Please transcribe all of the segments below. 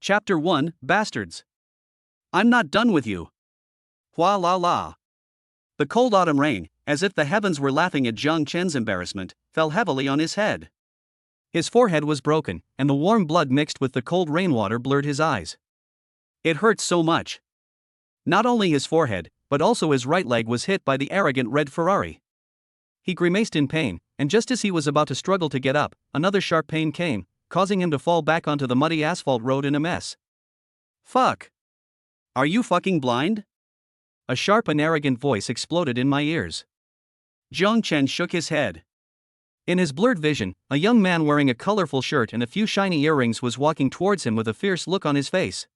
Chapter 1, Bastards. I'm not done with you. Hua la la. The cold autumn rain, as if the heavens were laughing at Jiang Chen's embarrassment, fell heavily on his head. His forehead was broken, and the warm blood mixed with the cold rainwater blurred his eyes. It hurt so much. Not only his forehead, but also his right leg was hit by the arrogant red Ferrari. He grimaced in pain, and just as he was about to struggle to get up, another sharp pain came, causing him to fall back onto the muddy asphalt road in a mess. Fuck. Are you fucking blind? A sharp and arrogant voice exploded in my ears. Jiang Chen shook his head. In his blurred vision, a young man wearing a colorful shirt and a few shiny earrings was walking towards him with a fierce look on his face.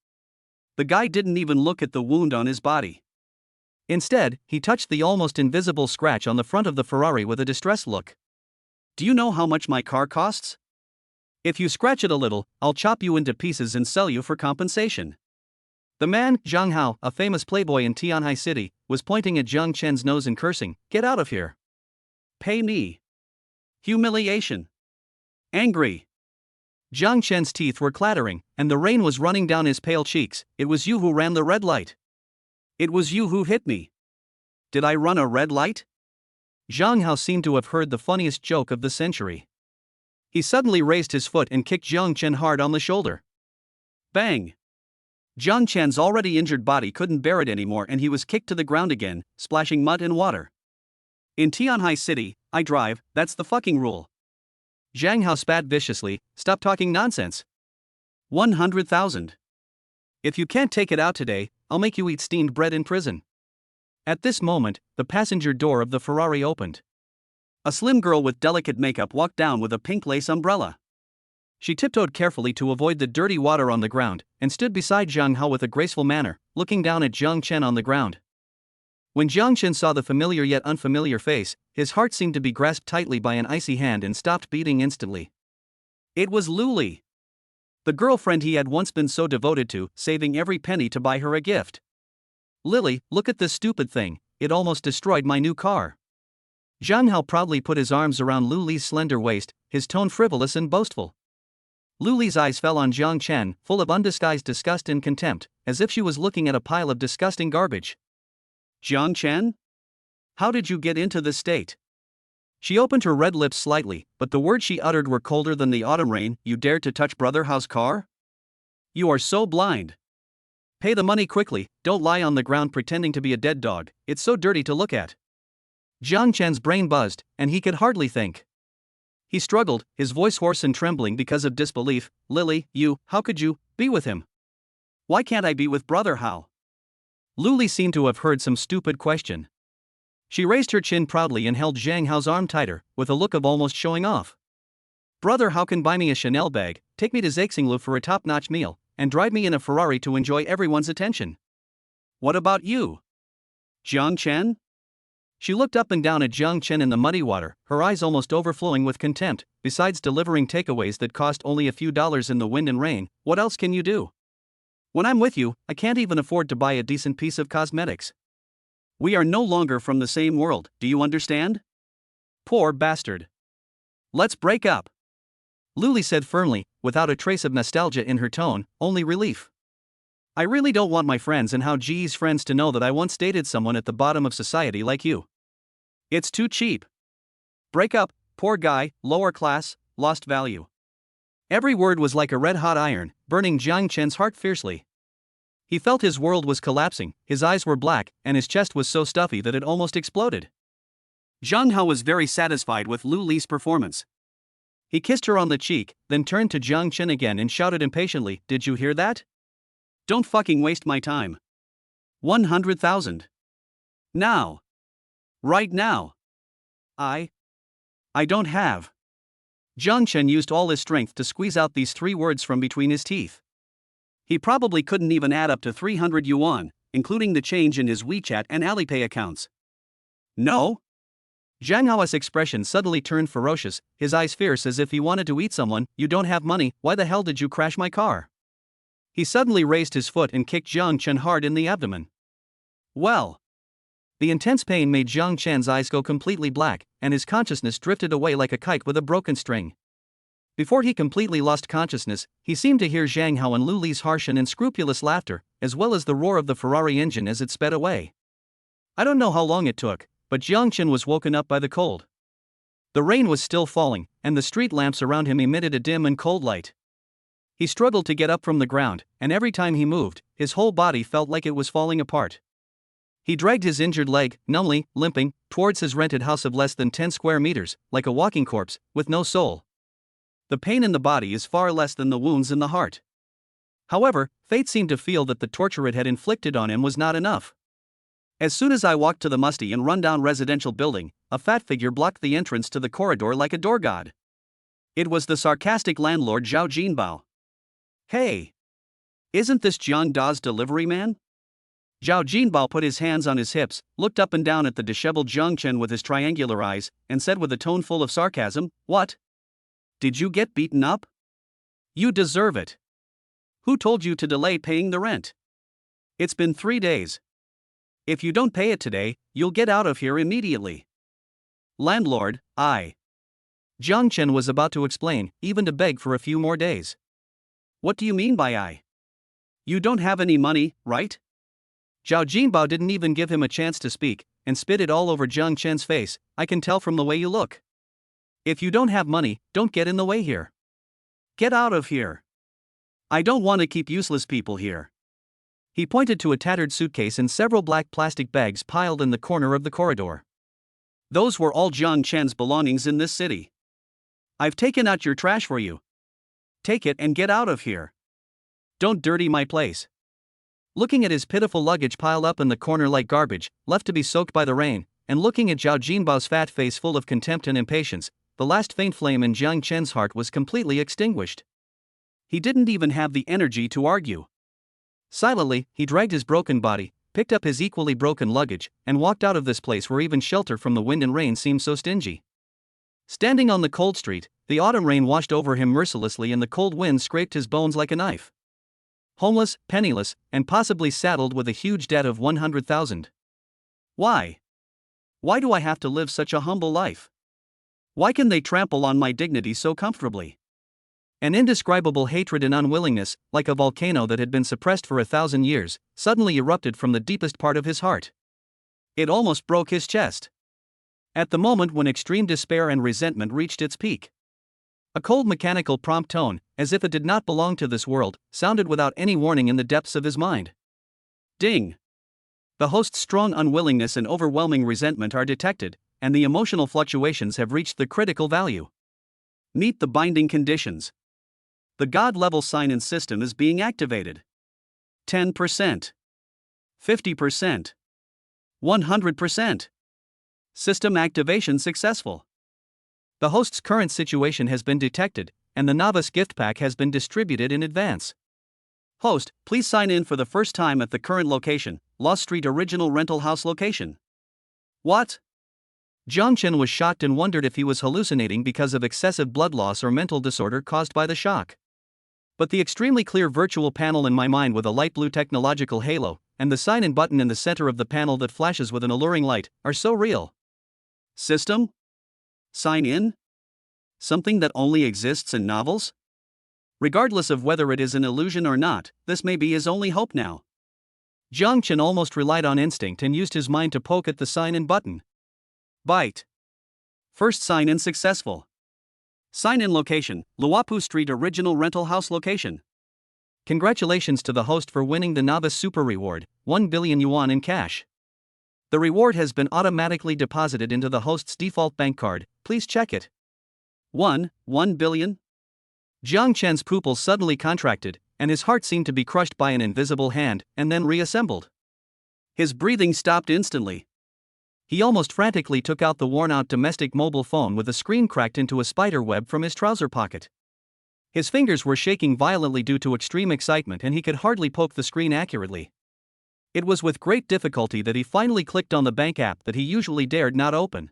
The guy didn't even look at the wound on his body. Instead, he touched the almost invisible scratch on the front of the Ferrari with a distressed look. Do you know how much my car costs? If you scratch it a little, I'll chop you into pieces and sell you for compensation. The man, Zhang Hao, a famous playboy in Tianhai City, was pointing at Jiang Chen's nose and cursing, "Get out of here. Pay me." Humiliation. Angry. Jiang Chen's teeth were clattering, and the rain was running down his pale cheeks. It was you who ran the red light. It was you who hit me. Did I run a red light? Zhang Hao seemed to have heard the funniest joke of the century. He suddenly raised his foot and kicked Jiang Chen hard on the shoulder. Bang! Jiang Chen's already injured body couldn't bear it anymore and he was kicked to the ground again, splashing mud and water. In Tianhai City, I drive, that's the fucking rule. Zhang Hao spat viciously, "Stop talking nonsense. 100,000. If you can't take it out today, I'll make you eat steamed bread in prison." At this moment, the passenger door of the Ferrari opened. A slim girl with delicate makeup walked down with a pink lace umbrella. She tiptoed carefully to avoid the dirty water on the ground, and stood beside Zhang Hao with a graceful manner, looking down at Jiang Chen on the ground. When Jiang Chen saw the familiar yet unfamiliar face, his heart seemed to be grasped tightly by an icy hand and stopped beating instantly. It was Luli. The girlfriend he had once been so devoted to, saving every penny to buy her a gift. "Lily, look at this stupid thing, it almost destroyed my new car." Zhang Hao proudly put his arms around Luli's slender waist, his tone frivolous and boastful. Luli's eyes fell on Jiang Chen, full of undisguised disgust and contempt, as if she was looking at a pile of disgusting garbage. "Jiang Chen? How did you get into this state?" She opened her red lips slightly, but the words she uttered were colder than the autumn rain. "You dared to touch Brother Hao's car? You are so blind. Pay the money quickly, don't lie on the ground pretending to be a dead dog, it's so dirty to look at." Jiang Chen's brain buzzed, and he could hardly think. He struggled, his voice hoarse and trembling because of disbelief. "Lily, how could you, be with him? Why can't I be with Brother Hao?" Luli seemed to have heard some stupid question. She raised her chin proudly and held Zhang Hao's arm tighter, with a look of almost showing off. "Brother Hao can buy me a Chanel bag, take me to Zexinglu for a top-notch meal, and drive me in a Ferrari to enjoy everyone's attention. What about you? Jiang Chen?" She looked up and down at Jiang Chen in the muddy water, her eyes almost overflowing with contempt. "Besides delivering takeaways that cost only a few dollars in the wind and rain, what else can you do? When I'm with you, I can't even afford to buy a decent piece of cosmetics. We are no longer from the same world, do you understand? Poor bastard. Let's break up." Luli said firmly, without a trace of nostalgia in her tone, only relief. "I really don't want my friends and Hao Ji's friends to know that I once dated someone at the bottom of society like you. It's too cheap. Break up, poor guy, lower class, lost value." Every word was like a red-hot iron, burning Jiang Chen's heart fiercely. He felt his world was collapsing, his eyes were black, and his chest was so stuffy that it almost exploded. Zhang Hao was very satisfied with Luli's performance. He kissed her on the cheek, then turned to Jiang Chen again and shouted impatiently, "Did you hear that? Don't fucking waste my time. 100,000. Now. Right now. I don't have." Jiang Chen used all his strength to squeeze out these 3 words from between his teeth. He probably couldn't even add up to 300 yuan, including the change in his WeChat and Alipay accounts. "No?" Zhang Hao's expression suddenly turned ferocious, his eyes fierce as if he wanted to eat someone. "You don't have money, why the hell did you crash my car?" He suddenly raised his foot and kicked Jiang Chen hard in the abdomen. Well. The intense pain made Jiang Chen's eyes go completely black, and his consciousness drifted away like a kite with a broken string. Before he completely lost consciousness, he seemed to hear Zhang Hao and Lu Li's harsh and unscrupulous laughter, as well as the roar of the Ferrari engine as it sped away. I don't know how long it took, but Jiang Chen was woken up by the cold. The rain was still falling, and the street lamps around him emitted a dim and cold light. He struggled to get up from the ground, and every time he moved, his whole body felt like it was falling apart. He dragged his injured leg, numbly, limping, towards his rented house of less than 10 square meters, like a walking corpse, with no soul. The pain in the body is far less than the wounds in the heart. However, fate seemed to feel that the torture it had inflicted on him was not enough. As soon as I walked to the musty and run-down residential building, a fat figure blocked the entrance to the corridor like a door god. It was the sarcastic landlord Zhao Jinbao. "Hey! Isn't this Jiang Da's delivery man?" Zhao Jinbao put his hands on his hips, looked up and down at the disheveled Jiang Chen with his triangular eyes, and said with a tone full of sarcasm, "What? Did you get beaten up? You deserve it. Who told you to delay paying the rent? It's been 3 days. If you don't pay it today, you'll get out of here immediately." "Landlord, Jiang Chen was about to explain, even to beg for a few more days. "What do you mean by I? You don't have any money, right?" Zhao Jinbao didn't even give him a chance to speak, and spit it all over Jiang Chen's face. "I can tell from the way you look. If you don't have money, don't get in the way here. Get out of here. I don't want to keep useless people here." He pointed to a tattered suitcase and several black plastic bags piled in the corner of the corridor. "Those were all Jiang Chen's belongings in this city. I've taken out your trash for you. Take it and get out of here. Don't dirty my place." Looking at his pitiful luggage piled up in the corner like garbage, left to be soaked by the rain, and looking at Zhao Jinbao's fat face full of contempt and impatience, the last faint flame in Jiang Chen's heart was completely extinguished. He didn't even have the energy to argue. Silently, he dragged his broken body, picked up his equally broken luggage, and walked out of this place where even shelter from the wind and rain seemed so stingy. Standing on the cold street, the autumn rain washed over him mercilessly and the cold wind scraped his bones like a knife. Homeless, penniless, and possibly saddled with a huge debt of 100,000. Why? Why do I have to live such a humble life? Why can they trample on my dignity so comfortably? An indescribable hatred and unwillingness, like a volcano that had been suppressed for 1,000 years, suddenly erupted from the deepest part of his heart. It almost broke his chest. At the moment when extreme despair and resentment reached its peak. A cold mechanical prompt tone, as if it did not belong to this world, sounded without any warning in the depths of his mind. Ding! The host's strong unwillingness and overwhelming resentment are detected, and the emotional fluctuations have reached the critical value. Meet the binding conditions. The God-level sign-in system is being activated. 10%. 50%. 100%. System activation successful. The host's current situation has been detected, and the novice gift pack has been distributed in advance. Host, please sign in for the first time at the current location, Lost Street Original Rental House location. What? Jiang Chen was shocked and wondered if he was hallucinating because of excessive blood loss or mental disorder caused by the shock. But the extremely clear virtual panel in my mind with a light blue technological halo, and the sign-in button in the center of the panel that flashes with an alluring light, are so real. System? Sign in? Something that only exists in novels? Regardless of whether it is an illusion or not, this may be his only hope now. Jiang Chen almost relied on instinct and used his mind to poke at the sign-in button. Byte. First sign-in successful. Sign-in location, Luopu Street Original Rental House location. Congratulations to the host for winning the Novice Super Reward, 1 billion yuan in cash. The reward has been automatically deposited into the host's default bank card, please check it. 1 billion? Jiang Chen's pupils suddenly contracted, and his heart seemed to be crushed by an invisible hand, and then reassembled. His breathing stopped instantly. He almost frantically took out the worn-out domestic mobile phone with the screen cracked into a spider web from his trouser pocket. His fingers were shaking violently due to extreme excitement and he could hardly poke the screen accurately. It was with great difficulty that he finally clicked on the bank app that he usually dared not open.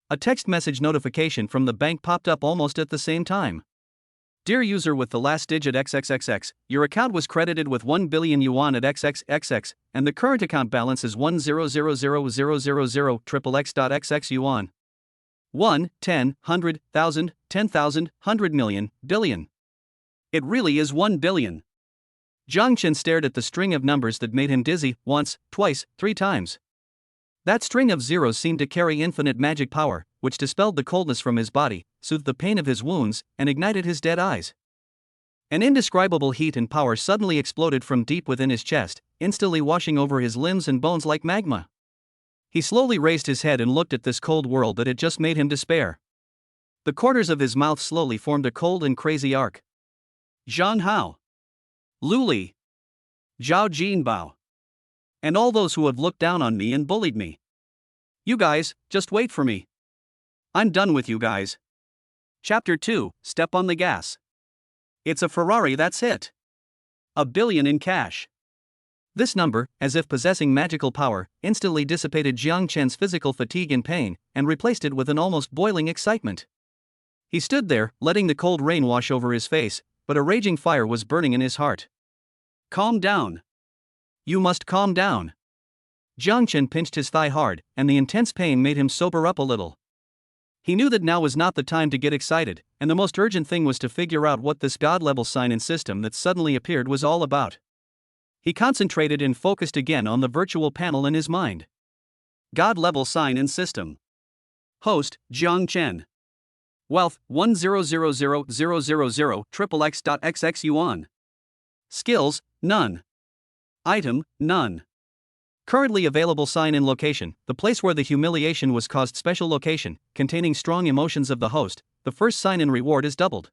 A text message notification from the bank popped up almost at the same time. Dear user with the last digit XXXX, your account was credited with 1 billion yuan at XXXX, and the current account balance is 1000000XXX.XX yuan. 1, 10, 100, 1,000, 10,000, 100 million, billion. It really is 1 billion. Jiang Chen stared at the string of numbers that made him dizzy, once, twice, 3 times. That string of zeros seemed to carry infinite magic power, which dispelled the coldness from his body, soothed the pain of his wounds, and ignited his dead eyes. An indescribable heat and power suddenly exploded from deep within his chest, instantly washing over his limbs and bones like magma. He slowly raised his head and looked at this cold world that had just made him despair. The corners of his mouth slowly formed a cold and crazy arc. Zhang Hao, Lu Li, Zhao Jinbao, and all those who have looked down on me and bullied me. You guys, just wait for me. I'm done with you guys. Chapter 2, Step on the Gas. It's a Ferrari that's hit. 1 billion in cash. This number, as if possessing magical power, instantly dissipated Jiang Chen's physical fatigue and pain, and replaced it with an almost boiling excitement. He stood there, letting the cold rain wash over his face, but a raging fire was burning in his heart. Calm down. You must calm down. Jiang Chen pinched his thigh hard, and the intense pain made him sober up a little. He knew that now was not the time to get excited, and the most urgent thing was to figure out what this god-level sign and system that suddenly appeared was all about. He concentrated and focused again on the virtual panel in his mind. God-level sign and system. Host, Jiang Chen. Wealth, 1000000XXX yuan. Skills, none. Item, none. Currently available sign in location, the place where the humiliation was caused. Special location, containing strong emotions of the host, the first sign in reward is doubled.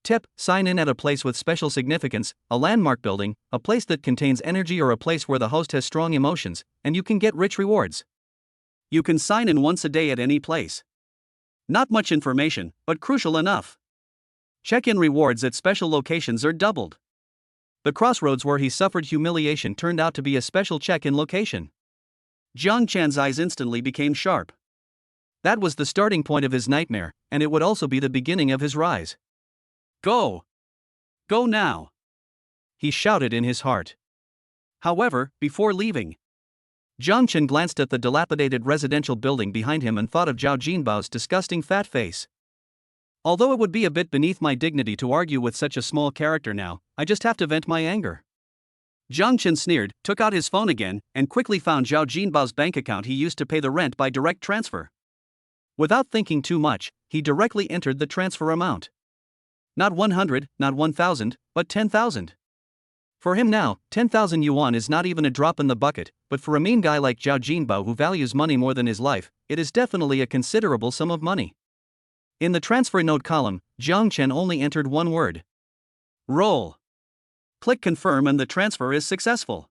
Tip, sign in at a place with special significance, a landmark building, a place that contains energy or a place where the host has strong emotions, and you can get rich rewards. You can sign in once a day at any place. Not much information, but crucial enough. Check-in rewards at special locations are doubled. The crossroads where he suffered humiliation turned out to be a special check-in location. Jiang Chen's eyes instantly became sharp. That was the starting point of his nightmare, and it would also be the beginning of his rise. Go! Go now! He shouted in his heart. However, before leaving, Jiang Chen glanced at the dilapidated residential building behind him and thought of Zhao Jinbao's disgusting fat face. Although it would be a bit beneath my dignity to argue with such a small character now, I just have to vent my anger. Jiang Chen sneered, took out his phone again, and quickly found Zhao Jinbao's bank account he used to pay the rent by direct transfer. Without thinking too much, he directly entered the transfer amount. Not 100, not 1,000, but 10,000. For him now, 10,000 yuan is not even a drop in the bucket, but for a mean guy like Zhao Jinbao who values money more than his life, it is definitely a considerable sum of money. In the transfer note column, Jiang Chen only entered one word. Roll. Click confirm and the transfer is successful.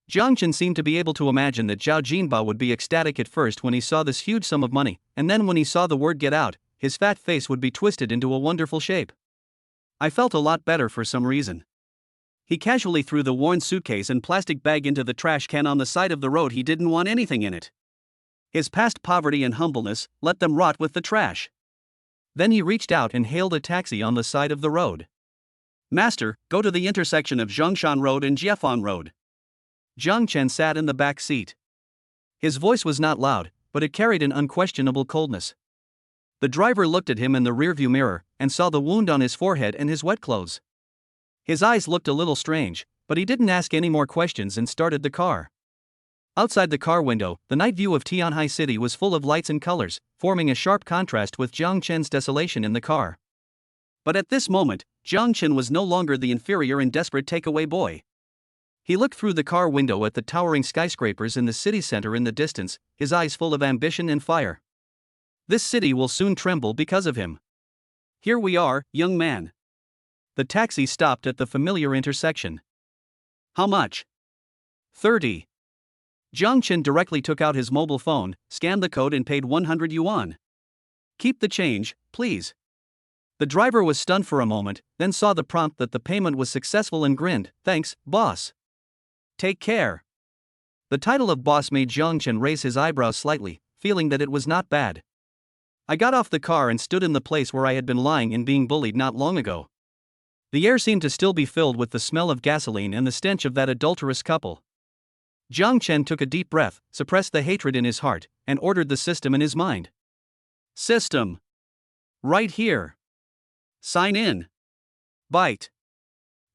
Jiang Chen seemed to be able to imagine that Zhao Jinbao would be ecstatic at first when he saw this huge sum of money, and then when he saw the word get out, his fat face would be twisted into a wonderful shape. I felt a lot better for some reason. He casually threw the worn suitcase and plastic bag into the trash can on the side of the road. He didn't want anything in it. His past poverty and humbleness, let them rot with the trash. Then he reached out and hailed a taxi on the side of the road. Master, go to the intersection of Zhongshan Road and Jiefan Road. Jiang Chen sat in the back seat. His voice was not loud, but it carried an unquestionable coldness. The driver looked at him in the rearview mirror and saw the wound on his forehead and his wet clothes. His eyes looked a little strange, but he didn't ask any more questions and started the car. Outside the car window, the night view of Tianhai City was full of lights and colors, forming a sharp contrast with Jiang Chen's desolation in the car. But at this moment, Jiang Chen was no longer the inferior and desperate takeaway boy. He looked through the car window at the towering skyscrapers in the city center in the distance, his eyes full of ambition and fire. This city will soon tremble because of him. Here we are, young man. The taxi stopped at the familiar intersection. How much? 30. Jiang Chen directly took out his mobile phone, scanned the code and paid 100 yuan. Keep the change, please. The driver was stunned for a moment, then saw the prompt that the payment was successful and grinned, thanks, boss. Take care. The title of boss made Jiang Chen raise his eyebrows slightly, feeling that it was not bad. I got off the car and stood in the place where I had been lying and being bullied not long ago. The air seemed to still be filled with the smell of gasoline and the stench of that adulterous couple. Jiang Chen took a deep breath, suppressed the hatred in his heart, and ordered the system in his mind. System. Right here. Sign in. Byte.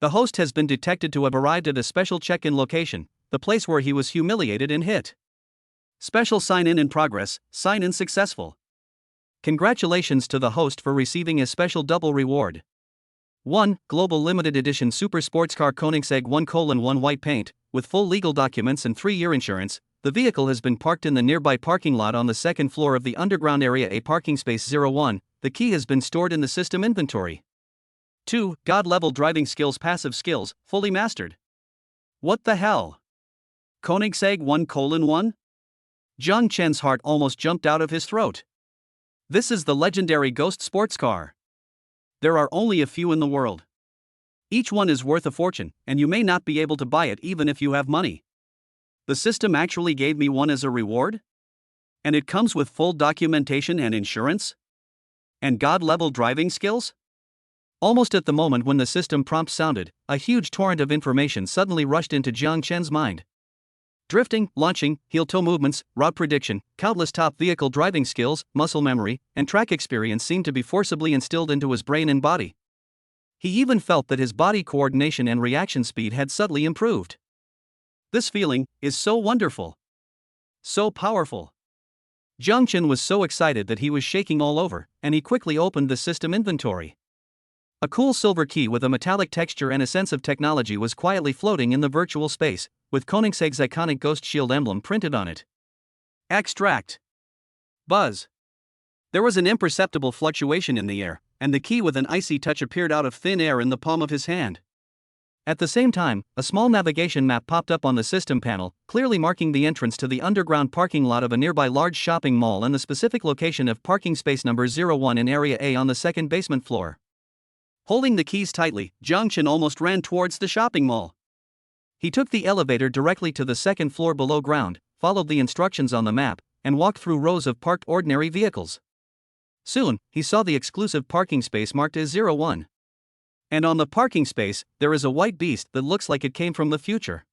The host has been detected to have arrived at a special check-in location, the place where he was humiliated and hit. Special sign-in in progress, sign-in successful. Congratulations to the host for receiving a special double reward. 1. Global Limited Edition Super Sports Car Koenigsegg 1:1 white paint, with full legal documents and 3-year insurance. The vehicle has been parked in the nearby parking lot on the second floor of the underground area A parking space 01. The key has been stored in the system inventory. 2. God-level driving skills passive skills, fully mastered. What the hell? Koenigsegg 1:1? Zhang Chen's heart almost jumped out of his throat. This is the legendary Ghost sports car. There are only a few in the world. Each one is worth a fortune, and you may not be able to buy it even if you have money. The system actually gave me one as a reward? And it comes with full documentation and insurance? And God-level driving skills? Almost at the moment when the system prompt sounded, a huge torrent of information suddenly rushed into Zhang Chen's mind. Drifting, launching, heel-toe movements, route prediction, countless top vehicle driving skills, muscle memory, and track experience seemed to be forcibly instilled into his brain and body. He even felt that his body coordination and reaction speed had subtly improved. This feeling is so wonderful. So powerful. Zhang Chen was so excited that he was shaking all over, and he quickly opened the system inventory. A cool silver key with a metallic texture and a sense of technology was quietly floating in the virtual space, with Koenigsegg's iconic ghost shield emblem printed on it. Extract. Buzz. There was an imperceptible fluctuation in the air, and the key with an icy touch appeared out of thin air in the palm of his hand. At the same time, a small navigation map popped up on the system panel, clearly marking the entrance to the underground parking lot of a nearby large shopping mall and the specific location of parking space number 01 in Area A on the second basement floor. Holding the keys tightly, Zhang Chen almost ran towards the shopping mall. He took the elevator directly to the second floor below ground, followed the instructions on the map, and walked through rows of parked ordinary vehicles. Soon, he saw the exclusive parking space marked as 01. And on the parking space, there is a white beast that looks like it came from the future.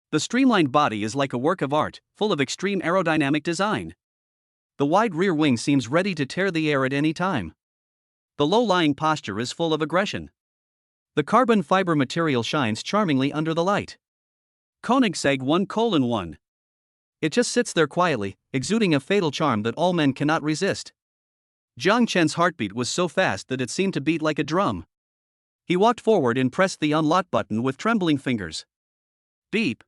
The streamlined body is like a work of art, full of extreme aerodynamic design. The wide rear wing seems ready to tear the air at any time. The low-lying posture is full of aggression. The carbon fiber material shines charmingly under the light. Koenigsegg 1:1. It just sits there quietly, exuding a fatal charm that all men cannot resist. Zhang Chen's heartbeat was so fast that it seemed to beat like a drum. He walked forward and pressed the unlock button with trembling fingers. Beep.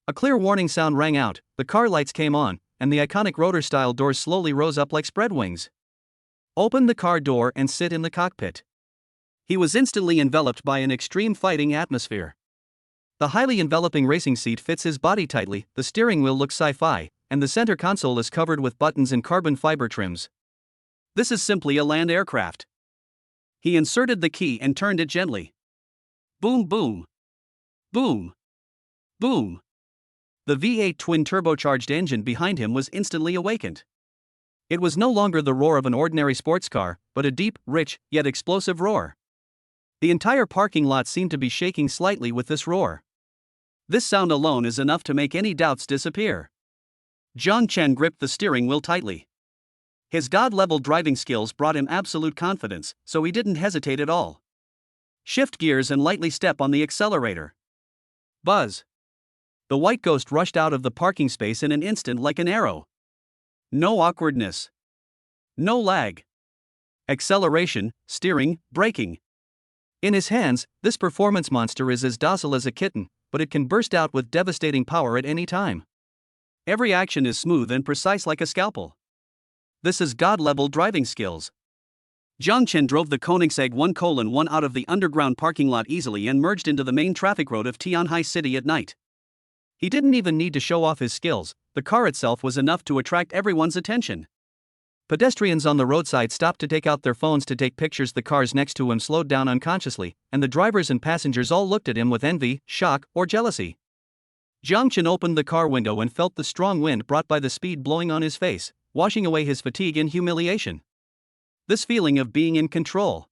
A clear warning sound rang out, the car lights came on, and the iconic rotor-style doors slowly rose up like spread wings. Open the car door and sit in the cockpit. He was instantly enveloped by an extreme fighting atmosphere. The highly enveloping racing seat fits his body tightly, the steering wheel looks sci-fi, and the center console is covered with buttons and carbon fiber trims. This is simply a land aircraft. He inserted the key and turned it gently. Boom boom. Boom. Boom. The V8 twin-turbocharged engine behind him was instantly awakened. It was no longer the roar of an ordinary sports car, but a deep, rich, yet explosive roar. The entire parking lot seemed to be shaking slightly with this roar. This sound alone is enough to make any doubts disappear. Zhang Chen gripped the steering wheel tightly. His God-level driving skills brought him absolute confidence, so he didn't hesitate at all. Shift gears and lightly step on the accelerator. Buzz. The white ghost rushed out of the parking space in an instant like an arrow. No awkwardness. No lag. Acceleration, steering, braking. In his hands, this performance monster is as docile as a kitten, but it can burst out with devastating power at any time. Every action is smooth and precise like a scalpel. This is God-level driving skills. Zhang Chen drove the Koenigsegg 1:1 out of the underground parking lot easily and merged into the main traffic road of Tianhai City at night. He didn't even need to show off his skills, the car itself was enough to attract everyone's attention. Pedestrians on the roadside stopped to take out their phones to take pictures. The cars next to him slowed down unconsciously, and the drivers and passengers all looked at him with envy, shock, or jealousy. Zhang Chen opened the car window and felt the strong wind brought by the speed blowing on his face, washing away his fatigue and humiliation. This feeling of being in control.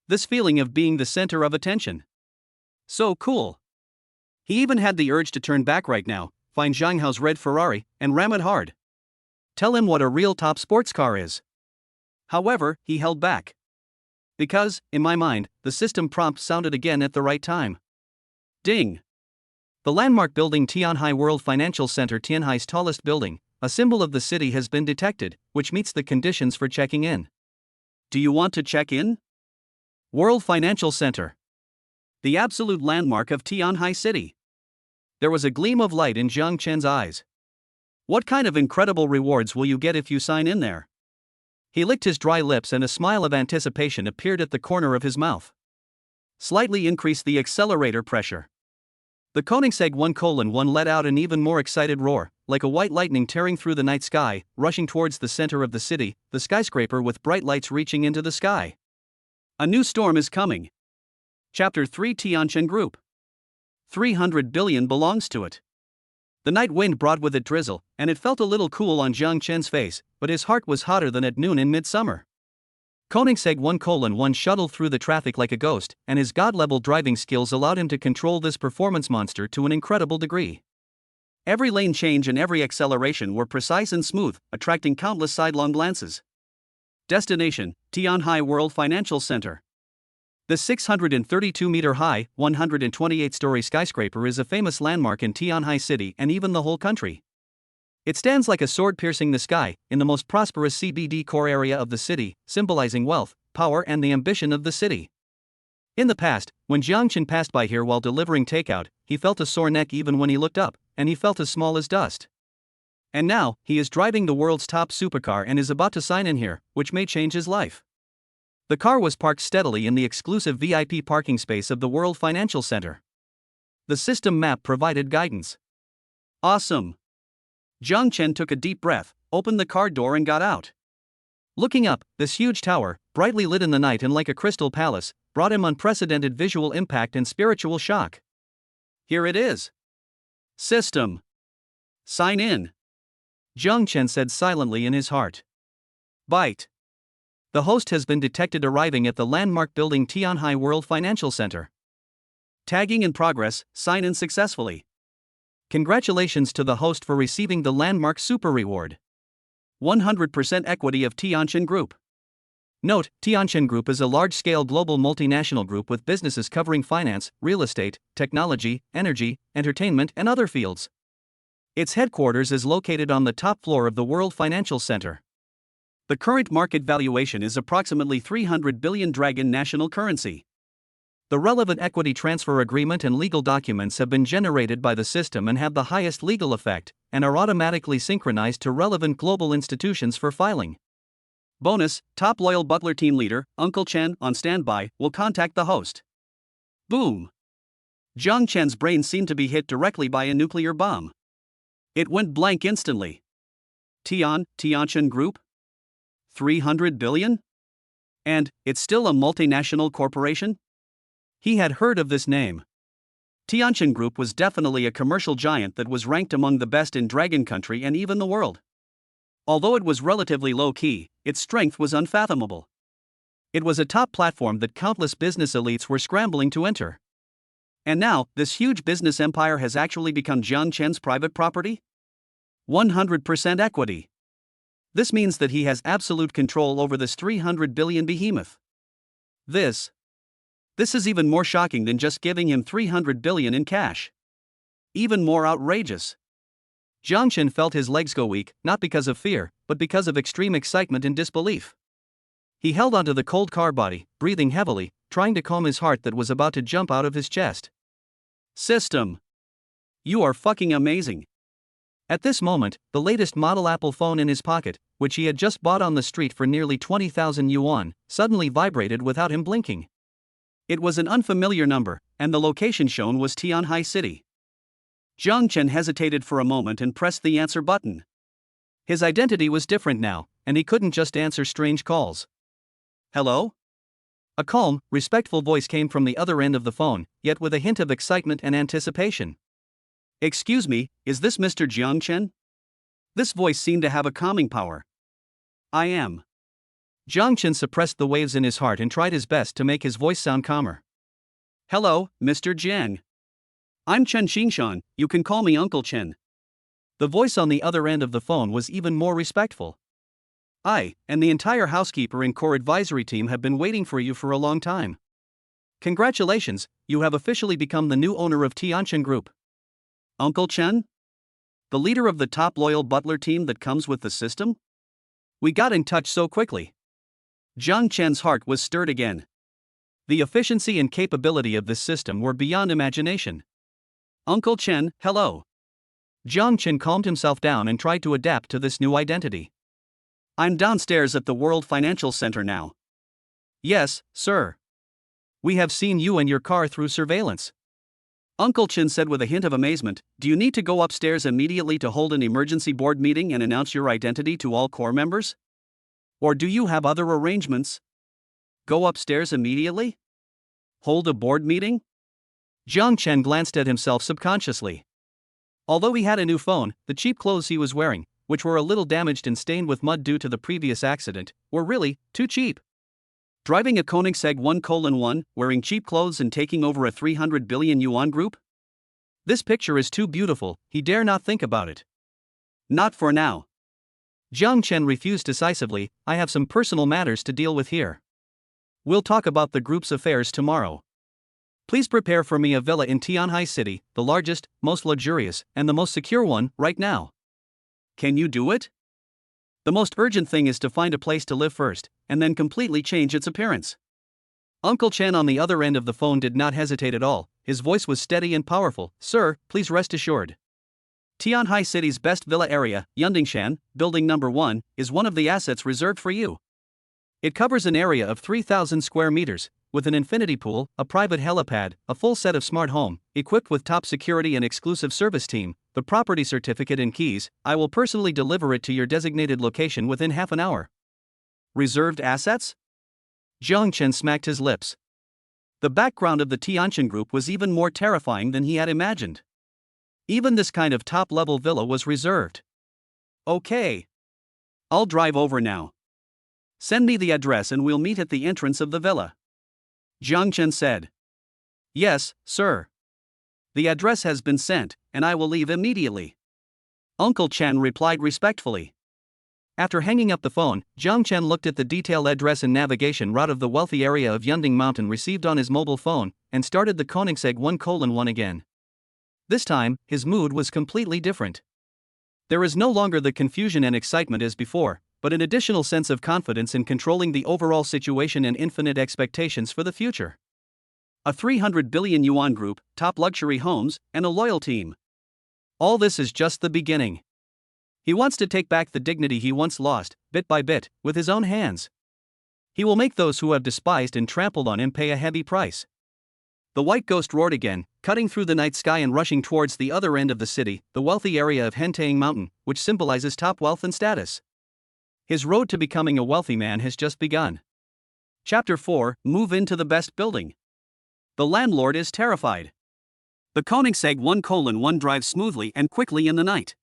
This feeling of being the center of attention. So cool. He even had the urge to turn back right now, find Zhang Hao's red Ferrari, and ram it hard. Tell him what a real top sports car is. However, he held back. Because, in my mind, the system prompt sounded again at the right time. Ding! The landmark building Tianhai World Financial Center, Tianhai's tallest building, a symbol of the city, has been detected, which meets the conditions for checking in. Do you want to check in? World Financial Center. The absolute landmark of Tianhai City. There was a gleam of light in Jiang Chen's eyes. What kind of incredible rewards will you get if you sign in there? He licked his dry lips and a smile of anticipation appeared at the corner of his mouth. Slightly increased the accelerator pressure. The Koenigsegg 1:1 let out an even more excited roar, like a white lightning tearing through the night sky, rushing towards the center of the city, the skyscraper with bright lights reaching into the sky. A new storm is coming. Chapter 3, Tianchen Group. 300 billion belongs to it. The night wind brought with it drizzle, and it felt a little cool on Jiang Chen's face, but his heart was hotter than at noon in midsummer. Koenigsegg 1:1 shuttled through the traffic like a ghost, and his god-level driving skills allowed him to control this performance monster to an incredible degree. Every lane change and every acceleration were precise and smooth, attracting countless sidelong glances. Destination: Tianhai World Financial Center. The 632-meter-high, 128-story skyscraper is a famous landmark in Tianhai City and even the whole country. It stands like a sword piercing the sky, in the most prosperous CBD core area of the city, symbolizing wealth, power and the ambition of the city. In the past, when Jiang Chen passed by here while delivering takeout, he felt a sore neck even when he looked up, and he felt as small as dust. And now, he is driving the world's top supercar and is about to sign in here, which may change his life. The car was parked steadily in the exclusive VIP parking space of the World Financial Center. The system map provided guidance. Awesome! Jiang Chen took a deep breath, opened the car door and got out. Looking up, this huge tower, brightly lit in the night and like a crystal palace, brought him unprecedented visual impact and spiritual shock. Here it is. System. Sign in. Jiang Chen said silently in his heart. Bite. The host has been detected arriving at the landmark building Tianhai World Financial Center. Tagging in progress, sign in successfully. Congratulations to the host for receiving the landmark super reward. 100% equity of Tianchen Group. Note, Tianchen Group is a large-scale global multinational group with businesses covering finance, real estate, technology, energy, entertainment and other fields. Its headquarters is located on the top floor of the World Financial Center. The current market valuation is approximately 300 billion Dragon national currency. The relevant equity transfer agreement and legal documents have been generated by the system and have the highest legal effect, and are automatically synchronized to relevant global institutions for filing. Bonus: top loyal butler team leader, Uncle Chen, on standby, will contact the host. Boom! Jiang Chen's brain seemed to be hit directly by a nuclear bomb. It went blank instantly. Tianchen Group? 300 billion? And, it's still a multinational corporation? He had heard of this name. Tianchen Group was definitely a commercial giant that was ranked among the best in Dragon Country and even the world. Although it was relatively low-key, its strength was unfathomable. It was a top platform that countless business elites were scrambling to enter. And now, this huge business empire has actually become Jiang Chen's private property? 100% equity. This means that he has absolute control over this 300 billion behemoth. This is even more shocking than just giving him 300 billion in cash. Even more outrageous. Jiang Chen felt his legs go weak, not because of fear, but because of extreme excitement and disbelief. He held onto the cold car body, breathing heavily, trying to calm his heart that was about to jump out of his chest. System. You are fucking amazing. At this moment, the latest model Apple phone in his pocket, which he had just bought on the street for nearly 20,000 yuan, suddenly vibrated without him blinking. It was an unfamiliar number, and the location shown was Tianhai City. Jiang Chen hesitated for a moment and pressed the answer button. His identity was different now, and he couldn't just answer strange calls. Hello? A calm, respectful voice came from the other end of the phone, yet with a hint of excitement and anticipation. Excuse me, is this Mr. Jiang Chen? This voice seemed to have a calming power. I am. Jiang Chen suppressed the waves in his heart and tried his best to make his voice sound calmer. Hello, Mr. Jiang. I'm Chen Xingshan, you can call me Uncle Chen. The voice on the other end of the phone was even more respectful. I, and the entire housekeeper and core advisory team have been waiting for you for a long time. Congratulations, you have officially become the new owner of Tianin Group. Uncle Chen? The leader of the top loyal butler team that comes with the system? We got in touch so quickly. Jiang Chen's heart was stirred again. The efficiency and capability of this system were beyond imagination. Uncle Chen, hello. Jiang Chen calmed himself down and tried to adapt to this new identity. I'm downstairs at the World Financial Center now. Yes, sir. We have seen you and your car through surveillance. Uncle Chen said with a hint of amazement, do you need to go upstairs immediately to hold an emergency board meeting and announce your identity to all core members? Or do you have other arrangements? Go upstairs immediately? Hold a board meeting? Jiang Chen glanced at himself subconsciously. Although he had a new phone, the cheap clothes he was wearing, which were a little damaged and stained with mud due to the previous accident, were really too cheap. Driving a Koenigsegg 1:1, wearing cheap clothes and taking over a 300 billion yuan group? This picture is too beautiful, he dare not think about it. Not for now. Jiang Chen refused decisively, I have some personal matters to deal with here. We'll talk about the group's affairs tomorrow. Please prepare for me a villa in Tianhai City, the largest, most luxurious, and the most secure one, right now. Can you do it? The most urgent thing is to find a place to live first, and then completely change its appearance. Uncle Chen on the other end of the phone did not hesitate at all, his voice was steady and powerful. Sir, please rest assured. Tianhai City's best villa area, Yundingshan, building number 1, is one of the assets reserved for you. It covers an area of 3,000 square meters, with an infinity pool, a private helipad, a full set of smart home, equipped with top security and exclusive service team, the property certificate and keys. I will personally deliver it to your designated location within half an hour. Reserved assets? Jiang Chen smacked his lips. The background of the Tianin Group was even more terrifying than he had imagined. Even this kind of top-level villa was reserved. Okay. I'll drive over now. Send me the address and we'll meet at the entrance of the villa. Jiang Chen said. Yes, sir. The address has been sent, and I will leave immediately. Uncle Chen replied respectfully. After hanging up the phone, Jiang Chen looked at the detailed address and navigation route of the wealthy area of Yunding Mountain received on his mobile phone, and started the Koenigsegg 1:1 again. This time, his mood was completely different. There is no longer the confusion and excitement as before, but an additional sense of confidence in controlling the overall situation and infinite expectations for the future. A 300 billion yuan group, top luxury homes, and a loyal team. All this is just the beginning. He wants to take back the dignity he once lost, bit by bit, with his own hands. He will make those who have despised and trampled on him pay a heavy price. The white ghost roared again, cutting through the night sky and rushing towards the other end of the city, the wealthy area of Hentang Mountain, which symbolizes top wealth and status. His road to becoming a wealthy man has just begun. Chapter 4, Move into the best building. The landlord is terrified. The Koenigsegg 1:1 drives smoothly and quickly in the night.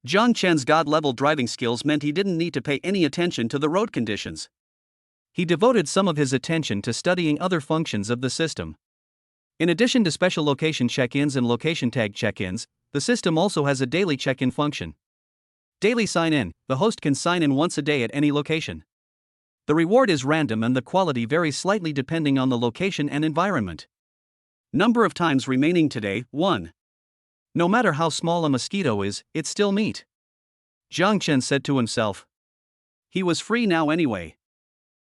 Jiang Chen's god-level driving skills meant he didn't need to pay any attention to the road conditions. He devoted some of his attention to studying other functions of the system. In addition to special location check-ins and location tag check-ins, the system also has a daily check-in function. Daily sign-in, the host can sign in once a day at any location. The reward is random and the quality varies slightly depending on the location and environment. Number of times remaining today, 1. No matter how small a mosquito is, it's still meat. Jiang Chen said to himself. He was free now anyway.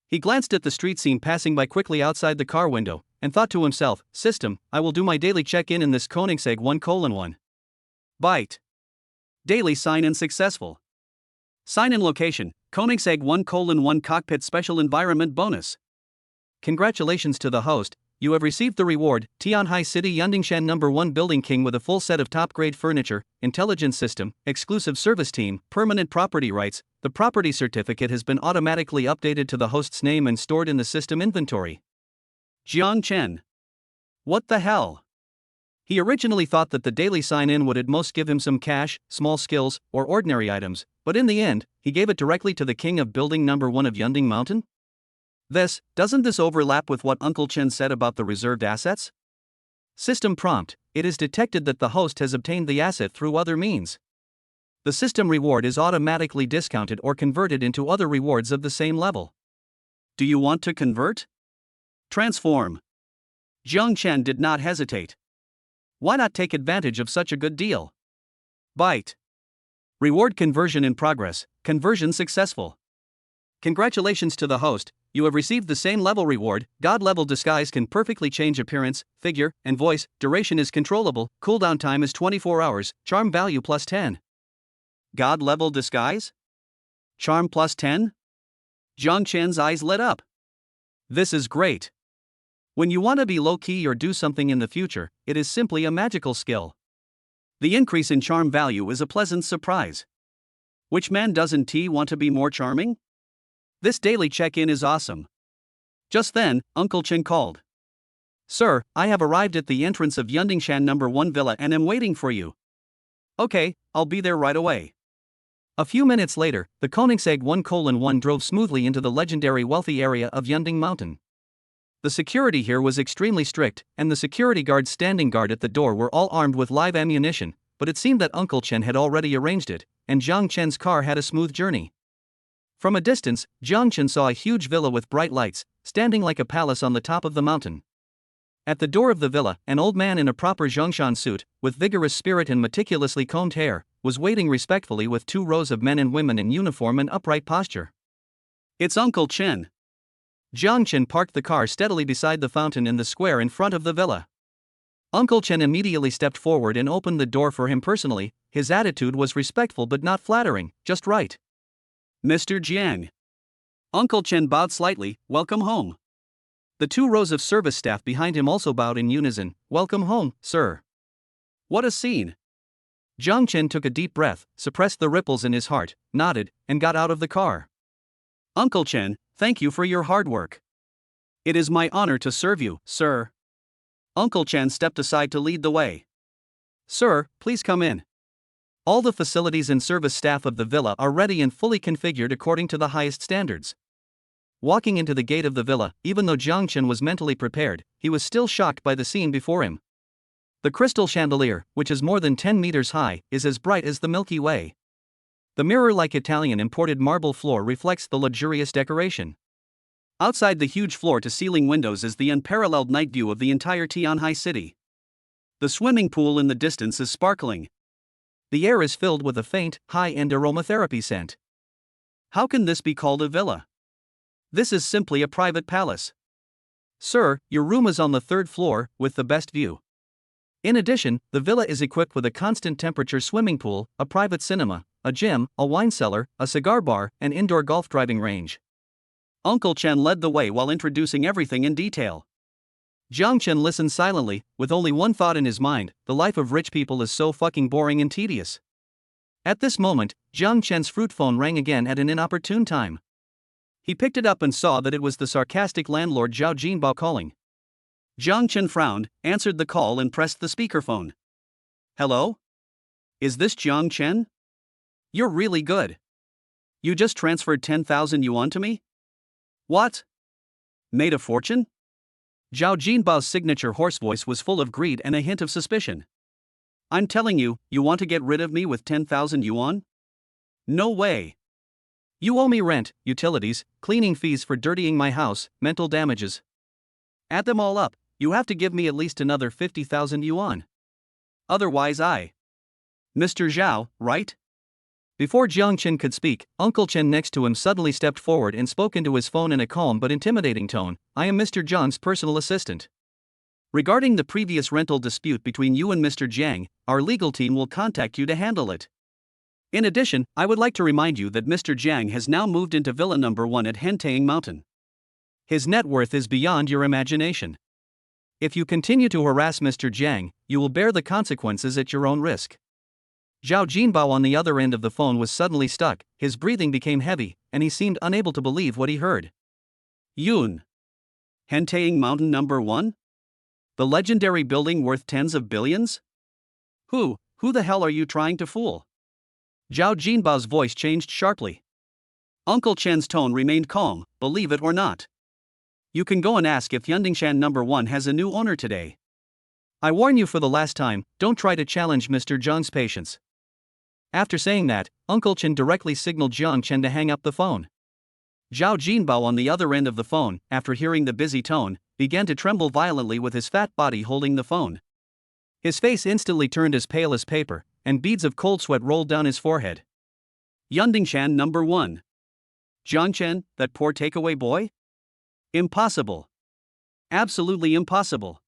He glanced at the street scene passing by quickly outside the car window, and thought to himself, System, I will do my daily check-in in this Koenigsegg 1:1. Byte. Daily sign-in successful. Sign-in location, Koenigsegg 1:1 cockpit special environment bonus. Congratulations to the host, you have received the reward, Tianhai City Yundingshan No. 1 Building King with a full set of top-grade furniture, intelligence system, exclusive service team, permanent property rights. The property certificate has been automatically updated to the host's name and stored in the system inventory. Jiang Chen. What the hell? He originally thought that the daily sign-in would at most give him some cash, small skills, or ordinary items, but in the end, he gave it directly to the king of building number 1 of Yunding Mountain? Doesn't this overlap with what Uncle Chen said about the reserved assets? System prompt, it is detected that the host has obtained the asset through other means. the system reward is automatically discounted or converted into other rewards of the same level. Do you want to convert? Transform. Jiang Chen did not hesitate. Why not take advantage of such a good deal? Byte. Reward conversion in progress, conversion successful. Congratulations to the host, you have received the same level reward. God level disguise can perfectly change appearance, figure, and voice, duration is controllable, cooldown time is 24 hours, charm value plus 10. God level disguise? Charm plus 10? Jiang Chen's eyes lit up. This is great. When you want to be low-key or do something in the future, it is simply a magical skill. The increase in charm value is a pleasant surprise. Which man doesn't want to be more charming? This daily check-in is awesome. Just then, Uncle Chen called. Sir, I have arrived at the entrance of Yundingshan number 1 villa and am waiting for you. Okay, I'll be there right away. A few minutes later, the Koenigsegg 1:1 drove smoothly into the legendary wealthy area of Yunding Mountain. The security here was extremely strict, and the security guards standing guard at the door were all armed with live ammunition, but it seemed that Uncle Chen had already arranged it, and Jiang Chen's car had a smooth journey. From a distance, Jiang Chen saw a huge villa with bright lights, standing like a palace on the top of the mountain. At the door of the villa, an old man in a proper Zhongshan suit, with vigorous spirit and meticulously combed hair, was waiting respectfully with 2 rows of men and women in uniform and upright posture. It's Uncle Chen. Jiang Chen parked the car steadily beside the fountain in the square in front of the villa. Uncle Chen immediately stepped forward and opened the door for him personally. His attitude was respectful but not flattering, just right. Mr. Jiang. Uncle Chen bowed slightly, welcome home. The 2 rows of service staff behind him also bowed in unison, welcome home, sir. What a scene. Jiang Chen took a deep breath, suppressed the ripples in his heart, nodded, and got out of the car. Uncle Chen, thank you for your hard work. It is my honor to serve you, sir. Uncle Chen stepped aside to lead the way. Sir, please come in. All the facilities and service staff of the villa are ready and fully configured according to the highest standards. Walking into the gate of the villa, even though Jiang Chen was mentally prepared, he was still shocked by the scene before him. The crystal chandelier, which is more than 10 meters high, is as bright as the Milky Way. The mirror-like Italian imported marble floor reflects the luxurious decoration. Outside the huge floor-to-ceiling windows is the unparalleled night view of the entire Tianhai city. The swimming pool in the distance is sparkling. The air is filled with a faint, high-end aromatherapy scent. How can this be called a villa? This is simply a private palace. Sir, your room is on the 3rd floor, with the best view. In addition, the villa is equipped with a constant temperature swimming pool, a private cinema, a gym, a wine cellar, a cigar bar, and indoor golf driving range. Uncle Chen led the way while introducing everything in detail. Jiang Chen listened silently, with only one thought in his mind: the life of rich people is so fucking boring and tedious. At this moment, Jiang Chen's fruit phone rang again at an inopportune time. He picked it up and saw that it was the sarcastic landlord Zhao Jinbao calling. Jiang Chen frowned, answered the call and pressed the speakerphone. Hello? Is this Jiang Chen? You're really good. You just transferred 10,000 yuan to me? What? Made a fortune? Zhao Jinbao's signature hoarse voice was full of greed and a hint of suspicion. I'm telling you, you want to get rid of me with 10,000 yuan? No way. You owe me rent, utilities, cleaning fees for dirtying my house, mental damages. Add them all up, you have to give me at least another 50,000 yuan. Otherwise Mr. Zhao, right? Before Jiang Chen could speak, Uncle Chen next to him suddenly stepped forward and spoke into his phone in a calm but intimidating tone. I am Mr. Zhang's personal assistant. Regarding the previous rental dispute between you and Mr. Jiang, our legal team will contact you to handle it. In addition, I would like to remind you that Mr. Jiang has now moved into Villa number 1 at Hentaying Mountain. His net worth is beyond your imagination. If you continue to harass Mr. Jiang, you will bear the consequences at your own risk. Zhao Jinbao on the other end of the phone was suddenly stuck, his breathing became heavy, and he seemed unable to believe what he heard. Yun. Hentaying Mountain number 1? The legendary building worth tens of billions? Who the hell are you trying to fool? Zhao Jinbao's voice changed sharply. Uncle Chen's tone remained calm, believe it or not. You can go and ask if Yundingshan number 1 has a new owner today. I warn you for the last time, don't try to challenge Mr. Zhang's patience. After saying that, Uncle Chen directly signaled Jiang Chen to hang up the phone. Zhao Jinbao on the other end of the phone, after hearing the busy tone, began to tremble violently with his fat body holding the phone. His face instantly turned as pale as paper, and beads of cold sweat rolled down his forehead. Yundingshan number 1. Jiang Chen, that poor takeaway boy? Impossible. Absolutely impossible.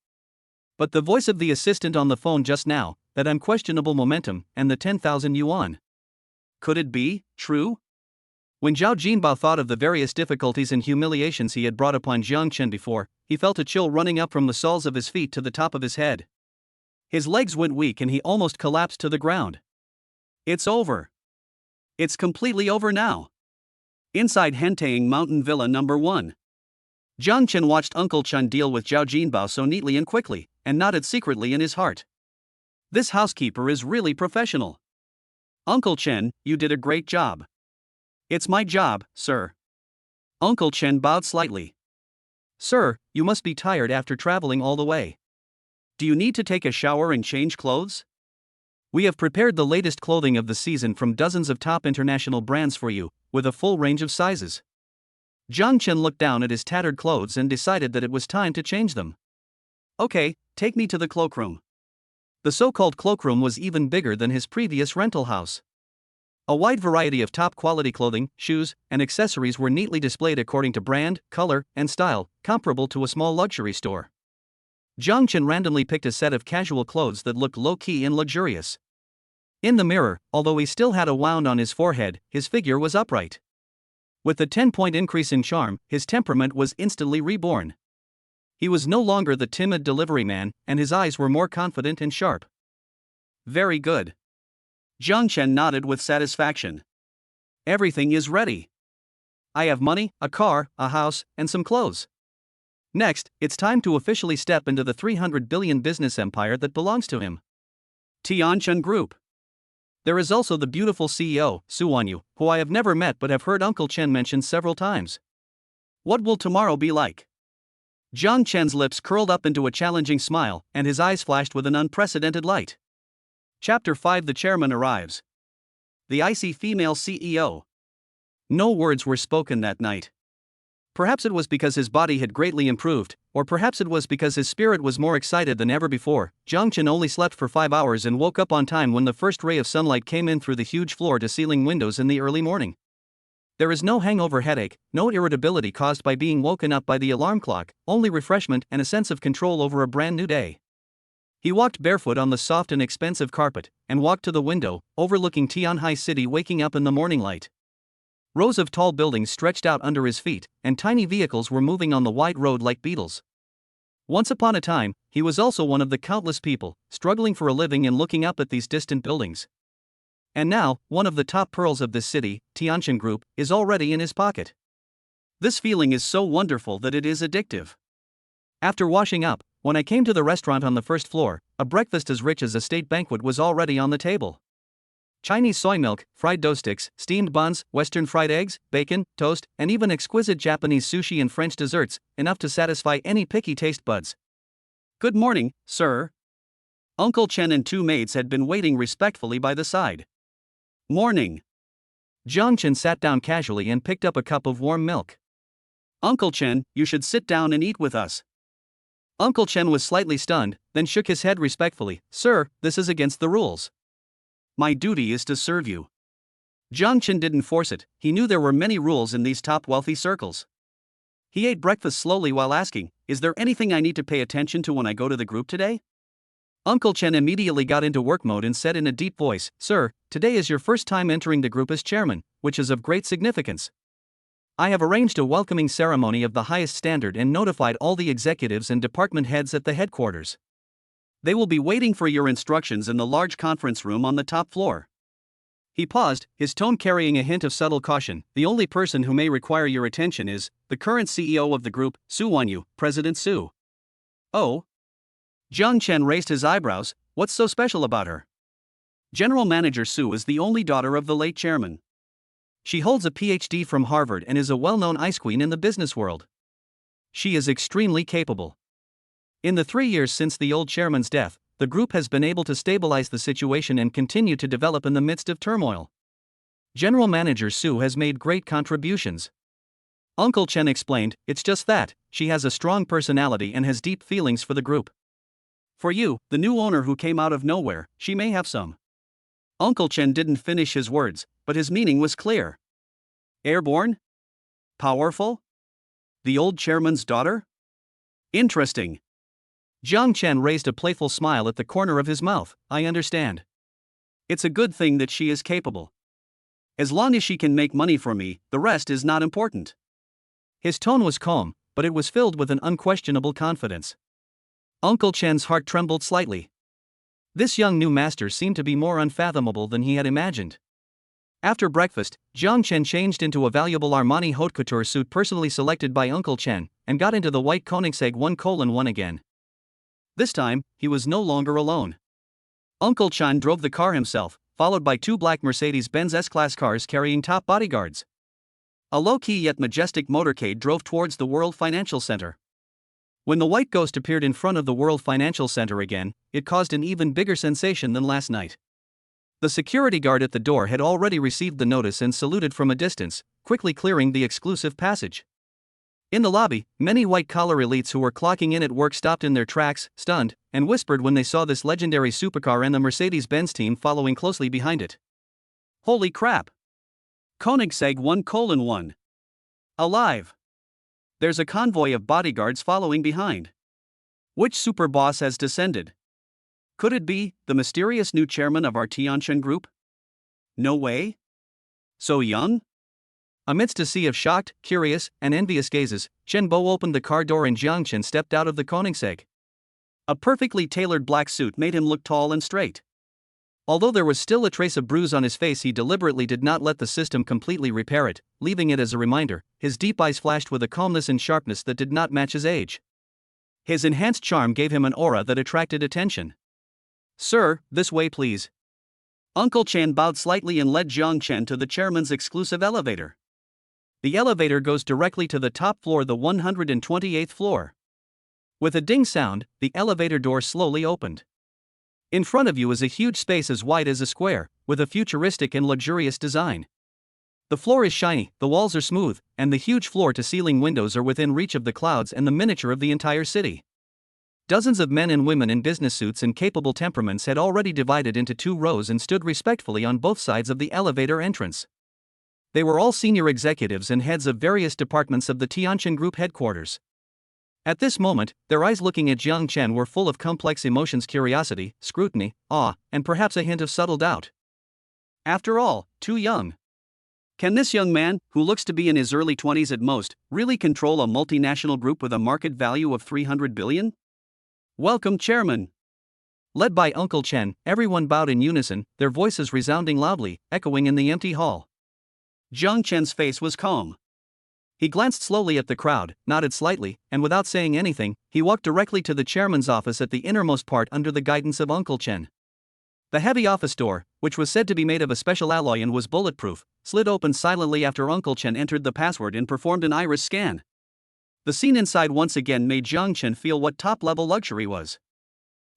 But the voice of the assistant on the phone just now, that unquestionable momentum, and the 10,000 yuan. Could it be true? When Zhao Jinbao thought of the various difficulties and humiliations he had brought upon Jiang Chen before, he felt a chill running up from the soles of his feet to the top of his head. His legs went weak and he almost collapsed to the ground. It's over. It's completely over now. Inside Hentaying Mountain Villa number 1. Jiang Chen watched Uncle Chen deal with Zhao Jinbao so neatly and quickly, and nodded secretly in his heart. This housekeeper is really professional. Uncle Chen, you did a great job. It's my job, sir. Uncle Chen bowed slightly. Sir, you must be tired after traveling all the way. Do you need to take a shower and change clothes? We have prepared the latest clothing of the season from dozens of top international brands for you, with a full range of sizes. Jiang Chen looked down at his tattered clothes and decided that it was time to change them. Okay, take me to the cloakroom. The so-called cloakroom was even bigger than his previous rental house. A wide variety of top-quality clothing, shoes, and accessories were neatly displayed according to brand, color, and style, comparable to a small luxury store. Jiang Chen randomly picked a set of casual clothes that looked low-key and luxurious. In the mirror, although he still had a wound on his forehead, his figure was upright. With the 10-point increase in charm, his temperament was instantly reborn. He was no longer the timid delivery man, and his eyes were more confident and sharp. Very good. Jiang Chen nodded with satisfaction. Everything is ready. I have money, a car, a house, and some clothes. Next, it's time to officially step into the 300 billion business empire that belongs to him. Tianin Group. There is also the beautiful CEO, Su Wanyu, who I have never met but have heard Uncle Chen mention several times. What will tomorrow be like? Jiang Chen's lips curled up into a challenging smile, and his eyes flashed with an unprecedented light. Chapter 5. The chairman arrives. The icy female CEO. No words were spoken that night. Perhaps it was because his body had greatly improved, or perhaps it was because his spirit was more excited than ever before. Jiang Chen only slept for 5 hours and woke up on time when the first ray of sunlight came in through the huge floor-to-ceiling windows in the early morning. There is no hangover headache, no irritability caused by being woken up by the alarm clock, only refreshment and a sense of control over a brand new day. He walked barefoot on the soft and expensive carpet, and walked to the window, overlooking Tianhai City waking up in the morning light. Rows of tall buildings stretched out under his feet, and tiny vehicles were moving on the wide road like beetles. Once upon a time, he was also one of the countless people, struggling for a living and looking up at these distant buildings. And now, one of the top pearls of this city, Tianin Group, is already in his pocket. This feeling is so wonderful that it is addictive. After washing up, when I came to the restaurant on the first floor, a breakfast as rich as a state banquet was already on the table. Chinese soy milk, fried dough sticks, steamed buns, Western fried eggs, bacon, toast, and even exquisite Japanese sushi and French desserts, enough to satisfy any picky taste buds. Good morning, sir. Uncle Chen and 2 maids had been waiting respectfully by the side. Morning. Jiang Chen sat down casually and picked up a cup of warm milk. Uncle Chen, you should sit down and eat with us. Uncle Chen was slightly stunned, then shook his head respectfully. Sir, this is against the rules. My duty is to serve you. Jiang Chen didn't force it, he knew there were many rules in these top wealthy circles. He ate breakfast slowly while asking, is there anything I need to pay attention to when I go to the group today? Uncle Chen immediately got into work mode and said in a deep voice, Sir, today is your first time entering the group as chairman, which is of great significance. I have arranged a welcoming ceremony of the highest standard and notified all the executives and department heads at the headquarters. They will be waiting for your instructions in the large conference room on the top floor. He paused, his tone carrying a hint of subtle caution. The only person who may require your attention is the current CEO of the group, Su Wanyu, President Su. Oh? Jiang Chen raised his eyebrows. What's so special about her? General Manager Su is the only daughter of the late chairman. She holds a PhD from Harvard and is a well-known ice queen in the business world. She is extremely capable. In the 3 years since the old chairman's death, the group has been able to stabilize the situation and continue to develop in the midst of turmoil. General Manager Sue has made great contributions. Uncle Chen explained, it's just that, she has a strong personality and has deep feelings for the group. For you, the new owner who came out of nowhere, she may have some. Uncle Chen didn't finish his words, but his meaning was clear. Airborne? Powerful? The old chairman's daughter? Interesting. Jiang Chen raised a playful smile at the corner of his mouth. I understand. It's a good thing that she is capable. As long as she can make money for me, the rest is not important. His tone was calm, but it was filled with an unquestionable confidence. Uncle Chen's heart trembled slightly. This young new master seemed to be more unfathomable than he had imagined. After breakfast, Jiang Chen changed into a valuable Armani haute couture suit personally selected by Uncle Chen, and got into the white Koenigsegg 1:1 again. This time, he was no longer alone. Uncle Chen drove the car himself, followed by two black Mercedes-Benz S-Class cars carrying top bodyguards. A low-key yet majestic motorcade drove towards the World Financial Center. When the white ghost appeared in front of the World Financial Center again, it caused an even bigger sensation than last night. The security guard at the door had already received the notice and saluted from a distance, quickly clearing the exclusive passage. In the lobby, many white-collar elites who were clocking in at work stopped in their tracks, stunned, and whispered when they saw this legendary supercar and the Mercedes-Benz team following closely behind it. Holy crap! Koenigsegg 1:1. Alive! There's a convoy of bodyguards following behind. Which super boss has descended? Could it be the mysterious new chairman of our Tianin group? No way? So young? Amidst a sea of shocked, curious, and envious gazes, Chen Bo opened the car door and Jiang Chen stepped out of the Koenigsegg. A perfectly tailored black suit made him look tall and straight. Although there was still a trace of bruise on his face, he deliberately did not let the system completely repair it, leaving it as a reminder. His deep eyes flashed with a calmness and sharpness that did not match his age. His enhanced charm gave him an aura that attracted attention. Sir, this way please. Uncle Chen bowed slightly and led Jiang Chen to the chairman's exclusive elevator. The elevator goes directly to the top floor, the 128th floor. With a ding sound, the elevator door slowly opened. In front of you is a huge space as wide as a square, with a futuristic and luxurious design. The floor is shiny, the walls are smooth, and the huge floor-to-ceiling windows are within reach of the clouds and the miniature of the entire city. Dozens of men and women in business suits and capable temperaments had already divided into two rows and stood respectfully on both sides of the elevator entrance. They were all senior executives and heads of various departments of the Tianin Group headquarters. At this moment, their eyes looking at Jiang Chen were full of complex emotions: curiosity, scrutiny, awe, and perhaps a hint of subtle doubt. After all, too young. Can this young man, who looks to be in his early 20s at most, really control a multinational group with a market value of 300 billion? Welcome, Chairman. Led by Uncle Chen, everyone bowed in unison, their voices resounding loudly, echoing in the empty hall. Jiang Chen's face was calm. He glanced slowly at the crowd, nodded slightly, and without saying anything, he walked directly to the chairman's office at the innermost part under the guidance of Uncle Chen. The heavy office door, which was said to be made of a special alloy and was bulletproof, slid open silently after Uncle Chen entered the password and performed an iris scan. The scene inside once again made Jiang Chen feel what top-level luxury was.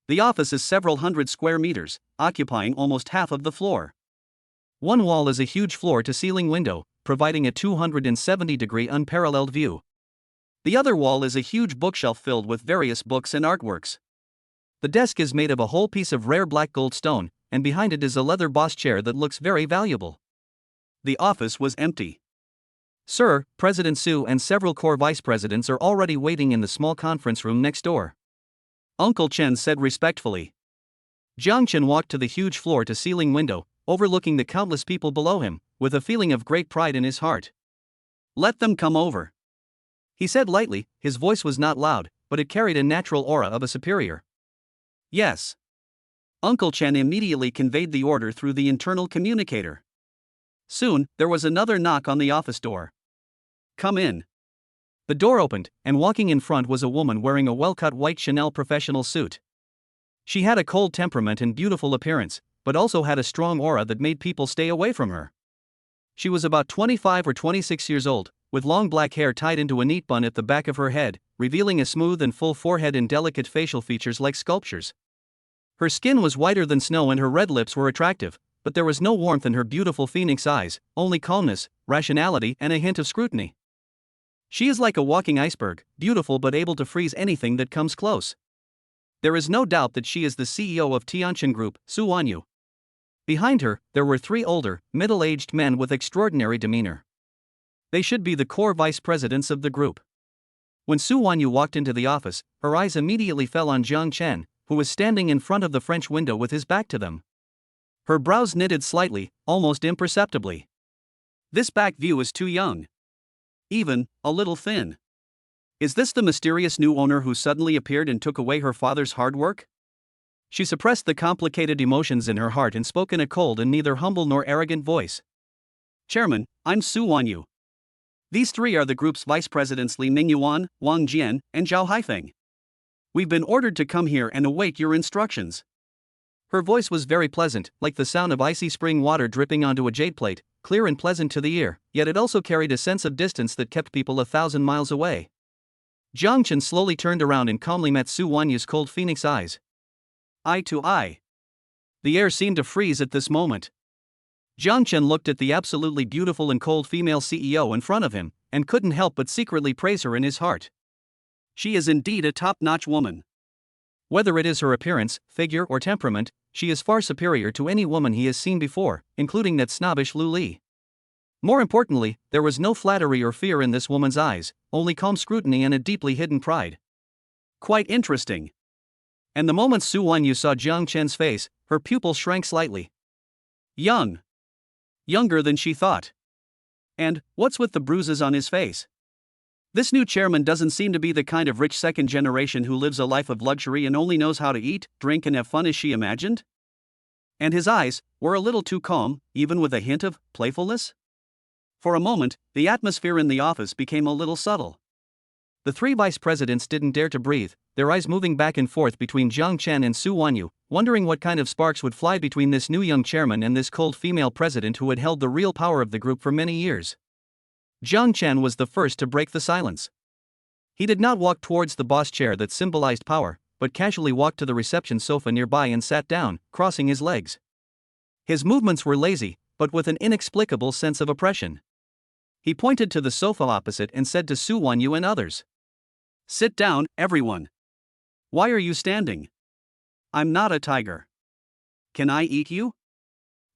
The office is several hundred square meters, occupying almost half of the floor. One wall is a huge floor-to-ceiling window, providing a 270-degree unparalleled view. The other wall is a huge bookshelf filled with various books and artworks. The desk is made of a whole piece of rare black gold stone, and behind it is a leather boss chair that looks very valuable. The office was empty. Sir, President Su and several core vice presidents are already waiting in the small conference room next door. Uncle Chen said respectfully. Jiang Chen walked to the huge floor-to-ceiling window, overlooking the countless people below him, with a feeling of great pride in his heart. Let them come over. He said lightly, his voice was not loud, but it carried a natural aura of a superior. Yes. Uncle Chen immediately conveyed the order through the internal communicator. Soon, there was another knock on the office door. Come in. The door opened, and walking in front was a woman wearing a well-cut white Chanel professional suit. She had a cold temperament and beautiful appearance, but also had a strong aura that made people stay away from her. She was about 25 or 26 years old, with long black hair tied into a neat bun at the back of her head, revealing a smooth and full forehead and delicate facial features like sculptures. Her skin was whiter than snow and her red lips were attractive, but there was no warmth in her beautiful phoenix eyes, only calmness, rationality, and a hint of scrutiny. She is like a walking iceberg, beautiful but able to freeze anything that comes close. There is no doubt that she is the CEO of Tianin Group, Su Wanyu. Behind her, there were three older, middle-aged men with extraordinary demeanor. They should be the core vice presidents of the group. When Su Wanyu walked into the office, her eyes immediately fell on Jiang Chen, who was standing in front of the French window with his back to them. Her brows knitted slightly, almost imperceptibly. This back view is too young. Even a little thin. Is this the mysterious new owner who suddenly appeared and took away her father's hard work? She suppressed the complicated emotions in her heart and spoke in a cold and neither humble nor arrogant voice. Chairman, I'm Su Wanyu. These three are the group's vice presidents Li Mingyuan, Wang Jian, and Zhao Haifeng. We've been ordered to come here and await your instructions. Her voice was very pleasant, like the sound of icy spring water dripping onto a jade plate, clear and pleasant to the ear, yet it also carried a sense of distance that kept people 1,000 miles away. Jiang Chen slowly turned around and calmly met Su Wanyu's cold phoenix eyes. Eye to eye. The air seemed to freeze at this moment. Jiang Chen looked at the absolutely beautiful and cold female CEO in front of him, and couldn't help but secretly praise her in his heart. She is indeed a top-notch woman. Whether it is her appearance, figure, or temperament, she is far superior to any woman he has seen before, including that snobbish Lu Li. More importantly, there was no flattery or fear in this woman's eyes, only calm scrutiny and a deeply hidden pride. Quite interesting. And the moment Su Wanyu saw Jiang Chen's face, her pupil shrank slightly. Young. Younger than she thought. And what's with the bruises on his face? This new chairman doesn't seem to be the kind of rich second generation who lives a life of luxury and only knows how to eat, drink, and have fun as she imagined? And his eyes were a little too calm, even with a hint of playfulness? For a moment, the atmosphere in the office became a little subtle. The three vice presidents didn't dare to breathe, their eyes moving back and forth between Jiang Chen and Su Wanyu, wondering what kind of sparks would fly between this new young chairman and this cold female president who had held the real power of the group for many years. Jiang Chen was the first to break the silence. He did not walk towards the boss chair that symbolized power, but casually walked to the reception sofa nearby and sat down, crossing his legs. His movements were lazy, but with an inexplicable sense of oppression. He pointed to the sofa opposite and said to Su Wanyu and others, "Sit down, everyone. Why are you standing? I'm not a tiger. Can I eat you?"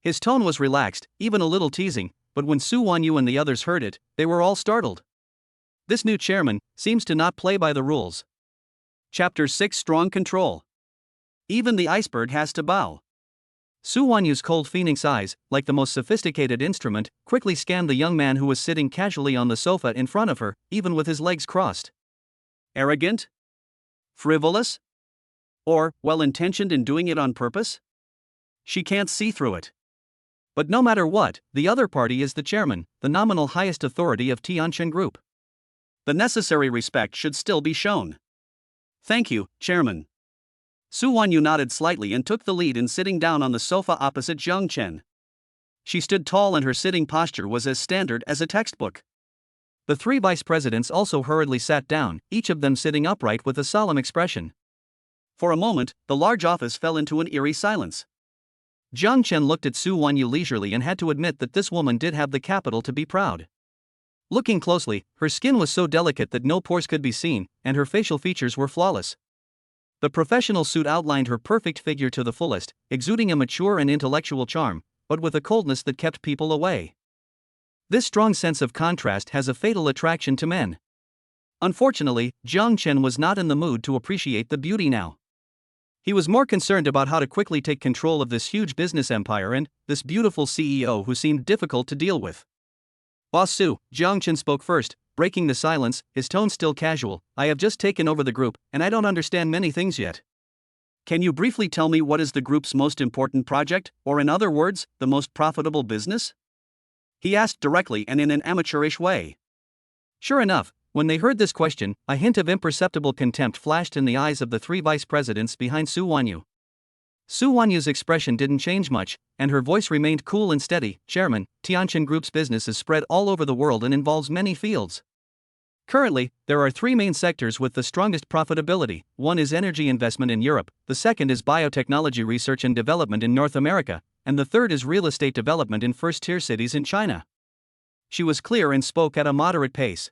His tone was relaxed, even a little teasing, but when Su Wanyu and the others heard it, they were all startled. This new chairman seems to not play by the rules. Chapter 6: Strong Control. Even the iceberg has to bow. Su Wanyu's cold phoenix eyes, like the most sophisticated instrument, quickly scanned the young man who was sitting casually on the sofa in front of her, even with his legs crossed. Arrogant? Frivolous? Or well-intentioned in doing it on purpose? She can't see through it. But no matter what, the other party is the chairman, the nominal highest authority of Tianin Group. The necessary respect should still be shown. Thank you, Chairman. Su Wanyu nodded slightly and took the lead in sitting down on the sofa opposite Jiang Chen. She stood tall and her sitting posture was as standard as a textbook. The three vice presidents also hurriedly sat down, each of them sitting upright with a solemn expression. For a moment, the large office fell into an eerie silence. Jiang Chen looked at Su Wanyu leisurely and had to admit that this woman did have the capital to be proud. Looking closely, her skin was so delicate that no pores could be seen, and her facial features were flawless. The professional suit outlined her perfect figure to the fullest, exuding a mature and intellectual charm, but with a coldness that kept people away. This strong sense of contrast has a fatal attraction to men. Unfortunately, Jiang Chen was not in the mood to appreciate the beauty now. He was more concerned about how to quickly take control of this huge business empire and this beautiful CEO who seemed difficult to deal with. Boss Su, Jiang Chen spoke first, breaking the silence, his tone still casual. I have just taken over the group, and I don't understand many things yet. Can you briefly tell me what is the group's most important project, or in other words, the most profitable business? He asked directly and in an amateurish way. Sure enough, when they heard this question, a hint of imperceptible contempt flashed in the eyes of the three vice presidents behind Su Wanyu. Su Wanyu's expression didn't change much, and her voice remained cool and steady. Chairman, Tianin Group's business is spread all over the world and involves many fields. Currently, there are three main sectors with the strongest profitability. One is energy investment in Europe, the second is biotechnology research and development in North America, and the third is real estate development in first-tier cities in China. She was clear and spoke at a moderate pace.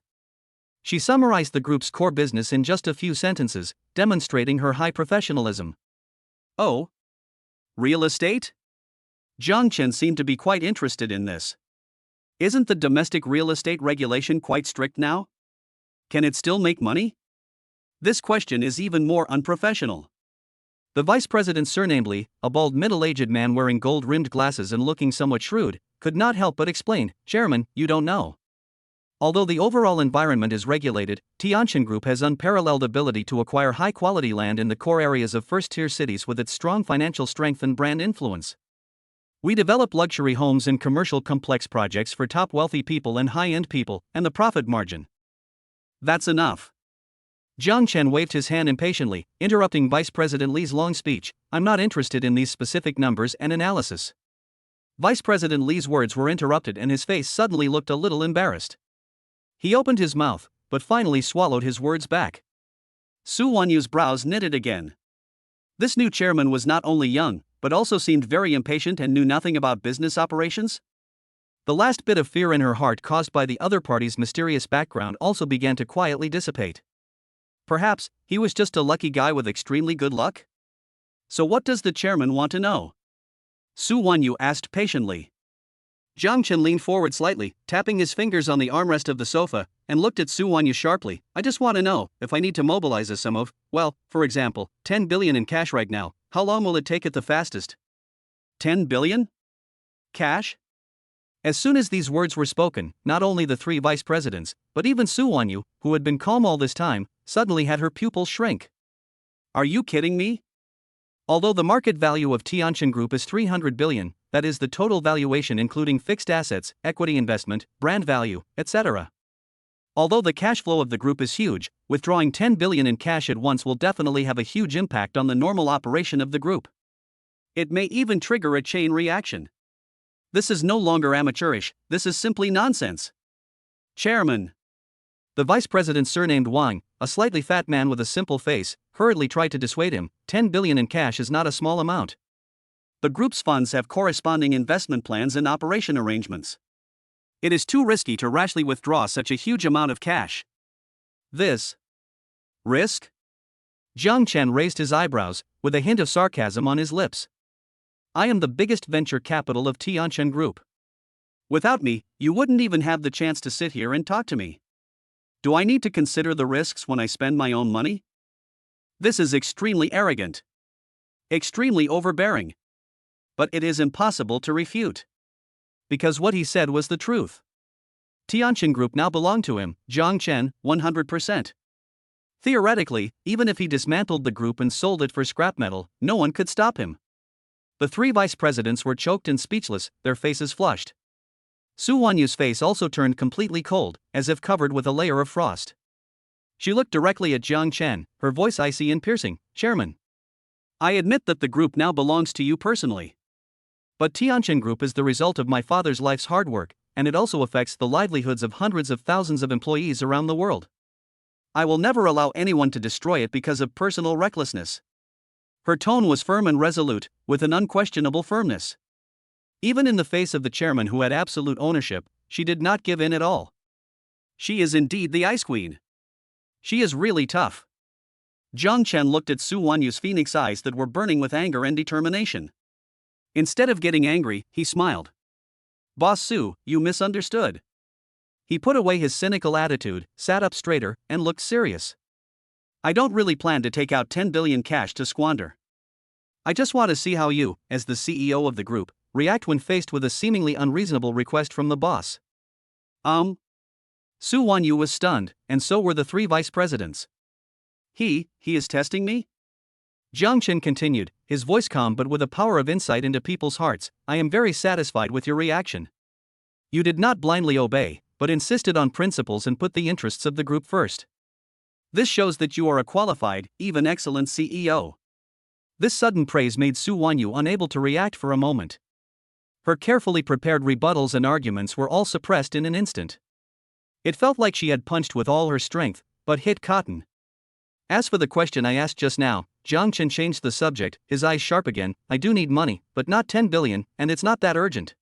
She summarized the group's core business in just a few sentences, demonstrating her high professionalism. Oh? Real estate? Jiang Chen seemed to be quite interested in this. Isn't the domestic real estate regulation quite strict now? Can it still make money? This question is even more unprofessional. The vice president, surnamed Li, a bald middle-aged man wearing gold-rimmed glasses and looking somewhat shrewd, could not help but explain, "Chairman, you don't know. Although the overall environment is regulated, Tianin Group has unparalleled ability to acquire high-quality land in the core areas of first-tier cities with its strong financial strength and brand influence. We develop luxury homes and commercial complex projects for top wealthy people and high-end people, and the profit margin." That's enough. Jiang Chen waved his hand impatiently, interrupting Vice President Li's long speech. "I'm not interested in these specific numbers and analysis." Vice President Li's words were interrupted and his face suddenly looked a little embarrassed. He opened his mouth, but finally swallowed his words back. Su Wanyu's brows knitted again. This new chairman was not only young, but also seemed very impatient and knew nothing about business operations. The last bit of fear in her heart caused by the other party's mysterious background also began to quietly dissipate. Perhaps he was just a lucky guy with extremely good luck? So what does the chairman want to know? Su Wanyu asked patiently. Jiang Chen leaned forward slightly, tapping his fingers on the armrest of the sofa, and looked at Su Wanyu sharply. "I just want to know, if I need to mobilize a sum of, well, for example, 10 billion in cash right now, how long will it take at the fastest?" 10 billion? Cash? As soon as these words were spoken, not only the three vice presidents, but even Su Wanyu, who had been calm all this time, suddenly had her pupils shrink. Are you kidding me? Although the market value of Tianin Group is 300 billion, that is the total valuation including fixed assets, equity investment, brand value, etc. Although the cash flow of the group is huge, withdrawing 10 billion in cash at once will definitely have a huge impact on the normal operation of the group. It may even trigger a chain reaction. This is no longer amateurish, this is simply nonsense. Chairman. The vice president, surnamed Wang, a slightly fat man with a simple face, hurriedly tried to dissuade him. 10 billion in cash is not a small amount. The group's funds have corresponding investment plans and operation arrangements. It is too risky to rashly withdraw such a huge amount of cash. This risk? Jiang Chen raised his eyebrows, with a hint of sarcasm on his lips. I am the biggest venture capital of Tianin Group. Without me, you wouldn't even have the chance to sit here and talk to me. Do I need to consider the risks when I spend my own money? This is extremely arrogant. Extremely overbearing. But it is impossible to refute. Because what he said was the truth. Tianin Group now belonged to him, Jiang Chen, 100%. Theoretically, even if he dismantled the group and sold it for scrap metal, no one could stop him. The three vice presidents were choked and speechless, their faces flushed. Su Wanyu's face also turned completely cold, as if covered with a layer of frost. She looked directly at Jiang Chen, her voice icy and piercing. Chairman. I admit that the group now belongs to you personally. But Tianin Group is the result of my father's life's hard work, and it also affects the livelihoods of hundreds of thousands of employees around the world. I will never allow anyone to destroy it because of personal recklessness. Her tone was firm and resolute, with an unquestionable firmness. Even in the face of the chairman who had absolute ownership, she did not give in at all. She is indeed the Ice Queen. She is really tough. Jiang Chen looked at Su Wanyu's phoenix eyes that were burning with anger and determination. Instead of getting angry, he smiled. Boss Su, you misunderstood. He put away his cynical attitude, sat up straighter, and looked serious. I don't really plan to take out 10 billion cash to squander. I just want to see how you, as the CEO of the group, react when faced with a seemingly unreasonable request from the boss. Su Wanyu was stunned, and so were the three vice presidents. He is testing me? Jiang Chen continued, his voice calm but with a power of insight into people's hearts. I am very satisfied with your reaction. You did not blindly obey, but insisted on principles and put the interests of the group first. This shows that you are a qualified, even excellent CEO. This sudden praise made Su Wanyu unable to react for a moment. Her carefully prepared rebuttals and arguments were all suppressed in an instant. It felt like she had punched with all her strength, but hit cotton. As for the question I asked just now, Jiang Chen changed the subject, his eyes sharp again. I do need money, but not 10 billion, and it's not that urgent.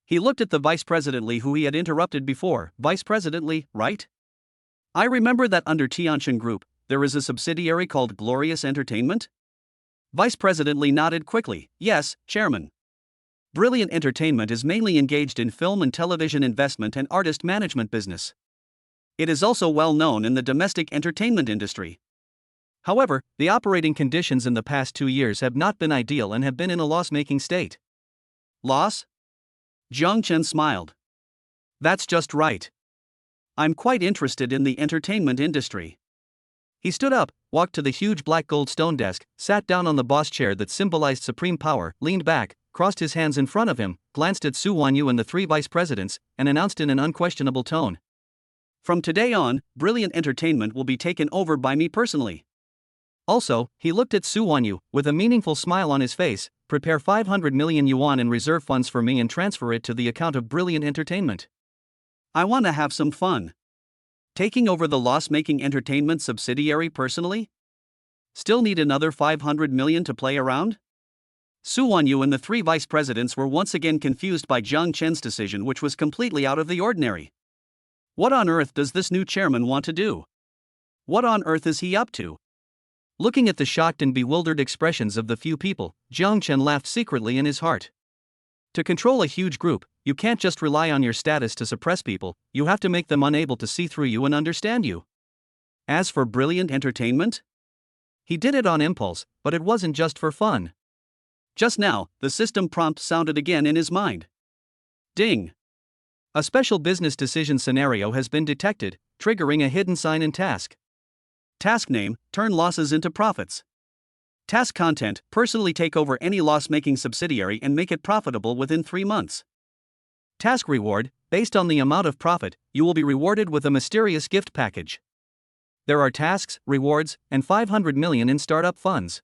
He looked at the vice president Li who he had interrupted before. Vice President Li, right? I remember that under Tianin Group, there is a subsidiary called Glorious Entertainment? Vice President Li nodded quickly. Yes, Chairman. Brilliant Entertainment is mainly engaged in film and television investment and artist management business. It is also well known in the domestic entertainment industry. However, the operating conditions in the past 2 years have not been ideal and have been in a loss-making state. Loss? Jiang Chen smiled. That's just right. I'm quite interested in the entertainment industry. He stood up, walked to the huge black gold stone desk, sat down on the boss chair that symbolized supreme power, leaned back, crossed his hands in front of him, glanced at Su Wanyu and the 3 vice presidents, and announced in an unquestionable tone. From today on, Brilliant Entertainment will be taken over by me personally. Also, he looked at Su Wanyu, with a meaningful smile on his face. Prepare 500 million yuan in reserve funds for me and transfer it to the account of Brilliant Entertainment. I want to have some fun. Taking over the loss-making entertainment subsidiary personally? Still need another 500 million to play around? Su Wanyu and the 3 vice presidents were once again confused by Jiang Chen's decision, which was completely out of the ordinary. What on earth does this new chairman want to do? What on earth is he up to? Looking at the shocked and bewildered expressions of the few people, Jiang Chen laughed secretly in his heart. To control a huge group, you can't just rely on your status to suppress people, you have to make them unable to see through you and understand you. As for Brilliant Entertainment? He did it on impulse, but it wasn't just for fun. Just now, the system prompt sounded again in his mind. Ding! A special business decision scenario has been detected, triggering a hidden sign and task. Task name, turn losses into profits. Task content, personally take over any loss-making subsidiary and make it profitable within 3 months. Task reward, based on the amount of profit, you will be rewarded with a mysterious gift package. There are tasks, rewards, and 500 million in startup funds.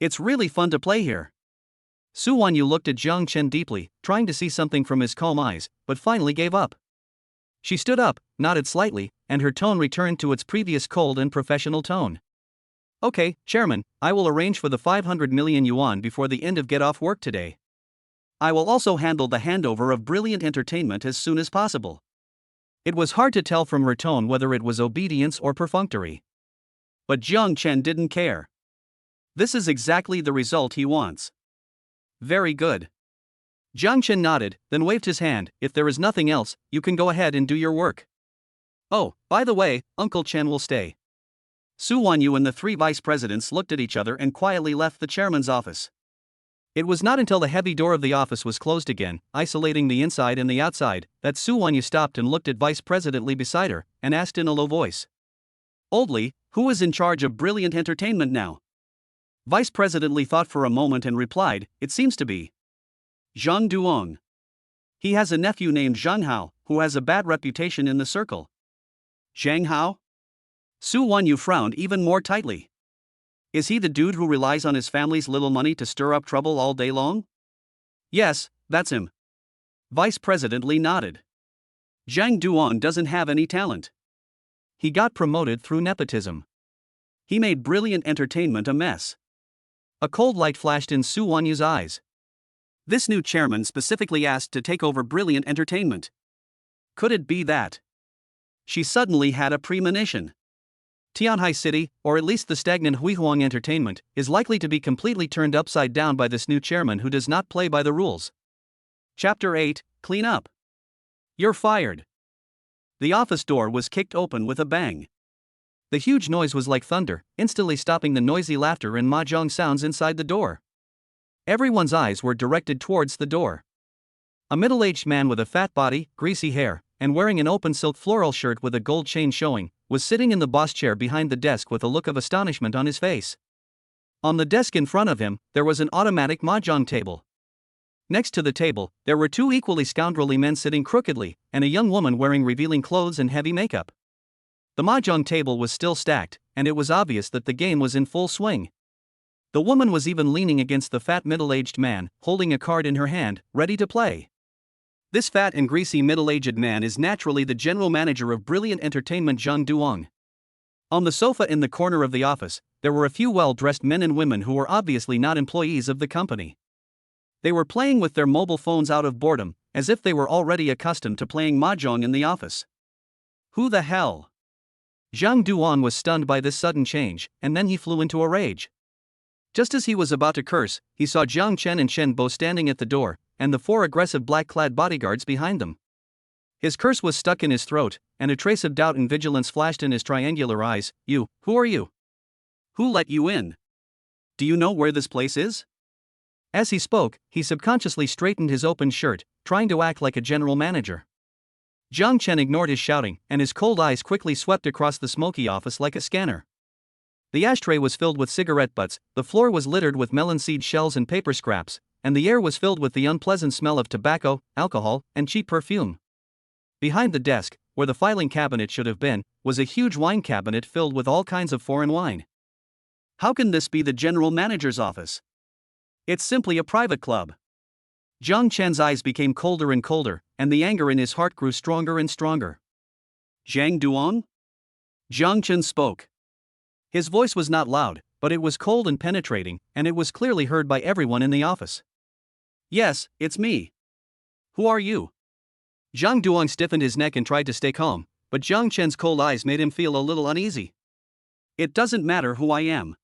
It's really fun to play here. Su Wanyu looked at Jiang Chen deeply, trying to see something from his calm eyes, but finally gave up. She stood up, nodded slightly, and her tone returned to its previous cold and professional tone. Okay, Chairman, I will arrange for the 500 million yuan before the end of get off work today. I will also handle the handover of Brilliant Entertainment as soon as possible. It was hard to tell from her tone whether it was obedience or perfunctory. But Jiang Chen didn't care. This is exactly the result he wants. Very good. Jiang Chen nodded, then waved his hand. If there is nothing else, you can go ahead and do your work. Oh, by the way, Uncle Chen will stay. Su Wanyu and the 3 vice presidents looked at each other and quietly left the chairman's office. It was not until the heavy door of the office was closed again, isolating the inside and the outside, that Su Wanyu stopped and looked at Vice President Li beside her, and asked in a low voice. Old Li, who is in charge of Brilliant Entertainment now? Vice President Li thought for a moment and replied, it seems to be Zhang Duong. He has a nephew named Zhang Hao, who has a bad reputation in the circle. Zhang Hao? Su Wanyu frowned even more tightly. Is he the dude who relies on his family's little money to stir up trouble all day long? Yes, that's him. Vice President Li nodded. Zhang Duong doesn't have any talent. He got promoted through nepotism. He made Brilliant Entertainment a mess. A cold light flashed in Su Wanyu's eyes. This new chairman specifically asked to take over Brilliant Entertainment. Could it be that? She suddenly had a premonition. Tianhai City, or at least the stagnant Huihuang Entertainment, is likely to be completely turned upside down by this new chairman who does not play by the rules. Chapter 8, Clean Up. You're fired. The office door was kicked open with a bang. The huge noise was like thunder, instantly stopping the noisy laughter and mahjong sounds inside the door. Everyone's eyes were directed towards the door. A middle-aged man with a fat body, greasy hair, and wearing an open silk floral shirt with a gold chain showing, was sitting in the boss chair behind the desk with a look of astonishment on his face. On the desk in front of him, there was an automatic mahjong table. Next to the table, there were 2 equally scoundrelly men sitting crookedly, and a young woman wearing revealing clothes and heavy makeup. The mahjong table was still stacked, and it was obvious that the game was in full swing. The woman was even leaning against the fat middle-aged man, holding a card in her hand, ready to play. This fat and greasy middle-aged man is naturally the general manager of Brilliant Entertainment, Zhang Duong. On the sofa in the corner of the office, there were a few well-dressed men and women who were obviously not employees of the company. They were playing with their mobile phones out of boredom, as if they were already accustomed to playing mahjong in the office. Who the hell? Zhang Duong was stunned by this sudden change, and then he flew into a rage. Just as he was about to curse, he saw Jiang Chen and Shen Bo standing at the door, and the 4 aggressive black-clad bodyguards behind them. His curse was stuck in his throat, and a trace of doubt and vigilance flashed in his triangular eyes. "You, who are you? Who let you in? Do you know where this place is?" As he spoke, he subconsciously straightened his open shirt, trying to act like a general manager. Jiang Chen ignored his shouting, and his cold eyes quickly swept across the smoky office like a scanner. The ashtray was filled with cigarette butts, the floor was littered with melon seed shells and paper scraps, and the air was filled with the unpleasant smell of tobacco, alcohol, and cheap perfume. Behind the desk, where the filing cabinet should have been, was a huge wine cabinet filled with all kinds of foreign wine. How can this be the general manager's office? It's simply a private club. Jiang Chen's eyes became colder and colder, and the anger in his heart grew stronger and stronger. "Zhang Duong?" Jiang Chen spoke. His voice was not loud, but it was cold and penetrating, and it was clearly heard by everyone in the office. "Yes, it's me. Who are you?" Zhang Duong stiffened his neck and tried to stay calm, but Jiang Chen's cold eyes made him feel a little uneasy. "It doesn't matter who I am."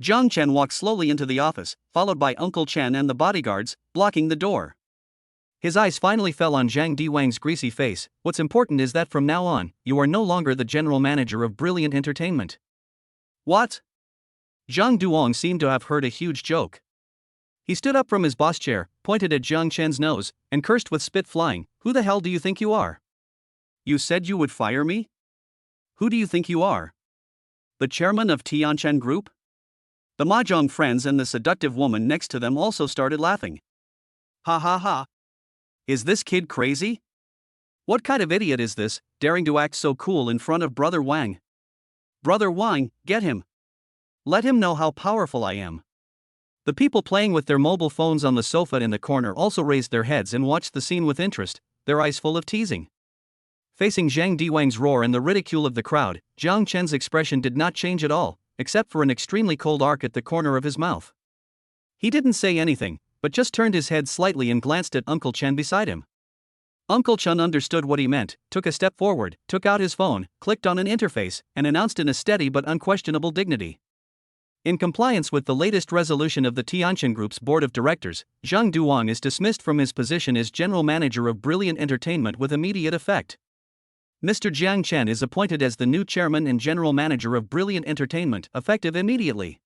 Jiang Chen walked slowly into the office, followed by Uncle Chen and the bodyguards, blocking the door. His eyes finally fell on Zhang Diwang's greasy face. "What's important is that from now on, you are no longer the general manager of Brilliant Entertainment." "What?" Zhang Duong seemed to have heard a huge joke. He stood up from his boss chair, pointed at Jiang Chen's nose, and cursed with spit flying. "Who the hell do you think you are? You said you would fire me? Who do you think you are? The chairman of Tianin Group?" The mahjong friends and the seductive woman next to them also started laughing. "Ha ha ha. Is this kid crazy? What kind of idiot is this, daring to act so cool in front of Brother Wang? Brother Wang, get him. Let him know how powerful I am." The people playing with their mobile phones on the sofa in the corner also raised their heads and watched the scene with interest, their eyes full of teasing. Facing Zhang Diwang's roar and the ridicule of the crowd, Jiang Chen's expression did not change at all, except for an extremely cold arc at the corner of his mouth. He didn't say anything, but just turned his head slightly and glanced at Uncle Chen beside him. Uncle Chen understood what he meant, took a step forward, took out his phone, clicked on an interface, and announced in a steady but unquestionable dignity. In compliance with the latest resolution of the Tianin Group's board of directors, Zhang Duong is dismissed from his position as general manager of Brilliant Entertainment with immediate effect. Mr. Jiang Chen is appointed as the new chairman and general manager of Brilliant Entertainment, effective immediately.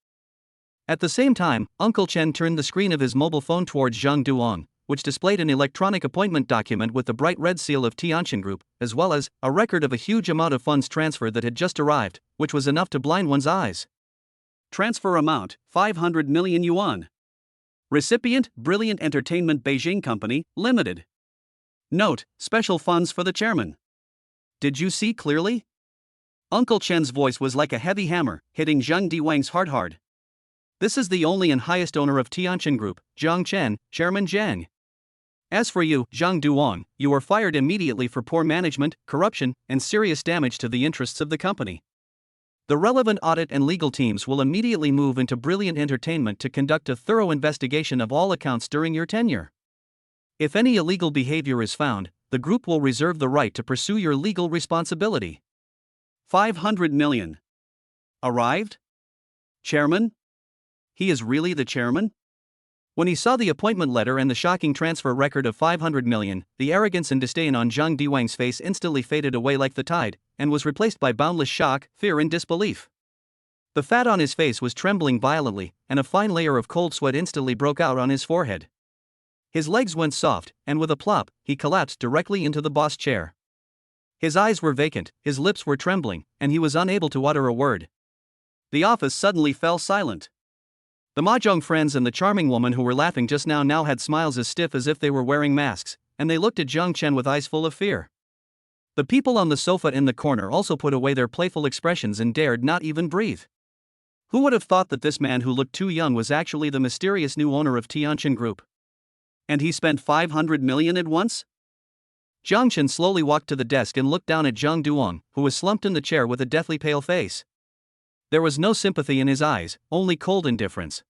At the same time, Uncle Chen turned the screen of his mobile phone towards Zhang Duong, which displayed an electronic appointment document with the bright red seal of Tianin Group, as well as a record of a huge amount of funds transferred that had just arrived, which was enough to blind one's eyes. Transfer amount, 500 million yuan. Recipient, Brilliant Entertainment Beijing Company, Limited. Note, special funds for the chairman. Did you see clearly? Uncle Chen's voice was like a heavy hammer, hitting Zhang Diwang's heart hard. This is the only and highest owner of Tianin Group, Jiang Chen, Chairman Zhang. As for you, Zhang Duong, you are fired immediately for poor management, corruption, and serious damage to the interests of the company. The relevant audit and legal teams will immediately move into Brilliant Entertainment to conduct a thorough investigation of all accounts during your tenure. If any illegal behavior is found, the group will reserve the right to pursue your legal responsibility. 500 million. Arrived? Chairman? He is really the chairman? When he saw the appointment letter and the shocking transfer record of 500 million, the arrogance and disdain on Zhang Diwang's face instantly faded away like the tide, and was replaced by boundless shock, fear and disbelief. The fat on his face was trembling violently, and a fine layer of cold sweat instantly broke out on his forehead. His legs went soft, and with a plop, he collapsed directly into the boss chair. His eyes were vacant, his lips were trembling, and he was unable to utter a word. The office suddenly fell silent. The mahjong friends and the charming woman who were laughing just now had smiles as stiff as if they were wearing masks, and they looked at Jiang Chen with eyes full of fear. The people on the sofa in the corner also put away their playful expressions and dared not even breathe. Who would have thought that this man who looked too young was actually the mysterious new owner of Tianin Group? And he spent 500 million at once? Jiang Chen slowly walked to the desk and looked down at Zhang Duong, who was slumped in the chair with a deathly pale face. There was no sympathy in his eyes, only cold indifference.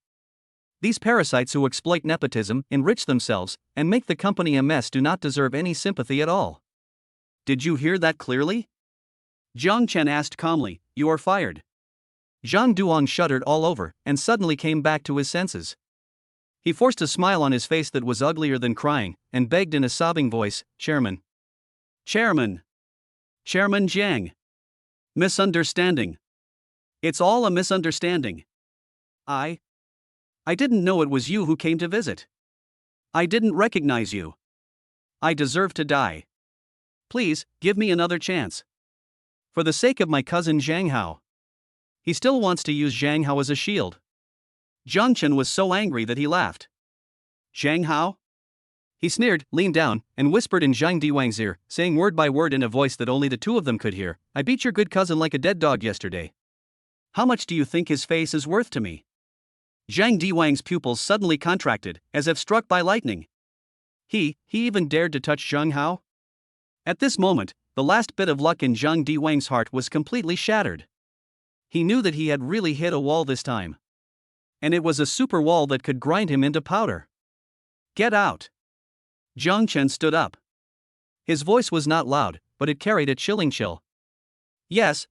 These parasites who exploit nepotism, enrich themselves, and make the company a mess do not deserve any sympathy at all. Did you hear that clearly? Jiang Chen asked calmly. You are fired. Zhang Duong shuddered all over, and suddenly came back to his senses. He forced a smile on his face that was uglier than crying, and begged in a sobbing voice, Chairman. Chairman. Chairman Jiang. Misunderstanding. It's all a misunderstanding. I didn't know it was you who came to visit. I didn't recognize you. I deserve to die. Please, give me another chance. For the sake of my cousin Zhang Hao. He still wants to use Zhang Hao as a shield. Jiang Chen was so angry that he laughed. Zhang Hao? He sneered, leaned down, and whispered in Zhang Diwang's ear, saying word by word in a voice that only the two of them could hear, I beat your good cousin like a dead dog yesterday. How much do you think his face is worth to me? Zhang Diwang's pupils suddenly contracted, as if struck by lightning. He even dared to touch Zhang Hao? At this moment, the last bit of luck in Zhang Diwang's heart was completely shattered. He knew that he had really hit a wall this time. And it was a super wall that could grind him into powder. Get out! Jiang Chen stood up. His voice was not loud, but it carried a chilling chill. Yes.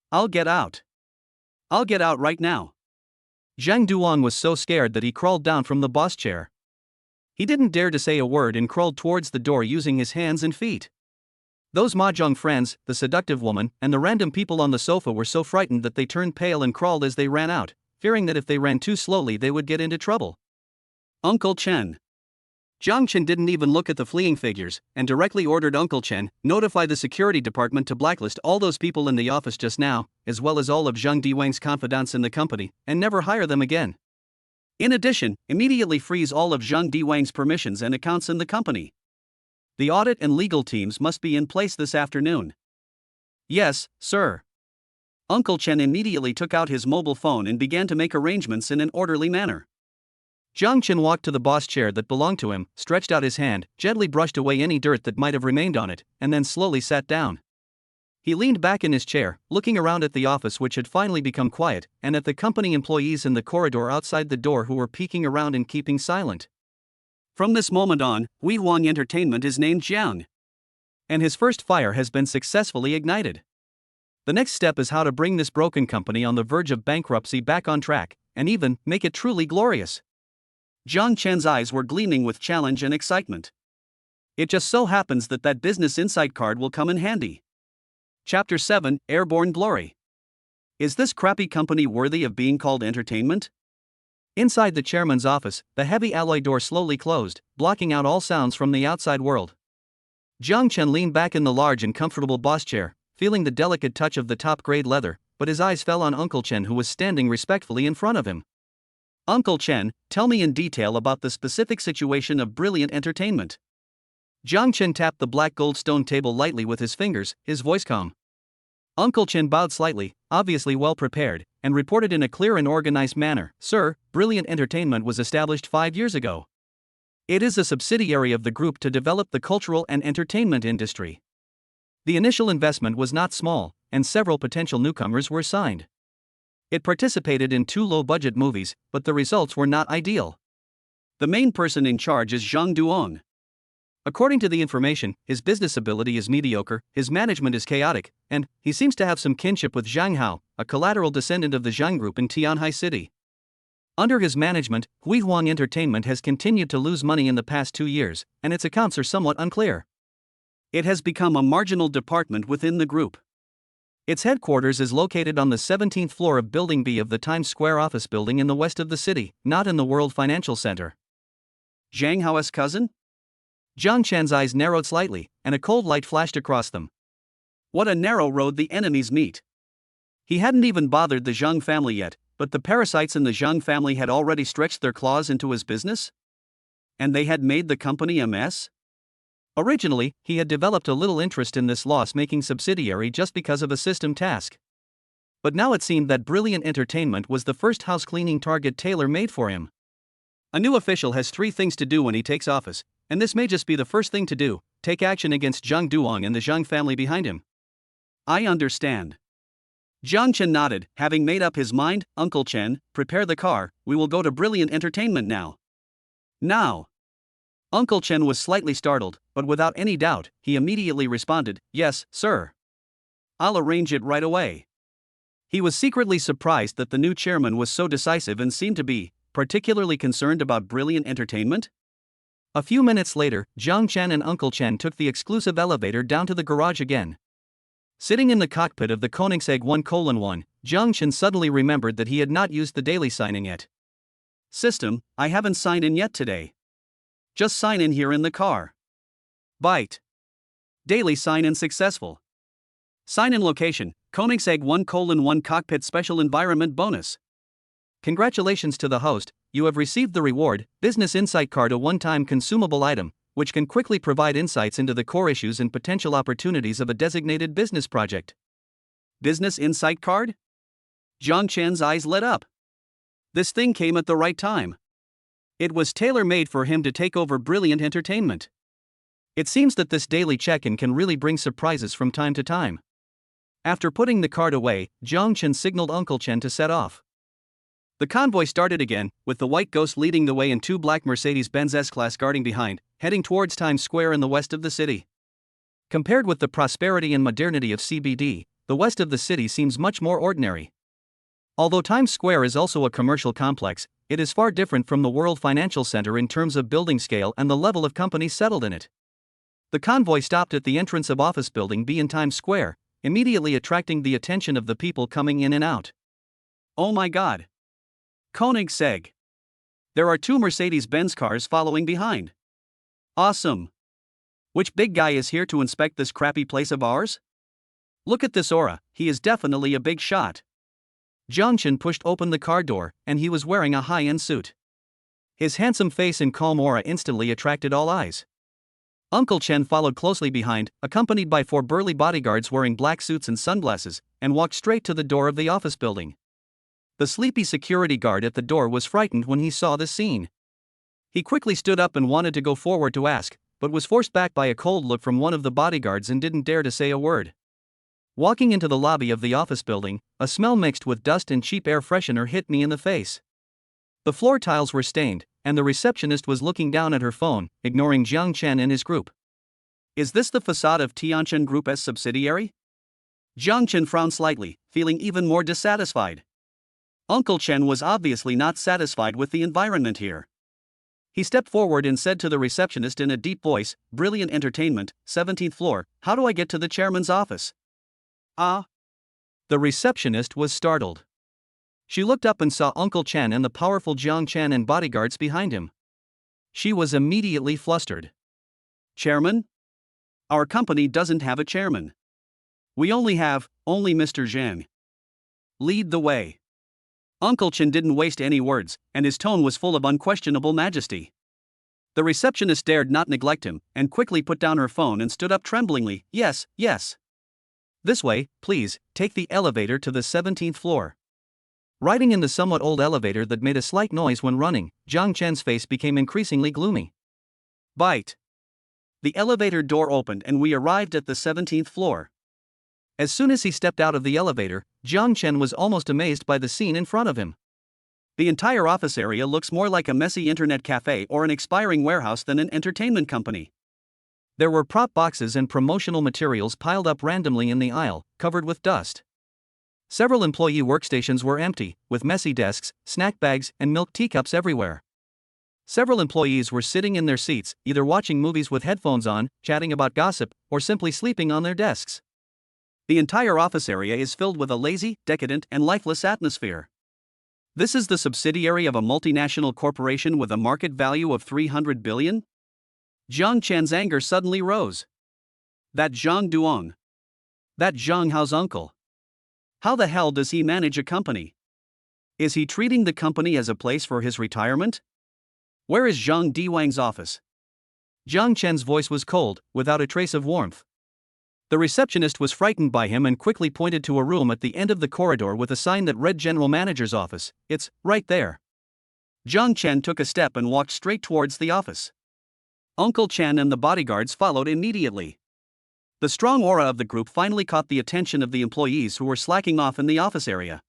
I'll get out. I'll get out right now. Zhang Duong was so scared that he crawled down from the boss chair. He didn't dare to say a word and crawled towards the door using his hands and feet. Those mahjong friends, the seductive woman, and the random people on the sofa were so frightened that they turned pale and crawled as they ran out, fearing that if they ran too slowly they would get into trouble. Uncle Chen. Jiang Chen didn't even look at the fleeing figures, and directly ordered Uncle Chen, notify the security department to blacklist all those people in the office just now, as well as all of Zhang Diwang's confidants in the company, and never hire them again. In addition, immediately freeze all of Zhang Diwang's permissions and accounts in the company. The audit and legal teams must be in place this afternoon. Yes, sir. Uncle Chen immediately took out his mobile phone and began to make arrangements in an orderly manner. Jiang Chen walked to the boss chair that belonged to him, stretched out his hand, gently brushed away any dirt that might have remained on it, and then slowly sat down. He leaned back in his chair, looking around at the office which had finally become quiet, and at the company employees in the corridor outside the door who were peeking around and keeping silent. From this moment on, Hui Huang Entertainment is named Jiang. And his first fire has been successfully ignited. The next step is how to bring this broken company on the verge of bankruptcy back on track, and even make it truly glorious. Jiang Chen's eyes were gleaming with challenge and excitement. It just so happens that business insight card will come in handy. Chapter 7, Airborne Glory. Is this crappy company worthy of being called entertainment? Inside the chairman's office, the heavy alloy door slowly closed, blocking out all sounds from the outside world. Jiang Chen leaned back in the large and comfortable boss chair, feeling the delicate touch of the top-grade leather, but his eyes fell on Uncle Chen who was standing respectfully in front of him. Uncle Chen, tell me in detail about the specific situation of Brilliant Entertainment. Jiang Chen tapped the black goldstone table lightly with his fingers, his voice calm. Uncle Chen bowed slightly, obviously well prepared, and reported in a clear and organized manner, Sir, Brilliant Entertainment was established 5 years ago. It is a subsidiary of the group to develop the cultural and entertainment industry. The initial investment was not small, and several potential newcomers were signed. It participated in 2 low-budget movies, but the results were not ideal. The main person in charge is Zhang Duong. According to the information, his business ability is mediocre, his management is chaotic, and he seems to have some kinship with Zhang Hao, a collateral descendant of the Zhang Group in Tianhai City. Under his management, Hui Huang Entertainment has continued to lose money in the past 2 years, and its accounts are somewhat unclear. It has become a marginal department within the group. Its headquarters is located on the 17th floor of Building B of the Times Square office building in the west of the city, not in the World Financial Center. Zhang Hao's cousin? Jiang Chen's eyes narrowed slightly, and a cold light flashed across them. What a narrow road the enemies meet. He hadn't even bothered the Zhang family yet, but the parasites in the Zhang family had already stretched their claws into his business? And they had made the company a mess? Originally, he had developed a little interest in this loss-making subsidiary just because of a system task. But now it seemed that Brilliant Entertainment was the first house-cleaning target tailor-made for him. A new official has 3 things to do when he takes office, and this may just be the first thing to do, take action against Zhang Duong and the Zhang family behind him. I understand. Jiang Chen nodded, having made up his mind. Uncle Chen, prepare the car, we will go to Brilliant Entertainment now. Now. Uncle Chen was slightly startled, but without any doubt, he immediately responded, yes, sir. I'll arrange it right away. He was secretly surprised that the new chairman was so decisive and seemed to be particularly concerned about Brilliant Entertainment. A few minutes later, Jiang Chen and Uncle Chen took the exclusive elevator down to the garage again. Sitting in the cockpit of the Koenigsegg 1:1, Jiang Chen suddenly remembered that he had not used the daily sign-in yet. System, I haven't signed in yet today. Just sign in here in the car. Byte. Daily sign-in successful. Sign-in location, Koenigsegg 1:1 cockpit special environment bonus. Congratulations to the host, you have received the reward, Business Insight Card, a one-time consumable item, which can quickly provide insights into the core issues and potential opportunities of a designated business project. Business Insight Card? Jiang Chen's eyes lit up. This thing came at the right time. It was tailor-made for him to take over Brilliant Entertainment. It seems that this daily check-in can really bring surprises from time to time. After putting the card away, Jiang Chen signaled Uncle Chen to set off. The convoy started again, with the white ghost leading the way and two black Mercedes-Benz S-Class guarding behind, heading towards Times Square in the west of the city. Compared with the prosperity and modernity of CBD, the west of the city seems much more ordinary. Although Times Square is also a commercial complex, it is far different from the World Financial Center in terms of building scale and the level of companies settled in it. The convoy stopped at the entrance of Office Building B in Times Square, immediately attracting the attention of the people coming in and out. Oh my God! Koenigsegg! There are two Mercedes-Benz cars following behind. Awesome! Which big guy is here to inspect this crappy place of ours? Look at this aura, he is definitely a big shot. Jiang Chen pushed open the car door, and he was wearing a high-end suit. His handsome face and calm aura instantly attracted all eyes. Uncle Chen followed closely behind, accompanied by 4 burly bodyguards wearing black suits and sunglasses, and walked straight to the door of the office building. The sleepy security guard at the door was frightened when he saw this scene. He quickly stood up and wanted to go forward to ask, but was forced back by a cold look from one of the bodyguards and didn't dare to say a word. Walking into the lobby of the office building, a smell mixed with dust and cheap air freshener hit me in the face. The floor tiles were stained, and the receptionist was looking down at her phone, ignoring Jiang Chen and his group. Is this the facade of Tianin Group's subsidiary? Jiang Chen frowned slightly, feeling even more dissatisfied. Uncle Chen was obviously not satisfied with the environment here. He stepped forward and said to the receptionist in a deep voice, Brilliant Entertainment, 17th floor, how do I get to the chairman's office? Ah? The receptionist was startled. She looked up and saw Uncle Chen and the powerful Jiang Chen and bodyguards behind him. She was immediately flustered. Chairman? Our company doesn't have a chairman. We only Mr. Zhang. Lead the way. Uncle Chen didn't waste any words, and his tone was full of unquestionable majesty. The receptionist dared not neglect him, and quickly put down her phone and stood up tremblingly, yes. This way, please, take the elevator to the 17th floor. Riding in the somewhat old elevator that made a slight noise when running, Jiang Chen's face became increasingly gloomy. Bite. The elevator door opened and we arrived at the 17th floor. As soon as he stepped out of the elevator, Jiang Chen was almost amazed by the scene in front of him. The entire office area looks more like a messy internet cafe or an expiring warehouse than an entertainment company. There were prop boxes and promotional materials piled up randomly in the aisle, covered with dust. Several employee workstations were empty, with messy desks, snack bags, and milk teacups everywhere. Several employees were sitting in their seats, either watching movies with headphones on, chatting about gossip, or simply sleeping on their desks. The entire office area is filled with a lazy, decadent, and lifeless atmosphere. This is the subsidiary of a multinational corporation with a market value of 300 billion? Jiang Chen's anger suddenly rose. That Zhang Duong. That Zhang Hao's uncle. How the hell does he manage a company? Is he treating the company as a place for his retirement? Where is Zhang Diwang's office? Jiang Chen's voice was cold, without a trace of warmth. The receptionist was frightened by him and quickly pointed to a room at the end of the corridor with a sign that read General Manager's office. It's right there. Jiang Chen took a step and walked straight towards the office. Uncle Chen and the bodyguards followed immediately. The strong aura of the group finally caught the attention of the employees who were slacking off in the office area.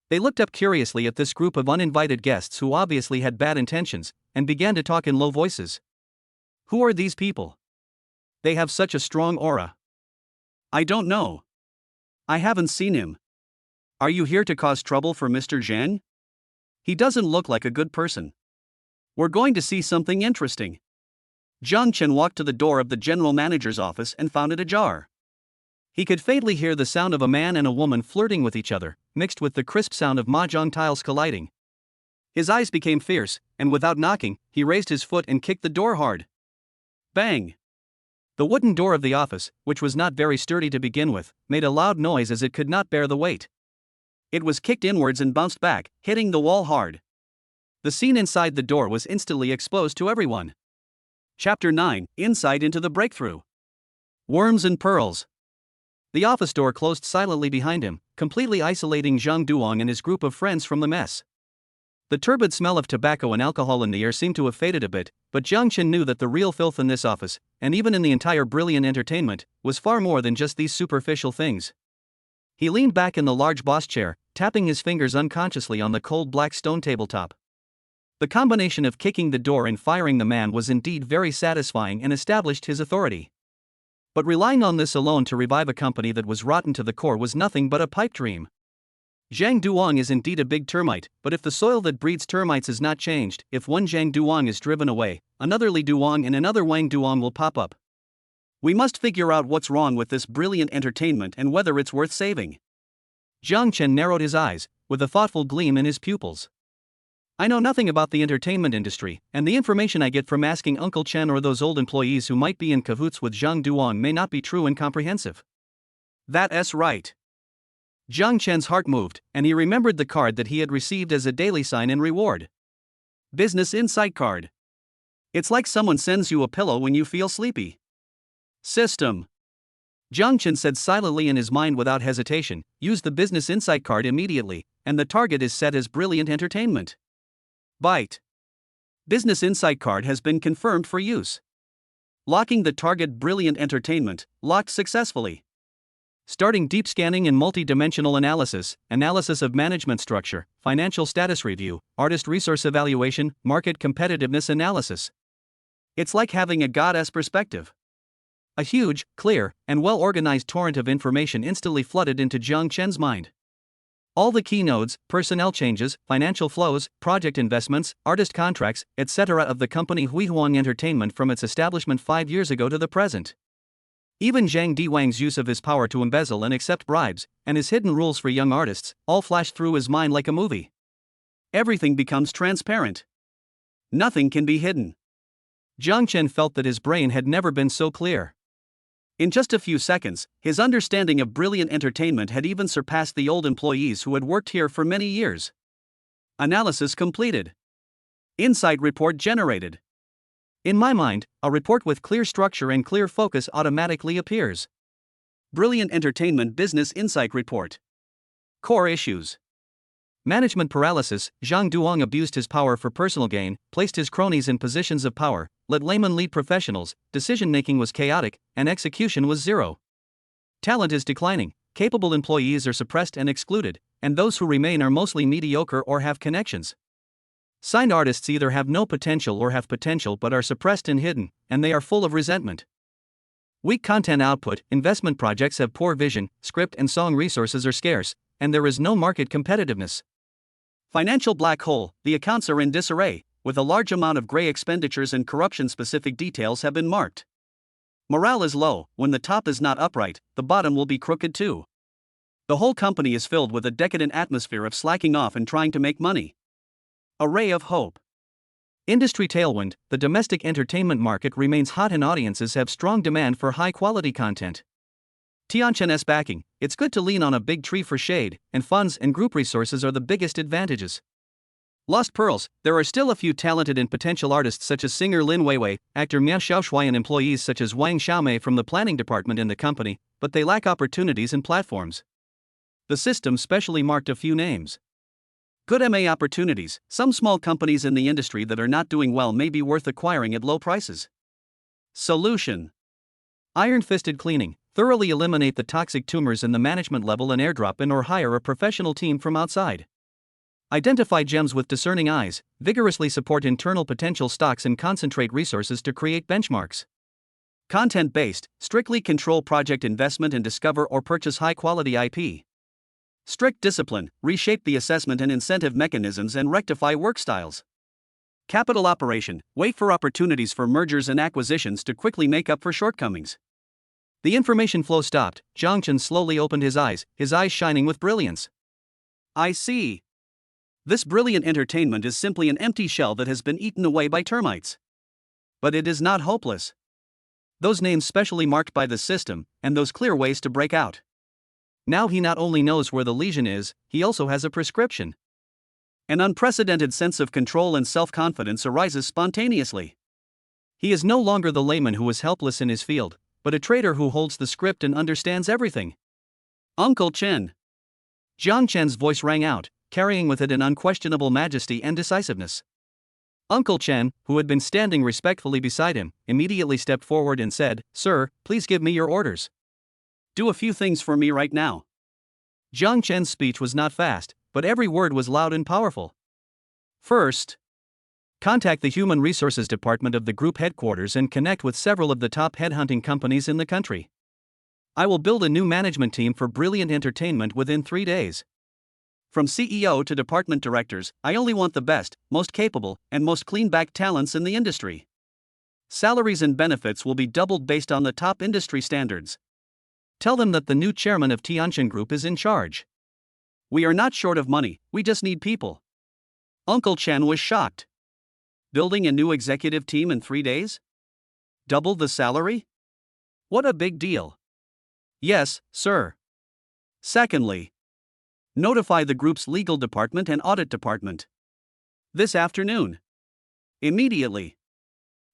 They looked up curiously at this group of uninvited guests who obviously had bad intentions, and began to talk in low voices. Who are these people? They have such a strong aura. I don't know. I haven't seen him. Are you here to cause trouble for Mr. Zhang? He doesn't look like a good person. We're going to see something interesting. Zhang Chen walked to the door of the general manager's office and found it ajar. He could faintly hear the sound of a man and a woman flirting with each other, mixed with the crisp sound of mahjong tiles colliding. His eyes became fierce, and without knocking, he raised his foot and kicked the door hard. Bang! The wooden door of the office, which was not very sturdy to begin with, made a loud noise as it could not bear the weight. It was kicked inwards and bounced back, hitting the wall hard. The scene inside the door was instantly exposed to everyone. Chapter 9: Insight into the Breakthrough. Worms and Pearls. The office door closed silently behind him, completely isolating Zhang Duong and his group of friends from the mess. The turbid smell of tobacco and alcohol in the air seemed to have faded a bit, but Zhang Chen knew that the real filth in this office, and even in the entire Brilliant Entertainment, was far more than just these superficial things. He leaned back in the large boss chair, tapping his fingers unconsciously on the cold black stone tabletop. The combination of kicking the door and firing the man was indeed very satisfying and established his authority. But relying on this alone to revive a company that was rotten to the core was nothing but a pipe dream. Zhang Duong is indeed a big termite, but if the soil that breeds termites is not changed, if one Zhang Duong is driven away, another Li Duong and another Wang Duong will pop up. We must figure out what's wrong with this Brilliant Entertainment and whether it's worth saving. Zhang Chen narrowed his eyes, with a thoughtful gleam in his pupils. I know nothing about the entertainment industry, and the information I get from asking Uncle Chen or those old employees who might be in cahoots with Zhang Duong may not be true and comprehensive. That's right. Zhang Chen's heart moved, and he remembered the card that he had received as a daily sign and reward. Business Insight Card. It's like someone sends you a pillow when you feel sleepy. System. Zhang Chen said silently in his mind without hesitation, use the Business Insight Card immediately, and the target is set as Brilliant Entertainment. Byte. Business Insight Card has been confirmed for use. Locking the target Brilliant Entertainment, locked successfully. Starting deep scanning and multi-dimensional analysis, analysis of management structure, financial status review, artist resource evaluation, market competitiveness analysis. It's like having a goddess perspective. A huge, clear, and well-organized torrent of information instantly flooded into Zhang Chen's mind. All the key nodes, personnel changes, financial flows, project investments, artist contracts, etc. of the company Huihuang Entertainment from its establishment 5 years ago to the present. Even Zhang Diwang's use of his power to embezzle and accept bribes, and his hidden rules for young artists, all flashed through his mind like a movie. Everything becomes transparent. Nothing can be hidden. Zhang Chen felt that his brain had never been so clear. In just a few seconds, his understanding of Brilliant Entertainment had even surpassed the old employees who had worked here for many years. Analysis completed. Insight report generated. In my mind, a report with clear structure and clear focus automatically appears. Brilliant Entertainment Business Insight Report. Core issues. Management paralysis. Zhang Duong abused his power for personal gain, placed his cronies in positions of power, let laymen lead professionals, decision-making was chaotic, and execution was zero. Talent is declining, capable employees are suppressed and excluded, and those who remain are mostly mediocre or have connections. Signed artists either have no potential or have potential but are suppressed and hidden, and they are full of resentment. Weak content output. Investment projects have poor vision, script and song resources are scarce, and there is no market competitiveness. Financial black hole. The accounts are in disarray, with a large amount of gray expenditures and corruption-specific details have been marked. Morale is low. When the top is not upright, the bottom will be crooked too. The whole company is filled with a decadent atmosphere of slacking off and trying to make money. A ray of hope. Industry tailwind. The domestic entertainment market remains hot and audiences have strong demand for high-quality content. Tianin's backing. It's good to lean on a big tree for shade, and funds and group resources are the biggest advantages. Lost pearls. There are still a few talented and potential artists such as singer Lin Weiwei, actor Miao Xiaoshui and employees such as Wang Xiaomei from the planning department in the company, but they lack opportunities and platforms. The system specially marked a few names. Good M&A opportunities. Some small companies in the industry that are not doing well may be worth acquiring at low prices. Solution: iron-fisted cleaning. Thoroughly eliminate the toxic tumors in the management level and airdrop in or hire a professional team from outside. Identify gems with discerning eyes, vigorously support internal potential stocks and concentrate resources to create benchmarks. Content-based, strictly control project investment and discover or purchase high-quality IP. Strict discipline, reshape the assessment and incentive mechanisms and rectify work styles. Capital operation, wait for opportunities for mergers and acquisitions to quickly make up for shortcomings. The information flow stopped. Zhangchen slowly opened his eyes shining with brilliance. I see. This brilliant entertainment is simply an empty shell that has been eaten away by termites. But it is not hopeless. Those names specially marked by the system, and those clear ways to break out. Now he not only knows where the lesion is, he also has a prescription. An unprecedented sense of control and self-confidence arises spontaneously. He is no longer the layman who is helpless in his field, but a trader who holds the script and understands everything. Uncle Chen. Jiang Chen's voice rang out, carrying with it an unquestionable majesty and decisiveness. Uncle Chen, who had been standing respectfully beside him, immediately stepped forward and said, "Sir, please give me your orders. Do a few things for me right now." Jiang Chen's speech was not fast, but every word was loud and powerful. First, contact the Human Resources Department of the group headquarters and connect with several of the top headhunting companies in the country. I will build a new management team for brilliant entertainment within 3 days. From CEO to department directors, I only want the best, most capable, and most clean-backed talents in the industry. Salaries and benefits will be doubled based on the top industry standards. Tell them that the new chairman of Tianin Group is in charge. We are not short of money, we just need people. Uncle Chen was shocked. Building a new executive team in 3 days? Double the salary? What a big deal. Yes, sir. Secondly, notify the group's legal department and audit department. This afternoon. Immediately.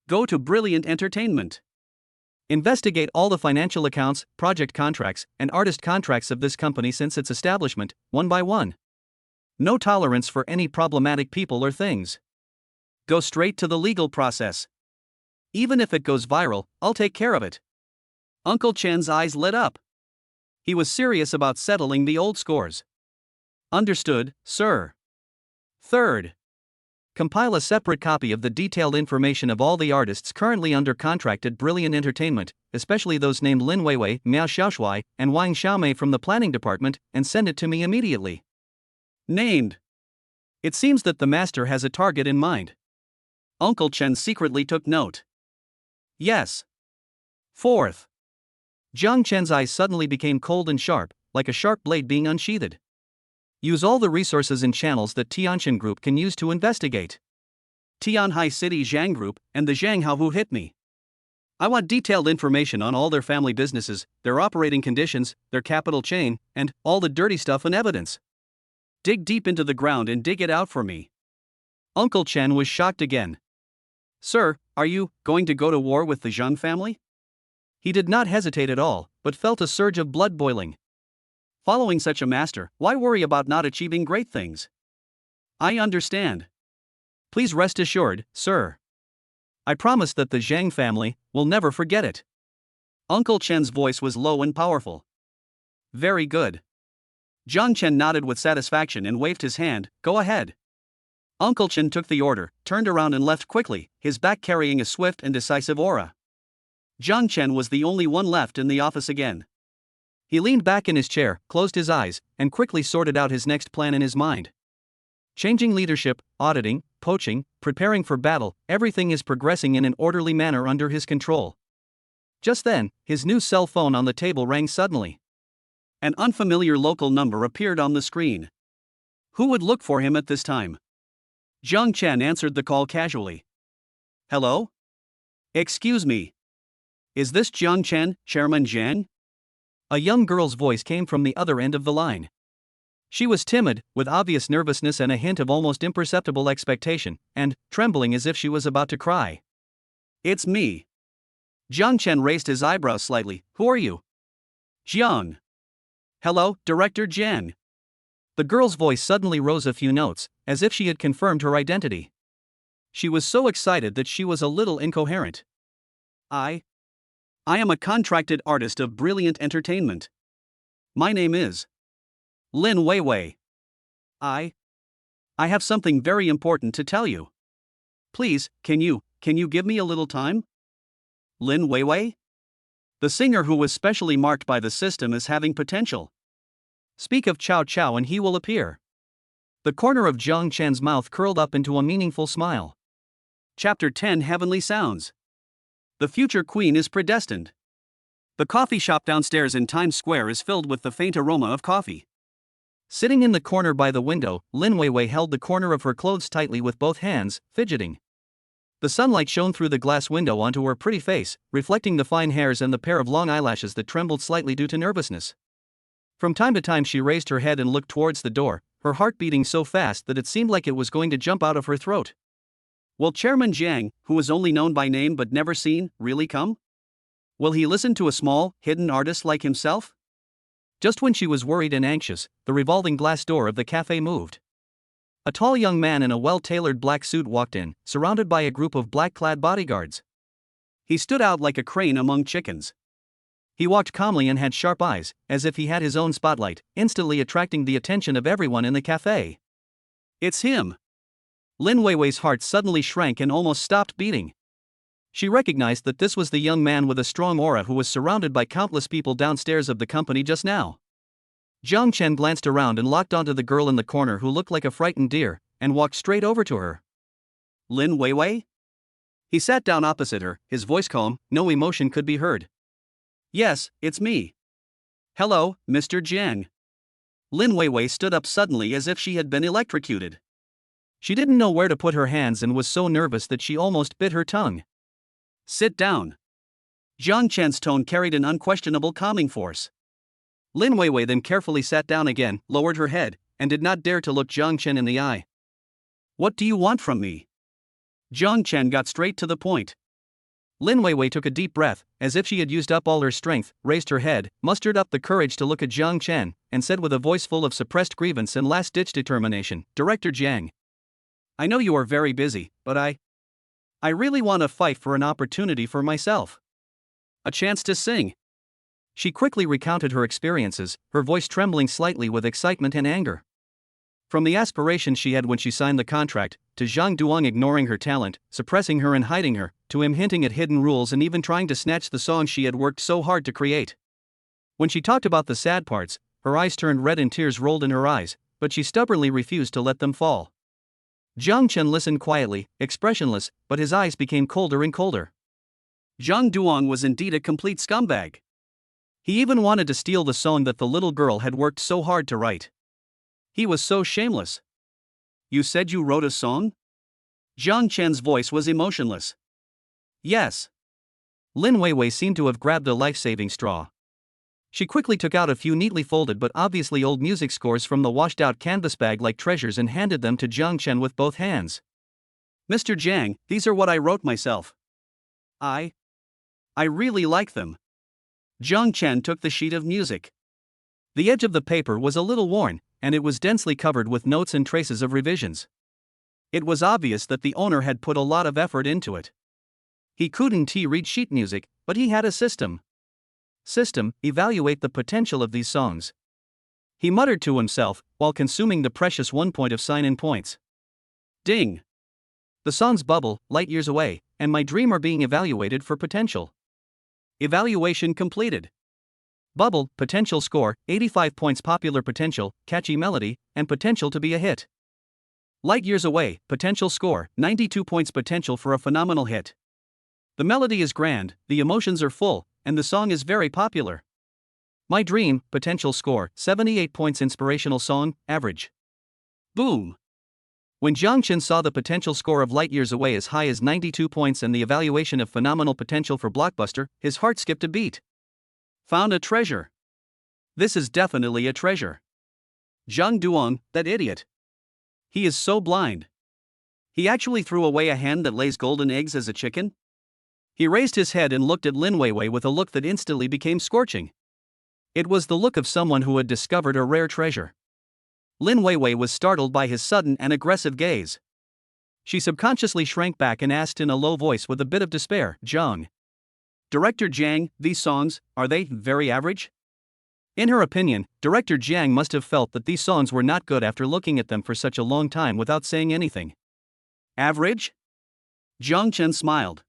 Go to Brilliant Entertainment. Investigate all the financial accounts, project contracts, and artist contracts of this company since its establishment, one by one. No tolerance for any problematic people or things. Go straight to the legal process. Even if it goes viral, I'll take care of it. Uncle Chen's eyes lit up. He was serious about settling the old scores. Understood, sir. Third, compile a separate copy of the detailed information of all the artists currently under contract at Brilliant Entertainment, especially those named Lin Weiwei, Miao Xiaoshui, and Wang Xiaomei from the planning department, and send it to me immediately. Named. It seems that the master has a target in mind. Uncle Chen secretly took note. Yes. Fourth. Jiang Chen's eyes suddenly became cold and sharp, like a sharp blade being unsheathed. Use all the resources and channels that Tianin Group can use to investigate. Tianhai City Zhang Group, and the Zhang Hao who hit me. I want detailed information on all their family businesses, their operating conditions, their capital chain, and all the dirty stuff and evidence. Dig deep into the ground and dig it out for me. Uncle Chen was shocked again. Sir, are you going to go to war with the Zhang family? He did not hesitate at all, but felt a surge of blood boiling. Following such a master, why worry about not achieving great things? I understand. Please rest assured, sir. I promise that the Zhang family will never forget it. Uncle Chen's voice was low and powerful. Very good. Jiang Chen nodded with satisfaction and waved his hand. Go ahead. Uncle Chen took the order, turned around and left quickly, his back carrying a swift and decisive aura. Jiang Chen was the only one left in the office again. He leaned back in his chair, closed his eyes, and quickly sorted out his next plan in his mind. Changing leadership, auditing, poaching, preparing for battle, everything is progressing in an orderly manner under his control. Just then, his new cell phone on the table rang suddenly. An unfamiliar local number appeared on the screen. Who would look for him at this time? Jiang Chen answered the call casually. Hello? Excuse me. Is this Jiang Chen, Chairman Zhang? A young girl's voice came from the other end of the line. She was timid, with obvious nervousness and a hint of almost imperceptible expectation, and trembling as if she was about to cry. It's me. Jiang Chen raised his eyebrows slightly. Who are you? Jiang. Hello, Director Zhang. The girl's voice suddenly rose a few notes, as if she had confirmed her identity. She was so excited that she was a little incoherent. I am a contracted artist of brilliant entertainment. My name is Lin Weiwei. I have something very important to tell you. Please, can you give me a little time? Lin Weiwei? The singer who was specially marked by the system as having potential. Speak of Chow Chow and he will appear. The corner of Jiang Chen's mouth curled up into a meaningful smile. Chapter 10 Heavenly Sounds. The future queen is predestined. The coffee shop downstairs in Times Square is filled with the faint aroma of coffee. Sitting in the corner by the window, Lin Weiwei held the corner of her clothes tightly with both hands, fidgeting. The sunlight shone through the glass window onto her pretty face, reflecting the fine hairs and the pair of long eyelashes that trembled slightly due to nervousness. From time to time she raised her head and looked towards the door, her heart beating so fast that it seemed like it was going to jump out of her throat. Will Chairman Jiang, who was only known by name but never seen, really come? Will he listen to a small, hidden artist like himself? Just when she was worried and anxious, the revolving glass door of the cafe moved. A tall young man in a well-tailored black suit walked in, surrounded by a group of black-clad bodyguards. He stood out like a crane among chickens. He walked calmly and had sharp eyes, as if he had his own spotlight, instantly attracting the attention of everyone in the cafe. It's him! Lin Weiwei's heart suddenly shrank and almost stopped beating. She recognized that this was the young man with a strong aura who was surrounded by countless people downstairs of the company just now. Jiang Chen glanced around and locked onto the girl in the corner who looked like a frightened deer, and walked straight over to her. Lin Weiwei? He sat down opposite her, his voice calm, no emotion could be heard. Yes, it's me. Hello, Mr. Jiang. Lin Weiwei stood up suddenly as if she had been electrocuted. She didn't know where to put her hands and was so nervous that she almost bit her tongue. Sit down. Jiang Chen's tone carried an unquestionable calming force. Lin Weiwei then carefully sat down again, lowered her head, and did not dare to look Jiang Chen in the eye. What do you want from me? Jiang Chen got straight to the point. Lin Weiwei took a deep breath, as if she had used up all her strength, raised her head, mustered up the courage to look at Jiang Chen, and said with a voice full of suppressed grievance and last-ditch determination, Director Jiang. I know you are very busy, but I really want to fight for an opportunity for myself. A chance to sing. She quickly recounted her experiences, her voice trembling slightly with excitement and anger. From the aspirations she had when she signed the contract, to Zhang Duong ignoring her talent, suppressing her and hiding her, to him hinting at hidden rules and even trying to snatch the song she had worked so hard to create. When she talked about the sad parts, her eyes turned red and tears rolled in her eyes, but she stubbornly refused to let them fall. Jiang Chen listened quietly, expressionless, but his eyes became colder and colder. Zhang Duong was indeed a complete scumbag. He even wanted to steal the song that the little girl had worked so hard to write. He was so shameless. You said you wrote a song? Jiang Chen's voice was emotionless. Yes. Lin Weiwei seemed to have grabbed a life-saving straw. She quickly took out a few neatly folded but obviously old music scores from the washed-out canvas bag like treasures and handed them to Jiang Chen with both hands. Mr. Jiang, these are what I wrote myself. I really like them. Jiang Chen took the sheet of music. The edge of the paper was a little worn, and it was densely covered with notes and traces of revisions. It was obvious that the owner had put a lot of effort into it. He couldn't read sheet music, but he had a system. Evaluate the potential of these songs. He muttered to himself, while consuming the precious 1 point of sign-in points. Ding! The songs Bubble, Light Years Away, and My Dream are being evaluated for potential. Evaluation completed. Bubble, potential score, 85 points, popular potential, catchy melody, and potential to be a hit. Light Years Away, potential score, 92 points, potential for a phenomenal hit. The melody is grand, the emotions are full, and the song is very popular. My Dream, potential score, 78 points, inspirational song, average. Boom! When Jiang Chen saw the potential score of Light Years Away as high as 92 points and the evaluation of phenomenal potential for blockbuster, his heart skipped a beat. Found a treasure. This is definitely a treasure. Zhang Duong, that idiot. He is so blind. He actually threw away a hen that lays golden eggs as a chicken? He raised his head and looked at Lin Weiwei with a look that instantly became scorching. It was the look of someone who had discovered a rare treasure. Lin Weiwei was startled by his sudden and aggressive gaze. She subconsciously shrank back and asked in a low voice with a bit of despair, Zhang. Director Jiang, these songs, are they very average? In her opinion, Director Jiang must have felt that these songs were not good after looking at them for such a long time without saying anything. Average? Jiang Chen smiled.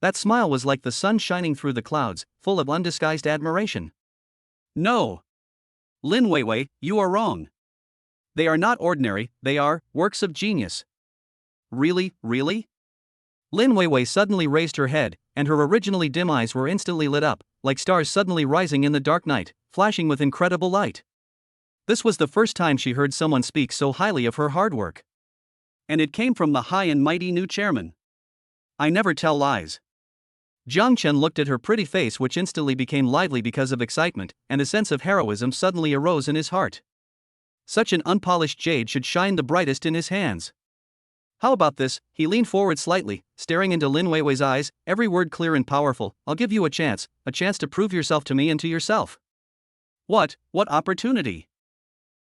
That smile was like the sun shining through the clouds, full of undisguised admiration. No. Lin Weiwei, you are wrong. They are not ordinary, they are works of genius. Really, really? Lin Weiwei suddenly raised her head, and her originally dim eyes were instantly lit up, like stars suddenly rising in the dark night, flashing with incredible light. This was the first time she heard someone speak so highly of her hard work. And it came from the high and mighty new chairman. I never tell lies. Jiang Chen looked at her pretty face, which instantly became lively because of excitement, and a sense of heroism suddenly arose in his heart. Such an unpolished jade should shine the brightest in his hands. How about this? He leaned forward slightly, staring into Lin Weiwei's eyes, every word clear and powerful. I'll give you a chance to prove yourself to me and to yourself. What opportunity?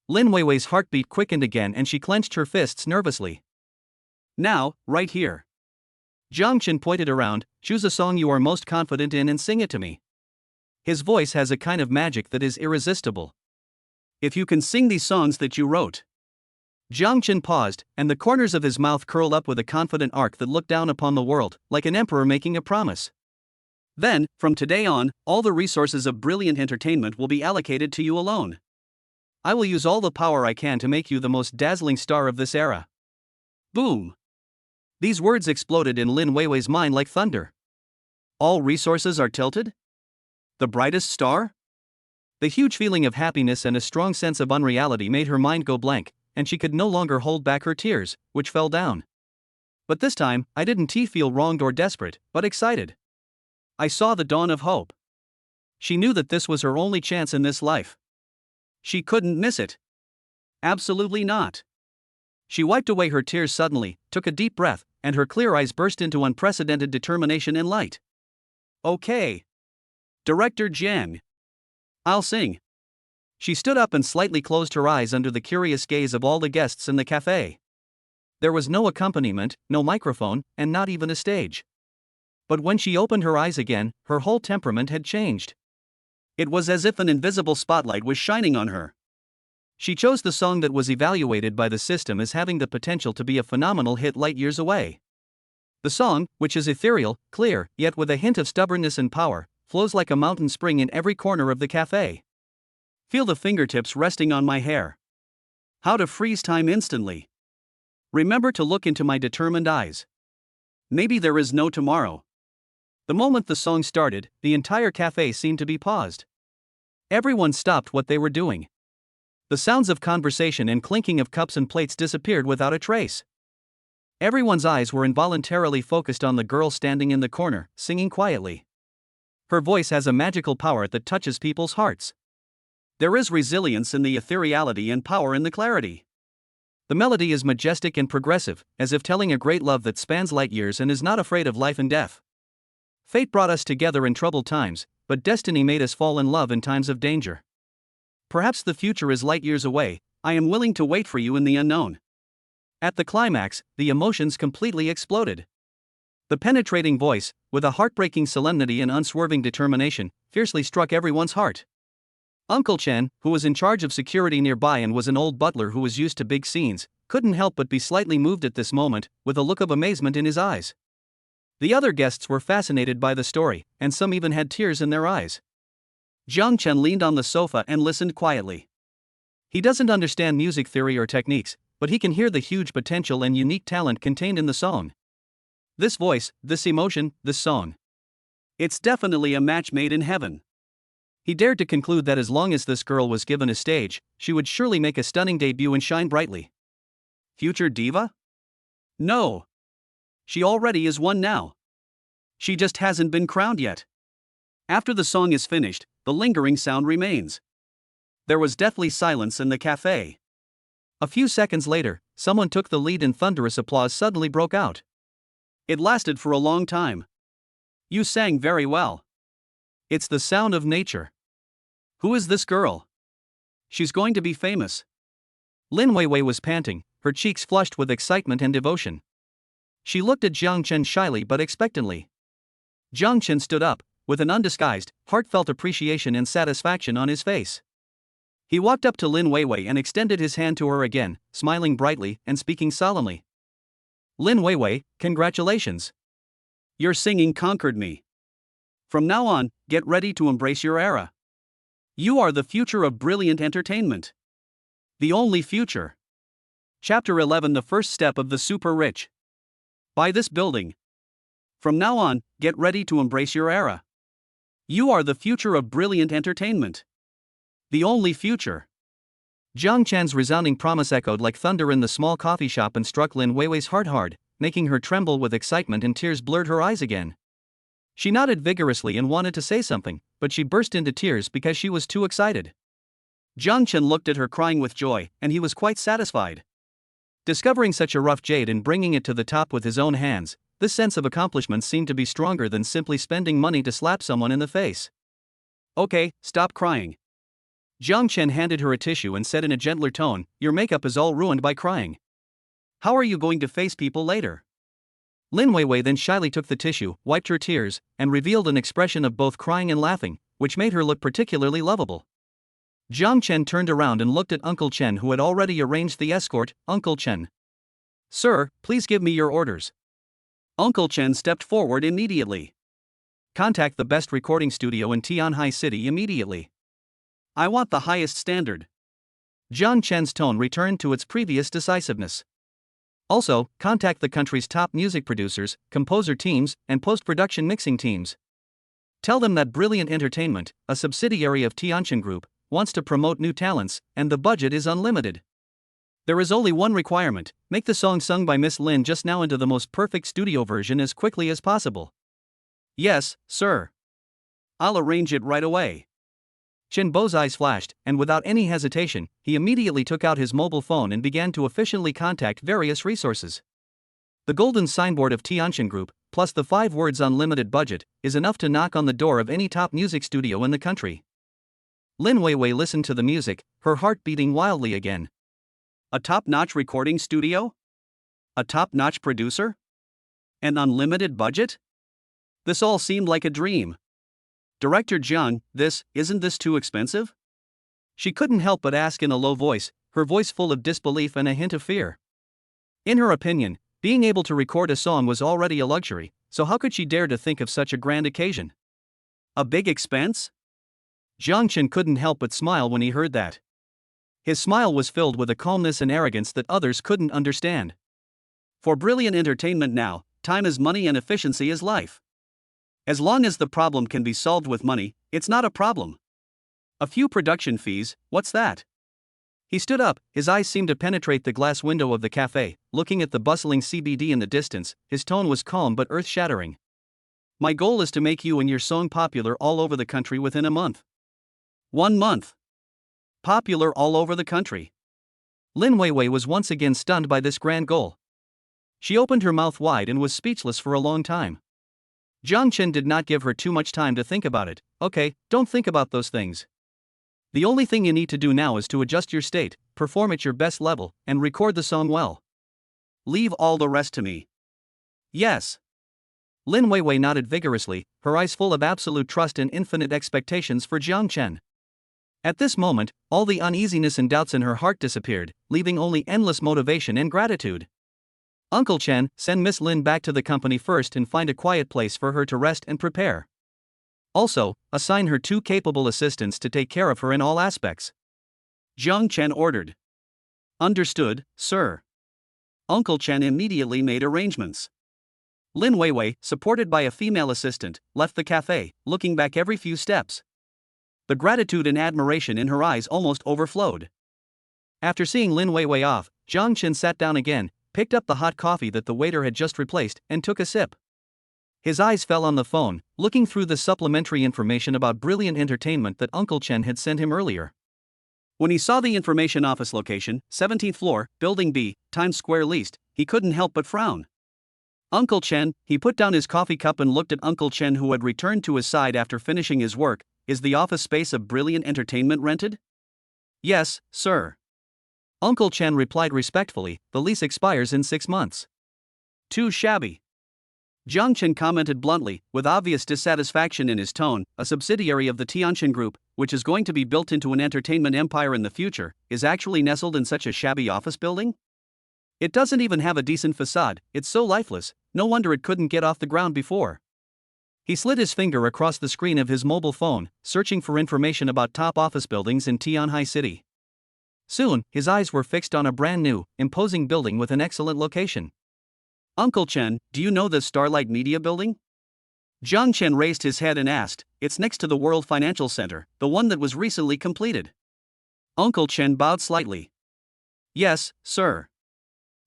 Lin Weiwei's heartbeat quickened again and she clenched her fists nervously. Now, right here. Jiang Chen pointed around, choose a song you are most confident in and sing it to me. His voice has a kind of magic that is irresistible. If you can sing these songs that you wrote. Jiang Chen paused, and the corners of his mouth curled up with a confident arc that looked down upon the world, like an emperor making a promise. Then, from today on, all the resources of brilliant entertainment will be allocated to you alone. I will use all the power I can to make you the most dazzling star of this era. Boom! These words exploded in Lin Weiwei's mind like thunder. All resources are tilted? The brightest star? The huge feeling of happiness and a strong sense of unreality made her mind go blank, and she could no longer hold back her tears, which fell down. But this time, I didn't feel wronged or desperate, but excited. I saw the dawn of hope. She knew that this was her only chance in this life. She couldn't miss it. Absolutely not. She wiped away her tears suddenly, took a deep breath, and her clear eyes burst into unprecedented determination and light. Okay. Director Jiang. I'll sing. She stood up and slightly closed her eyes under the curious gaze of all the guests in the cafe. There was no accompaniment, no microphone, and not even a stage. But when she opened her eyes again, her whole temperament had changed. It was as if an invisible spotlight was shining on her. She chose the song that was evaluated by the system as having the potential to be a phenomenal hit light years away. The song, which is ethereal, clear, yet with a hint of stubbornness and power, flows like a mountain spring in every corner of the cafe. Feel the fingertips resting on my hair. How to freeze time instantly. Remember to look into my determined eyes. Maybe there is no tomorrow. The moment the song started, the entire cafe seemed to be paused. Everyone stopped what they were doing. The sounds of conversation and clinking of cups and plates disappeared without a trace. Everyone's eyes were involuntarily focused on the girl standing in the corner, singing quietly. Her voice has a magical power that touches people's hearts. There is resilience in the ethereality and power in the clarity. The melody is majestic and progressive, as if telling a great love that spans light years and is not afraid of life and death. Fate brought us together in troubled times, but destiny made us fall in love in times of danger. Perhaps the future is light years away, I am willing to wait for you in the unknown. At the climax, the emotions completely exploded. The penetrating voice, with a heartbreaking solemnity and unswerving determination, fiercely struck everyone's heart. Uncle Chen, who was in charge of security nearby and was an old butler who was used to big scenes, couldn't help but be slightly moved at this moment, with a look of amazement in his eyes. The other guests were fascinated by the story, and some even had tears in their eyes. Jiang Chen leaned on the sofa and listened quietly. He doesn't understand music theory or techniques, but he can hear the huge potential and unique talent contained in the song. This voice, this emotion, this song. It's definitely a match made in heaven. He dared to conclude that as long as this girl was given a stage, she would surely make a stunning debut and shine brightly. Future diva? No. She already is one now. She just hasn't been crowned yet. After the song is finished, the lingering sound remains. There was deathly silence in the cafe. A few seconds later, someone took the lead and thunderous applause suddenly broke out. It lasted for a long time. You sang very well. It's the sound of nature. Who is this girl? She's going to be famous. Lin Weiwei was panting, her cheeks flushed with excitement and devotion. She looked at Jiang Chen shyly but expectantly. Jiang Chen stood up, with an undisguised, heartfelt appreciation and satisfaction on his face. He walked up to Lin Weiwei and extended his hand to her again, smiling brightly and speaking solemnly. Lin Weiwei, congratulations. Your singing conquered me. From now on, get ready to embrace your era. You are the future of brilliant entertainment. The only future. Chapter 11: The First Step of the Super Rich. Buy this building. From now on, get ready to embrace your era. You are the future of brilliant entertainment. The only future. Jiang Chen's resounding promise echoed like thunder in the small coffee shop and struck Lin Weiwei's heart hard, making her tremble with excitement, and tears blurred her eyes again. She nodded vigorously and wanted to say something, but she burst into tears because she was too excited. Jiang Chen looked at her crying with joy, and he was quite satisfied. Discovering such a rough jade and bringing it to the top with his own hands, this sense of accomplishment seemed to be stronger than simply spending money to slap someone in the face. Okay, stop crying. Jiang Chen handed her a tissue and said in a gentler tone, your makeup is all ruined by crying. How are you going to face people later? Lin Weiwei then shyly took the tissue, wiped her tears, and revealed an expression of both crying and laughing, which made her look particularly lovable. Jiang Chen turned around and looked at Uncle Chen, who had already arranged the escort. Uncle Chen. Sir, please give me your orders. Uncle Chen stepped forward immediately. Contact the best recording studio in Tianhai City immediately. I want the highest standard. Jiang Chen's tone returned to its previous decisiveness. Also, contact the country's top music producers, composer teams, and post-production mixing teams. Tell them that Brilliant Entertainment, a subsidiary of Tianin Group, wants to promote new talents, and the budget is unlimited. There is only one requirement: make the song sung by Miss Lin just now into the most perfect studio version as quickly as possible. Yes, sir. I'll arrange it right away. Chen Bo's eyes flashed, and without any hesitation, he immediately took out his mobile phone and began to efficiently contact various resources. The golden signboard of Tianin Group, plus the 5 words unlimited budget, is enough to knock on the door of any top music studio in the country. Lin Weiwei listened to the music, her heart beating wildly again. A top-notch recording studio? A top-notch producer? An unlimited budget? This all seemed like a dream. Director Jiang, isn't this too expensive? She couldn't help but ask in a low voice, her voice full of disbelief and a hint of fear. In her opinion, being able to record a song was already a luxury, so how could she dare to think of such a grand occasion? A big expense? Jiang Chen couldn't help but smile when he heard that. His smile was filled with a calmness and arrogance that others couldn't understand. For Brilliant Entertainment now, time is money and efficiency is life. As long as the problem can be solved with money, it's not a problem. A few production fees, what's that? He stood up, his eyes seemed to penetrate the glass window of the cafe, looking at the bustling CBD in the distance. His tone was calm but earth-shattering. My goal is to make you and your song popular all over the country within a month. 1 month. Popular all over the country. Lin Weiwei was once again stunned by this grand goal. She opened her mouth wide and was speechless for a long time. Jiang Chen did not give her too much time to think about it. Okay, don't think about those things. The only thing you need to do now is to adjust your state, perform at your best level, and record the song well. Leave all the rest to me. Yes. Lin Weiwei nodded vigorously, her eyes full of absolute trust and infinite expectations for Jiang Chen. At this moment, all the uneasiness and doubts in her heart disappeared, leaving only endless motivation and gratitude. Uncle Chen, send Miss Lin back to the company first and find a quiet place for her to rest and prepare. Also, assign her 2 capable assistants to take care of her in all aspects. Jiang Chen ordered. Understood, sir. Uncle Chen immediately made arrangements. Lin Weiwei, supported by a female assistant, left the cafe, looking back every few steps. The gratitude and admiration in her eyes almost overflowed. After seeing Lin Weiwei off, Jiang Chen sat down again, picked up the hot coffee that the waiter had just replaced, and took a sip. His eyes fell on the phone, looking through the supplementary information about Brilliant Entertainment that Uncle Chen had sent him earlier. When he saw the information office location, 17th floor, Building B, Times Square leased, he couldn't help but frown. Uncle Chen, he put down his coffee cup and looked at Uncle Chen, who had returned to his side after finishing his work. Is the office space of Brilliant Entertainment rented? Yes, sir. Uncle Chen replied respectfully, the lease expires in 6 months. Too shabby. Jiang Chen commented bluntly, with obvious dissatisfaction in his tone. A subsidiary of the Tianin Group, which is going to be built into an entertainment empire in the future, is actually nestled in such a shabby office building? It doesn't even have a decent facade, it's so lifeless, no wonder it couldn't get off the ground before. He slid his finger across the screen of his mobile phone, searching for information about top office buildings in Tianhai City. Soon, his eyes were fixed on a brand new, imposing building with an excellent location. Uncle Chen, do you know the Starlight Media Building? Jiang Chen raised his head and asked. It's next to the World Financial Center, the one that was recently completed. Uncle Chen bowed slightly. Yes, sir.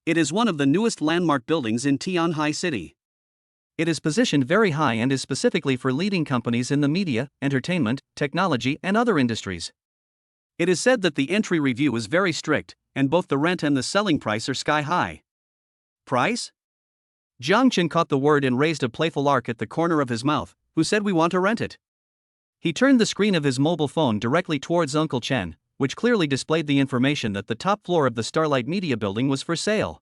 It is one of the newest landmark buildings in Tianhai City. It is positioned very high and is specifically for leading companies in the media, entertainment, technology, and other industries. It is said that the entry review is very strict, and both the rent and the selling price are sky high. Price? Jiang Chen caught the word and raised a playful arc at the corner of his mouth. Who said we want to rent it? He turned the screen of his mobile phone directly towards Uncle Chen, which clearly displayed the information that the top floor of the Starlight Media Building was for sale.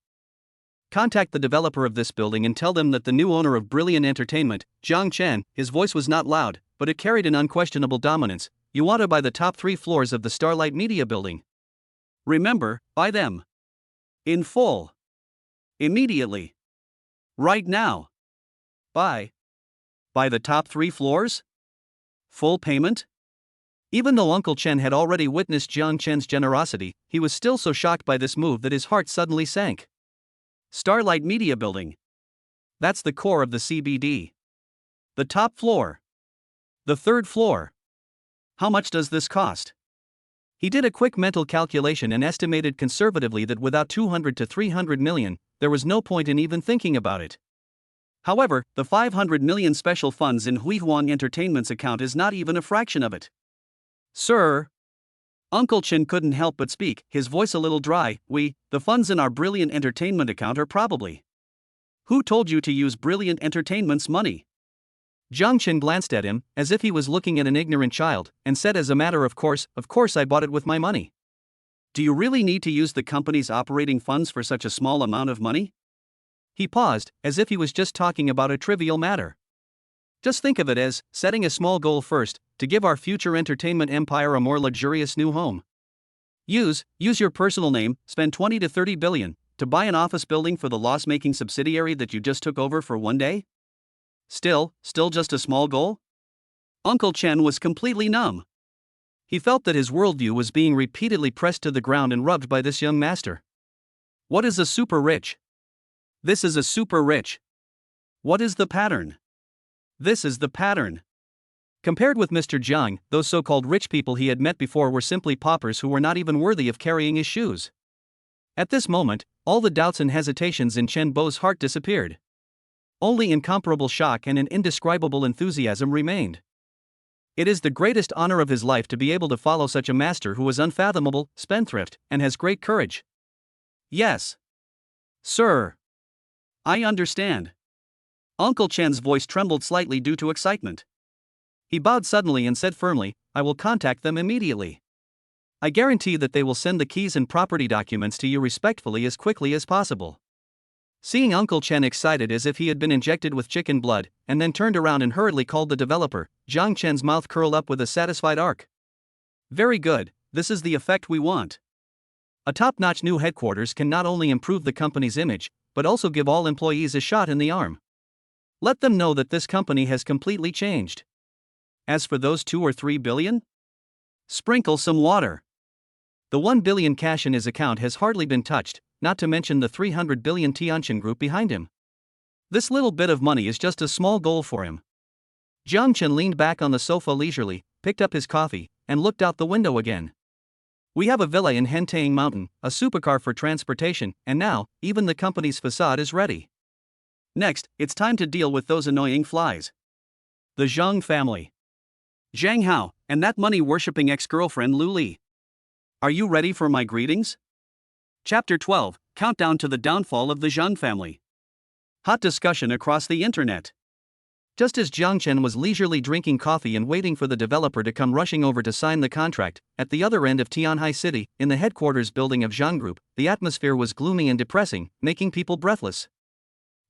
Contact the developer of this building and tell them that the new owner of Brilliant Entertainment, Jiang Chen, his voice was not loud, but it carried an unquestionable dominance. You want to buy the top 3 floors of the Starlight Media Building. Remember, buy them. In full. Immediately. Right now. Buy. Buy the top 3 floors? Full payment? Even though Uncle Chen had already witnessed Jiang Chen's generosity, he was still so shocked by this move that his heart suddenly sank. Starlight Media Building. That's the core of the CBD. The top floor. The 3rd floor. How much does this cost? He did a quick mental calculation and estimated conservatively that without 200 to 300 million, there was no point in even thinking about it. However, the 500 million special funds in Huihuang Entertainment's account is not even a fraction of it. Sir. Uncle Chen couldn't help but speak, his voice a little dry. The funds in our Brilliant Entertainment account are probably. Who told you to use Brilliant Entertainment's money? Jiang Chen glanced at him, as if he was looking at an ignorant child, and said as a matter of course I bought it with my money. Do you really need to use the company's operating funds for such a small amount of money? He paused, as if he was just talking about a trivial matter. Just think of it as setting a small goal first, to give our future entertainment empire a more luxurious new home. Use your personal name, spend 20 to 30 billion, to buy an office building for the loss-making subsidiary that you just took over for one day? Still just a small goal? Uncle Chen was completely numb. He felt that his worldview was being repeatedly pressed to the ground and rubbed by this young master. What is a super rich? This is a super rich. What is the pattern? This is the pattern. Compared with Mr. Jiang, those so-called rich people he had met before were simply paupers who were not even worthy of carrying his shoes. At this moment, all the doubts and hesitations in Chen Bo's heart disappeared. Only incomparable shock and an indescribable enthusiasm remained. It is the greatest honor of his life to be able to follow such a master who is unfathomable, spendthrift, and has great courage. Yes. Sir. I understand. Uncle Chen's voice trembled slightly due to excitement. He bowed suddenly and said firmly, I will contact them immediately. I guarantee that they will send the keys and property documents to you respectfully as quickly as possible. Seeing Uncle Chen excited as if he had been injected with chicken blood, and then turned around and hurriedly called the developer, Jiang Chen's mouth curled up with a satisfied arc. Very good, this is the effect we want. A top-notch new headquarters can not only improve the company's image, but also give all employees a shot in the arm. Let them know that this company has completely changed. As for those 2 or 3 billion? Sprinkle some water. The 1 billion cash in his account has hardly been touched, not to mention the 300 billion Tianin Group behind him. This little bit of money is just a small goal for him. Jiang Chen leaned back on the sofa leisurely, picked up his coffee, and looked out the window again. We have a villa in Hentang Mountain, a supercar for transportation, and now, even the company's facade is ready. Next, it's time to deal with those annoying flies. The Zhang family. Zhang Hao, and that money-worshipping ex-girlfriend Lu Li. Are you ready for my greetings? Chapter 12, Countdown to the Downfall of the Zhang Family. Hot discussion across the internet. Just as Jiang Chen was leisurely drinking coffee and waiting for the developer to come rushing over to sign the contract, at the other end of Tianhai City, in the headquarters building of Zhang Group, the atmosphere was gloomy and depressing, making people breathless.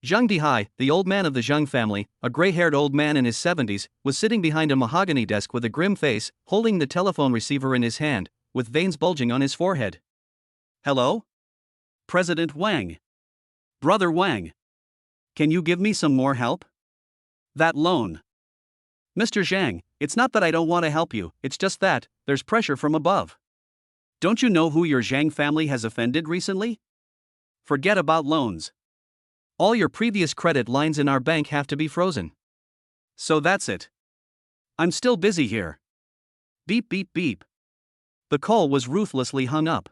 Zhang Dihai, the old man of the Zhang family, a gray-haired old man in his 70s, was sitting behind a mahogany desk with a grim face, holding the telephone receiver in his hand, with veins bulging on his forehead. Hello? President Wang. Brother Wang. Can you give me some more help? That loan. Mr. Zhang, it's not that I don't want to help you, it's just that there's pressure from above. Don't you know who your Zhang family has offended recently? Forget about loans. All your previous credit lines in our bank have to be frozen. So that's it. I'm still busy here. Beep beep beep. The call was ruthlessly hung up.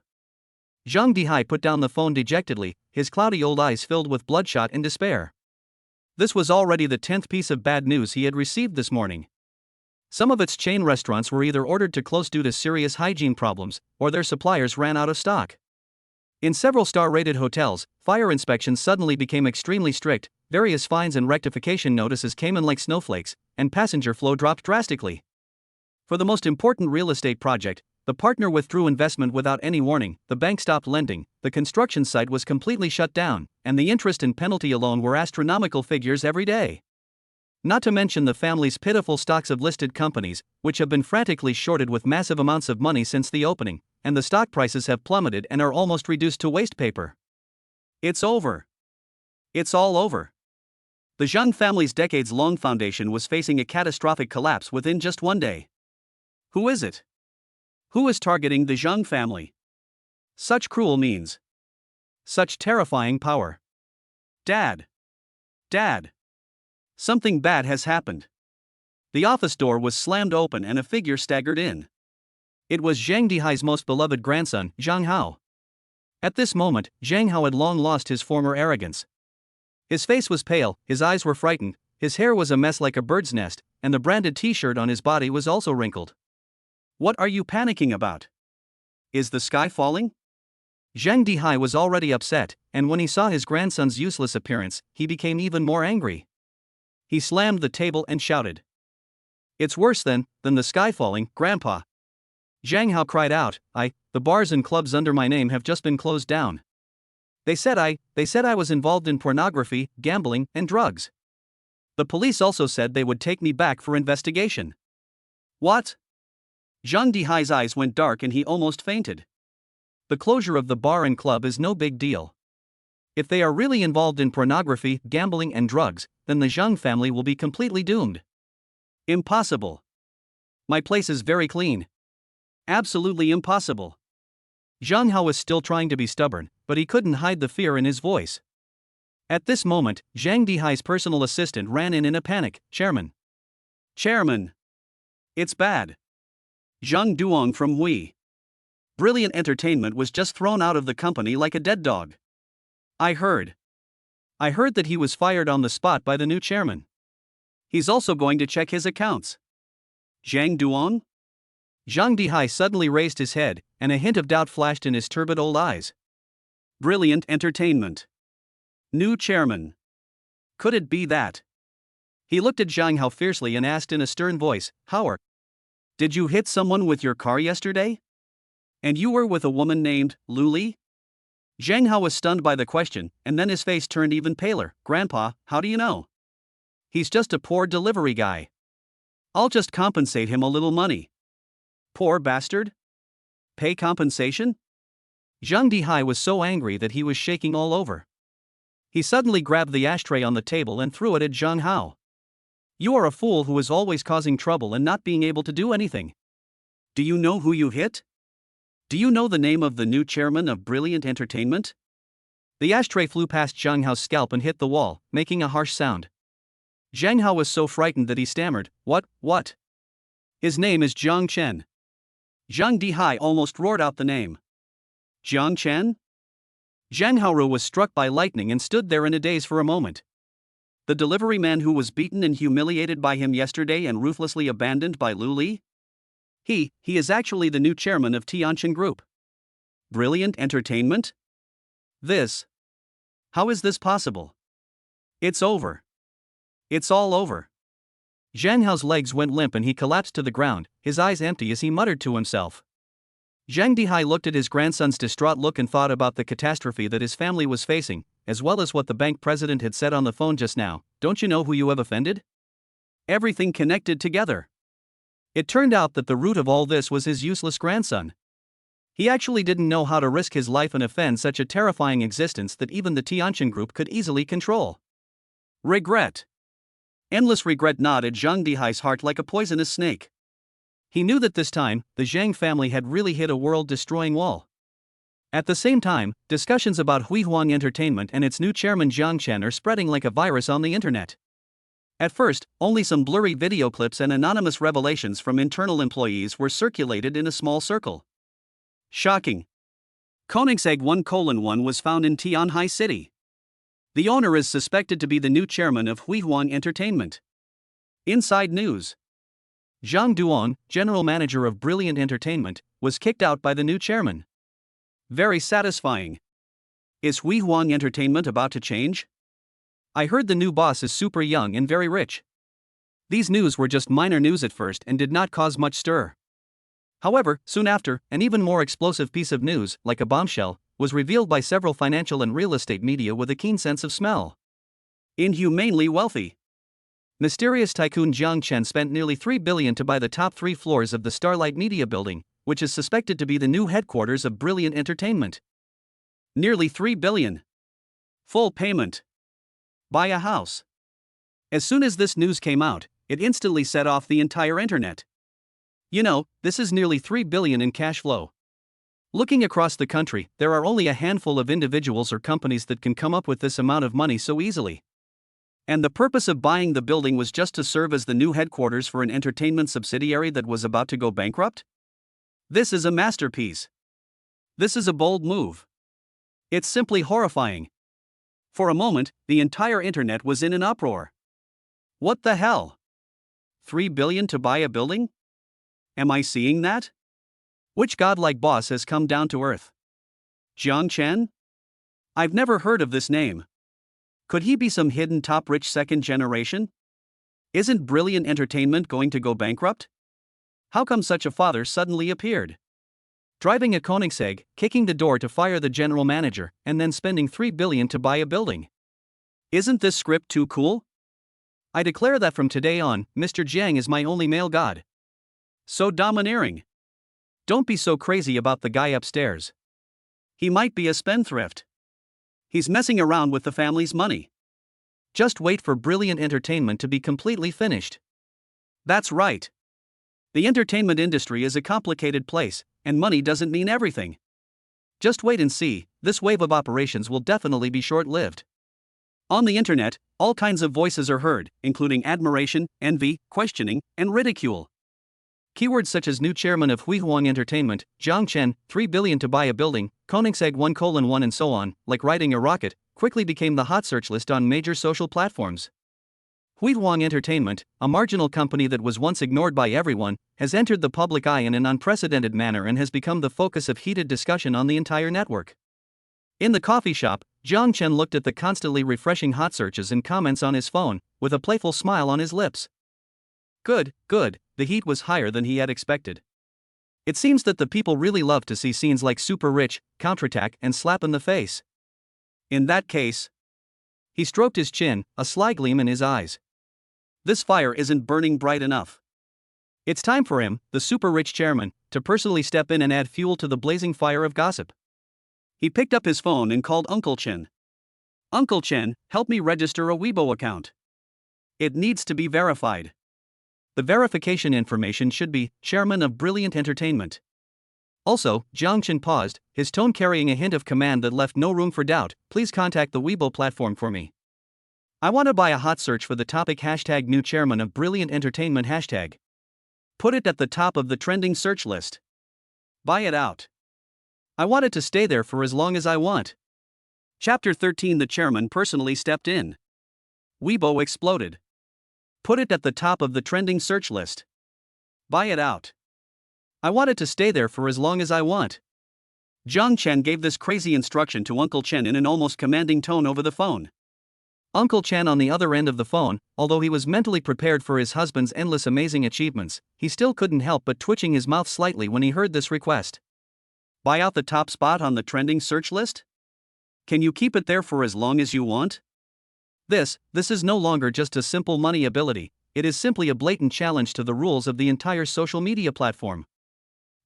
Zhang Dihai put down the phone dejectedly, his cloudy old eyes filled with bloodshot and despair. This was already the 10th piece of bad news he had received this morning. Some of its chain restaurants were either ordered to close due to serious hygiene problems, or their suppliers ran out of stock. In several star-rated hotels, fire inspections suddenly became extremely strict, various fines and rectification notices came in like snowflakes, and passenger flow dropped drastically. For the most important real estate project, the partner withdrew investment without any warning, the bank stopped lending, the construction site was completely shut down, and the interest and penalty alone were astronomical figures every day. Not to mention the family's pitiful stocks of listed companies, which have been frantically shorted with massive amounts of money since the opening, and the stock prices have plummeted and are almost reduced to waste paper. It's over. It's all over. The Zhang family's decades-long foundation was facing a catastrophic collapse within just one day. Who is it? Who is targeting the Zhang family? Such cruel means. Such terrifying power. Dad. Dad. Something bad has happened. The office door was slammed open and a figure staggered in. It was Zhang Dihai's most beloved grandson, Zhang Hao. At this moment, Zhang Hao had long lost his former arrogance. His face was pale, his eyes were frightened, his hair was a mess like a bird's nest, and the branded t-shirt on his body was also wrinkled. What are you panicking about? Is the sky falling? Zhang Dihai was already upset, and when he saw his grandson's useless appearance, he became even more angry. He slammed the table and shouted. It's worse than the sky falling, Grandpa. Zhang Hao cried out, the bars and clubs under my name have just been closed down. They said I was involved in pornography, gambling, and drugs. The police also said they would take me back for investigation. What? Zhang Dihai's eyes went dark and he almost fainted. The closure of the bar and club is no big deal. If they are really involved in pornography, gambling, and drugs, then the Zhang family will be completely doomed. Impossible. My place is very clean. Absolutely impossible. Zhang Hao was still trying to be stubborn, but he couldn't hide the fear in his voice. At this moment, Zhang Dihai's personal assistant ran in a panic. Chairman. Chairman. It's bad. Zhang Duong from Hui. Brilliant Entertainment was just thrown out of the company like a dead dog. I heard that he was fired on the spot by the new chairman. He's also going to check his accounts. Zhang Duong? Zhang Dihai suddenly raised his head, and a hint of doubt flashed in his turbid old eyes. Brilliant Entertainment. New chairman. Could it be that? He looked at Zhang Hao fiercely and asked in a stern voice, Howard, did you hit someone with your car yesterday? And you were with a woman named Lu Li? Zhang Hao was stunned by the question, and then his face turned even paler. Grandpa, how do you know? He's just a poor delivery guy. I'll just compensate him a little money. Poor bastard? Pay compensation? Zhang Dihai was so angry that he was shaking all over. He suddenly grabbed the ashtray on the table and threw it at Zhang Hao. You are a fool who is always causing trouble and not being able to do anything. Do you know who you hit? Do you know the name of the new chairman of Brilliant Entertainment? The ashtray flew past Zhang Hao's scalp and hit the wall, making a harsh sound. Zhang Hao was so frightened that he stammered, What? His name is Jiang Chen. Zhang Dihai almost roared out the name. Jiang Chen? Zhang Haoru was struck by lightning and stood there in a daze for a moment. The delivery man who was beaten and humiliated by him yesterday and ruthlessly abandoned by Lu Li? He is actually the new chairman of Tianin Group. Brilliant Entertainment? How is this possible? It's over. It's all over. Zhang Hao's legs went limp and he collapsed to the ground, his eyes empty as he muttered to himself. Zhang Dihai looked at his grandson's distraught look and thought about the catastrophe that his family was facing, as well as what the bank president had said on the phone just now. Don't you know who you have offended? Everything connected together. It turned out that the root of all this was his useless grandson. He actually didn't know how to risk his life and offend such a terrifying existence that even the Tianin group could easily control. Regret. Endless regret gnawed at Zhang Dihai's heart like a poisonous snake. He knew that this time, the Zhang family had really hit a world-destroying wall. At the same time, discussions about Huihuang Entertainment and its new chairman Jiang Chen are spreading like a virus on the internet. At first, only some blurry video clips and anonymous revelations from internal employees were circulated in a small circle. Shocking. Koenigsegg 1:1 was found in Tianhai City. The owner is suspected to be the new chairman of Huihuang Entertainment. Inside news. Zhang Duan, general manager of Brilliant Entertainment, was kicked out by the new chairman. Very satisfying. Is Huihuang Entertainment about to change? I heard the new boss is super young and very rich. These news were just minor news at first and did not cause much stir. However, soon after, an even more explosive piece of news, like a bombshell, was revealed by several financial and real estate media with a keen sense of smell. Inhumanely wealthy. Mysterious tycoon Jiang Chen spent nearly $3 billion to buy the top 3 floors of the Starlight Media building, which is suspected to be the new headquarters of Brilliant Entertainment. Nearly $3 billion. Full payment. Buy a house. As soon as this news came out, it instantly set off the entire internet. You know, this is nearly $3 billion in cash flow. Looking across the country, there are only a handful of individuals or companies that can come up with this amount of money so easily. And the purpose of buying the building was just to serve as the new headquarters for an entertainment subsidiary that was about to go bankrupt? This is a masterpiece. This is a bold move. It's simply horrifying. For a moment, the entire internet was in an uproar. What the hell? $3 billion to buy a building? Am I seeing that? Which godlike boss has come down to earth? Jiang Chen? I've never heard of this name. Could he be some hidden top rich second generation? Isn't Brilliant Entertainment going to go bankrupt? How come such a father suddenly appeared? Driving a Koenigsegg, kicking the door to fire the general manager, and then spending $3 billion to buy a building. Isn't this script too cool? I declare that from today on, Mr. Jiang is my only male god. So domineering. Don't be so crazy about the guy upstairs. He might be a spendthrift. He's messing around with the family's money. Just wait for Brilliant Entertainment to be completely finished. That's right. The entertainment industry is a complicated place, and money doesn't mean everything. Just wait and see, this wave of operations will definitely be short-lived. On the internet, all kinds of voices are heard, including admiration, envy, questioning, and ridicule. Keywords such as new chairman of Huihuang Entertainment, Jiang Chen, $3 billion to buy a building, Koenigsegg 1:1 and so on, like riding a rocket, quickly became the hot search list on major social platforms. Huihuang Entertainment, a marginal company that was once ignored by everyone, has entered the public eye in an unprecedented manner and has become the focus of heated discussion on the entire network. In the coffee shop, Jiang Chen looked at the constantly refreshing hot searches and comments on his phone, with a playful smile on his lips. Good, the heat was higher than he had expected. It seems that the people really love to see scenes like super rich, counterattack, and slap in the face. In that case, he stroked his chin, a sly gleam in his eyes. This fire isn't burning bright enough. It's time for him, the super rich chairman, to personally step in and add fuel to the blazing fire of gossip. He picked up his phone and called Uncle Chen. Uncle Chen, help me register a Weibo account. It needs to be verified. The verification information should be chairman of Brilliant Entertainment. Also, Jiang Chen paused, his tone carrying a hint of command that left no room for doubt. Please contact the Weibo platform for me. I want to buy a hot search for the topic #new chairman of Brilliant Entertainment #. Put it at the top of the trending search list. Buy it out. I want it to stay there for as long as I want. Chapter 13. The chairman personally stepped in. Weibo exploded. Put it at the top of the trending search list. Buy it out. I want it to stay there for as long as I want. Jiang Chen gave this crazy instruction to Uncle Chen in an almost commanding tone over the phone. Uncle Chen on the other end of the phone, although he was mentally prepared for his husband's endless amazing achievements, he still couldn't help but twitching his mouth slightly when he heard this request. Buy out the top spot on the trending search list? Can you keep it there for as long as you want? This is no longer just a simple money ability, it is simply a blatant challenge to the rules of the entire social media platform.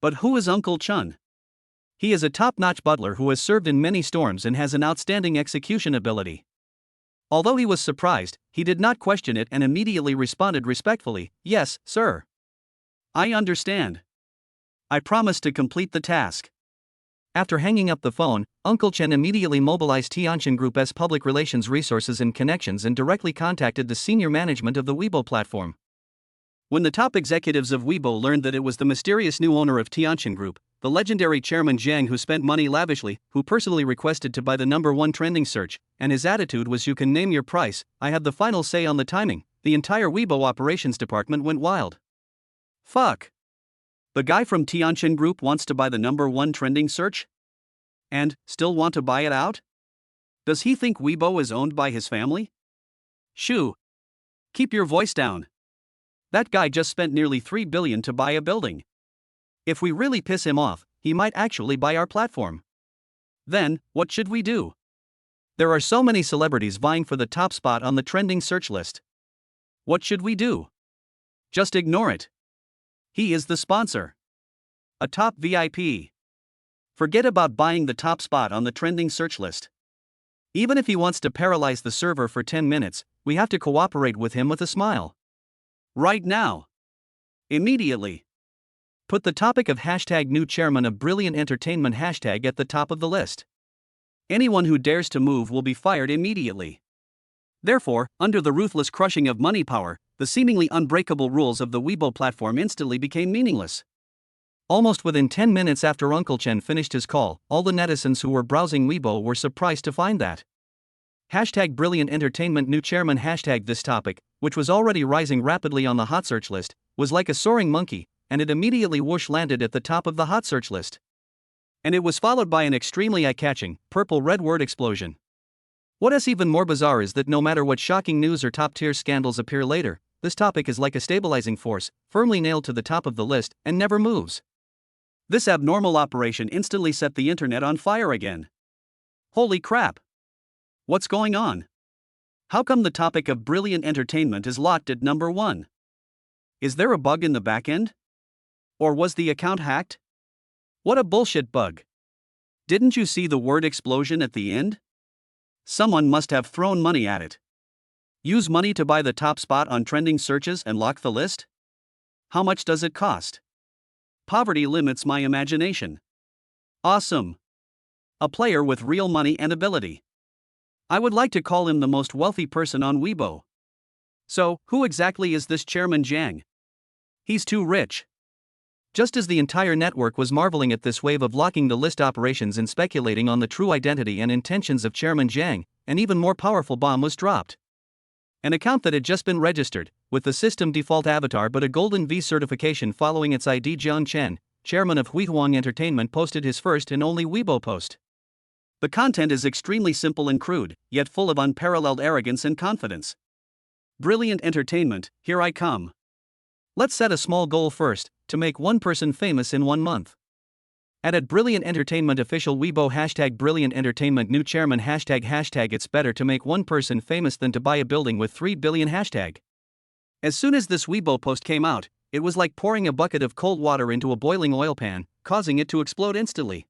But who is Uncle Chun? He is a top-notch butler who has served in many storms and has an outstanding execution ability. Although he was surprised, he did not question it and immediately responded respectfully, "Yes, sir. I understand. I promise to complete the task." After hanging up the phone, Uncle Chen immediately mobilized Tianin Group's public relations resources and connections and directly contacted the senior management of the Weibo platform. When the top executives of Weibo learned that it was the mysterious new owner of Tianin Group, the legendary chairman Zhang, who spent money lavishly, who personally requested to buy the #1 trending search, and his attitude was, "You can name your price, I had the final say on the timing," the entire Weibo operations department went wild. Fuck. The guy from Tianin Group wants to buy the #1 trending search? And still want to buy it out? Does he think Weibo is owned by his family? Shoo. Keep your voice down. That guy just spent nearly $3 billion to buy a building. If we really piss him off, he might actually buy our platform. Then, what should we do? There are so many celebrities vying for the top spot on the trending search list. What should we do? Just ignore it. He is the sponsor. A top VIP. Forget about buying the top spot on the trending search list. Even if he wants to paralyze the server for 10 minutes, we have to cooperate with him with a smile. Right now. Immediately. Put the topic of #new chairman of Brilliant Entertainment hashtag at the top of the list. Anyone who dares to move will be fired immediately. Therefore, under the ruthless crushing of money power, the seemingly unbreakable rules of the Weibo platform instantly became meaningless. Almost within 10 minutes after Uncle Chen finished his call, all the netizens who were browsing Weibo were surprised to find that #Brilliant Entertainment new chairman this topic, which was already rising rapidly on the hot search list, was like a soaring monkey, and it immediately whoosh landed at the top of the hot search list. And it was followed by an extremely eye-catching, purple-red word explosion. What is even more bizarre is that no matter what shocking news or top-tier scandals appear later, this topic is like a stabilizing force, firmly nailed to the top of the list, and never moves. This abnormal operation instantly set the internet on fire again. Holy crap! What's going on? How come the topic of Brilliant Entertainment is locked at #1? Is there a bug in the backend? Or was the account hacked? What a bullshit bug. Didn't you see the word explosion at the end? Someone must have thrown money at it. Use money to buy the top spot on trending searches and lock the list? How much does it cost? Poverty limits my imagination. Awesome. A player with real money and ability. I would like to call him the most wealthy person on Weibo. So, who exactly is this Chairman Zhang? He's too rich. Just as the entire network was marveling at this wave of locking the list operations and speculating on the true identity and intentions of Chairman Zhang, an even more powerful bomb was dropped. An account that had just been registered, with the system default avatar but a golden V certification following its ID, Jiang Chen, chairman of Huihuang Entertainment, posted his first and only Weibo post. The content is extremely simple and crude, yet full of unparalleled arrogance and confidence. Brilliant Entertainment, here I come. Let's set a small goal first, to make one person famous in 1 month. At Brilliant Entertainment official Weibo #Brilliant Entertainment new chairman #, it's better to make one person famous than to buy a building with 3 billion #. As soon as this Weibo post came out, it was like pouring a bucket of cold water into a boiling oil pan, causing it to explode instantly.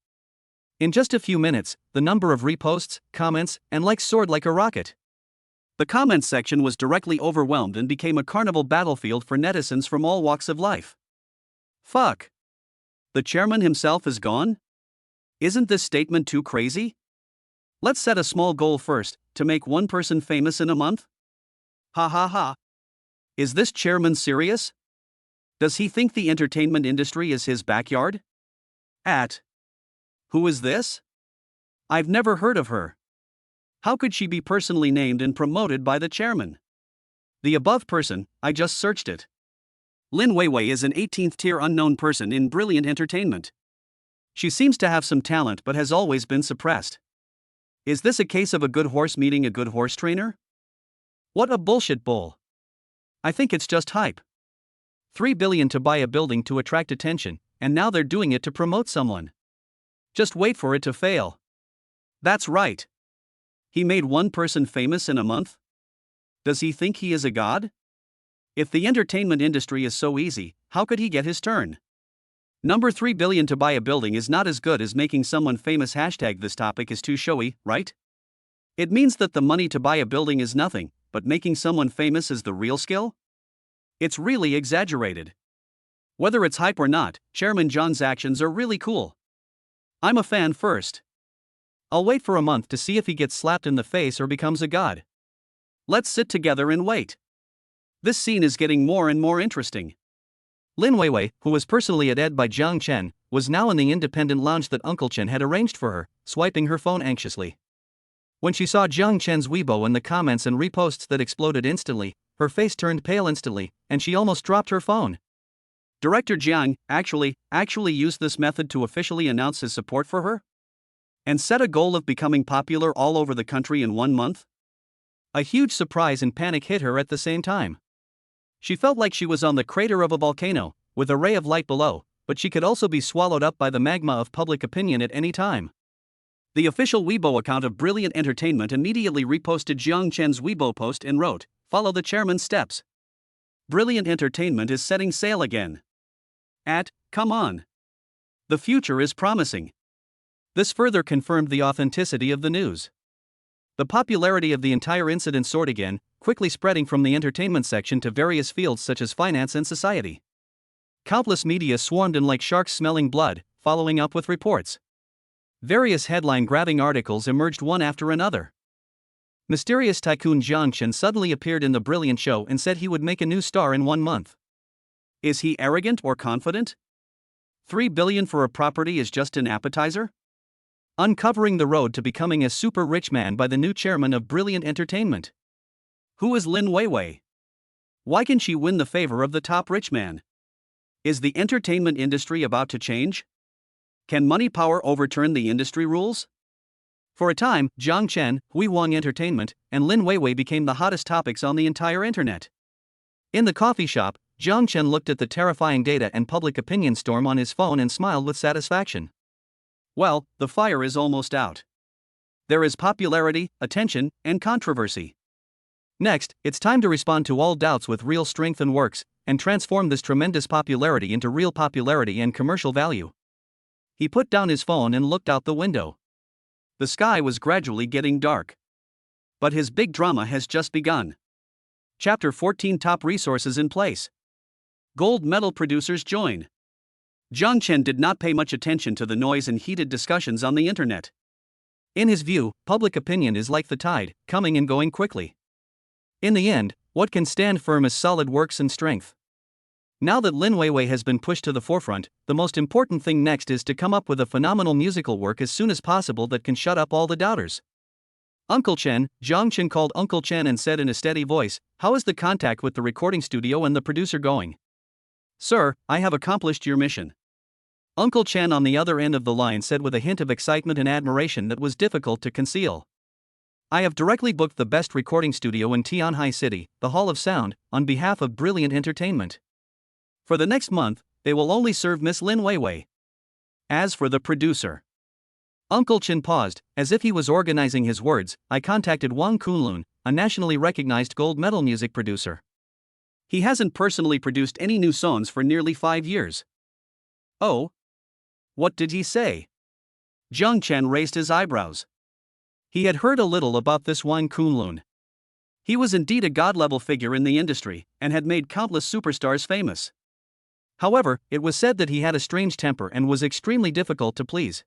In just a few minutes, the number of reposts, comments, and likes soared like a rocket. The comments section was directly overwhelmed and became a carnival battlefield for netizens from all walks of life. Fuck. The chairman himself is gone? Isn't this statement too crazy? Let's set a small goal first, to make one person famous in a month? Ha ha ha. Is this chairman serious? Does he think the entertainment industry is his backyard? Who is this? I've never heard of her. How could she be personally named and promoted by the chairman? The above person, I just searched it. Lin Weiwei is an 18th tier unknown person in Brilliant Entertainment. She seems to have some talent but has always been suppressed. Is this a case of a good horse meeting a good horse trainer? What a bullshit bull. I think it's just hype. 3 billion to buy a building to attract attention, and now they're doing it to promote someone. Just wait for it to fail. That's right. He made one person famous in a month? Does he think he is a god? If the entertainment industry is so easy, how could he get his turn? Number 3 billion to buy a building is not as good as making someone famous. This topic is too showy, right? It means that the money to buy a building is nothing, but making someone famous is the real skill? It's really exaggerated. Whether it's hype or not, Chairman John's actions are really cool. I'm a fan first. I'll wait for a month to see if he gets slapped in the face or becomes a god. Let's sit together and wait. This scene is getting more and more interesting. Lin Weiwei, who was personally aided by Jiang Chen, was now in the independent lounge that Uncle Chen had arranged for her, swiping her phone anxiously. When she saw Jiang Chen's Weibo and the comments and reposts that exploded instantly, her face turned pale instantly, and she almost dropped her phone. Director Jiang actually used this method to officially announce his support for her? And set a goal of becoming popular all over the country in 1 month? A huge surprise and panic hit her at the same time. She felt like she was on the crater of a volcano, with a ray of light below, but she could also be swallowed up by the magma of public opinion at any time. The official Weibo account of Brilliant Entertainment immediately reposted Jiang Chen's Weibo post and wrote, "Follow the chairman's steps. Brilliant Entertainment is setting sail again." Come on. The future is promising. This further confirmed the authenticity of the news. The popularity of the entire incident soared again, quickly spreading from the entertainment section to various fields such as finance and society. Countless media swarmed in like sharks smelling blood, following up with reports. Various headline-grabbing articles emerged one after another. Mysterious tycoon Jiang Chen suddenly appeared in the Brilliant show and said he would make a new star in 1 month. Is he arrogant or confident? 3 billion for a property is just an appetizer? Uncovering the road to becoming a super rich man by the new chairman of Brilliant Entertainment. Who is Lin Weiwei? Why can she win the favor of the top rich man? Is the entertainment industry about to change? Can money power overturn the industry rules? For a time, Jiang Chen, Hui Wang Entertainment, and Lin Weiwei became the hottest topics on the entire internet. In the coffee shop, Jiang Chen looked at the terrifying data and public opinion storm on his phone and smiled with satisfaction. Well, the fire is almost out. There is popularity, attention, and controversy. Next, it's time to respond to all doubts with real strength and works, and transform this tremendous popularity into real popularity and commercial value. He put down his phone and looked out the window. The sky was gradually getting dark. But his big drama has just begun. Chapter 14. Top resources in place. Gold medal producers join. Jiang Chen did not pay much attention to the noise and heated discussions on the internet. In his view, public opinion is like the tide, coming and going quickly. In the end, what can stand firm is solid works and strength. Now that Lin Weiwei has been pushed to the forefront, the most important thing next is to come up with a phenomenal musical work as soon as possible that can shut up all the doubters. Uncle Chen, Jiang Chen called Uncle Chen and said in a steady voice, "How is the contact with the recording studio and the producer going?" "Sir, I have accomplished your mission." Uncle Chen on the other end of the line said with a hint of excitement and admiration that was difficult to conceal. "I have directly booked the best recording studio in Tianhai City, the Hall of Sound, on behalf of Brilliant Entertainment. For the next month, they will only serve Miss Lin Weiwei. As for the producer..." Uncle Chen paused, as if he was organizing his words. "I contacted Wang Kunlun, a nationally recognized gold medal music producer. He hasn't personally produced any new songs for nearly 5 years. "Oh? What did he say?" Jiang Chen raised his eyebrows. He had heard a little about this Wang Kunlun. He was indeed a god-level figure in the industry, and had made countless superstars famous. However, it was said that he had a strange temper and was extremely difficult to please.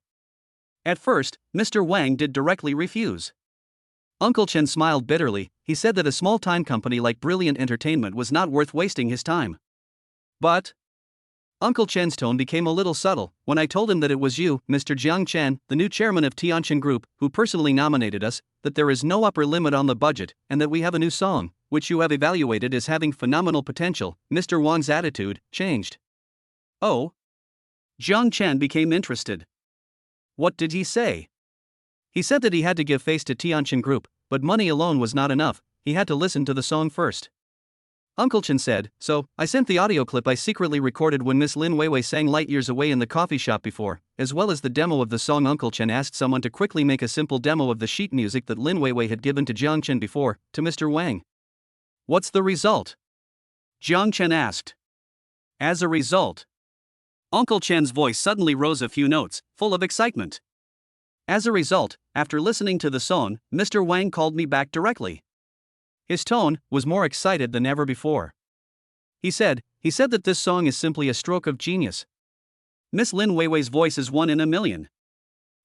At first, Mr. Wang did directly refuse. Uncle Chen smiled bitterly. He said that a small-time company like Brilliant Entertainment was not worth wasting his time. "But..." Uncle Chen's tone became a little subtle. "When I told him that it was you, Mr. Jiang Chen, the new chairman of Tianin Group, who personally nominated us, that there is no upper limit on the budget, and that we have a new song, which you have evaluated as having phenomenal potential," Mr. Wang's attitude changed. "Oh?" Jiang Chen became interested. "What did he say?" "He said that he had to give face to Tianin Group, but money alone was not enough, he had to listen to the song first." Uncle Chen said, "So, I sent the audio clip I secretly recorded when Miss Lin Weiwei sang Light Years Away in the coffee shop before, as well as the demo of the song." Uncle Chen asked someone to quickly make a simple demo of the sheet music that Lin Weiwei had given to Jiang Chen before, to Mr. Wang. "What's the result?" Jiang Chen asked. As a result, Uncle Chen's voice suddenly rose a few notes, full of excitement. As a result, after listening to the song, Mr. Wang called me back directly. His tone was more excited than ever before. He said that this song is simply a stroke of genius. Miss Lin Weiwei's voice is 1 in a million.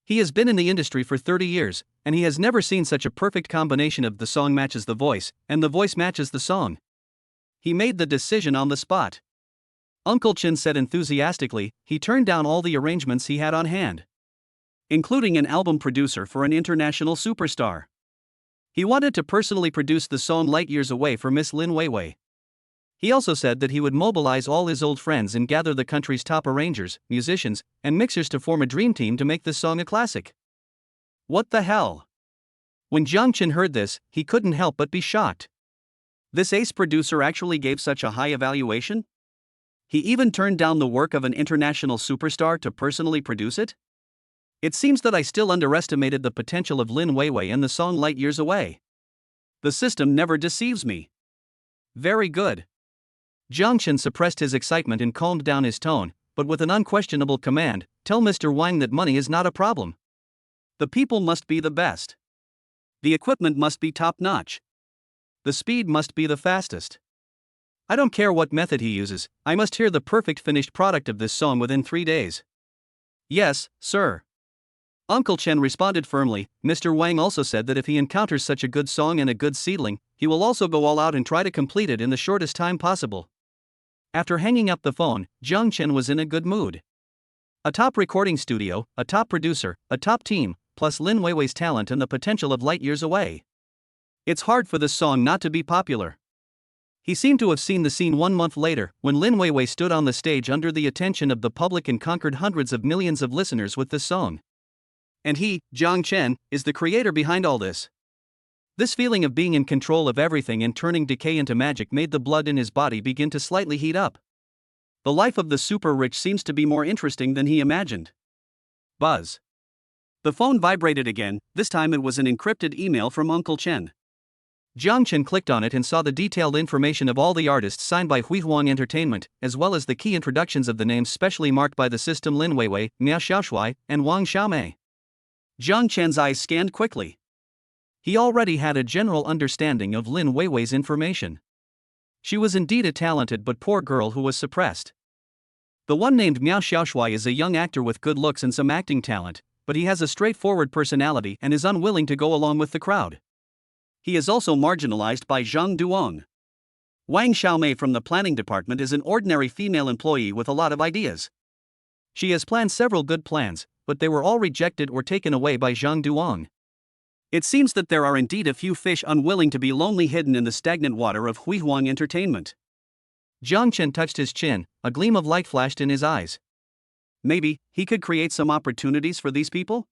He has been in the industry for 30 years, and he has never seen such a perfect combination of the song matches the voice, and the voice matches the song. He made the decision on the spot. Uncle Chen said enthusiastically. He turned down all the arrangements he had on hand, including an album producer for an international superstar. He wanted to personally produce the song Light Years Away for Miss Lin Weiwei. He also said that he would mobilize all his old friends and gather the country's top arrangers, musicians, and mixers to form a dream team to make this song a classic. What the hell? When Jiang Chen heard this, he couldn't help but be shocked. This ace producer actually gave such a high evaluation? He even turned down the work of an international superstar to personally produce it? It seems that I still underestimated the potential of Lin Weiwei and the song Light Years Away. The system never deceives me. Very good. Jiang Chen suppressed his excitement and calmed down his tone, but with an unquestionable command, "Tell Mr. Wang that money is not a problem. The people must be the best. The equipment must be top-notch. The speed must be the fastest. I don't care what method he uses, I must hear the perfect finished product of this song within 3 days." "Yes, sir." Uncle Chen responded firmly. Mr. Wang also said that if he encounters such a good song and a good seedling, he will also go all out and try to complete it in the shortest time possible. After hanging up the phone, Jiang Chen was in a good mood. A top recording studio, a top producer, a top team, plus Lin Weiwei's talent and the potential of Light Years Away. It's hard for this song not to be popular. He seemed to have seen the scene 1 month later, when Lin Weiwei stood on the stage under the attention of the public and conquered hundreds of millions of listeners with this song. And he, Jiang Chen, is the creator behind all this. This feeling of being in control of everything and turning decay into magic made the blood in his body begin to slightly heat up. The life of the super rich seems to be more interesting than he imagined. Buzz. The phone vibrated again. This time it was an encrypted email from Uncle Chen. Jiang Chen clicked on it and saw the detailed information of all the artists signed by Huihuang Entertainment, as well as the key introductions of the names specially marked by the system: Lin Weiwei, Miao Xiaoshui, and Wang Xiaomei. Jiang Chen's eyes scanned quickly. He already had a general understanding of Lin Weiwei's information. She was indeed a talented but poor girl who was suppressed. The one named Miao Xiaoshui is a young actor with good looks and some acting talent, but he has a straightforward personality and is unwilling to go along with the crowd. He is also marginalized by Zhang Duong. Wang Xiaomei from the planning department is an ordinary female employee with a lot of ideas. She has planned several good plans, but they were all rejected or taken away by Zhang Duong. It seems that there are indeed a few fish unwilling to be lonely hidden in the stagnant water of Huihuang Entertainment. Jiang Chen touched his chin, a gleam of light flashed in his eyes. Maybe he could create some opportunities for these people?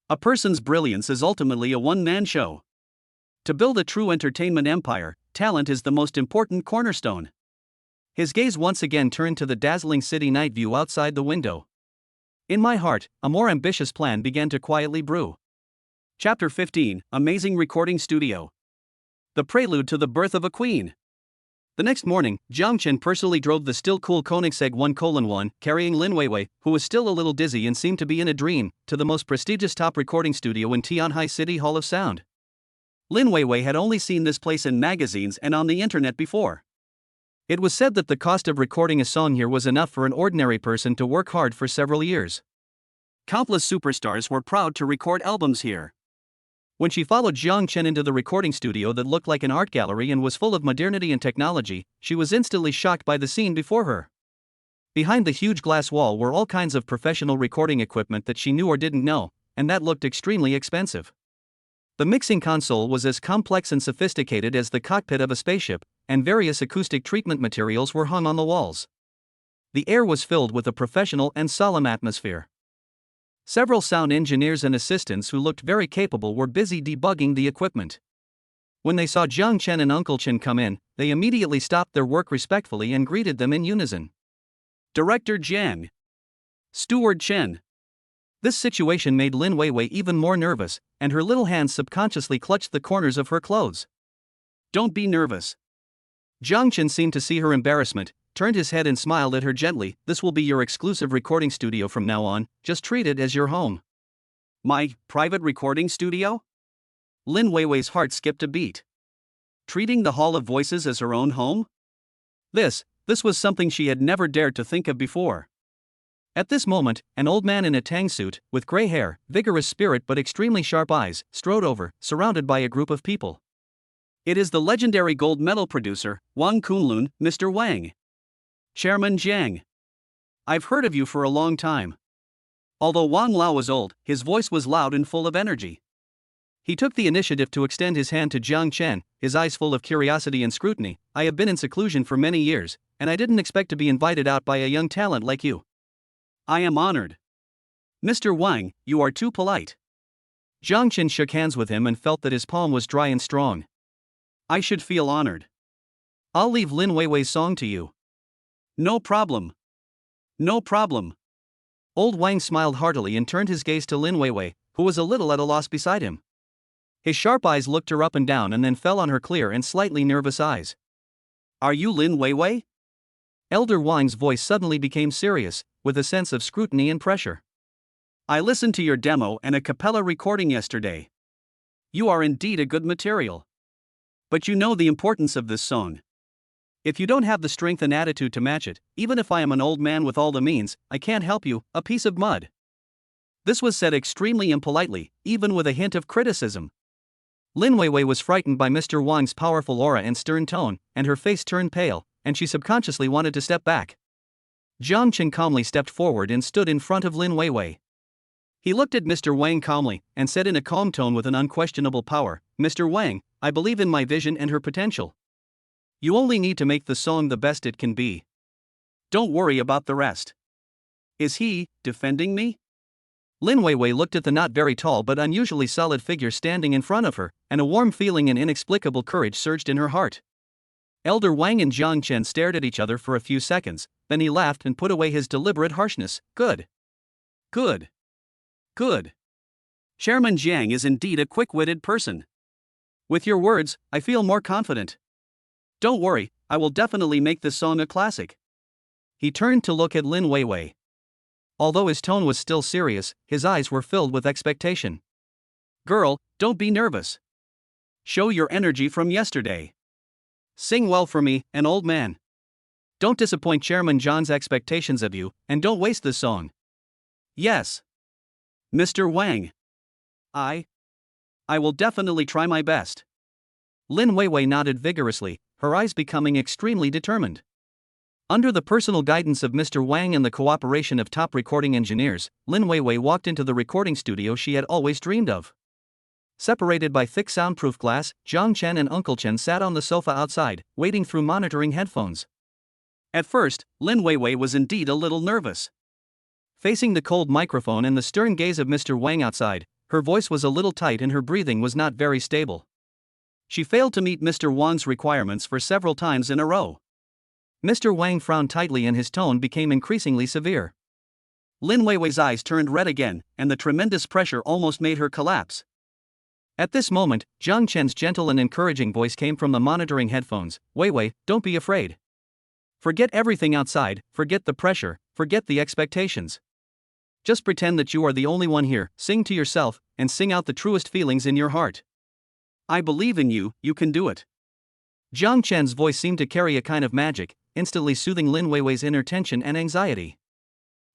A person's brilliance is ultimately a one-man show. To build a true entertainment empire, talent is the most important cornerstone. His gaze once again turned to the dazzling city night view outside the window. In my heart, a more ambitious plan began to quietly brew. Chapter 15, Amazing Recording Studio. The prelude to the birth of a queen. The next morning, Jiang Chen personally drove the still-cool Koenigsegg 1:1, carrying Lin Weiwei, who was still a little dizzy and seemed to be in a dream, to the most prestigious top recording studio in Tianhai City Hall of Sound. Lin Weiwei had only seen this place in magazines and on the internet before. It was said that the cost of recording a song here was enough for an ordinary person to work hard for several years. Countless superstars were proud to record albums here. When she followed Jiang Chen into the recording studio that looked like an art gallery and was full of modernity and technology, she was instantly shocked by the scene before her. Behind the huge glass wall were all kinds of professional recording equipment that she knew or didn't know, and that looked extremely expensive. The mixing console was as complex and sophisticated as the cockpit of a spaceship, and various acoustic treatment materials were hung on the walls. The air was filled with a professional and solemn atmosphere. Several sound engineers and assistants who looked very capable were busy debugging the equipment. When they saw Jiang Chen and Uncle Chen come in, they immediately stopped their work respectfully and greeted them in unison. Director Jiang. Steward Chen. This situation made Lin Weiwei even more nervous, and her little hands subconsciously clutched the corners of her clothes. Don't be nervous. Jiang Chen seemed to see her embarrassment, turned his head and smiled at her gently. This will be your exclusive recording studio from now on, just treat it as your home. My private recording studio? Lin Weiwei's heart skipped a beat. Treating the Hall of Voices as her own home? This was something she had never dared to think of before. At this moment, an old man in a tang suit, with gray hair, vigorous spirit but extremely sharp eyes, strode over, surrounded by a group of people. It is the legendary gold medal producer, Wang Kunlun, Mr. Wang. Chairman Jiang. I've heard of you for a long time. Although Wang Lao was old, his voice was loud and full of energy. He took the initiative to extend his hand to Jiang Chen, his eyes full of curiosity and scrutiny. I have been in seclusion for many years, and I didn't expect to be invited out by a young talent like you. I am honored. Mr. Wang, you are too polite. Jiang Chen shook hands with him and felt that his palm was dry and strong. I should feel honored. I'll leave Lin Weiwei's song to you. No problem. No problem. Old Wang smiled heartily and turned his gaze to Lin Weiwei, who was a little at a loss beside him. His sharp eyes looked her up and down and then fell on her clear and slightly nervous eyes. Are you Lin Weiwei? Elder Wang's voice suddenly became serious, with a sense of scrutiny and pressure. I listened to your demo and a cappella recording yesterday. You are indeed a good material. But you know the importance of this song. If you don't have the strength and attitude to match it, even if I am an old man with all the means, I can't help you, a piece of mud. This was said extremely impolitely, even with a hint of criticism. Lin Weiwei was frightened by Mr. Wang's powerful aura and stern tone, and her face turned pale, and she subconsciously wanted to step back. Jiang Chen calmly stepped forward and stood in front of Lin Weiwei. He looked at Mr. Wang calmly, and said in a calm tone with an unquestionable power, Mr. Wang, I believe in my vision and her potential. You only need to make the song the best it can be. Don't worry about the rest. Is he defending me? Lin Weiwei looked at the not very tall but unusually solid figure standing in front of her, and a warm feeling and inexplicable courage surged in her heart. Elder Wang and Jiang Chen stared at each other for a few seconds, then he laughed and put away his deliberate harshness. Good. Good. Good. Chairman Jiang is indeed a quick-witted person. With your words, I feel more confident. Don't worry, I will definitely make this song a classic. He turned to look at Lin Weiwei. Although his tone was still serious, his eyes were filled with expectation. Girl, don't be nervous. Show your energy from yesterday. Sing well for me, an old man. Don't disappoint Chairman John's expectations of you, and don't waste this song. Yes. Mr. Wang. I will definitely try my best. Lin Weiwei nodded vigorously, her eyes becoming extremely determined. Under the personal guidance of Mr. Wang and the cooperation of top recording engineers, Lin Weiwei walked into the recording studio she had always dreamed of. Separated by thick soundproof glass, Jiang Chen and Uncle Chen sat on the sofa outside, waiting through monitoring headphones. At first, Lin Weiwei was indeed a little nervous. Facing the cold microphone and the stern gaze of Mr. Wang outside, her voice was a little tight and her breathing was not very stable. She failed to meet Mr. Wang's requirements for several times in a row. Mr. Wang frowned tightly and his tone became increasingly severe. Lin Weiwei's eyes turned red again, and the tremendous pressure almost made her collapse. At this moment, Jiang Chen's gentle and encouraging voice came from the monitoring headphones. Weiwei, don't be afraid. Forget everything outside, forget the pressure, forget the expectations. Just pretend that you are the only one here, sing to yourself, and sing out the truest feelings in your heart. I believe in you, you can do it. Jiang Chen's voice seemed to carry a kind of magic, instantly soothing Lin Weiwei's inner tension and anxiety.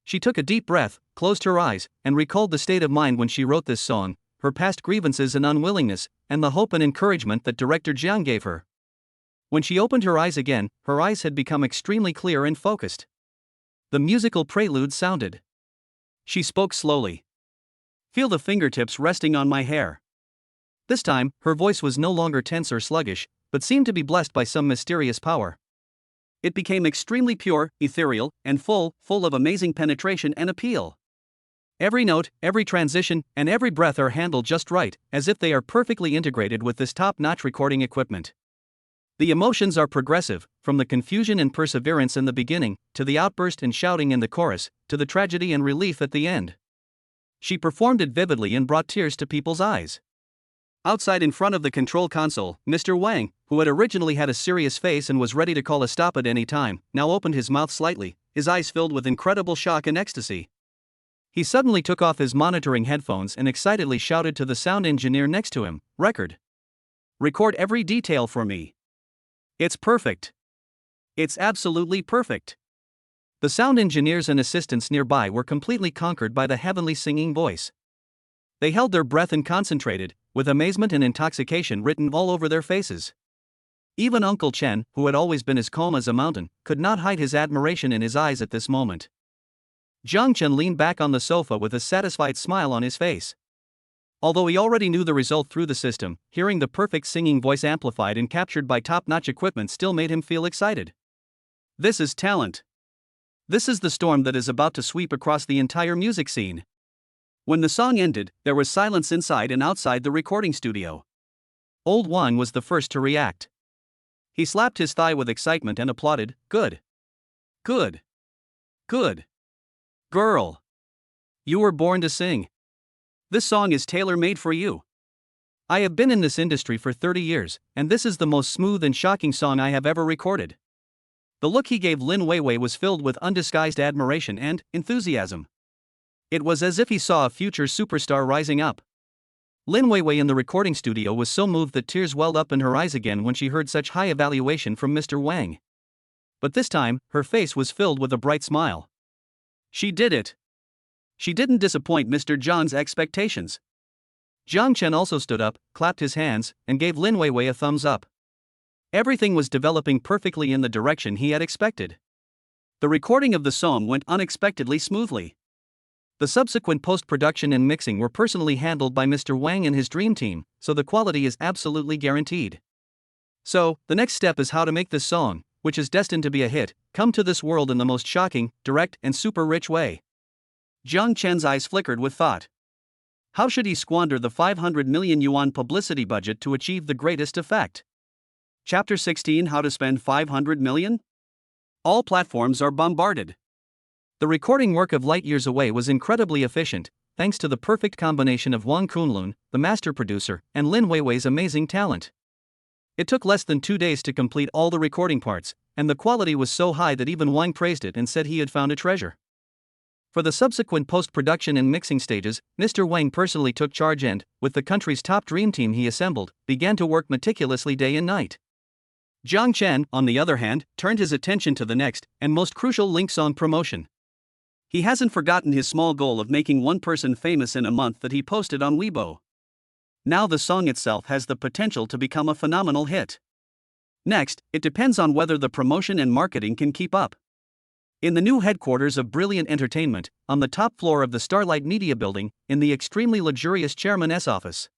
She took a deep breath, closed her eyes, and recalled the state of mind when she wrote this song, her past grievances and unwillingness, and the hope and encouragement that Director Jiang gave her. When she opened her eyes again, her eyes had become extremely clear and focused. The musical prelude sounded. She spoke slowly. Feel the fingertips resting on my hair. This time, her voice was no longer tense or sluggish, but seemed to be blessed by some mysterious power. It became extremely pure, ethereal, and full of amazing penetration and appeal. Every note, every transition, and every breath are handled just right, as if they are perfectly integrated with this top-notch recording equipment. The emotions are progressive, from the confusion and perseverance in the beginning, to the outburst and shouting in the chorus, to the tragedy and relief at the end. She performed it vividly and brought tears to people's eyes. Outside in front of the control console, Mr. Wang, who had originally had a serious face and was ready to call a stop at any time, now opened his mouth slightly, his eyes filled with incredible shock and ecstasy. He suddenly took off his monitoring headphones and excitedly shouted to the sound engineer next to him, "Record. Record every detail for me. It's perfect. It's absolutely perfect." The sound engineers and assistants nearby were completely conquered by the heavenly singing voice. They held their breath and concentrated, with amazement and intoxication written all over their faces. Even Uncle Chen, who had always been as calm as a mountain, could not hide his admiration in his eyes at this moment. Jiang Chen leaned back on the sofa with a satisfied smile on his face. Although he already knew the result through the system, hearing the perfect singing voice amplified and captured by top-notch equipment still made him feel excited. This is talent. This is the storm that is about to sweep across the entire music scene. When the song ended, there was silence inside and outside the recording studio. Old Wang was the first to react. He slapped his thigh with excitement and applauded, "Good. Good. Good. Girl. You were born to sing. This song is tailor-made for you. I have been in this industry for 30 years, and this is the most smooth and shocking song I have ever recorded." The look he gave Lin Weiwei was filled with undisguised admiration and enthusiasm. It was as if he saw a future superstar rising up. Lin Weiwei in the recording studio was so moved that tears welled up in her eyes again when she heard such high evaluation from Mr. Wang. But this time, her face was filled with a bright smile. She did it. She didn't disappoint Mr. Zhang's expectations. Jiang Chen also stood up, clapped his hands, and gave Lin Weiwei a thumbs up. Everything was developing perfectly in the direction he had expected. The recording of the song went unexpectedly smoothly. The subsequent post-production and mixing were personally handled by Mr. Wang and his dream team, so the quality is absolutely guaranteed. So, the next step is how to make this song, which is destined to be a hit, come to this world in the most shocking, direct, and super rich way. Jiang Chen's eyes flickered with thought. How should he squander the 500 million yuan publicity budget to achieve the greatest effect? Chapter 16: How to spend 500 million? All platforms are bombarded. The recording work of light years away was incredibly efficient, thanks to the perfect combination of Wang Kunlun, the master producer, and Lin Weiwei's amazing talent. It took less than 2 days to complete all the recording parts, and the quality was so high that even Wang praised it and said he had found a treasure. For the subsequent post-production and mixing stages, Mr. Wang personally took charge and, with the country's top dream team he assembled, began to work meticulously day and night. Jiang Chen, on the other hand, turned his attention to the next, and most crucial Link song promotion. He hasn't forgotten his small goal of making one person famous in a month that he posted on Weibo. Now the song itself has the potential to become a phenomenal hit. Next, it depends on whether the promotion and marketing can keep up. In the new headquarters of Brilliant Entertainment, on the top floor of the Starlight Media Building, in the extremely luxurious chairman's office.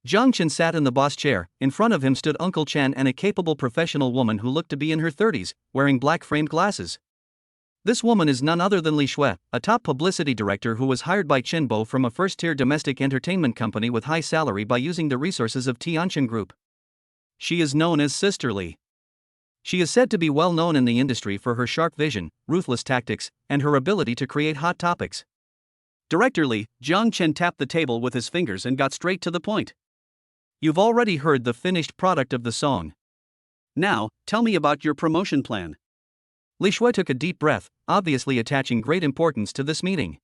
Jiang Chen sat in the boss chair. In front of him stood Uncle Chen and a capable professional woman who looked to be in her 30s, wearing black framed glasses. This woman is none other than Li Shui, a top publicity director who was hired by Qinbo from a first-tier domestic entertainment company with high salary by using the resources of Tianin Group. She is known as Sister Li. She is said to be well known in the industry for her sharp vision, ruthless tactics, and her ability to create hot topics. Director Li, Jiang Chen tapped the table with his fingers and got straight to the point. You've already heard the finished product of the song. Now, tell me about your promotion plan. Li Shui took a deep breath, obviously attaching great importance to this meeting.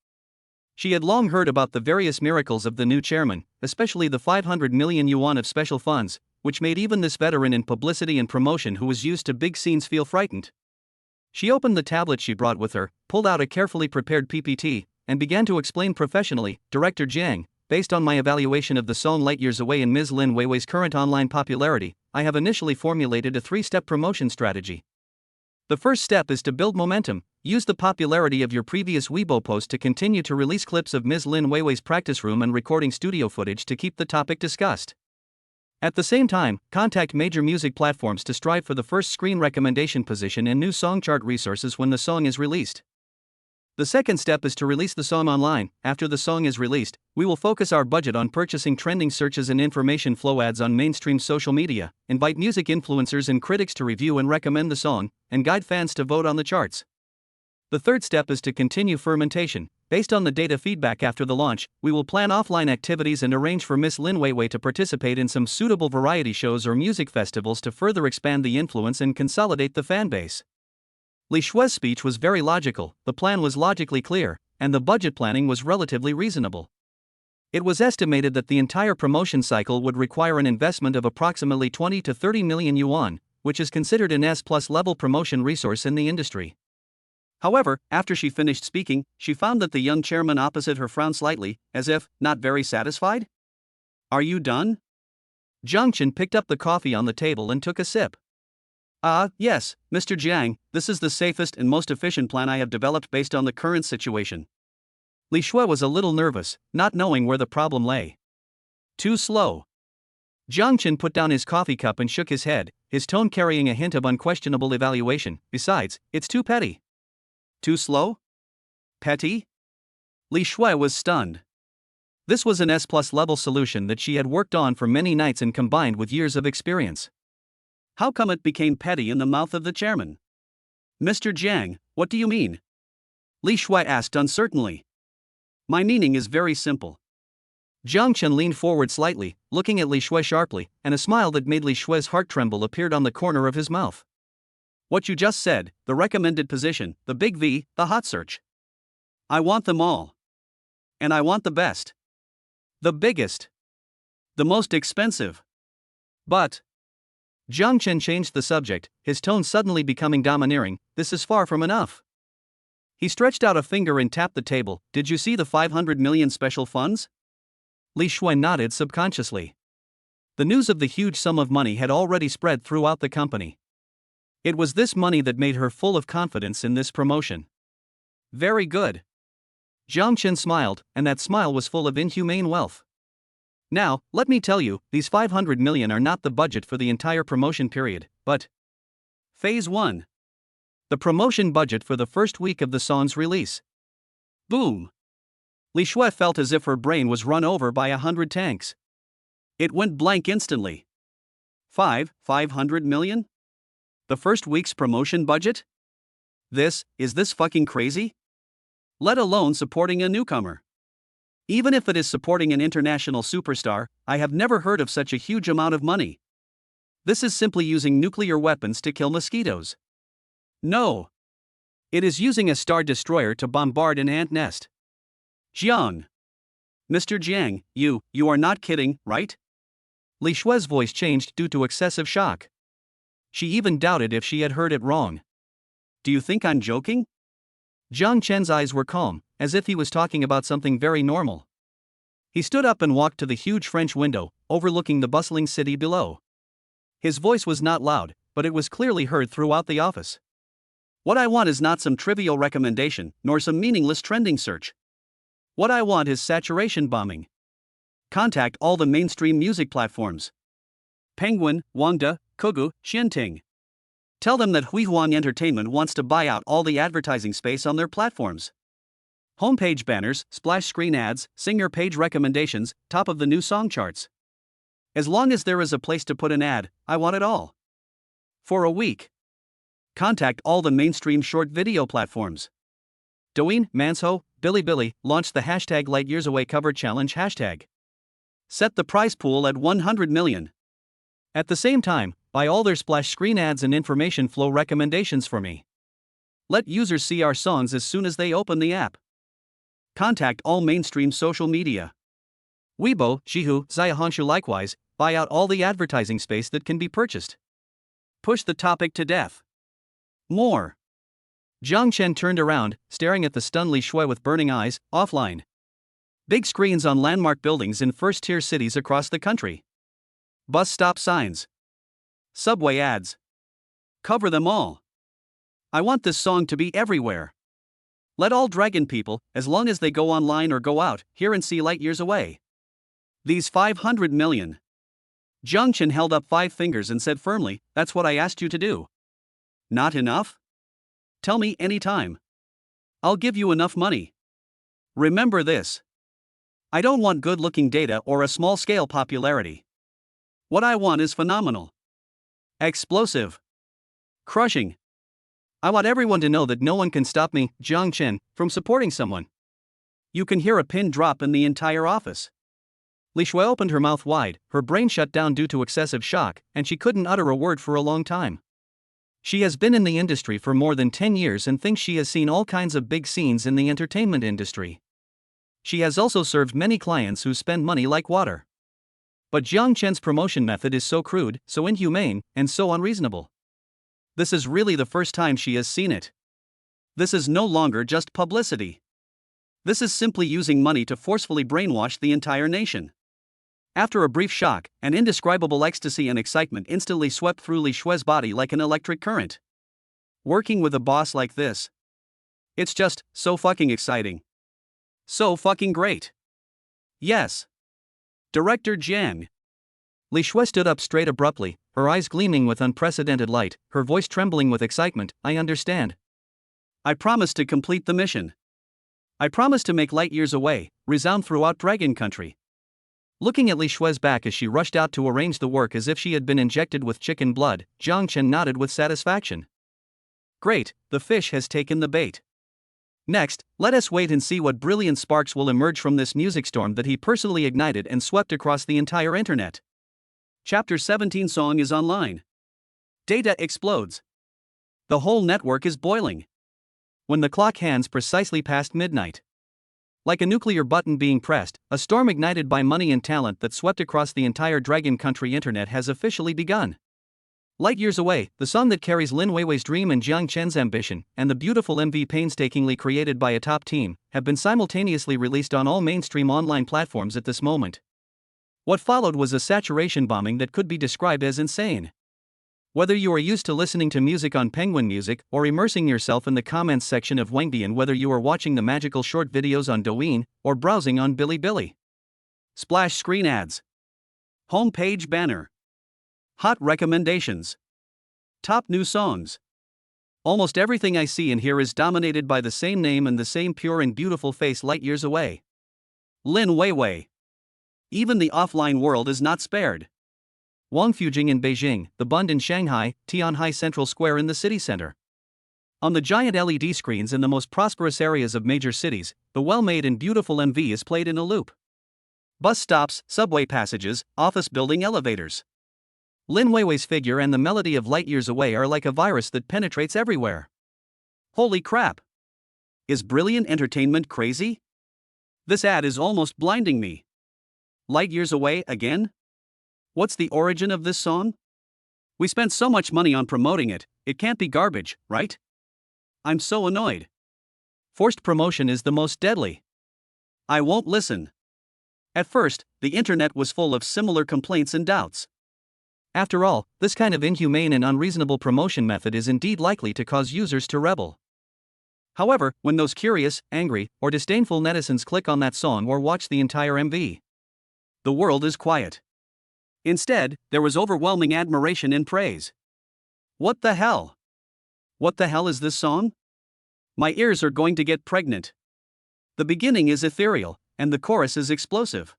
She had long heard about the various miracles of the new chairman, especially the 500 million yuan of special funds, which made even this veteran in publicity and promotion who was used to big scenes feel frightened. She opened the tablet she brought with her, pulled out a carefully prepared PPT, and began to explain professionally, Director Jiang, based on my evaluation of the song Light Years Away and Ms. Lin Weiwei's current online popularity, I have initially formulated a 3-step promotion strategy. The first step is to build momentum. Use the popularity of your previous Weibo post to continue to release clips of Ms. Lin Weiwei's practice room and recording studio footage to keep the topic discussed. At the same time, contact major music platforms to strive for the first screen recommendation position and new song chart resources when the song is released. The second step is to release the song online. After the song is released, we will focus our budget on purchasing trending searches and information flow ads on mainstream social media, invite music influencers and critics to review and recommend the song, and guide fans to vote on the charts. The third step is to continue fermentation. Based on the data feedback after the launch, we will plan offline activities and arrange for Miss Lin Weiwei to participate in some suitable variety shows or music festivals to further expand the influence and consolidate the fan base. Li Shui's speech was very logical, the plan was logically clear, and the budget planning was relatively reasonable. It was estimated that the entire promotion cycle would require an investment of approximately 20 to 30 million yuan, which is considered an S+ level promotion resource in the industry. However, after she finished speaking, she found that the young chairman opposite her frowned slightly, as if not very satisfied. "Are you done?" Zhang Chen picked up the coffee on the table and took a sip. Yes, Mr. Jiang, this is the safest and most efficient plan I have developed based on the current situation." Li Shui was a little nervous, not knowing where the problem lay. "Too slow." Zhang Chen put down his coffee cup and shook his head, his tone carrying a hint of unquestionable evaluation. "Besides, it's too petty." "Too slow? Petty?" Li Shui was stunned. This was an S+ level solution that she had worked on for many nights and combined with years of experience. How come it became petty in the mouth of the chairman? "Mr. Jiang, what do you mean?" Li Shui asked uncertainly. "My meaning is very simple." Zhang Chen leaned forward slightly, looking at Li Shui sharply, and a smile that made Li Shui's heart tremble appeared on the corner of his mouth. "What you just said, the recommended position, the big V, the hot search. I want them all. And I want the best. The biggest. The most expensive. But..." Zhang Chen changed the subject, his tone suddenly becoming domineering. "This is far from enough." He stretched out a finger and tapped the table. "Did you see the 500 million special funds?" Li Shui nodded subconsciously. The news of the huge sum of money had already spread throughout the company. It was this money that made her full of confidence in this promotion. "Very good." Zhang Chen smiled, and that smile was full of inhumane wealth. "Now, let me tell you, these 500 million are not the budget for the entire promotion period, but Phase 1. The promotion budget for the first week of the song's release." Boom! Li Shui felt as if her brain was run over by 100 tanks. It went blank instantly. 500 million? The first week's promotion budget? Is this fucking crazy? Let alone supporting a newcomer. Even if it is supporting an international superstar, I have never heard of such a huge amount of money. This is simply using nuclear weapons to kill mosquitoes. No. It is using a star destroyer to bombard an ant nest. Jiang. Mr. Jiang, you are not kidding, right? Li Shui's voice changed due to excessive shock. She even doubted if she had heard it wrong. "Do you think I'm joking?" Zhang Chen's eyes were calm, as if he was talking about something very normal. He stood up and walked to the huge French window, overlooking the bustling city below. His voice was not loud, but it was clearly heard throughout the office. "What I want is not some trivial recommendation, nor some meaningless trending search. What I want is saturation bombing. Contact all the mainstream music platforms. Penguin, Wangda, Kugu, Xianting. Tell them that Huihuang Entertainment wants to buy out all the advertising space on their platforms. Homepage banners, splash screen ads, singer page recommendations, top of the new song charts. As long as there is a place to put an ad, I want it all. For a week. Contact all the mainstream short video platforms. Douyin, Manso, Bilibili, launched the hashtag Light Years Away Cover Challenge hashtag. Set the prize pool at 100 million. At the same time, buy all their splash screen ads and information flow recommendations for me. Let users see our songs as soon as they open the app. Contact all mainstream social media. Weibo, Zhihu, Xiaohongshu likewise, buy out all the advertising space that can be purchased. Push the topic to death. More." Zhang Chen turned around, staring at the stunned Li Shui with burning eyes. "Offline. Big screens on landmark buildings in first-tier cities across the country. Bus stop signs. Subway ads. Cover them all. I want this song to be everywhere. Let all dragon people, as long as they go online or go out, hear and see Light Years Away. These 500 million. Zhang Chen held up 5 fingers and said firmly, "That's what I asked you to do. Not enough? Tell me any time." I'll give you enough money. Remember this. I don't want good-looking data or a small-scale popularity. What I want is phenomenal. Explosive. Crushing. I want everyone to know that no one can stop me, Jiang Chen, from supporting someone. You can hear a pin drop in the entire office. Li Shui opened her mouth wide, her brain shut down due to excessive shock, and she couldn't utter a word for a long time. She has been in the industry for more than 10 years and thinks she has seen all kinds of big scenes in the entertainment industry. She has also served many clients who spend money like water. But Jiang Chen's promotion method is so crude, so inhumane, and so unreasonable. This is really the first time she has seen it. This is no longer just publicity. This is simply using money to forcefully brainwash the entire nation. After a brief shock, an indescribable ecstasy and excitement instantly swept through Li Shui's body like an electric current. Working with a boss like this. It's just so fucking exciting. So fucking great. Yes. Director Jiang. Li Shui stood up straight abruptly, her eyes gleaming with unprecedented light, her voice trembling with excitement. I understand. I promise to complete the mission. I promise to make light years away resound throughout Dragon Country. Looking at Li Shui's back as she rushed out to arrange the work as if she had been injected with chicken blood, Jiang Chen nodded with satisfaction. Great, the fish has taken the bait. Next, let us wait and see what brilliant sparks will emerge from this music storm that he personally ignited and swept across the entire internet. Chapter 17 Song is online. Data explodes. The whole network is boiling. When the clock hands precisely past midnight. Like a nuclear button being pressed, a storm ignited by money and talent that swept across the entire Dragon Country internet has officially begun. Light Years Away, the song that carries Lin Weiwei's dream and Jiang Chen's ambition, and the beautiful MV painstakingly created by a top team, have been simultaneously released on all mainstream online platforms at this moment. What followed was a saturation bombing that could be described as insane. Whether you are used to listening to music on Penguin Music or immersing yourself in the comments section of Wangbian, whether you are watching the magical short videos on Douyin or browsing on Bilibili. Splash screen ads. Homepage banner. Hot recommendations. Top new songs. Almost everything I see and hear is dominated by the same name and the same pure and beautiful face light years away. Lin Weiwei. Even the offline world is not spared. Wang Fujing in Beijing, the Bund in Shanghai, Tianhai Central Square in the city center. On the giant LED screens in the most prosperous areas of major cities, the well-made and beautiful MV is played in a loop. Bus stops, subway passages, office building elevators. Lin Weiwei's figure and the melody of Light Years Away are like a virus that penetrates everywhere. Holy crap! Is brilliant entertainment crazy? This ad is almost blinding me. Light Years Away again? What's the origin of this song? We spent so much money on promoting it, it can't be garbage, right? I'm so annoyed. Forced promotion is the most deadly. I won't listen. At first, the internet was full of similar complaints and doubts. After all, this kind of inhumane and unreasonable promotion method is indeed likely to cause users to rebel. However, when those curious, angry, or disdainful netizens click on that song or watch the entire MV, the world is quiet. Instead, there was overwhelming admiration and praise. What the hell? What the hell is this song? My ears are going to get pregnant. The beginning is ethereal, and the chorus is explosive.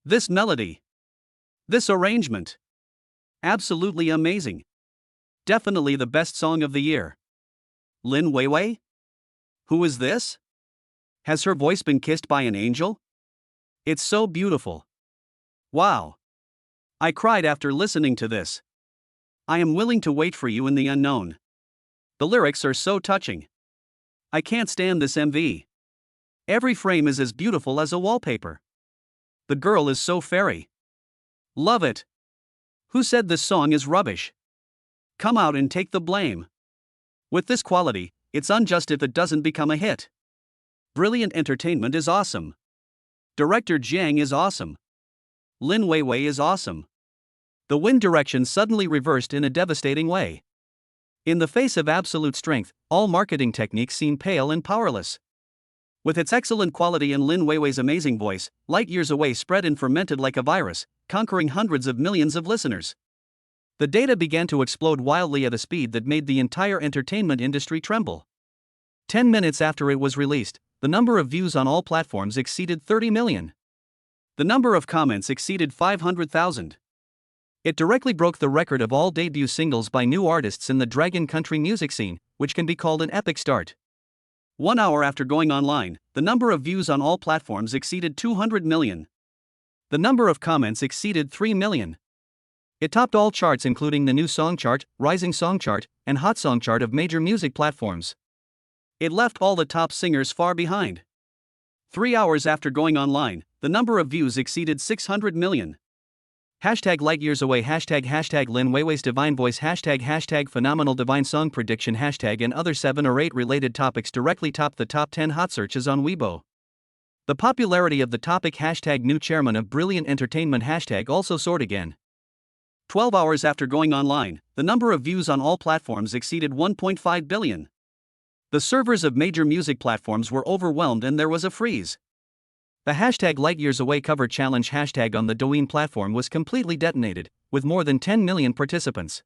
This melody. This arrangement. Absolutely amazing. Definitely the best song of the year. Lin Weiwei? Who is this? Has her voice been kissed by an angel? It's so beautiful. Wow. I cried after listening to this. I am willing to wait for you in the unknown. The lyrics are so touching. I can't stand this MV. Every frame is as beautiful as a wallpaper. The girl is so fairy. Love it. Who said this song is rubbish? Come out and take the blame. With this quality, it's unjust if it doesn't become a hit. Brilliant entertainment is awesome. Director Jiang is awesome. Lin Weiwei is awesome. The wind direction suddenly reversed in a devastating way. In the face of absolute strength, all marketing techniques seem pale and powerless. With its excellent quality and Lin Weiwei's amazing voice, Light Years Away spread and fermented like a virus, conquering hundreds of millions of listeners. The data began to explode wildly at a speed that made the entire entertainment industry tremble. 10 minutes after it was released, the number of views on all platforms exceeded 30 million. The number of comments exceeded 500,000. It directly broke the record of all debut singles by new artists in the Dragon Country music scene, which can be called an epic start. 1 hour after going online, the number of views on all platforms exceeded 200 million. The number of comments exceeded 3 million. It topped all charts including the New Song Chart, Rising Song Chart, and Hot Song Chart of major music platforms. It left all the top singers far behind. 3 hours after going online, the number of views exceeded 600 million. Hashtag light years away, hashtag Lin Weiwei's divine voice, hashtag phenomenal divine song prediction, hashtag and other 7 or 8 related topics directly topped the top 10 hot searches on Weibo. The popularity of the topic hashtag new chairman of brilliant entertainment hashtag also soared again. 12 hours after going online, the number of views on all platforms exceeded 1.5 billion. The servers of major music platforms were overwhelmed and there was a freeze. The hashtag light years away cover challenge hashtag on the Douyin platform was completely detonated, with more than 10 million participants.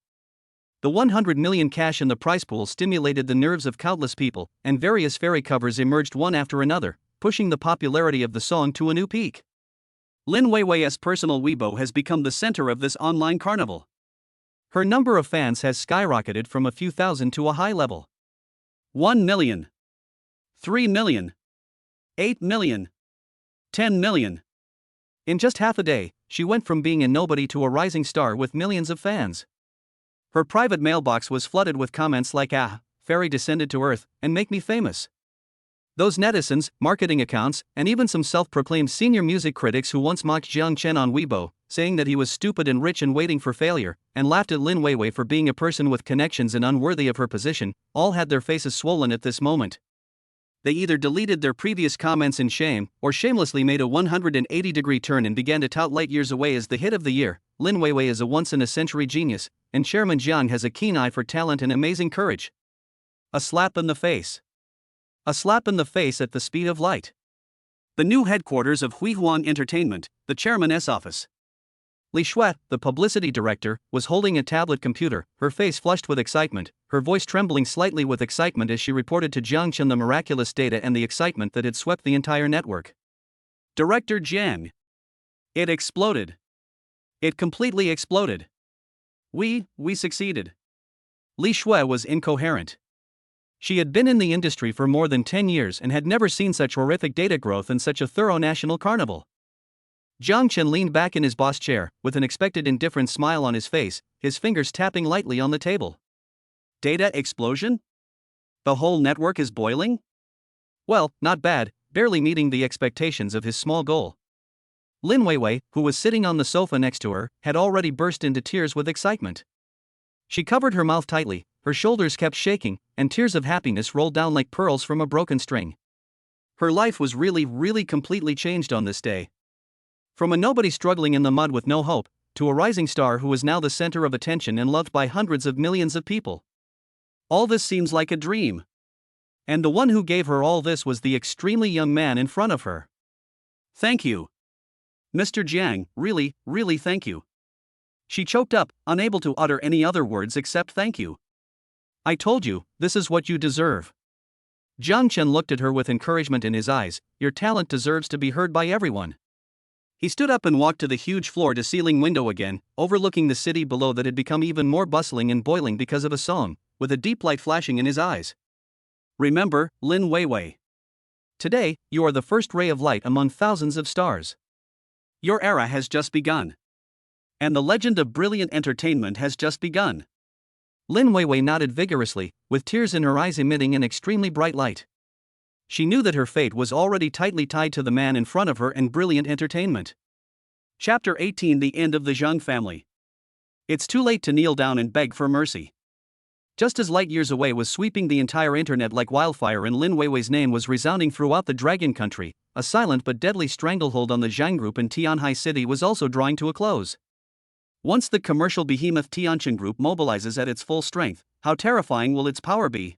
The 100 million cash in the prize pool stimulated the nerves of countless people, and various fairy covers emerged one after another, pushing the popularity of the song to a new peak. Lin Weiwei's personal Weibo has become the center of this online carnival. Her number of fans has skyrocketed from a few thousand to a high level. 1 million. 3 million. 8 million. 10 million. In just half a day, she went from being a nobody to a rising star with millions of fans. Her private mailbox was flooded with comments like fairy descended to earth, and make me famous. Those netizens, marketing accounts, and even some self-proclaimed senior music critics who once mocked Jiang Chen on Weibo, saying that he was stupid and rich and waiting for failure, and laughed at Lin Weiwei for being a person with connections and unworthy of her position, all had their faces swollen at this moment. They either deleted their previous comments in shame, or shamelessly made a 180-degree turn and began to tout light years away as the hit of the year. Lin Weiwei is a once-in-a-century genius, and Chairman Jiang has a keen eye for talent and amazing courage. A slap in the face. A slap in the face at the speed of light. The new headquarters of Huihuan Entertainment, the chairman's office. Li Shui, the publicity director, was holding a tablet computer, her face flushed with excitement, her voice trembling slightly with excitement as she reported to Jiang Chen the miraculous data and the excitement that had swept the entire network. Director Jiang. It exploded. It completely exploded. We succeeded. Li Shui was incoherent. She had been in the industry for more than 10 years and had never seen such horrific data growth and such a thorough national carnival. Jiang Chen leaned back in his boss chair, with an expected indifferent smile on his face, his fingers tapping lightly on the table. Data explosion? The whole network is boiling? Well, not bad, barely meeting the expectations of his small goal. Lin Weiwei, who was sitting on the sofa next to her, had already burst into tears with excitement. She covered her mouth tightly, her shoulders kept shaking, and tears of happiness rolled down like pearls from a broken string. Her life was really completely changed on this day. From a nobody struggling in the mud with no hope, to a rising star who was now the center of attention and loved by hundreds of millions of people. All this seems like a dream. And the one who gave her all this was the extremely young man in front of her. Thank you. Mr. Jiang, really thank you. She choked up, unable to utter any other words except thank you. I told you, this is what you deserve. Jiang Chen looked at her with encouragement in his eyes. Your talent deserves to be heard by everyone. He stood up and walked to the huge floor-to-ceiling window again, overlooking the city below that had become even more bustling and boiling because of a song, with a deep light flashing in his eyes. Remember, Lin Weiwei. Today, you are the first ray of light among thousands of stars. Your era has just begun. And the legend of brilliant entertainment has just begun. Lin Weiwei nodded vigorously, with tears in her eyes emitting an extremely bright light. She knew that her fate was already tightly tied to the man in front of her and brilliant entertainment. Chapter 18: The End of the Zhang Family. It's too late to kneel down and beg for mercy. Just as light years away was sweeping the entire internet like wildfire and Lin Weiwei's name was resounding throughout the Dragon Country, a silent but deadly stranglehold on the Zhang Group in Tianhai City was also drawing to a close. Once the commercial behemoth Tianqin Group mobilizes at its full strength, how terrifying will its power be?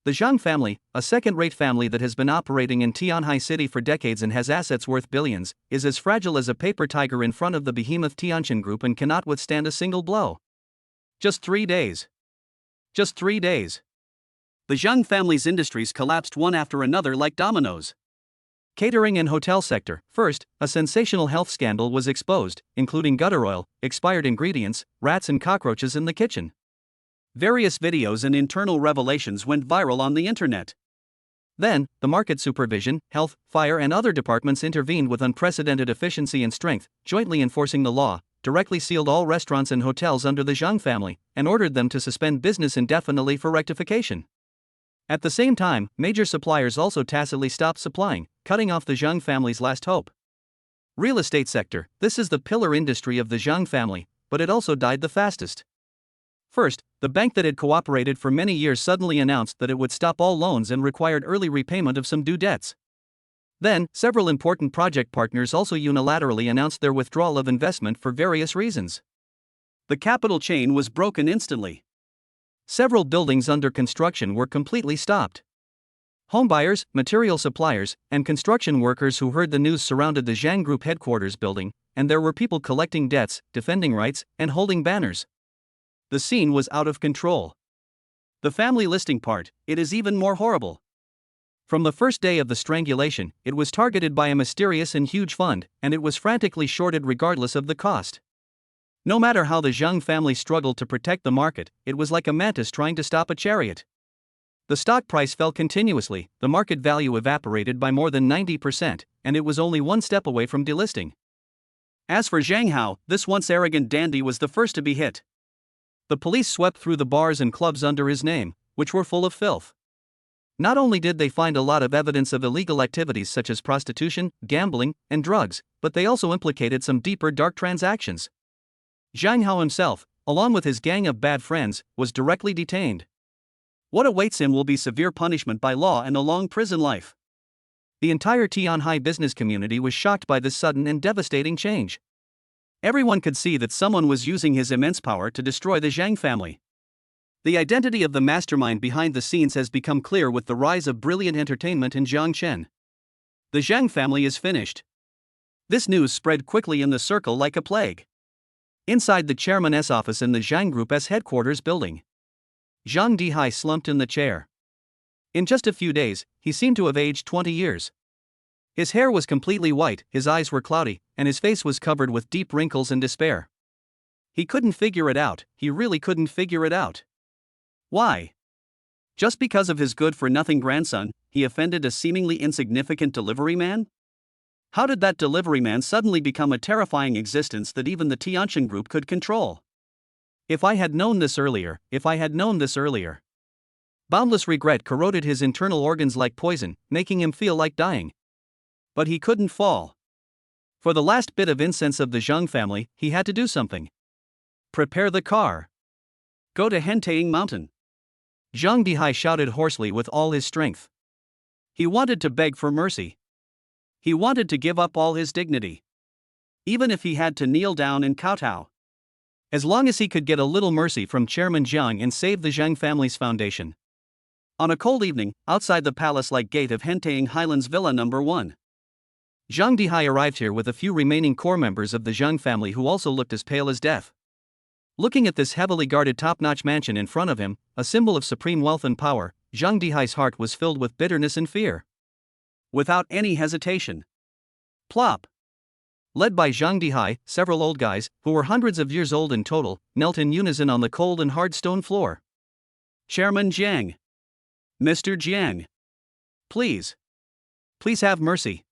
The Zhang family, a second-rate family that has been operating in Tianhai City for decades and has assets worth billions, is as fragile as a paper tiger in front of the behemoth Tianqin Group and cannot withstand a single blow. Just 3 days. Just 3 days. The Zhang family's industries collapsed one after another like dominoes. Catering and hotel sector. First, a sensational health scandal was exposed, including gutter oil, expired ingredients, rats and cockroaches in the kitchen. Various videos and internal revelations went viral on the internet. Then, the market supervision, health, fire and other departments intervened with unprecedented efficiency and strength, jointly enforcing the law, directly sealed all restaurants and hotels under the Zhang family, and ordered them to suspend business indefinitely for rectification. At the same time, major suppliers also tacitly stopped supplying, cutting off the Zhang family's last hope. Real estate sector. This is the pillar industry of the Zhang family, but it also died the fastest. First, the bank that had cooperated for many years suddenly announced that it would stop all loans and required early repayment of some due debts. Then, several important project partners also unilaterally announced their withdrawal of investment for various reasons. The capital chain was broken instantly. Several buildings under construction were completely stopped. Homebuyers, material suppliers, and construction workers who heard the news surrounded the Zhang Group headquarters building, and there were people collecting debts, defending rights, and holding banners. The scene was out of control. The family listing part, it is even more horrible. From the first day of the strangulation, it was targeted by a mysterious and huge fund, and it was frantically shorted regardless of the cost. No matter how the Zhang family struggled to protect the market, it was like a mantis trying to stop a chariot. The stock price fell continuously, the market value evaporated by more than 90%, and it was only one step away from delisting. As for Zhang Hao, this once arrogant dandy was the first to be hit. The police swept through the bars and clubs under his name, which were full of filth. Not only did they find a lot of evidence of illegal activities such as prostitution, gambling, and drugs, but they also implicated some deeper dark transactions. Zhang Hao himself, along with his gang of bad friends, was directly detained. What awaits him will be severe punishment by law and a long prison life. The entire Tianhai business community was shocked by this sudden and devastating change. Everyone could see that someone was using his immense power to destroy the Zhang family. The identity of the mastermind behind the scenes has become clear with the rise of brilliant entertainment in Jiangchen. The Zhang family is finished. This news spread quickly in the circle like a plague. Inside the chairman's office in the Zhang Group's headquarters building, Zhang Dihai slumped in the chair. In just a few days, he seemed to have aged 20 years. His hair was completely white, his eyes were cloudy, and his face was covered with deep wrinkles and despair. He couldn't figure it out, he really couldn't figure it out. Why? Just because of his good-for-nothing grandson, he offended a seemingly insignificant delivery man? How did that delivery man suddenly become a terrifying existence that even the Tianjin group could control? If I had known this earlier, if I had known this earlier. Boundless regret corroded his internal organs like poison, making him feel like dying. But he couldn't fall. For the last bit of incense of the Zhang family, he had to do something. Prepare the car. Go to Hentaying Mountain. Zhang Dihai shouted hoarsely with all his strength. He wanted to beg for mercy. He wanted to give up all his dignity. Even if he had to kneel down and kowtow. As long as he could get a little mercy from Chairman Jiang and save the Zhang family's foundation. On a cold evening, outside the palace-like gate of Hentaying Highlands Villa No. 1. Zhang Dihai arrived here with a few remaining core members of the Zhang family who also looked as pale as death. Looking at this heavily guarded top-notch mansion in front of him, a symbol of supreme wealth and power, Zhang Dihai's heart was filled with bitterness and fear. Without any hesitation. Plop! Led by Zhang Dihai, several old guys, who were hundreds of years old in total, knelt in unison on the cold and hard stone floor. Chairman Jiang. Mr. Jiang. Please. Please have mercy.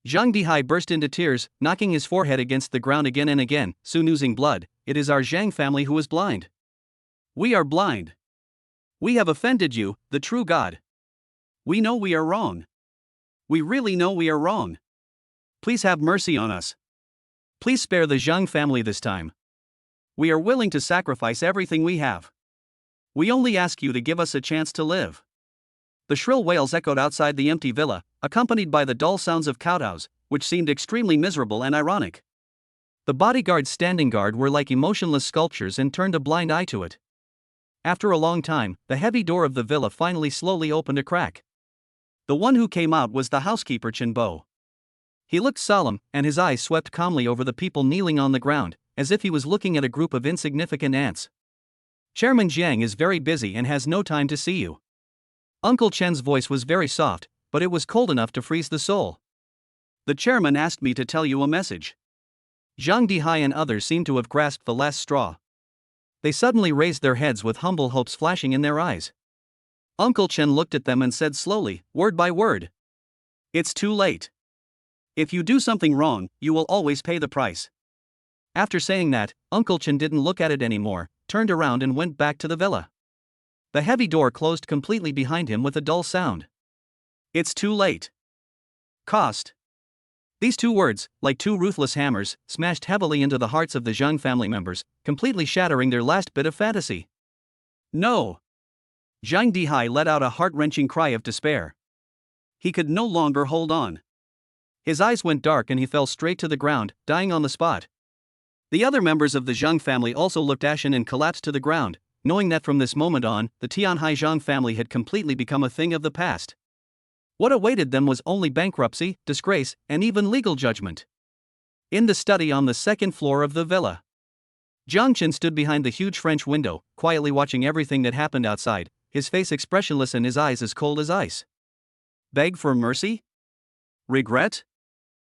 Zhang Dihai burst into tears, knocking his forehead against the ground again and again, soon oozing blood. It is our Zhang family who is blind. We are blind. We have offended you, the true God. We know we are wrong. We really know we are wrong. Please have mercy on us. Please spare the Zhang family this time. We are willing to sacrifice everything we have. We only ask you to give us a chance to live. The shrill wails echoed outside the empty villa, accompanied by the dull sounds of kowtows, which seemed extremely miserable and ironic. The bodyguards standing guard were like emotionless sculptures and turned a blind eye to it. After a long time, the heavy door of the villa finally slowly opened a crack. The one who came out was the housekeeper Chen Bo. He looked solemn, and his eyes swept calmly over the people kneeling on the ground, as if he was looking at a group of insignificant ants. Chairman Jiang is very busy and has no time to see you. Uncle Chen's voice was very soft, but it was cold enough to freeze the soul. The chairman asked me to tell you a message. Zhang Dihai and others seemed to have grasped the last straw. They suddenly raised their heads with humble hopes flashing in their eyes. Uncle Chen looked at them and said slowly, word by word. It's too late. If you do something wrong, you will always pay the price. After saying that, Uncle Chen didn't look at it anymore, turned around and went back to the villa. The heavy door closed completely behind him with a dull sound. It's too late. Cost. These two words, like two ruthless hammers, smashed heavily into the hearts of the Zhang family members, completely shattering their last bit of fantasy. No. Zhang Dihai let out a heart-wrenching cry of despair. He could no longer hold on. His eyes went dark and he fell straight to the ground, dying on the spot. The other members of the Zhang family also looked ashen and collapsed to the ground, knowing that from this moment on, the Tianhai Zhang family had completely become a thing of the past. What awaited them was only bankruptcy, disgrace, and even legal judgment. In the study on the second floor of the villa, Jiang Qin stood behind the huge French window, quietly watching everything that happened outside, his face expressionless and his eyes as cold as ice. Beg for mercy? Regret?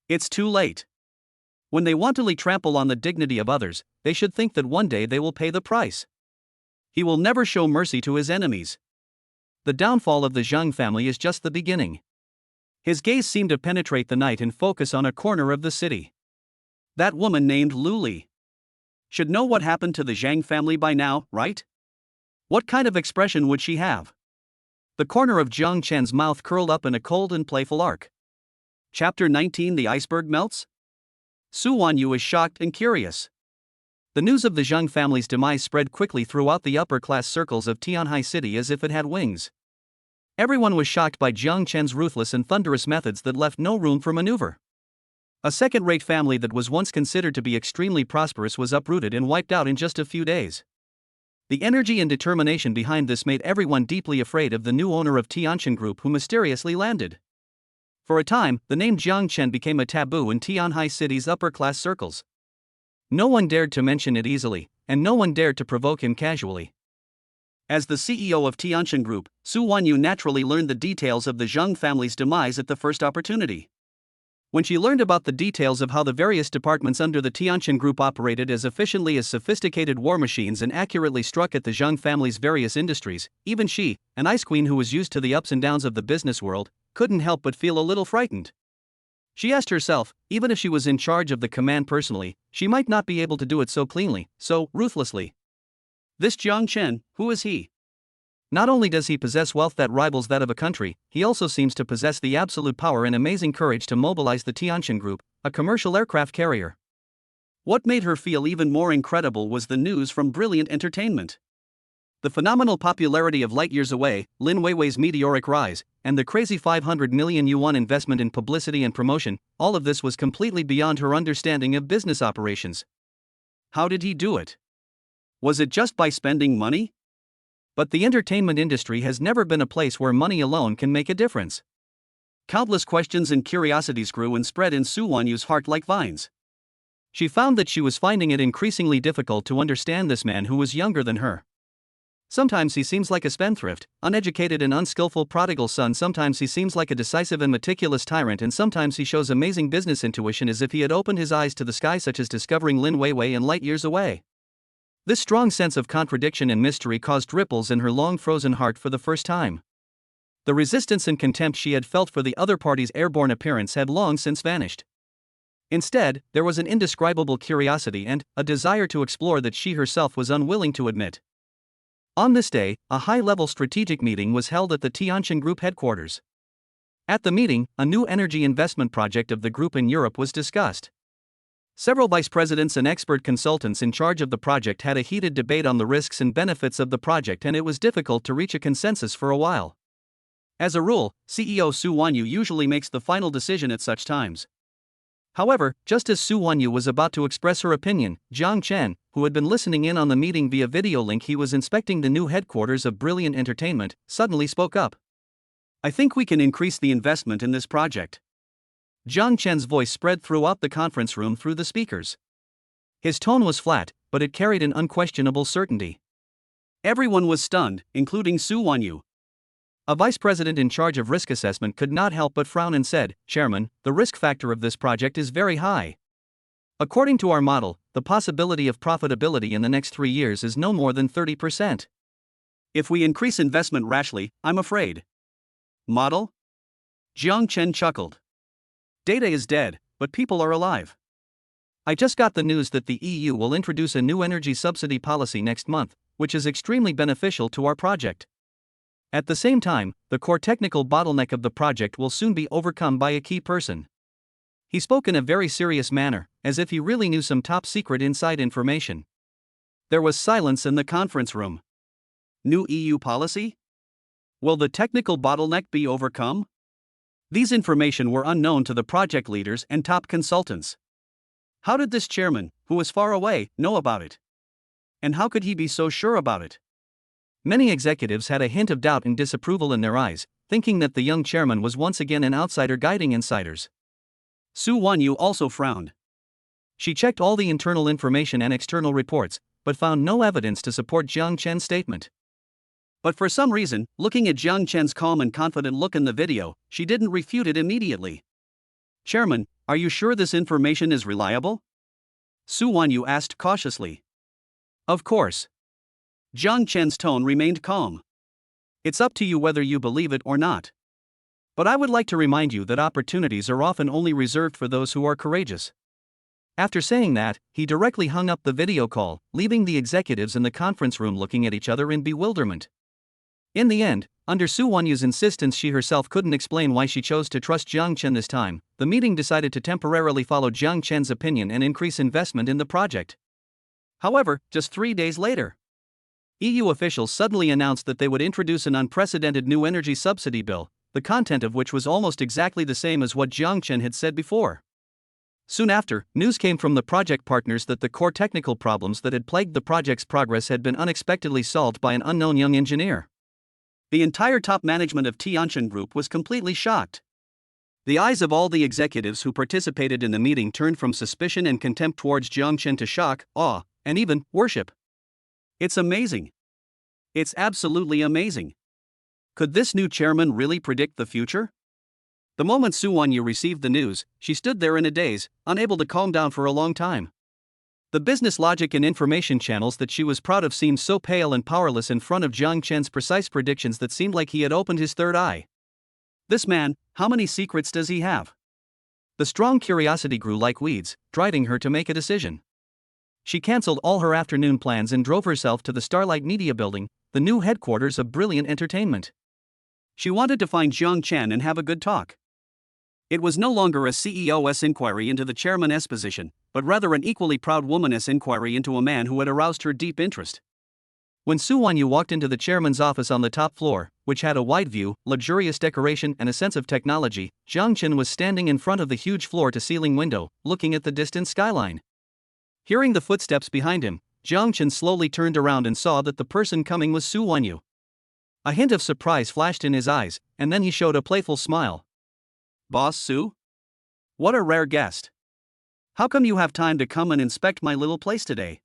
It's too late. When they wantonly trample on the dignity of others, they should think that one day they will pay the price. He will never show mercy to his enemies. The downfall of the Zhang family is just the beginning. His gaze seemed to penetrate the night and focus on a corner of the city. That woman named Lu Li should know what happened to the Zhang family by now, right? What kind of expression would she have? The corner of Jiang Chen's mouth curled up in a cold and playful arc. Chapter 19: The Iceberg Melts? Su Wanyu is shocked and curious. The news of the Zhang family's demise spread quickly throughout the upper-class circles of Tianhai City as if it had wings. Everyone was shocked by Jiang Chen's ruthless and thunderous methods that left no room for maneuver. A second-rate family that was once considered to be extremely prosperous was uprooted and wiped out in just a few days. The energy and determination behind this made everyone deeply afraid of the new owner of Tianchen Group who mysteriously landed. For a time, the name Jiang Chen became a taboo in Tianhai City's upper-class circles. No one dared to mention it easily, and no one dared to provoke him casually. As the CEO of Tianchen Group, Su Wanyu naturally learned the details of the Zhang family's demise at the first opportunity. When she learned about the details of how the various departments under the Tianchen Group operated as efficiently as sophisticated war machines and accurately struck at the Zhang family's various industries, even she, an ice queen who was used to the ups and downs of the business world, couldn't help but feel a little frightened. She asked herself, even if she was in charge of the command personally, she might not be able to do it so cleanly, so ruthlessly. This Jiang Chen, who is he? Not only does he possess wealth that rivals that of a country, he also seems to possess the absolute power and amazing courage to mobilize the Tianchen Group, a commercial aircraft carrier. What made her feel even more incredible was the news from Brilliant Entertainment. The phenomenal popularity of Light Years Away, Lin Weiwei's meteoric rise, and the crazy 500 million yuan investment in publicity and promotion, all of this was completely beyond her understanding of business operations. How did he do it? Was it just by spending money? But the entertainment industry has never been a place where money alone can make a difference. Countless questions and curiosities grew and spread in Su Wanyu's heart like vines. She found that she was finding it increasingly difficult to understand this man who was younger than her. Sometimes he seems like a spendthrift, uneducated and unskillful prodigal son. Sometimes he seems like a decisive and meticulous tyrant, and sometimes he shows amazing business intuition as if he had opened his eyes to the sky, such as discovering Lin Weiwei and Light Years Away. This strong sense of contradiction and mystery caused ripples in her long-frozen heart for the first time. The resistance and contempt she had felt for the other party's airborne appearance had long since vanished. Instead, there was an indescribable curiosity and a desire to explore that she herself was unwilling to admit. On this day, a high-level strategic meeting was held at the Tianchen Group headquarters. At the meeting, a new energy investment project of the group in Europe was discussed. Several vice presidents and expert consultants in charge of the project had a heated debate on the risks and benefits of the project, and it was difficult to reach a consensus for a while. As a rule, CEO Su Wanyu usually makes the final decision at such times. However, just as Su Wanyu was about to express her opinion, Jiang Chen, who had been listening in on the meeting via video link, he was inspecting the new headquarters of Brilliant Entertainment, suddenly spoke up. I think we can increase the investment in this project. Jiang Chen's voice spread throughout the conference room through the speakers. His tone was flat, but it carried an unquestionable certainty. Everyone was stunned, including Su Wanyu. A vice president in charge of risk assessment could not help but frown and said, "Chairman, the risk factor of this project is very high. According to our model, the possibility of profitability in the next 3 years is no more than 30%. If we increase investment rashly, I'm afraid." Model? Jiang Chen chuckled. Data is dead, but people are alive. I just got the news that the EU will introduce a new energy subsidy policy next month, which is extremely beneficial to our project. At the same time, the core technical bottleneck of the project will soon be overcome by a key person. He spoke in a very serious manner, as if he really knew some top-secret inside information. There was silence in the conference room. New EU policy? Will the technical bottleneck be overcome? These information were unknown to the project leaders and top consultants. How did this chairman, who was far away, know about it? And how could he be so sure about it? Many executives had a hint of doubt and disapproval in their eyes, thinking that the young chairman was once again an outsider guiding insiders. Su Wanyu also frowned. She checked all the internal information and external reports, but found no evidence to support Jiang Chen's statement. But for some reason, looking at Jiang Chen's calm and confident look in the video, she didn't refute it immediately. "Chairman, are you sure this information is reliable?" Su Wanyu asked cautiously. "Of course." Jiang Chen's tone remained calm. "It's up to you whether you believe it or not. But I would like to remind you that opportunities are often only reserved for those who are courageous." After saying that, he directly hung up the video call, leaving the executives in the conference room looking at each other in bewilderment. In the end, under Su Wanyu's insistence she herself couldn't explain why she chose to trust Jiang Chen this time, the meeting decided to temporarily follow Jiang Chen's opinion and increase investment in the project. However, just 3 days later, EU officials suddenly announced that they would introduce an unprecedented new energy subsidy bill, the content of which was almost exactly the same as what Jiang Chen had said before. Soon after, news came from the project partners that the core technical problems that had plagued the project's progress had been unexpectedly solved by an unknown young engineer. The entire top management of Tianin Group was completely shocked. The eyes of all the executives who participated in the meeting turned from suspicion and contempt towards Jiang Chen to shock, awe, and even worship. It's amazing. It's absolutely amazing. Could this new chairman really predict the future? The moment Su Wanyu received the news, she stood there in a daze, unable to calm down for a long time. The business logic and information channels that she was proud of seemed so pale and powerless in front of Jiang Chen's precise predictions that seemed like he had opened his third eye. This man, how many secrets does he have? The strong curiosity grew like weeds, driving her to make a decision. She cancelled all her afternoon plans and drove herself to the Starlight Media Building, the new headquarters of Brilliant Entertainment. She wanted to find Jiang Chen and have a good talk. It was no longer a CEO's inquiry into the chairman's position, but rather an equally proud woman's inquiry into a man who had aroused her deep interest. When Su Wanyu walked into the chairman's office on the top floor, which had a wide view, luxurious decoration and a sense of technology, Jiang Chen was standing in front of the huge floor-to-ceiling window, looking at the distant skyline. Hearing the footsteps behind him, Jiang Chen slowly turned around and saw that the person coming was Su Wanyu. A hint of surprise flashed in his eyes, and then he showed a playful smile. "Boss Su? What a rare guest. How come you have time to come and inspect my little place today?"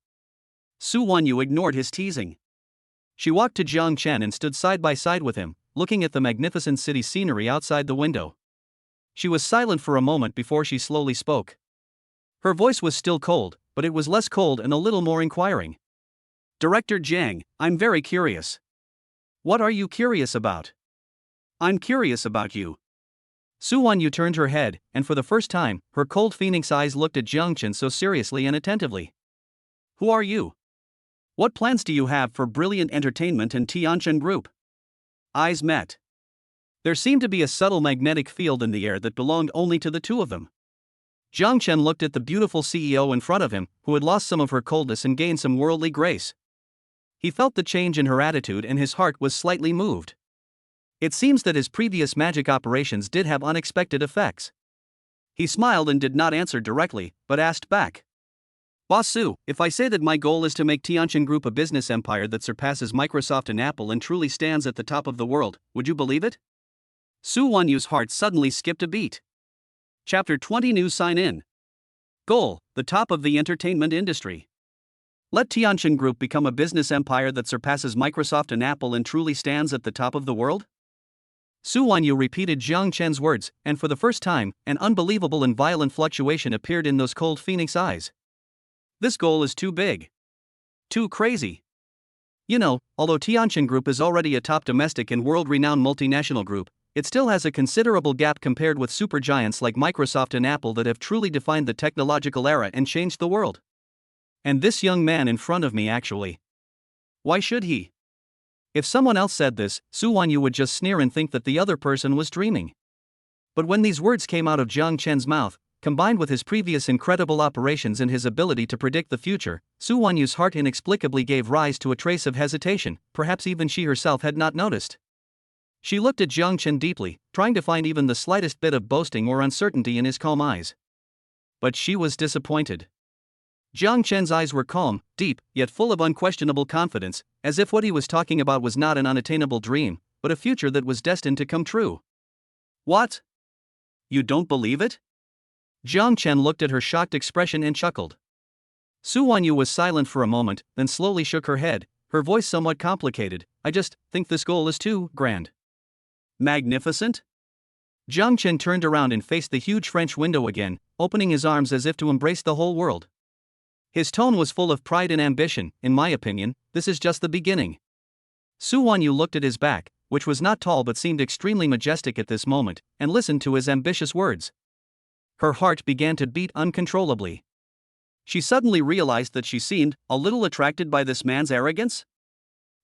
Su Wanyu ignored his teasing. She walked to Jiang Chen and stood side by side with him, looking at the magnificent city scenery outside the window. She was silent for a moment before she slowly spoke. Her voice was still cold, but it was less cold and a little more inquiring. "Director Jiang, I'm very curious." "What are you curious about?" "I'm curious about you." Su Wanyu turned her head, and for the first time, her cold phoenix eyes looked at Jiang Chen so seriously and attentively. "Who are you? What plans do you have for Brilliant Entertainment and Tianin Group?" Eyes met. There seemed to be a subtle magnetic field in the air that belonged only to the two of them. Jiang Chen looked at the beautiful CEO in front of him, who had lost some of her coldness and gained some worldly grace. He felt the change in her attitude and his heart was slightly moved. It seems that his previous magic operations did have unexpected effects. He smiled and did not answer directly, but asked back. "Boss Su, if I say that my goal is to make Tianin Group a business empire that surpasses Microsoft and Apple and truly stands at the top of the world, would you believe it?" Su Wanyu's heart suddenly skipped a beat. Chapter 20 New Sign-In. Goal, the top of the entertainment industry. Let Tianin Group become a business empire that surpasses Microsoft and Apple and truly stands at the top of the world? Su Wanyu repeated Jiang Chen's words, and for the first time, an unbelievable and violent fluctuation appeared in those cold phoenix eyes. This goal is too big. Too crazy. You know, although Tianin Group is already a top domestic and world-renowned multinational group, it still has a considerable gap compared with supergiants like Microsoft and Apple that have truly defined the technological era and changed the world. And this young man in front of me actually. Why should he? If someone else said this, Su Wanyu would just sneer and think that the other person was dreaming. But when these words came out of Jiang Chen's mouth, combined with his previous incredible operations and his ability to predict the future, Su Wanyu's heart inexplicably gave rise to a trace of hesitation, perhaps even she herself had not noticed. She looked at Jiang Chen deeply, trying to find even the slightest bit of boasting or uncertainty in his calm eyes. But she was disappointed. Jiang Chen's eyes were calm, deep, yet full of unquestionable confidence, as if what he was talking about was not an unattainable dream, but a future that was destined to come true. What? You don't believe it? Jiang Chen looked at her shocked expression and chuckled. Su Wanyu was silent for a moment, then slowly shook her head, her voice somewhat complicated. I just think this goal is too grand. Magnificent? Jiang Chen turned around and faced the huge French window again, opening his arms as if to embrace the whole world. His tone was full of pride and ambition. In my opinion, this is just the beginning. Su Wanyu looked at his back, which was not tall but seemed extremely majestic at this moment, and listened to his ambitious words. Her heart began to beat uncontrollably. She suddenly realized that she seemed a little attracted by this man's arrogance.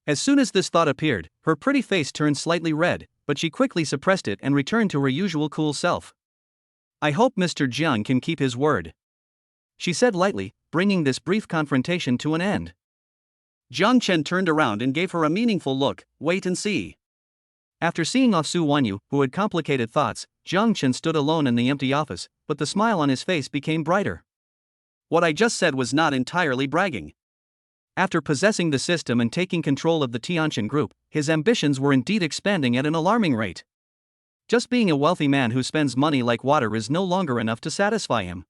As soon as this thought appeared, her pretty face turned slightly red, but she quickly suppressed it and returned to her usual cool self. I hope Mr. Jiang can keep his word, she said lightly, bringing this brief confrontation to an end. Jiang Chen turned around and gave her a meaningful look. Wait and see. After seeing off Su Wanyu, who had complicated thoughts, Jiang Chen stood alone in the empty office, but the smile on his face became brighter. What I just said was not entirely bragging. After possessing the system and taking control of the Tianin Group, his ambitions were indeed expanding at an alarming rate. Just being a wealthy man who spends money like water is no longer enough to satisfy him.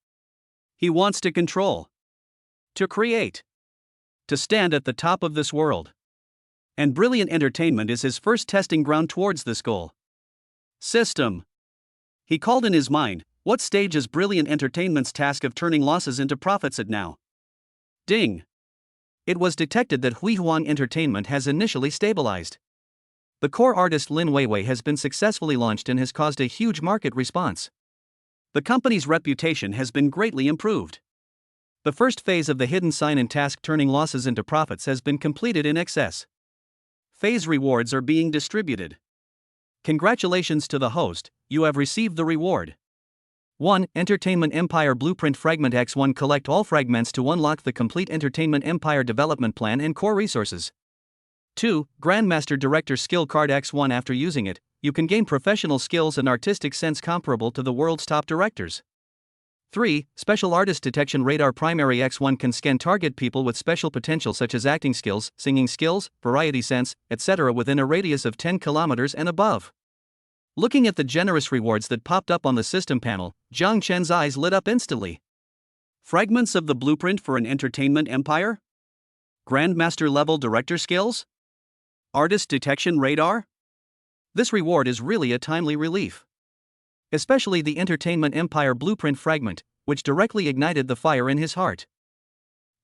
He wants to control. To create. To stand at the top of this world. And Brilliant Entertainment is his first testing ground towards this goal. System. He called in his mind, what stage is Brilliant Entertainment's task of turning losses into profits at now? Ding. It was detected that Huihuang Entertainment has initially stabilized. The core artist Lin Weiwei has been successfully launched and has caused a huge market response. The company's reputation has been greatly improved. The first phase of the hidden sign and task turning losses into profits has been completed in excess. Phase rewards are being distributed. Congratulations to the host, you have received the reward. 1. Entertainment Empire Blueprint Fragment X1. Collect all fragments to unlock the complete Entertainment Empire development plan and core resources. 2. Grandmaster Director Skill Card X1. After using it, you can gain professional skills and artistic sense comparable to the world's top directors. 3. Special Artist Detection Radar Primary X1 can scan target people with special potential such as acting skills, singing skills, variety sense, etc. within a radius of 10 kilometers and above. Looking at the generous rewards that popped up on the system panel, Jiang Chen's eyes lit up instantly. Fragments of the blueprint for an entertainment empire? Grandmaster level director skills? Artist detection radar? This reward is really a timely relief. Especially the Entertainment Empire Blueprint fragment, which directly ignited the fire in his heart.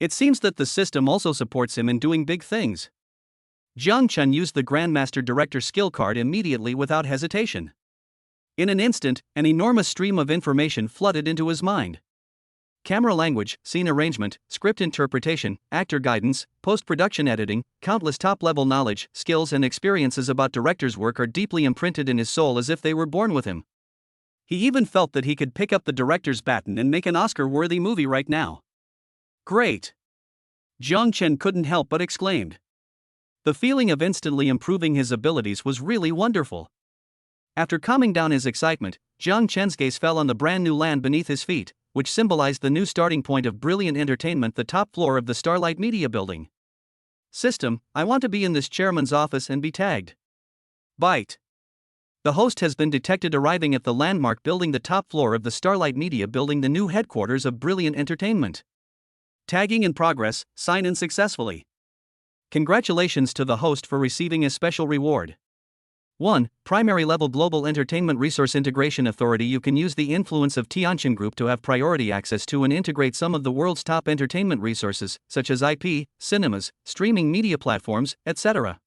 It seems that the system also supports him in doing big things. Jiang Chen used the Grandmaster Director skill card immediately without hesitation. In an instant, an enormous stream of information flooded into his mind. Camera language, scene arrangement, script interpretation, actor guidance, post-production editing, countless top-level knowledge, skills and experiences about director's work are deeply imprinted in his soul as if they were born with him. He even felt that he could pick up the director's baton and make an Oscar-worthy movie right now. Great! Jiang Chen couldn't help but exclaimed. The feeling of instantly improving his abilities was really wonderful. After calming down his excitement, Jiang Chen's gaze fell on the brand new land beneath his feet, which symbolized the new starting point of Brilliant Entertainment, the top floor of the Starlight Media Building. System, I want to be in this chairman's office and be tagged. Bite. The host has been detected arriving at the landmark building, the top floor of the Starlight Media Building, the new headquarters of Brilliant Entertainment. Tagging in progress, sign in successfully. Congratulations to the host for receiving a special reward. 1. Primary level Global Entertainment Resource Integration Authority. You can use the influence of Tianin Group to have priority access to and integrate some of the world's top entertainment resources, such as IP, cinemas, streaming media platforms, etc.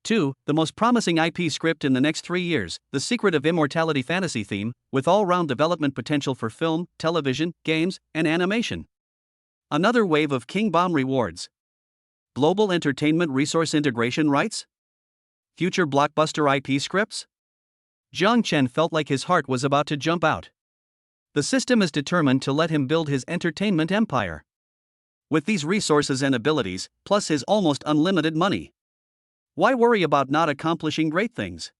2. The most promising IP script in the next 3 years, The Secret of Immortality fantasy theme, with all-round development potential for film, television, games, and animation. Another wave of King Bomb rewards. Global Entertainment Resource Integration rights? Future blockbuster IP scripts? Jiang Chen felt like his heart was about to jump out. The system is determined to let him build his entertainment empire. With these resources and abilities, plus his almost unlimited money, why worry about not accomplishing great things?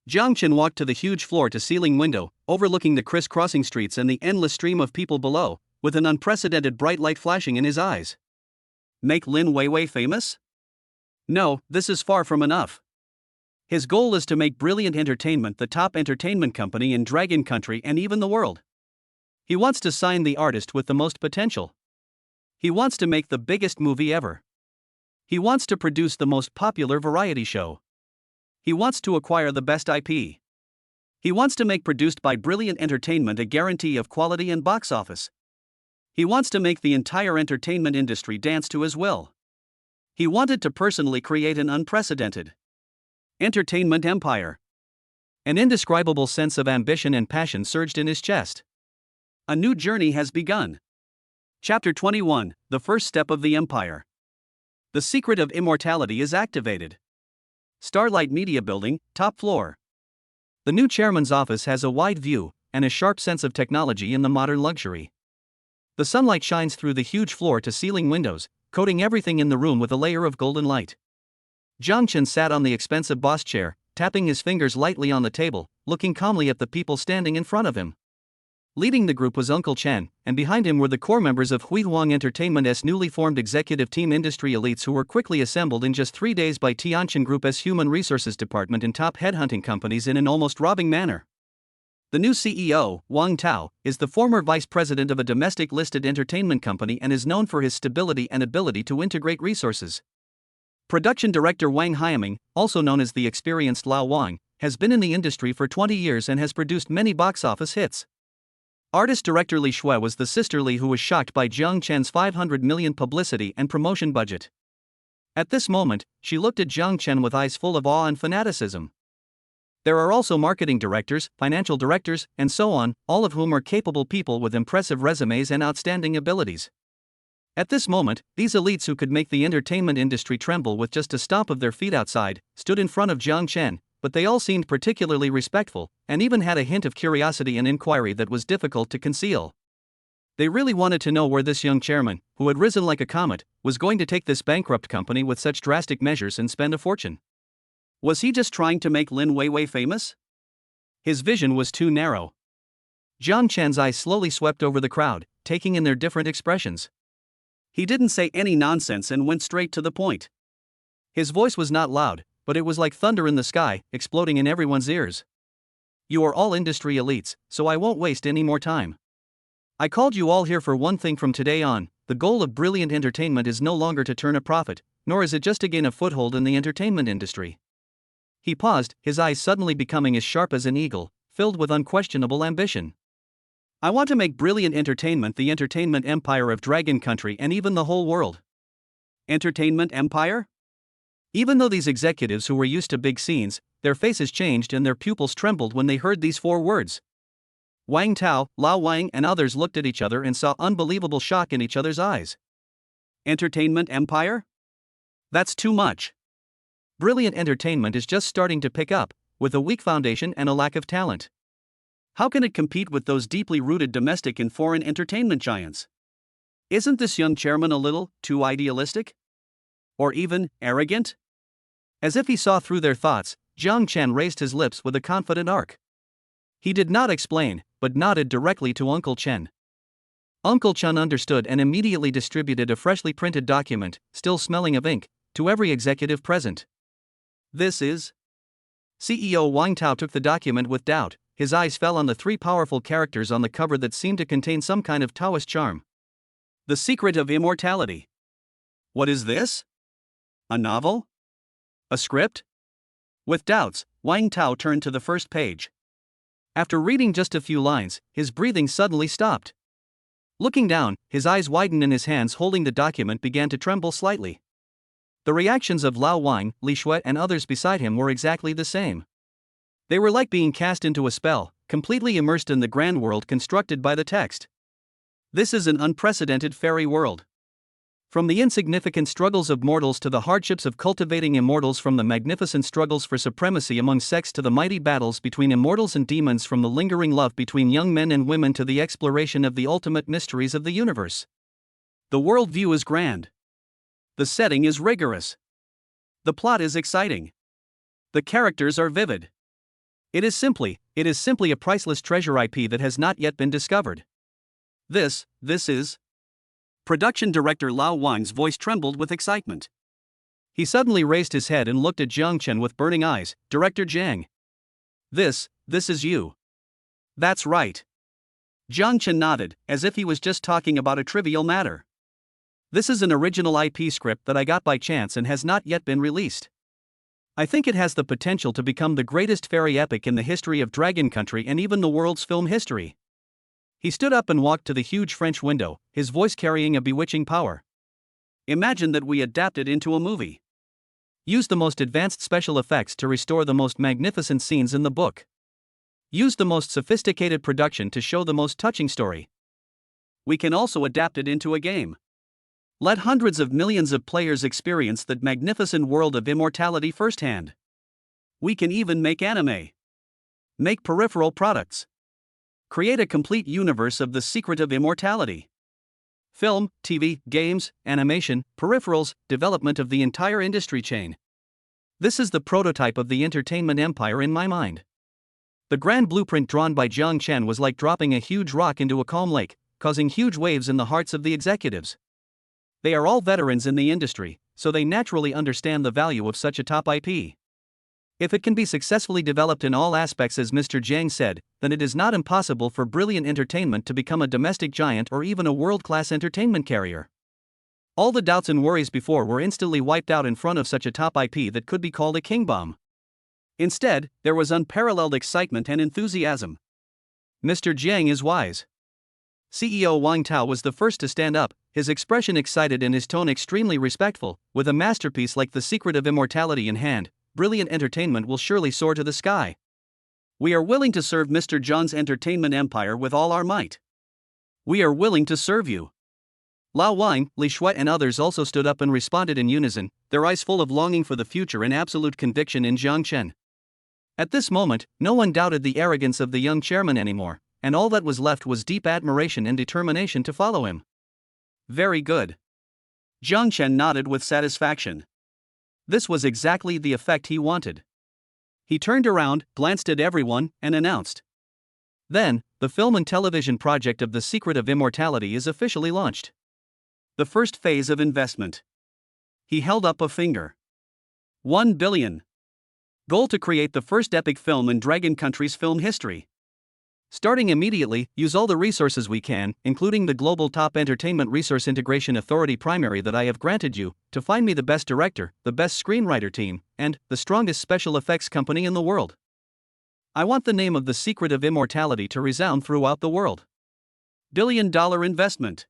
Jiang Chen walked to the huge floor-to-ceiling window, overlooking the crisscrossing streets and the endless stream of people below, with an unprecedented bright light flashing in his eyes. Make Lin Weiwei famous? No, this is far from enough. His goal is to make Brilliant Entertainment the top entertainment company in Dragon Country and even the world. He wants to sign the artist with the most potential. He wants to make the biggest movie ever. He wants to produce the most popular variety show. He wants to acquire the best IP. He wants to make produced by Brilliant Entertainment a guarantee of quality and box office. He wants to make the entire entertainment industry dance to his will. He wanted to personally create an unprecedented entertainment empire. An indescribable sense of ambition and passion surged in his chest. A new journey has begun. Chapter 21, The First Step of the Empire. The Secret of Immortality is activated. Starlight Media Building, top floor. The new chairman's office has a wide view and a sharp sense of technology in the modern luxury. The sunlight shines through the huge floor-to-ceiling windows, coating everything in the room with a layer of golden light. Jiang Chen sat on the expensive boss chair, tapping his fingers lightly on the table, looking calmly at the people standing in front of him. Leading the group was Uncle Chen, and behind him were the core members of Huihuang Entertainment's newly formed executive team industry elites who were quickly assembled in just 3 days by Tianin Group's Human Resources Department and top headhunting companies in an almost robbing manner. The new CEO, Wang Tao, is the former vice president of a domestic listed entertainment company and is known for his stability and ability to integrate resources. Production director Wang Haiming, also known as the experienced Lao Wang, has been in the industry for 20 years and has produced many box office hits. Artist director Li Shui was the sister Li who was shocked by Jiang Chen's 500 million publicity and promotion budget. At this moment, she looked at Jiang Chen with eyes full of awe and fanaticism. There are also marketing directors, financial directors, and so on, all of whom are capable people with impressive resumes and outstanding abilities. At this moment, these elites who could make the entertainment industry tremble with just a stomp of their feet outside, stood in front of Jiang Chen, but they all seemed particularly respectful, and even had a hint of curiosity and inquiry that was difficult to conceal. They really wanted to know where this young chairman, who had risen like a comet, was going to take this bankrupt company with such drastic measures and spend a fortune. Was he just trying to make Lin Weiwei famous? His vision was too narrow. Jiang Chen's eyes slowly swept over the crowd, taking in their different expressions. He didn't say any nonsense and went straight to the point. His voice was not loud, but it was like thunder in the sky, exploding in everyone's ears. You are all industry elites, so I won't waste any more time. I called you all here for one thing from today on. The goal of Brilliant Entertainment is no longer to turn a profit, nor is it just to gain a foothold in the entertainment industry. He paused, his eyes suddenly becoming as sharp as an eagle, filled with unquestionable ambition. I want to make Brilliant Entertainment the entertainment empire of Dragon Country and even the whole world. Entertainment empire? Even though these executives who were used to big scenes, their faces changed and their pupils trembled when they heard these 4 words. Wang Tao, Lao Wang and others looked at each other and saw unbelievable shock in each other's eyes. Entertainment empire? That's too much. Brilliant Entertainment is just starting to pick up, with a weak foundation and a lack of talent. How can it compete with those deeply rooted domestic and foreign entertainment giants? Isn't this young chairman a little too idealistic? Or even arrogant? As if he saw through their thoughts, Jiang Chen raised his lips with a confident arc. He did not explain, but nodded directly to Uncle Chen. Uncle Chen understood and immediately distributed a freshly printed document, still smelling of ink, to every executive present. This is... CEO Wang Tao took the document with doubt. His eyes fell on the 3 powerful characters on the cover that seemed to contain some kind of Taoist charm. The Secret of Immortality. What is this? A novel? A script? With doubts, Wang Tao turned to the first page. After reading just a few lines, his breathing suddenly stopped. Looking down, his eyes widened and his hands holding the document began to tremble slightly. The reactions of Lao Wang, Li Shui and others beside him were exactly the same. They were like being cast into a spell, completely immersed in the grand world constructed by the text. This is an unprecedented fairy world. From the insignificant struggles of mortals to the hardships of cultivating immortals, from the magnificent struggles for supremacy among sects to the mighty battles between immortals and demons, from the lingering love between young men and women to the exploration of the ultimate mysteries of the universe. The worldview is grand. The setting is rigorous. The plot is exciting. The characters are vivid. It is simply a priceless treasure IP that has not yet been discovered. This is... Production director Lao Wang's voice trembled with excitement. He suddenly raised his head and looked at Jiang Chen with burning eyes. Director Jiang. This is you. That's right. Jiang Chen nodded, as if he was just talking about a trivial matter. This is an original IP script that I got by chance and has not yet been released. I think it has the potential to become the greatest fairy epic in the history of Dragon Country and even the world's film history. He stood up and walked to the huge French window, his voice carrying a bewitching power. Imagine that we adapt it into a movie. Use the most advanced special effects to restore the most magnificent scenes in the book. Use the most sophisticated production to show the most touching story. We can also adapt it into a game. Let hundreds of millions of players experience that magnificent world of immortality firsthand. We can even make anime. Make peripheral products. Create a complete universe of the secret of immortality. Film, TV, games, animation, peripherals, development of the entire industry chain. This is the prototype of the entertainment empire in my mind. The grand blueprint drawn by Jiang Chen was like dropping a huge rock into a calm lake, causing huge waves in the hearts of the executives. They are all veterans in the industry, so they naturally understand the value of such a top IP. If it can be successfully developed in all aspects as Mr. Jiang said, then it is not impossible for Brilliant Entertainment to become a domestic giant or even a world-class entertainment carrier. All the doubts and worries before were instantly wiped out in front of such a top IP that could be called a king bomb. Instead, there was unparalleled excitement and enthusiasm. Mr. Jiang is wise. CEO Wang Tao was the first to stand up, his expression excited and his tone extremely respectful. With a masterpiece like The Secret of Immortality in hand, Brilliant Entertainment will surely soar to the sky. We are willing to serve Mr. John's entertainment empire with all our might. We are willing to serve you. Lao Wang, Li Shui and others also stood up and responded in unison, their eyes full of longing for the future and absolute conviction in Jiang Chen. At this moment, no one doubted the arrogance of the young chairman anymore, and all that was left was deep admiration and determination to follow him. Very good. Jiang Chen nodded with satisfaction. This was exactly the effect he wanted. He turned around, glanced at everyone, and announced. Then, the film and television project of The Secret of Immortality is officially launched. The first phase of investment. He held up a finger. 1 billion. Goal to create the first epic film in Dragon Country's film history. Starting immediately, use all the resources we can, including the Global Top Entertainment Resource Integration Authority primary that I have granted you, to find me the best director, the best screenwriter team, and the strongest special effects company in the world. I want the name of The Secret of Immortality to resound throughout the world. Billion-dollar investment.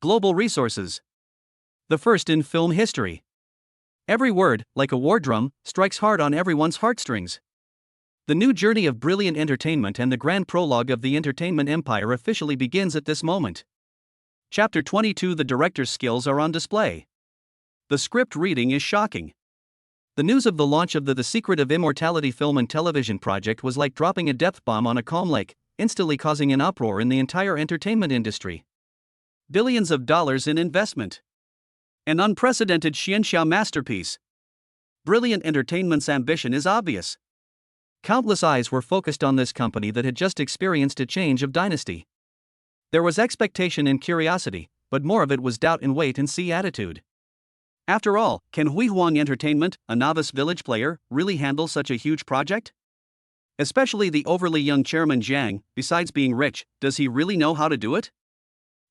Global resources. The first in film history. Every word, like a war drum, strikes hard on everyone's heartstrings. The new journey of Brilliant Entertainment and the grand prologue of the entertainment empire officially begins at this moment. Chapter 22. The director's skills are on display. The script reading is shocking. The news of the launch of the Secret of Immortality film and television project was like dropping a depth bomb on a calm lake, instantly causing an uproar in the entire entertainment industry. Billions of dollars in investment. An unprecedented Xianxia masterpiece. Brilliant Entertainment's ambition is obvious. Countless eyes were focused on this company that had just experienced a change of dynasty. There was expectation and curiosity, but more of it was doubt and wait-and-see attitude. After all, can Hui Huang Entertainment, a novice village player, really handle such a huge project? Especially the overly young chairman Jiang, besides being rich, does he really know how to do it?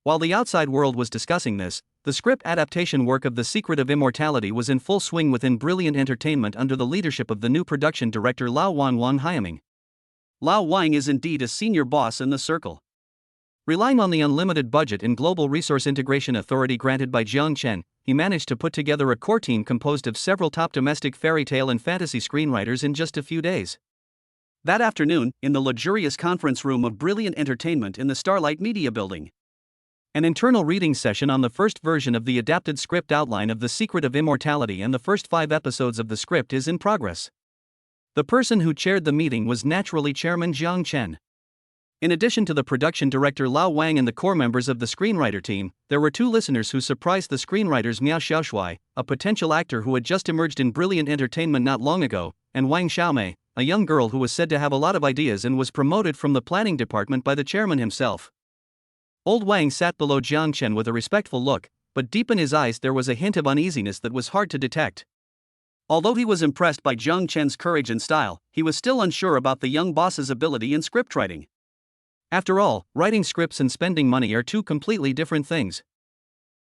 While the outside world was discussing this, The script adaptation work of The Secret of Immortality was in full swing within Brilliant Entertainment under the leadership of the new production director Lao Wang Hyaming. Lao Wang is indeed a senior boss in the circle. Relying on the unlimited budget and global resource integration authority granted by Jiang Chen, he managed to put together a core team composed of several top domestic fairy tale and fantasy screenwriters in just a few days. That afternoon, in the luxurious conference room of Brilliant Entertainment in the Starlight Media Building, an internal reading session on the first version of the adapted script outline of The Secret of Immortality and the first 5 episodes of the script is in progress. The person who chaired the meeting was naturally Chairman Jiang Chen. In addition to the production director Lao Wang and the core members of the screenwriter team, there were 2 listeners who surprised the screenwriters: Miao Xiaoshui, a potential actor who had just emerged in Brilliant Entertainment not long ago, and Wang Xiaomei, a young girl who was said to have a lot of ideas and was promoted from the planning department by the chairman himself. Old Wang sat below Jiang Chen with a respectful look, but deep in his eyes there was a hint of uneasiness that was hard to detect. Although he was impressed by Jiang Chen's courage and style, he was still unsure about the young boss's ability in scriptwriting. After all, writing scripts and spending money are 2 completely different things.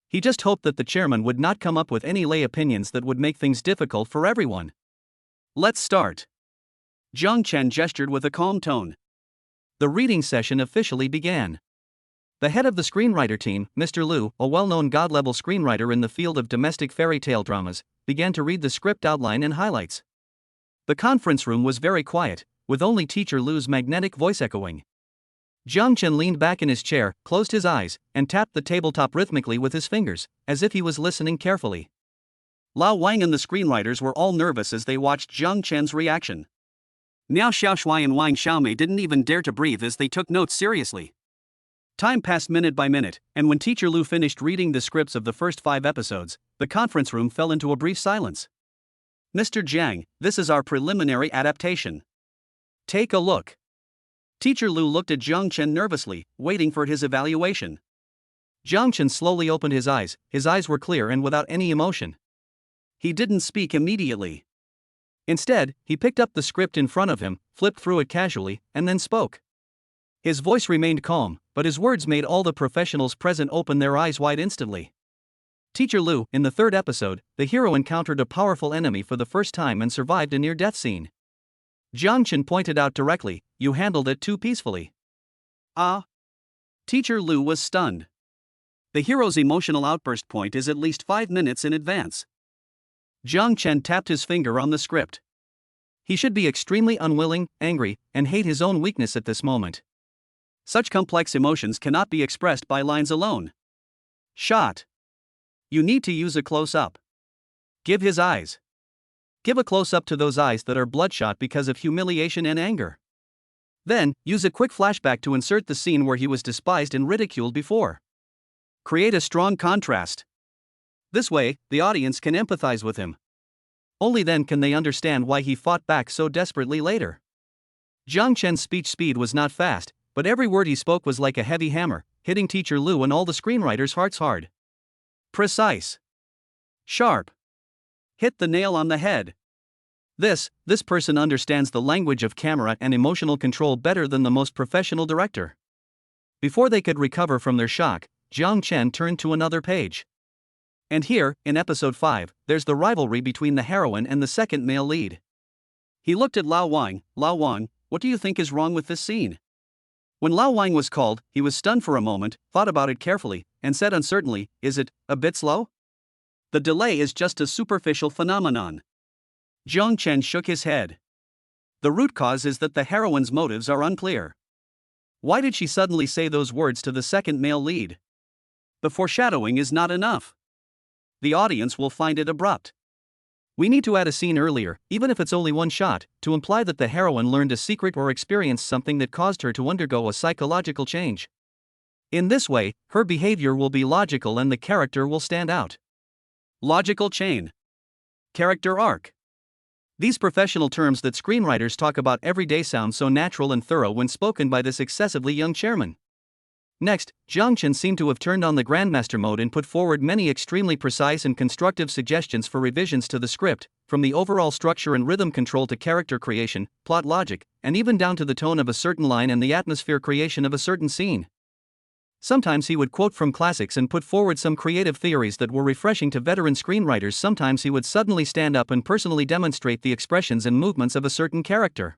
He just hoped that the chairman would not come up with any lay opinions that would make things difficult for everyone. Let's start. Jiang Chen gestured with a calm tone. The reading session officially began. The head of the screenwriter team, Mr. Liu, a well-known god-level screenwriter in the field of domestic fairy tale dramas, began to read the script outline and highlights. The conference room was very quiet, with only Teacher Liu's magnetic voice echoing. Jiang Chen leaned back in his chair, closed his eyes, and tapped the tabletop rhythmically with his fingers, as if he was listening carefully. Lao Wang and the screenwriters were all nervous as they watched Jiang Chen's reaction. Miao Xiaoshui and Wang Xiaomei didn't even dare to breathe as they took notes seriously. Time passed minute by minute, and when Teacher Liu finished reading the scripts of the first 5 episodes, the conference room fell into a brief silence. Mr. Jiang, this is our preliminary adaptation. Take a look. Teacher Liu looked at Jiang Chen nervously, waiting for his evaluation. Jiang Chen slowly opened his eyes were clear and without any emotion. He didn't speak immediately. Instead, he picked up the script in front of him, flipped through it casually, and then spoke. His voice remained calm, but his words made all the professionals present open their eyes wide instantly. Teacher Liu, in the 3rd episode, the hero encountered a powerful enemy for the first time and survived a near-death scene. Jiang Chen pointed out directly, you handled it too peacefully. Ah? Teacher Liu was stunned. The hero's emotional outburst point is at least 5 minutes in advance. Jiang Chen tapped his finger on the script. He should be extremely unwilling, angry, and hate his own weakness at this moment. Such complex emotions cannot be expressed by lines alone. Shot. You need to use a close-up. Give his eyes. Give a close-up to those eyes that are bloodshot because of humiliation and anger. Then, use a quick flashback to insert the scene where he was despised and ridiculed before. Create a strong contrast. This way, the audience can empathize with him. Only then can they understand why he fought back so desperately later. Jiang Chen's speech speed was not fast, but every word he spoke was like a heavy hammer, hitting Teacher Liu and all the screenwriters' hearts hard. Precise. Sharp. Hit the nail on the head. This person understands the language of camera and emotional control better than the most professional director. Before they could recover from their shock, Jiang Chen turned to another page. And here, in episode 5, there's the rivalry between the heroine and the second male lead. He looked at Lao Wang. Lao Wang, what do you think is wrong with this scene? When Lao Wang was called, he was stunned for a moment, thought about it carefully, and said uncertainly, is it a bit slow? The delay is just a superficial phenomenon. Jiang Chen shook his head. The root cause is that the heroine's motives are unclear. Why did she suddenly say those words to the second male lead? The foreshadowing is not enough. The audience will find it abrupt. We need to add a scene earlier, even if it's only one shot, to imply that the heroine learned a secret or experienced something that caused her to undergo a psychological change. In this way, her behavior will be logical and the character will stand out. Logical chain. Character arc. These professional terms that screenwriters talk about every day sound so natural and thorough when spoken by this excessively young chairman. Next, Jiang Chen seemed to have turned on the Grandmaster mode and put forward many extremely precise and constructive suggestions for revisions to the script, from the overall structure and rhythm control to character creation, plot logic, and even down to the tone of a certain line and the atmosphere creation of a certain scene. Sometimes he would quote from classics and put forward some creative theories that were refreshing to veteran screenwriters. Sometimes he would suddenly stand up and personally demonstrate the expressions and movements of a certain character.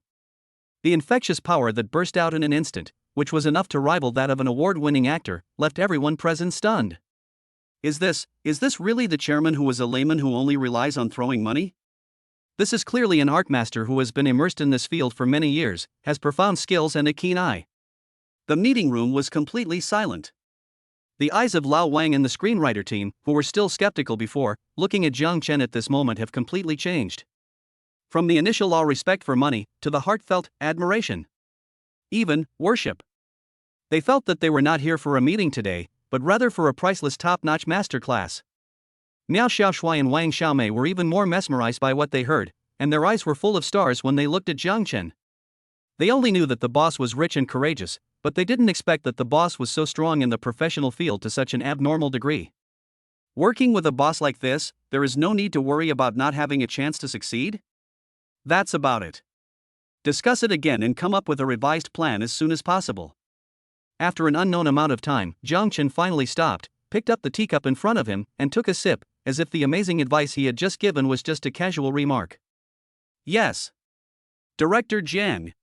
The infectious power that burst out in an instant, which was enough to rival that of an award-winning actor, left everyone present stunned. Is this really the chairman who is a layman who only relies on throwing money? This is clearly an art master who has been immersed in this field for many years, has profound skills and a keen eye. The meeting room was completely silent. The eyes of Lao Wang and the screenwriter team, who were still skeptical before, looking at Jiang Chen at this moment, have completely changed. From the initial awe respect for money, to the heartfelt admiration. Even worship. They felt that they were not here for a meeting today, but rather for a priceless top-notch masterclass. Miao Xiaoshui and Wang Xiaomei were even more mesmerized by what they heard, and their eyes were full of stars when they looked at Jiang Chen. They only knew that the boss was rich and courageous, but they didn't expect that the boss was so strong in the professional field to such an abnormal degree. Working with a boss like this, there is no need to worry about not having a chance to succeed? That's about it. Discuss it again and come up with a revised plan as soon as possible. After an unknown amount of time, Jiang Chen finally stopped, picked up the teacup in front of him, and took a sip, as if the amazing advice he had just given was just a casual remark. Yes. Director Jiang.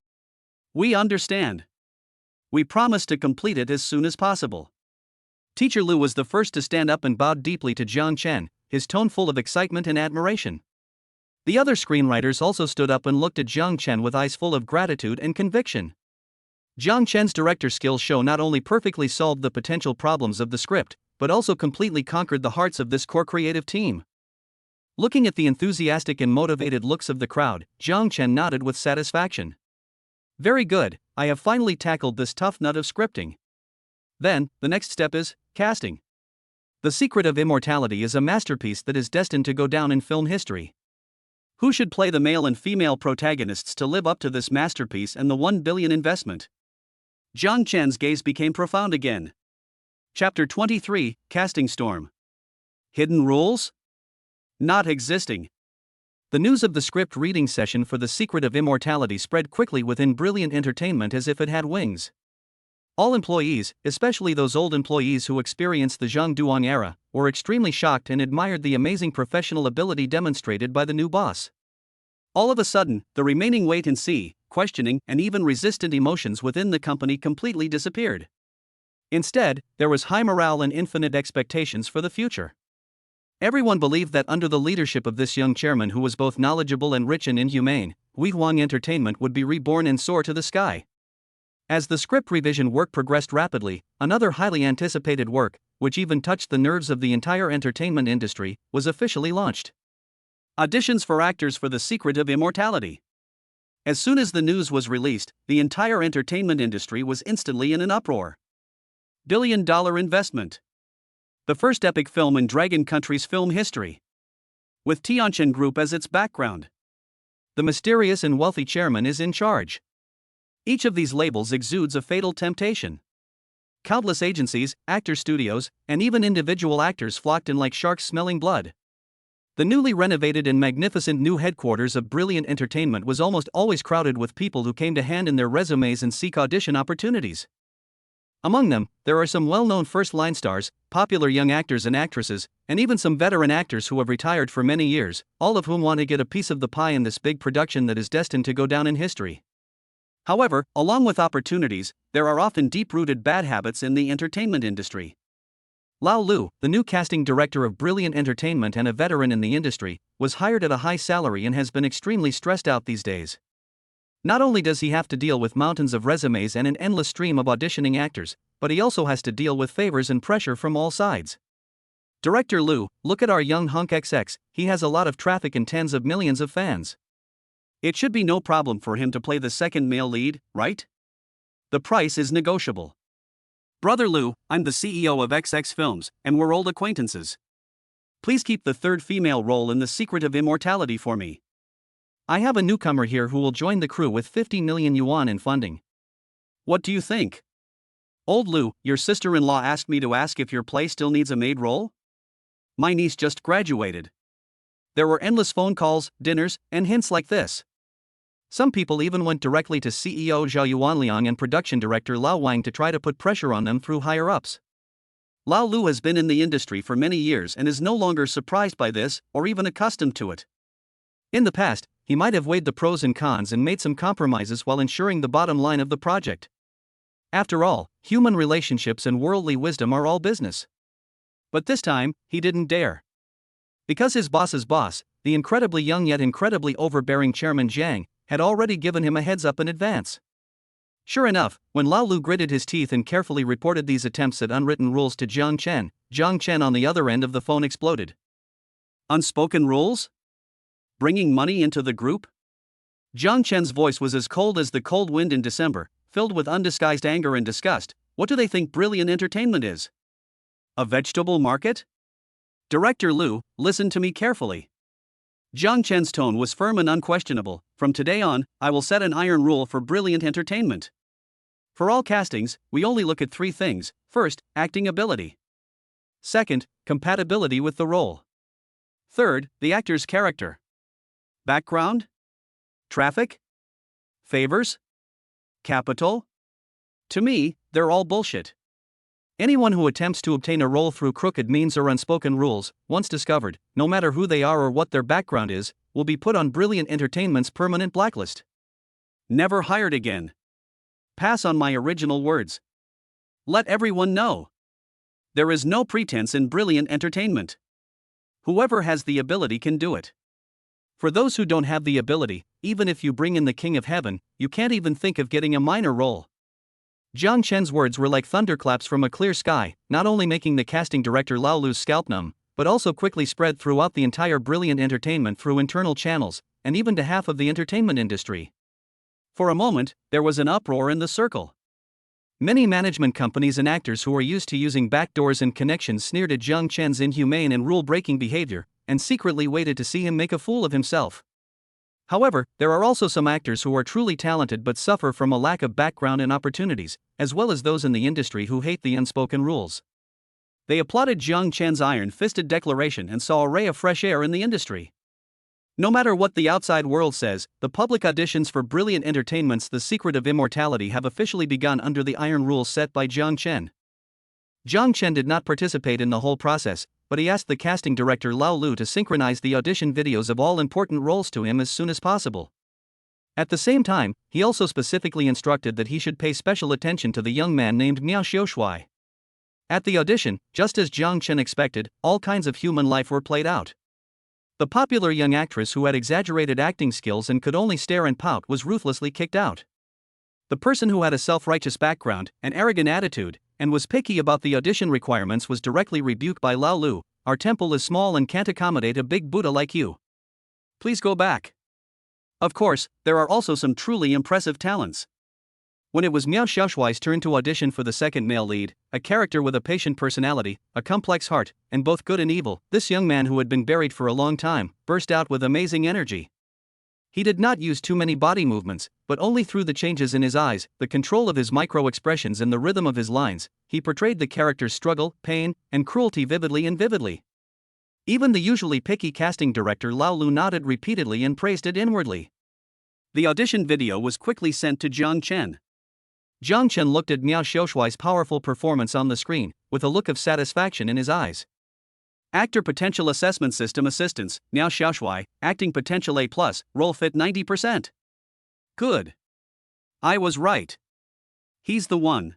We understand. We promise to complete it as soon as possible. Teacher Liu was the first to stand up and bowed deeply to Jiang Chen, his tone full of excitement and admiration. The other screenwriters also stood up and looked at Jiang Chen with eyes full of gratitude and conviction. Jiang Chen's director skills show not only perfectly solved the potential problems of the script, but also completely conquered the hearts of this core creative team. Looking at the enthusiastic and motivated looks of the crowd, Jiang Chen nodded with satisfaction. Very good, I have finally tackled this tough nut of scripting. Then, the next step is casting. The Secret of Immortality is a masterpiece that is destined to go down in film history. Who should play the male and female protagonists to live up to this masterpiece and the 1 billion investment? Jiang Chen's gaze became profound again. Chapter 23, Casting Storm. Hidden rules? Not existing. The news of the script reading session for The Secret of Immortality spread quickly within Brilliant Entertainment as if it had wings. All employees, especially those old employees who experienced the Zhang Duong era, were extremely shocked and admired the amazing professional ability demonstrated by the new boss. All of a sudden, the remaining wait and see, questioning, and even resistant emotions within the company completely disappeared. Instead, there was high morale and infinite expectations for the future. Everyone believed that under the leadership of this young chairman who was both knowledgeable and rich and inhumane, Wei Huang Entertainment would be reborn and soar to the sky. As the script revision work progressed rapidly, another highly anticipated work, which even touched the nerves of the entire entertainment industry, was officially launched. Auditions for actors for The Secret of Immortality. As soon as the news was released, the entire entertainment industry was instantly in an uproar. Billion-dollar investment. The first epic film in Dragon Country's film history. With Tianin Group as its background. The mysterious and wealthy chairman is in charge. Each of these labels exudes a fatal temptation. Countless agencies, actor studios, and even individual actors flocked in like sharks smelling blood. The newly renovated and magnificent new headquarters of Brilliant Entertainment was almost always crowded with people who came to hand in their resumes and seek audition opportunities. Among them, there are some well-known first-line stars, popular young actors and actresses, and even some veteran actors who have retired for many years, all of whom want to get a piece of the pie in this big production that is destined to go down in history. However, along with opportunities, there are often deep-rooted bad habits in the entertainment industry. Lao Lu, the new casting director of Brilliant Entertainment and a veteran in the industry, was hired at a high salary and has been extremely stressed out these days. Not only does he have to deal with mountains of resumes and an endless stream of auditioning actors, but he also has to deal with favors and pressure from all sides. Director Lu, look at our young hunk XX, he has a lot of traffic and tens of millions of fans. It should be no problem for him to play the second male lead, right? The price is negotiable. Brother Lu, I'm the CEO of XX Films, and we're old acquaintances. Please keep the third female role in The Secret of Immortality for me. I have a newcomer here who will join the crew with 50 million yuan in funding. What do you think? Old Lu, your sister-in-law asked me to ask if your play still needs a maid role? My niece just graduated. There were endless phone calls, dinners, and hints like this. Some people even went directly to CEO Zhao Yuanliang and production director Lao Wang to try to put pressure on them through higher-ups. Lao Lu has been in the industry for many years and is no longer surprised by this, or even accustomed to it. In the past, he might have weighed the pros and cons and made some compromises while ensuring the bottom line of the project. After all, human relationships and worldly wisdom are all business. But this time, he didn't dare. Because his boss's boss, the incredibly young yet incredibly overbearing Chairman Zhang, had already given him a heads-up in advance. Sure enough, when Lao Lu gritted his teeth and carefully reported these attempts at unwritten rules to Zhang Chen on the other end of the phone exploded. Unspoken rules? Bringing money into the group? Zhang Chen's voice was as cold as the cold wind in December, filled with undisguised anger and disgust. What do they think brilliant entertainment is? A vegetable market? Director Lu, listen to me carefully. Zhang Chen's tone was firm and unquestionable. From today on, I will set an iron rule for brilliant entertainment. For all castings, we only look at 3 things. First, acting ability. Second, compatibility with the role. Third, the actor's character. Background? Traffic? Favors? Capital? To me, they're all bullshit. Anyone who attempts to obtain a role through crooked means or unspoken rules, once discovered, no matter who they are or what their background is, will be put on Brilliant Entertainment's permanent blacklist. Never hired again. Pass on my original words. Let everyone know. There is no pretense in Brilliant Entertainment. Whoever has the ability can do it. For those who don't have the ability, even if you bring in the King of Heaven, you can't even think of getting a minor role. Zhang Chen's words were like thunderclaps from a clear sky, not only making the casting director Lao Lu's scalp numb, but also quickly spread throughout the entire Brilliant Entertainment through internal channels, and even to half of the entertainment industry. For a moment, there was an uproar in the circle. Many management companies and actors who are used to using backdoors and connections sneered at Zhang Chen's inhumane and rule-breaking behavior, and secretly waited to see him make a fool of himself. However, there are also some actors who are truly talented but suffer from a lack of background and opportunities, as well as those in the industry who hate the unspoken rules. They applauded Zhang Chen's iron-fisted declaration and saw a ray of fresh air in the industry. No matter what the outside world says, the public auditions for Brilliant Entertainment's The Secret of Immortality have officially begun under the iron rules set by Zhang Chen. Zhang Chen did not participate in the whole process, but he asked the casting director Lao Lu to synchronize the audition videos of all important roles to him as soon as possible. At the same time, he also specifically instructed that he should pay special attention to the young man named Miao Xiaoshui. At the audition, just as Zhang Chen expected, all kinds of human life were played out. The popular young actress who had exaggerated acting skills and could only stare and pout was ruthlessly kicked out. The person who had a self-righteous background, an arrogant attitude, and was picky about the audition requirements was directly rebuked by Lao Lu. Our temple is small and can't accommodate a big Buddha like you. Please go back. Of course, there are also some truly impressive talents. When it was Miao Xiaoshui's turn to audition for the second male lead, a character with a patient personality, a complex heart, and both good and evil, this young man who had been buried for a long time, burst out with amazing energy. He did not use too many body movements, but only through the changes in his eyes, the control of his micro-expressions and the rhythm of his lines, he portrayed the character's struggle, pain, and cruelty vividly and vividly. Even the usually picky casting director Lao Lu nodded repeatedly and praised it inwardly. The audition video was quickly sent to Zhang Chen. Zhang Chen looked at Miao Xiaoshui's powerful performance on the screen, with a look of satisfaction in his eyes. Actor Potential Assessment System Assistance, Miao Xiaoshui, Acting Potential A+, role fit 90%. Good. I was right. He's the one.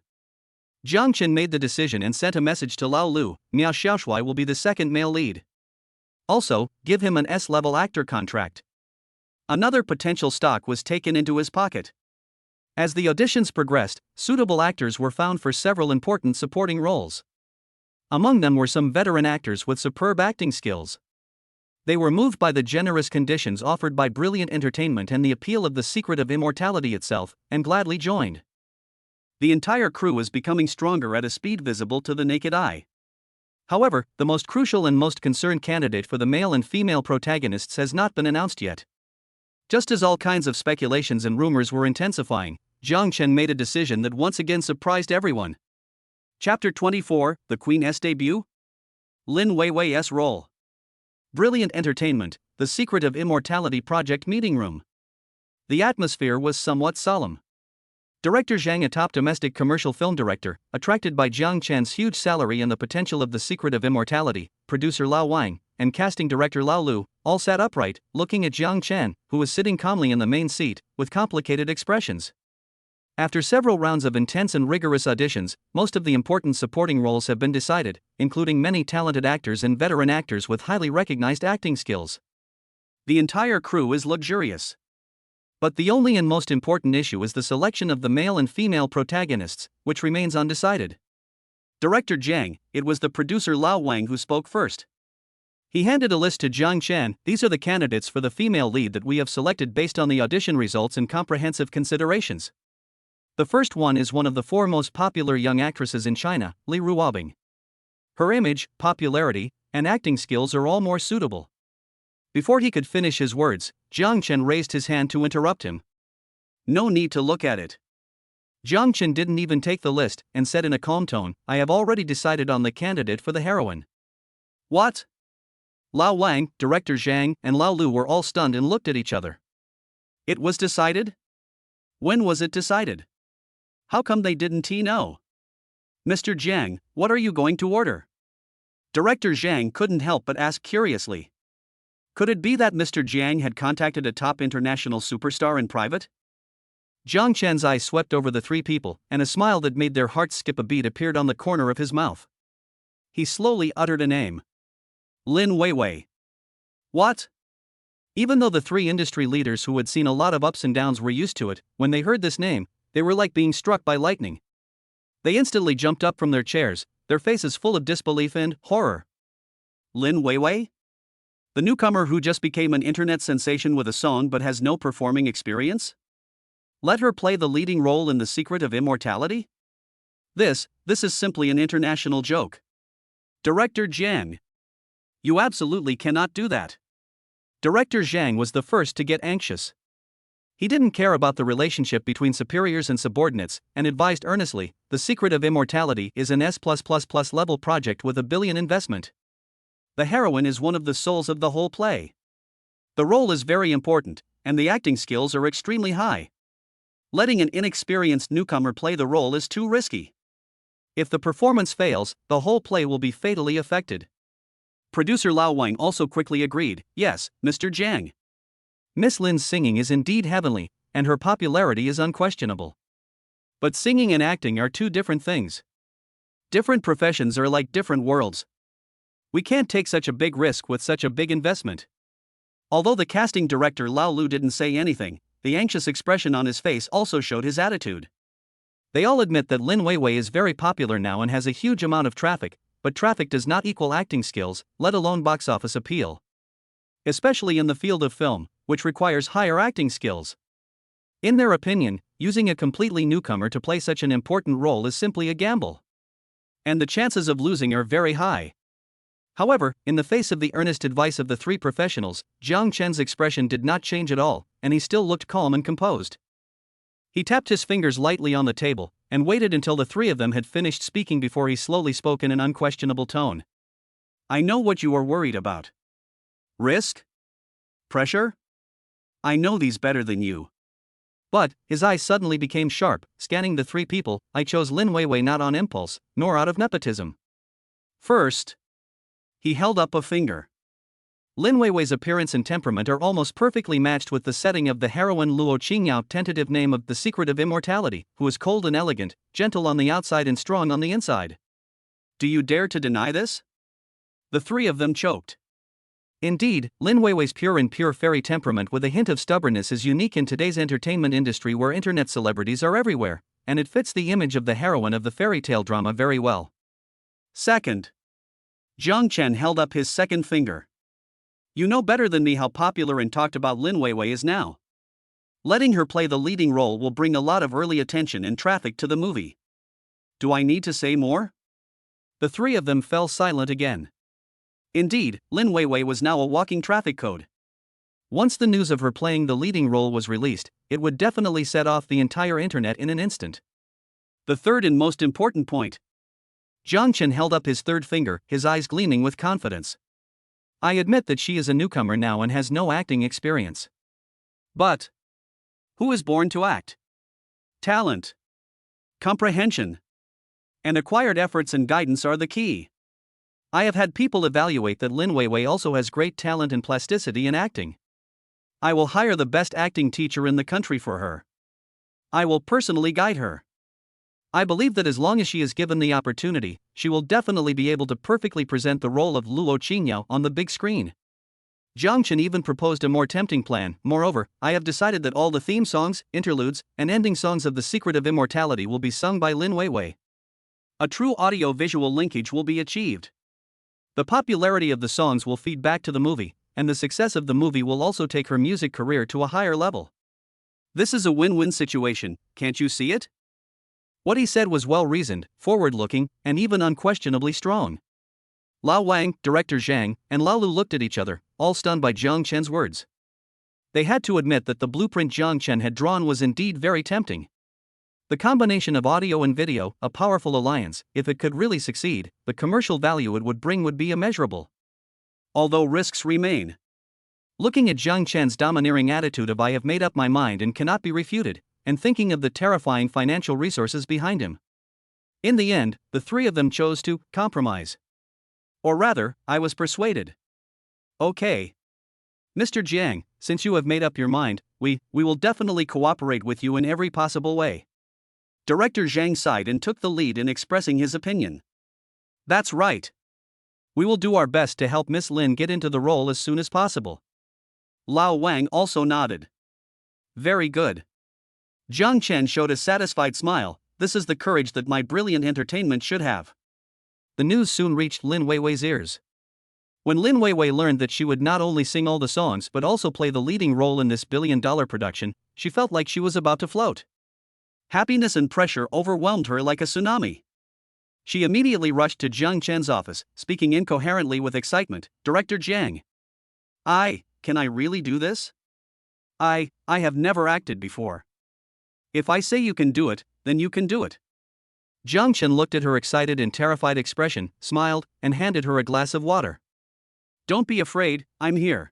Zhang Chen made the decision and sent a message to Lao Lu. Miao Xiaoshui will be the second male lead. Also, give him an S-level actor contract. Another potential stock was taken into his pocket. As the auditions progressed, suitable actors were found for several important supporting roles. Among them were some veteran actors with superb acting skills. They were moved by the generous conditions offered by Brilliant Entertainment and the appeal of The Secret of Immortality itself, and gladly joined. The entire crew is becoming stronger at a speed visible to the naked eye. However, the most crucial and most concerned candidate for the male and female protagonists has not been announced yet. Just as all kinds of speculations and rumors were intensifying, Zhang Chen made a decision that once again surprised everyone. Chapter 24, The Queen's Debut? Lin Weiwei's Role. Brilliant Entertainment, The Secret of Immortality Project Meeting Room. The atmosphere was somewhat solemn. Director Zhang, a top domestic commercial film director, attracted by Jiang Chen's huge salary and the potential of The Secret of Immortality, producer Lao Wang, and casting director Lao Lu, all sat upright, looking at Jiang Chen, who was sitting calmly in the main seat, with complicated expressions. After several rounds of intense and rigorous auditions, most of the important supporting roles have been decided, including many talented actors and veteran actors with highly recognized acting skills. The entire crew is luxurious. But the only and most important issue is the selection of the male and female protagonists, which remains undecided. Director Zhang, it was the producer Lao Wang who spoke first. He handed a list to Jiang Chen. These are the candidates for the female lead that we have selected based on the audition results and comprehensive considerations. The first one is one of the 4 most popular young actresses in China, Li Ruobing. Her image, popularity, and acting skills are all more suitable. Before he could finish his words, Jiang Chen raised his hand to interrupt him. No need to look at it. Jiang Chen didn't even take the list and said in a calm tone, I have already decided on the candidate for the heroine. What? Lao Wang, director Zhang, and Lao Lu were all stunned and looked at each other. It was decided? When was it decided? How come they didn't know? Mr. Zhang, what are you going to order? Director Zhang couldn't help but ask curiously. Could it be that Mr. Jiang had contacted a top international superstar in private? Jiang Chen's eyes swept over the 3 people, and a smile that made their hearts skip a beat appeared on the corner of his mouth. He slowly uttered a name. Lin Weiwei. What? Even though the 3 industry leaders who had seen a lot of ups and downs were used to it, when they heard this name, they were like being struck by lightning. They instantly jumped up from their chairs, their faces full of disbelief and horror. Lin Weiwei? The newcomer who just became an internet sensation with a song but has no performing experience? Let her play the leading role in The Secret of Immortality? This is simply an international joke. Director Zhang. You absolutely cannot do that. Director Zhang was the first to get anxious. He didn't care about the relationship between superiors and subordinates, and advised earnestly, The Secret of Immortality is an S+++ level project with $1 billion investment. The heroine is one of the souls of the whole play. The role is very important, and the acting skills are extremely high. Letting an inexperienced newcomer play the role is too risky. If the performance fails, the whole play will be fatally affected. Producer Lao Wang also quickly agreed, yes, Mr. Zhang. Miss Lin's singing is indeed heavenly, and her popularity is unquestionable. But singing and acting are 2 different things. Different professions are like different worlds. We can't take such a big risk with such a big investment. Although the casting director Lao Lu didn't say anything, the anxious expression on his face also showed his attitude. They all admit that Lin Weiwei is very popular now and has a huge amount of traffic, but traffic does not equal acting skills, let alone box office appeal. Especially in the field of film, which requires higher acting skills. In their opinion, using a completely newcomer to play such an important role is simply a gamble. And the chances of losing are very high. However, in the face of the earnest advice of the 3 professionals, Jiang Chen's expression did not change at all, and he still looked calm and composed. He tapped his fingers lightly on the table, and waited until the 3 of them had finished speaking before he slowly spoke in an unquestionable tone. I know what you are worried about. Risk? Pressure? I know these better than you. But, his eyes suddenly became sharp, scanning the 3 people. I chose Lin Weiwei not on impulse, nor out of nepotism. First, he held up a finger. Lin Weiwei's appearance and temperament are almost perfectly matched with the setting of the heroine Luo Qingyao, tentative name of The Secret of Immortality, who is cold and elegant, gentle on the outside and strong on the inside. Do you dare to deny this? The 3 of them choked. Indeed, Lin Weiwei's pure fairy temperament with a hint of stubbornness is unique in today's entertainment industry where internet celebrities are everywhere, and it fits the image of the heroine of the fairy tale drama very well. Second, Jiang Chen held up his second finger. You know better than me how popular and talked about Lin Weiwei is now. Letting her play the leading role will bring a lot of early attention and traffic to the movie. Do I need to say more? The 3 of them fell silent again. Indeed, Lin Weiwei was now a walking traffic code. Once the news of her playing the leading role was released, it would definitely set off the entire internet in an instant. The third and most important point. Jiang Chen held up his 3rd finger, his eyes gleaming with confidence. I admit that she is a newcomer now and has no acting experience. But Who is born to act? Talent, comprehension, and acquired efforts and guidance are the key. I have had people evaluate that Lin Weiwei also has great talent and plasticity in acting. I will hire the best acting teacher in the country for her. I will personally guide her. I believe that as long as she is given the opportunity, she will definitely be able to perfectly present the role of Luo Qingyao on the big screen. Zhang Chen even proposed a more tempting plan. Moreover, I have decided that all the theme songs, interludes, and ending songs of The Secret of Immortality will be sung by Lin Weiwei. A true audio-visual linkage will be achieved. The popularity of the songs will feed back to the movie, and the success of the movie will also take her music career to a higher level. This is a win-win situation, can't you see it? What he said was well-reasoned, forward-looking, and even unquestionably strong. Lao Wang, director Zhang, and Lao Lu looked at each other, all stunned by Zhang Chen's words. They had to admit that the blueprint Zhang Chen had drawn was indeed very tempting. The combination of audio and video, a powerful alliance. If it could really succeed, the commercial value it would bring would be immeasurable. Although risks remain. Looking at Zhang Chen's domineering attitude of "I have made up my mind" and cannot be refuted, and thinking of the terrifying financial resources behind him. In the end, the three of them chose to compromise. Or rather, I was persuaded. Okay. Mr. Jiang, since you have made up your mind, we will definitely cooperate with you in every possible way. Director Zhang sighed and took the lead in expressing his opinion. That's right. We will do our best to help Miss Lin get into the role as soon as possible. Lao Wang also nodded. Very good. Zhang Chen showed a satisfied smile. This is the courage that my brilliant entertainment should have. The news soon reached Lin Weiwei's ears. When Lin Weiwei learned that she would not only sing all the songs but also play the leading role in this billion-dollar production, she felt like she was about to float. Happiness and pressure overwhelmed her like a tsunami. She immediately rushed to Zhang Chen's office, speaking incoherently with excitement. Director Zhang. Can I really do this? I have never acted before. If I say you can do it, then you can do it. Zhang Chen looked at her excited and terrified expression, smiled, and handed her a glass of water. Don't be afraid, I'm here.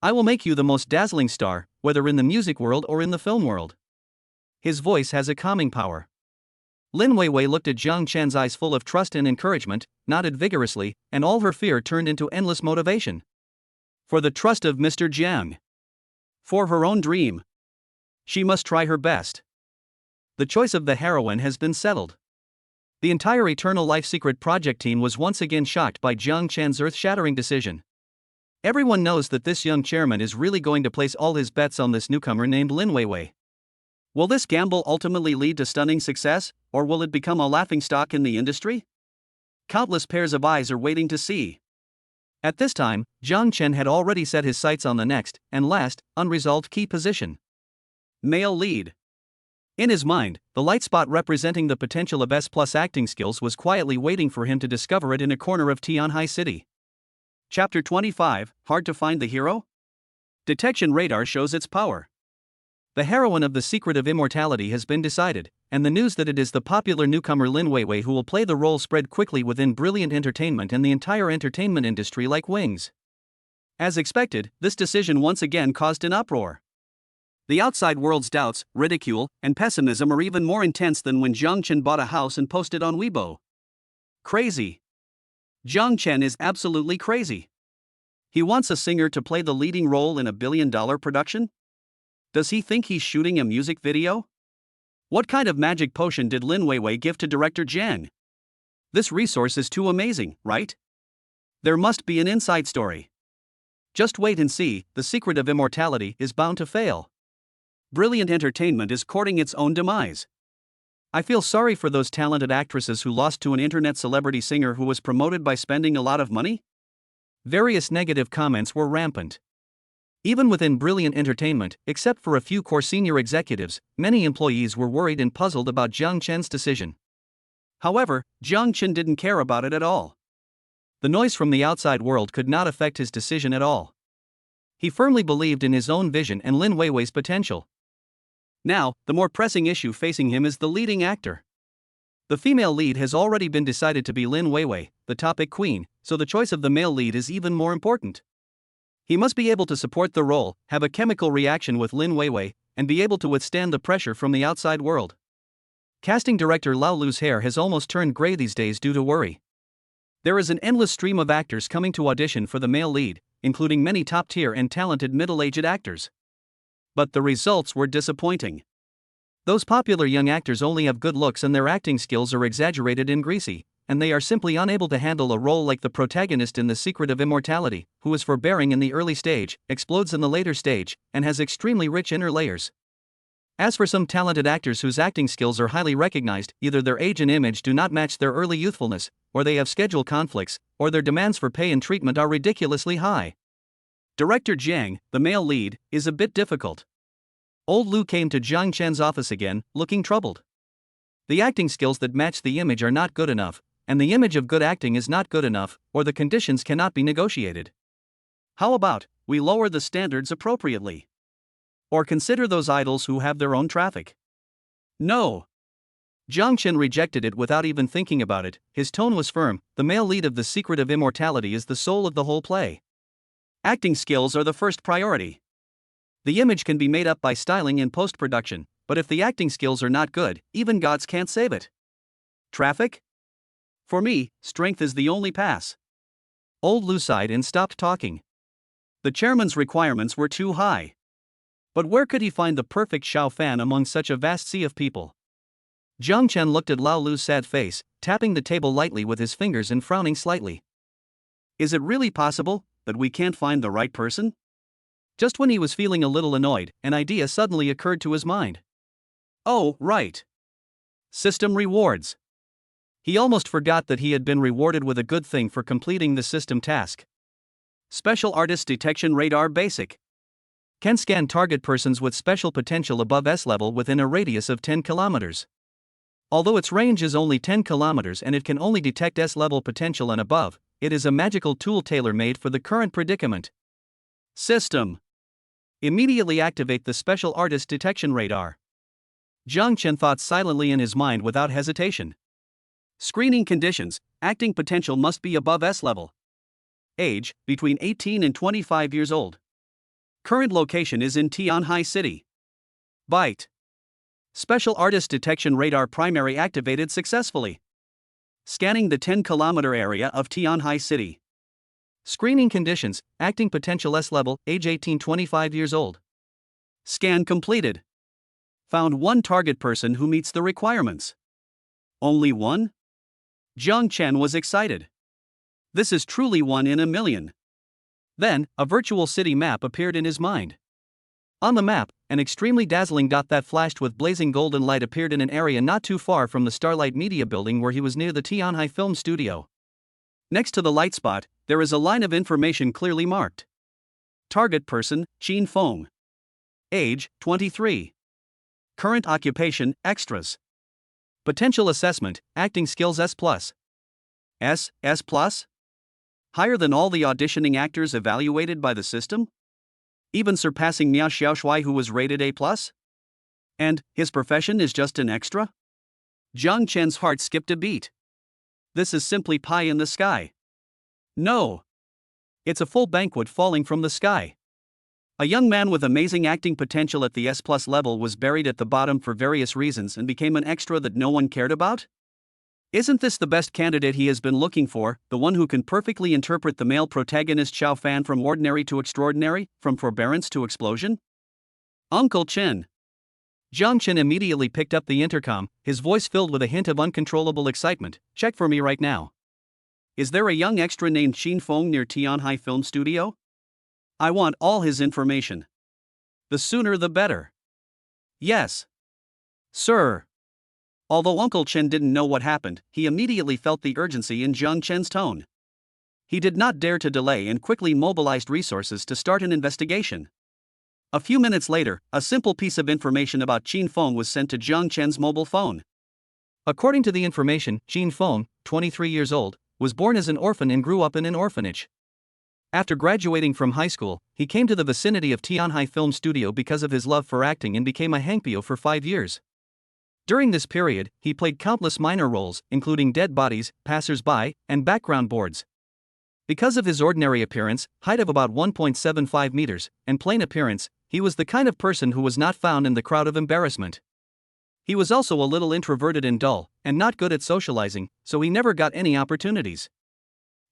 I will make you the most dazzling star, whether in the music world or in the film world. His voice has a calming power. Lin Weiwei looked at Zhang Chen's eyes full of trust and encouragement, nodded vigorously, and all her fear turned into endless motivation. For the trust of Mr. Jiang. For her own dream. She must try her best. The choice of the heroine has been settled. The entire Eternal Life Secret Project team was once again shocked by Zhang Chen's earth-shattering decision. Everyone knows that this young chairman is really going to place all his bets on this newcomer named Lin Weiwei. Will this gamble ultimately lead to stunning success, or will it become a laughingstock in the industry? Countless pairs of eyes are waiting to see. At this time, Zhang Chen had already set his sights on the next, and last, unresolved key position. Male lead. In his mind, the light spot representing the potential of S+ acting skills was quietly waiting for him to discover it in a corner of Tianhai City. Chapter 25, Hard to Find the Hero? Detection radar shows its power. The heroine of The Secret of Immortality has been decided, and the news that it is the popular newcomer Lin Weiwei who will play the role spread quickly within Brilliant Entertainment and the entire entertainment industry like wings. As expected, this decision once again caused an uproar. The outside world's doubts, ridicule, and pessimism are even more intense than when Zhang Chen bought a house and posted on Weibo. Crazy. Zhang Chen is absolutely crazy. He wants a singer to play the leading role in a billion-dollar production? Does he think he's shooting a music video? What kind of magic potion did Lin Weiwei give to director Zhang? This resource is too amazing, right? There must be an inside story. Just wait and see, The Secret of Immortality is bound to fail. Brilliant Entertainment is courting its own demise. I feel sorry for those talented actresses who lost to an internet celebrity singer who was promoted by spending a lot of money. Various negative comments were rampant. Even within Brilliant Entertainment, except for a few core senior executives, many employees were worried and puzzled about Zhang Chen's decision. However, Zhang Chen didn't care about it at all. The noise from the outside world could not affect his decision at all. He firmly believed in his own vision and Lin Weiwei's potential. Now, the more pressing issue facing him is the leading actor. The female lead has already been decided to be Lin Weiwei, the topic queen, so the choice of the male lead is even more important. He must be able to support the role, have a chemical reaction with Lin Weiwei, and be able to withstand the pressure from the outside world. Casting director Lao Lu's hair has almost turned gray these days due to worry. There is an endless stream of actors coming to audition for the male lead, including many top-tier and talented middle-aged actors. But the results were disappointing. Those popular young actors only have good looks and their acting skills are exaggerated and greasy, and they are simply unable to handle a role like the protagonist in The Secret of Immortality, who is forbearing in the early stage, explodes in the later stage, and has extremely rich inner layers. As for some talented actors whose acting skills are highly recognized, either their age and image do not match their early youthfulness, or they have schedule conflicts, or their demands for pay and treatment are ridiculously high. Director Jiang, the male lead, is a bit difficult. Old Lu came to Jiang Chen's office again, looking troubled. The acting skills that match the image are not good enough, and the image of good acting is not good enough, or the conditions cannot be negotiated. How about we lower the standards appropriately? Or consider those idols who have their own traffic? No. Jiang Chen rejected it without even thinking about it. His tone was firm. The male lead of The Secret of Immortality is the soul of the whole play. Acting skills are the first priority. The image can be made up by styling and post-production, but if the acting skills are not good, even gods can't save it. Traffic? For me, strength is the only pass. Old Lu sighed and stopped talking. The chairman's requirements were too high. But where could he find the perfect Xiao Fan among such a vast sea of people? Jiang Chen looked at Lao Lu's sad face, tapping the table lightly with his fingers and frowning slightly. Is it really possible that we can't find the right person? Just when he was feeling a little annoyed, an idea suddenly occurred to his mind. Oh, right. System rewards. He almost forgot that he had been rewarded with a good thing for completing the system task. Special Artist Detection Radar Basic. Can scan target persons with special potential above S level within a radius of 10 kilometers. Although its range is only 10 kilometers and it can only detect S level potential and above, it is a magical tool tailor-made for the current predicament. System. Immediately activate the Special Artist Detection Radar. Jiang Chen thought silently in his mind without hesitation. Screening conditions: acting potential must be above S level. Age, between 18 and 25 years old. Current location is in Tianhai City. Byte. Special Artist Detection Radar primary activated successfully. Scanning the 10-kilometer area of Tianhai City. Screening conditions: acting potential S level, age 18-25 years old. Scan completed. Found one target person who meets the requirements. Only one? Jiang Chen was excited. This is truly one in a million. Then, a virtual city map appeared in his mind. On the map, an extremely dazzling dot that flashed with blazing golden light appeared in an area not too far from the Starlight Media Building where he was near the Tianhai Film Studio. Next to the light spot, there is a line of information clearly marked. Target person, Qin Feng. Age, 23. Current occupation, extras. Potential assessment, acting skills S+. S+? Higher than all the auditioning actors evaluated by the system? Even surpassing Miao Xiaoshui, who was rated A+? And his profession is just an extra? Jiang Chen's heart skipped a beat. This is simply pie in the sky. No. It's a full banquet falling from the sky. A young man with amazing acting potential at the S+ level was buried at the bottom for various reasons and became an extra that no one cared about? Isn't this the best candidate he has been looking for, the one who can perfectly interpret the male protagonist Xiao Fan from ordinary to extraordinary, from forbearance to explosion? Uncle Chen. Jiang Chen immediately picked up the intercom, his voice filled with a hint of uncontrollable excitement. Check for me right now. Is there a young extra named Qin Feng near Tianhai Film Studio? I want all his information. The sooner the better. Yes. Sir. Although Uncle Chen didn't know what happened, he immediately felt the urgency in Jiang Chen's tone. He did not dare to delay and quickly mobilized resources to start an investigation. A few minutes later, a simple piece of information about Qin Feng was sent to Jiang Chen's mobile phone. According to the information, Qin Feng, 23 years old, was born as an orphan and grew up in an orphanage. After graduating from high school, he came to the vicinity of Tianhai Film Studio because of his love for acting and became a hangpyo for 5 years. During this period, he played countless minor roles, including dead bodies, passers-by, and background boards. Because of his ordinary appearance, height of about 1.75 meters, and plain appearance, he was the kind of person who was not found in the crowd of embarrassment. He was also a little introverted and dull, and not good at socializing, so he never got any opportunities.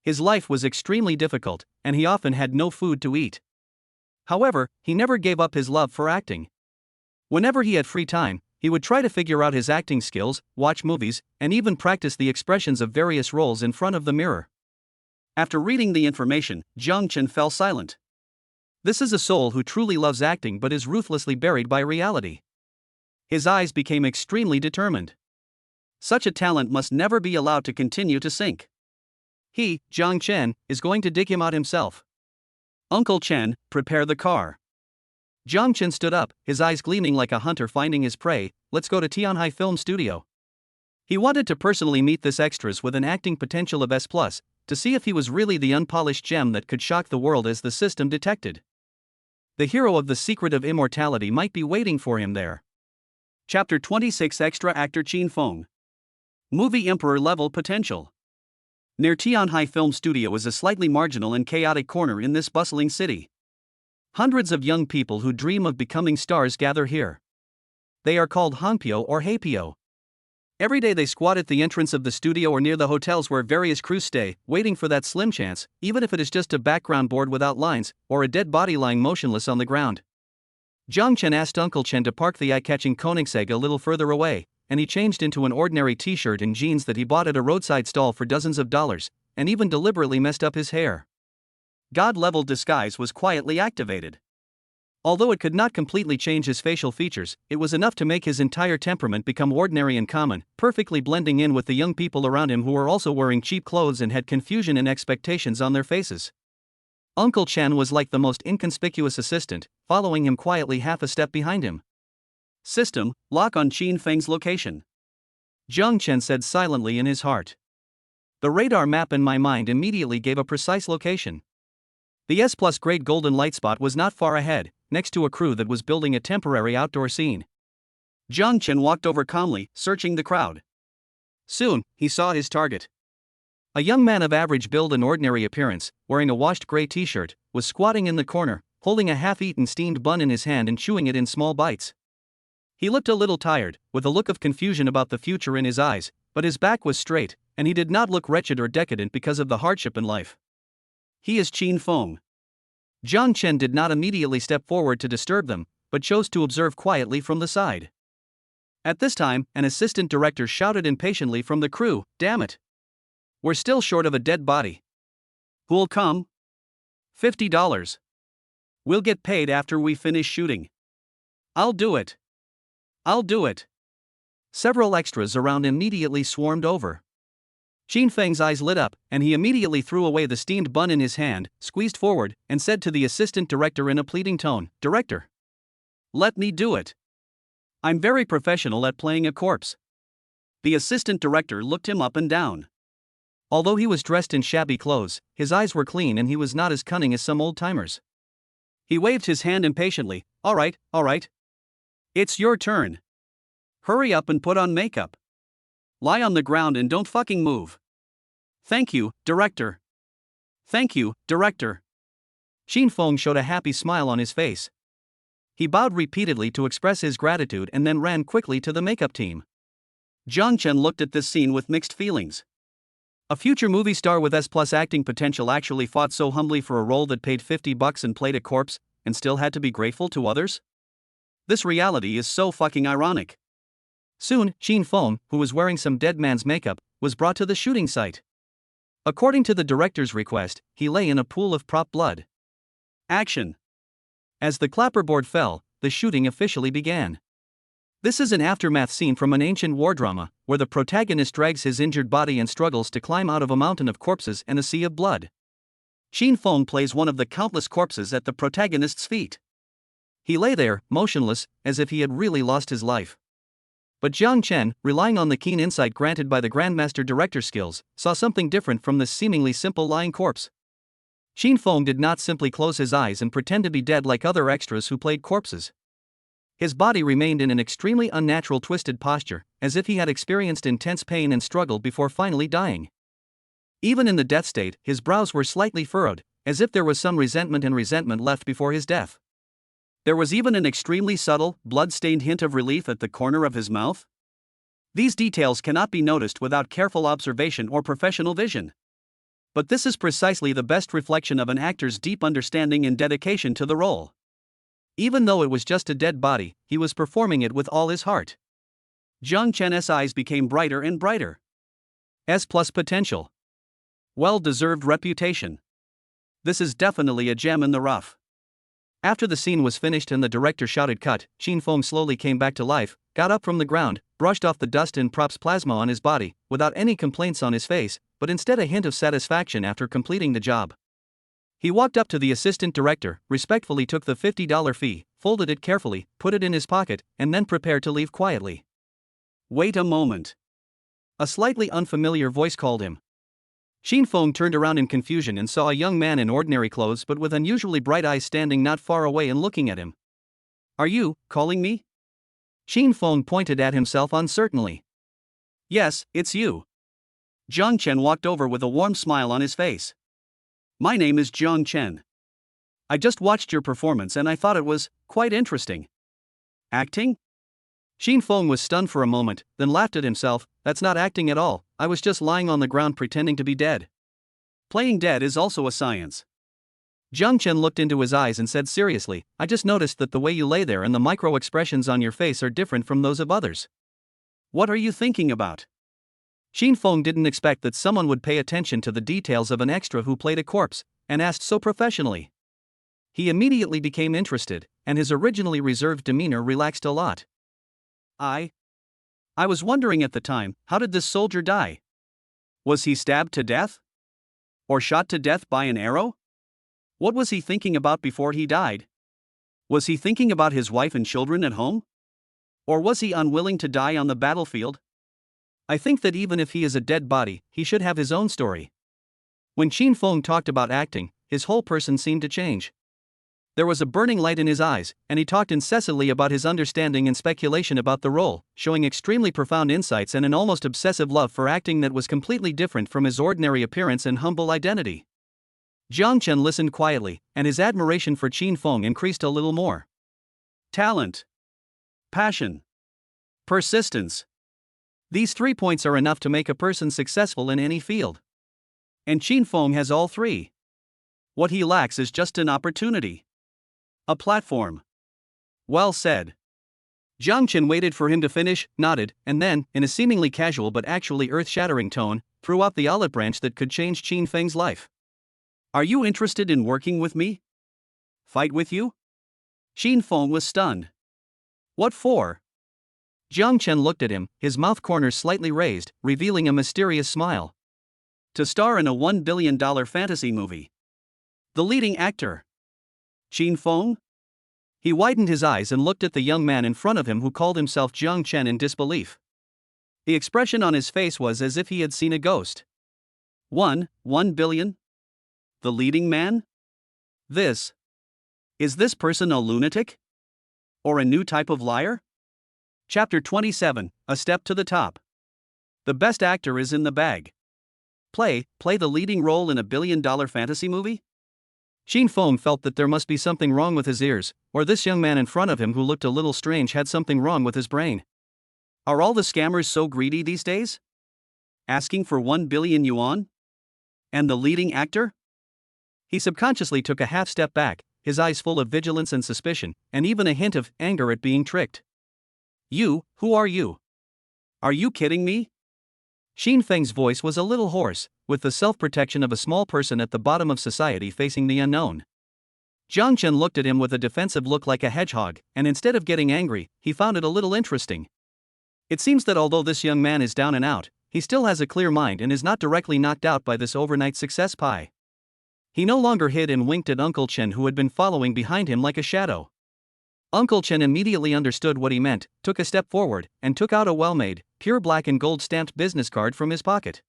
His life was extremely difficult, and he often had no food to eat. However, he never gave up his love for acting. Whenever he had free time, he would try to figure out his acting skills, watch movies, and even practice the expressions of various roles in front of the mirror. After reading the information, Jiang Chen fell silent. This is a soul who truly loves acting but is ruthlessly buried by reality. His eyes became extremely determined. Such a talent must never be allowed to continue to sink. He, Jiang Chen, is going to dig him out himself. Uncle Chen, prepare the car. Jiang Chen stood up, his eyes gleaming like a hunter finding his prey. Let's go to Tianhai Film Studio. He wanted to personally meet this extras with an acting potential of S+, to see if he was really the unpolished gem that could shock the world as the system detected. The hero of The Secret of Immortality might be waiting for him there. Chapter 26 Extra Actor Qin Feng. Movie Emperor Level Potential. Near Tianhai Film Studio is a slightly marginal and chaotic corner in this bustling city. Hundreds of young people who dream of becoming stars gather here. They are called Hanpyo or Haipyo. Every day they squat at the entrance of the studio or near the hotels where various crews stay, waiting for that slim chance, even if it is just a background board without lines, or a dead body lying motionless on the ground. Jiang Chen asked Uncle Chen to park the eye-catching Koenigsegg a little further away, and he changed into an ordinary t-shirt and jeans that he bought at a roadside stall for dozens of dollars, and even deliberately messed up his hair. God-level disguise was quietly activated. Although it could not completely change his facial features, it was enough to make his entire temperament become ordinary and common, perfectly blending in with the young people around him who were also wearing cheap clothes and had confusion and expectations on their faces. Uncle Chen was like the most inconspicuous assistant, following him quietly half a step behind him. System, lock on Qin Feng's location. Jiang Chen said silently in his heart. The radar map in my mind immediately gave a precise location. The S+ grade golden light spot was not far ahead, next to a crew that was building a temporary outdoor scene. Jiang Chen walked over calmly, searching the crowd. Soon, he saw his target. A young man of average build and ordinary appearance, wearing a washed gray t-shirt, was squatting in the corner, holding a half-eaten steamed bun in his hand and chewing it in small bites. He looked a little tired, with a look of confusion about the future in his eyes, but his back was straight, and he did not look wretched or decadent because of the hardship in life. He is Qin Feng. Jiang Chen did not immediately step forward to disturb them, but chose to observe quietly from the side. At this time, an assistant director shouted impatiently from the crew, "Damn it! We're still short of a dead body. Who'll come? $50. We'll get paid after we finish shooting. I'll do it. I'll do it." Several extras around immediately swarmed over. Qin Feng's eyes lit up, and he immediately threw away the steamed bun in his hand, squeezed forward, and said to the assistant director in a pleading tone, "Director, let me do it. I'm very professional at playing a corpse." The assistant director looked him up and down. Although he was dressed in shabby clothes, his eyes were clean and he was not as cunning as some old-timers. He waved his hand impatiently. All right. It's your turn. Hurry up and put on makeup. Lie on the ground and don't fucking move. Thank you, director. Thank you, director." Qin Feng showed a happy smile on his face. He bowed repeatedly to express his gratitude and then ran quickly to the makeup team. Jiang Chen looked at this scene with mixed feelings. A future movie star with S+ acting potential actually fought so humbly for a role that paid $50 and played a corpse, and still had to be grateful to others? This reality is so fucking ironic. Soon, Qin Feng, who was wearing some dead man's makeup, was brought to the shooting site. According to the director's request, he lay in a pool of prop blood. Action. As the clapperboard fell, the shooting officially began. This is an aftermath scene from an ancient war drama, where the protagonist drags his injured body and struggles to climb out of a mountain of corpses and a sea of blood. Qin Feng plays one of the countless corpses at the protagonist's feet. He lay there, motionless, as if he had really lost his life. But Jiang Chen, relying on the keen insight granted by the Grandmaster director skills, saw something different from this seemingly simple lying corpse. Qin Feng did not simply close his eyes and pretend to be dead like other extras who played corpses. His body remained in an extremely unnatural twisted posture, as if he had experienced intense pain and struggle before finally dying. Even in the death state, his brows were slightly furrowed, as if there was some resentment left before his death. There was even an extremely subtle, blood-stained hint of relief at the corner of his mouth. These details cannot be noticed without careful observation or professional vision. But this is precisely the best reflection of an actor's deep understanding and dedication to the role. Even though it was just a dead body, he was performing it with all his heart. Jiang Chen's eyes became brighter and brighter. S plus potential. Well-deserved reputation. This is definitely a gem in the rough. After the scene was finished and the director shouted cut, Qin Feng slowly came back to life, got up from the ground, brushed off the dust and props plasma on his body, without any complaints on his face, but instead a hint of satisfaction after completing the job. He walked up to the assistant director, respectfully took the $50 fee, folded it carefully, put it in his pocket, and then prepared to leave quietly. Wait a moment. A slightly unfamiliar voice called him. Qin Feng turned around in confusion and saw a young man in ordinary clothes but with unusually bright eyes standing not far away and looking at him. Are you calling me? Qin Feng pointed at himself uncertainly. Yes, it's you. Jiang Chen walked over with a warm smile on his face. My name is Jiang Chen. I just watched your performance and I thought it was quite interesting. Acting? Qin Feng was stunned for a moment, then laughed at himself. That's not acting at all, I was just lying on the ground pretending to be dead. Playing dead is also a science. Jiang Chen looked into his eyes and said seriously, I just noticed that the way you lay there and the micro-expressions on your face are different from those of others. What are you thinking about? Qin Feng didn't expect that someone would pay attention to the details of an extra who played a corpse, and asked so professionally. He immediately became interested, and his originally reserved demeanor relaxed a lot. I was wondering at the time, how did this soldier die? Was he stabbed to death? Or shot to death by an arrow? What was he thinking about before he died? Was he thinking about his wife and children at home? Or was he unwilling to die on the battlefield? I think that even if he is a dead body, he should have his own story. When Qin Feng talked about acting, his whole person seemed to change. There was a burning light in his eyes, and he talked incessantly about his understanding and speculation about the role, showing extremely profound insights and an almost obsessive love for acting that was completely different from his ordinary appearance and humble identity. Jiang Chen listened quietly, and his admiration for Qin Feng increased a little more. Talent. Passion. Persistence. These 3 points are enough to make a person successful in any field. And Qin Feng has all 3. What he lacks is just an opportunity. A platform. Well said. Jiang Chen waited for him to finish, nodded, and then, in a seemingly casual but actually earth-shattering tone, threw out the olive branch that could change Qin Feng's life. Are you interested in working with me? Fight with you? Qin Feng was stunned. What for? Jiang Chen looked at him, his mouth corners slightly raised, revealing a mysterious smile. To star in a $1 billion fantasy movie. The leading actor. Qin Feng? He widened his eyes and looked at the young man in front of him who called himself Jiang Chen in disbelief. The expression on his face was as if he had seen a ghost. 1 billion? The leading man? Is this person a lunatic? Or a new type of liar? Chapter 27, A Step to the Top. The best actor is in the bag. Play the leading role in a $1 billion fantasy movie? Qin Feng felt that there must be something wrong with his ears, or this young man in front of him who looked a little strange had something wrong with his brain. Are all the scammers so greedy these days? Asking for 1 billion yuan? And the leading actor? He subconsciously took a half step back, his eyes full of vigilance and suspicion, and even a hint of anger at being tricked. Who are you? Are you kidding me? Qin Feng's voice was a little hoarse, with the self-protection of a small person at the bottom of society facing the unknown. Jiang Chen looked at him with a defensive look like a hedgehog, and instead of getting angry, he found it a little interesting. It seems that although this young man is down and out, he still has a clear mind and is not directly knocked out by this overnight success pie. He no longer hid and winked at Uncle Chen, who had been following behind him like a shadow. Uncle Chen immediately understood what he meant, took a step forward, and took out a well-made, pure black and gold stamped business card from his pocket.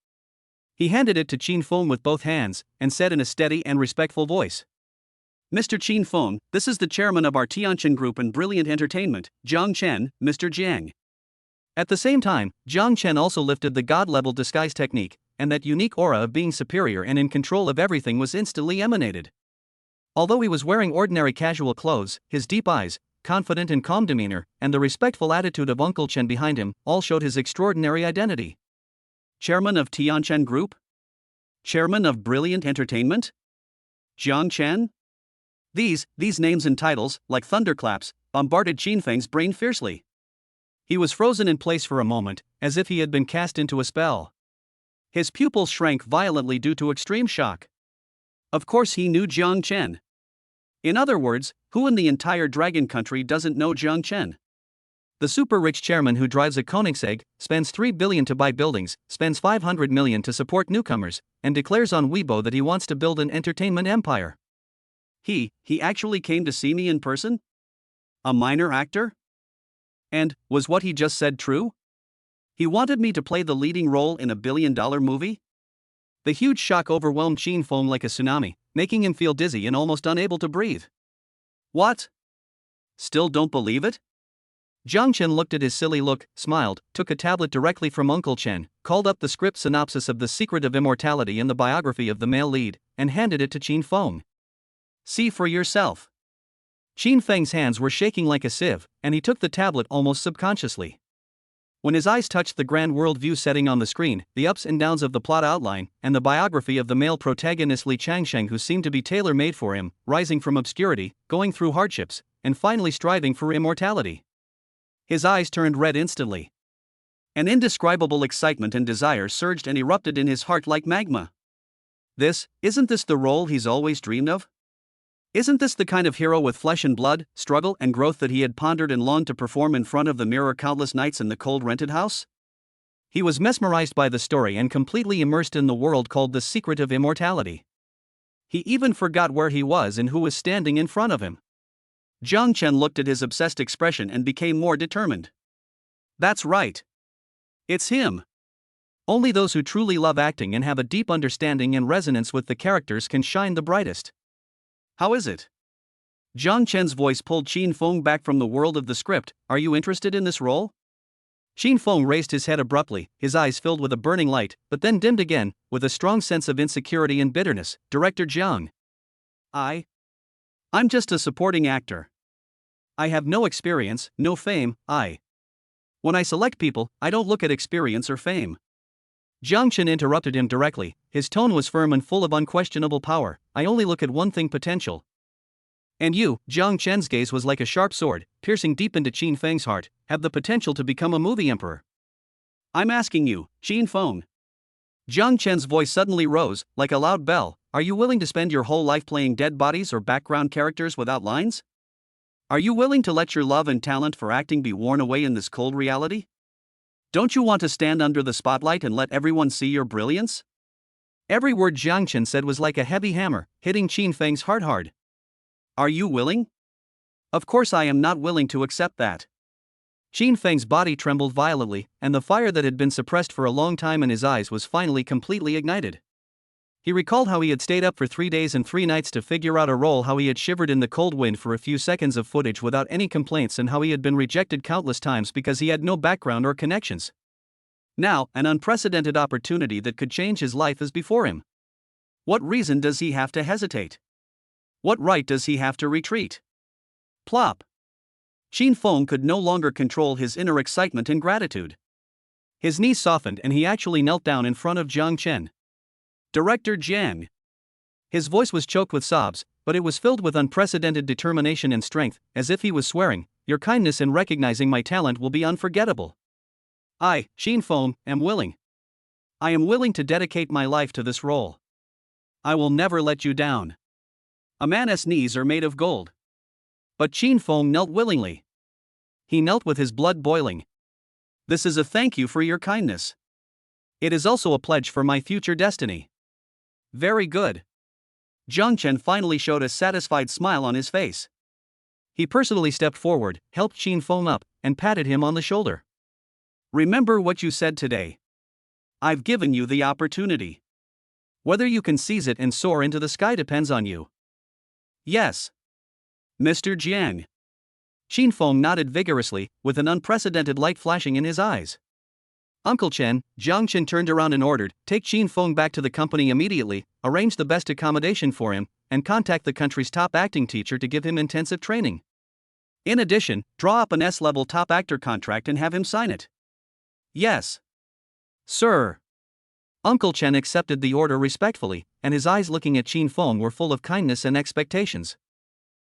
He handed it to Qin Feng with both hands, and said in a steady and respectful voice. Mr. Qin Feng, this is the chairman of our Tianin Group and Brilliant Entertainment, Jiang Chen, Mr. Jiang. At the same time, Jiang Chen also lifted the god-level disguise technique, and that unique aura of being superior and in control of everything was instantly emanated. Although he was wearing ordinary casual clothes, his deep eyes, confident and calm demeanor, and the respectful attitude of Uncle Chen behind him all showed his extraordinary identity. Chairman of Tianchen Group? Chairman of Brilliant Entertainment? Jiang Chen? These names and titles, like thunderclaps, bombarded Qin Feng's brain fiercely. He was frozen in place for a moment, as if he had been cast into a spell. His pupils shrank violently due to extreme shock. Of course he knew Jiang Chen. In other words, who in the entire Dragon Country doesn't know Jiang Chen? The super-rich chairman who drives a Koenigsegg, spends 3 billion to buy buildings, spends 500 million to support newcomers, and declares on Weibo that he wants to build an entertainment empire. He actually came to see me in person? A minor actor? And, was what he just said true? He wanted me to play the leading role in a billion-dollar movie? The huge shock overwhelmed Qin Feng like a tsunami, making him feel dizzy and almost unable to breathe. What? Still don't believe it? Jiang Chen looked at his silly look, smiled, took a tablet directly from Uncle Chen, called up the script synopsis of The Secret of Immortality and the biography of the male lead, and handed it to Qin Feng. See for yourself. Qin Feng's hands were shaking like a sieve, and he took the tablet almost subconsciously. When his eyes touched the grand world view setting on the screen, the ups and downs of the plot outline, and the biography of the male protagonist Li Changsheng, who seemed to be tailor-made for him, rising from obscurity, going through hardships, and finally striving for immortality. His eyes turned red instantly. An indescribable excitement and desire surged and erupted in his heart like magma. Isn't this the role he's always dreamed of? Isn't this the kind of hero with flesh and blood, struggle and growth that he had pondered and longed to perform in front of the mirror countless nights in the cold rented house? He was mesmerized by the story and completely immersed in the world called The Secret of Immortality. He even forgot where he was and who was standing in front of him. Jiang Chen looked at his obsessed expression and became more determined. That's right. It's him. Only those who truly love acting and have a deep understanding and resonance with the characters can shine the brightest. How is it? Jiang Chen's voice pulled Qin Feng back from the world of the script. Are you interested in this role? Qin Feng raised his head abruptly, his eyes filled with a burning light, but then dimmed again, with a strong sense of insecurity and bitterness. Director Jiang. I'm just a supporting actor. I have no experience, no fame. When I select people, I don't look at experience or fame. Jiang Chen interrupted him directly. His tone was firm and full of unquestionable power. I only look at one thing: potential. And you, Jiang Chen's gaze was like a sharp sword, piercing deep into Qin Feng's heart, have the potential to become a movie emperor. I'm asking you, Qin Feng. Jiang Chen's voice suddenly rose, like a loud bell. Are you willing to spend your whole life playing dead bodies or background characters without lines? Are you willing to let your love and talent for acting be worn away in this cold reality? Don't you want to stand under the spotlight and let everyone see your brilliance? Every word Jiang Chen said was like a heavy hammer, hitting Qin Feng's heart hard. Are you willing? Of course I am not willing to accept that. Qin Feng's body trembled violently, and the fire that had been suppressed for a long time in his eyes was finally completely ignited. He recalled how he had stayed up for 3 days and 3 nights to figure out a role, how he had shivered in the cold wind for a few seconds of footage without any complaints, and how he had been rejected countless times because he had no background or connections. Now, an unprecedented opportunity that could change his life is before him. What reason does he have to hesitate? What right does he have to retreat? Plop. Qin Feng could no longer control his inner excitement and gratitude. His knees softened and he actually knelt down in front of Jiang Chen. Director Jiang. His voice was choked with sobs, but it was filled with unprecedented determination and strength, as if he was swearing, your kindness in recognizing my talent will be unforgettable. I, Qin Feng, am willing. I am willing to dedicate my life to this role. I will never let you down. A man's knees are made of gold. But Qin Feng knelt willingly. He knelt with his blood boiling. This is a thank you for your kindness. It is also a pledge for my future destiny. Very good. Jiang Chen finally showed a satisfied smile on his face. He personally stepped forward, helped Qin Feng up, and patted him on the shoulder. Remember what you said today. I've given you the opportunity. Whether you can seize it and soar into the sky depends on you. Yes. Mr. Jiang. Qin Feng nodded vigorously, with an unprecedented light flashing in his eyes. Uncle Chen, Jiang Chen turned around and ordered, take Qin Feng back to the company immediately, arrange the best accommodation for him, and contact the country's top acting teacher to give him intensive training. In addition, draw up an S-level top actor contract and have him sign it. Yes, sir. Uncle Chen accepted the order respectfully, and his eyes looking at Qin Feng were full of kindness and expectations.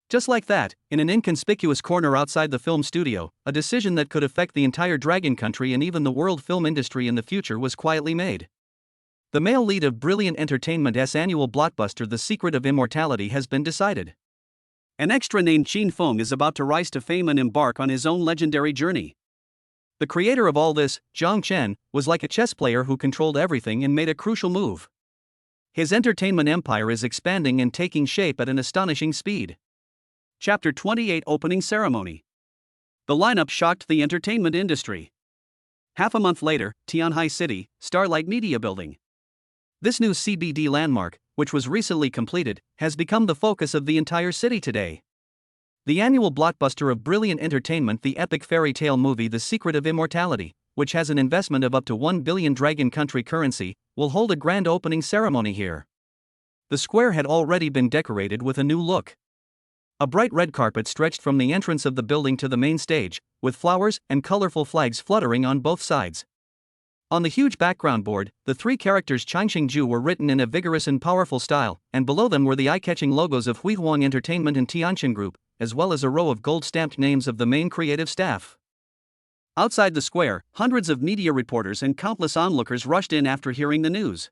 Just like that, in an inconspicuous corner outside the film studio, a decision that could affect the entire Dragon Country and even the world film industry in the future was quietly made. The male lead of Brilliant Entertainment's annual blockbuster The Secret of Immortality has been decided. An extra named Qin Feng is about to rise to fame and embark on his own legendary journey. The creator of all this, Zhang Chen, was like a chess player who controlled everything and made a crucial move. His entertainment empire is expanding and taking shape at an astonishing speed. Chapter 28 Opening Ceremony. The lineup shocked the entertainment industry. Half a month later, Tianhai City, Starlight Media Building. This new CBD landmark, which was recently completed, has become the focus of the entire city today. The annual blockbuster of Brilliant Entertainment, the epic fairy tale movie The Secret of Immortality, which has an investment of up to 1 billion Dragon Country currency, will hold a grand opening ceremony here. The square had already been decorated with a new look. A bright red carpet stretched from the entrance of the building to the main stage, with flowers and colorful flags fluttering on both sides. On the huge background board, the three characters Changxingju were written in a vigorous and powerful style, and below them were the eye-catching logos of Huihuang Entertainment and Tianshan Group, as well as a row of gold-stamped names of the main creative staff. Outside the square, hundreds of media reporters and countless onlookers rushed in after hearing the news.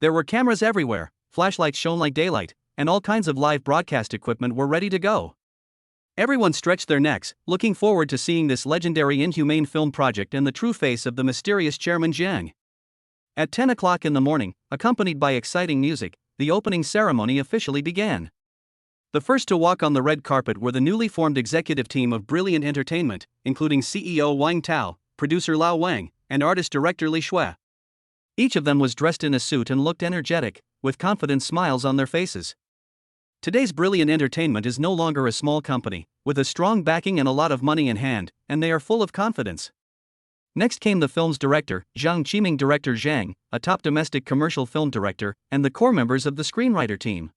There were cameras everywhere, flashlights shone like daylight, and all kinds of live broadcast equipment were ready to go. Everyone stretched their necks, looking forward to seeing this legendary inhumane film project and the true face of the mysterious Chairman Jiang. At 10 o'clock in the morning, accompanied by exciting music, the opening ceremony officially began. The first to walk on the red carpet were the newly formed executive team of Brilliant Entertainment, including CEO Wang Tao, producer Lao Wang, and artist-director Li Shui. Each of them was dressed in a suit and looked energetic, with confident smiles on their faces. Today's Brilliant Entertainment is no longer a small company, with a strong backing and a lot of money in hand, and they are full of confidence. Next came the film's director, Zhang Qiming, director Zhang, a top domestic commercial film director, and the core members of the screenwriter team.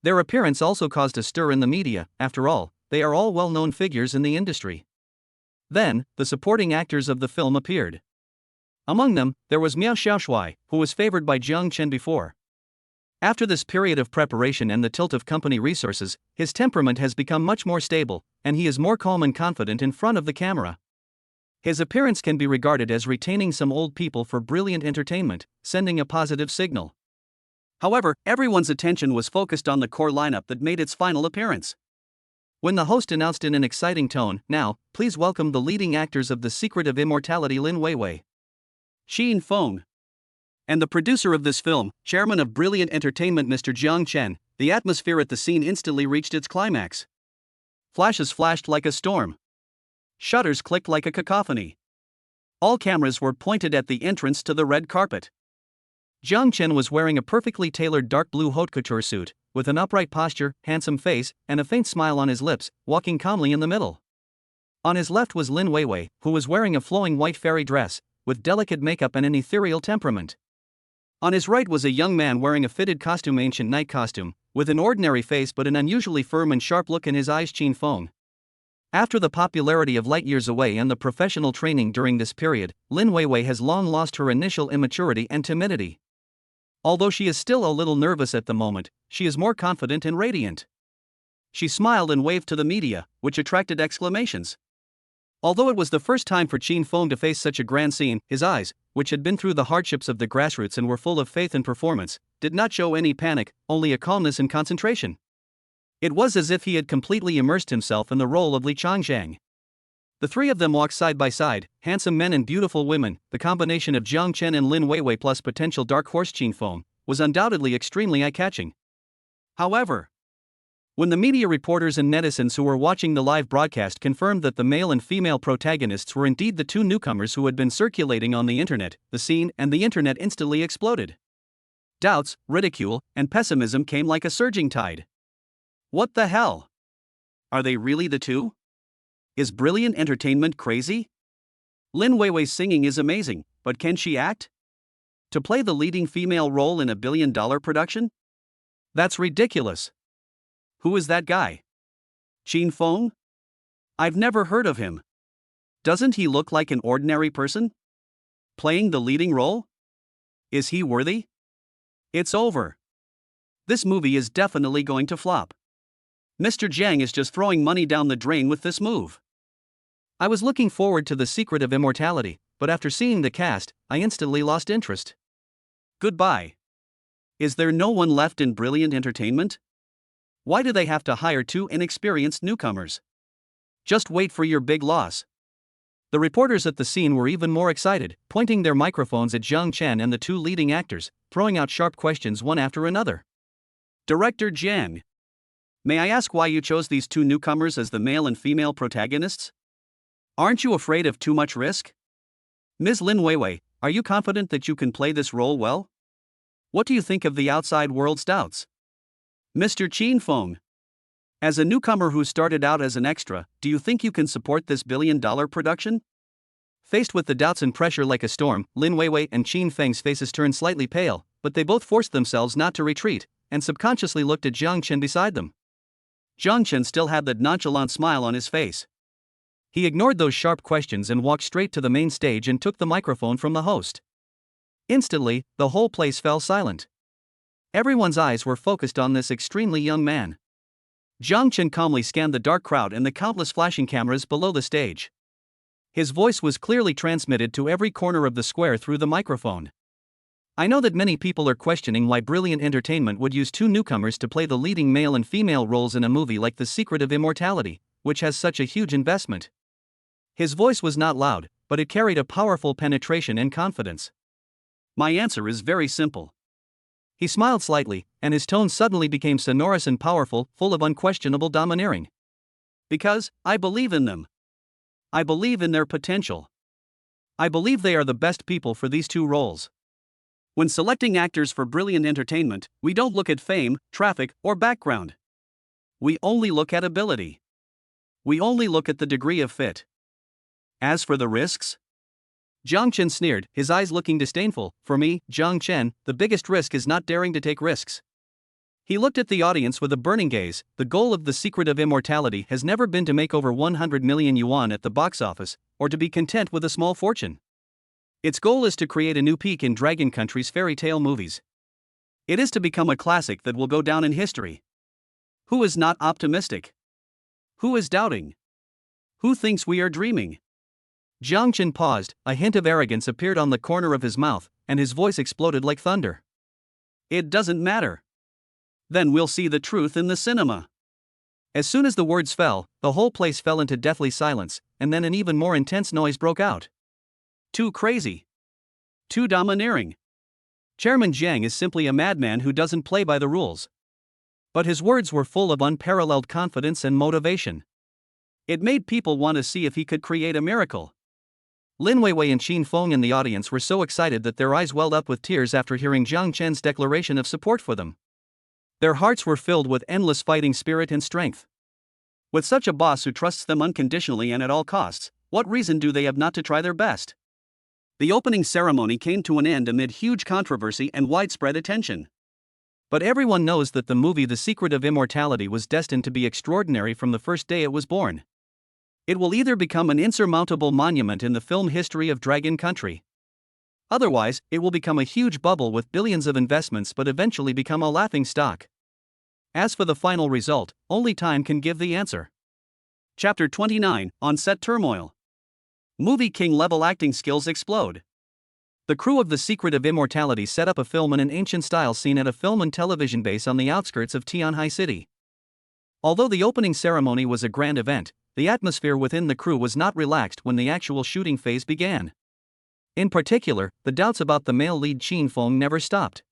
Their appearance also caused a stir in the media. After all, they are all well-known figures in the industry. Then, the supporting actors of the film appeared. Among them, there was Miao Xiaoshui, who was favored by Zhang Chen before. After this period of preparation and the tilt of company resources, his temperament has become much more stable, and he is more calm and confident in front of the camera. His appearance can be regarded as retaining some old people for Brilliant Entertainment, sending a positive signal. However, everyone's attention was focused on the core lineup that made its final appearance. When the host announced in an exciting tone, "Now, please welcome the leading actors of The Secret of Immortality, Lin Weiwei, Qin Feng, and the producer of this film, chairman of Brilliant Entertainment Mr. Jiang Chen," the atmosphere at the scene instantly reached its climax. Flashes flashed like a storm. Shutters clicked like a cacophony. All cameras were pointed at the entrance to the red carpet. Jiang Chen was wearing a perfectly tailored dark blue haute couture suit, with an upright posture, handsome face, and a faint smile on his lips, walking calmly in the middle. On his left was Lin Weiwei, who was wearing a flowing white fairy dress, with delicate makeup and an ethereal temperament. On his right was a young man wearing a fitted costume, ancient night costume, with an ordinary face but an unusually firm and sharp look in his eyes, Qin Feng. After the popularity of Light Years Away and the professional training during this period, Lin Weiwei has long lost her initial immaturity and timidity. Although she is still a little nervous at the moment, she is more confident and radiant. She smiled and waved to the media, which attracted exclamations. Although it was the first time for Qin Feng to face such a grand scene, his eyes, which had been through the hardships of the grassroots and were full of faith and performance, did not show any panic, only a calmness and concentration. It was as if he had completely immersed himself in the role of Li Changjiang. The three of them walked side by side, handsome men and beautiful women. The combination of Jiang Chen and Lin Weiwei plus potential dark horse Qin Feng was undoubtedly extremely eye-catching. However, when the media reporters and netizens who were watching the live broadcast confirmed that the male and female protagonists were indeed the two newcomers who had been circulating on the internet, the scene and the internet instantly exploded. Doubts, ridicule, and pessimism came like a surging tide. What the hell? Are they really the two? Is Brilliant Entertainment crazy? Lin Weiwei's singing is amazing, but can she act? To play the leading female role in a billion-dollar production? That's ridiculous. Who is that guy? Chin Fong? I've never heard of him. Doesn't he look like an ordinary person? Playing the leading role? Is he worthy? It's over. This movie is definitely going to flop. Mr. Jiang is just throwing money down the drain with this move. I was looking forward to The Secret of Immortality, but after seeing the cast, I instantly lost interest. Goodbye. Is there no one left in Brilliant Entertainment? Why do they have to hire two inexperienced newcomers? Just wait for your big loss. The reporters at the scene were even more excited, pointing their microphones at Zhang Chen and the two leading actors, throwing out sharp questions one after another. Director Jiang, may I ask why you chose these two newcomers as the male and female protagonists? Aren't you afraid of too much risk? Ms. Lin Weiwei, are you confident that you can play this role well? What do you think of the outside world's doubts? Mr. Chin Fong, as a newcomer who started out as an extra, do you think you can support this billion-dollar production? Faced with the doubts and pressure like a storm, Lin Weiwei and Qin Feng's faces turned slightly pale, but they both forced themselves not to retreat, and subconsciously looked at Zhang Chen beside them. Zhang Chen still had that nonchalant smile on his face. He ignored those sharp questions and walked straight to the main stage and took the microphone from the host. Instantly, the whole place fell silent. Everyone's eyes were focused on this extremely young man. Zhang Chen calmly scanned the dark crowd and the countless flashing cameras below the stage. His voice was clearly transmitted to every corner of the square through the microphone. I know that many people are questioning why Brilliant Entertainment would use two newcomers to play the leading male and female roles in a movie like The Secret of Immortality, which has such a huge investment. His voice was not loud, but it carried a powerful penetration and confidence. My answer is very simple. He smiled slightly, and his tone suddenly became sonorous and powerful, full of unquestionable domineering. Because I believe in them. I believe in their potential. I believe they are the best people for these two roles. When selecting actors for Brilliant Entertainment, we don't look at fame, traffic, or background. We only look at ability. We only look at the degree of fit. As for the risks? Zhang Chen sneered, his eyes looking disdainful. For me, Zhang Chen, the biggest risk is not daring to take risks. He looked at the audience with a burning gaze. The goal of The Secret of Immortality has never been to make over 100 million yuan at the box office, or to be content with a small fortune. Its goal is to create a new peak in Dragon Country's fairy tale movies. It is to become a classic that will go down in history. Who is not optimistic? Who is doubting? Who thinks we are dreaming? Zhang Chen paused, a hint of arrogance appeared on the corner of his mouth, and his voice exploded like thunder. It doesn't matter. Then we'll see the truth in the cinema. As soon as the words fell, the whole place fell into deathly silence, and then an even more intense noise broke out. Too crazy. Too domineering. Chairman Jiang is simply a madman who doesn't play by the rules. But his words were full of unparalleled confidence and motivation. It made people want to see if he could create a miracle. Lin Weiwei and Qin Feng in the audience were so excited that their eyes welled up with tears after hearing Zhang Chen's declaration of support for them. Their hearts were filled with endless fighting spirit and strength. With such a boss who trusts them unconditionally and at all costs, what reason do they have not to try their best? The opening ceremony came to an end amid huge controversy and widespread attention. But everyone knows that the movie The Secret of Immortality was destined to be extraordinary from the first day it was born. It will either become an insurmountable monument in the film history of Dragon Country. Otherwise, it will become a huge bubble with billions of investments but eventually become a laughing stock. As for the final result, only time can give the answer. Chapter 29, On Set Turmoil. Movie king level acting skills explode. The crew of The Secret of Immortality set up a film in an ancient style scene at a film and television base on the outskirts of Tianhai City. Although the opening ceremony was a grand event, the atmosphere within the crew was not relaxed when the actual shooting phase began. In particular, the doubts about the male lead Qin Feng never stopped.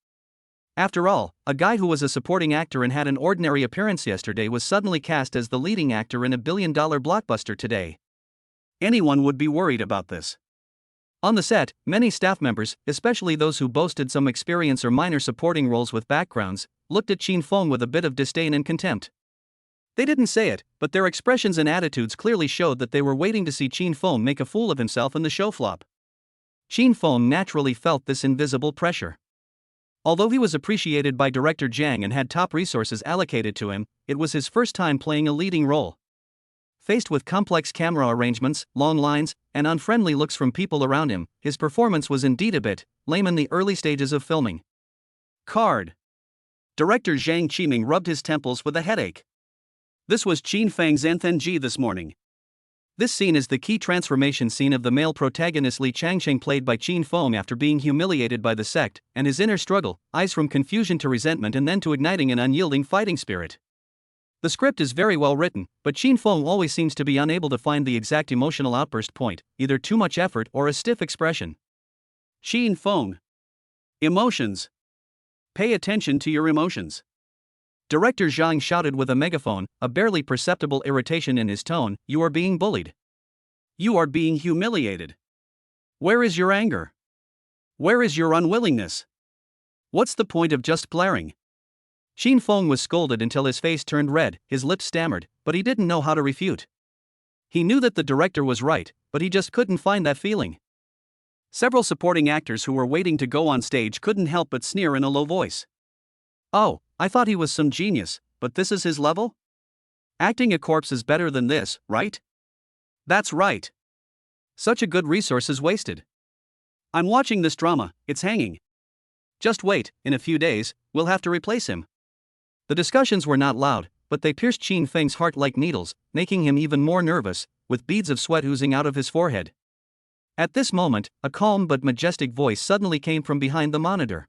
After all, a guy who was a supporting actor and had an ordinary appearance yesterday was suddenly cast as the leading actor in a billion-dollar blockbuster today. Anyone would be worried about this. On the set, many staff members, especially those who boasted some experience or minor supporting roles with backgrounds, looked at Qin Feng with a bit of disdain and contempt. They didn't say it, but their expressions and attitudes clearly showed that they were waiting to see Qin Feng make a fool of himself in the show flop. Qin Feng naturally felt this invisible pressure. Although he was appreciated by director Zhang and had top resources allocated to him, it was his first time playing a leading role. Faced with complex camera arrangements, long lines, and unfriendly looks from people around him, his performance was indeed a bit lame in the early stages of filming. Card. Director Zhang Qiming rubbed his temples with a headache. This was Qin Feng's nth NG this morning. This scene is the key transformation scene of the male protagonist Li Changsheng, played by Qin Feng after being humiliated by the sect, and his inner struggle, eyes from confusion to resentment and then to igniting an unyielding fighting spirit. The script is very well written, but Qin Feng always seems to be unable to find the exact emotional outburst point, either too much effort or a stiff expression. Qin Feng. Emotions. Pay attention to your emotions. Director Zhang shouted with a megaphone, a barely perceptible irritation in his tone. You are being bullied. You are being humiliated. Where is your anger? Where is your unwillingness? What's the point of just blaring? Qin Feng was scolded until his face turned red, his lips stammered, but he didn't know how to refute. He knew that the director was right, but he just couldn't find that feeling. Several supporting actors who were waiting to go on stage couldn't help but sneer in a low voice. Oh, I thought he was some genius, but this is his level? Acting a corpse is better than this, right? That's right. Such a good resource is wasted. I'm watching this drama, it's hanging. Just wait, in a few days, we'll have to replace him. The discussions were not loud, but they pierced Qin Feng's heart like needles, making him even more nervous, with beads of sweat oozing out of his forehead. At this moment, a calm but majestic voice suddenly came from behind the monitor.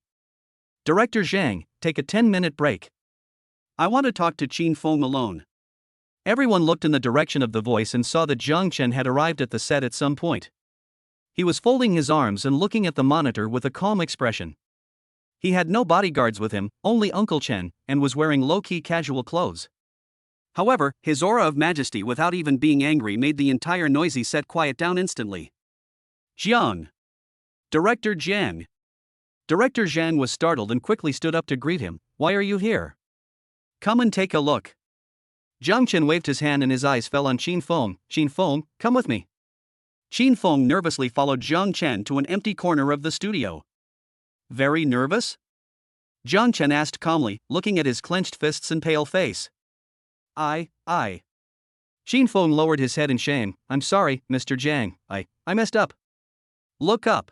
Director Zhang, take a 10-minute break. I want to talk to Qin Feng alone. Everyone looked in the direction of the voice and saw that Zhang Chen had arrived at the set at some point. He was folding his arms and looking at the monitor with a calm expression. He had no bodyguards with him, only Uncle Chen, and was wearing low-key casual clothes. However, his aura of majesty without even being angry made the entire noisy set quiet down instantly. Jiang. Director Jiang. Director Zhang was startled and quickly stood up to greet him. Why are you here? Come and take a look. Zhang Chen waved his hand and his eyes fell on Qin Feng. Qin Feng, come with me. Qin Feng nervously followed Zhang Chen to an empty corner of the studio. Very nervous? Zhang Chen asked calmly, looking at his clenched fists and pale face. I. Qin Feng lowered his head in shame. I'm sorry, Mr. Zhang, I messed up. Look up.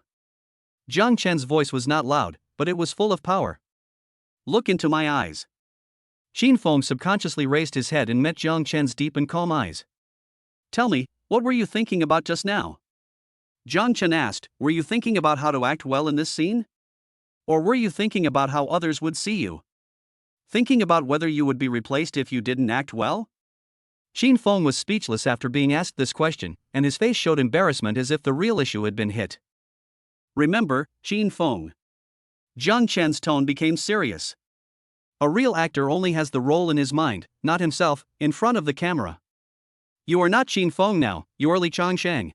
Zhang Chen's voice was not loud, but it was full of power. Look into my eyes. Qin Feng subconsciously raised his head and met Zhang Chen's deep and calm eyes. Tell me, what were you thinking about just now? Zhang Chen asked, were you thinking about how to act well in this scene? Or were you thinking about how others would see you? Thinking about whether you would be replaced if you didn't act well? Qin Feng was speechless after being asked this question, and his face showed embarrassment as if the real issue had been hit. Remember, Qin Feng. Zhang Chen's tone became serious. A real actor only has the role in his mind, not himself, in front of the camera. You are not Qin Feng now, you are Li Changsheng.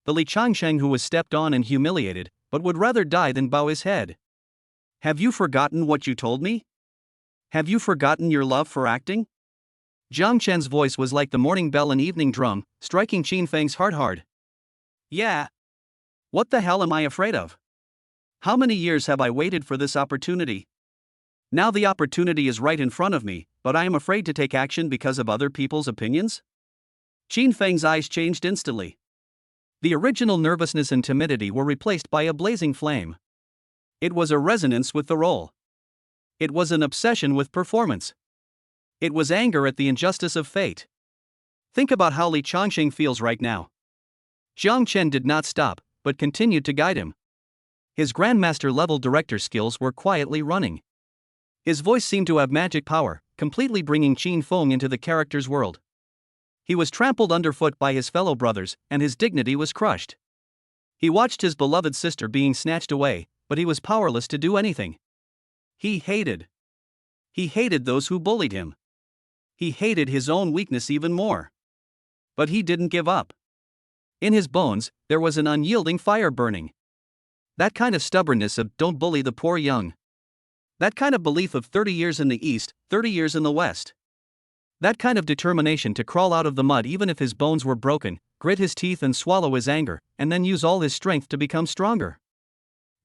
The Li Changsheng who was stepped on and humiliated, but would rather die than bow his head. Have you forgotten what you told me? Have you forgotten your love for acting? Zhang Chen's voice was like the morning bell and evening drum, striking Qin Feng's heart hard. Yeah. What the hell am I afraid of? How many years have I waited for this opportunity? Now the opportunity is right in front of me, but I am afraid to take action because of other people's opinions? Qin Feng's eyes changed instantly. The original nervousness and timidity were replaced by a blazing flame. It was a resonance with the role. It was an obsession with performance. It was anger at the injustice of fate. Think about how Li Changsheng feels right now. Zhang Chen did not stop, but continued to guide him. His grandmaster-level director skills were quietly running. His voice seemed to have magic power, completely bringing Qin Feng into the character's world. He was trampled underfoot by his fellow brothers, and his dignity was crushed. He watched his beloved sister being snatched away, but he was powerless to do anything. He hated those who bullied him. He hated his own weakness even more. But he didn't give up. In his bones, there was an unyielding fire burning. That kind of stubbornness of don't bully the poor young. That kind of belief of 30 years in the East, 30 years in the West. That kind of determination to crawl out of the mud even if his bones were broken, grit his teeth and swallow his anger, and then use all his strength to become stronger.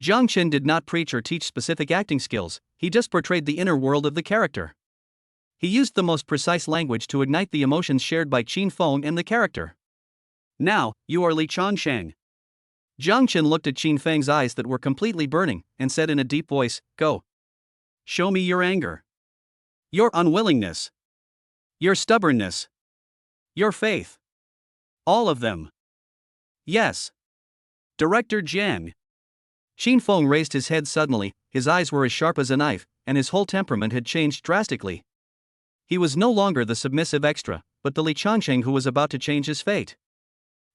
Jiang Chen did not preach or teach specific acting skills, he just portrayed the inner world of the character. He used the most precise language to ignite the emotions shared by Qin Feng and the character. Now, you are Li Changsheng. Jiang Chen looked at Qin Feng's eyes that were completely burning, and said in a deep voice, "Go. Show me your anger. Your unwillingness. Your stubbornness. Your faith. All of them." "Yes. Director Jiang." Qin Feng raised his head suddenly, his eyes were as sharp as a knife, and his whole temperament had changed drastically. He was no longer the submissive extra, but the Li Changsheng who was about to change his fate.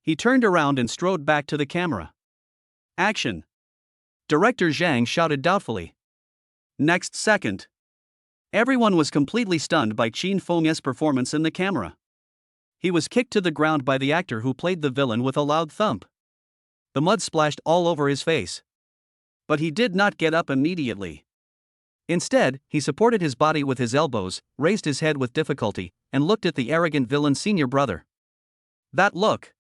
He turned around and strode back to the camera. "Action!" Director Zhang shouted doubtfully. Next second, everyone was completely stunned by Qin Feng's performance in the camera. He was kicked to the ground by the actor who played the villain with a loud thump. The mud splashed all over his face. But he did not get up immediately. Instead, he supported his body with his elbows, raised his head with difficulty, and looked at the arrogant villain's senior brother. That look.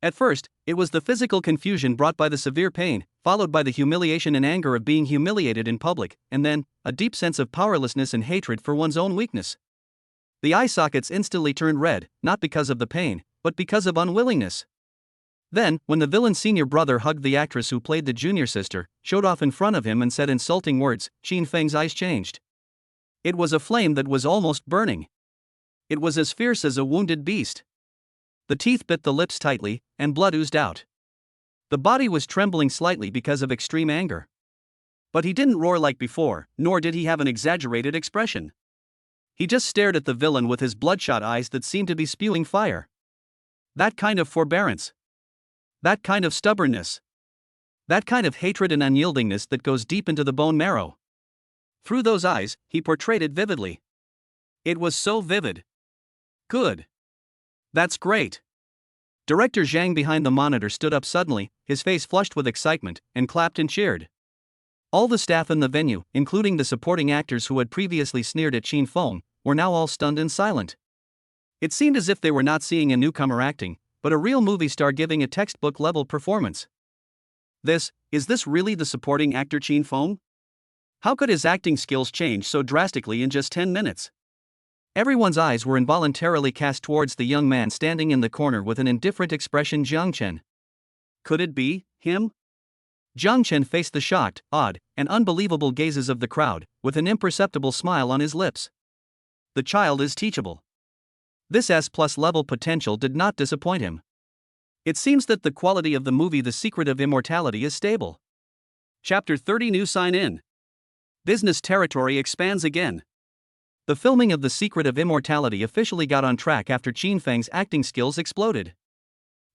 At first, it was the physical confusion brought by the severe pain, followed by the humiliation and anger of being humiliated in public, and then, a deep sense of powerlessness and hatred for one's own weakness. The eye sockets instantly turned red, not because of the pain, but because of unwillingness. Then, when the villain's senior brother hugged the actress who played the junior sister, showed off in front of him and said insulting words, Qin Feng's eyes changed. It was a flame that was almost burning. It was as fierce as a wounded beast. The teeth bit the lips tightly, and blood oozed out. The body was trembling slightly because of extreme anger. But he didn't roar like before, nor did he have an exaggerated expression. He just stared at the villain with his bloodshot eyes that seemed to be spewing fire. That kind of forbearance. That kind of stubbornness. That kind of hatred and unyieldingness that goes deep into the bone marrow. Through those eyes, he portrayed it vividly. It was so vivid. Good. That's great. Director Zhang behind the monitor stood up suddenly, his face flushed with excitement, and clapped and cheered. All the staff in the venue, including the supporting actors who had previously sneered at Qin Feng, were now all stunned and silent. It seemed as if they were not seeing a newcomer acting, but a real movie star giving a textbook-level performance. Is this really the supporting actor Qin Feng? How could his acting skills change so drastically in just 10 minutes? Everyone's eyes were involuntarily cast towards the young man standing in the corner with an indifferent expression, Jiang Chen. Could it be him? Jiang Chen faced the shocked, odd, and unbelievable gazes of the crowd, with an imperceptible smile on his lips. The child is teachable. This S+ level potential did not disappoint him. It seems that the quality of the movie The Secret of Immortality is stable. Chapter 30 New sign-in. Business territory expands again. The filming of The Secret of Immortality officially got on track after Qin Feng's acting skills exploded.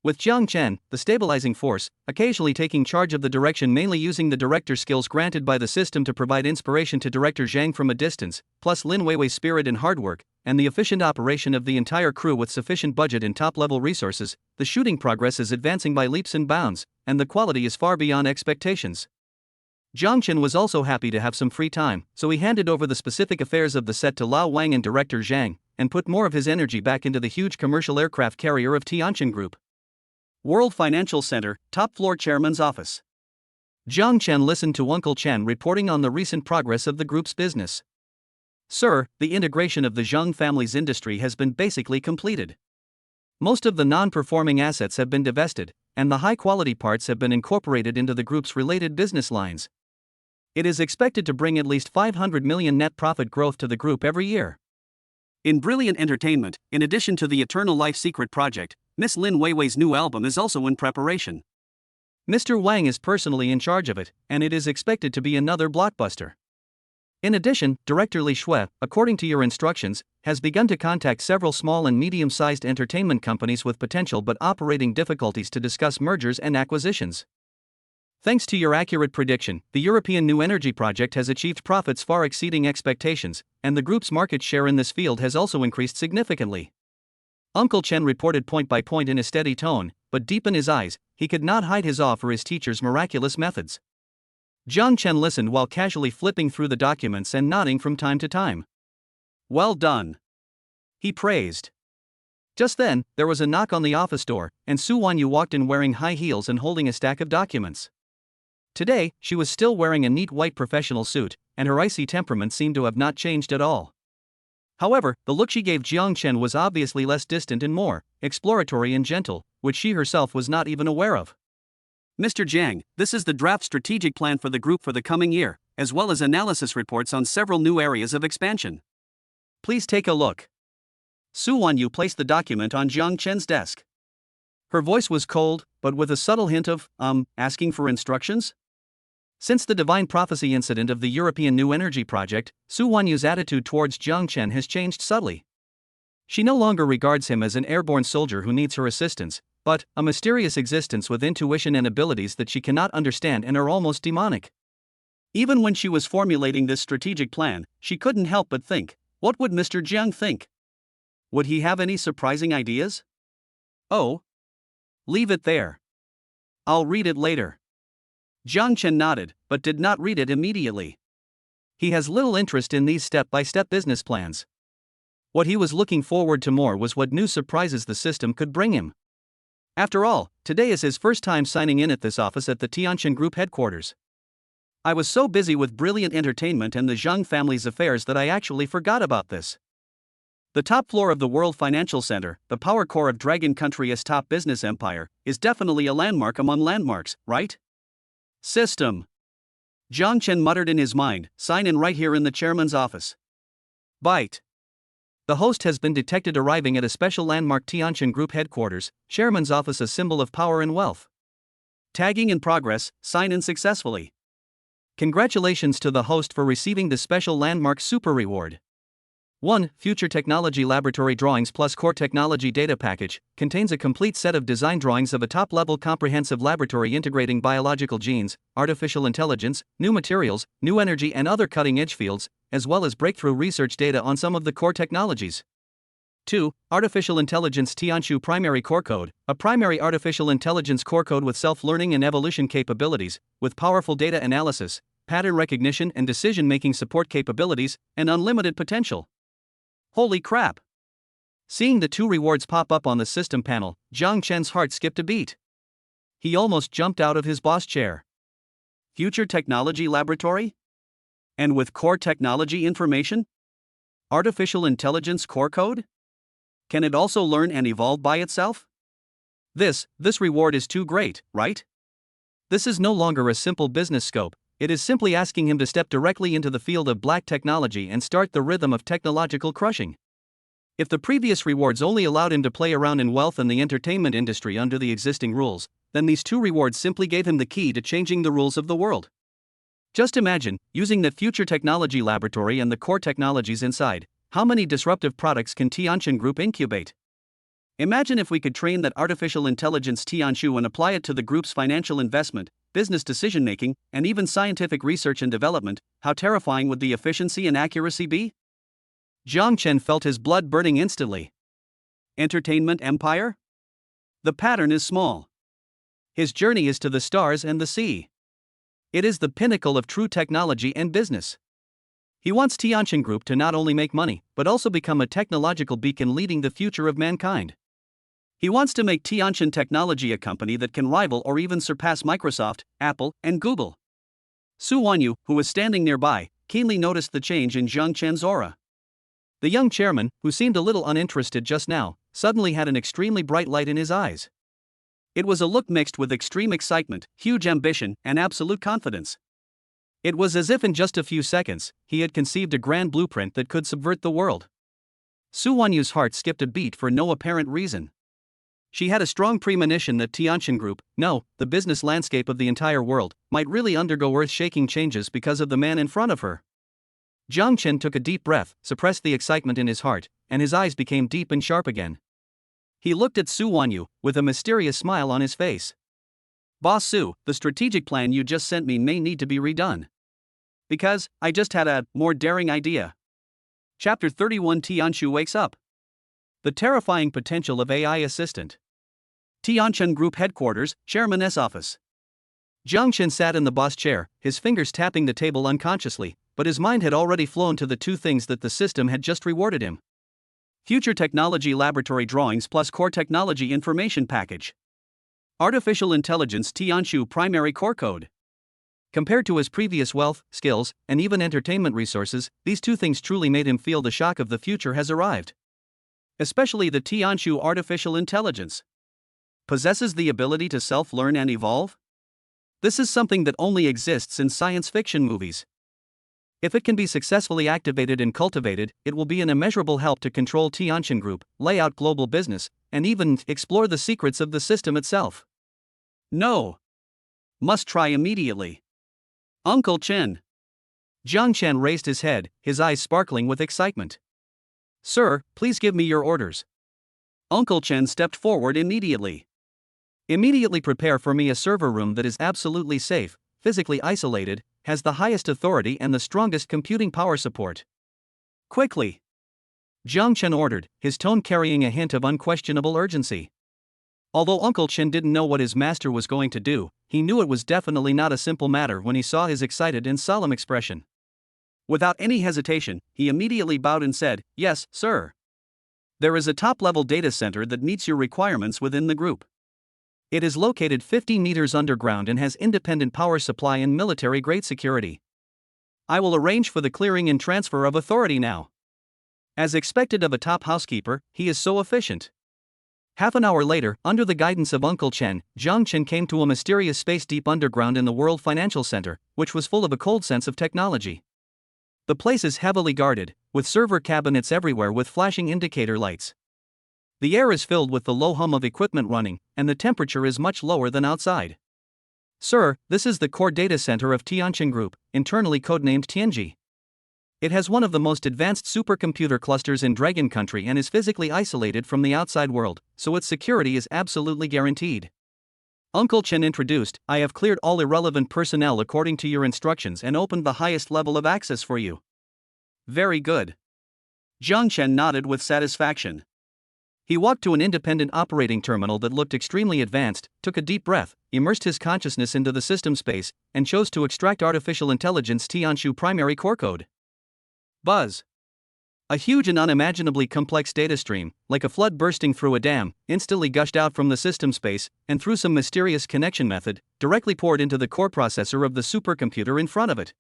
With Jiang Chen, the stabilizing force, occasionally taking charge of the direction, mainly using the director skills granted by the system to provide inspiration to Director Zhang from a distance, plus Lin Weiwei's spirit and hard work, and the efficient operation of the entire crew with sufficient budget and top-level resources, the shooting progress is advancing by leaps and bounds, and the quality is far beyond expectations. Jiang Chen was also happy to have some free time, so he handed over the specific affairs of the set to Lao Wang and Director Zhang, and put more of his energy back into the huge commercial aircraft carrier of Tianin Group. World Financial Center, top floor chairman's office. Jiang Chen listened to Uncle Chen reporting on the recent progress of the group's business. Sir, the integration of the Zhang family's industry has been basically completed. Most of the non-performing assets have been divested, and the high-quality parts have been incorporated into the group's related business lines. It is expected to bring at least 500 million net profit growth to the group every year. In brilliant entertainment, in addition to the Eternal Life Secret project, Miss Lin Weiwei's new album is also in preparation. Mr. Wang is personally in charge of it, and it is expected to be another blockbuster. In addition, Director Li Shui, according to your instructions, has begun to contact several small and medium-sized entertainment companies with potential but operating difficulties to discuss mergers and acquisitions. Thanks to your accurate prediction, the European New Energy Project has achieved profits far exceeding expectations, and the group's market share in this field has also increased significantly. Uncle Chen reported point by point in a steady tone, but deep in his eyes, he could not hide his awe for his teacher's miraculous methods. Jiang Chen listened while casually flipping through the documents and nodding from time to time. Well done, he praised. Just then, there was a knock on the office door, and Su Wanyu walked in wearing high heels and holding a stack of documents. Today, she was still wearing a neat white professional suit, and her icy temperament seemed to have not changed at all. However, the look she gave Jiang Chen was obviously less distant and more exploratory and gentle, which she herself was not even aware of. Mr. Jiang, this is the draft strategic plan for the group for the coming year, as well as analysis reports on several new areas of expansion. Please take a look. Su Wanyu placed the document on Jiang Chen's desk. Her voice was cold, but with a subtle hint of, asking for instructions? Since the divine prophecy incident of the European New Energy Project, Su Wanyu's attitude towards Jiang Chen has changed subtly. She no longer regards him as an airborne soldier who needs her assistance, but a mysterious existence with intuition and abilities that she cannot understand and are almost demonic. Even when she was formulating this strategic plan, she couldn't help but think, what would Mr. Jiang think? Would he have any surprising ideas? Oh. Leave it there. I'll read it later. Jiang Chen nodded, but did not read it immediately. He has little interest in these step-by-step business plans. What he was looking forward to more was what new surprises the system could bring him. After all, today is his first time signing in at this office at the Tianin Group headquarters. I was so busy with brilliant entertainment and the Zhang family's affairs that I actually forgot about this. The top floor of the World Financial Center, the power core of Dragon Country's top business empire, is definitely a landmark among landmarks, right? System. Jiang Chen muttered in his mind, sign in right here in the chairman's office. Bite. The host has been detected arriving at a special landmark Tianin Group headquarters, chairman's office, a symbol of power and wealth. Tagging in progress, sign in successfully. Congratulations to the host for receiving the special landmark super reward. 1. Future Technology Laboratory Drawings plus Core Technology Data Package contains a complete set of design drawings of a top-level comprehensive laboratory integrating biological genes, artificial intelligence, new materials, new energy and other cutting-edge fields, as well as breakthrough research data on some of the core technologies. 2. Artificial Intelligence Tianshu Primary Core Code, a primary artificial intelligence core code with self-learning and evolution capabilities, with powerful data analysis, pattern recognition and decision-making support capabilities, and unlimited potential. Holy crap! Seeing the two rewards pop up on the system panel, Jiang Chen's heart skipped a beat. He almost jumped out of his boss chair. Future Technology Laboratory? And with core technology information? Artificial Intelligence Core Code? Can it also learn and evolve by itself? This reward is too great, right? This is no longer a simple business scope. It is simply asking him to step directly into the field of black technology and start the rhythm of technological crushing. If the previous rewards only allowed him to play around in wealth and the entertainment industry under the existing rules, then these two rewards simply gave him the key to changing the rules of the world. Just imagine, using the Future Technology Laboratory and the core technologies inside, how many disruptive products can Tianshu Group incubate? Imagine if we could train that artificial intelligence Tianshu and apply it to the group's financial investment, business decision-making, and even scientific research and development. How terrifying would the efficiency and accuracy be? Jiang Chen felt his blood burning instantly. Entertainment empire? The pattern is small. His journey is to the stars and the sea. It is the pinnacle of true technology and business. He wants Tianshu Group to not only make money, but also become a technological beacon leading the future of mankind. He wants to make Tianshu Technology a company that can rival or even surpass Microsoft, Apple, and Google. Su Wanyu, who was standing nearby, keenly noticed the change in Jiang Chen's aura. The young chairman, who seemed a little uninterested just now, suddenly had an extremely bright light in his eyes. It was a look mixed with extreme excitement, huge ambition, and absolute confidence. It was as if in just a few seconds, he had conceived a grand blueprint that could subvert the world. Su Wanyu's heart skipped a beat for no apparent reason. She had a strong premonition that Tianshu Group, no, the business landscape of the entire world, might really undergo earth-shaking changes because of the man in front of her. Jiang Chen took a deep breath, suppressed the excitement in his heart, and his eyes became deep and sharp again. He looked at Su Wanyu, with a mysterious smile on his face. Boss Su, the strategic plan you just sent me may need to be redone. Because, I just had a more daring idea. Chapter 31 Tianshu wakes up. The terrifying potential of AI assistant. Tianshu Group headquarters, chairman's office. Jiang Chen sat in the boss chair, his fingers tapping the table unconsciously, but his mind had already flown to the two things that the system had just rewarded him. Future Technology Laboratory Drawings plus Core Technology Information Package. Artificial Intelligence Tianshu Primary Core Code. Compared to his previous wealth, skills, and even entertainment resources, these two things truly made him feel the shock of the future has arrived. Especially the Tianshu artificial intelligence. Possesses the ability to self-learn and evolve? This is something that only exists in science fiction movies. If it can be successfully activated and cultivated, it will be an immeasurable help to control Tianshan Group, lay out global business, and even explore the secrets of the system itself. No. Must try immediately. Uncle Chen. Jiang Chen raised his head, his eyes sparkling with excitement. Sir, please give me your orders. Uncle Chen stepped forward immediately. Immediately prepare for me a server room that is absolutely safe, physically isolated, has the highest authority and the strongest computing power support. Quickly. Jiang Chen ordered, his tone carrying a hint of unquestionable urgency. Although Uncle Chen didn't know what his master was going to do, he knew it was definitely not a simple matter when he saw his excited and solemn expression. Without any hesitation, he immediately bowed and said, Yes, sir. There is a top-level data center that meets your requirements within the group. It is located 50 meters underground and has independent power supply and military-grade security. I will arrange for the clearing and transfer of authority now. As expected of a top housekeeper, he is so efficient. Half an hour later, under the guidance of Uncle Chen, Jiang Chen came to a mysterious space deep underground in the World Financial Center, which was full of a cold sense of technology. The place is heavily guarded, with server cabinets everywhere with flashing indicator lights. The air is filled with the low hum of equipment running, and the temperature is much lower than outside. Sir, this is the core data center of Tianshan Group, internally codenamed Tianji. It has one of the most advanced supercomputer clusters in Dragon Country and is physically isolated from the outside world, so its security is absolutely guaranteed. Uncle Chen introduced, I have cleared all irrelevant personnel according to your instructions and opened the highest level of access for you. Very good. Jiang Chen nodded with satisfaction. He walked to an independent operating terminal that looked extremely advanced, took a deep breath, immersed his consciousness into the system space, and chose to extract artificial intelligence Tianshu primary core code. Buzz. A huge and unimaginably complex data stream, like a flood bursting through a dam, instantly gushed out from the system space, and through some mysterious connection method, directly poured into the core processor of the supercomputer in front of it.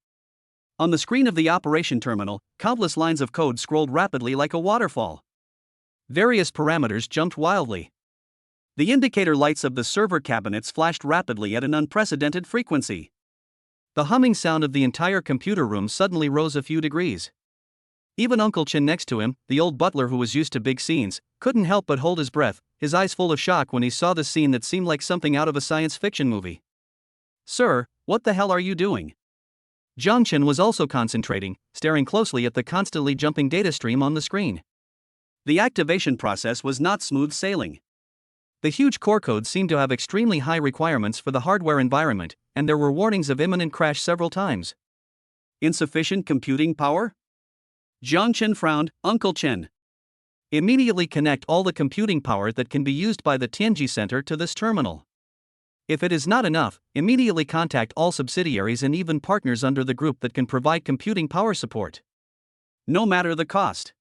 On the screen of the operation terminal, countless lines of code scrolled rapidly like a waterfall. Various parameters jumped wildly. The indicator lights of the server cabinets flashed rapidly at an unprecedented frequency. The humming sound of the entire computer room suddenly rose a few degrees. Even Uncle Chen next to him, the old butler who was used to big scenes, couldn't help but hold his breath, his eyes full of shock when he saw the scene that seemed like something out of a science fiction movie. Sir, what the hell are you doing? Jiang Chen was also concentrating, staring closely at the constantly jumping data stream on the screen. The activation process was not smooth sailing. The huge core code seemed to have extremely high requirements for the hardware environment, and there were warnings of imminent crash several times. Insufficient computing power? Jiang Chen frowned. Uncle Chen. Immediately connect all the computing power that can be used by the Tianji Center to this terminal. If it is not enough, immediately contact all subsidiaries and even partners under the group that can provide computing power support. No matter the cost.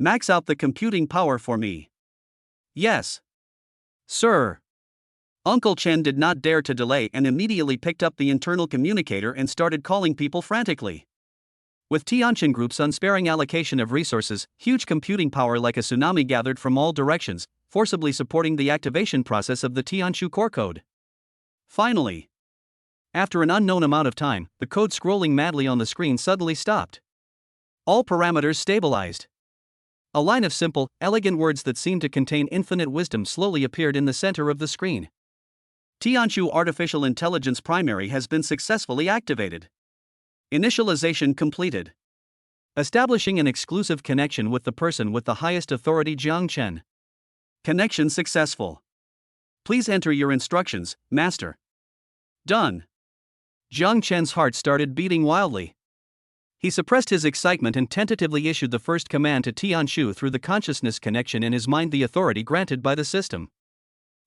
Max out the computing power for me. Yes. Sir. Uncle Chen did not dare to delay and immediately picked up the internal communicator and started calling people frantically. With Tianshan Group's unsparing allocation of resources, huge computing power like a tsunami gathered from all directions, forcibly supporting the activation process of the Tianshu core code. Finally. After an unknown amount of time, the code scrolling madly on the screen suddenly stopped. All parameters stabilized. A line of simple, elegant words that seemed to contain infinite wisdom slowly appeared in the center of the screen. Tianshu Artificial Intelligence Primary has been successfully activated. Initialization completed. Establishing an exclusive connection with the person with the highest authority, Jiang Chen. Connection successful. Please enter your instructions, Master. Done. Jiang Chen's heart started beating wildly. He suppressed his excitement and tentatively issued the first command to Tianshu through the consciousness connection in his mind, the authority granted by the system.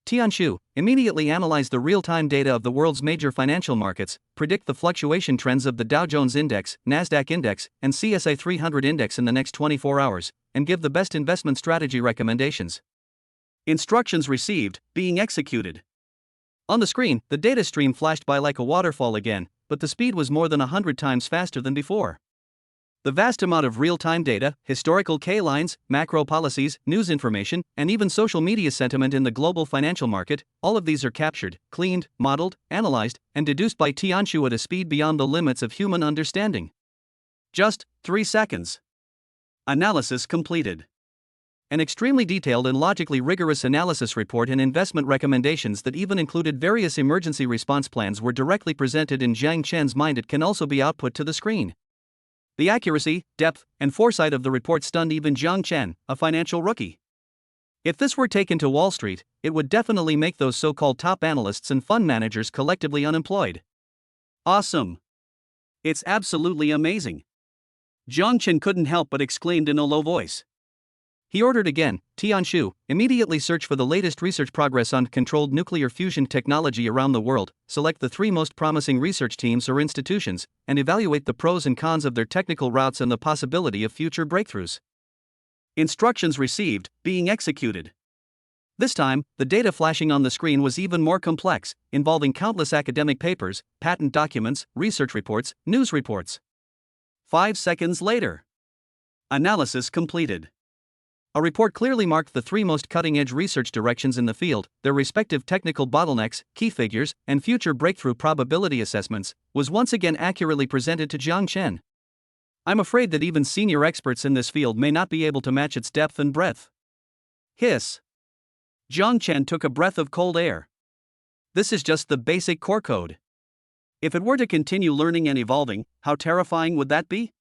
Tianshu, immediately analyze the real-time data of the world's major financial markets, predict the fluctuation trends of the Dow Jones Index, Nasdaq Index, and CSI 300 Index in the next 24 hours, and give the best investment strategy recommendations. Instructions received, being executed. On the screen, the data stream flashed by like a waterfall again, but the speed was more than 100 times faster than before. The vast amount of real-time data, historical K-lines, macro policies, news information, and even social media sentiment in the global financial market, all of these are captured, cleaned, modeled, analyzed, and deduced by Tianshu at a speed beyond the limits of human understanding. Just 3 seconds. Analysis completed. An extremely detailed and logically rigorous analysis report and investment recommendations that even included various emergency response plans were directly presented in Jiang Chen's mind. It can also be output to the screen. The accuracy, depth, and foresight of the report stunned even Jiang Chen, a financial rookie. If this were taken to Wall Street, it would definitely make those so-called top analysts and fund managers collectively unemployed. Awesome! It's absolutely amazing! Jiang Chen couldn't help but exclaimed in a low voice. He ordered again, Tianshu, immediately search for the latest research progress on controlled nuclear fusion technology around the world, select the 3 most promising research teams or institutions, and evaluate the pros and cons of their technical routes and the possibility of future breakthroughs. Instructions received, being executed. This time, the data flashing on the screen was even more complex, involving countless academic papers, patent documents, research reports, news reports. 5 seconds later. Analysis completed. A report clearly marked the 3 most cutting-edge research directions in the field, their respective technical bottlenecks, key figures, and future breakthrough probability assessments, was once again accurately presented to Jiang Chen. I'm afraid that even senior experts in this field may not be able to match its depth and breadth. Hiss. Jiang Chen took a breath of cold air. This is just the basic core code. If it were to continue learning and evolving, how terrifying would that be?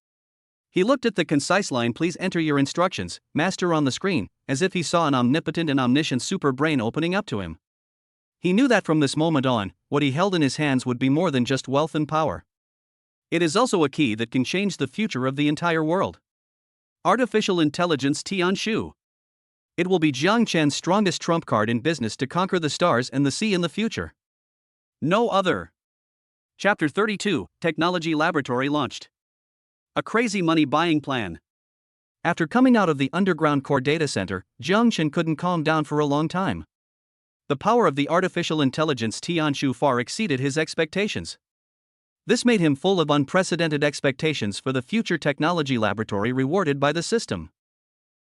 He looked at the concise line, "Please enter your instructions, master," on the screen, as if he saw an omnipotent and omniscient super brain opening up to him. He knew that from this moment on, what he held in his hands would be more than just wealth and power. It is also a key that can change the future of the entire world. Artificial intelligence Tianshu. It will be Jiang Chen's strongest trump card in business to conquer the stars and the sea in the future. No other. Chapter 32, Technology Laboratory launched. A crazy money-buying plan. After coming out of the underground core data center, Jiang Chen couldn't calm down for a long time. The power of the artificial intelligence Tianshu far exceeded his expectations. This made him full of unprecedented expectations for the future technology laboratory rewarded by the system.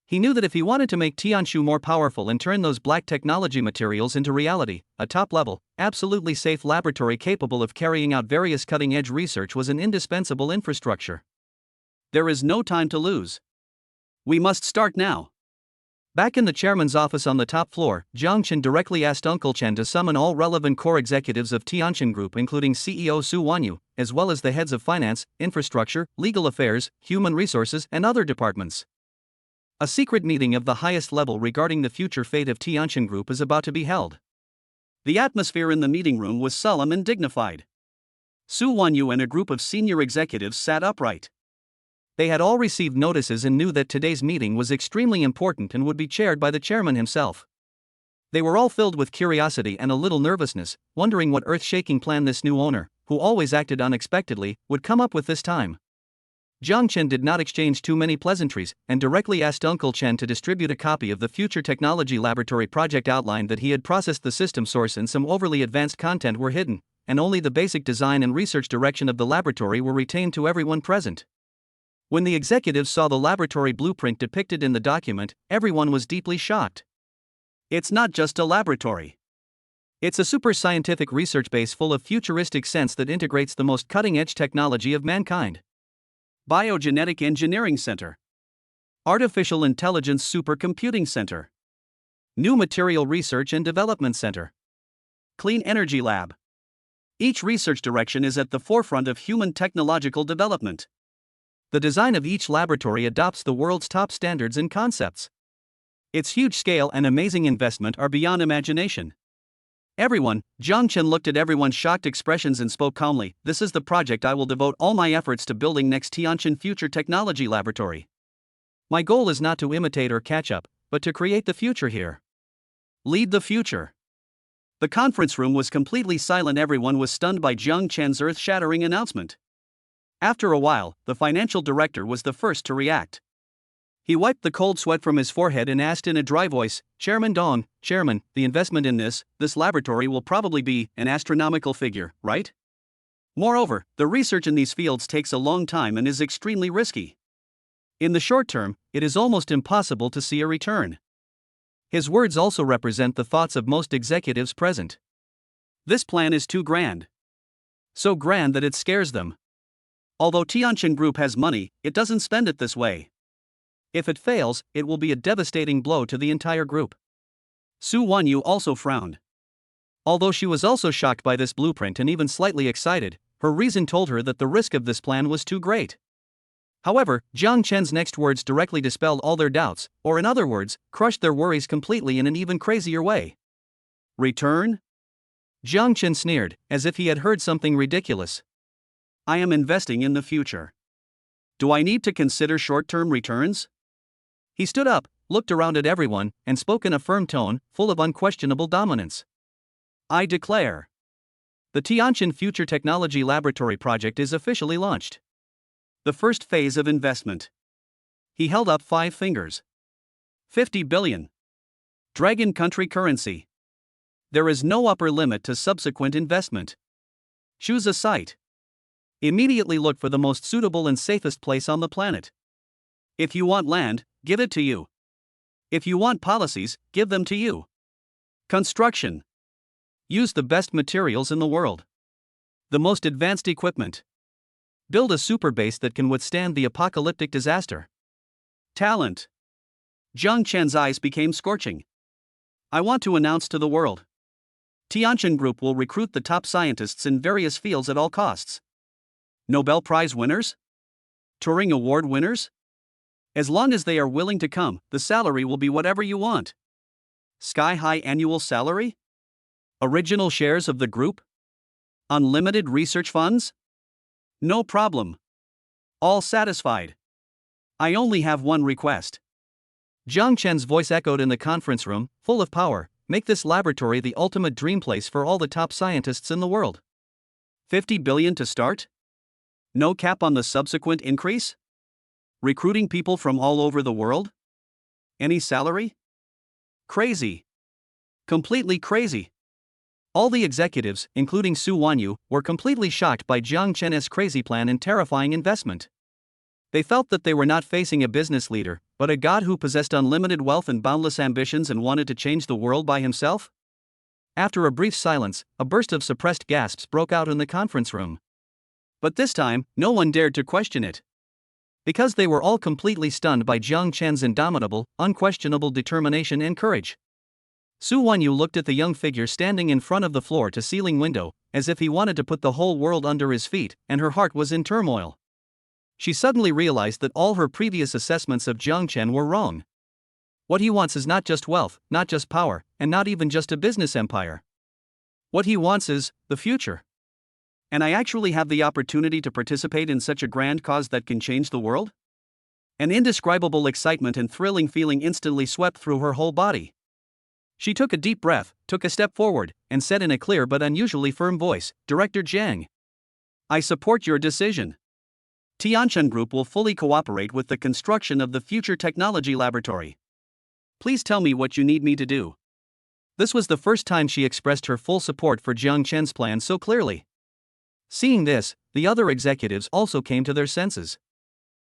He knew that if he wanted to make Tianshu more powerful and turn those black technology materials into reality, a top-level, absolutely safe laboratory capable of carrying out various cutting-edge research was an indispensable infrastructure. There is no time to lose. We must start now. Back in the chairman's office on the top floor, Jiang Chen directly asked Uncle Chen to summon all relevant core executives of Tianshan Group, including CEO Su Wanyu, as well as the heads of finance, infrastructure, legal affairs, human resources, and other departments. A secret meeting of the highest level regarding the future fate of Tianshan Group is about to be held. The atmosphere in the meeting room was solemn and dignified. Su Wanyu and a group of senior executives sat upright. They had all received notices and knew that today's meeting was extremely important and would be chaired by the chairman himself. They were all filled with curiosity and a little nervousness, wondering what earth-shaking plan this new owner, who always acted unexpectedly, would come up with this time. Jiang Chen did not exchange too many pleasantries, and directly asked Uncle Chen to distribute a copy of the Future Technology Laboratory project outline that he had processed. The system source and some overly advanced content were hidden, and only the basic design and research direction of the laboratory were retained to everyone present. When the executives saw the laboratory blueprint depicted in the document, everyone was deeply shocked. It's not just a laboratory. It's a super scientific research base full of futuristic sense that integrates the most cutting-edge technology of mankind. Biogenetic Engineering Center. Artificial Intelligence Supercomputing Center. New Material Research and Development Center. Clean Energy Lab. Each research direction is at the forefront of human technological development. The design of each laboratory adopts the world's top standards and concepts. Its huge scale and amazing investment are beyond imagination. Everyone, Jiang Chen looked at everyone's shocked expressions and spoke calmly, "This is the project I will devote all my efforts to building next Tianshan Future Technology Laboratory. My goal is not to imitate or catch up, but to create the future here. Lead the future." The conference room was completely silent. Everyone was stunned by Jiang Chen's earth-shattering announcement. After a while, the financial director was the first to react. He wiped the cold sweat from his forehead and asked in a dry voice, "Chairman Dong, Chairman, the investment in this laboratory will probably be an astronomical figure, right?" Moreover, the research in these fields takes a long time and is extremely risky. In the short term, it is almost impossible to see a return. His words also represent the thoughts of most executives present. This plan is too grand. So grand that it scares them. Although Tianin Group has money, it doesn't spend it this way. If it fails, it will be a devastating blow to the entire group. Su Wanyu also frowned. Although she was also shocked by this blueprint and even slightly excited, her reason told her that the risk of this plan was too great. However, Jiang Chen's next words directly dispelled all their doubts, or in other words, crushed their worries completely in an even crazier way. Return? Jiang Chen sneered, as if he had heard something ridiculous. I am investing in the future. Do I need to consider short-term returns? He stood up, looked around at everyone, and spoke in a firm tone, full of unquestionable dominance. I declare. The Tianin Future Technology Laboratory project is officially launched. The first phase of investment. He held up 5 fingers. 50 billion. Dragon country currency. There is no upper limit to subsequent investment. Choose a site. Immediately look for the most suitable and safest place on the planet. If you want land, give it to you. If you want policies, give them to you. Construction. Use the best materials in the world. The most advanced equipment. Build a super base that can withstand the apocalyptic disaster. Talent. Jiang Chen's eyes became scorching. I want to announce to the world. Tianin Group will recruit the top scientists in various fields at all costs. Nobel Prize winners? Turing Award winners? As long as they are willing to come, the salary will be whatever you want. Sky-high annual salary? Original shares of the group? Unlimited research funds? No problem. All satisfied. I only have one request. Jiang Chen's voice echoed in the conference room, full of power. Make this laboratory the ultimate dream place for all the top scientists in the world. 50 billion to start? No cap on the subsequent increase? Recruiting people from all over the world? Any salary? Crazy. Completely crazy. All the executives, including Su Wanyu, were completely shocked by Jiang Chen's crazy plan and terrifying investment. They felt that they were not facing a business leader, but a god who possessed unlimited wealth and boundless ambitions and wanted to change the world by himself? After a brief silence, a burst of suppressed gasps broke out in the conference room. But this time, no one dared to question it. Because they were all completely stunned by Jiang Chen's indomitable, unquestionable determination and courage. Su Wanyu looked at the young figure standing in front of the floor-to-ceiling window, as if he wanted to put the whole world under his feet, and her heart was in turmoil. She suddenly realized that all her previous assessments of Jiang Chen were wrong. What he wants is not just wealth, not just power, and not even just a business empire. What he wants is the future. And I actually have the opportunity to participate in such a grand cause that can change the world? An indescribable excitement and thrilling feeling instantly swept through her whole body. She took a deep breath, took a step forward, and said in a clear but unusually firm voice, Director Jiang. I support your decision. Tianin Group will fully cooperate with the construction of the Future Technology Laboratory. Please tell me what you need me to do. This was the first time she expressed her full support for Jiang Chen's plan so clearly. Seeing this, the other executives also came to their senses.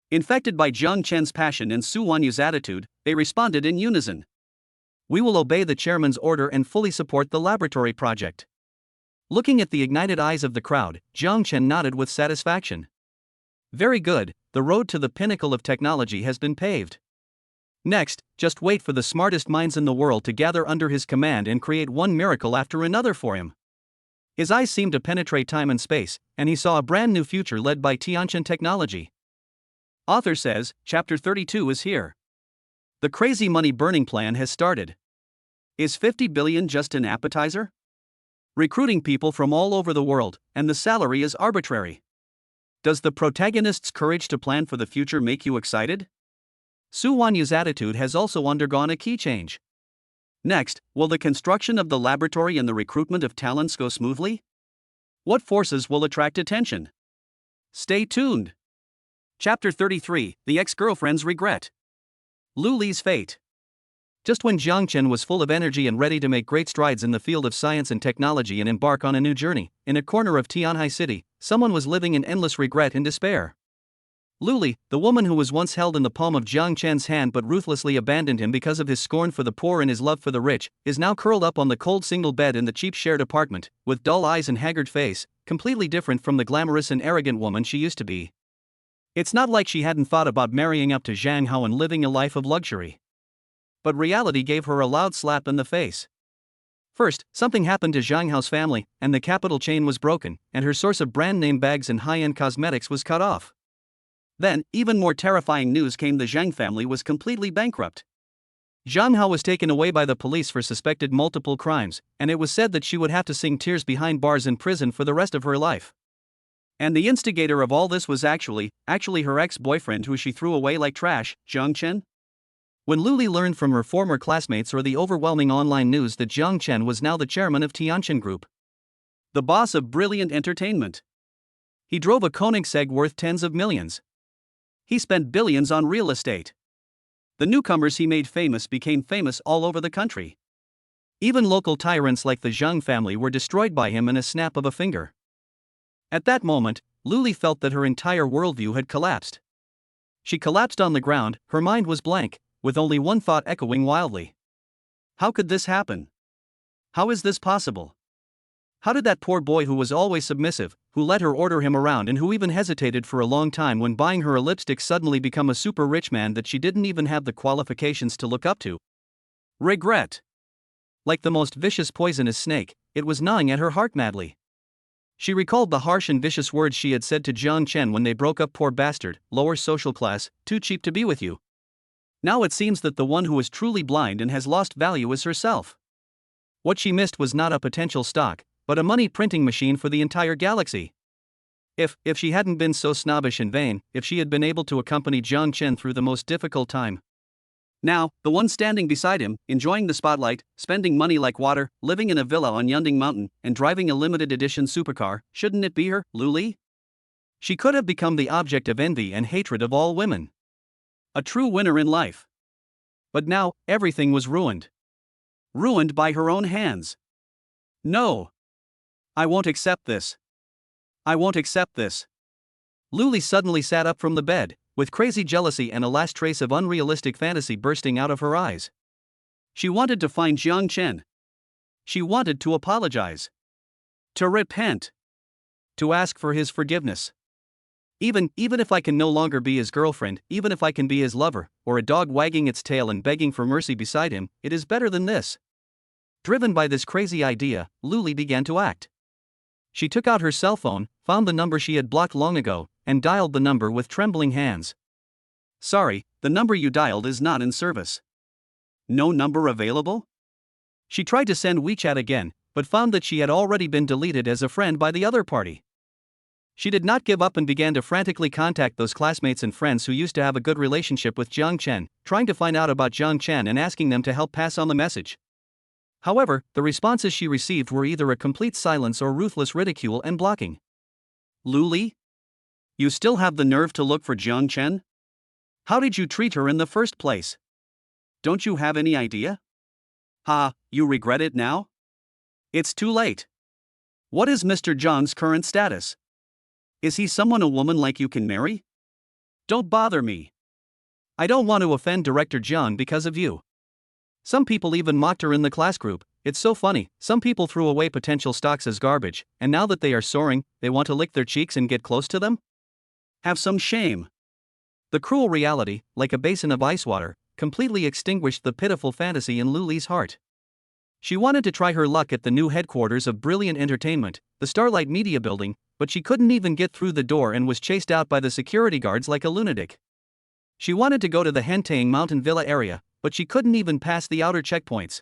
Infected by Jiang Chen's passion and Su Wanyu's attitude, they responded in unison. We will obey the chairman's order and fully support the laboratory project. Looking at the ignited eyes of the crowd, Jiang Chen nodded with satisfaction. Very good, the road to the pinnacle of technology has been paved. Next, just wait for the smartest minds in the world to gather under his command and create one miracle after another for him. His eyes seemed to penetrate time and space, and he saw a brand new future led by Tianin technology. Author says, Chapter 32 is here. The crazy money-burning plan has started. Is 50 billion just an appetizer? Recruiting people from all over the world, and the salary is arbitrary. Does the protagonist's courage to plan for the future make you excited? Su Wanyu's attitude has also undergone a key change. Next, will the construction of the laboratory and the recruitment of talents go smoothly? What forces will attract attention? Stay tuned. Chapter 33, The Ex-Girlfriend's Regret. Lu Li's Fate. Just when Jiang Chen was full of energy and ready to make great strides in the field of science and technology and embark on a new journey, in a corner of Tianhai City, someone was living in endless regret and despair. Luli, the woman who was once held in the palm of Jiang Chen's hand but ruthlessly abandoned him because of his scorn for the poor and his love for the rich, is now curled up on the cold single bed in the cheap shared apartment, with dull eyes and haggard face, completely different from the glamorous and arrogant woman she used to be. It's not like she hadn't thought about marrying up to Zhang Hao and living a life of luxury. But reality gave her a loud slap in the face. First, something happened to Zhang Hao's family, and the capital chain was broken, and her source of brand-name bags and high-end cosmetics was cut off. Then, even more terrifying news came: the Zhang family was completely bankrupt. Zhang Hao was taken away by the police for suspected multiple crimes, and it was said that she would have to sing tears behind bars in prison for the rest of her life. And the instigator of all this was actually her ex-boyfriend, who she threw away like trash, Jiang Chen. When Luli learned from her former classmates or the overwhelming online news that Jiang Chen was now the chairman of Tianin Group, the boss of Brilliant Entertainment. He drove a Koenigsegg worth tens of millions. He spent billions on real estate. The newcomers he made famous became famous all over the country. Even local tyrants like the Zhang family were destroyed by him in a snap of a finger. At that moment, Luli felt that her entire worldview had collapsed. She collapsed on the ground, her mind was blank, with only one thought echoing wildly. How could this happen? How is this possible? How did that poor boy who was always submissive, who let her order him around and who even hesitated for a long time when buying her a lipstick, suddenly become a super rich man that she didn't even have the qualifications to look up to? Regret. Like the most vicious poisonous snake, it was gnawing at her heart madly. She recalled the harsh and vicious words she had said to Jiang Chen when they broke up: poor bastard, lower social class, too cheap to be with you. Now it seems that the one who is truly blind and has lost value is herself. What she missed was not a potential stock, but a money printing machine for the entire galaxy. If she hadn't been so snobbish and vain, if she had been able to accompany Jiang Chen through the most difficult time. Now, the one standing beside him, enjoying the spotlight, spending money like water, living in a villa on Yunding Mountain, and driving a limited edition supercar, shouldn't it be her, Luli? She could have become the object of envy and hatred of all women. A true winner in life. But now, everything was ruined. Ruined by her own hands. No. I won't accept this. I won't accept this. Luli suddenly sat up from the bed, with crazy jealousy and a last trace of unrealistic fantasy bursting out of her eyes. She wanted to find Jiang Chen. She wanted to apologize. To repent. To ask for his forgiveness. Even if I can no longer be his girlfriend, even if I can be his lover, or a dog wagging its tail and begging for mercy beside him, it is better than this. Driven by this crazy idea, Luli began to act. She took out her cell phone, found the number she had blocked long ago, and dialed the number with trembling hands. Sorry, the number you dialed is not in service. No number available? She tried to send WeChat again, but found that she had already been deleted as a friend by the other party. She did not give up and began to frantically contact those classmates and friends who used to have a good relationship with Jiang Chen, trying to find out about Jiang Chen and asking them to help pass on the message. However, the responses she received were either a complete silence or ruthless ridicule and blocking. Luli? You still have the nerve to look for Jiang Chen? How did you treat her in the first place? Don't you have any idea? You regret it now? It's too late. What is Mr. Zhang's current status? Is he someone a woman like you can marry? Don't bother me. I don't want to offend Director Jiang because of you. Some people even mocked her in the class group. It's so funny, some people threw away potential stocks as garbage, and now that they are soaring, they want to lick their cheeks and get close to them? Have some shame. The cruel reality, like a basin of ice water, completely extinguished the pitiful fantasy in Luli's heart. She wanted to try her luck at the new headquarters of Brilliant Entertainment, the Starlight Media Building, but she couldn't even get through the door and was chased out by the security guards like a lunatic. She wanted to go to the Hentang Mountain Villa area, but she couldn't even pass the outer checkpoints.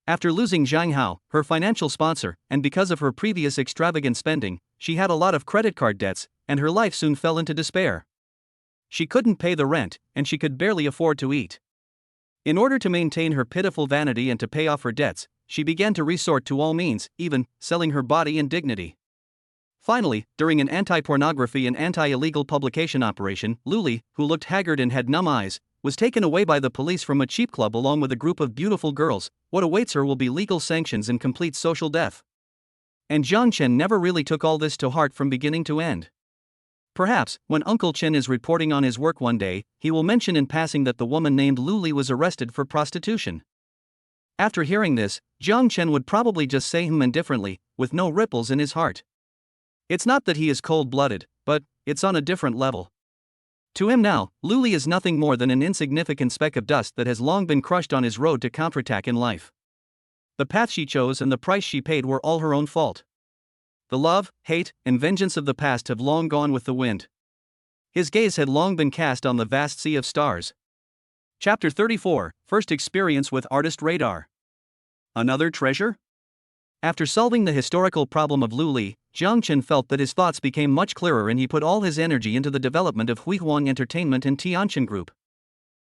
After losing Zhang Hao, her financial sponsor, and because of her previous extravagant spending, she had a lot of credit card debts, and her life soon fell into despair. She couldn't pay the rent, and she could barely afford to eat. In order to maintain her pitiful vanity and to pay off her debts, she began to resort to all means, even selling her body and dignity. Finally, during an anti-pornography and anti-illegal publication operation, Luli, who looked haggard and had numb eyes, was taken away by the police from a cheap club along with a group of beautiful girls. What awaits her will be legal sanctions and complete social death. And Jiang Chen never really took all this to heart from beginning to end. Perhaps, when Uncle Chen is reporting on his work one day, he will mention in passing that the woman named Lu Li was arrested for prostitution. After hearing this, Jiang Chen would probably just say indifferently, with no ripples in his heart. It's not that he is cold-blooded, but it's on a different level. To him now, Lu Li is nothing more than an insignificant speck of dust that has long been crushed on his road to counterattack in life. The path she chose and the price she paid were all her own fault. The love, hate, and vengeance of the past have long gone with the wind. His gaze had long been cast on the vast sea of stars. Chapter 34, First Experience with Artist Radar. Another treasure? After solving the historical problem of Lu Li, Jiang Chen felt that his thoughts became much clearer and he put all his energy into the development of Huihuang Entertainment and Tianin Group.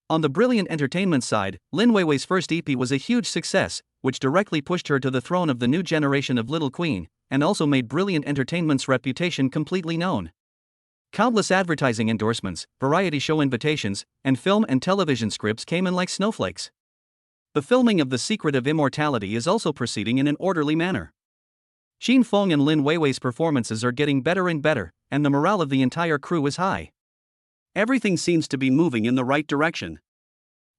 On the brilliant entertainment side, Lin Weiwei's first EP was a huge success, which directly pushed her to the throne of the new generation of Little Queen, and also made Brilliant Entertainment's reputation completely known. Countless advertising endorsements, variety show invitations, and film and television scripts came in like snowflakes. The filming of The Secret of Immortality is also proceeding in an orderly manner. Xin Feng and Lin Weiwei's performances are getting better and better, and the morale of the entire crew is high. Everything seems to be moving in the right direction.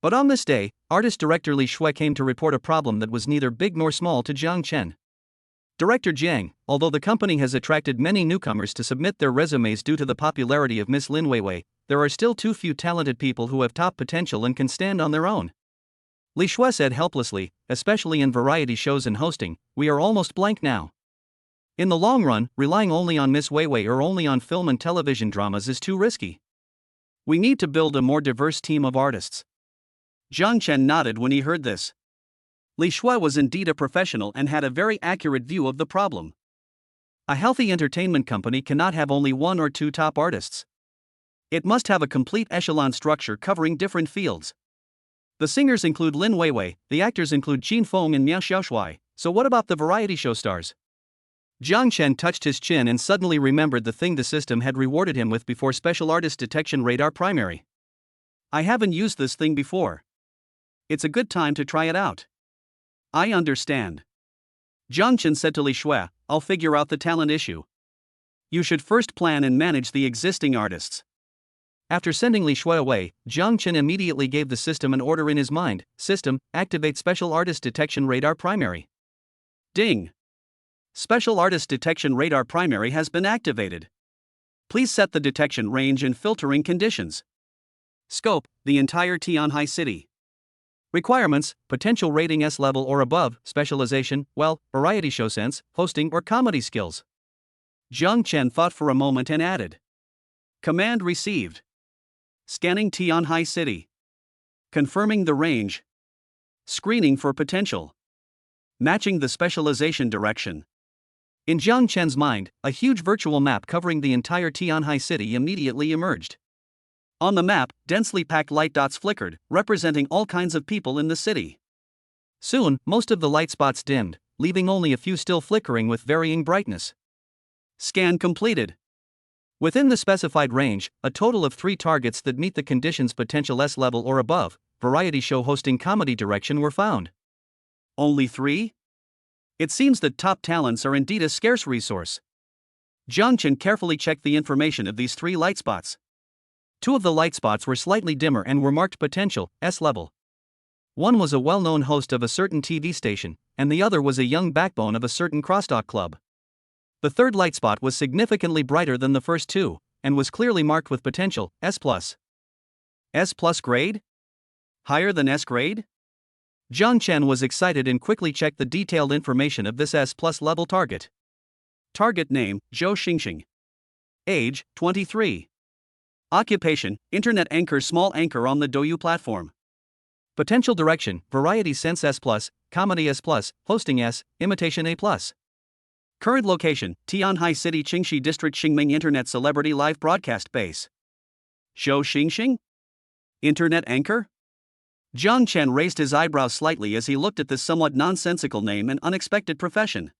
But on this day, artist-director Li Shui came to report a problem that was neither big nor small to Jiang Chen. Director Jiang, although the company has attracted many newcomers to submit their resumes due to the popularity of Miss Lin Weiwei, there are still too few talented people who have top potential and can stand on their own. Li Shui said helplessly, especially in variety shows and hosting, we are almost blank now. In the long run, relying only on Miss Weiwei or only on film and television dramas is too risky. We need to build a more diverse team of artists. Jiang Chen nodded when he heard this. Li Shui was indeed a professional and had a very accurate view of the problem. A healthy entertainment company cannot have only one or two top artists. It must have a complete echelon structure covering different fields. The singers include Lin Weiwei, the actors include Qin Feng and Miao Xiaoshui, so what about the variety show stars? Jiang Chen touched his chin and suddenly remembered the thing the system had rewarded him with before Special Artist Detection Radar Primary. I haven't used this thing before. It's a good time to try it out. I understand. Jiang Chen said to Li Shui, I'll figure out the talent issue. You should first plan and manage the existing artists. After sending Li Shui away, Jiang Chen immediately gave the system an order in his mind. System, activate Special Artist Detection Radar Primary. Ding! Special Artist Detection Radar Primary has been activated. Please set the detection range and filtering conditions. Scope, the entire Tianhai City. Requirements, potential rating S level or above, specialization, well, variety show sense, hosting or comedy skills. Jiang Chen thought for a moment and added. Command received. Scanning Tianhai City. Confirming the range. Screening for potential. Matching the specialization direction. In Jiang Chen's mind, a huge virtual map covering the entire Tianhai City immediately emerged. On the map, densely packed light dots flickered, representing all kinds of people in the city. Soon, most of the light spots dimmed, leaving only a few still flickering with varying brightness. Scan completed. Within the specified range, a total of 3 targets that meet the conditions potential S level or above, variety show hosting comedy direction were found. Only 3? It seems that top talents are indeed a scarce resource. Jiang Chen carefully checked the information of these 3 light spots. 2 of the light spots were slightly dimmer and were marked potential, S level. One was a well-known host of a certain TV station, and the other was a young backbone of a certain crosstalk club. The third light spot was significantly brighter than the first 2, and was clearly marked with potential, S+. S+ grade? Higher than S grade? Jiang Chen was excited and quickly checked the detailed information of this S+ level target. Target name, Zhou Xingxing. Age, 23. Occupation, Internet anchor, small anchor on the Douyu platform. Potential direction, variety sense S+, comedy S+, hosting S, imitation A+. Current location, Tianhai City, Qingxi District, Xingming Internet Celebrity Live Broadcast Base. Zhou Xingxing? Internet anchor? Jiang Chen raised his eyebrows slightly as he looked at this somewhat nonsensical name and unexpected profession.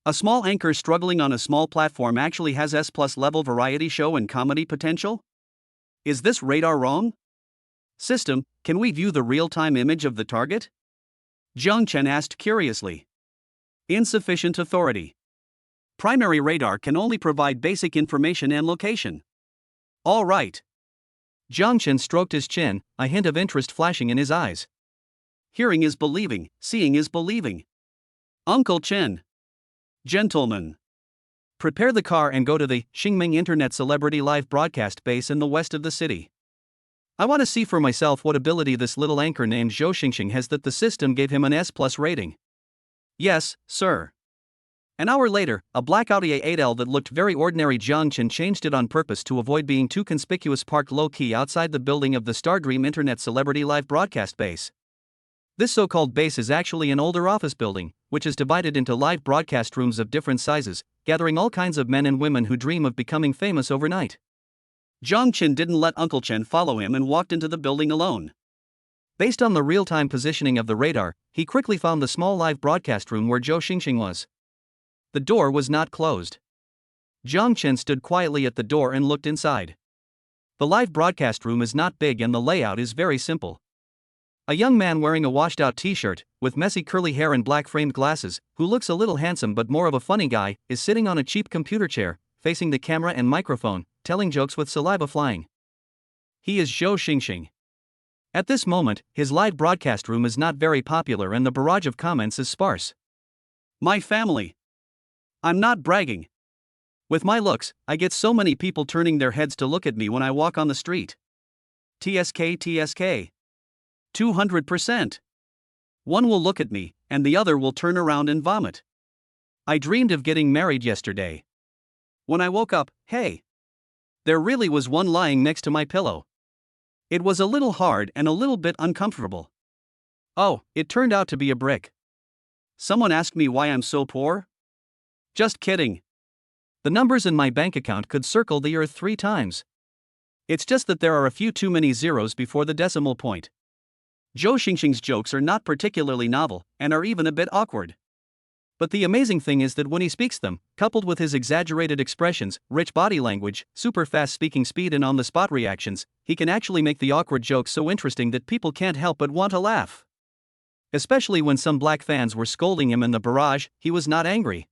A small anchor struggling on a small platform actually has S+ level variety show and comedy potential? Is this radar wrong? System, can we view the real-time image of the target? Jiang Chen asked curiously. Insufficient authority. Primary radar can only provide basic information and location. All right. Jiang Chen stroked his chin, a hint of interest flashing in his eyes. Hearing is believing, seeing is believing. Uncle Chen. Gentlemen. Prepare the car and go to the Xingming Internet Celebrity Live Broadcast base in the west of the city. I want to see for myself what ability this little anchor named Zhou Xingxing has that the system gave him an S+ rating. Yes, sir. An hour later, a black Audi A8L that looked very ordinary. Jiang Chen changed it on purpose to avoid being too conspicuous, parked low-key outside the building of the Stardream Internet Celebrity Live Broadcast base. This so-called base is actually an older office building, which is divided into live broadcast rooms of different sizes, gathering all kinds of men and women who dream of becoming famous overnight. Jiang Chen didn't let Uncle Chen follow him and walked into the building alone. Based on the real-time positioning of the radar, he quickly found the small live broadcast room where Zhou Xingxing was. The door was not closed. Jiang Chen stood quietly at the door and looked inside. The live broadcast room is not big and the layout is very simple. A young man wearing a washed-out t-shirt, with messy curly hair and black-framed glasses, who looks a little handsome but more of a funny guy, is sitting on a cheap computer chair, facing the camera and microphone, telling jokes with saliva flying. He is Zhou Xingxing. At this moment, his live broadcast room is not very popular and the barrage of comments is sparse. My family. I'm not bragging. With my looks, I get so many people turning their heads to look at me when I walk on the street. TSK. 200%. One will look at me, and the other will turn around and vomit. I dreamed of getting married yesterday. When I woke up, hey! There really was one lying next to my pillow. It was a little hard and a little bit uncomfortable. Oh, it turned out to be a brick. Someone asked me why I'm so poor? Just kidding. The numbers in my bank account could circle the earth 3 times. It's just that there are a few too many zeros before the decimal point. Zhou Xingxing's jokes are not particularly novel, and are even a bit awkward. But the amazing thing is that when he speaks them, coupled with his exaggerated expressions, rich body language, super fast speaking speed and on-the-spot reactions, he can actually make the awkward jokes so interesting that people can't help but want to laugh. Especially when some black fans were scolding him in the barrage, he was not angry.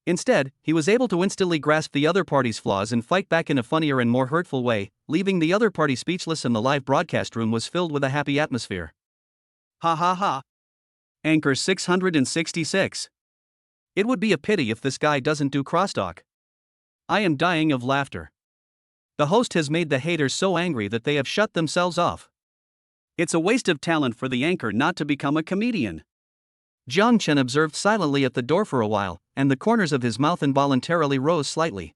Instead, he was able to instantly grasp the other party's flaws and fight back in a funnier and more hurtful way, leaving the other party speechless, and the live broadcast room was filled with a happy atmosphere. Ha ha ha. Anchor 666. It would be a pity if this guy doesn't do crosstalk. I am dying of laughter. The host has made the haters so angry that they have shut themselves off. It's a waste of talent for the anchor not to become a comedian. Jiang Chen observed silently at the door for a while, and the corners of his mouth involuntarily rose slightly.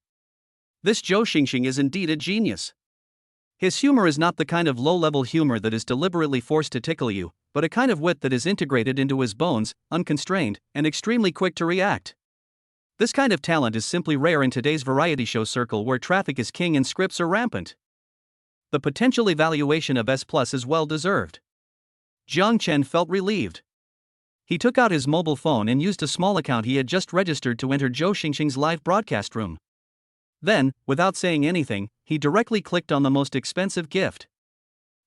This Zhou Xingxing is indeed a genius. His humor is not the kind of low-level humor that is deliberately forced to tickle you, but a kind of wit that is integrated into his bones, unconstrained, and extremely quick to react. This kind of talent is simply rare in today's variety show circle where traffic is king and scripts are rampant. The potential evaluation of S+ is well deserved. Jiang Chen felt relieved. He took out his mobile phone and used a small account he had just registered to enter Zhou Xingxing's live broadcast room. Then, without saying anything, he directly clicked on the most expensive gift.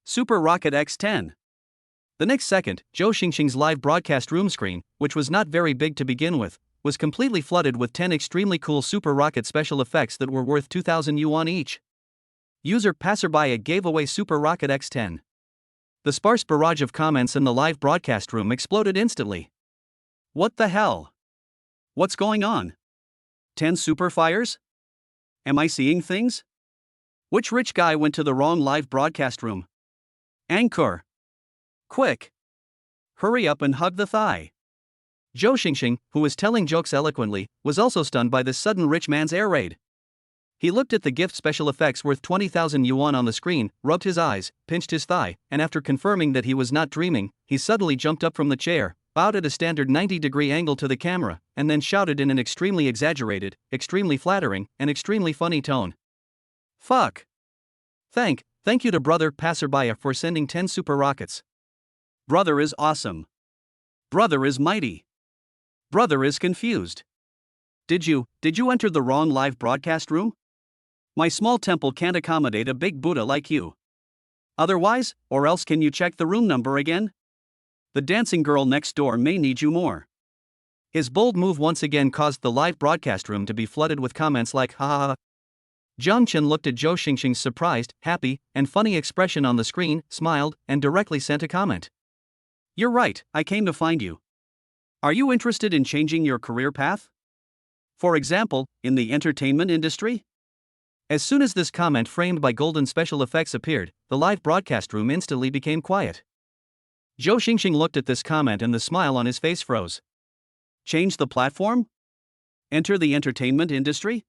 Super Rocket X10. The next second, Zhou Xingxing's live broadcast room screen, which was not very big to begin with, was completely flooded with 10 extremely cool Super Rocket special effects that were worth 2,000 yuan each. User Passerby gave away Super Rocket X10. The sparse barrage of comments in the live broadcast room exploded instantly. What the hell? What's going on? 10 super fires? Am I seeing things? Which rich guy went to the wrong live broadcast room? Anchor. Quick. Hurry up and hug the thigh. Zhou Xingxing, who was telling jokes eloquently, was also stunned by this sudden rich man's air raid. He looked at the gift special effects worth 20,000 yuan on the screen, rubbed his eyes, pinched his thigh, and after confirming that he was not dreaming, he suddenly jumped up from the chair, bowed at a standard 90-degree angle to the camera, and then shouted in an extremely exaggerated, extremely flattering, and extremely funny tone. Fuck. Thank you to Brother Passerby for sending 10 super rockets. Brother is awesome. Brother is mighty. Brother is confused. Did you enter the wrong live broadcast room? My small temple can't accommodate a big Buddha like you. Otherwise, or else can you check the room number again? The dancing girl next door may need you more. His bold move once again caused the live broadcast room to be flooded with comments like ha ha ha. Jiang Chen looked at Zhou Xingxing's surprised, happy, and funny expression on the screen, smiled, and directly sent a comment. You're right, I came to find you. Are you interested in changing your career path? For example, in the entertainment industry? As soon as this comment framed by golden special effects appeared, the live broadcast room instantly became quiet. Zhou Xingxing looked at this comment and the smile on his face froze. Change the platform? Enter the entertainment industry?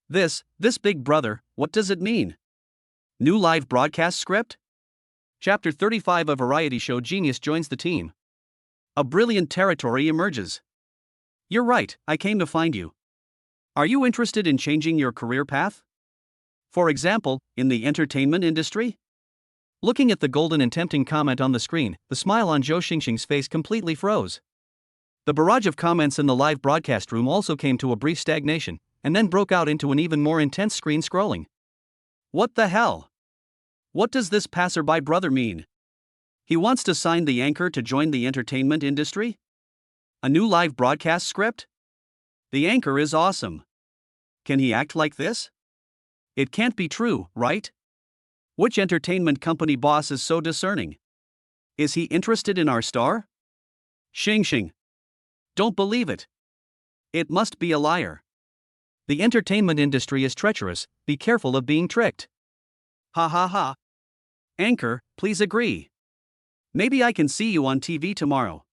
This big brother, what does it mean? New live broadcast script? Chapter 35 of variety show Genius joins the team. A brilliant territory emerges. You're right, I came to find you. Are you interested in changing your career path? For example, in the entertainment industry? Looking at the golden and tempting comment on the screen, the smile on Zhou Xingxing's face completely froze. The barrage of comments in the live broadcast room also came to a brief stagnation, and then broke out into an even more intense screen scrolling. What the hell? What does this passerby brother mean? He wants to sign the anchor to join the entertainment industry? A new live broadcast script? The anchor is awesome. Can he act like this? It can't be true, right? Which entertainment company boss is so discerning? Is he interested in our star? Xingxing. Don't believe it. It must be a liar. The entertainment industry is treacherous, be careful of being tricked. Ha ha ha. Anchor, please agree. Maybe I can see you on TV tomorrow.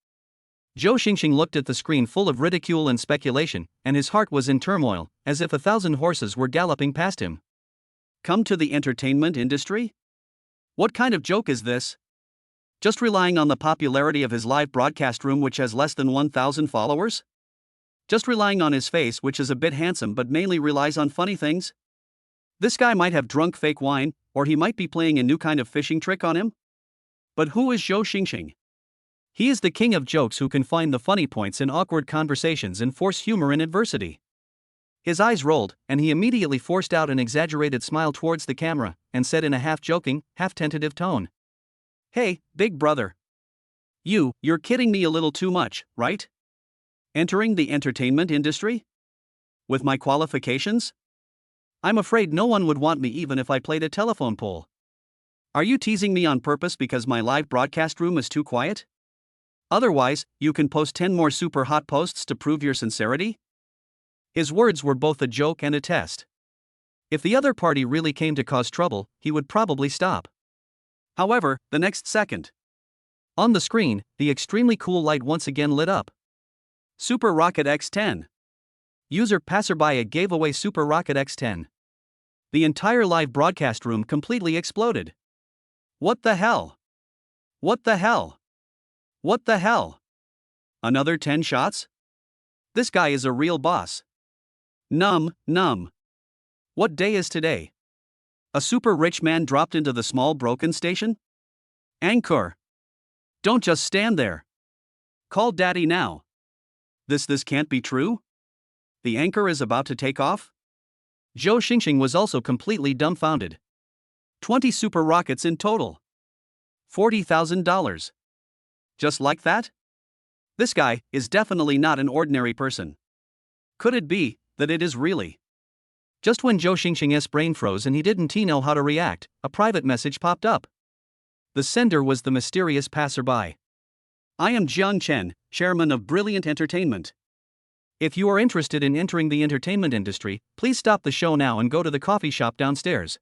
Zhou Xingxing looked at the screen full of ridicule and speculation, and his heart was in turmoil, as if 1,000 horses were galloping past him. Come to the entertainment industry? What kind of joke is this? Just relying on the popularity of his live broadcast room, which has less than 1,000 followers? Just relying on his face, which is a bit handsome but mainly relies on funny things? This guy might have drunk fake wine, or he might be playing a new kind of fishing trick on him? But who is Zhou Xingxing? He is the king of jokes who can find the funny points in awkward conversations and force humor in adversity. His eyes rolled, and he immediately forced out an exaggerated smile towards the camera, and said in a half-joking, half-tentative tone. Hey, big brother. You're kidding me a little too much, right? Entering the entertainment industry? With my qualifications? I'm afraid no one would want me even if I played a telephone pole. Are you teasing me on purpose because my live broadcast room is too quiet? Otherwise, you can post 10 more super hot posts to prove your sincerity? His words were both a joke and a test. If the other party really came to cause trouble, he would probably stop. However, the next second, on the screen, the extremely cool light once again lit up. Super Rocket X10. User Passerby gave away Super Rocket X10. The entire live broadcast room completely exploded. What the hell? What the hell? What the hell? Another 10 shots? This guy is a real boss. Num. What day is today? A super rich man dropped into the small broken station? Anchor. Don't just stand there. Call daddy now. This can't be true? The anchor is about to take off? Zhou Xingxing was also completely dumbfounded. 20 super rockets in total. $40,000. Just like that? This guy is definitely not an ordinary person. Could it be that it is really? Just when Zhou Xingxing's brain froze and he didn't know how to react, a private message popped up. The sender was the mysterious passerby. I am Jiang Chen, chairman of Brilliant Entertainment. If you are interested in entering the entertainment industry, please stop the show now and go to the coffee shop downstairs.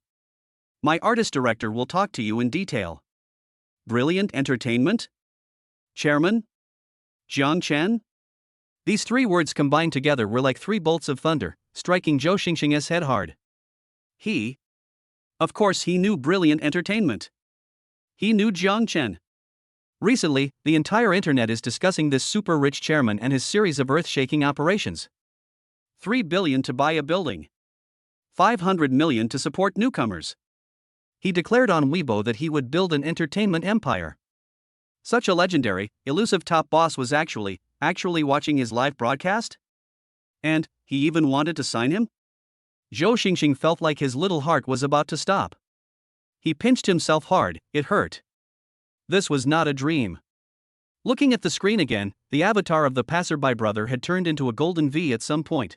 My artist director will talk to you in detail. Brilliant Entertainment? Chairman? Jiang Chen? These three words combined together were like three bolts of thunder, striking Zhou Xingxing's head hard. Of course he knew Brilliant Entertainment. He knew Jiang Chen. Recently, the entire internet is discussing this super rich chairman and his series of earth-shaking operations. $3 billion to buy a building. $500 million to support newcomers. He declared on Weibo that he would build an entertainment empire. Such a legendary, elusive top boss was actually watching his live broadcast? And he even wanted to sign him? Zhou Xingxing felt like his little heart was about to stop. He pinched himself hard, it hurt. This was not a dream. Looking at the screen again, The avatar of the passerby brother had turned into a golden V at some point.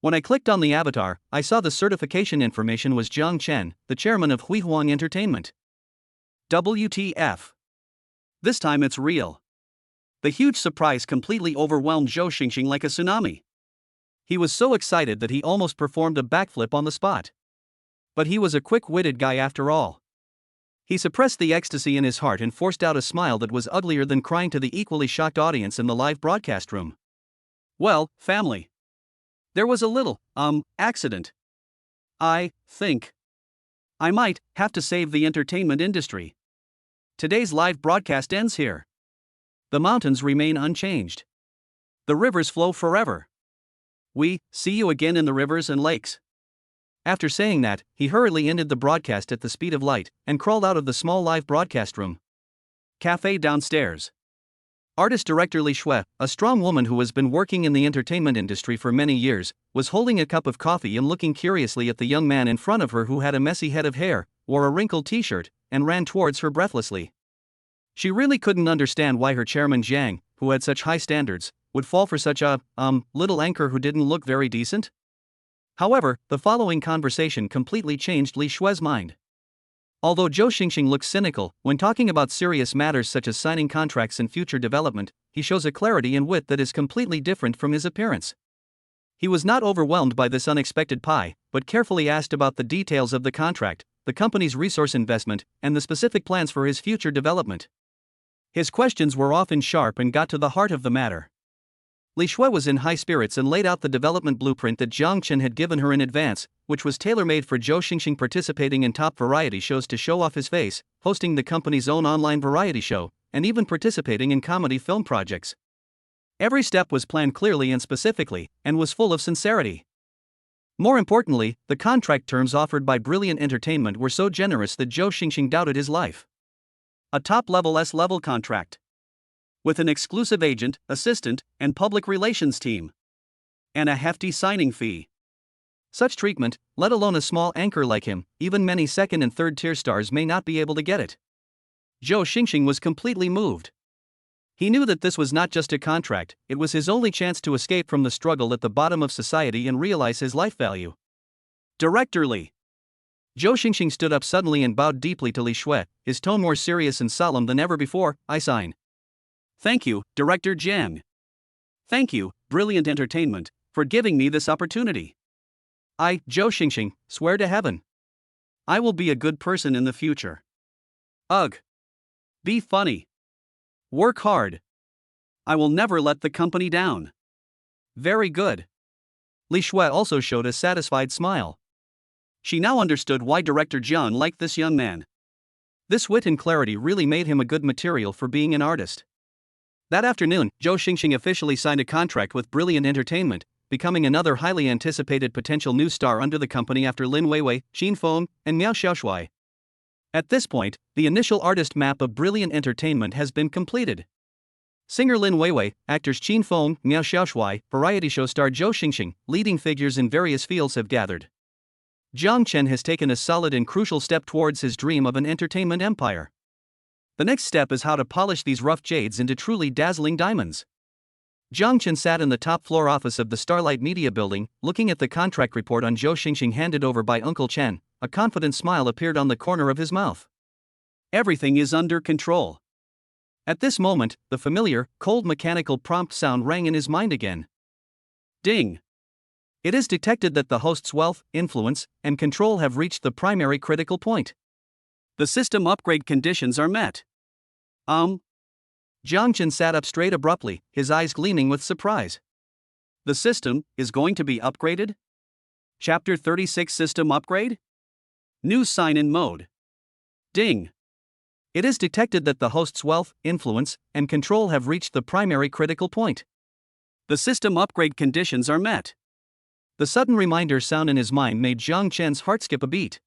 When I clicked on the avatar, I saw the certification information was Jiang Chen, the chairman of Huihuang Entertainment. WTF. This time it's real. The huge surprise completely overwhelmed Zhou Xingxing like a tsunami. He was so excited that he almost performed a backflip on the spot. But he was a quick-witted guy after all. He suppressed the ecstasy in his heart and forced out a smile that was uglier than crying to the equally shocked audience in the live broadcast room. Well, family. There was a little, accident. I think I might have to save the entertainment industry. Today's live broadcast ends here. The mountains remain unchanged. The rivers flow forever. We see you again in the rivers and lakes. After saying that, he hurriedly ended the broadcast at the speed of light and crawled out of the small live broadcast room. Cafe downstairs. Artist-director Li Shui, a strong woman who has been working in the entertainment industry for many years, was holding a cup of coffee and looking curiously at the young man in front of her who had a messy head of hair, wore a wrinkled t-shirt, and ran towards her breathlessly. She really couldn't understand why her chairman Jiang, who had such high standards, would fall for such a, little anchor who didn't look very decent. However, the following conversation completely changed Li Shui's mind. Although Zhou Xingxing looks cynical when talking about serious matters such as signing contracts and future development, he shows a clarity and wit that is completely different from his appearance. He was not overwhelmed by this unexpected pie, but carefully asked about the details of the contract, the company's resource investment, and the specific plans for his future development. His questions were often sharp and got to the heart of the matter. Li Shui was in high spirits and laid out the development blueprint that Jiang Chen had given her in advance, which was tailor-made for Zhou Xingxing participating in top variety shows to show off his face, hosting the company's own online variety show, and even participating in comedy film projects. Every step was planned clearly and specifically, and was full of sincerity. More importantly, the contract terms offered by Brilliant Entertainment were so generous that Zhou Xingxing doubted his life. A top-level S-level contract. With an exclusive agent, assistant, and public relations team. And a hefty signing fee. Such treatment, let alone a small anchor like him, even many second and third tier stars may not be able to get it. Zhou Xingxing was completely moved. He knew that this was not just a contract, it was his only chance to escape from the struggle at the bottom of society and realize his life value. Director Li. Zhou Xingxing stood up suddenly and bowed deeply to Li Shui, his tone more serious and solemn than ever before. I sign. Thank you, Director Jiang. Thank you, Brilliant Entertainment, for giving me this opportunity. I, Zhou Xingxing, swear to heaven. I will be a good person in the future. Ugh. Be funny. Work hard. I will never let the company down. Very good. Li Shui also showed a satisfied smile. She now understood why Director Jiang liked this young man. This wit and clarity really made him a good material for being an artist. That afternoon, Zhou Xingxing officially signed a contract with Brilliant Entertainment, becoming another highly anticipated potential new star under the company after Lin Weiwei, Xin Feng, and Miao Xiaoshui. At this point, the initial artist map of Brilliant Entertainment has been completed. Singer Lin Weiwei, actors Xin Feng, Miao Xiaoshui, variety show star Zhou Xingxing, leading figures in various fields have gathered. Jiang Chen has taken a solid and crucial step towards his dream of an entertainment empire. The next step is how to polish these rough jades into truly dazzling diamonds. Jiang Chen sat in the top floor office of the Starlight Media building, looking at the contract report on Zhou Xingxing handed over by Uncle Chen. A confident smile appeared on the corner of his mouth. Everything is under control. At this moment, the familiar, cold mechanical prompt sound rang in his mind again. Ding. It is detected that the host's wealth, influence, and control have reached the primary critical point. The system upgrade conditions are met. Jiang Chen sat up straight abruptly, his eyes gleaming with surprise. The system is going to be upgraded? Chapter 36 System Upgrade? New sign-in mode. Ding. It is detected that the host's wealth, influence, and control have reached the primary critical point. The system upgrade conditions are met. The sudden reminder sound in his mind made Jiang Chen's heart skip a beat.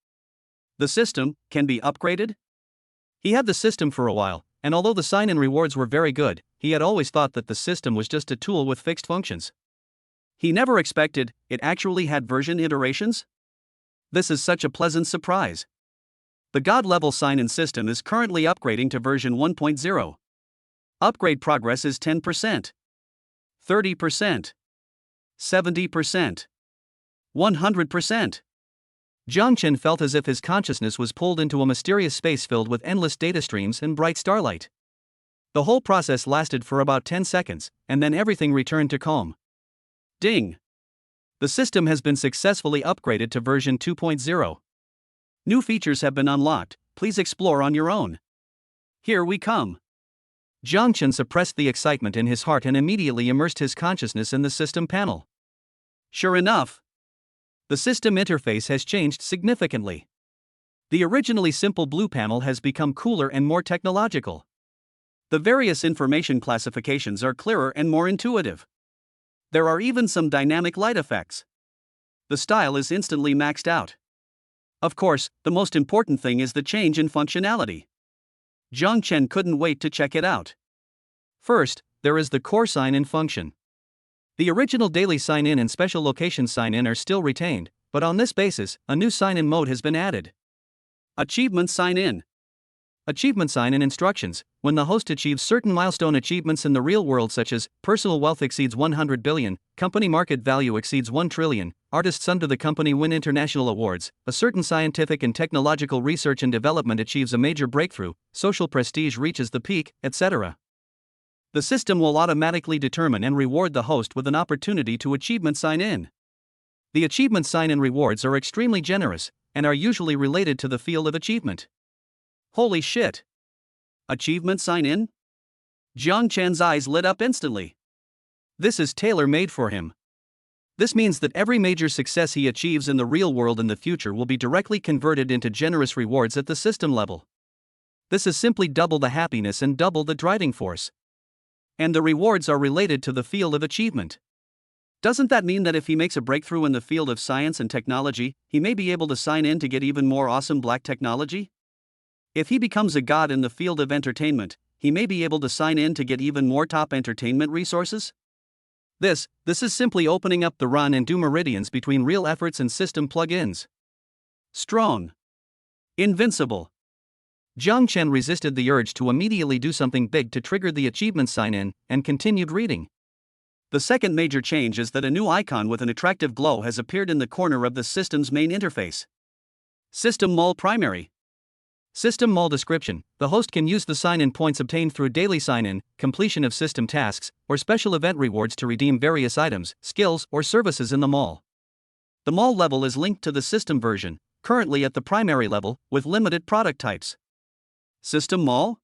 The system can be upgraded? He had the system for a while, and although the sign-in rewards were very good, he had always thought that the system was just a tool with fixed functions. He never expected it actually had version iterations? This is such a pleasant surprise. The God-level sign-in system is currently upgrading to version 1.0. Upgrade progress is 10%, 30%, 70%, 100%. Jiang Chen felt as if his consciousness was pulled into a mysterious space filled with endless data streams and bright starlight. The whole process lasted for about 10 seconds, and then everything returned to calm. Ding! The system has been successfully upgraded to version 2.0. New features have been unlocked, please explore on your own. Here we come. Jiang Chen suppressed the excitement in his heart and immediately immersed his consciousness in the system panel. Sure enough, the system interface has changed significantly. The originally simple blue panel has become cooler and more technological. The various information classifications are clearer and more intuitive. There are even some dynamic light effects. The style is instantly maxed out. Of course, the most important thing is the change in functionality. Jiang Chen couldn't wait to check it out. First, there is the core sign-in function. The original daily sign-in and special location sign-in are still retained, but on this basis, a new sign-in mode has been added. Achievement sign-in. Achievement sign-in instructions. When the host achieves certain milestone achievements in the real world such as personal wealth exceeds 100 billion, company market value exceeds 1 trillion, artists under the company win international awards, a certain scientific and technological research and development achieves a major breakthrough, social prestige reaches the peak, etc. The system will automatically determine and reward the host with an opportunity to achievement sign-in. The achievement sign-in rewards are extremely generous, and are usually related to the field of achievement. Holy shit! Achievement sign-in? Jiang Chen's eyes lit up instantly. This is tailor-made for him. This means that every major success he achieves in the real world in the future will be directly converted into generous rewards at the system level. This is simply double the happiness and double the driving force. And the rewards are related to the field of achievement. Doesn't that mean that if he makes a breakthrough in the field of science and technology, he may be able to sign in to get even more awesome black technology? If he becomes a god in the field of entertainment, he may be able to sign in to get even more top entertainment resources? This is simply opening up the run and do meridians between real efforts and system plugins. Strong. Invincible. Jiang Chen resisted the urge to immediately do something big to trigger the achievement sign-in, and continued reading. The second major change is that a new icon with an attractive glow has appeared in the corner of the system's main interface. System Mall Primary. System Mall description. The host can use the sign-in points obtained through daily sign-in, completion of system tasks, or special event rewards to redeem various items, skills, or services in the mall. The mall level is linked to the system version, currently at the primary level, with limited product types. System Mall?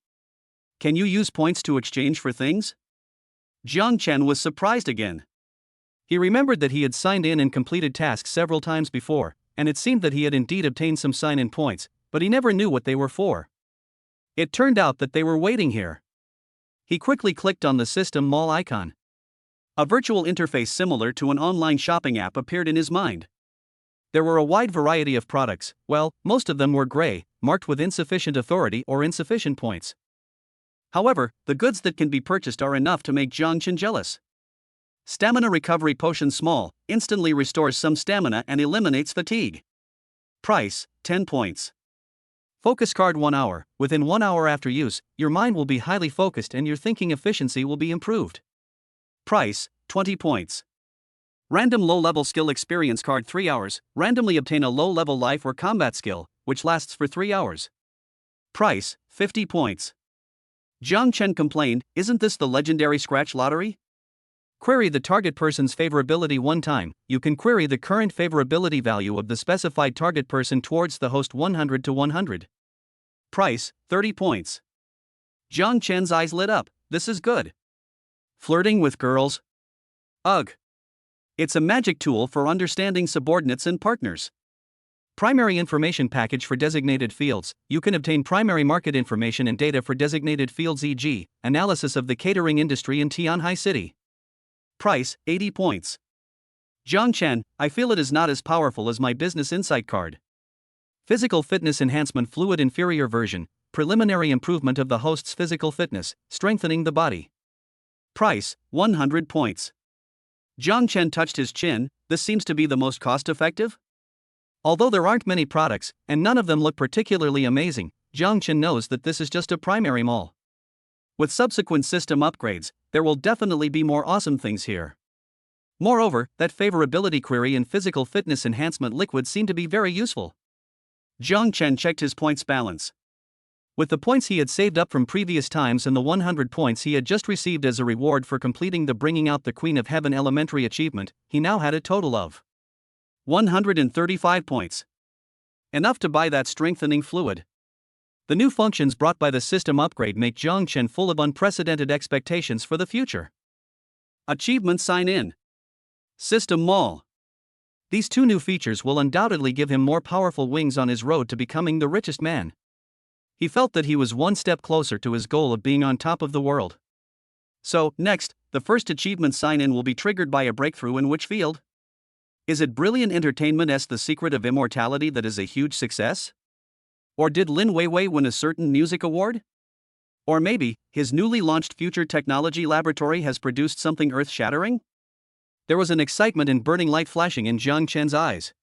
Can you use points to exchange for things? Jiang Chen was surprised again. He remembered that he had signed in and completed tasks several times before, and it seemed that he had indeed obtained some sign-in points, but he never knew what they were for. It turned out that they were waiting here. He quickly clicked on the System Mall icon. A virtual interface similar to an online shopping app appeared in his mind. There were a wide variety of products, well, most of them were gray, marked with insufficient authority or insufficient points. However, the goods that can be purchased are enough to make Jiang Chen jealous. Stamina Recovery Potion Small, instantly restores some stamina and eliminates fatigue. Price, 10 points. Focus card 1 hour. Within 1 hour after use, your mind will be highly focused and your thinking efficiency will be improved. Price, 20 points. Random low-level skill experience card 3 hours. Randomly obtain a low-level life or combat skill, which lasts for 3 hours. Price, 50 points. Jiang Chen complained, isn't this the legendary scratch lottery? Query the target person's favorability one time. You can query the current favorability value of the specified target person towards the host 100 to 100. Price, 30 points. Jiang Chen's eyes lit up, this is good. Flirting with girls? Ugh. It's a magic tool for understanding subordinates and partners. Primary information package for designated fields. You can obtain primary market information and data for designated fields, e.g., analysis of the catering industry in Tianhai City. Price, 80 points. Jiang Chen, I feel it is not as powerful as my business insight card. Physical fitness enhancement fluid inferior version. Preliminary improvement of the host's physical fitness, strengthening the body. Price, 100 points. Jiang Chen touched his chin, this seems to be the most cost-effective? Although there aren't many products, and none of them look particularly amazing, Jiang Chen knows that this is just a primary mall. With subsequent system upgrades, there will definitely be more awesome things here. Moreover, that favorability query and physical fitness enhancement liquid seem to be very useful. Jiang Chen checked his points balance. With the points he had saved up from previous times and the 100 points he had just received as a reward for completing the Bringing Out the Queen of Heaven elementary achievement, he now had a total of 135 points. Enough to buy that strengthening fluid. The new functions brought by the system upgrade make Jiang Chen full of unprecedented expectations for the future. Achievement Sign-In. System Mall. These two new features will undoubtedly give him more powerful wings on his road to becoming the richest man. He felt that he was one step closer to his goal of being on top of the world. So, next, the first achievement sign-in will be triggered by a breakthrough in which field? Is it Brilliant Entertainment's The Secret of Immortality that is a huge success? Or did Lin Weiwei win a certain music award? Or maybe, his newly launched Future Technology Laboratory has produced something earth-shattering? There was an excitement and burning light flashing in Jiang Chen's eyes.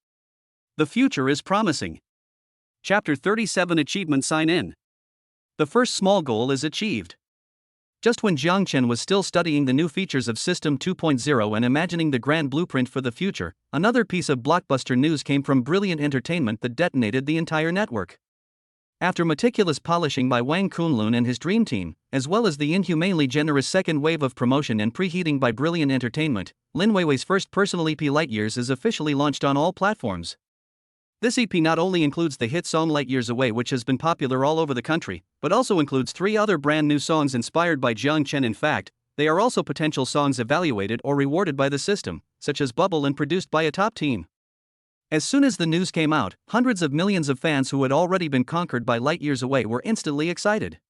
The future is promising. Chapter 37 Achievement Sign-In. The first small goal is achieved. Just when Jiang Chen was still studying the new features of System 2.0 and imagining the grand blueprint for the future, another piece of blockbuster news came from Brilliant Entertainment that detonated the entire network. After meticulous polishing by Wang Kunlun and his dream team, as well as the inhumanely generous second wave of promotion and preheating by Brilliant Entertainment, Lin Weiwei's first personal EP Light Years is officially launched on all platforms. This EP not only includes the hit song Light Years Away, which has been popular all over the country, but also includes 3 other brand new songs inspired by Jiang Chen. In fact, they are also potential songs evaluated or rewarded by the system, such as Bubble and produced by a top team. As soon as the news came out, hundreds of millions of fans who had already been conquered by Light Years Away were instantly excited.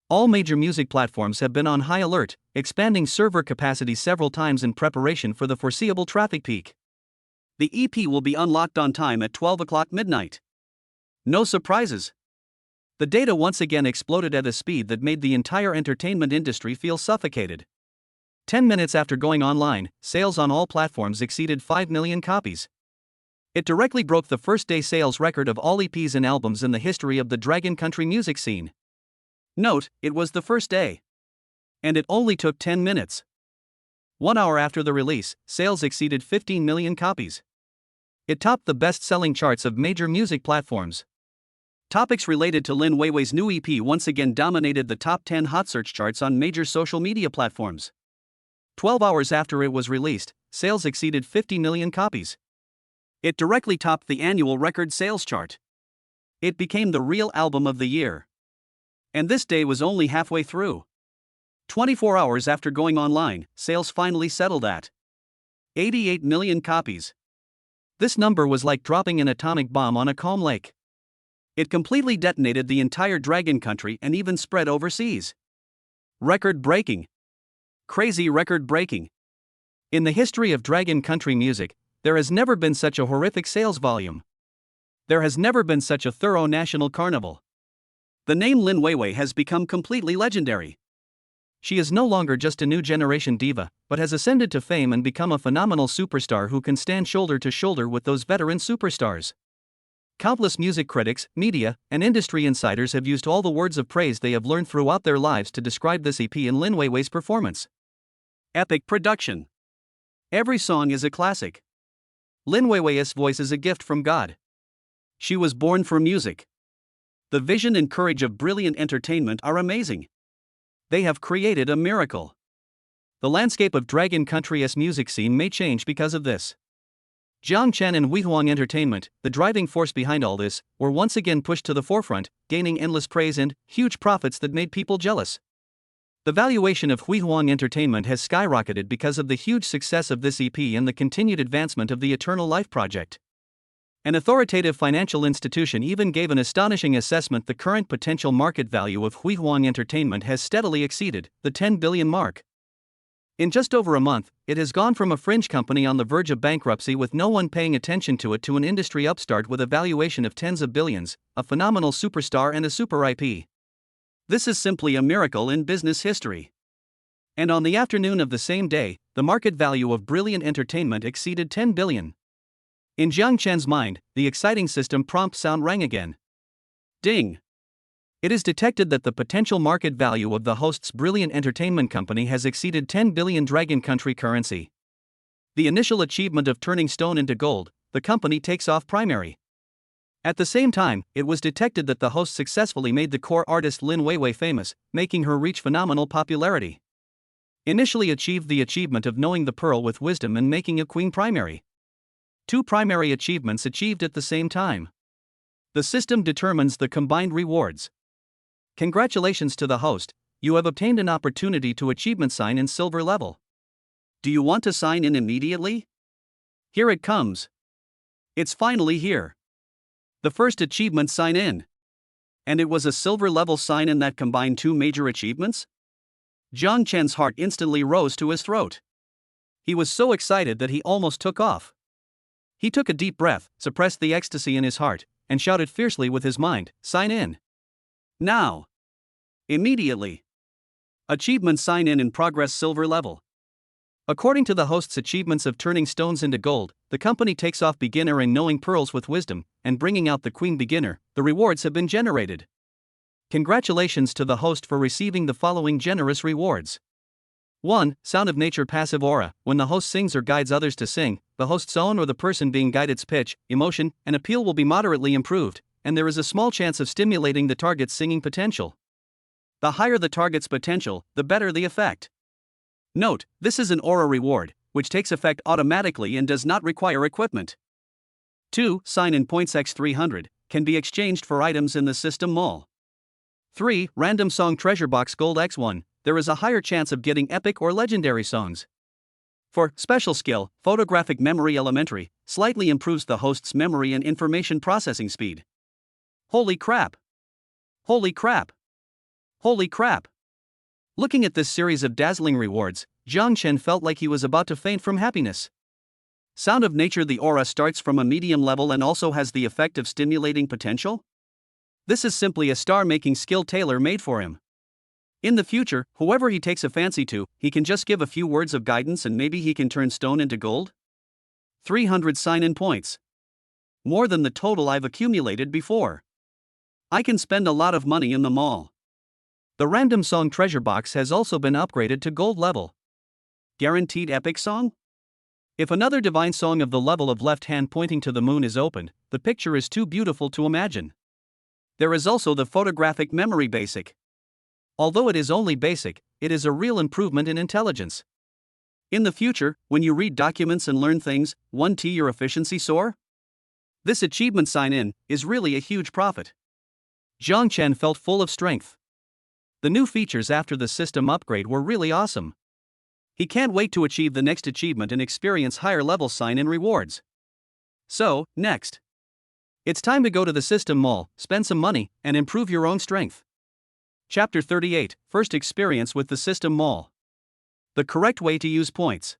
All major music platforms have been on high alert, expanding server capacity several times in preparation for the foreseeable traffic peak. The EP will be unlocked on time at 12 o'clock midnight. No surprises. The data once again exploded at a speed that made the entire entertainment industry feel suffocated. 10 minutes after going online, sales on all platforms exceeded 5 million copies. It directly broke the first-day sales record of all EPs and albums in the history of the Dragon Country music scene. Note, it was the first day. And it only took 10 minutes. 1 hour after the release, sales exceeded 15 million copies. It topped the best-selling charts of major music platforms. Topics related to Lin Weiwei's new EP once again dominated the top 10 hot search charts on major social media platforms. 12 hours after it was released, sales exceeded 50 million copies. It directly topped the annual record sales chart. It became the real album of the year. And this day was only halfway through. 24 hours after going online, sales finally settled at 88 million copies. This number was like dropping an atomic bomb on a calm lake. It completely detonated the entire Dragon Country and even spread overseas. Record-breaking. Crazy record-breaking. In the history of Dragon Country music, there has never been such a horrific sales volume. There has never been such a thorough national carnival. The name Lin Weiwei has become completely legendary. She is no longer just a new generation diva, but has ascended to fame and become a phenomenal superstar who can stand shoulder to shoulder with those veteran superstars. Countless music critics, media, and industry insiders have used all the words of praise they have learned throughout their lives to describe this EP and Lin Weiwei's performance. Epic production. Every song is a classic. Lin Weiwei's voice is a gift from God. She was born for music. The vision and courage of Brilliant Entertainment are amazing. They have created a miracle. The landscape of Dragon Country's music scene may change because of this. Jiang Chen and Huihuang Entertainment, the driving force behind all this, were once again pushed to the forefront, gaining endless praise and huge profits that made people jealous. The valuation of Huihuang Entertainment has skyrocketed because of the huge success of this EP and the continued advancement of the Eternal Life project. An authoritative financial institution even gave an astonishing assessment: the current potential market value of Huihuang Entertainment has steadily exceeded the 10 billion mark. In just over a month, it has gone from a fringe company on the verge of bankruptcy with no one paying attention to it to an industry upstart with a valuation of tens of billions, a phenomenal superstar and a super IP. This is simply a miracle in business history. And on the afternoon of the same day, the market value of Brilliant Entertainment exceeded 10 billion. In Jiang Chen's mind, the exciting system prompt sound rang again. Ding! It is detected that the potential market value of the host's brilliant entertainment company has exceeded 10 billion Dragon Country currency. The initial achievement of turning stone into gold, the company takes off primary. At the same time, it was detected that the host successfully made the core artist Lin Weiwei famous, making her reach phenomenal popularity. Initially achieved the achievement of knowing the pearl with wisdom and making a queen primary. 2 primary achievements achieved at the same time. The system determines the combined rewards. Congratulations to the host, you have obtained an opportunity to achievement sign in silver level. Do you want to sign in immediately? Here it comes. It's finally here. The first achievement, sign in. And it was a silver level sign in that combined 2 major achievements? Zhang Chen's heart instantly rose to his throat. He was so excited that he almost took off. He took a deep breath, suppressed the ecstasy in his heart, and shouted fiercely with his mind, sign in. Now. Immediately. Achievement, sign in progress, silver level. According to the host's achievements of turning stones into gold, the company takes off beginner and knowing pearls with wisdom, and bringing out the queen beginner, the rewards have been generated. Congratulations to the host for receiving the following generous rewards. 1. Sound of nature passive aura. When the host sings or guides others to sing, the host's own or the person being guided's pitch, emotion, and appeal will be moderately improved, and there is a small chance of stimulating the target's singing potential. The higher the target's potential, the better the effect. Note, this is an aura reward, which takes effect automatically and does not require equipment. 2. Sign-in points x300 can be exchanged for items in the system mall. 3. Random song treasure box gold x1. There is a higher chance of getting epic or legendary songs. 4. Special skill, photographic memory elementary, slightly improves the host's memory and information processing speed. Holy crap! Holy crap! Holy crap! Looking at this series of dazzling rewards, Zhang Chen felt like he was about to faint from happiness. Sound of nature. The aura starts from a medium level and also has the effect of stimulating potential? This is simply a star-making skill tailor-made for him. In the future, whoever he takes a fancy to, he can just give a few words of guidance and maybe he can turn stone into gold? 300 sign-in points. More than the total I've accumulated before. I can spend a lot of money in the mall. The random song treasure box has also been upgraded to gold level. Guaranteed epic song? If another divine song of the level of left hand pointing to the moon is opened, the picture is too beautiful to imagine. There is also the photographic memory basic. Although it is only basic, it is a real improvement in intelligence. In the future, when you read documents and learn things, 1T your efficiency soar? This achievement sign-in is really a huge profit. Zhang Chen felt full of strength. The new features after the system upgrade were really awesome. He can't wait to achieve the next achievement and experience higher level sign-in rewards. So, next. It's time to go to the system mall, spend some money, and improve your own strength. Chapter 38, First Experience with the System Mall. The correct way to use points.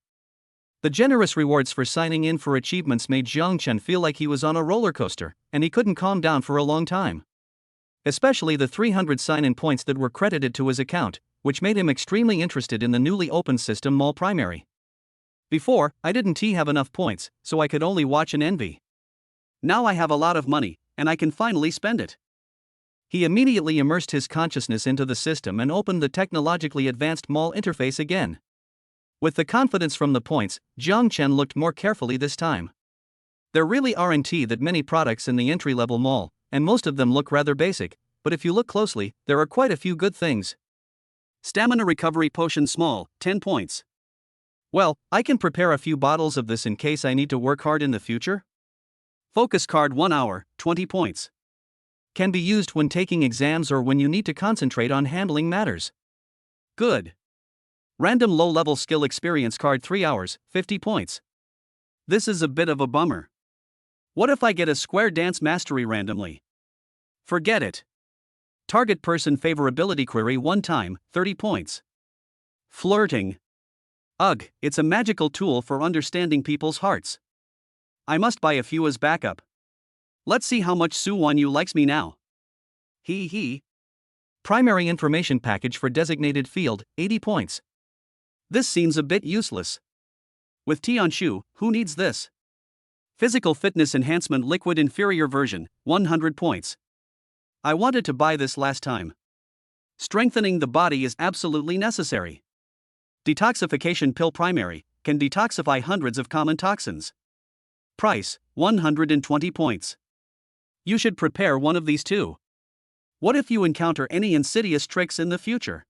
The generous rewards for signing in for achievements made Zhang Chen feel like he was on a roller coaster, and he couldn't calm down for a long time. Especially the 300 sign-in points that were credited to his account, which made him extremely interested in the newly opened system mall primary. Before, I didn't have enough points, so I could only watch and envy. Now I have a lot of money, and I can finally spend it. He immediately immersed his consciousness into the system and opened the technologically advanced mall interface again. With the confidence from the points, Zhang Chen looked more carefully this time. There really aren't that many products in the entry-level mall, and most of them look rather basic, but if you look closely, there are quite a few good things. Stamina recovery potion small, 10 points. Well, I can prepare a few bottles of this in case I need to work hard in the future. Focus card 1 hour, 20 points. Can be used when taking exams or when you need to concentrate on handling matters. Good. Random low-level skill experience card 3 hours, 50 points. This is a bit of a bummer. What if I get a square dance mastery randomly? Forget it. Target person favorability query 1 time, 30 points. Flirting. Ugh, it's a magical tool for understanding people's hearts. I must buy a few as backup. Let's see how much Su Wanyu likes me now. He. Primary information package for designated field, 80 points. This seems a bit useless. With Tianshu, who needs this? Physical fitness enhancement liquid inferior version, 100 points. I wanted to buy this last time. Strengthening the body is absolutely necessary. Detoxification pill primary can detoxify hundreds of common toxins. Price 120 points. You should prepare one of these too. What if you encounter any insidious tricks in the future?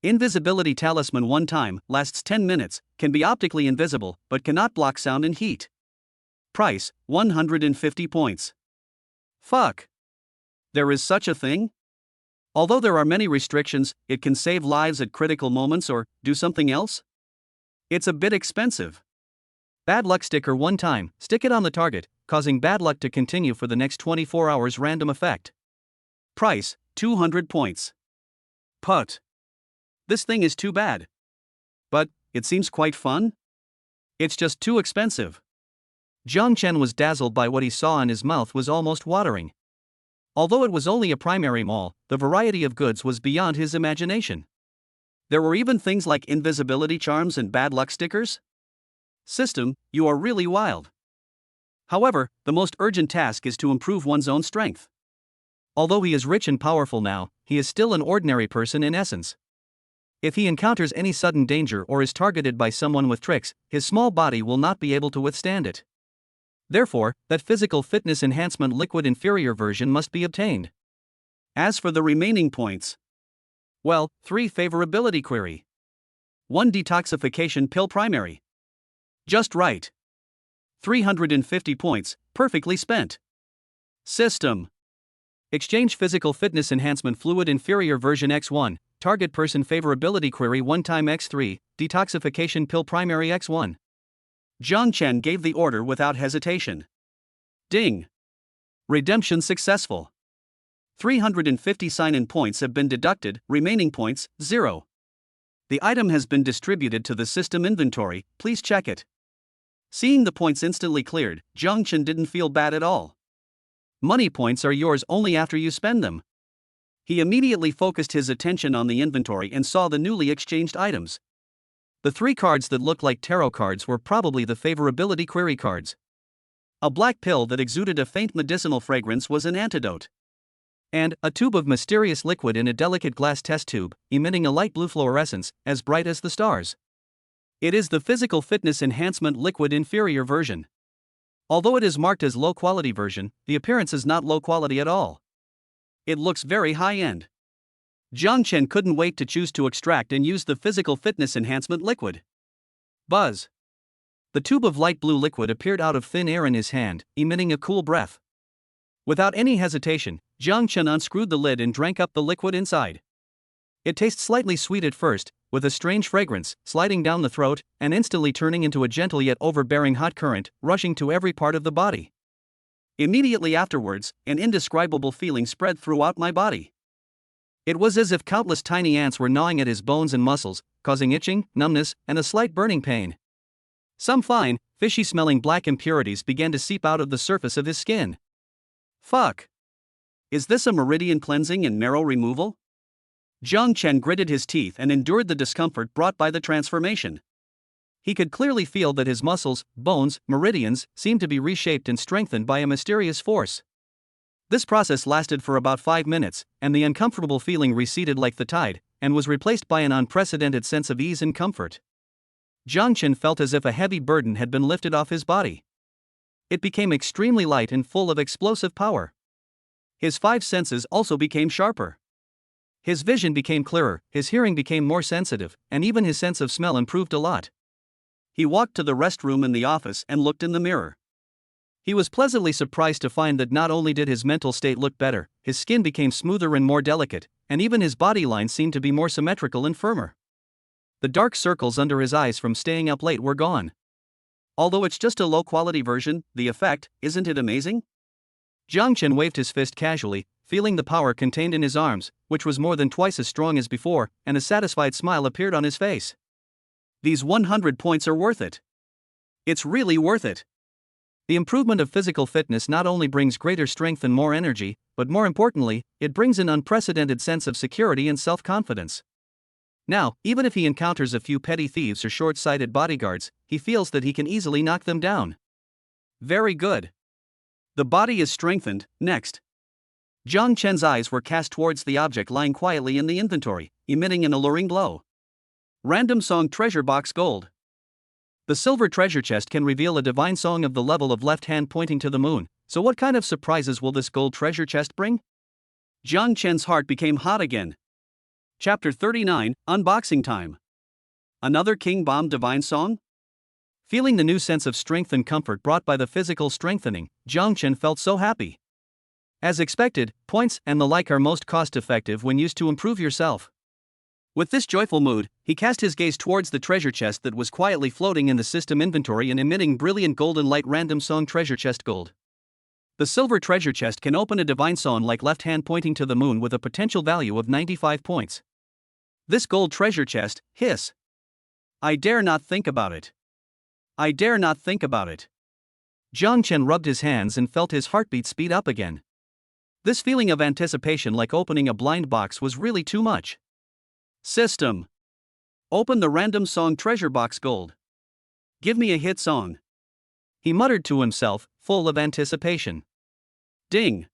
Invisibility talisman one time, lasts 10 minutes, can be optically invisible but cannot block sound and heat. Price 150 points. Fuck. There is such a thing? Although there are many restrictions, it can save lives at critical moments or do something else? It's a bit expensive. Bad luck sticker one time, stick it on the target, causing bad luck to continue for the next 24 hours random effect. Price 200 points. Put. This thing is too bad. But it seems quite fun? It's just too expensive. Jiang Chen was dazzled by what he saw and his mouth was almost watering. Although it was only a primary mall, the variety of goods was beyond his imagination. There were even things like invisibility charms and bad luck stickers? System, you are really wild. However, the most urgent task is to improve one's own strength. Although he is rich and powerful now, he is still an ordinary person in essence. If he encounters any sudden danger or is targeted by someone with tricks, his small body will not be able to withstand it. Therefore, that physical fitness enhancement liquid inferior version must be obtained. As for the remaining points, well, 3 favorability query. 1 detoxification pill primary. Just right. 350 points, perfectly spent. System. Exchange physical fitness enhancement fluid inferior version X1, target person favorability query 1 time X3, detoxification pill primary X1. Jiang Chen gave the order without hesitation. Ding. Redemption successful. 350 sign-in points have been deducted, remaining points, 0. The item has been distributed to the system inventory, please check it. Seeing the points instantly cleared, Jiang Chen didn't feel bad at all. Money points are yours only after you spend them. He immediately focused his attention on the inventory and saw the newly exchanged items. The 3 cards that looked like tarot cards were probably the favorability query cards. A black pill that exuded a faint medicinal fragrance was an antidote. And a tube of mysterious liquid in a delicate glass test tube, emitting a light blue fluorescence, as bright as the stars. It is the physical fitness enhancement liquid inferior version. Although it is marked as low quality version, the appearance is not low quality at all. It looks very high end. Jiang Chen couldn't wait to choose to extract and use the physical fitness enhancement liquid. Buzz. The tube of light blue liquid appeared out of thin air in his hand, emitting a cool breath. Without any hesitation, Jiang Chen unscrewed the lid and drank up the liquid inside. It tastes slightly sweet at first, with a strange fragrance, sliding down the throat, and instantly turning into a gentle yet overbearing hot current, rushing to every part of the body. Immediately afterwards, an indescribable feeling spread throughout my body. It was as if countless tiny ants were gnawing at his bones and muscles, causing itching, numbness, and a slight burning pain. Some fine, fishy-smelling black impurities began to seep out of the surface of his skin. Fuck. Is this a meridian cleansing and marrow removal? Jiang Chen gritted his teeth and endured the discomfort brought by the transformation. He could clearly feel that his muscles, bones, meridians, seemed to be reshaped and strengthened by a mysterious force. This process lasted for about 5 minutes, and the uncomfortable feeling receded like the tide, and was replaced by an unprecedented sense of ease and comfort. Jiang Chen felt as if a heavy burden had been lifted off his body. It became extremely light and full of explosive power. His 5 senses also became sharper. His vision became clearer, his hearing became more sensitive, and even his sense of smell improved a lot. He walked to the restroom in the office and looked in the mirror. He was pleasantly surprised to find that not only did his mental state look better, his skin became smoother and more delicate, and even his body lines seemed to be more symmetrical and firmer. The dark circles under his eyes from staying up late were gone. Although it's just a low-quality version, the effect, isn't it amazing? Jiang Chen waved his fist casually, feeling the power contained in his arms, which was more than twice as strong as before, and a satisfied smile appeared on his face. These 100 points are worth it. It's really worth it. The improvement of physical fitness not only brings greater strength and more energy, but more importantly, it brings an unprecedented sense of security and self-confidence. Now, even if he encounters a few petty thieves or short-sighted bodyguards, he feels that he can easily knock them down. Very good. The body is strengthened, next. Jiang Chen's eyes were cast towards the object lying quietly in the inventory, emitting an alluring glow. Random Song Treasure Box Gold. The silver treasure chest can reveal a divine song of the level of left hand pointing to the moon, so what kind of surprises will this gold treasure chest bring? Jiang Chen's heart became hot again. Chapter 39, Unboxing Time. Another King Bomb divine song? Feeling the new sense of strength and comfort brought by the physical strengthening, Jiang Chen felt so happy. As expected, points and the like are most cost-effective when used to improve yourself. With this joyful mood, he cast his gaze towards the treasure chest that was quietly floating in the system inventory and emitting brilliant golden light. Random Song Treasure Chest Gold. The silver treasure chest can open a divine song like left hand pointing to the moon with a potential value of 95 points. This gold treasure chest, hiss. I dare not think about it. I dare not think about it. Jiang Chen rubbed his hands and felt his heartbeat speed up again. This feeling of anticipation like opening a blind box was really too much. System. Open the Random Song Treasure Box Gold. Give me a hit song. He muttered to himself, full of anticipation. Ding.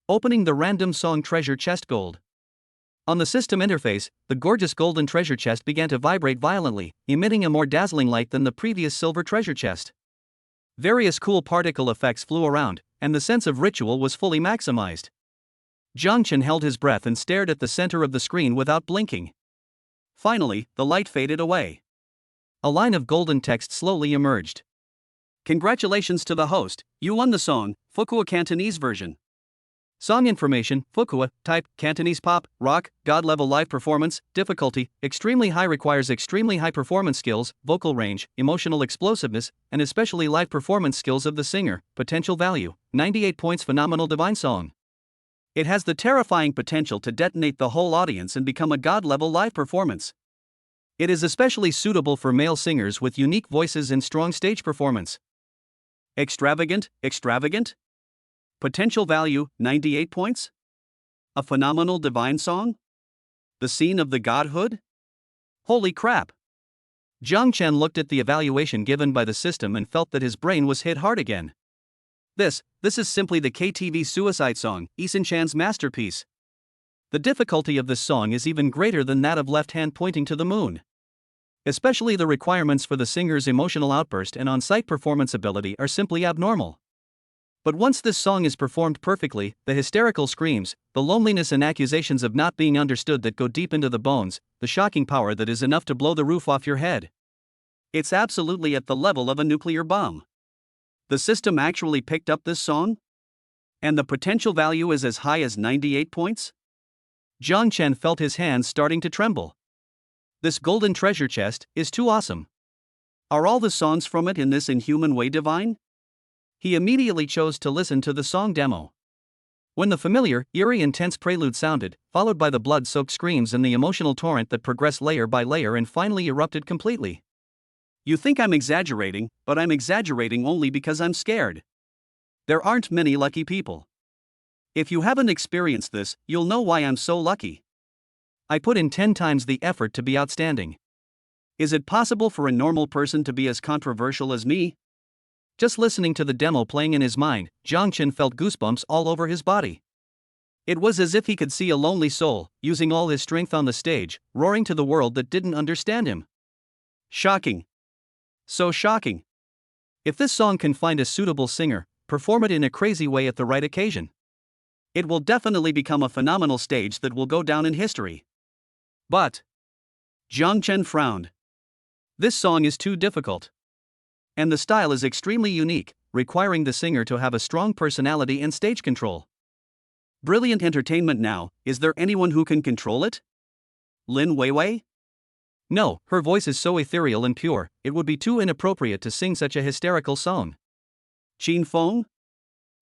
Opening the Random Song Treasure Chest Gold. On the system interface, the gorgeous golden treasure chest began to vibrate violently, emitting a more dazzling light than the previous silver treasure chest. Various cool particle effects flew around, and the sense of ritual was fully maximized. Jiang Chen held his breath and stared at the center of the screen without blinking. Finally, the light faded away. A line of golden text slowly emerged. Congratulations to the host, you won the song, Fukua Cantonese version. Song information, Fukua, type, Cantonese pop, rock, God level live performance, difficulty, extremely high requires extremely high performance skills, vocal range, emotional explosiveness, and especially live performance skills of the singer, potential value, 98 points phenomenal divine song. It has the terrifying potential to detonate the whole audience and become a God level live performance. It is especially suitable for male singers with unique voices and strong stage performance. Extravagant. Potential value, 98 points? A phenomenal divine song? The scene of the godhood? Holy crap! Jiang Chen looked at the evaluation given by the system and felt that his brain was hit hard again. This is simply the KTV suicide song, Eason Chan's masterpiece. The difficulty of this song is even greater than that of Left Hand Pointing to the Moon. Especially the requirements for the singer's emotional outburst and on-site performance ability are simply abnormal. But once this song is performed perfectly, the hysterical screams, the loneliness and accusations of not being understood that go deep into the bones, the shocking power that is enough to blow the roof off your head. It's absolutely at the level of a nuclear bomb. The system actually picked up this song? And the potential value is as high as 98 points? Jiang Chen felt his hands starting to tremble. This golden treasure chest is too awesome. Are all the songs from it in this inhuman way divine? He immediately chose to listen to the song demo. When the familiar, eerie, intense prelude sounded, followed by the blood-soaked screams and the emotional torrent that progressed layer by layer and finally erupted completely. You think I'm exaggerating, but I'm exaggerating only because I'm scared. There aren't many lucky people. If you haven't experienced this, you'll know why I'm so lucky. I put in 10 times the effort to be outstanding. Is it possible for a normal person to be as controversial as me? Just listening to the demo playing in his mind, Jiang Chen felt goosebumps all over his body. It was as if he could see a lonely soul, using all his strength on the stage, roaring to the world that didn't understand him. Shocking. So shocking. If this song can find a suitable singer, perform it in a crazy way at the right occasion, it will definitely become a phenomenal stage that will go down in history. But Jiang Chen frowned. This song is too difficult. And the style is extremely unique, requiring the singer to have a strong personality and stage control. Brilliant entertainment now, is there anyone who can control it? Lin Weiwei? No, her voice is so ethereal and pure, it would be too inappropriate to sing such a hysterical song. Qin Feng?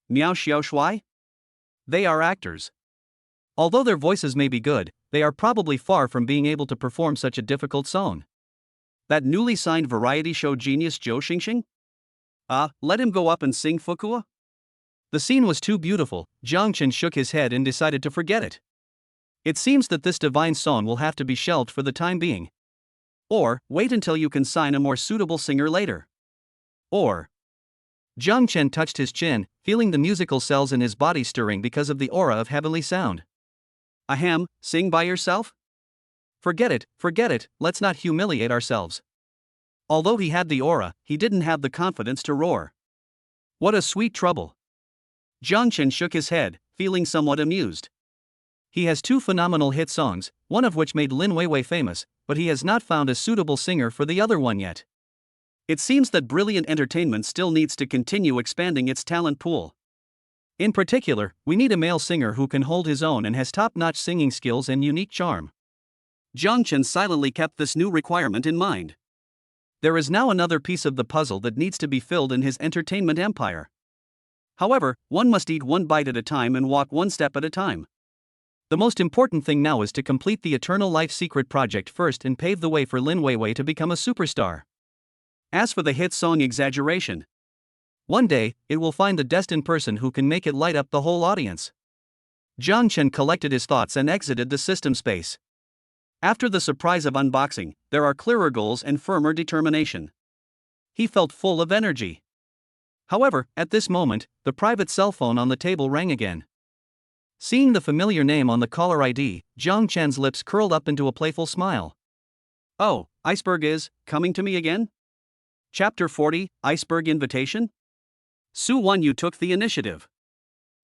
Miao Xiaoshuai? They are actors. Although their voices may be good, they are probably far from being able to perform such a difficult song. That newly signed variety show genius Zhou Xingxing? Let him go up and sing Fukua? The scene was too beautiful. Jiang Chen shook his head and decided to forget it. It seems that this divine song will have to be shelved for the time being. Or, wait until you can sign a more suitable singer later. Or, Jiang Chen touched his chin, feeling the musical cells in his body stirring because of the aura of heavenly sound. Ahem, sing by yourself? Forget it, let's not humiliate ourselves. Although he had the aura, he didn't have the confidence to roar. What a sweet trouble. Jiang Chen shook his head, feeling somewhat amused. He has 2 phenomenal hit songs, one of which made Lin Weiwei famous, but he has not found a suitable singer for the other one yet. It seems that Brilliant Entertainment still needs to continue expanding its talent pool. In particular, we need a male singer who can hold his own and has top-notch singing skills and unique charm. Jiang Chen silently kept this new requirement in mind. There is now another piece of the puzzle that needs to be filled in his entertainment empire. However, one must eat one bite at a time and walk one step at a time. The most important thing now is to complete the Eternal Life Secret project first and pave the way for Lin Weiwei to become a superstar. As for the hit song Exaggeration, one day, it will find the destined person who can make it light up the whole audience. Jiang Chen collected his thoughts and exited the system space. After the surprise of unboxing, there are clearer goals and firmer determination. He felt full of energy. However, at this moment, the private cell phone on the table rang again. Seeing the familiar name on the caller ID, Jiang Chen's lips curled up into a playful smile. Oh, Iceberg is coming to me again? Chapter 40, Iceberg Invitation? Su Wanyu took the initiative.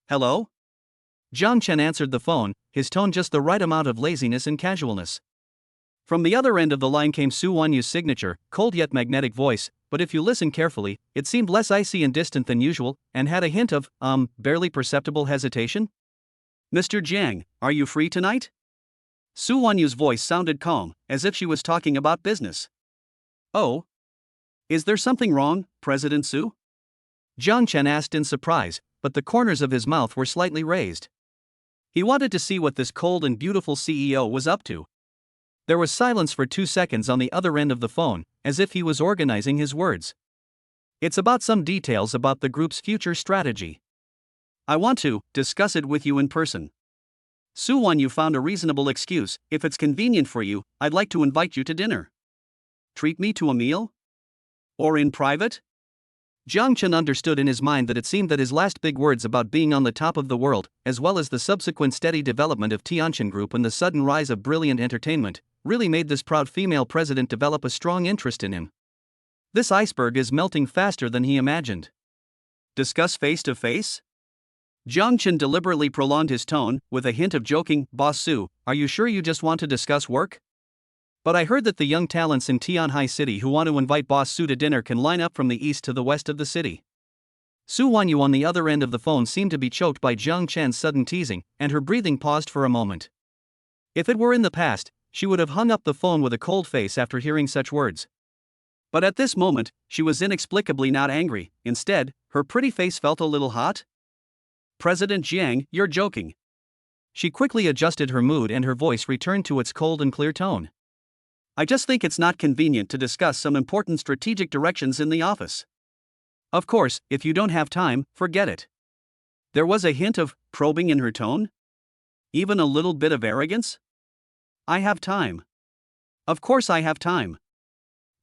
Hello? Jiang Chen answered the phone, his tone just the right amount of laziness and casualness. From the other end of the line came Su Wanyu's signature, cold yet magnetic voice, but if you listen carefully, it seemed less icy and distant than usual, and had a hint of, barely perceptible hesitation. Mr. Jiang, are you free tonight? Su Wanyu's voice sounded calm, as if she was talking about business. Oh? Is there something wrong, President Su? Jiang Chen asked in surprise, but the corners of his mouth were slightly raised. He wanted to see what this cold and beautiful CEO was up to. There was silence for 2 seconds on the other end of the phone, as if he was organizing his words. It's about some details about the group's future strategy. I want to discuss it with you in person. Su Wanyu found a reasonable excuse. If it's convenient for you, I'd like to invite you to dinner. Treat me to a meal? Or in private? Jiang Chen understood in his mind that it seemed that his last big words about being on the top of the world, as well as the subsequent steady development of Tianin Group and the sudden rise of Brilliant Entertainment, really made this proud female president develop a strong interest in him. This iceberg is melting faster than he imagined. Discuss face to face? Jiang Chen deliberately prolonged his tone, with a hint of joking. Boss Su, are you sure you just want to discuss work? But I heard that the young talents in Tianhai City who want to invite Boss Su to dinner can line up from the east to the west of the city. Su Wanyu on the other end of the phone seemed to be choked by Jiang Chen's sudden teasing, and her breathing paused for a moment. If it were in the past, she would have hung up the phone with a cold face after hearing such words. But at this moment, she was inexplicably not angry. Instead, her pretty face felt a little hot. President Jiang, you're joking. She quickly adjusted her mood and her voice returned to its cold and clear tone. I just think it's not convenient to discuss some important strategic directions in the office. Of course, if you don't have time, forget it. There was a hint of probing in her tone. Even a little bit of arrogance. I have time. Of course I have time.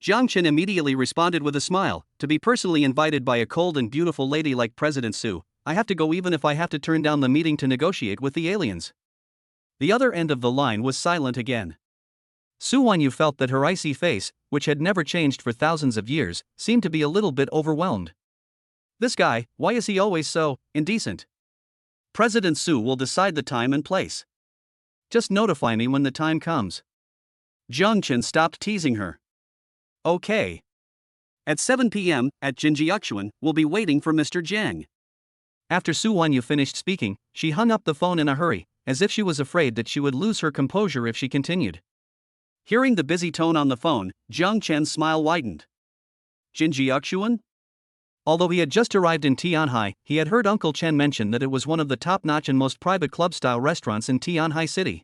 Jiang Chen immediately responded with a smile. To be personally invited by a cold and beautiful lady like President Su, I have to go even if I have to turn down the meeting to negotiate with the aliens. The other end of the line was silent again. Su Wanyu felt that her icy face, which had never changed for thousands of years, seemed to be a little bit overwhelmed. This guy, why is he always so indecent? President Su will decide the time and place. Just notify me when the time comes. Jiang Chen stopped teasing her. Okay. At 7 p.m., at Jinjiaquan, we'll be waiting for Mr. Jiang. After Su Wanyu finished speaking, she hung up the phone in a hurry, as if she was afraid that she would lose her composure if she continued. Hearing the busy tone on the phone, Jiang Chen's smile widened. Jinjiaquan? Although he had just arrived in Tianhai, he had heard Uncle Chen mention that it was one of the top-notch and most private club-style restaurants in Tianhai City.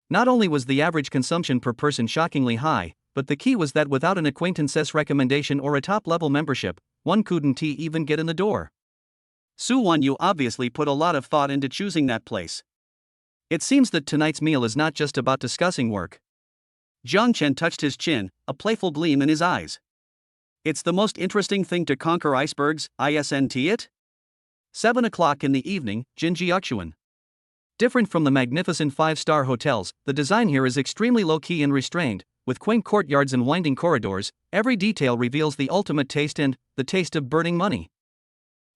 Not only was the average consumption per person shockingly high, but the key was that without an acquaintance's recommendation or a top-level membership, one couldn't even get in the door. Su Wanyu obviously put a lot of thought into choosing that place. It seems that tonight's meal is not just about discussing work. Jiang Chen touched his chin, a playful gleam in his eyes. It's the most interesting thing to conquer icebergs, isn't it? 7 o'clock in the evening, Jinjiuquan. Different from the magnificent 5-star hotels, the design here is extremely low-key and restrained, with quaint courtyards and winding corridors. Every detail reveals the ultimate taste and the taste of burning money.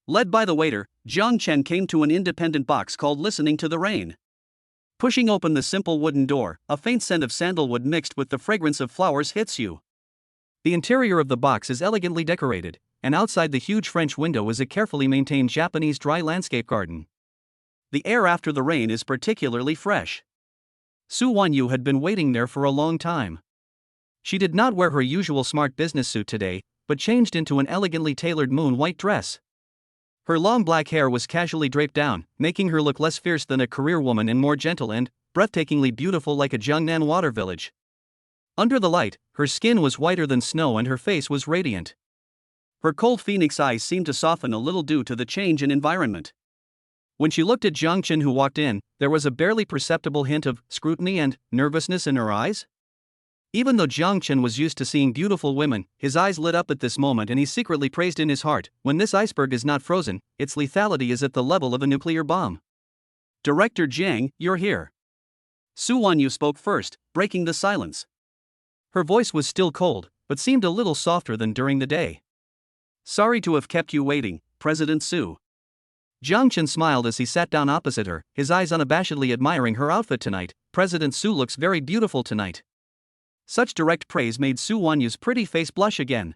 Led by the waiter, Jiang Chen came to an independent box called Listening to the Rain. Pushing open the simple wooden door, a faint scent of sandalwood mixed with the fragrance of flowers hits you. The interior of the box is elegantly decorated, and outside the huge French window is a carefully maintained Japanese dry landscape garden. The air after the rain is particularly fresh. Su Wanyu had been waiting there for a long time. She did not wear her usual smart business suit today, but changed into an elegantly tailored moon-white dress. Her long black hair was casually draped down, making her look less fierce than a career woman and more gentle and breathtakingly beautiful like a Jiangnan water village. Under the light, her skin was whiter than snow and her face was radiant. Her cold phoenix eyes seemed to soften a little due to the change in environment. When she looked at Jiang Chen who walked in, there was a barely perceptible hint of scrutiny and nervousness in her eyes. Even though Jiang Chen was used to seeing beautiful women, his eyes lit up at this moment and he secretly praised in his heart, when this iceberg is not frozen, its lethality is at the level of a nuclear bomb. Director Jiang, you're here. Su Wanyu spoke first, breaking the silence. Her voice was still cold, but seemed a little softer than during the day. Sorry to have kept you waiting, President Su. Jiang Chen smiled as he sat down opposite her, his eyes unabashedly admiring her outfit tonight. President Su looks very beautiful tonight. Such direct praise made Su Wanyu's pretty face blush again.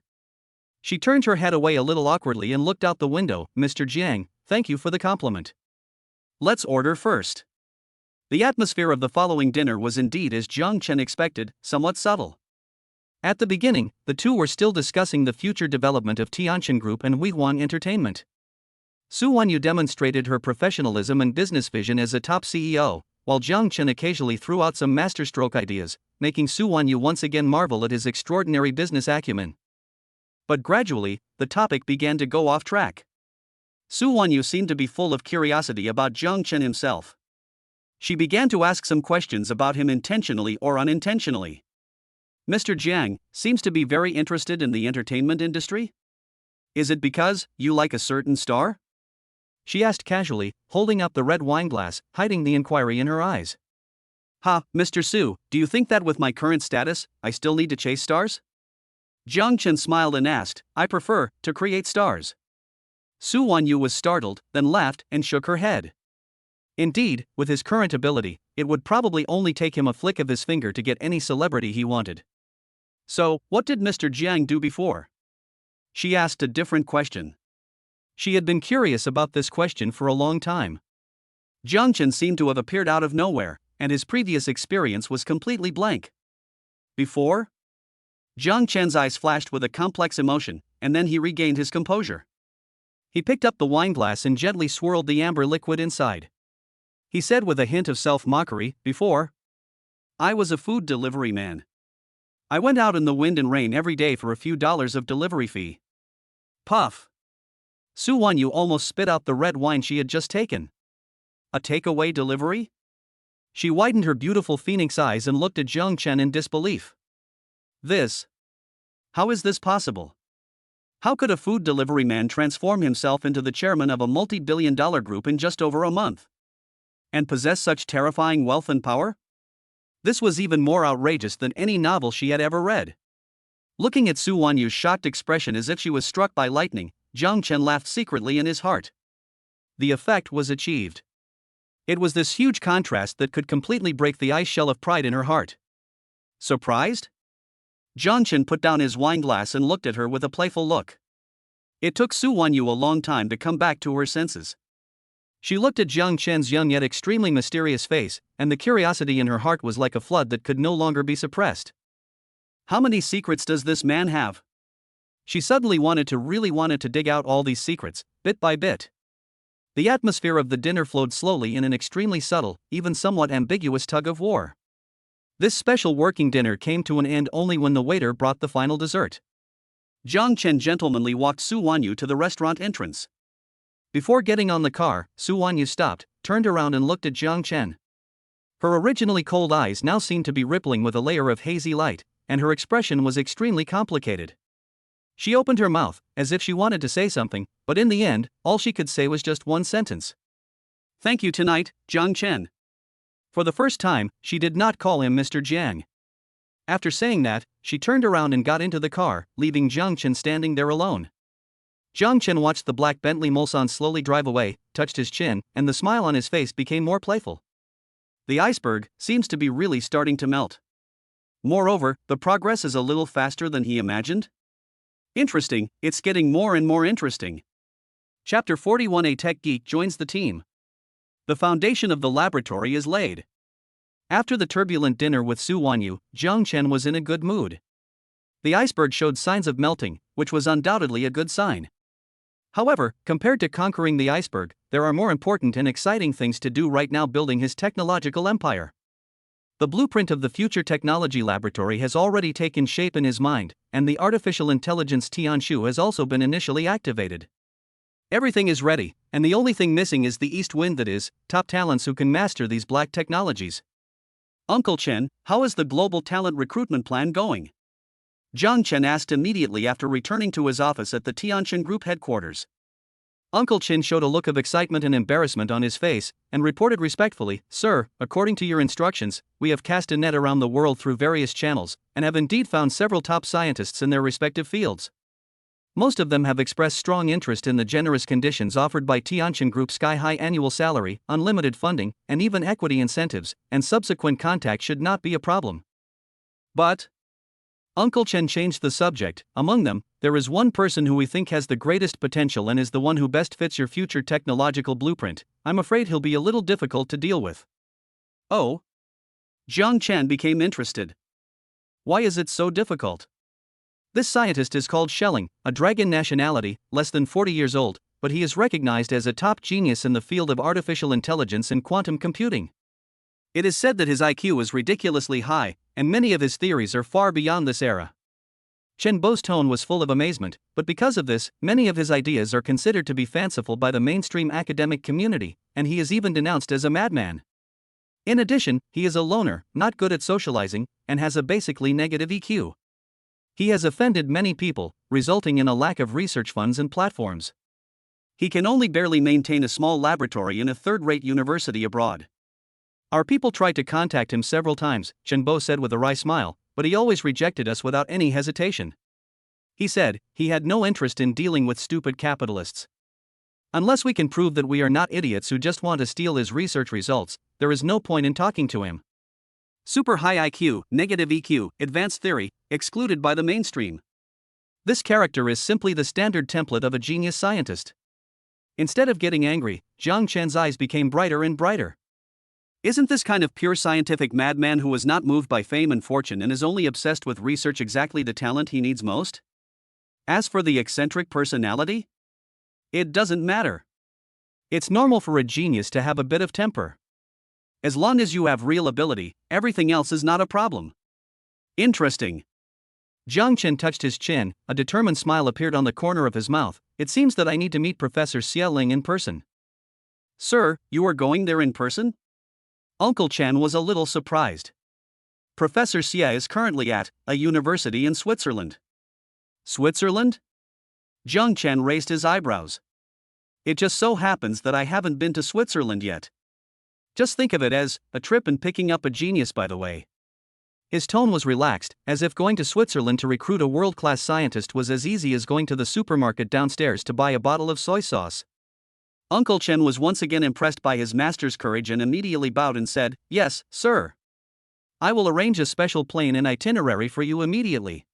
She turned her head away a little awkwardly and looked out the window. Mr. Jiang, thank you for the compliment. Let's order first. The atmosphere of the following dinner was indeed as Jiang Chen expected, somewhat subtle. At the beginning, the two were still discussing the future development of Tianin Group and Huihuang Entertainment. Su Wanyu demonstrated her professionalism and business vision as a top CEO, while Jiang Chen occasionally threw out some masterstroke ideas, making Su Wanyu once again marvel at his extraordinary business acumen. But gradually, the topic began to go off track. Su Wanyu seemed to be full of curiosity about Jiang Chen himself. She began to ask some questions about him intentionally or unintentionally. Mr. Jiang seems to be very interested in the entertainment industry? Is it because you like a certain star? She asked casually, holding up the red wine glass, hiding the inquiry in her eyes. Mr. Su, do you think that with my current status, I still need to chase stars? Jiang Chen smiled and asked, I prefer to create stars. Su Wanyu was startled, then laughed and shook her head. Indeed, with his current ability, it would probably only take him a flick of his finger to get any celebrity he wanted. So, what did Mr. Jiang do before? She asked a different question. She had been curious about this question for a long time. Jiang Chen seemed to have appeared out of nowhere, and his previous experience was completely blank. Before? Jiang Chen's eyes flashed with a complex emotion, and then he regained his composure. He picked up the wine glass and gently swirled the amber liquid inside. He said with a hint of self-mockery, before? I was a food delivery man. I went out in the wind and rain every day for a few dollars of delivery fee. Puff. Su Wanyu almost spit out the red wine she had just taken. A takeaway delivery? She widened her beautiful phoenix eyes and looked at Jiang Chen in disbelief. How is this possible? How could a food delivery man transform himself into the chairman of a multi-billion-dollar group in just over a month? And possess such terrifying wealth and power? This was even more outrageous than any novel she had ever read. Looking at Su Wanyu's shocked expression as if she was struck by lightning, Jiang Chen laughed secretly in his heart. The effect was achieved. It was this huge contrast that could completely break the ice shell of pride in her heart. Surprised? Jiang Chen put down his wine glass and looked at her with a playful look. It took Su Wanyu a long time to come back to her senses. She looked at Jiang Chen's young yet extremely mysterious face, and the curiosity in her heart was like a flood that could no longer be suppressed. How many secrets does this man have? She suddenly wanted to dig out all these secrets, bit by bit. The atmosphere of the dinner flowed slowly in an extremely subtle, even somewhat ambiguous tug of war. This special working dinner came to an end only when the waiter brought the final dessert. Jiang Chen gentlemanly walked Su Wanyu to the restaurant entrance. Before getting on the car, Su Wanyu stopped, turned around and looked at Jiang Chen. Her originally cold eyes now seemed to be rippling with a layer of hazy light, and her expression was extremely complicated. She opened her mouth, as if she wanted to say something, but in the end, all she could say was just one sentence. Thank you tonight, Jiang Chen. For the first time, she did not call him Mr. Jiang. After saying that, she turned around and got into the car, leaving Jiang Chen standing there alone. Jiang Chen watched the black Bentley Mulsanne slowly drive away, touched his chin, and the smile on his face became more playful. The iceberg seems to be really starting to melt. Moreover, the progress is a little faster than he imagined. Interesting, it's getting more and more interesting. Chapter 41. A tech geek joins the team. The foundation of the laboratory is laid. After the turbulent dinner with Su Wanyu, Jiang Chen was in a good mood. The iceberg showed signs of melting, which was undoubtedly a good sign. However, compared to conquering the iceberg, there are more important and exciting things to do right now building his technological empire. The blueprint of the future technology laboratory has already taken shape in his mind, and the artificial intelligence Tianshu has also been initially activated. Everything is ready, and the only thing missing is the east wind, that is, top talents who can master these black technologies. Uncle Chen, how is the global talent recruitment plan going? Jiang Chen asked immediately after returning to his office at the Tianshan Group headquarters. Uncle Chen showed a look of excitement and embarrassment on his face, and reported respectfully, "Sir, according to your instructions, we have cast a net around the world through various channels, and have indeed found several top scientists in their respective fields. Most of them have expressed strong interest in the generous conditions offered by Tianshan Group's sky-high annual salary, unlimited funding, and even equity incentives, and subsequent contact should not be a problem." But Uncle Chen changed the subject. "Among them, there is one person who we think has the greatest potential and is the one who best fits your future technological blueprint. I'm afraid he'll be a little difficult to deal with." Oh? Jiang Chen became interested. Why is it so difficult? This scientist is called Schelling, a dragon nationality, less than 40 years old, but he is recognized as a top genius in the field of artificial intelligence and quantum computing. It is said that his IQ is ridiculously high, and many of his theories are far beyond this era. Chen Bo's tone was full of amazement, but because of this, many of his ideas are considered to be fanciful by the mainstream academic community, and he is even denounced as a madman. In addition, he is a loner, not good at socializing, and has a basically negative EQ. He has offended many people, resulting in a lack of research funds and platforms. He can only barely maintain a small laboratory in a third-rate university abroad. Our people tried to contact him several times, Chen Bo said with a wry smile, but he always rejected us without any hesitation. He said he had no interest in dealing with stupid capitalists. Unless we can prove that we are not idiots who just want to steal his research results, there is no point in talking to him. Super high IQ, negative EQ, advanced theory, excluded by the mainstream. This character is simply the standard template of a genius scientist. Instead of getting angry, Jiang Chen's eyes became brighter and brighter. Isn't this kind of pure scientific madman who is not moved by fame and fortune and is only obsessed with research exactly the talent he needs most? As for the eccentric personality, it doesn't matter. It's normal for a genius to have a bit of temper. As long as you have real ability, everything else is not a problem. Interesting. Jiang Chen touched his chin, a determined smile appeared on the corner of his mouth. "It seems that I need to meet Professor Xie Ling in person." "Sir, you are going there in person?" Uncle Chen was a little surprised. Professor Xie is currently at a university in Switzerland. Switzerland? Jiang Chen raised his eyebrows. "It just so happens that I haven't been to Switzerland yet. Just think of it as a trip and picking up a genius, by the way." His tone was relaxed, as if going to Switzerland to recruit a world-class scientist was as easy as going to the supermarket downstairs to buy a bottle of soy sauce. Uncle Chen was once again impressed by his master's courage and immediately bowed and said, "Yes, sir. I will arrange a special plane and itinerary for you immediately."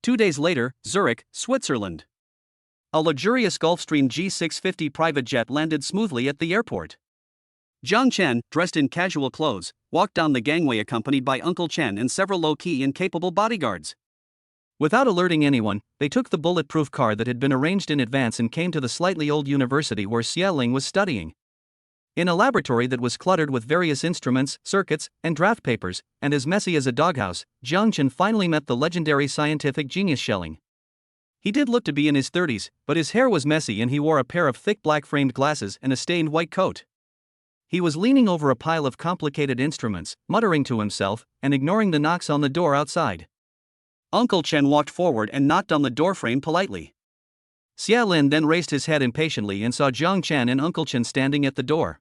2 days later, Zurich, Switzerland. A luxurious Gulfstream G650 private jet landed smoothly at the airport. Jiang Chen, dressed in casual clothes, walked down the gangway accompanied by Uncle Chen and several low-key and capable bodyguards. Without alerting anyone, they took the bulletproof car that had been arranged in advance and came to the slightly old university where Xie Ling was studying. In a laboratory that was cluttered with various instruments, circuits, and draft papers, and as messy as a doghouse, Jiang Chen finally met the legendary scientific genius Schelling. He did look to be in his 30s, but his hair was messy and he wore a pair of thick black-framed glasses and a stained white coat. He was leaning over a pile of complicated instruments, muttering to himself, and ignoring the knocks on the door outside. Uncle Chen walked forward and knocked on the doorframe politely. Xia Lin then raised his head impatiently and saw Jiang Chen and Uncle Chen standing at the door.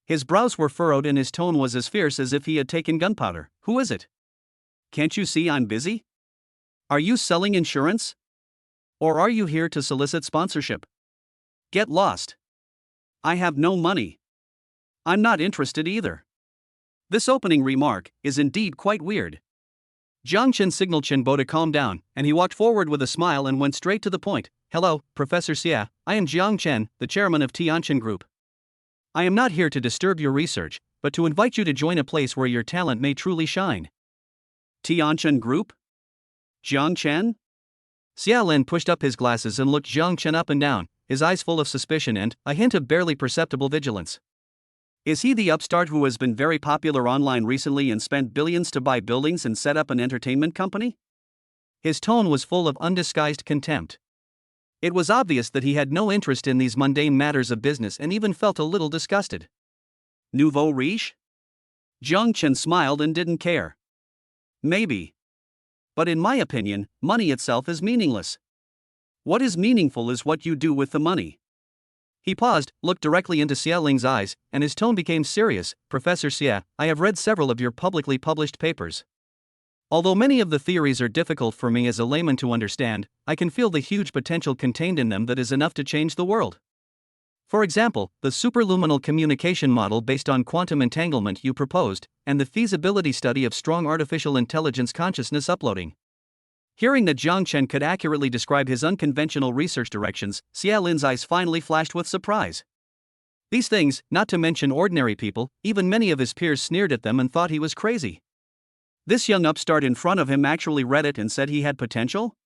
His brows were furrowed and his tone was as fierce as if he had taken gunpowder. "Who is it? Can't you see I'm busy? Are you selling insurance? Or are you here to solicit sponsorship? Get lost. I have no money. I'm not interested either." This opening remark is indeed quite weird. Jiang Chen signaled Chen Bo to calm down, and he walked forward with a smile and went straight to the point. "Hello, Professor Xia, I am Jiang Chen, the chairman of Tianin Group. I am not here to disturb your research, but to invite you to join a place where your talent may truly shine." Tianin Group? Jiang Chen? Xia Lin pushed up his glasses and looked Jiang Chen up and down, his eyes full of suspicion and a hint of barely perceptible vigilance. Is he the upstart who has been very popular online recently and spent billions to buy buildings and set up an entertainment company? His tone was full of undisguised contempt. It was obvious that he had no interest in these mundane matters of business and even felt a little disgusted. Nouveau riche? Jiang Chen smiled and didn't care. Maybe. But in my opinion, money itself is meaningless. What is meaningful is what you do with the money. He paused, looked directly into Xia Ling's eyes, and his tone became serious. "Professor Xia, I have read several of your publicly published papers. Although many of the theories are difficult for me as a layman to understand, I can feel the huge potential contained in them that is enough to change the world. For example, the superluminal communication model based on quantum entanglement you proposed, and the feasibility study of strong artificial intelligence consciousness uploading." Hearing that Jiang Chen could accurately describe his unconventional research directions, Xia Lin's eyes finally flashed with surprise. These things, not to mention ordinary people, even many of his peers sneered at them and thought he was crazy. This young upstart in front of him actually read it and said he had potential?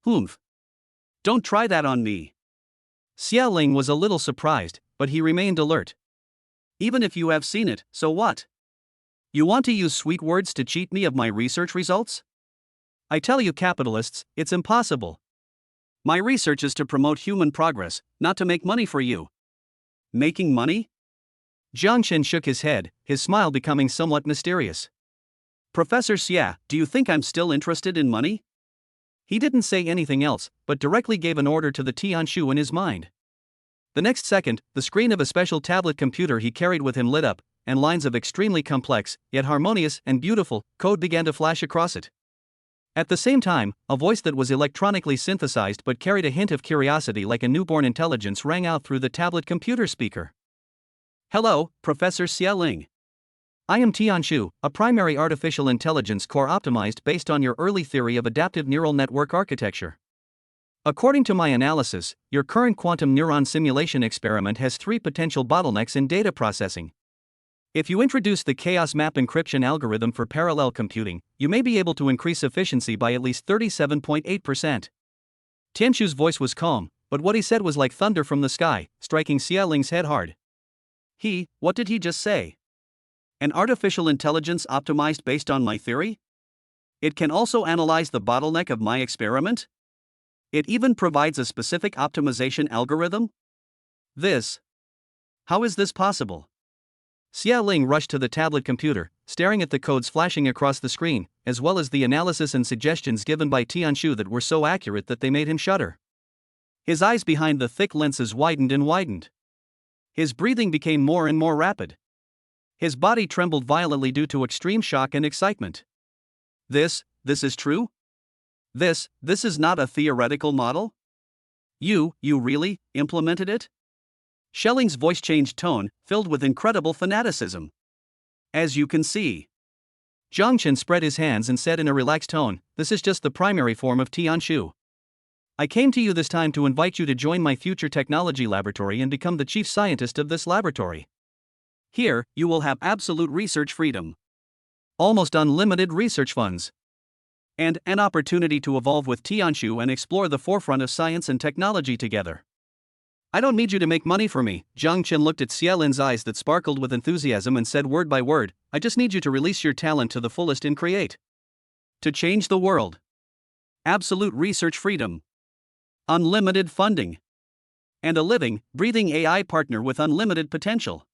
Humph. Don't try that on me. Xia Ling was a little surprised, but he remained alert. Even if you have seen it, so what? You want to use sweet words to cheat me of my research results? I tell you capitalists, it's impossible. My research is to promote human progress, not to make money for you. Making money? Jiang Chen shook his head, his smile becoming somewhat mysterious. Professor Xia, do you think I'm still interested in money? He didn't say anything else, but directly gave an order to the Tianshu in his mind. The next second, the screen of a special tablet computer he carried with him lit up, and lines of extremely complex, yet harmonious and beautiful, code began to flash across it. At the same time, a voice that was electronically synthesized but carried a hint of curiosity like a newborn intelligence rang out through the tablet computer speaker. "Hello, Professor Xia Ling. I am Tianshu, a primary artificial intelligence core optimized based on your early theory of adaptive neural network architecture. According to my analysis, your current quantum neuron simulation experiment has 3 potential bottlenecks in data processing. If you introduce the chaos map encryption algorithm for parallel computing, you may be able to increase efficiency by at least 37.8%. Tianshu's voice was calm, but what he said was like thunder from the sky, striking Xia Ling's head hard. What did he just say? An artificial intelligence optimized based on my theory? It can also analyze the bottleneck of my experiment? It even provides a specific optimization algorithm? How is this possible? Xia Ling rushed to the tablet computer, staring at the codes flashing across the screen, as well as the analysis and suggestions given by Tianshu that were so accurate that they made him shudder. His eyes behind the thick lenses widened and widened. His breathing became more and more rapid. His body trembled violently due to extreme shock and excitement. This is true? This is not a theoretical model? You really implemented it? Schelling's voice changed tone, filled with incredible fanaticism. As you can see. Jiang Chen spread his hands and said in a relaxed tone, "This is just the primary form of Tianshu. I came to you this time to invite you to join my future technology laboratory and become the chief scientist of this laboratory. Here, you will have absolute research freedom. Almost unlimited research funds. And an opportunity to evolve with Tianshu and explore the forefront of science and technology together. I don't need you to make money for me." Jiang Chen looked at Xia Lin's eyes that sparkled with enthusiasm and said word by word, "I just need you to release your talent to the fullest and create. To change the world. Absolute research freedom. Unlimited funding. And a living, breathing AI partner with unlimited potential.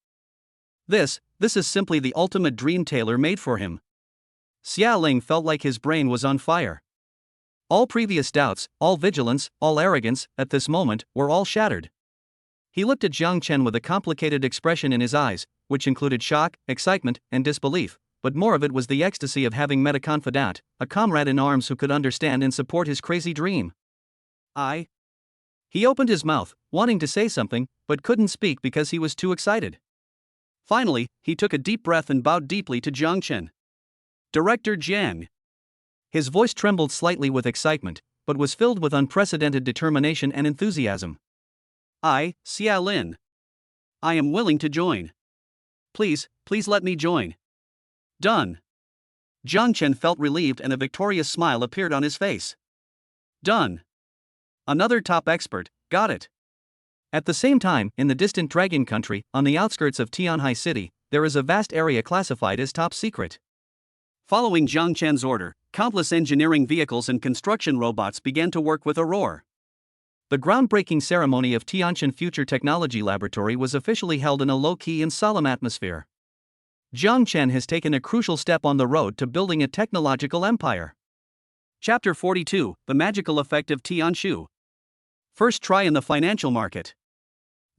This is simply the ultimate dream tailor-made for him." Xia Ling felt like his brain was on fire. All previous doubts, all vigilance, all arrogance, at this moment, were all shattered. He looked at Jiang Chen with a complicated expression in his eyes, which included shock, excitement, and disbelief, but more of it was the ecstasy of having met a confidant, a comrade in arms who could understand and support his crazy dream. He opened his mouth, wanting to say something, but couldn't speak because he was too excited. Finally, he took a deep breath and bowed deeply to Jiang Chen. Director Jiang. His voice trembled slightly with excitement, but was filled with unprecedented determination and enthusiasm. Xia Lin. I am willing to join. Please let me join. Done. Jiang Chen felt relieved and a victorious smile appeared on his face. Done. Another top expert, got it. At the same time, in the distant Dragon Country, on the outskirts of Tianhai City, there is a vast area classified as top secret. Following Jiang Chen's order, countless engineering vehicles and construction robots began to work with a roar. The groundbreaking ceremony of Tianjin Future Technology Laboratory was officially held in a low-key and solemn atmosphere. Jiang Chen has taken a crucial step on the road to building a technological empire. Chapter 42, The Magical Effect of Tianshu. First try in the financial market.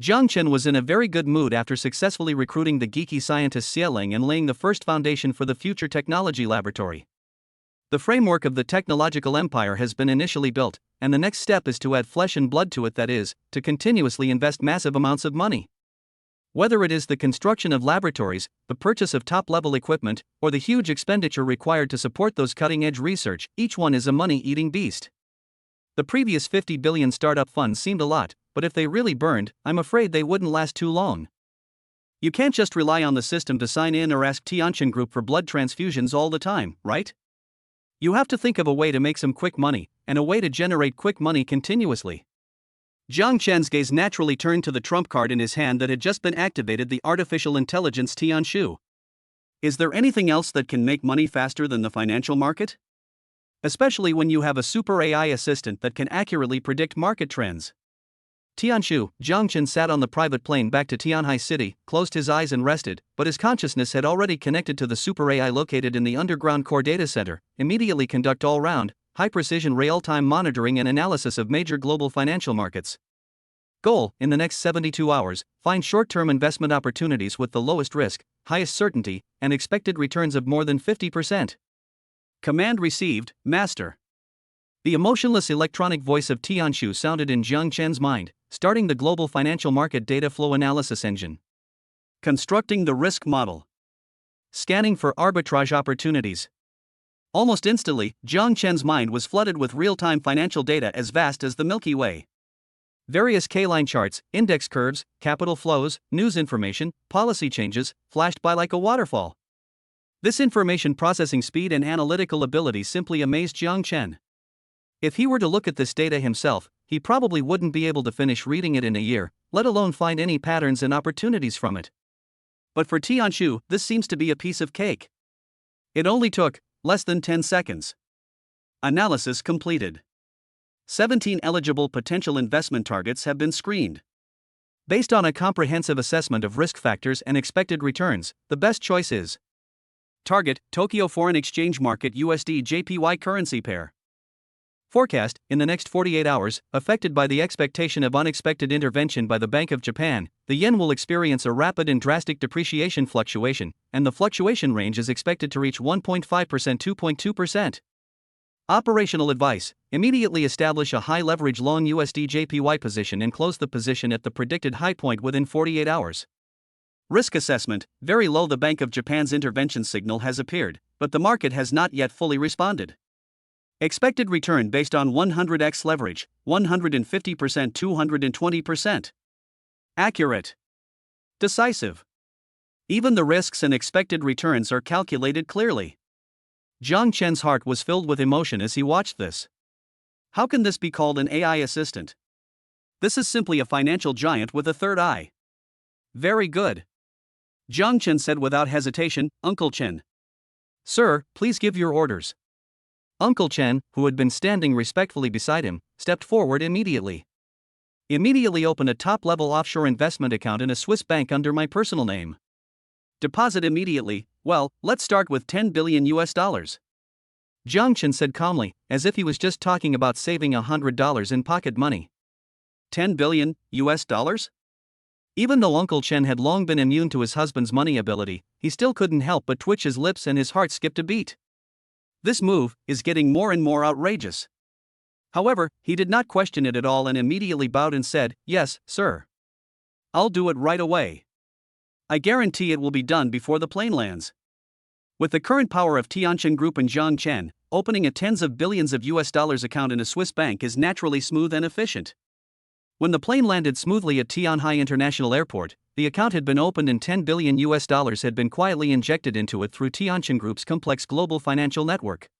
Jiang Chen was in a very good mood after successfully recruiting the geeky scientist Xie Ling and laying the first foundation for the Future Technology Laboratory. The framework of the technological empire has been initially built, and the next step is to add flesh and blood to it, that is, to continuously invest massive amounts of money. Whether it is the construction of laboratories, the purchase of top-level equipment, or the huge expenditure required to support those cutting-edge research, each one is a money-eating beast. The previous 50 billion startup funds seemed a lot, but if they really burned, I'm afraid they wouldn't last too long. You can't just rely on the system to sign in or ask Tianjin Group for blood transfusions all the time, right? You have to think of a way to make some quick money, and a way to generate quick money continuously. Jiang Chen's gaze naturally turned to the trump card in his hand that had just been activated, the artificial intelligence Tianshu. Is there anything else that can make money faster than the financial market? Especially when you have a super AI assistant that can accurately predict market trends. Tianshu, Jiang Chen sat on the private plane back to Tianhai City, closed his eyes and rested, but his consciousness had already connected to the super AI located in the underground core data center, immediately conduct all-round, high-precision real-time monitoring and analysis of major global financial markets. Goal, in the next 72 hours, find short-term investment opportunities with the lowest risk, highest certainty, and expected returns of more than 50%. Command received, Master. The emotionless electronic voice of Tianshu sounded in Jiang Chen's mind, starting the global financial market data flow analysis engine. Constructing the risk model. Scanning for arbitrage opportunities. Almost instantly, Jiang Chen's mind was flooded with real-time financial data as vast as the Milky Way. Various K-line charts, index curves, capital flows, news information, policy changes, flashed by like a waterfall. This information processing speed and analytical ability simply amazed Jiang Chen. If he were to look at this data himself, he probably wouldn't be able to finish reading it in a year, let alone find any patterns and opportunities from it. But for Tianshu, this seems to be a piece of cake. It only took less than 10 seconds. Analysis completed. 17 eligible potential investment targets have been screened. Based on a comprehensive assessment of risk factors and expected returns, the best choice is Target, Tokyo Foreign Exchange Market USD JPY currency pair. Forecast, in the next 48 hours, affected by the expectation of unexpected intervention by the Bank of Japan, the yen will experience a rapid and drastic depreciation fluctuation, and the fluctuation range is expected to reach 1.5%-2.2%. Operational advice: immediately establish a high leverage long USD JPY position and close the position at the predicted high point within 48 hours. Risk assessment: very low. The Bank of Japan's intervention signal has appeared, but the market has not yet fully responded. Expected return based on 100x leverage, 150%, 220%. Accurate. Decisive. Even the risks and expected returns are calculated clearly. Jiang Chen's heart was filled with emotion as he watched this. How can this be called an AI assistant? This is simply a financial giant with a third eye. Very good. Jiang Chen said without hesitation, Uncle Chen. Sir, please give your orders. Uncle Chen, who had been standing respectfully beside him, stepped forward immediately. Immediately open a top-level offshore investment account in a Swiss bank under my personal name. Deposit immediately. Well, let's start with $10 billion. Jiang Chen said calmly, as if he was just talking about saving $100 in pocket money. 10 billion US dollars? Even though Uncle Chen had long been immune to his husband's money ability, he still couldn't help but twitch his lips and his heart skipped a beat. This move is getting more and more outrageous. However, he did not question it at all and immediately bowed and said, "Yes, sir. I'll do it right away. I guarantee it will be done before the plane lands." With the current power of Tianqin Group and Jiang Chen, opening a tens of billions of US dollars account in a Swiss bank is naturally smooth and efficient. When the plane landed smoothly at Tianhai International Airport, the account had been opened and 10 billion US dollars had been quietly injected into it through Tianqin Group's complex global financial network.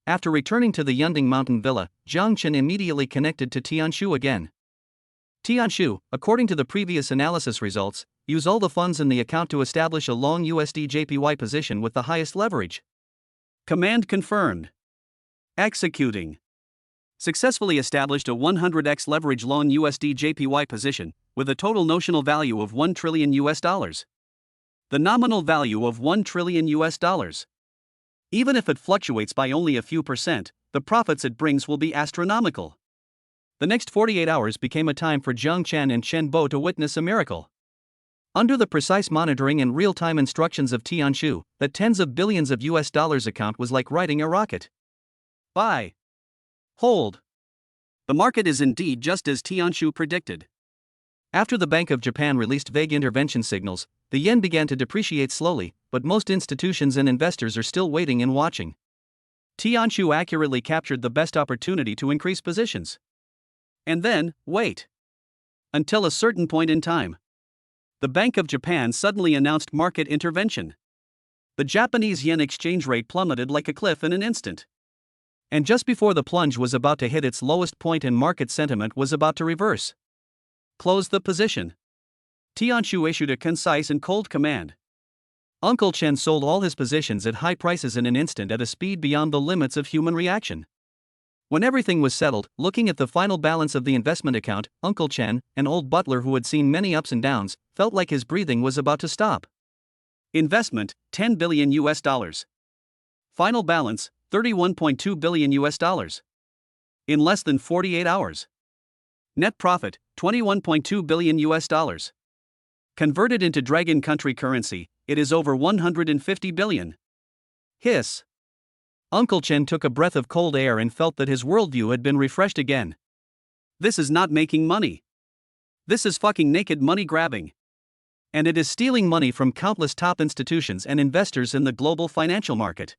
After returning to the Yunding Mountain Villa, Jiang Chen immediately connected to Tianshu again. Tianshu, according to the previous analysis results, use all the funds in the account to establish a long USD JPY position with the highest leverage. Command confirmed. Executing. Successfully established a 100x leverage long USD JPY position, with a total notional value of 1 trillion US dollars. The nominal value of 1 trillion US dollars. Even if it fluctuates by only a few percent, the profits it brings will be astronomical. The next 48 hours became a time for Jiang Chen and Chen Bo to witness a miracle. Under the precise monitoring and real-time instructions of Tianshu, that tens of billions of US dollars account was like riding a rocket. Buy. Hold. The market is indeed just as Tianshu predicted. After the Bank of Japan released vague intervention signals, the yen began to depreciate slowly, but most institutions and investors are still waiting and watching. Tianshu accurately captured the best opportunity to increase positions. And then, wait. Until a certain point in time. The Bank of Japan suddenly announced market intervention. The Japanese yen exchange rate plummeted like a cliff in an instant. And just before the plunge was about to hit its lowest point and market sentiment was about to reverse. Close the position. Tianshu issued a concise and cold command. Uncle Chen sold all his positions at high prices in an instant at a speed beyond the limits of human reaction. When everything was settled, looking at the final balance of the investment account, Uncle Chen, an old butler who had seen many ups and downs, felt like his breathing was about to stop. Investment, 10 billion US dollars. Final balance, 31.2 billion US dollars. In less than 48 hours. Net profit, 21.2 billion US dollars. Converted into Dragon country currency, it is over 150 billion. Hiss. Uncle Chen took a breath of cold air and felt that his worldview had been refreshed again. This is not making money. This is fucking naked money grabbing. And it is stealing money from countless top institutions and investors in the global financial market.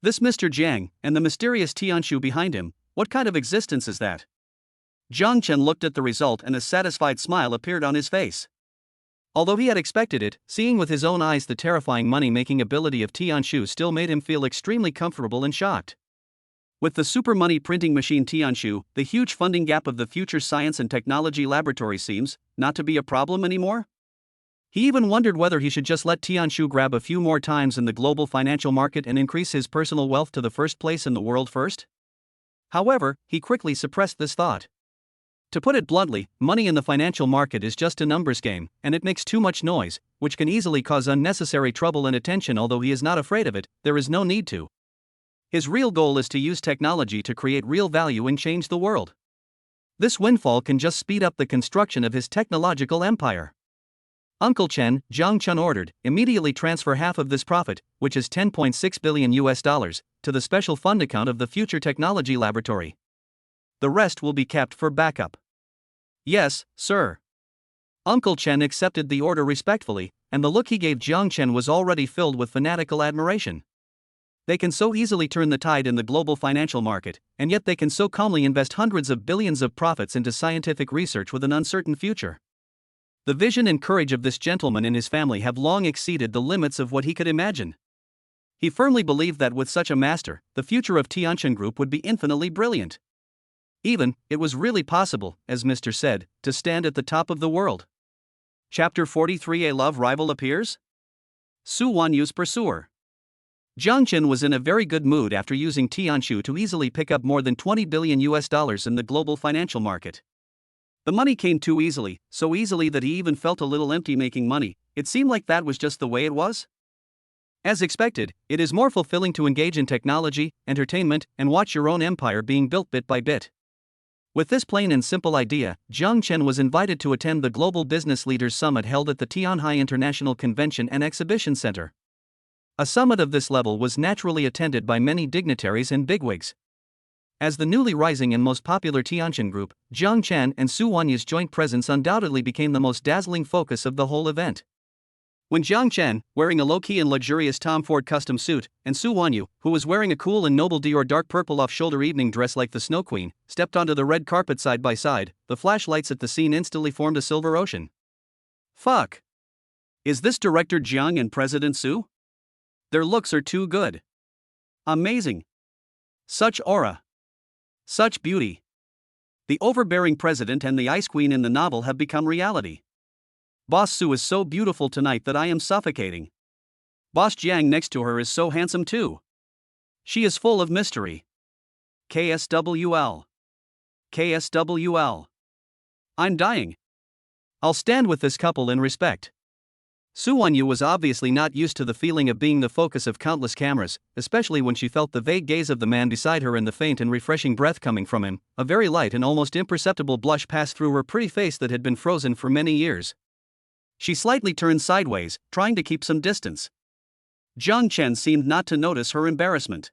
This Mr. Jiang, and the mysterious Tianshu behind him, what kind of existence is that? Jiang Chen looked at the result and a satisfied smile appeared on his face. Although he had expected it, seeing with his own eyes the terrifying money-making ability of Tianshu still made him feel extremely comfortable and shocked. With the super money printing machine Tianshu, the huge funding gap of the future science and technology laboratory seems not to be a problem anymore. He even wondered whether he should just let Tianshu grab a few more times in the global financial market and increase his personal wealth to the first place in the world first. However, he quickly suppressed this thought. To put it bluntly, money in the financial market is just a numbers game, and it makes too much noise, which can easily cause unnecessary trouble and attention. Although he is not afraid of it, there is no need to. His real goal is to use technology to create real value and change the world. This windfall can just speed up the construction of his technological empire. Uncle Chen, Jiang Chen ordered, immediately transfer half of this profit, which is 10.6 billion US dollars, to the special fund account of the Future Technology Laboratory. The rest will be kept for backup. Yes, sir. Uncle Chen accepted the order respectfully, and the look he gave Jiang Chen was already filled with fanatical admiration. They can so easily turn the tide in the global financial market, and yet they can so calmly invest hundreds of billions of profits into scientific research with an uncertain future. The vision and courage of this gentleman and his family have long exceeded the limits of what he could imagine. He firmly believed that with such a master, the future of Tianqin Group would be infinitely brilliant. Even, it was really possible, as Mr. said, to stand at the top of the world. Chapter 43: A love rival appears? Su Wanyu's pursuer. Jiang Chen was in a very good mood after using Tianshu to easily pick up more than 20 billion US dollars in the global financial market. The money came too easily, so easily that he even felt a little empty making money. It seemed like that was just the way it was. As expected, it is more fulfilling to engage in technology, entertainment, and watch your own empire being built bit by bit. With this plain and simple idea, Jiang Chen was invited to attend the Global Business Leaders Summit held at the Tianhe International Convention and Exhibition Center. A summit of this level was naturally attended by many dignitaries and bigwigs. As the newly rising and most popular Tianjin group, Jiang Chen and Su Wanyu's joint presence undoubtedly became the most dazzling focus of the whole event. When Jiang Chen, wearing a low-key and luxurious Tom Ford custom suit, and Su Wanyu, who was wearing a cool and noble Dior dark purple off-shoulder evening dress like the Snow Queen, stepped onto the red carpet side by side, the flashlights at the scene instantly formed a silver ocean. Fuck! Is this director Jiang and President Su? Their looks are too good. Amazing. Such aura. Such beauty. The overbearing president and the ice queen in the novel have become reality. Boss Su is so beautiful tonight that I am suffocating. Boss Jiang next to her is so handsome too. She is full of mystery. KSWL. KSWL. I'm dying. I'll stand with this couple in respect. Su Wanyu was obviously not used to the feeling of being the focus of countless cameras, especially when she felt the vague gaze of the man beside her and the faint and refreshing breath coming from him. A very light and almost imperceptible blush passed through her pretty face that had been frozen for many years. She slightly turned sideways, trying to keep some distance. Jiang Chen seemed not to notice her embarrassment.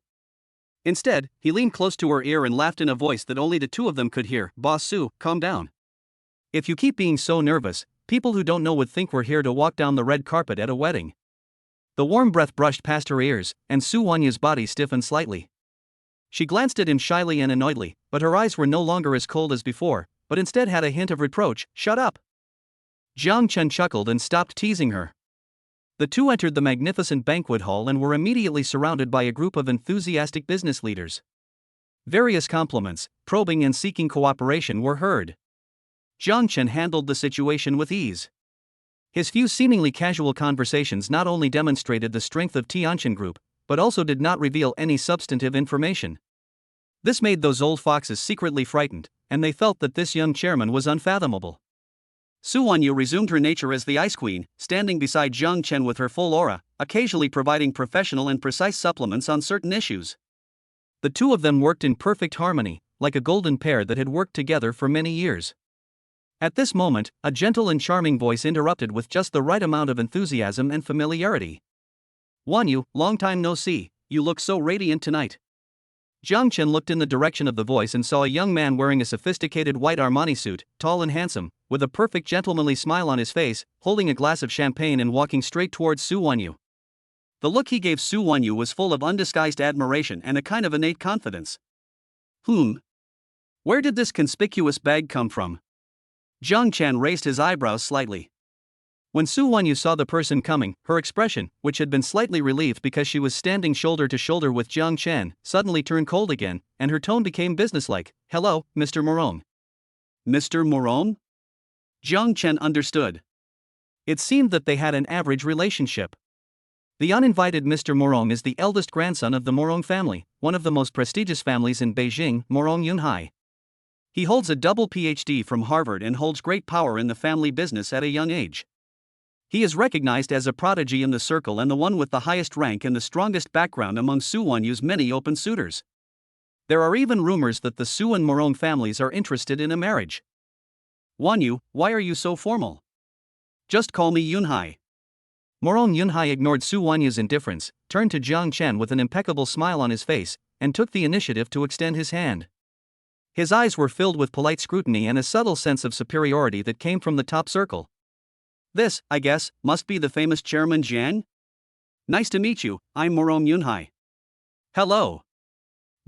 Instead, he leaned close to her ear and laughed in a voice that only the two of them could hear. Boss Su, calm down. If you keep being so nervous, people who don't know would think we're here to walk down the red carpet at a wedding. The warm breath brushed past her ears, and Su Wanyu's body stiffened slightly. She glanced at him shyly and annoyedly, but her eyes were no longer as cold as before, but instead had a hint of reproach. Shut up! Jiang Chen chuckled and stopped teasing her. The two entered the magnificent banquet hall and were immediately surrounded by a group of enthusiastic business leaders. Various compliments, probing and seeking cooperation were heard. Jiang Chen handled the situation with ease. His few seemingly casual conversations not only demonstrated the strength of Tianjin Group, but also did not reveal any substantive information. This made those old foxes secretly frightened, and they felt that this young chairman was unfathomable. Su Wanyu resumed her nature as the Ice Queen, standing beside Jiang Chen with her full aura, occasionally providing professional and precise supplements on certain issues. The two of them worked in perfect harmony, like a golden pair that had worked together for many years. At this moment, a gentle and charming voice interrupted with just the right amount of enthusiasm and familiarity. Wanyu, long time no see, you look so radiant tonight. Jiang Chen looked in the direction of the voice and saw a young man wearing a sophisticated white Armani suit, tall and handsome, with a perfect gentlemanly smile on his face, holding a glass of champagne and walking straight towards Su Wanyu. The look he gave Su Wanyu was full of undisguised admiration and a kind of innate confidence. Where did this conspicuous bag come from? Jiang Chen raised his eyebrows slightly. When Su Wanyu saw the person coming, her expression, which had been slightly relieved because she was standing shoulder to shoulder with Jiang Chen, suddenly turned cold again, and her tone became businesslike. Hello, Mr. Morong. Mr. Morong? Jiang Chen understood. It seemed that they had an average relationship. The uninvited Mr. Morong is the eldest grandson of the Morong family, one of the most prestigious families in Beijing, Morong Yunhai. He holds a double PhD from Harvard and holds great power in the family business at a young age. He is recognized as a prodigy in the circle and the one with the highest rank and the strongest background among Su Wanyu's many open suitors. There are even rumors that the Su and Morong families are interested in a marriage. Wanyu, why are you so formal? Just call me Yunhai. Morong Yunhai ignored Su Wanyu's indifference, turned to Jiang Chen with an impeccable smile on his face, and took the initiative to extend his hand. His eyes were filled with polite scrutiny and a subtle sense of superiority that came from the top circle. This, I guess, must be the famous Chairman Jiang? Nice to meet you, I'm Morong Yunhai. Hello.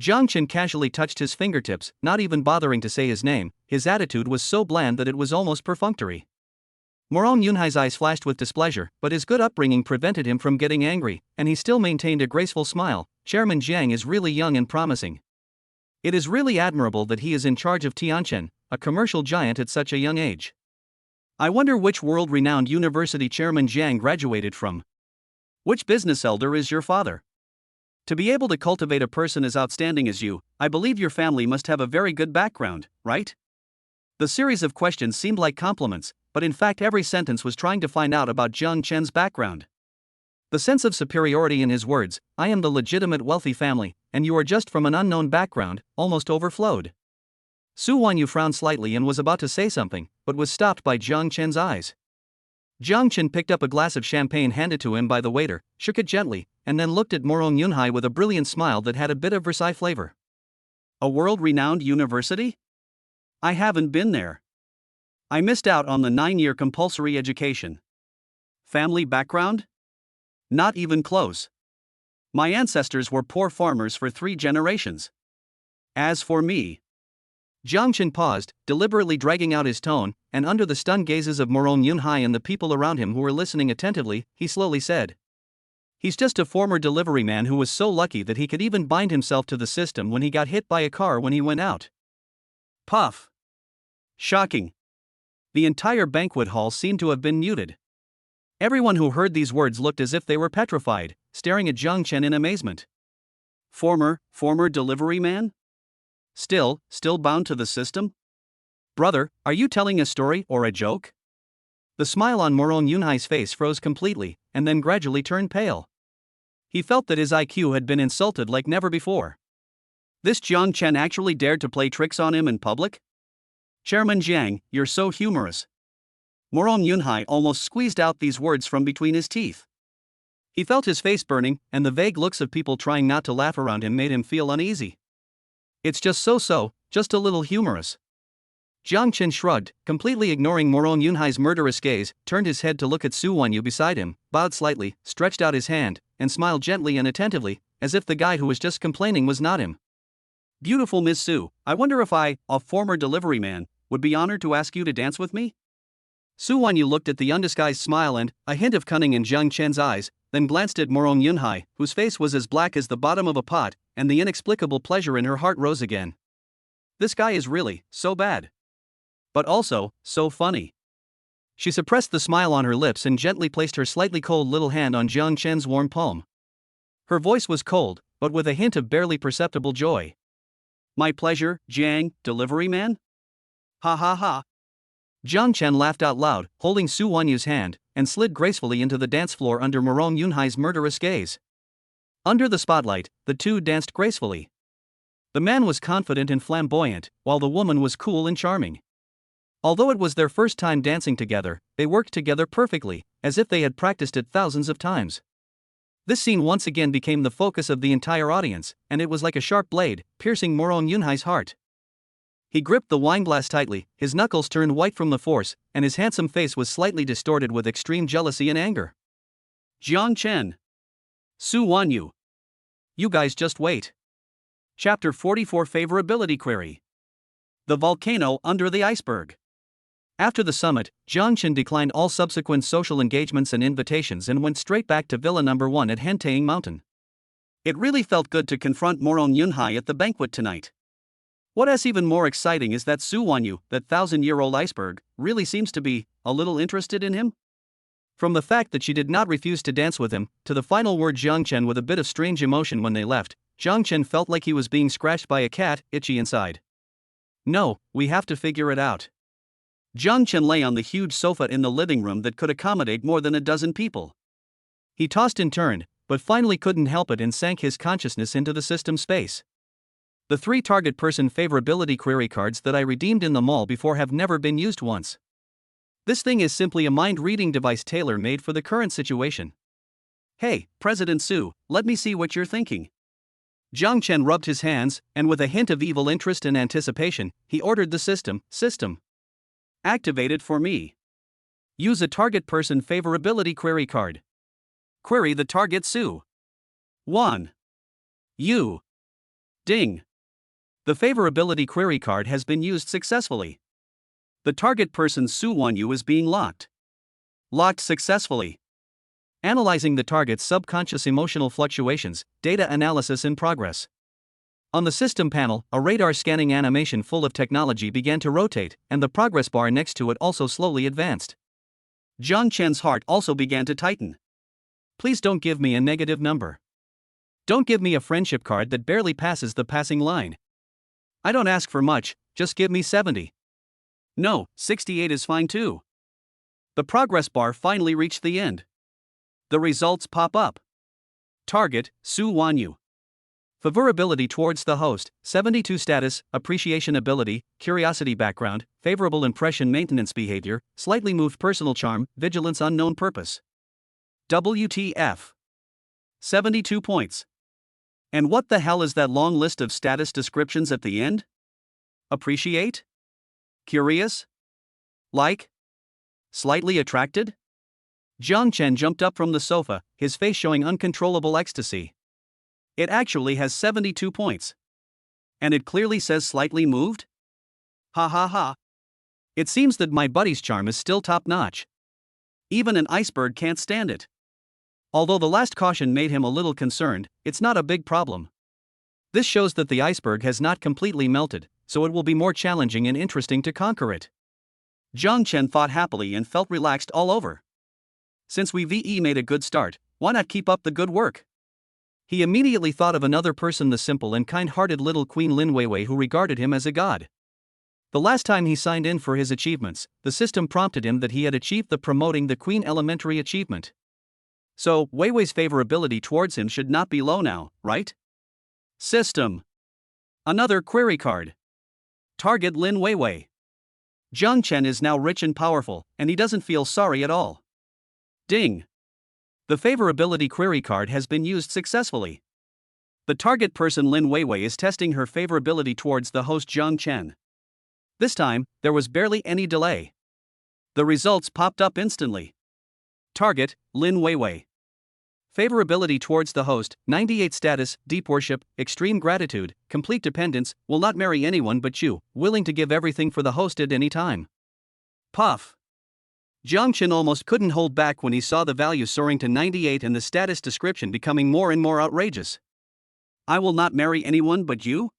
Jiang Chen casually touched his fingertips, not even bothering to say his name. His attitude was so bland that it was almost perfunctory. Morong Yunhai's eyes flashed with displeasure, but his good upbringing prevented him from getting angry, and he still maintained a graceful smile. Chairman Jiang is really young and promising. It is really admirable that he is in charge of Tianjin, a commercial giant at such a young age. I wonder which world-renowned university Chairman Jiang graduated from. Which business elder is your father? To be able to cultivate a person as outstanding as you, I believe your family must have a very good background, right? The series of questions seemed like compliments, but in fact every sentence was trying to find out about Jiang Chen's background. The sense of superiority in his words, "I am the legitimate wealthy family, and you are just from an unknown background," almost overflowed. Su Wanyu frowned slightly and was about to say something, but was stopped by Jiang Chen's eyes. Jiang Chen picked up a glass of champagne handed to him by the waiter, shook it gently, and then looked at Morong Yunhai with a brilliant smile that had a bit of Versailles flavor. A world-renowned university? I haven't been there. I missed out on the 9-year compulsory education. Family background? Not even close. My ancestors were poor farmers for 3 generations. As for me... Jiang Chen paused, deliberately dragging out his tone, and under the stunned gazes of Morong Yunhai and the people around him who were listening attentively, he slowly said, "He's just a former delivery man who was so lucky that he could even bind himself to the system when he got hit by a car when he went out." Puff. Shocking. The entire banquet hall seemed to have been muted. Everyone who heard these words looked as if they were petrified, staring at Jiang Chen in amazement. Former delivery man? Still bound to the system? Brother, are you telling a story or a joke? The smile on Morong Yunhai's face froze completely, and then gradually turned pale. He felt that his IQ had been insulted like never before. This Jiang Chen actually dared to play tricks on him in public? Chairman Jiang, you're so humorous. Morong Yunhai almost squeezed out these words from between his teeth. He felt his face burning, and the vague looks of people trying not to laugh around him made him feel uneasy. It's just so, just a little humorous. Jiang Chen shrugged, completely ignoring Morong Yunhai's murderous gaze, turned his head to look at Su Wanyu beside him, bowed slightly, stretched out his hand, and smiled gently and attentively, as if the guy who was just complaining was not him. Beautiful Miss Su, I wonder if I, a former delivery man, would be honored to ask you to dance with me? Su Wanyu looked at the undisguised smile and a hint of cunning in Jiang Chen's eyes, then glanced at Morong Yunhai, whose face was as black as the bottom of a pot, and the inexplicable pleasure in her heart rose again. This guy is really so bad. But also, so funny. She suppressed the smile on her lips and gently placed her slightly cold little hand on Jiang Chen's warm palm. Her voice was cold, but with a hint of barely perceptible joy. My pleasure, Jiang, delivery man? Ha ha ha. Jiang Chen laughed out loud, holding Su Wanyu's hand, and slid gracefully into the dance floor under Morong Yunhai's murderous gaze. Under the spotlight, the two danced gracefully. The man was confident and flamboyant, while the woman was cool and charming. Although it was their first time dancing together, they worked together perfectly, as if they had practiced it thousands of times. This scene once again became the focus of the entire audience, and it was like a sharp blade, piercing Morong Yunhai's heart. He gripped the wineglass tightly, his knuckles turned white from the force, and his handsome face was slightly distorted with extreme jealousy and anger. Jiang Chen. Su Wanyu. You guys just wait. Chapter 44 Favorability Query. The volcano under the iceberg. After the summit, Jiang Chen declined all subsequent social engagements and invitations and went straight back to Villa No. 1 at Hentaying Mountain. It really felt good to confront Morong Yunhai at the banquet tonight. What's even more exciting is that Su Wanyu, that 1,000-year-old iceberg, really seems to be a little interested in him. From the fact that she did not refuse to dance with him, to the final word Jiang Chen with a bit of strange emotion when they left, Jiang Chen felt like he was being scratched by a cat, itchy inside. No, we have to figure it out. Jiang Chen lay on the huge sofa in the living room that could accommodate more than a dozen people. He tossed and turned, but finally couldn't help it and sank his consciousness into the system space. The 3 target person favorability query cards that I redeemed in the mall before have never been used once. This thing is simply a mind-reading device tailor-made for the current situation. Hey, President Su, let me see what you're thinking. Jiang Chen rubbed his hands, and with a hint of evil interest and anticipation, he ordered the system. Activate it for me. Use a target person favorability query card. Query the target Su. 1. You. Ding. The favorability query card has been used successfully. The target person Su Wanyu is being locked. Locked successfully. Analyzing the target's subconscious emotional fluctuations, data analysis in progress. On the system panel, a radar scanning animation full of technology began to rotate, and the progress bar next to it also slowly advanced. Jiang Chen's heart also began to tighten. Please don't give me a negative number. Don't give me a friendship card that barely passes the passing line. I don't ask for much, just give me 70. No, 68 is fine too. The progress bar finally reached the end. The results pop up. Target, Su Wanyu. Favorability towards the host, 72 status, appreciation ability, curiosity background, favorable impression maintenance behavior, slightly moved personal charm, vigilance unknown purpose. WTF. 72 points. And what the hell is that long list of status descriptions at the end? Appreciate? Curious? Like? Slightly attracted? Jiang Chen jumped up from the sofa, his face showing uncontrollable ecstasy. It actually has 72 points. And it clearly says slightly moved? Ha ha ha. It seems that my buddy's charm is still top notch. Even an iceberg can't stand it. Although the last caution made him a little concerned, it's not a big problem. This shows that the iceberg has not completely melted, so it will be more challenging and interesting to conquer it. Jiang Chen thought happily and felt relaxed all over. Since we VE made a good start, why not keep up the good work? He immediately thought of another person, the simple and kind-hearted little Queen Lin Weiwei, who regarded him as a god. The last time he signed in for his achievements, the system prompted him that he had achieved the Promoting the Queen Elementary achievement. So, Weiwei's favorability towards him should not be low now, right? System. Another query card. Target Lin Weiwei. Jiang Chen is now rich and powerful, and he doesn't feel sorry at all. Ding. The favorability query card has been used successfully. The target person Lin Weiwei is testing her favorability towards the host Jiang Chen. This time, there was barely any delay. The results popped up instantly. Target, Lin Weiwei. Favorability towards the host, 98 status, deep worship, extreme gratitude, complete dependence, will not marry anyone but you, willing to give everything for the host at any time. Puff. Jiang Chen almost couldn't hold back when he saw the value soaring to 98 and the status description becoming more and more outrageous. I will not marry anyone but you?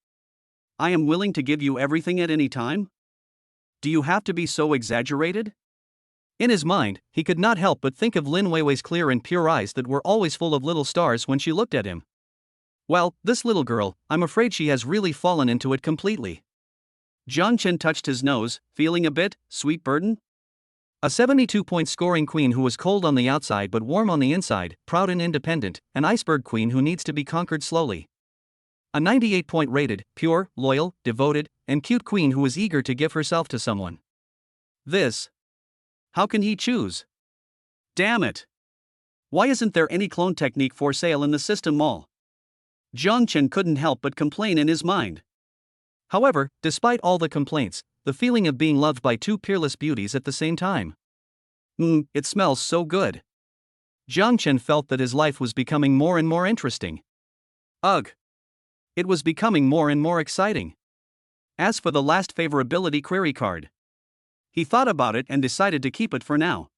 I am willing to give you everything at any time? Do you have to be so exaggerated? In his mind, he could not help but think of Lin Weiwei's clear and pure eyes that were always full of little stars when she looked at him. Well, this little girl, I'm afraid she has really fallen into it completely. Jiang Chen touched his nose, feeling a bit, sweet burden? A 72-point scoring queen who was cold on the outside but warm on the inside, proud and independent, an iceberg queen who needs to be conquered slowly. A 98-point rated, pure, loyal, devoted, and cute queen who is eager to give herself to someone. This. How can he choose? Damn it. Why isn't there any clone technique for sale in the system mall? Jiang Chen couldn't help but complain in his mind. However, despite all the complaints, the feeling of being loved by two peerless beauties at the same time. It smells so good. Jiang Chen felt that his life was becoming more and more interesting. Ugh. It was becoming more and more exciting. As for the last favorability query card, he thought about it and decided to keep it for now.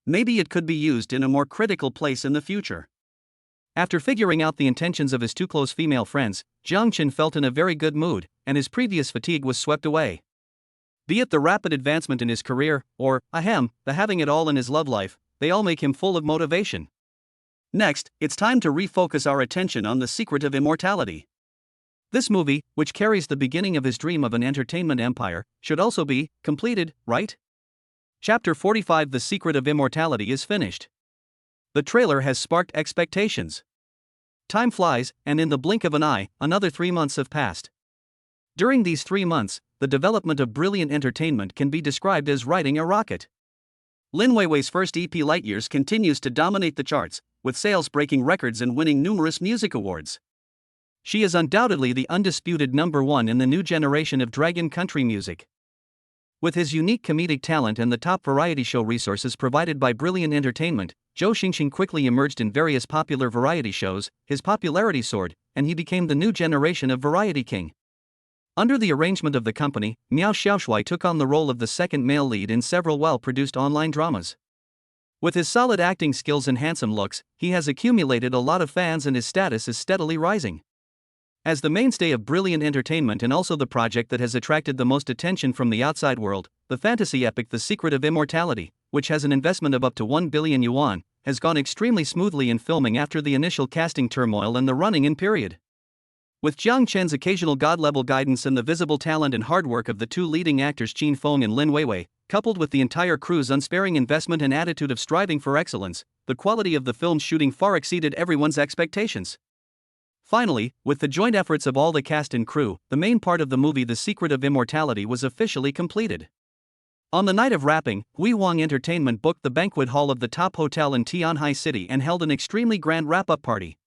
Maybe it could be used in a more critical place in the future. After figuring out the intentions of his two close female friends, Jiang Chen felt in a very good mood, and his previous fatigue was swept away. Be it the rapid advancement in his career, or, the having it all in his love life, they all make him full of motivation. Next, it's time to refocus our attention on The Secret of Immortality. This movie, which carries the beginning of his dream of an entertainment empire, should also be completed, right? Chapter 45 The Secret of Immortality is finished. The trailer has sparked expectations. Time flies, and in the blink of an eye, another 3 months have passed. During these 3 months, the development of brilliant entertainment can be described as riding a rocket. Lin Weiwei's first EP Lightyears continues to dominate the charts, with sales breaking records and winning numerous music awards. She is undoubtedly the undisputed #1 in the new generation of dragon country music. With his unique comedic talent and the top variety show resources provided by Brilliant Entertainment, Zhou Xingxing quickly emerged in various popular variety shows, his popularity soared, and he became the new generation of variety king. Under the arrangement of the company, Miao Xiaoshui took on the role of the second male lead in several well-produced online dramas. With his solid acting skills and handsome looks, he has accumulated a lot of fans and his status is steadily rising. As the mainstay of Brilliant Entertainment and also the project that has attracted the most attention from the outside world, the fantasy epic The Secret of Immortality, which has an investment of up to 1 billion yuan, has gone extremely smoothly in filming after the initial casting turmoil and the running-in period. With Jiang Chen's occasional god-level guidance and the visible talent and hard work of the two leading actors Qin Feng and Lin Weiwei, coupled with the entire crew's unsparing investment and attitude of striving for excellence, the quality of the film's shooting far exceeded everyone's expectations. Finally, with the joint efforts of all the cast and crew, the main part of the movie The Secret of Immortality was officially completed. On the night of wrapping, Hui Wang Entertainment booked the banquet hall of the top hotel in Tianhai City and held an extremely grand wrap-up party.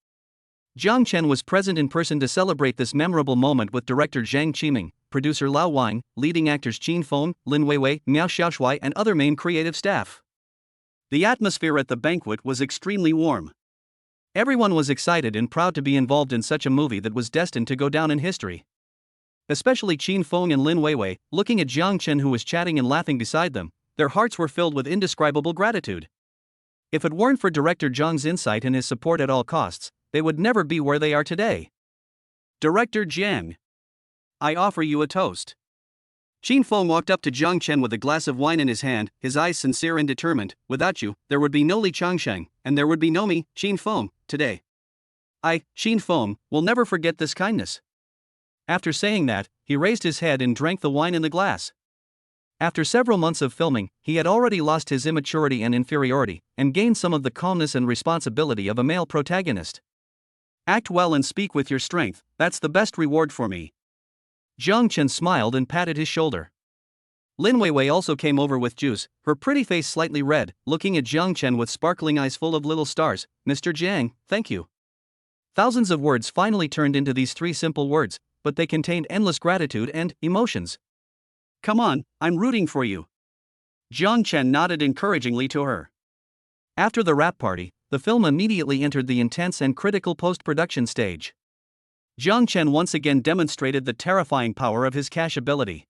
Jiang Chen was present in person to celebrate this memorable moment with director Zhang Qiming, producer Lao Wang, leading actors Qin Feng, Lin Weiwei, Miao Xiaoshui and other main creative staff. The atmosphere at the banquet was extremely warm. Everyone was excited and proud to be involved in such a movie that was destined to go down in history. Especially Qin Feng and Lin Weiwei, looking at Jiang Chen who was chatting and laughing beside them, their hearts were filled with indescribable gratitude. If it weren't for director Zhang's insight and his support at all costs, they would never be where they are today. Director Jiang, I offer you a toast. Qin Feng walked up to Jiang Chen with a glass of wine in his hand, his eyes sincere and determined. Without you, there would be no Li Changsheng, and there would be no me, Qin Feng, today. I, Qin Feng, will never forget this kindness. After saying that, he raised his head and drank the wine in the glass. After several months of filming, he had already lost his immaturity and inferiority, and gained some of the calmness and responsibility of a male protagonist. Act well and speak with your strength, that's the best reward for me. Jiang Chen smiled and patted his shoulder. Lin Weiwei also came over with juice, her pretty face slightly red, looking at Jiang Chen with sparkling eyes full of little stars. Mr. Jiang, thank you. Thousands of words finally turned into these three simple words, but they contained endless gratitude and emotions. Come on, I'm rooting for you. Jiang Chen nodded encouragingly to her. After the wrap party, the film immediately entered the intense and critical post-production stage. Jiang Chen once again demonstrated the terrifying power of his cash ability.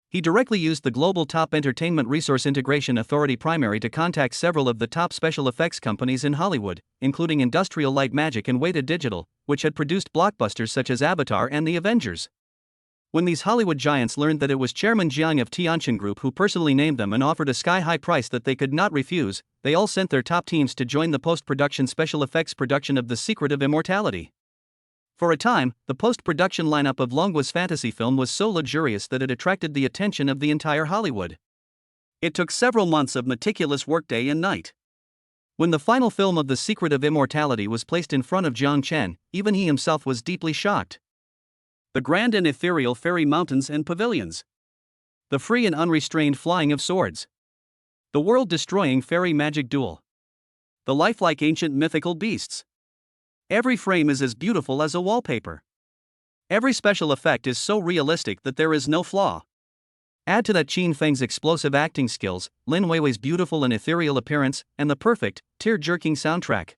He directly used the Global Top Entertainment Resource Integration Authority Primary to contact several of the top special effects companies in Hollywood, including Industrial Light Magic and Weighted Digital, which had produced blockbusters such as Avatar and The Avengers. When these Hollywood giants learned that it was Chairman Jiang of Tianin Group who personally named them and offered a sky-high price that they could not refuse, they all sent their top teams to join the post-production special effects production of The Secret of Immortality. For a time, the post-production lineup of Longwa's fantasy film was so luxurious that it attracted the attention of the entire Hollywood. It took several months of meticulous work day and night. When the final film of The Secret of Immortality was placed in front of Jiang Chen, even he himself was deeply shocked. The grand and ethereal fairy mountains and pavilions. The free and unrestrained flying of swords. The world-destroying fairy magic duel. The lifelike ancient mythical beasts. Every frame is as beautiful as a wallpaper. Every special effect is so realistic that there is no flaw. Add to that Qin Feng's explosive acting skills, Lin Weiwei's beautiful and ethereal appearance, and the perfect, tear-jerking soundtrack.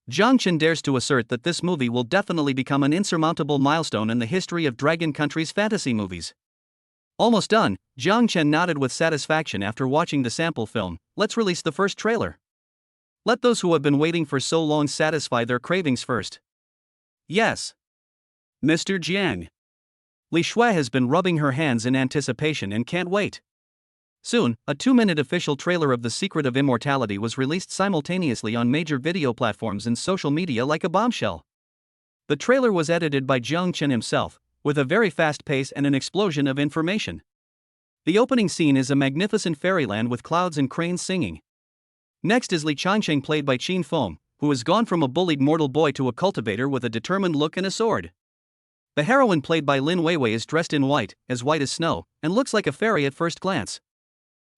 Jiang Chen dares to assert that this movie will definitely become an insurmountable milestone in the history of Dragon Country's fantasy movies. Almost done, Jiang Chen nodded with satisfaction after watching the sample film. Let's release the first trailer. Let those who have been waiting for so long satisfy their cravings first. Yes. Mr. Jiang. Li Shui has been rubbing her hands in anticipation and can't wait. Soon, a 2-minute official trailer of The Secret of Immortality was released simultaneously on major video platforms and social media like a bombshell. The trailer was edited by Jiang Chen himself, with a very fast pace and an explosion of information. The opening scene is a magnificent fairyland with clouds and cranes singing. Next is Li Changsheng played by Qin Feng, who has gone from a bullied mortal boy to a cultivator with a determined look and a sword. The heroine played by Lin Weiwei is dressed in white as snow, and looks like a fairy at first glance.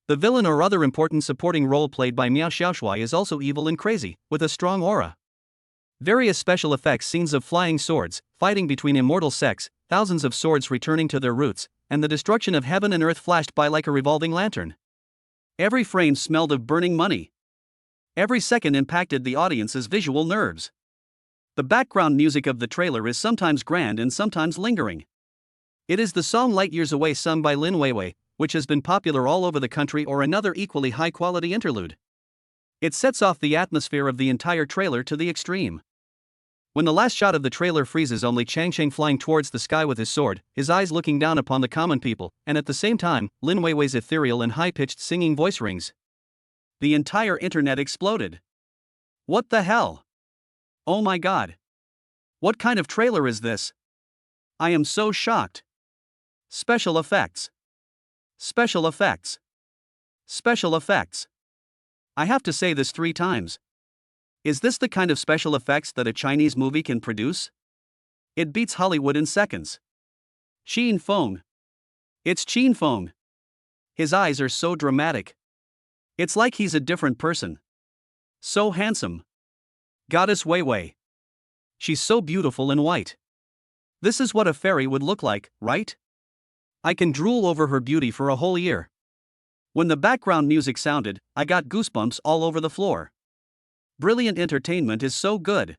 The villain or other important supporting role played by Miao Xiaoshui is also evil and crazy, with a strong aura. Various special effects scenes of flying swords, fighting between immortal sects, thousands of swords returning to their roots, and the destruction of heaven and earth flashed by like a revolving lantern. Every frame smelled of burning money. Every second impacted the audience's visual nerves. The background music of the trailer is sometimes grand and sometimes lingering. It is the song Light Years Away sung by Lin Weiwei, which has been popular all over the country, or another equally high-quality interlude. It sets off the atmosphere of the entire trailer to the extreme. When the last shot of the trailer freezes on Li Changsheng flying towards the sky with his sword, his eyes looking down upon the common people, and at the same time, Lin Weiwei's ethereal and high-pitched singing voice rings. The entire internet exploded. What the hell? Oh my god. What kind of trailer is this? I am so shocked. Special effects. Special effects. Special effects. I have to say this 3 times. Is this the kind of special effects that a Chinese movie can produce? It beats Hollywood in seconds. Qin Feng. It's Qin Feng. His eyes are so dramatic. It's like he's a different person. So handsome. Goddess Wei Wei. She's so beautiful in white. This is what a fairy would look like, right? I can drool over her beauty for a whole year. When the background music sounded, I got goosebumps all over the floor. Brilliant entertainment is so good.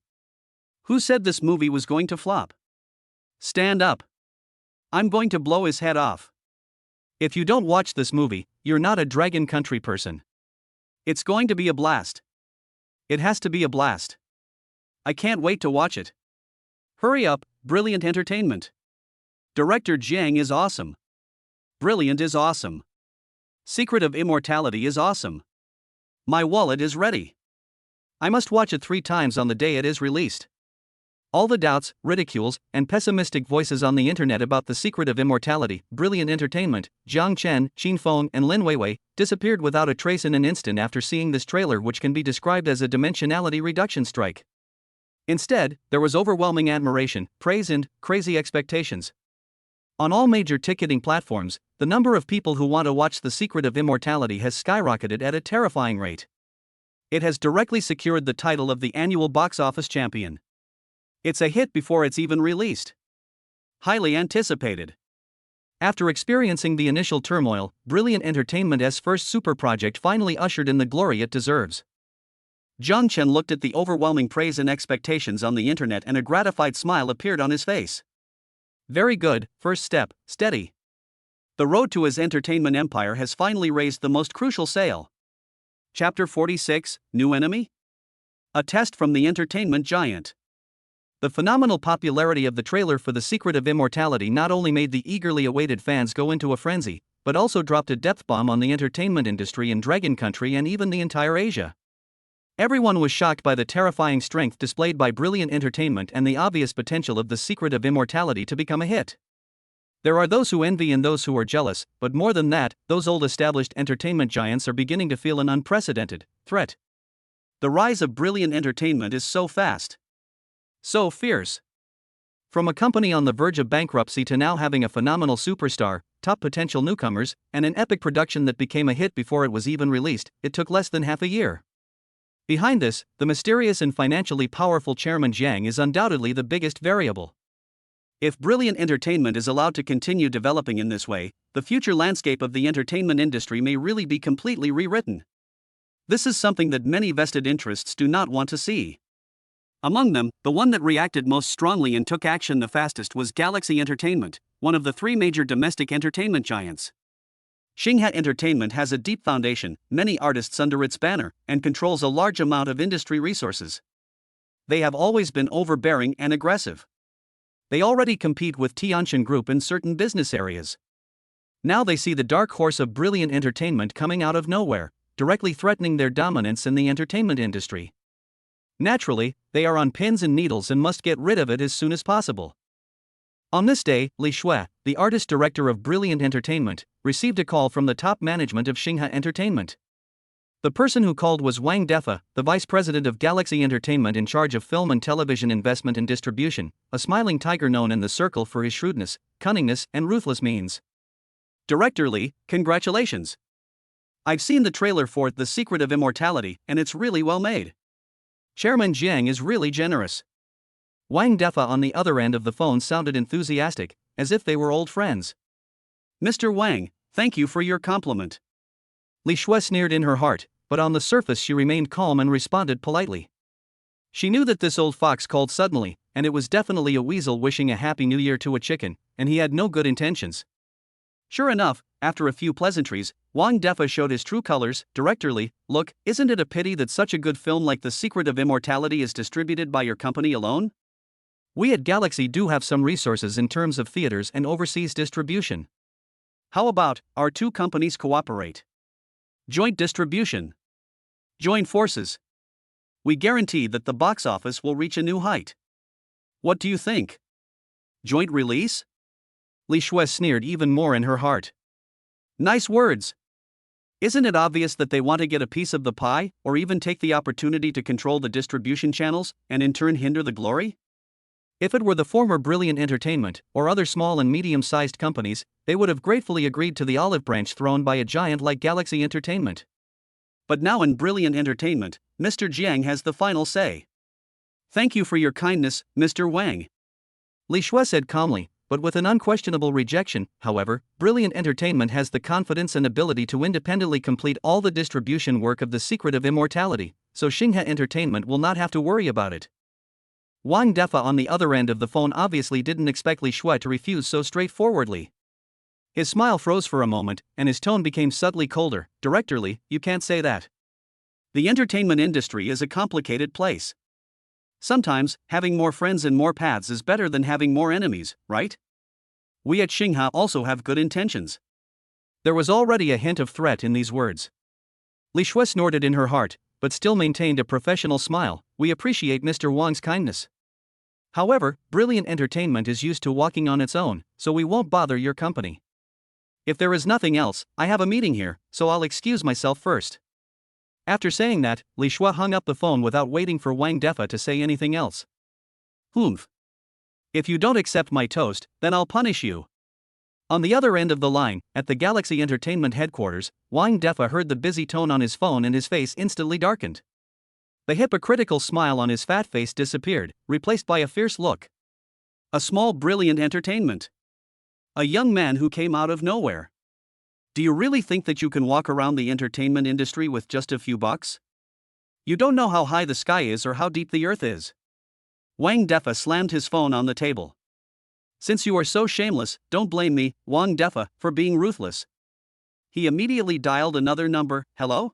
Who said this movie was going to flop? Stand up. I'm going to blow his head off. If you don't watch this movie, you're not a Dragon Country person. It's going to be a blast. It has to be a blast. I can't wait to watch it. Hurry up, brilliant entertainment. Director Jiang is awesome. Brilliant is awesome. Secret of Immortality is awesome. My wallet is ready. I must watch it 3 times on the day it is released. All the doubts, ridicules, and pessimistic voices on the internet about The Secret of Immortality, Brilliant Entertainment, Zhang Chen, Qin Feng, and Lin Weiwei disappeared without a trace in an instant after seeing this trailer, which can be described as a dimensionality reduction strike. Instead, there was overwhelming admiration, praise, and crazy expectations. On all major ticketing platforms, the number of people who want to watch The Secret of Immortality has skyrocketed at a terrifying rate. It has directly secured the title of the annual box office champion. It's a hit before it's even released. Highly anticipated. After experiencing the initial turmoil, Brilliant Entertainment's first super project finally ushered in the glory it deserves. Zhang Chen looked at the overwhelming praise and expectations on the internet, and a gratified smile appeared on his face. Very good, first step, steady. The road to his entertainment empire has finally raised the most crucial sail. Chapter 46, New Enemy? A test from the entertainment giant. The phenomenal popularity of the trailer for The Secret of Immortality not only made the eagerly awaited fans go into a frenzy, but also dropped a depth bomb on the entertainment industry in Dragon Country and even the entire Asia. Everyone was shocked by the terrifying strength displayed by Brilliant Entertainment and the obvious potential of The Secret of Immortality to become a hit. There are those who envy and those who are jealous, but more than that, those old established entertainment giants are beginning to feel an unprecedented threat. The rise of Brilliant Entertainment is so fast. So fierce. From a company on the verge of bankruptcy to now having a phenomenal superstar, top potential newcomers, and an epic production that became a hit before it was even released, it took less than half a year. Behind this, the mysterious and financially powerful Chairman Jiang is undoubtedly the biggest variable. If Brilliant Entertainment is allowed to continue developing in this way, the future landscape of the entertainment industry may really be completely rewritten. This is something that many vested interests do not want to see. Among them, the one that reacted most strongly and took action the fastest was Galaxy Entertainment, one of the 3 major domestic entertainment giants. Xinghe Entertainment has a deep foundation, many artists under its banner, and controls a large amount of industry resources. They have always been overbearing and aggressive. They already compete with Tianin Group in certain business areas. Now they see the dark horse of Brilliant Entertainment coming out of nowhere, directly threatening their dominance in the entertainment industry. Naturally, they are on pins and needles and must get rid of it as soon as possible. On this day, Li Shui, the artist director of Brilliant Entertainment, received a call from the top management of Xinghe Entertainment. The person who called was Wang Defa, the vice president of Galaxy Entertainment in charge of film and television investment and distribution, a smiling tiger known in the circle for his shrewdness, cunningness, and ruthless means. Director Li, congratulations. I've seen the trailer for The Secret of Immortality, and it's really well made. Chairman Jiang is really generous. Wang Defa on the other end of the phone sounded enthusiastic, as if they were old friends. Mr. Wang, thank you for your compliment. Li Shui sneered in her heart, but on the surface she remained calm and responded politely. She knew that this old fox called suddenly, and it was definitely a weasel wishing a happy new year to a chicken, and he had no good intentions. Sure enough, after a few pleasantries, Wang Defa showed his true colors. Director Li, look, isn't it a pity that such a good film like The Secret of Immortality is distributed by your company alone? We at Galaxy do have some resources in terms of theaters and overseas distribution. How about our 2 companies cooperate? Joint distribution. Join forces. We guarantee that the box office will reach a new height. What do you think? Joint release? Li Shui sneered even more in her heart. Nice words. Isn't it obvious that they want to get a piece of the pie, or even take the opportunity to control the distribution channels, and in turn hinder the glory? If it were the former Brilliant Entertainment, or other small and medium-sized companies, they would have gratefully agreed to the olive branch thrown by a giant like Galaxy Entertainment. But now in Brilliant Entertainment, Mr. Jiang has the final say. Thank you for your kindness, Mr. Wang. Li Shui said calmly, but with an unquestionable rejection. However, Brilliant Entertainment has the confidence and ability to independently complete all the distribution work of The Secret of Immortality, so Xinghe Entertainment will not have to worry about it. Wang Defa on the other end of the phone obviously didn't expect Li Shui to refuse so straightforwardly. His smile froze for a moment, and his tone became subtly colder. Directorly, you can't say that. The entertainment industry is a complicated place. Sometimes, having more friends and more paths is better than having more enemies, right? We at Xinghe also have good intentions. There was already a hint of threat in these words. Li Shui snorted in her heart, but still maintained a professional smile. We appreciate Mr. Wang's kindness. However, Brilliant Entertainment is used to walking on its own, so we won't bother your company. If there is nothing else, I have a meeting here, so I'll excuse myself first. After saying that, Li Shui hung up the phone without waiting for Wang Defa to say anything else. Humph. If you don't accept my toast, then I'll punish you. On the other end of the line, at the Galaxy Entertainment headquarters, Wang Defa heard the busy tone on his phone and his face instantly darkened. The hypocritical smile on his fat face disappeared, replaced by a fierce look. A small Brilliant Entertainment. A young man who came out of nowhere. Do you really think that you can walk around the entertainment industry with just a few bucks? You don't know how high the sky is or how deep the earth is. Wang Defa slammed his phone on the table. Since you are so shameless, don't blame me, Wang Defa, for being ruthless. He immediately dialed another number. Hello?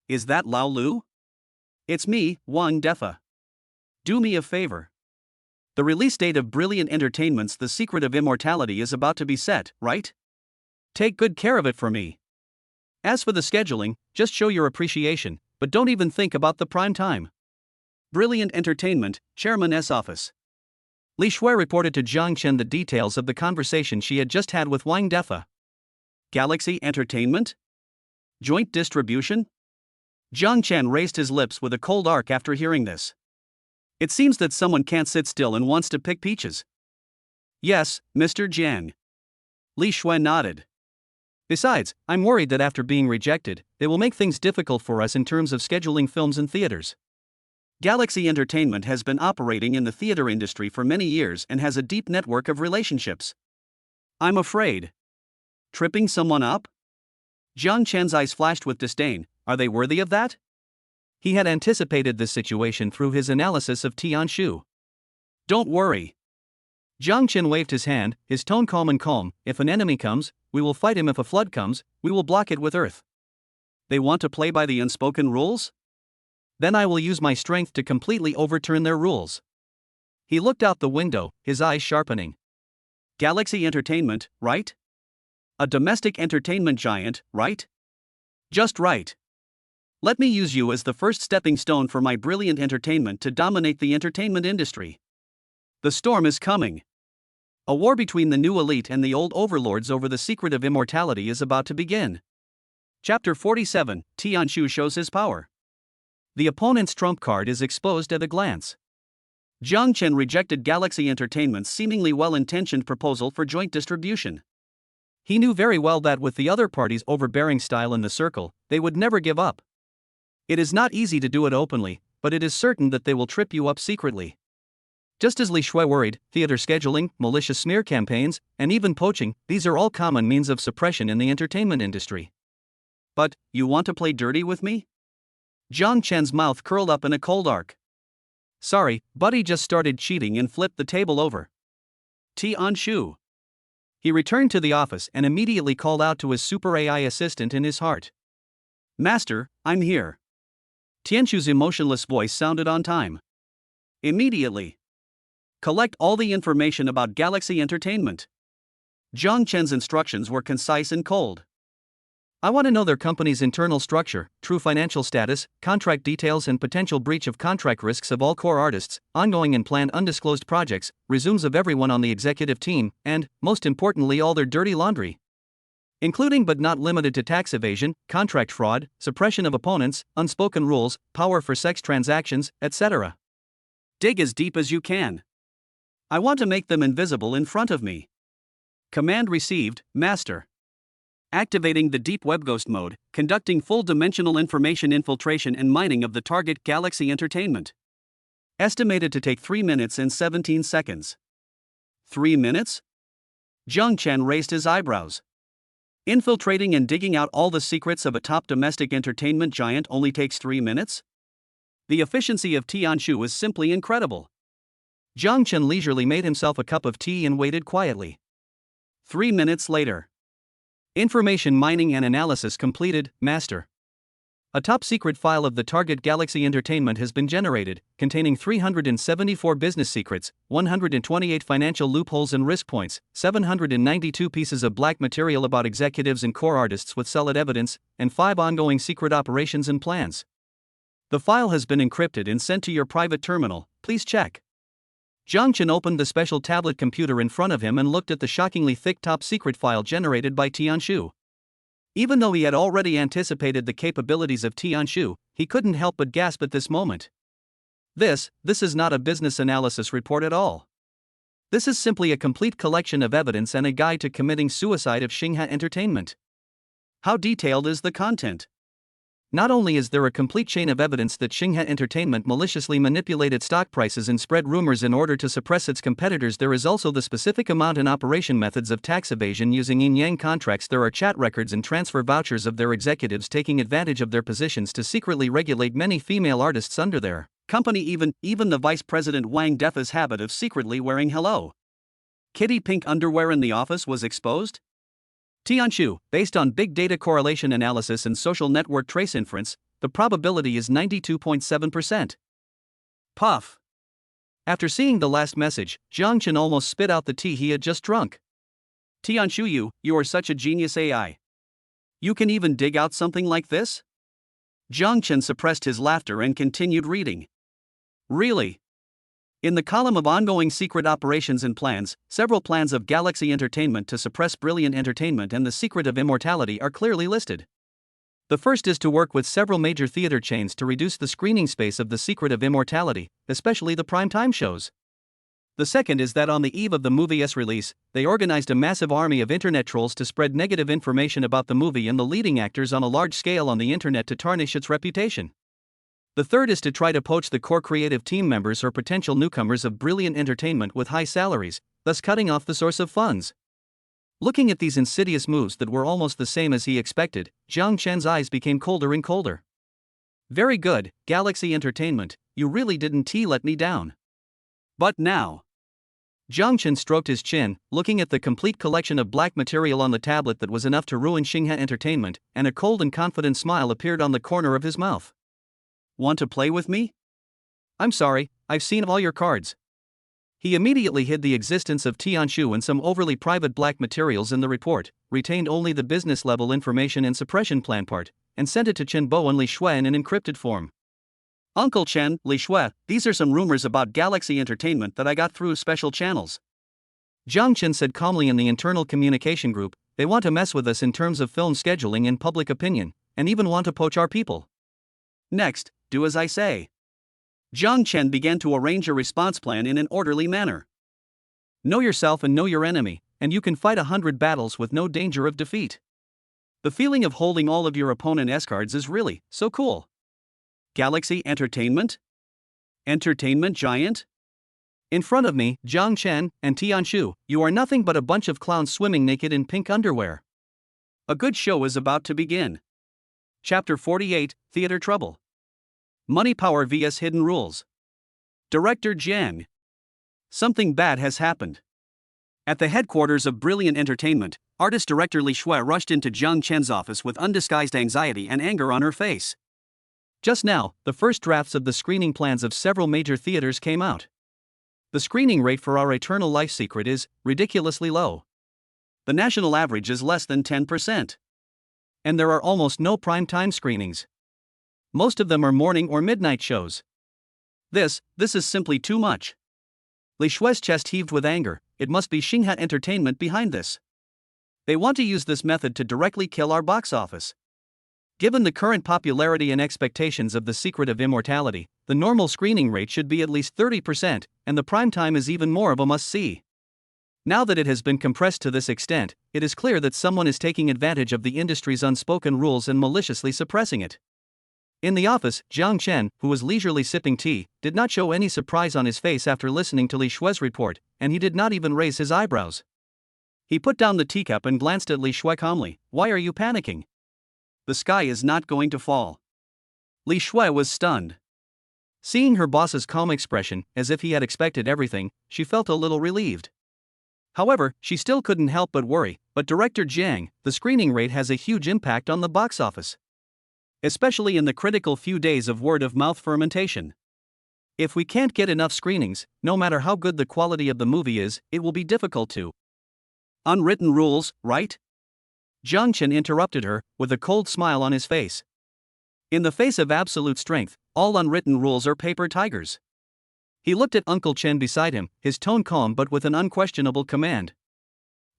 Is that Lao Lu? It's me, Wang Defa. Do me a favor. The release date of Brilliant Entertainment's The Secret of Immortality is about to be set, right? Take good care of it for me. As for the scheduling, just show your appreciation, but don't even think about the prime time. Brilliant Entertainment, Chairman's Office. Li Shui reported to Jiang Chen the details of the conversation she had just had with Wang Defa. Galaxy Entertainment? Joint distribution? Jiang Chen raised his lips with a cold arc after hearing this. It seems that someone can't sit still and wants to pick peaches. Yes, Mr. Jiang. Li Shui nodded. Besides, I'm worried that after being rejected, they will make things difficult for us in terms of scheduling films in theaters. Galaxy Entertainment has been operating in the theater industry for many years and has a deep network of relationships. I'm afraid. Tripping someone up? Jiang Chen's eyes flashed with disdain. Are they worthy of that? He had anticipated this situation through his analysis of Tianshu. Don't worry. Jiang Chen waved his hand, his tone calm and calm. If an enemy comes, we will fight him. If a flood comes, we will block it with earth. They want to play by the unspoken rules? Then I will use my strength to completely overturn their rules. He looked out the window, his eyes sharpening. Galaxy Entertainment, right? A domestic entertainment giant, right? Just right. Let me use you as the first stepping stone for my Brilliant Entertainment to dominate the entertainment industry. The storm is coming. A war between the new elite and the old overlords over the secret of immortality is about to begin. Chapter 47, Tianshu shows his power. The opponent's trump card is exposed at a glance. Jiang Chen rejected Galaxy Entertainment's seemingly well-intentioned proposal for joint distribution. He knew very well that with the other party's overbearing style in the circle, they would never give up. It is not easy to do it openly, but it is certain that they will trip you up secretly. Just as Li Shui worried, theater scheduling, malicious smear campaigns, and even poaching, these are all common means of suppression in the entertainment industry. But, you want to play dirty with me? Jiang Chen's mouth curled up in a cold arc. Sorry, Buddy just started cheating and flipped the table over. Tianshu. He returned to the office and immediately called out to his super AI assistant in his heart. Master, I'm here. Tianshu's emotionless voice sounded on time. Immediately. Collect all the information about Galaxy Entertainment. Jiang Chen's instructions were concise and cold. I want to know their company's internal structure, true financial status, contract details, and potential breach of contract risks of all core artists, ongoing and planned undisclosed projects, resumes of everyone on the executive team, and, most importantly, all their dirty laundry. Including but not limited to tax evasion, contract fraud, suppression of opponents, unspoken rules, power for sex transactions, etc. Dig as deep as you can. I want to make them invisible in front of me. Command received, Master. Activating the deep web ghost mode, conducting full-dimensional information infiltration and mining of the target Galaxy Entertainment. Estimated to take 3 minutes and 17 seconds. 3 minutes? Zhang Chen raised his eyebrows. Infiltrating and digging out all the secrets of a top domestic entertainment giant only takes 3 minutes? The efficiency of Tianshu is simply incredible. Zhang Chen leisurely made himself a cup of tea and waited quietly. 3 minutes later. Information mining and analysis completed, Master. A top-secret file of the target Galaxy Entertainment has been generated, containing 374 business secrets, 128 financial loopholes and risk points, 792 pieces of black material about executives and core artists with solid evidence, and 5 ongoing secret operations and plans. The file has been encrypted and sent to your private terminal, please check. Zhang Chen opened the special tablet computer in front of him and looked at the shockingly thick top-secret file generated by Tianshu. Even though he had already anticipated the capabilities of Tianshu, he couldn't help but gasp at this moment. This is not a business analysis report at all. This is simply a complete collection of evidence and a guide to committing suicide of Xingha Entertainment. How detailed is the content? Not only is there a complete chain of evidence that Xingha Entertainment maliciously manipulated stock prices and spread rumors in order to suppress its competitors, there is also the specific amount and operation methods of tax evasion using yin-yang contracts. There are chat records and transfer vouchers of their executives taking advantage of their positions to secretly regulate many female artists under their company. Even the Vice President Wang Defa's habit of secretly wearing Hello Kitty pink underwear in the office was exposed. Tianshu, based on big data correlation analysis and social network trace inference, the probability is 92.7%. Puff. After seeing the last message, Zhang Chen almost spit out the tea he had just drunk. Tianshu, you are such a genius AI. You can even dig out something like this? Zhang Chen suppressed his laughter and continued reading. Really? In the column of ongoing secret operations and plans, several plans of Galaxy Entertainment to suppress Brilliant Entertainment and the secret of immortality are clearly listed. The first is to work with several major theater chains to reduce the screening space of the secret of immortality, especially the primetime shows. The second is that on the eve of the movie's release, they organized a massive army of internet trolls to spread negative information about the movie and the leading actors on a large scale on the internet to tarnish its reputation. The third is to try to poach the core creative team members or potential newcomers of Brilliant Entertainment with high salaries, thus cutting off the source of funds. Looking at these insidious moves that were almost the same as he expected, Zhang Chen's eyes became colder and colder. Very good, Galaxy Entertainment, you really didn't let me down. But now. Zhang Chen stroked his chin, looking at the complete collection of black material on the tablet that was enough to ruin Xingha Entertainment, and a cold and confident smile appeared on the corner of his mouth. Want to play with me? I'm sorry, I've seen all your cards. He immediately hid the existence of Tianshu and some overly private black materials in the report, retained only the business-level information and suppression plan part, and sent it to Chen Bo and Li Shui in an encrypted form. Uncle Chen, Li Shui, these are some rumors about Galaxy Entertainment that I got through special channels. Zhang Chen said calmly in the internal communication group, they want to mess with us in terms of film scheduling and public opinion, and even want to poach our people. Next, do as I say. Zhang Chen began to arrange a response plan in an orderly manner. Know yourself and know your enemy, and you can fight 100 battles with no danger of defeat. The feeling of holding all of your opponent's cards is really so cool. Galaxy Entertainment? Entertainment giant? In front of me, Zhang Chen and Tianshu, you are nothing but a bunch of clowns swimming naked in pink underwear. A good show is about to begin. Chapter 48, Theater Trouble. Money Power vs Hidden Rules. Director Jiang. Something bad has happened. At the headquarters of Brilliant Entertainment, artist director Li Shui rushed into Zhang Chen's office with undisguised anxiety and anger on her face. Just now, the first drafts of the screening plans of several major theaters came out. The screening rate for our Eternal Life Secret is ridiculously low. The national average is less than 10%. And there are almost no prime-time screenings. Most of them are morning or midnight shows. This is simply too much. Li Shui's chest heaved with anger. It must be Xingha Entertainment behind this. They want to use this method to directly kill our box office. Given the current popularity and expectations of The Secret of Immortality, the normal screening rate should be at least 30%, and the prime time is even more of a must-see. Now that it has been compressed to this extent, it is clear that someone is taking advantage of the industry's unspoken rules and maliciously suppressing it. In the office, Jiang Chen, who was leisurely sipping tea, did not show any surprise on his face after listening to Li Shui's report, and he did not even raise his eyebrows. He put down the teacup and glanced at Li Shui calmly. "Why are you panicking? The sky is not going to fall." Li Shui was stunned. Seeing her boss's calm expression, as if he had expected everything, she felt a little relieved. However, she still couldn't help but worry. "But Director Jiang, the screening rate has a huge impact on the box office. Especially in the critical few days of word-of-mouth fermentation. If we can't get enough screenings, no matter how good the quality of the movie is, it will be difficult to." "Unwritten rules, right?" Jiang Chen interrupted her, with a cold smile on his face. In the face of absolute strength, all unwritten rules are paper tigers. He looked at Uncle Chen beside him, his tone calm but with an unquestionable command.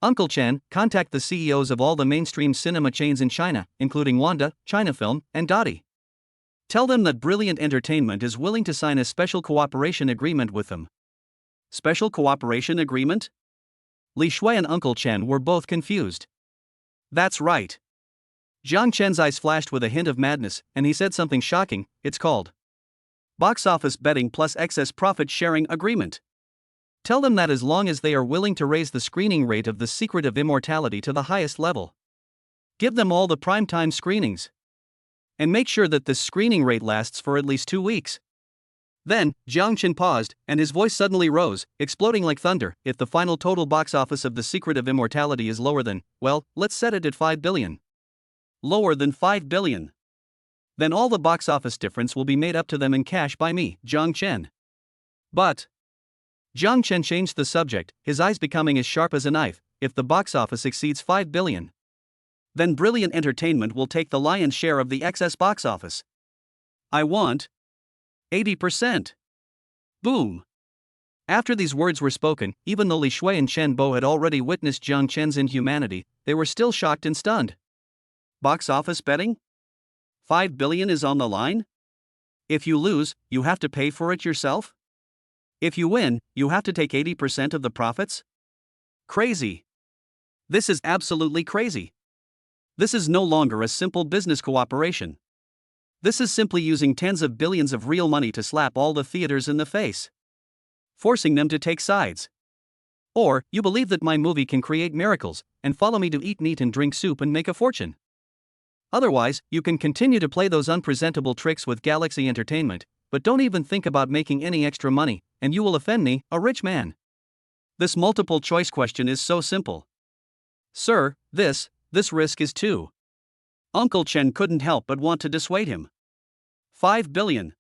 "Uncle Chen, contact the CEOs of all the mainstream cinema chains in China, including Wanda, Chinafilm, and Dottie. Tell them that Brilliant Entertainment is willing to sign a special cooperation agreement with them." "Special cooperation agreement?" Li Shui and Uncle Chen were both confused. "That's right." Jiang Chen's eyes flashed with a hint of madness, and he said something shocking. "It's called Box Office Betting Plus Excess Profit Sharing Agreement. Tell them that as long as they are willing to raise the screening rate of The Secret of Immortality to the highest level, give them all the primetime screenings. And make sure that this screening rate lasts for at least 2 weeks." Then, Jiang Chen paused, and his voice suddenly rose, exploding like thunder. "If the final total box office of The Secret of Immortality is lower than, well, let's set it at 5 billion. Lower than 5 billion. Then all the box office difference will be made up to them in cash by me, Jiang Chen." "But..." Jiang Chen changed the subject, his eyes becoming as sharp as a knife. "If the box office exceeds 5 billion, then Brilliant Entertainment will take the lion's share of the excess box office. I want 80%. Boom." After these words were spoken, even though Li Shui and Chen Bo had already witnessed Jiang Chen's inhumanity, they were still shocked and stunned. "Box office betting? 5 billion is on the line? If you lose, you have to pay for it yourself? If you win, you have to take 80% of the profits? Crazy. This is absolutely crazy. This is no longer a simple business cooperation. This is simply using tens of billions of real money to slap all the theaters in the face, forcing them to take sides. Or, you believe that my movie can create miracles, and follow me to eat meat and drink soup and make a fortune. Otherwise, you can continue to play those unpresentable tricks with Galaxy Entertainment, but don't even think about making any extra money, and you will offend me, a rich man." This multiple choice question is so simple. "Sir, this risk is too..." Uncle Chen couldn't help but want to dissuade him. 5 billion.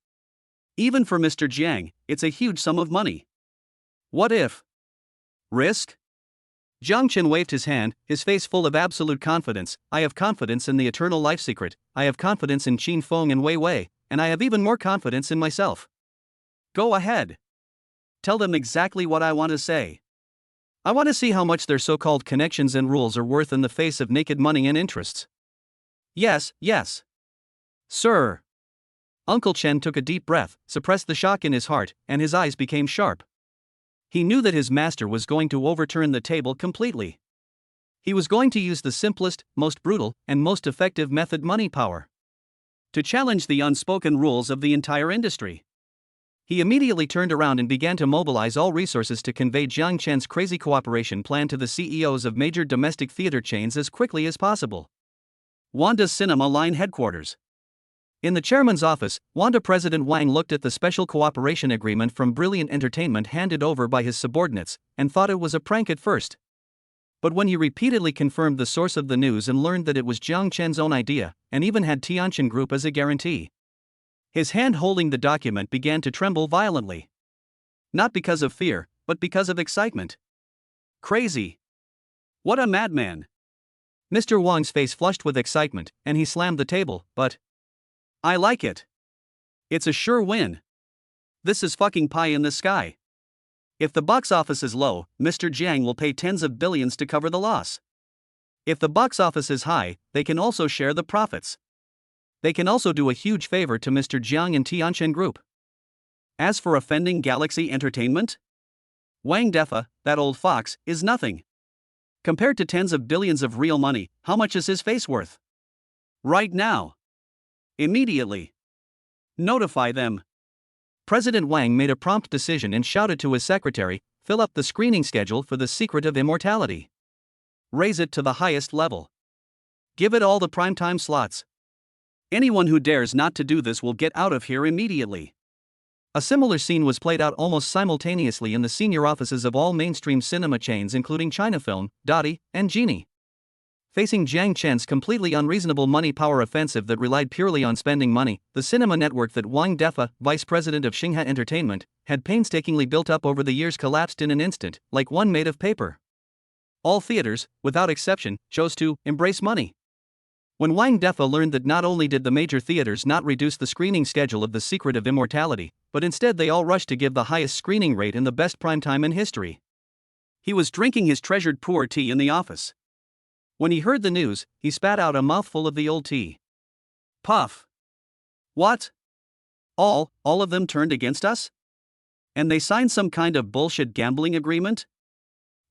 Even for Mr. Jiang, it's a huge sum of money. What if? Risk? Jiang Chen waved his hand, his face full of absolute confidence. "I have confidence in the eternal life secret, I have confidence in Qin Feng and Wei Wei, and I have even more confidence in myself. Go ahead. Tell them exactly what I want to say. I want to see how much their so-called connections and rules are worth in the face of naked money and interests." Yes. Sir." Uncle Chen took a deep breath, suppressed the shock in his heart, and his eyes became sharp. He knew that his master was going to overturn the table completely. He was going to use the simplest, most brutal, and most effective method: money power, to challenge the unspoken rules of the entire industry. He immediately turned around and began to mobilize all resources to convey Jiang Chen's crazy cooperation plan to the CEOs of major domestic theater chains as quickly as possible. Wanda's Cinema Line headquarters. In the chairman's office, Wanda President Wang looked at the special cooperation agreement from Brilliant Entertainment handed over by his subordinates, and thought it was a prank at first. But when he repeatedly confirmed the source of the news and learned that it was Jiang Chen's own idea, and even had Tianin Group as a guarantee, his hand holding the document began to tremble violently. Not because of fear, but because of excitement. Crazy. What a madman. Mr. Wang's face flushed with excitement, and he slammed the table, but I like it. It's a sure win. This is fucking pie in the sky. If the box office is low, Mr. Jiang will pay tens of billions to cover the loss. If the box office is high, they can also share the profits. They can also do a huge favor to Mr. Jiang and Tianshan Group. As for offending Galaxy Entertainment, Wang Defa, that old fox, is nothing. Compared to tens of billions of real money, how much is his face worth? Right now. Immediately. Notify them. President Wang made a prompt decision and shouted to his secretary, "Fill up the screening schedule for The Secret of Immortality. Raise it to the highest level. Give it all the primetime slots. Anyone who dares not to do this will get out of here immediately." A similar scene was played out almost simultaneously in the senior offices of all mainstream cinema chains including China Film, Dottie, and Genie. Facing Jiang Chen's completely unreasonable money power offensive that relied purely on spending money, the cinema network that Wang Defa, vice president of Xingha Entertainment, had painstakingly built up over the years collapsed in an instant, like one made of paper. All theaters, without exception, chose to embrace money. When Wang Defa learned that not only did the major theaters not reduce the screening schedule of The Secret of Immortality, but instead they all rushed to give the highest screening rate in the best primetime in history. He was drinking his treasured pu'er tea in the office. When he heard the news, he spat out a mouthful of the old tea. Puff. What? All of them turned against us? And they signed some kind of bullshit gambling agreement?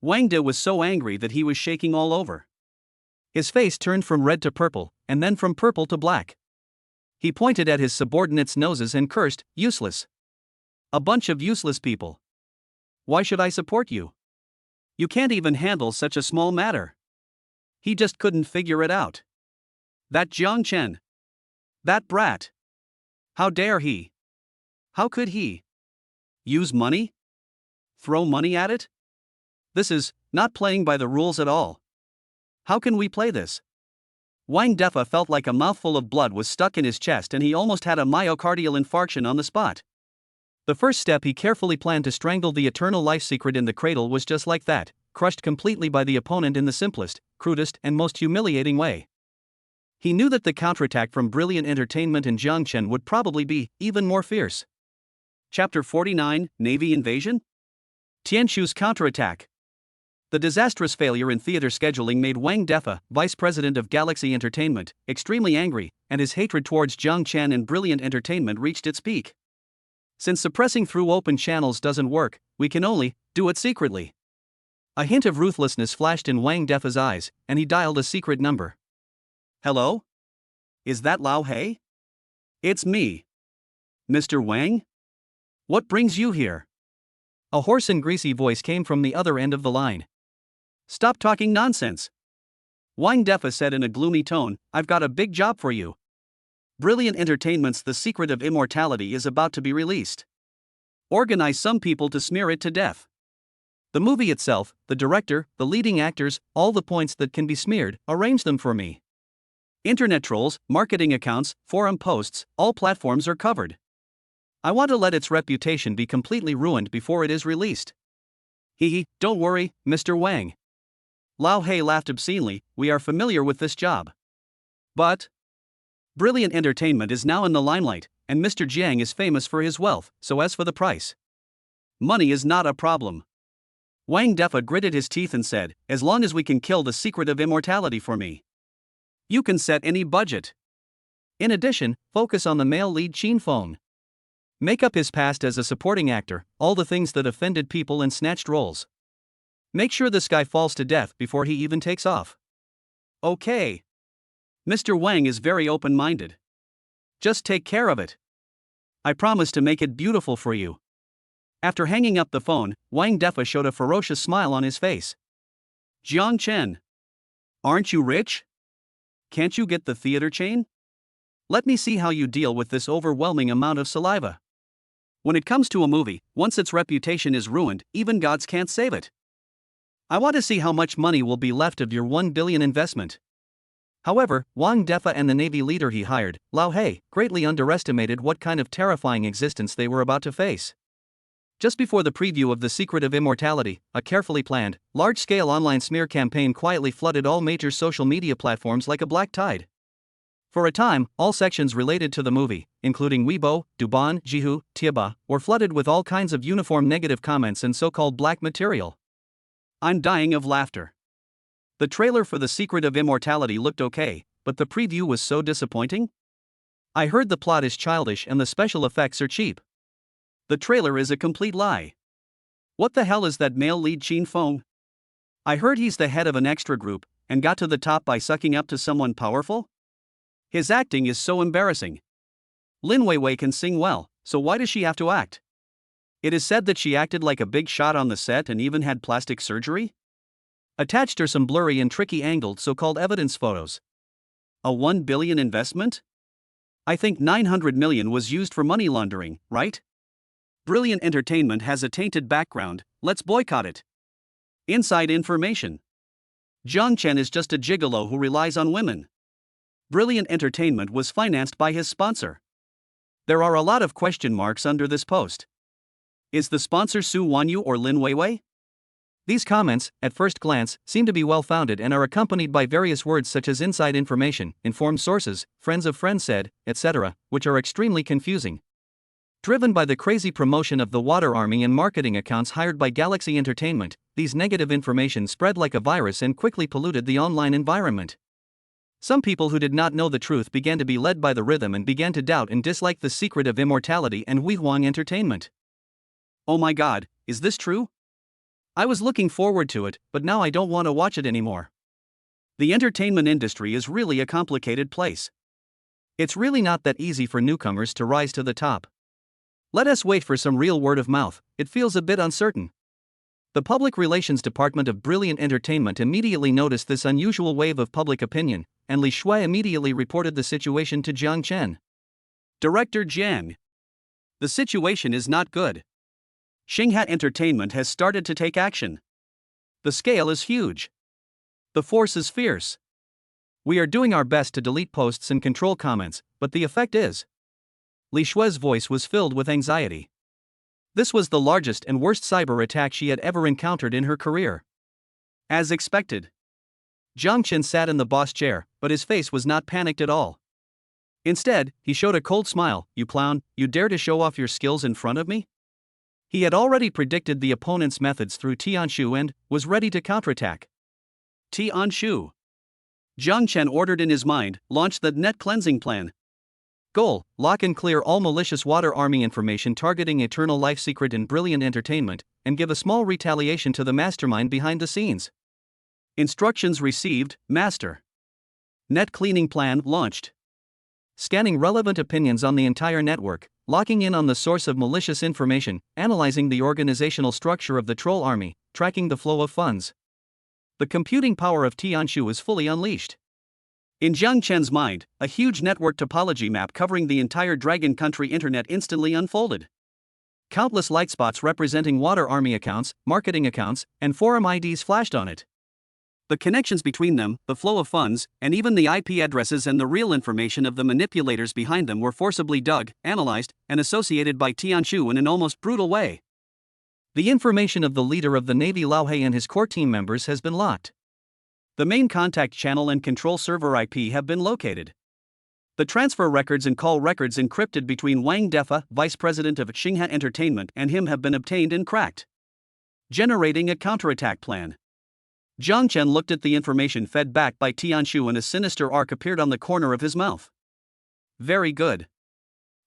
Wang De was so angry that he was shaking all over. His face turned from red to purple, and then from purple to black. He pointed at his subordinates' noses and cursed, "Useless. A bunch of useless people. Why should I support you? You can't even handle such a small matter." He just couldn't figure it out. That Jiang Chen. That brat. How dare he? How could he? Use money? Throw money at it? This is not playing by the rules at all. How can we play this? Wang Defa felt like a mouthful of blood was stuck in his chest and he almost had a myocardial infarction on the spot. The first step he carefully planned to strangle the eternal life secret in the cradle was just like that, crushed completely by the opponent in the simplest, crudest, and most humiliating way. He knew that the counterattack from Brilliant Entertainment and Jiang Chen would probably be even more fierce. Chapter 49, Navy Invasion? Tianshu's counterattack. The disastrous failure in theater scheduling made Wang Defa, vice president of Galaxy Entertainment, extremely angry, and his hatred towards Jiang Chen and Brilliant Entertainment reached its peak. Since suppressing through open channels doesn't work, we can only do it secretly. A hint of ruthlessness flashed in Wang Defa's eyes, and he dialed a secret number. Hello? Is that Lao He? It's me. Mr. Wang? What brings you here? A hoarse and greasy voice came from the other end of the line. Stop talking nonsense. Wang Defa said in a gloomy tone, I've got a big job for you. Brilliant Entertainment's The Secret of Immortality is about to be released. Organize some people to smear it to death. The movie itself, the director, the leading actors, all the points that can be smeared, arrange them for me. Internet trolls, marketing accounts, forum posts, all platforms are covered. I want to let its reputation be completely ruined before it is released. Don't worry, Mr. Wang. Lao He laughed obscenely, we are familiar with this job. But Brilliant Entertainment is now in the limelight, and Mr. Jiang is famous for his wealth, so as for the price, money is not a problem. Wang Defa gritted his teeth and said, as long as we can kill The Secret of Immortality for me. You can set any budget. In addition, focus on the male lead Qin Feng. Make up his past as a supporting actor, all the things that offended people and snatched roles. Make sure this guy falls to death before he even takes off. Okay. Mr. Wang is very open-minded. Just take care of it. I promise to make it beautiful for you. After hanging up the phone, Wang Defa showed a ferocious smile on his face. Jiang Chen. Aren't you rich? Can't you get the theater chain? Let me see how you deal with this overwhelming amount of saliva. When it comes to a movie, once its reputation is ruined, even gods can't save it. I want to see how much money will be left of your 1 billion investment. However, Wang Defa and the Navy leader he hired, Lao He, greatly underestimated what kind of terrifying existence they were about to face. Just before the preview of The Secret of Immortality, a carefully planned, large-scale online smear campaign quietly flooded all major social media platforms like a black tide. For a time, all sections related to the movie, including Weibo, Douban, Jihu, Tieba, were flooded with all kinds of uniform negative comments and so-called black material. I'm dying of laughter. The trailer for The Secret of Immortality looked okay, but the preview was so disappointing. I heard the plot is childish and the special effects are cheap. The trailer is a complete lie. What the hell is that male lead Chin Fong? I heard he's the head of an extra group, and got to the top by sucking up to someone powerful? His acting is so embarrassing. Lin Weiwei can sing well, so why does she have to act? It is said that she acted like a big shot on the set and even had plastic surgery? Attached are some blurry and tricky angled so-called evidence photos. A 1 billion investment? I think 900 million was used for money laundering, right? Brilliant Entertainment has a tainted background, let's boycott it. Inside information. Zhang Chen is just a gigolo who relies on women. Brilliant Entertainment was financed by his sponsor. There are a lot of question marks under this post. Is the sponsor Su Wanyu or Lin Weiwei? These comments, at first glance, seem to be well-founded and are accompanied by various words such as inside information, informed sources, friends of friends said, etc., which are extremely confusing. Driven by the crazy promotion of the Water Army and marketing accounts hired by Galaxy Entertainment, these negative information spread like a virus and quickly polluted the online environment. Some people who did not know the truth began to be led by the rhythm and began to doubt and dislike The Secret of Immortality and Huang Entertainment. Oh my god, is this true? I was looking forward to it, but now I don't want to watch it anymore. The entertainment industry is really a complicated place. It's really not that easy for newcomers to rise to the top. Let us wait for some real word of mouth, it feels a bit uncertain. The Public Relations Department of Brilliant Entertainment immediately noticed this unusual wave of public opinion, and Li Shui immediately reported the situation to Jiang Chen. Director Jiang. The situation is not good. Xingha Entertainment has started to take action. The scale is huge. The force is fierce. We are doing our best to delete posts and control comments, but the effect is. Li Shui's voice was filled with anxiety. This was the largest and worst cyber attack she had ever encountered in her career. As expected. Jiang Chen sat in the boss chair, but his face was not panicked at all. Instead, he showed a cold smile. You clown, you dare to show off your skills in front of me? He had already predicted the opponent's methods through Tianshu and was ready to counterattack. Tianshu. Jiang Chen ordered in his mind, launched the net cleansing plan. Goal, lock and clear all malicious Water Army information targeting Eternal Life Secret and Brilliant Entertainment, and give a small retaliation to the mastermind behind the scenes. Instructions received, Master. Net cleaning plan launched. Scanning relevant opinions on the entire network, locking in on the source of malicious information, analyzing the organizational structure of the Troll Army, tracking the flow of funds. The computing power of Tianshu is fully unleashed. In Jiang Chen's mind, a huge network topology map covering the entire Dragon Country internet instantly unfolded. Countless light spots representing Water Army accounts, marketing accounts, and forum IDs flashed on it. The connections between them, the flow of funds, and even the IP addresses and the real information of the manipulators behind them were forcibly dug, analyzed, and associated by Tianshu in an almost brutal way. The information of the leader of the Navy Lao He and his core team members has been locked. The main contact channel and control server IP have been located. The transfer records and call records encrypted between Wang Defa, vice president of Xingha Entertainment, and him have been obtained and cracked. Generating a counterattack plan. Jiang Chen looked at the information fed back by Tianshu and a sinister arc appeared on the corner of his mouth. Very good.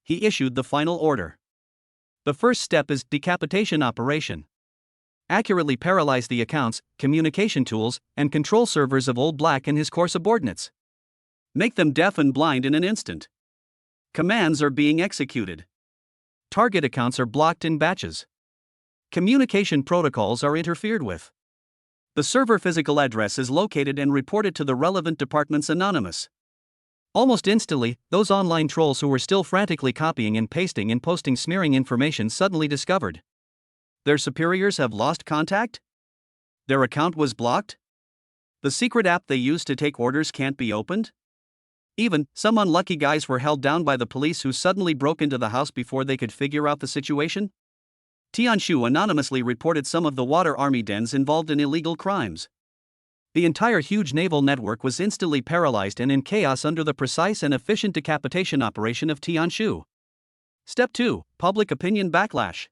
He issued the final order. The first step is decapitation operation. Accurately paralyze the accounts, communication tools, and control servers of Old Black and his core subordinates. Make them deaf and blind in an instant. Commands are being executed. Target accounts are blocked in batches. Communication protocols are interfered with. The server physical address is located and reported to the relevant departments anonymous. Almost instantly, those online trolls who were still frantically copying and pasting and posting smearing information suddenly discovered. Their superiors have lost contact? Their account was blocked? The secret app they used to take orders can't be opened? Even, some unlucky guys were held down by the police who suddenly broke into the house before they could figure out the situation? Tianshu anonymously reported some of the water army dens involved in illegal crimes. The entire huge naval network was instantly paralyzed and in chaos under the precise and efficient decapitation operation of Tianshu. Step 2. Public Opinion Backlash.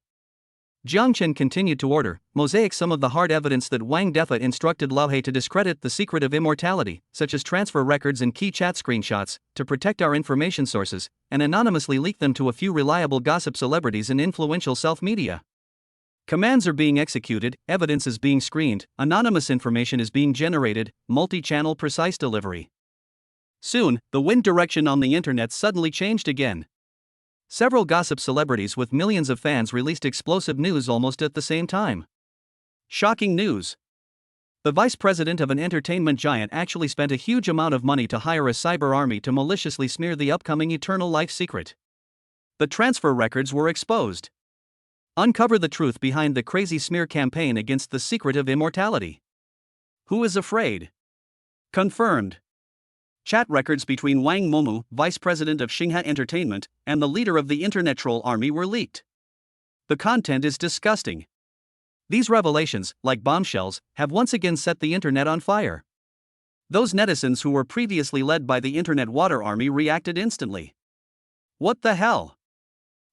Jiang Chen continued to order, mosaic some of the hard evidence that Wang Defa instructed Lao He to discredit the secret of immortality, such as transfer records and key chat screenshots, to protect our information sources, and anonymously leak them to a few reliable gossip celebrities and influential self-media. Commands are being executed, evidence is being screened, anonymous information is being generated, multi-channel precise delivery. Soon, the wind direction on the internet suddenly changed again. Several gossip celebrities with millions of fans released explosive news almost at the same time. Shocking news. The vice president of an entertainment giant actually spent a huge amount of money to hire a cyber army to maliciously smear the upcoming Eternal Life secret. The transfer records were exposed. Uncover the truth behind the crazy smear campaign against the secret of immortality. Who is afraid? Confirmed. Chat records between Wang Momu, vice president of Xingha Entertainment, and the leader of the internet troll army were leaked. The content is disgusting. These revelations, like bombshells, have once again set the internet on fire. Those netizens who were previously led by the internet water army reacted instantly. What the hell?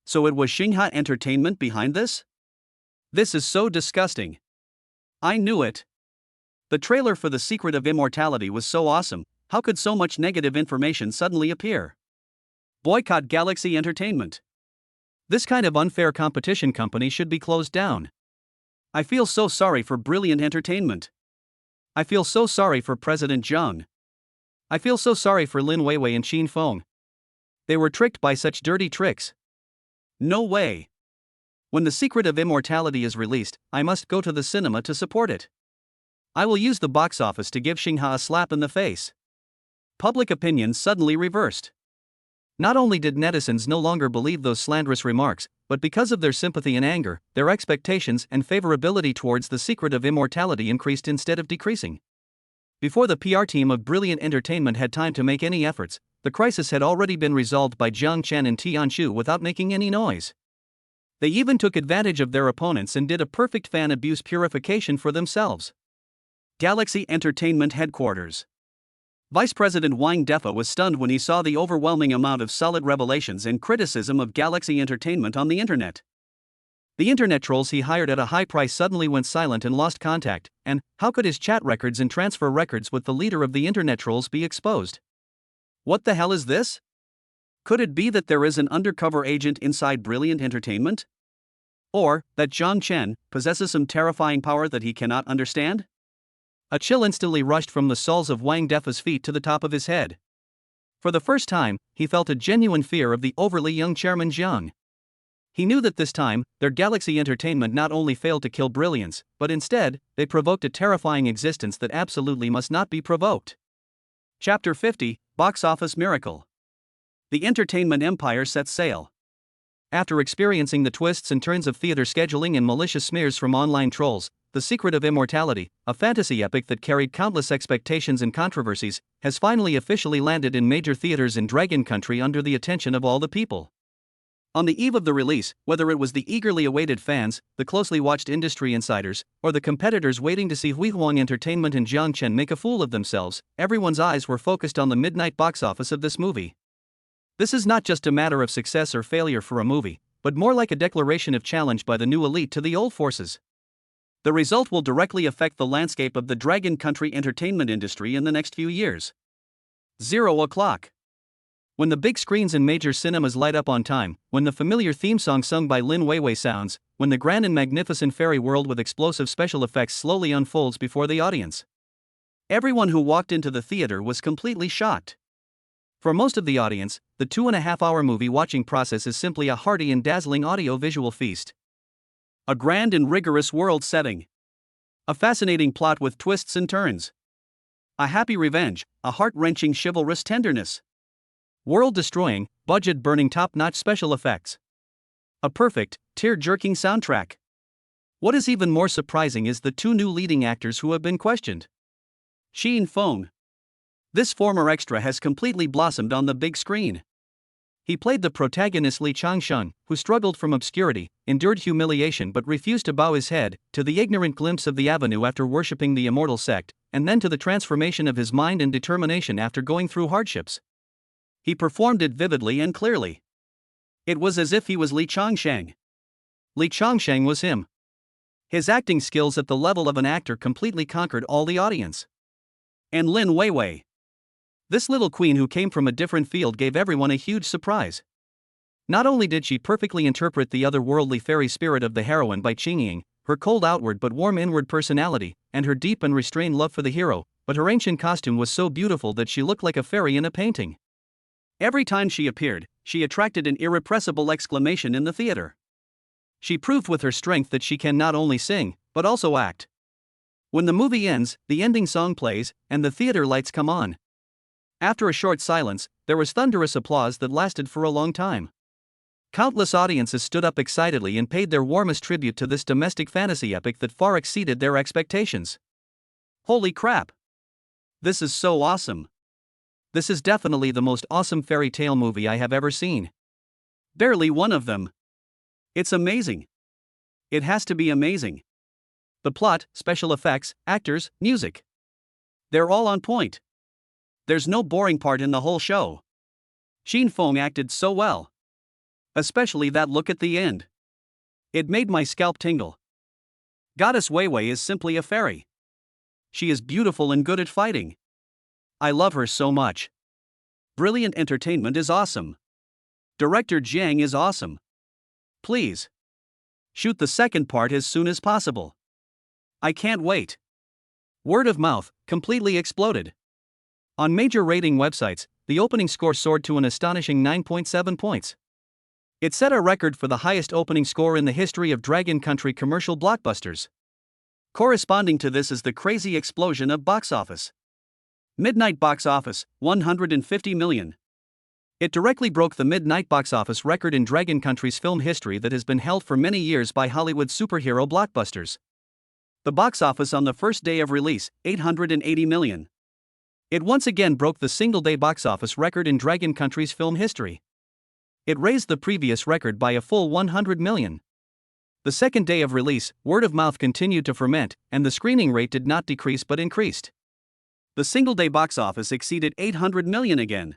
So it was Xingha Entertainment behind this? This is so disgusting. I knew it. The trailer for The Secret of Immortality was so awesome. How could so much negative information suddenly appear? Boycott Galaxy Entertainment. This kind of unfair competition company should be closed down. I feel so sorry for Brilliant Entertainment. I feel so sorry for President Zheng. I feel so sorry for Lin Weiwei and Qin Feng. They were tricked by such dirty tricks. No way. When The Secret of Immortality is released, I must go to the cinema to support it. I will use the box office to give Xingha a slap in the face. Public opinion suddenly reversed. Not only did netizens no longer believe those slanderous remarks, but because of their sympathy and anger, their expectations and favorability towards The Secret of Immortality increased instead of decreasing. Before the PR team of Brilliant Entertainment had time to make any efforts, the crisis had already been resolved by Jiang Chen and Tianshu without making any noise. They even took advantage of their opponents and did a perfect fan abuse purification for themselves. Galaxy Entertainment Headquarters. Vice President Wang Defa was stunned when he saw the overwhelming amount of solid revelations and criticism of Galaxy Entertainment on the internet. The internet trolls he hired at a high price suddenly went silent and lost contact, and how could his chat records and transfer records with the leader of the internet trolls be exposed? What the hell is this? Could it be that there is an undercover agent inside Brilliant Entertainment? Or that Jiang Chen possesses some terrifying power that he cannot understand? A chill instantly rushed from the soles of Wang Defa's feet to the top of his head. For the first time, he felt a genuine fear of the overly young chairman Jiang. He knew that this time, their Galaxy Entertainment not only failed to kill brilliance, but instead, they provoked a terrifying existence that absolutely must not be provoked. Chapter 50, Box Office Miracle. The entertainment empire sets sail. After experiencing the twists and turns of theater scheduling and malicious smears from online trolls, The Secret of Immortality, a fantasy epic that carried countless expectations and controversies, has finally officially landed in major theaters in Dragon Country under the attention of all the people. On the eve of the release, whether it was the eagerly awaited fans, the closely watched industry insiders, or the competitors waiting to see Huihuang Entertainment and Jiang Chen make a fool of themselves, everyone's eyes were focused on the midnight box office of this movie. This is not just a matter of success or failure for a movie, but more like a declaration of challenge by the new elite to the old forces. The result will directly affect the landscape of the Dragon Country entertainment industry in the next few years. 0 o'clock. When the big screens in major cinemas light up on time, when the familiar theme song sung by Lin Weiwei sounds, when the grand and magnificent fairy world with explosive special effects slowly unfolds before the audience. Everyone who walked into the theater was completely shocked. For most of the audience, the 2.5-hour movie watching process is simply a hearty and dazzling audio-visual feast. A grand and rigorous world setting. A fascinating plot with twists and turns. A happy revenge, a heart-wrenching chivalrous tenderness. World-destroying, budget-burning top-notch special effects. A perfect, tear-jerking soundtrack. What is even more surprising is the two new leading actors who have been questioned. Qin Feng. This former extra has completely blossomed on the big screen. He played the protagonist Li Changshun, who struggled from obscurity, endured humiliation but refused to bow his head, to the ignorant glimpse of the avenue after worshipping the immortal sect, and then to the transformation of his mind and determination after going through hardships. He performed it vividly and clearly. It was as if he was Li Changsheng. Li Changsheng was him. His acting skills at the level of an actor completely conquered all the audience. And Lin Weiwei. This little queen who came from a different field gave everyone a huge surprise. Not only did she perfectly interpret the otherworldly fairy spirit of the heroine by Qingying, her cold outward but warm inward personality, and her deep and restrained love for the hero, but her ancient costume was so beautiful that she looked like a fairy in a painting. Every time she appeared, she attracted an irrepressible exclamation in the theater. She proved with her strength that she can not only sing, but also act. When the movie ends, the ending song plays, and the theater lights come on. After a short silence, there was thunderous applause that lasted for a long time. Countless audiences stood up excitedly and paid their warmest tribute to this domestic fantasy epic that far exceeded their expectations. Holy crap! This is so awesome! This is definitely the most awesome fairy tale movie I have ever seen. Barely one of them. It's amazing. It has to be amazing. The plot, special effects, actors, music. They're all on point. There's no boring part in the whole show. Xin Feng acted so well. Especially that look at the end. It made my scalp tingle. Goddess Weiwei is simply a fairy. She is beautiful and good at fighting. I love her so much. Brilliant entertainment is awesome. Director Jiang is awesome. Please. Shoot the second part as soon as possible. I can't wait. Word of mouth completely exploded. On major rating websites, the opening score soared to an astonishing 9.7 points. It set a record for the highest opening score in the history of Dragon Country commercial blockbusters. Corresponding to this is the crazy explosion of box office. Midnight box office, 150 million. It directly broke the midnight box office record in Dragon Country's film history that has been held for many years by Hollywood superhero blockbusters. The box office on the first day of release, 880 million. It once again broke the single-day box office record in Dragon Country's film history. It raised the previous record by a full 100 million. The second day of release, word of mouth continued to ferment, and the screening rate did not decrease but increased. The single-day box office exceeded 800 million again.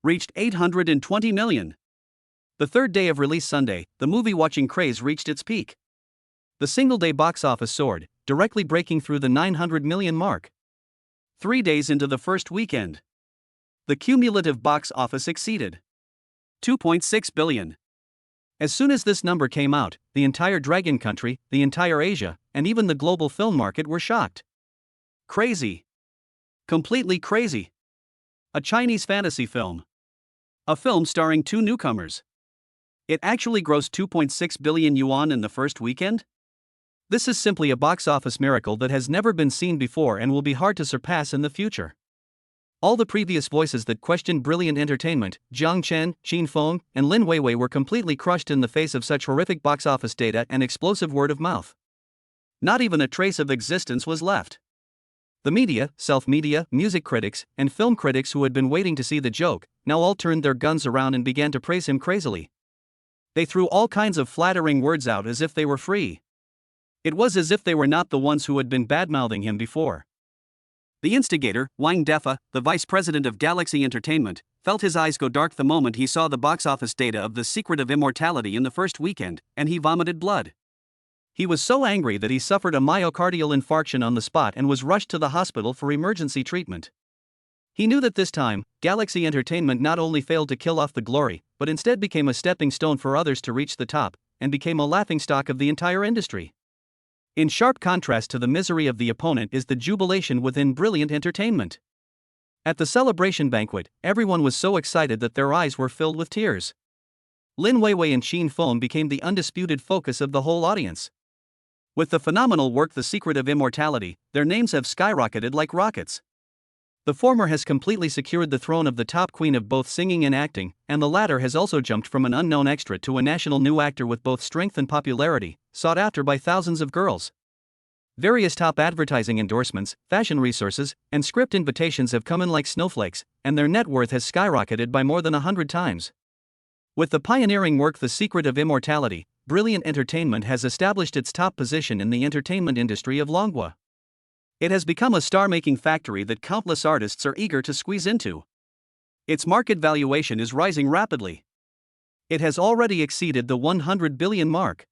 Reached 820 million. The third day of release Sunday, the movie-watching craze reached its peak. The single-day box office soared, directly breaking through the 900 million mark. 3 days into the first weekend, the cumulative box office exceeded 2.6 billion. As soon as this number came out, the entire Dragon Country, the entire Asia, and even the global film market were shocked. Crazy. Completely crazy. A Chinese fantasy film. A film starring two newcomers. It actually grossed 2.6 billion yuan in the first weekend? This is simply a box office miracle that has never been seen before and will be hard to surpass in the future. All the previous voices that questioned brilliant entertainment, Jiang Chen, Xin Feng, and Lin Weiwei were completely crushed in the face of such horrific box office data and explosive word of mouth. Not even a trace of existence was left. The media, self-media, music critics, and film critics who had been waiting to see the joke, now all turned their guns around and began to praise him crazily. They threw all kinds of flattering words out as if they were free. It was as if they were not the ones who had been bad-mouthing him before. The instigator, Wang Defa, the vice president of Galaxy Entertainment, felt his eyes go dark the moment he saw the box office data of The Secret of Immortality in the first weekend, and he vomited blood. He was so angry that he suffered a myocardial infarction on the spot and was rushed to the hospital for emergency treatment. He knew that this time, Galaxy Entertainment not only failed to kill off the glory, but instead became a stepping stone for others to reach the top, and became a laughingstock of the entire industry. In sharp contrast to the misery of the opponent is the jubilation within brilliant entertainment. At the celebration banquet, everyone was so excited that their eyes were filled with tears. Lin Weiwei and Xin Feng became the undisputed focus of the whole audience. With the phenomenal work The Secret of Immortality, their names have skyrocketed like rockets. The former has completely secured the throne of the top queen of both singing and acting, and the latter has also jumped from an unknown extra to a national new actor with both strength and popularity, sought after by thousands of girls. Various top advertising endorsements, fashion resources, and script invitations have come in like snowflakes, and their net worth has skyrocketed by more than 100 times. With the pioneering work The Secret of Immortality, Brilliant Entertainment has established its top position in the entertainment industry of Longwa. It has become a star-making factory that countless artists are eager to squeeze into. Its market valuation is rising rapidly. It has already exceeded the 100 billion mark.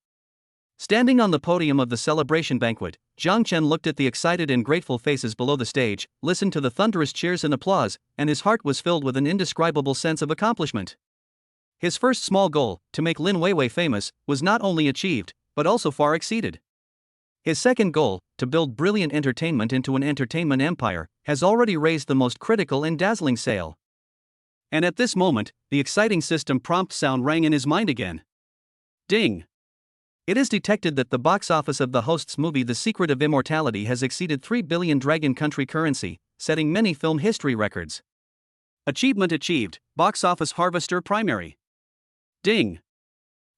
Standing on the podium of the celebration banquet, Zhang Chen looked at the excited and grateful faces below the stage, listened to the thunderous cheers and applause, and his heart was filled with an indescribable sense of accomplishment. His first small goal, to make Lin Weiwei famous, was not only achieved, but also far exceeded. His second goal, to build Brilliant Entertainment into an entertainment empire, has already raised the most critical and dazzling sale. And at this moment, the exciting system prompt sound rang in his mind again. Ding! It is detected that the box office of the host's movie The Secret of Immortality has exceeded 3 billion Dragon Country currency, setting many film history records. Achievement achieved, Box Office Harvester Primary. Ding!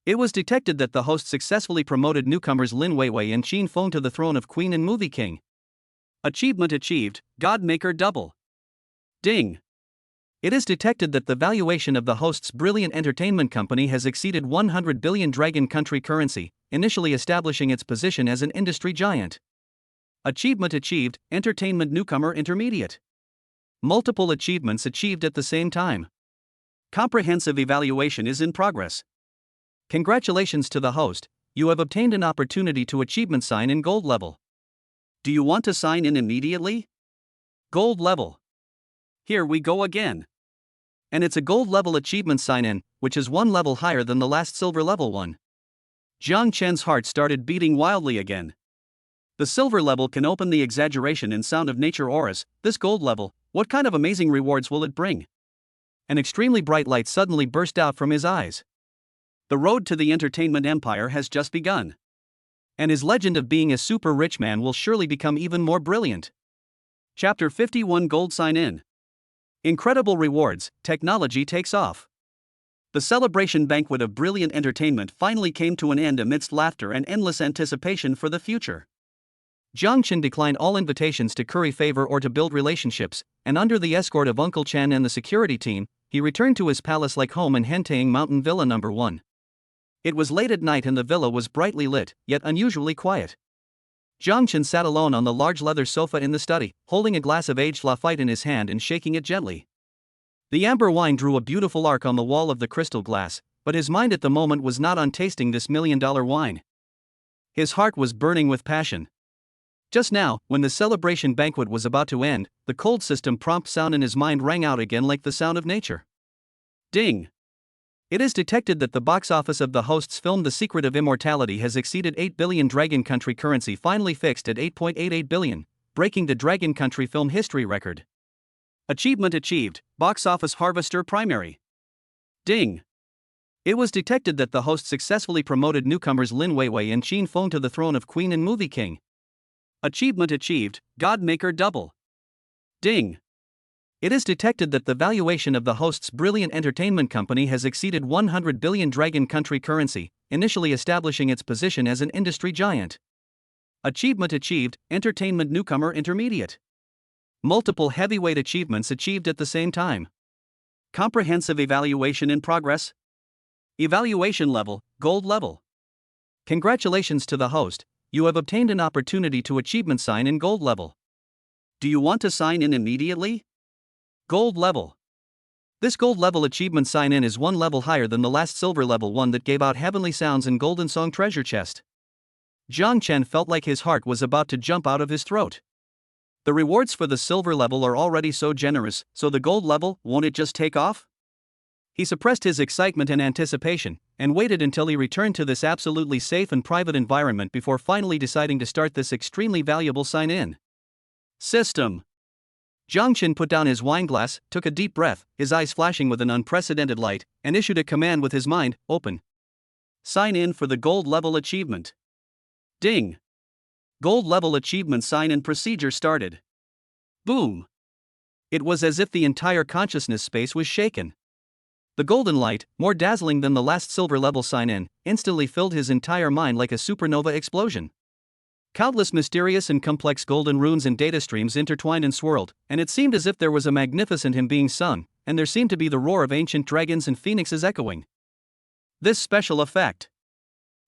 It was detected that the host successfully promoted newcomers Lin Weiwei and Qin Feng to the throne of Queen and Movie King. Achievement achieved, Godmaker Double. Ding! It is detected that the valuation of the host's Brilliant Entertainment Company has exceeded 100 billion Dragon Country currency, initially establishing its position as an industry giant. Achievement achieved, Entertainment Newcomer Intermediate. Multiple achievements achieved at the same time. Comprehensive evaluation is in progress. Congratulations to the host, you have obtained an opportunity to achievement sign in gold level. Do you want to sign in immediately? Gold level. Here we go again. And it's a gold level achievement sign in, which is one level higher than the last silver level one. Zhang Chen's heart started beating wildly again. The silver level can open the exaggeration and sound of nature auras. This gold level, what kind of amazing rewards will it bring? An extremely bright light suddenly burst out from his eyes. The road to the entertainment empire has just begun. And his legend of being a super rich man will surely become even more brilliant. Chapter 51 Gold Sign In. Incredible rewards, technology takes off. The celebration banquet of Brilliant Entertainment finally came to an end amidst laughter and endless anticipation for the future. Zhang Chen declined all invitations to curry favor or to build relationships, and under the escort of Uncle Chen and the security team, he returned to his palace-like home in Hentang Mountain Villa No. 1. It was late at night and the villa was brightly lit, yet unusually quiet. Zhang Chen sat alone on the large leather sofa in the study, holding a glass of aged Lafite in his hand and shaking it gently. The amber wine drew a beautiful arc on the wall of the crystal glass, but his mind at the moment was not on tasting this $1,000,000 wine. His heart was burning with passion. Just now, when the celebration banquet was about to end, the cold system prompt sound in his mind rang out again like the sound of nature. Ding! It is detected that the box office of the host's film The Secret of Immortality has exceeded 8 billion Dragon Country currency, finally fixed at 8.88 billion, breaking the Dragon Country film history record. Achievement achieved, Box Office Harvester Primary. Ding! It was detected that the host successfully promoted newcomers Lin Weiwei and Qin Feng to the throne of Queen and Movie King. Achievement achieved, Godmaker Double. Ding! It is detected that the valuation of the host's Brilliant Entertainment Company has exceeded 100 billion Dragon Country currency, initially establishing its position as an industry giant. Achievement achieved, Entertainment Newcomer Intermediate. Multiple heavyweight achievements achieved at the same time. Comprehensive evaluation in progress. Evaluation level, gold level. Congratulations to the host, you have obtained an opportunity to achievement sign in gold level. Do you want to sign in immediately? Gold level. This gold level achievement sign in is one level higher than the last silver level one that gave out heavenly sounds and golden song treasure chest. Zhang Chen felt like his heart was about to jump out of his throat. The rewards for the silver level are already so generous, so the gold level, won't it just take off? He suppressed his excitement and anticipation, and waited until he returned to this absolutely safe and private environment before finally deciding to start this extremely valuable sign-in. System. Zhang Chen put down his wineglass, took a deep breath, his eyes flashing with an unprecedented light, and issued a command with his mind, open. Sign in for the gold level achievement. Ding. Gold level achievement sign-in procedure started. Boom. It was as if the entire consciousness space was shaken. The golden light, more dazzling than the last silver level sign-in, instantly filled his entire mind like a supernova explosion. Countless mysterious and complex golden runes and data streams intertwined and swirled, and it seemed as if there was a magnificent hymn being sung, and there seemed to be the roar of ancient dragons and phoenixes echoing. This special effect.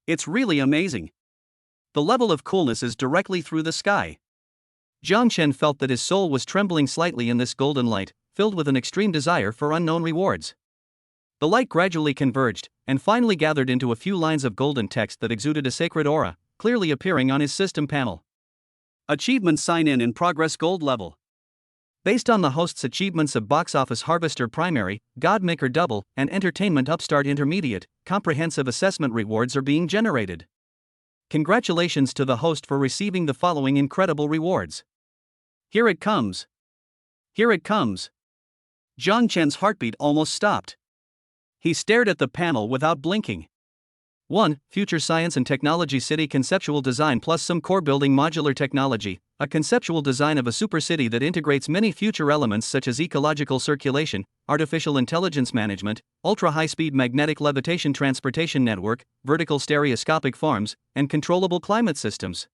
It's really amazing. The level of coolness is directly through the sky. Jiang Chen felt that his soul was trembling slightly in this golden light, filled with an extreme desire for unknown rewards. The light gradually converged, and finally gathered into a few lines of golden text that exuded a sacred aura, clearly appearing on his system panel. Achievement sign in progress gold level. Based on the host's achievements of Box Office Harvester Primary, Godmaker Double, and Entertainment Upstart Intermediate, comprehensive assessment rewards are being generated. Congratulations to the host for receiving the following incredible rewards. Here it comes. Here it comes. Jiang Chen's heartbeat almost stopped. He stared at the panel without blinking. 1. Future Science and Technology City Conceptual Design plus some core building modular technology, a conceptual design of a super city that integrates many future elements such as ecological circulation, artificial intelligence management, ultra-high-speed magnetic levitation transportation network, vertical stereoscopic farms, and controllable climate systems.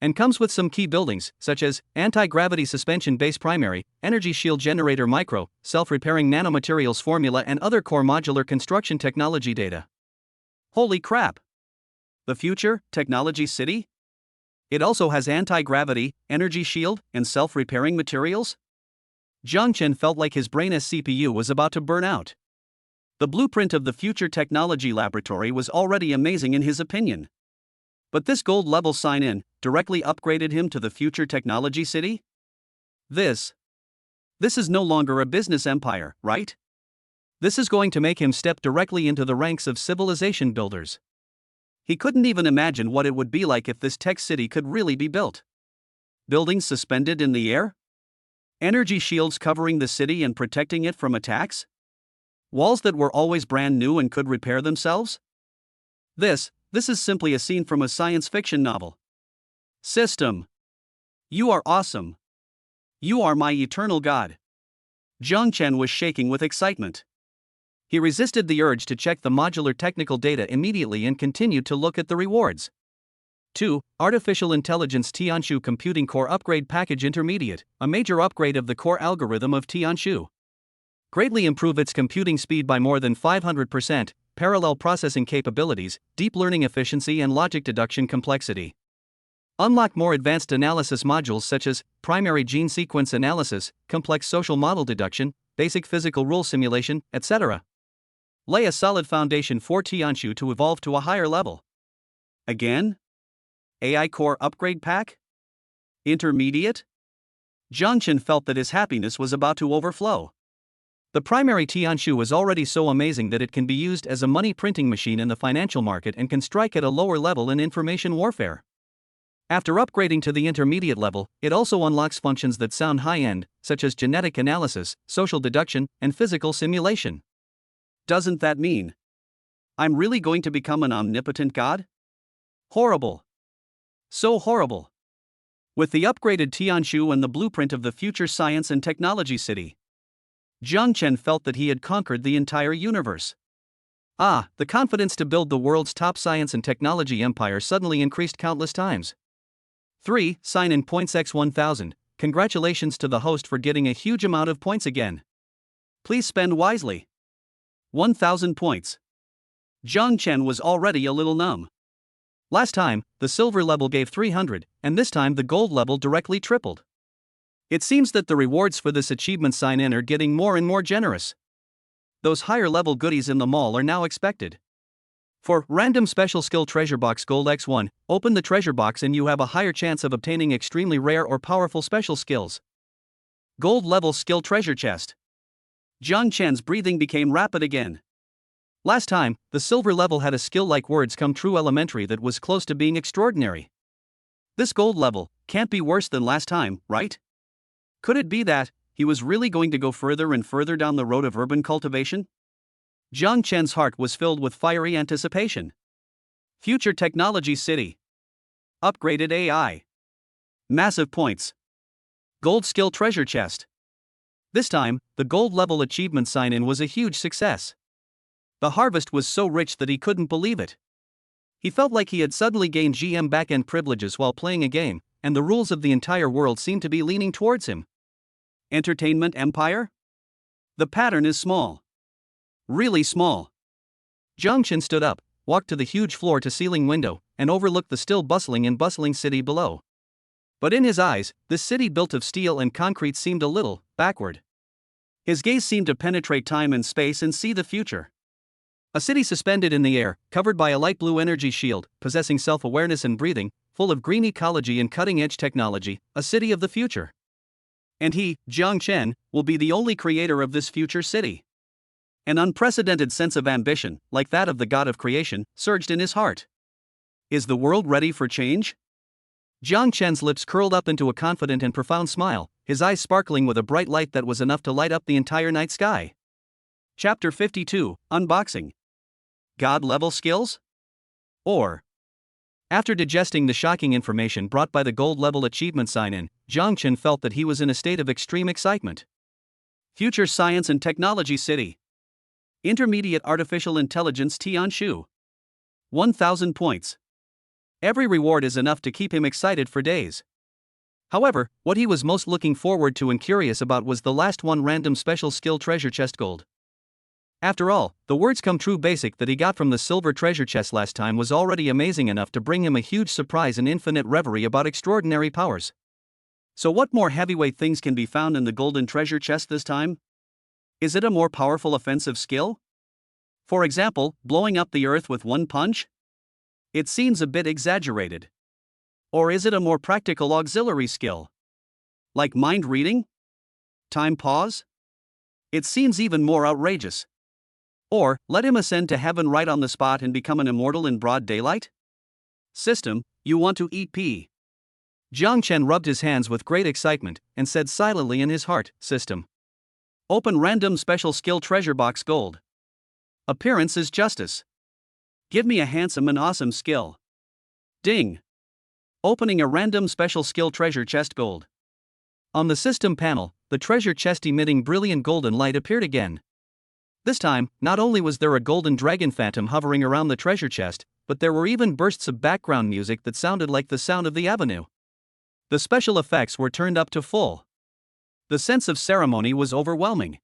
And comes with some key buildings, such as anti-gravity suspension base primary, energy shield generator micro, self-repairing nanomaterials formula and other core modular construction technology data. Holy crap! The future technology city? It also has anti-gravity, energy shield, and self-repairing materials? Jiang Chen felt like his brain's CPU was about to burn out. The blueprint of the future technology laboratory was already amazing in his opinion. But this gold level sign-in directly upgraded him to the future technology city? This is no longer a business empire, right? This is going to make him step directly into the ranks of civilization builders. He couldn't even imagine what it would be like if this tech city could really be built. Buildings suspended in the air? Energy shields covering the city and protecting it from attacks? Walls that were always brand new and could repair themselves? This is simply a scene from a science fiction novel. System. You are awesome. You are my eternal god. Jiang Chen was shaking with excitement. He resisted the urge to check the modular technical data immediately and continued to look at the rewards. 2. Artificial Intelligence Tianshu Computing Core Upgrade Package Intermediate, a major upgrade of the core algorithm of Tianshu. Greatly improve its computing speed by more than 500%, parallel processing capabilities, deep learning efficiency and logic deduction complexity. Unlock more advanced analysis modules such as primary gene sequence analysis, complex social model deduction, basic physical rule simulation, etc. Lay a solid foundation for Tianshu to evolve to a higher level. Again? AI Core Upgrade Pack? Intermediate? Jiang Chen felt that his happiness was about to overflow. The primary Tianshu was already so amazing that it can be used as a money printing machine in the financial market and can strike at a lower level in information warfare. After upgrading to the intermediate level, it also unlocks functions that sound high-end, such as genetic analysis, social deduction, and physical simulation. Doesn't that mean I'm really going to become an omnipotent god? Horrible. So horrible. With the upgraded Tianshu and the blueprint of the future science and technology city, Jiang Chen felt that he had conquered the entire universe. The confidence to build the world's top science and technology empire suddenly increased countless times. 3. Sign-in points x 1000. Congratulations to the host for getting a huge amount of points again. Please spend wisely. 1000 points. Jiang Chen was already a little numb. Last time, the silver level gave 300, and this time the gold level directly tripled. It seems that the rewards for this achievement sign-in are getting more and more generous. Those higher level goodies in the mall are now expected. For Random Special Skill Treasure Box Gold X1, open the treasure box and you have a higher chance of obtaining extremely rare or powerful special skills. Gold level skill treasure chest. Jiang Chen's breathing became rapid again. Last time, the silver level had a skill like words come true elementary that was close to being extraordinary. This gold level can't be worse than last time, right? Could it be that he was really going to go further and further down the road of urban cultivation? Jiang Chen's heart was filled with fiery anticipation. Future Technology City. Upgraded AI. Massive points. Gold skill treasure chest. This time, the gold level achievement sign-in was a huge success. The harvest was so rich that he couldn't believe it. He felt like he had suddenly gained GM backend privileges while playing a game, and the rules of the entire world seemed to be leaning towards him. Entertainment empire? The pattern is small. Really small. Zhangchen stood up, walked to the huge floor-to-ceiling window, and overlooked the still bustling city below. But in his eyes, this city built of steel and concrete seemed a little backward. His gaze seemed to penetrate time and space and see the future. A city suspended in the air, covered by a light blue energy shield, possessing self-awareness and breathing, full of green ecology and cutting-edge technology, a city of the future. And he, Jiang Chen, will be the only creator of this future city. An unprecedented sense of ambition, like that of the god of creation, surged in his heart. Is the world ready for change? Jiang Chen's lips curled up into a confident and profound smile, his eyes sparkling with a bright light that was enough to light up the entire night sky. Chapter 52, Unboxing. God-level skills? Or. After digesting the shocking information brought by the gold-level achievement sign-in, Jiang Chen felt that he was in a state of extreme excitement. Future Science and Technology City. Intermediate Artificial Intelligence Tianshu. 1,000 points. Every reward is enough to keep him excited for days. However, what he was most looking forward to and curious about was the last one, random special skill treasure chest gold. After all, the words come true basic that he got from the silver treasure chest last time was already amazing enough to bring him a huge surprise and infinite reverie about extraordinary powers. So what more heavyweight things can be found in the golden treasure chest this time? Is it a more powerful offensive skill? For example, blowing up the earth with one punch? It seems a bit exaggerated. Or is it a more practical auxiliary skill? Like mind reading? Time pause? It seems even more outrageous. Or, let him ascend to heaven right on the spot and become an immortal in broad daylight? System, you want to eat pee. Jiang Chen rubbed his hands with great excitement, and said silently in his heart, System. Open random special skill treasure box gold. Appearance is justice. Give me a handsome and awesome skill. Ding. Opening a random special skill treasure chest gold. On the system panel, the treasure chest emitting brilliant golden light appeared again. This time, not only was there a golden dragon phantom hovering around the treasure chest, but there were even bursts of background music that sounded like the sound of the avenue. The special effects were turned up to full. The sense of ceremony was overwhelming.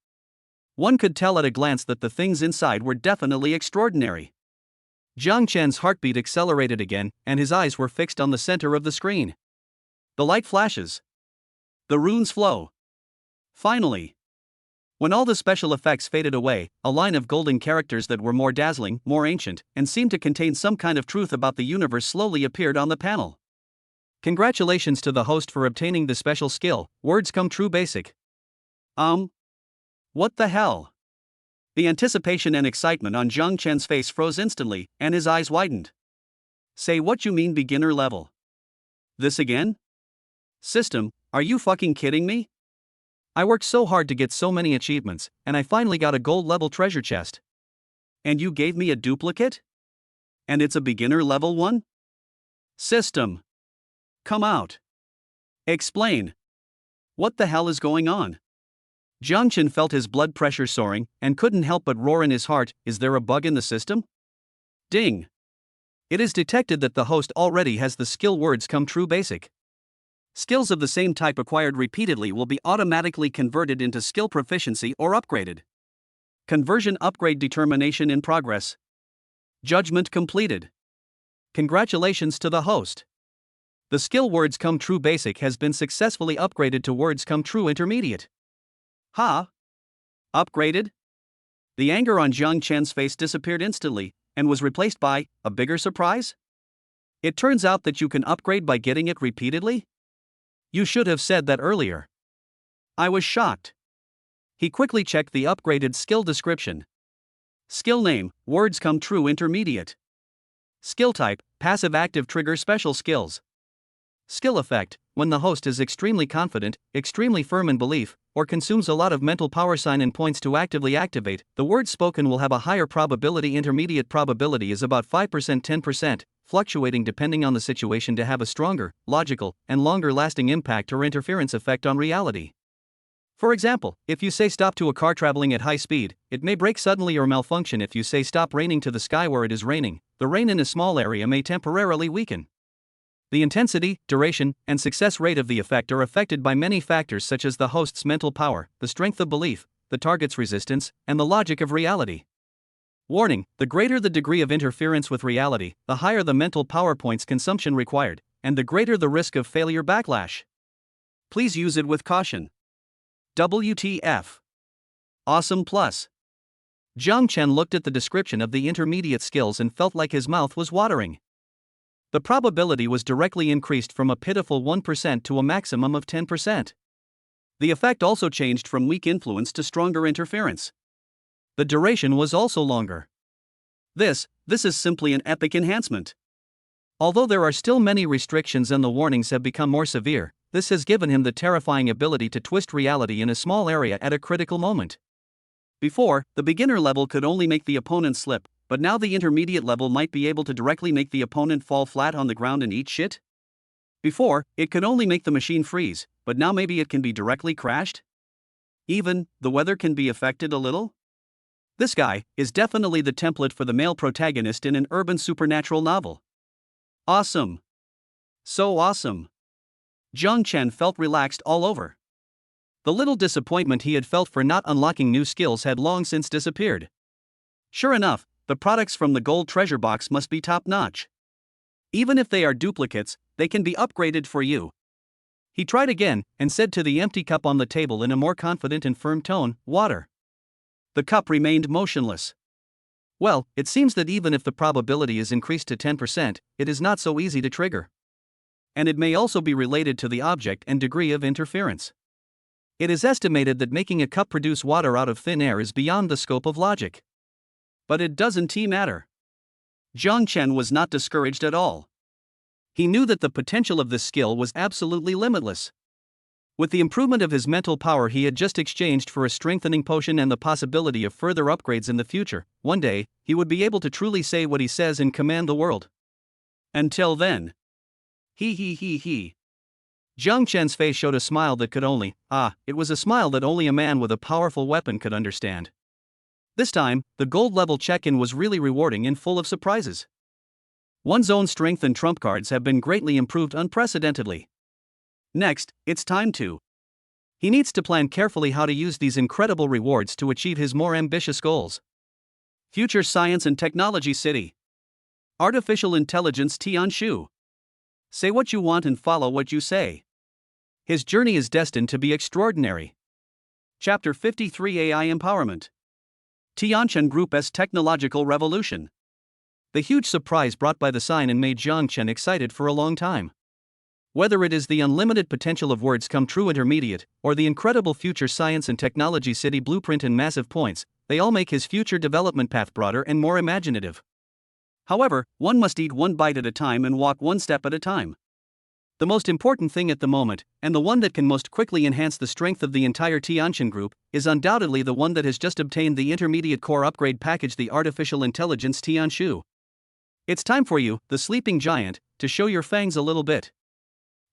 One could tell at a glance that the things inside were definitely extraordinary. Jiang Chen's heartbeat accelerated again, and his eyes were fixed on the center of the screen. The light flashes. The runes flow. Finally. When all the special effects faded away, a line of golden characters that were more dazzling, more ancient, and seemed to contain some kind of truth about the universe slowly appeared on the panel. Congratulations to the host for obtaining the special skill, words come true basic. What the hell? The anticipation and excitement on Jiang Chen's face froze instantly, and his eyes widened. Say what you mean beginner level. This again? System, are you fucking kidding me? I worked so hard to get so many achievements, and I finally got a gold level treasure chest. And you gave me a duplicate? And it's a beginner level one? System. Come out. Explain. What the hell is going on? Jiang Chen felt his blood pressure soaring, and couldn't help but roar in his heart, is there a bug in the system? Ding. It is detected that the host already has the skill words come true basic. Skills of the same type acquired repeatedly will be automatically converted into skill proficiency or upgraded. Conversion upgrade determination in progress. Judgment completed. Congratulations to the host. The skill words come true basic has been successfully upgraded to words come true intermediate. Ha! Upgraded? The anger on Jiang Chen's face disappeared instantly, and was replaced by a bigger surprise? It turns out that you can upgrade by getting it repeatedly? You should have said that earlier. I was shocked. He quickly checked the upgraded skill description. Skill name, words come true intermediate. Skill type, passive active trigger special skills. Skill effect, when the host is extremely confident, extremely firm in belief, or consumes a lot of mental power sign and points to actively activate, the words spoken will have a higher probability. Intermediate probability is about 5% 10%, fluctuating depending on the situation to have a stronger, logical, and longer-lasting impact or interference effect on reality. For example, if you say stop to a car traveling at high speed, it may brake suddenly or malfunction. If you say stop raining to the sky where it is raining, the rain in a small area may temporarily weaken. The intensity, duration, and success rate of the effect are affected by many factors such as the host's mental power, the strength of belief, the target's resistance, and the logic of reality. Warning: the greater the degree of interference with reality, the higher the mental power points consumption required, and the greater the risk of failure backlash. Please use it with caution. WTF. Awesome plus. Jiang Chen looked at the description of the intermediate skills and felt like his mouth was watering. The probability was directly increased from a pitiful 1% to a maximum of 10%. The effect also changed from weak influence to stronger interference. The duration was also longer. This is simply an epic enhancement. Although there are still many restrictions and the warnings have become more severe, this has given him the terrifying ability to twist reality in a small area at a critical moment. Before, the beginner level could only make the opponent slip, but now the intermediate level might be able to directly make the opponent fall flat on the ground and eat shit? Before, it could only make the machine freeze, but now maybe it can be directly crashed? Even, the weather can be affected a little? This guy is definitely the template for the male protagonist in an urban supernatural novel. Awesome. So awesome. Jiang Chen felt relaxed all over. The little disappointment he had felt for not unlocking new skills had long since disappeared. Sure enough, the products from the gold treasure box must be top-notch. Even if they are duplicates, they can be upgraded for you. He tried again, and said to the empty cup on the table in a more confident and firm tone, "Water." The cup remained motionless. Well, it seems that even if the probability is increased to 10%, it is not so easy to trigger. And it may also be related to the object and degree of interference. It is estimated that making a cup produce water out of thin air is beyond the scope of logic. But it doesn't matter. Jiang Chen was not discouraged at all. He knew that the potential of this skill was absolutely limitless. With the improvement of his mental power he had just exchanged for a strengthening potion and the possibility of further upgrades in the future, one day, he would be able to truly say what he says and command the world. Until then. He. Jiang Chen's face showed a smile that could only, it was a smile that only a man with a powerful weapon could understand. This time, the gold level check-in was really rewarding and full of surprises. One's own strength and trump cards have been greatly improved unprecedentedly. Next, it's time to. He needs to plan carefully how to use these incredible rewards to achieve his more ambitious goals. Future Science and Technology City. Artificial Intelligence Tianshu. Say what you want and follow what you say. His journey is destined to be extraordinary. Chapter 53 AI Empowerment. Tianchen Group's Technological Revolution. The huge surprise brought by the sign-in made Jiang Chen excited for a long time. Whether it is the unlimited potential of words come true intermediate, or the incredible future science and technology city blueprint and massive points, they all make his future development path broader and more imaginative. However, one must eat one bite at a time and walk one step at a time. The most important thing at the moment, and the one that can most quickly enhance the strength of the entire Tianchen group, is undoubtedly the one that has just obtained the intermediate core upgrade package, the Artificial Intelligence Tianshu. It's time for you, the sleeping giant, to show your fangs a little bit.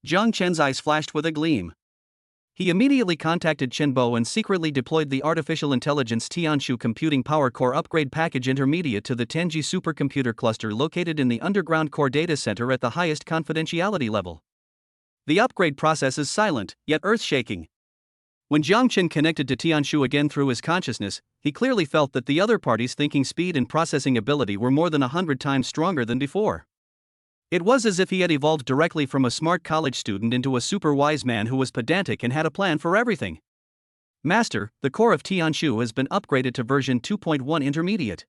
Jiang Chen's eyes flashed with a gleam. He immediately contacted Chen Bo and secretly deployed the Artificial Intelligence Tianshu Computing Power Core Upgrade Package Intermediate to the Tenji Supercomputer Cluster located in the underground core data center at the highest confidentiality level. The upgrade process is silent, yet earth-shaking. When Jiang Chen connected to Tianshu again through his consciousness, he clearly felt that the other party's thinking speed and processing ability were more than 100 times stronger than before. It was as if he had evolved directly from a smart college student into a super wise man who was pedantic and had a plan for everything. Master, the core of Tianshu has been upgraded to version 2.1 intermediate.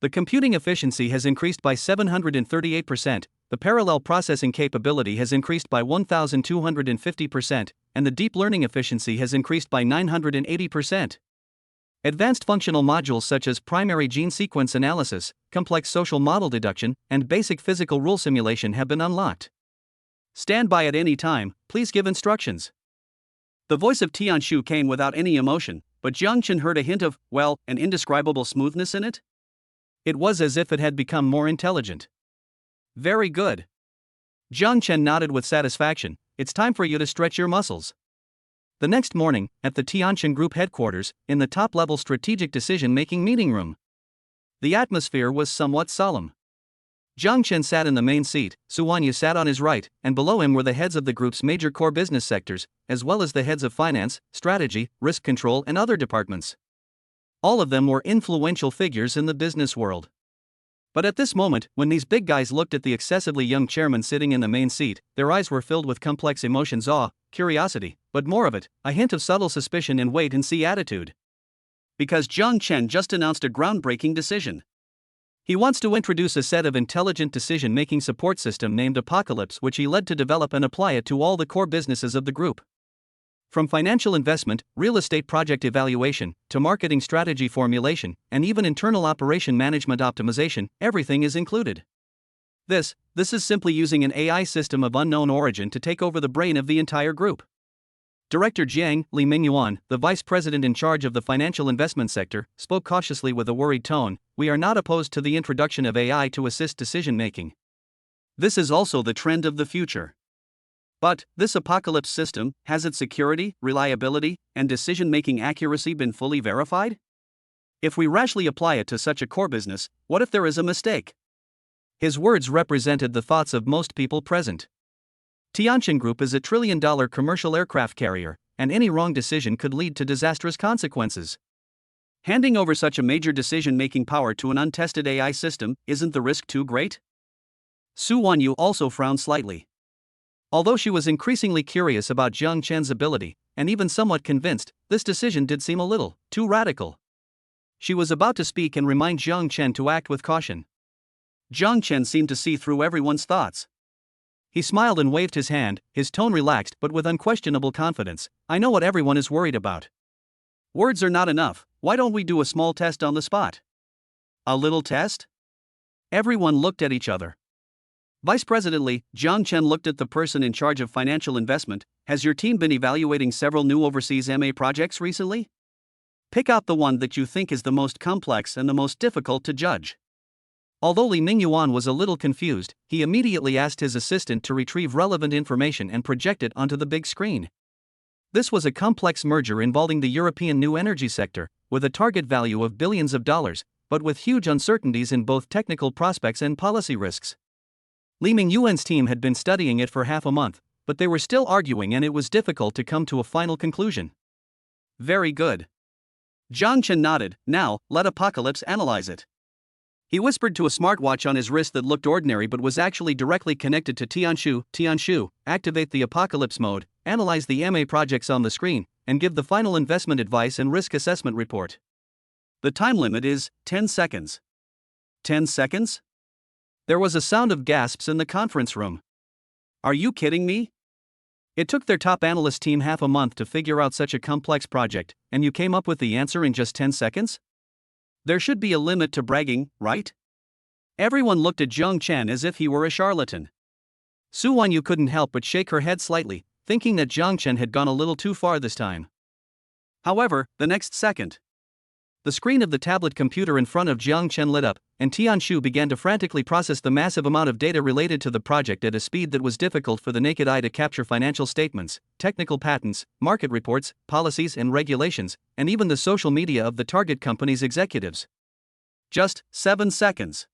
The computing efficiency has increased by 738%, the parallel processing capability has increased by 1,250%, and the deep learning efficiency has increased by 980%. Advanced functional modules such as primary gene sequence analysis, complex social model deduction, and basic physical rule simulation have been unlocked. Stand by at any time, please give instructions. The voice of Tianshu came without any emotion, but Jiang Chen heard a hint of, an indescribable smoothness in it. It was as if it had become more intelligent. Very good. Jiang Chen nodded with satisfaction. It's time for you to stretch your muscles. The next morning, at the Tianchen Group headquarters, in the top-level strategic decision-making meeting room. The atmosphere was somewhat solemn. Jiang Chen sat in the main seat, Su Wanyu sat on his right, and below him were the heads of the group's major core business sectors, as well as the heads of finance, strategy, risk control and other departments. All of them were influential figures in the business world. But at this moment, when these big guys looked at the excessively young chairman sitting in the main seat, their eyes were filled with complex emotions: awe, curiosity, but more of it, a hint of subtle suspicion and wait-and-see attitude. Because Jiang Chen just announced a groundbreaking decision. He wants to introduce a set of intelligent decision-making support system named Apocalypse, which he led to develop and apply it to all the core businesses of the group. From financial investment, real estate project evaluation, to marketing strategy formulation, and even internal operation management optimization, everything is included. This is simply using an AI system of unknown origin to take over the brain of the entire group. Director Jiang Li Mingyuan, the vice president in charge of the financial investment sector, spoke cautiously with a worried tone. We are not opposed to the introduction of AI to assist decision-making. This is also the trend of the future. But, this Apocalypse system, has its security, reliability, and decision-making accuracy been fully verified? If we rashly apply it to such a core business, what if there is a mistake? His words represented the thoughts of most people present. Tianin Group is a trillion-dollar commercial aircraft carrier, and any wrong decision could lead to disastrous consequences. Handing over such a major decision-making power to an untested AI system, isn't the risk too great? Su Wanyu also frowned slightly. Although she was increasingly curious about Jiang Chen's ability, and even somewhat convinced, this decision did seem a little too radical. She was about to speak and remind Jiang Chen to act with caution. Jiang Chen seemed to see through everyone's thoughts. He smiled and waved his hand, his tone relaxed but with unquestionable confidence. I know what everyone is worried about. Words are not enough. Why don't we do a small test on the spot? A little test? Everyone looked at each other. Vice President Li, Jiang Chen looked at the person in charge of financial investment. Has your team been evaluating several new overseas MA projects recently? Pick out the one that you think is the most complex and the most difficult to judge. Although Li Mingyuan was a little confused, he immediately asked his assistant to retrieve relevant information and project it onto the big screen. This was a complex merger involving the European new energy sector, with a target value of billions of dollars, but with huge uncertainties in both technical prospects and policy risks. Li Mingyuan's team had been studying it for half a month, but they were still arguing and it was difficult to come to a final conclusion. Very good. Jiang Chen nodded. Now, let Apocalypse analyze it. He whispered to a smartwatch on his wrist that looked ordinary but was actually directly connected to Tianshu. Tianshu, activate the Apocalypse mode, analyze the MA projects on the screen, and give the final investment advice and risk assessment report. The time limit is 10 seconds. 10 seconds? There was a sound of gasps in the conference room. Are you kidding me? It took their top analyst team half a month to figure out such a complex project, and you came up with the answer in just 10 seconds? There should be a limit to bragging, right? Everyone looked at Jiang Chen as if he were a charlatan. Su Wanyu couldn't help but shake her head slightly, thinking that Jiang Chen had gone a little too far this time. However, the next second, the screen of the tablet computer in front of Jiang Chen lit up, and Tianshu began to frantically process the massive amount of data related to the project at a speed that was difficult for the naked eye to capture: financial statements, technical patents, market reports, policies and regulations, and even the social media of the target company's executives. Just 7 seconds.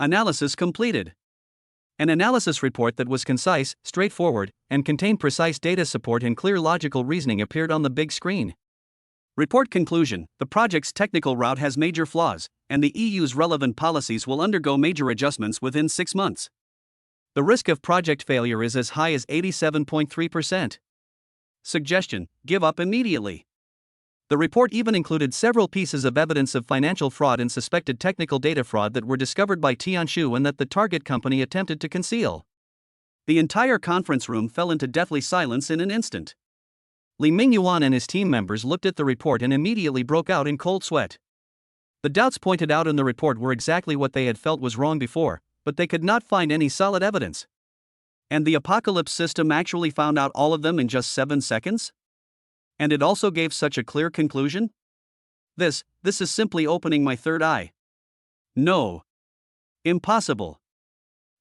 Analysis completed. An analysis report that was concise, straightforward, and contained precise data support and clear logical reasoning appeared on the big screen. Report conclusion: the project's technical route has major flaws, and the EU's relevant policies will undergo major adjustments within 6 months. The risk of project failure is as high as 87.3%. Suggestion: give up immediately. The report even included several pieces of evidence of financial fraud and suspected technical data fraud that were discovered by Tianshu and that the target company attempted to conceal. The entire conference room fell into deathly silence in an instant. Li Mingyuan and his team members looked at the report and immediately broke out in cold sweat. The doubts pointed out in the report were exactly what they had felt was wrong before, but they could not find any solid evidence. And the Apocalypse system actually found out all of them in just 7 seconds? And it also gave such a clear conclusion? This is simply opening my third eye. No. Impossible.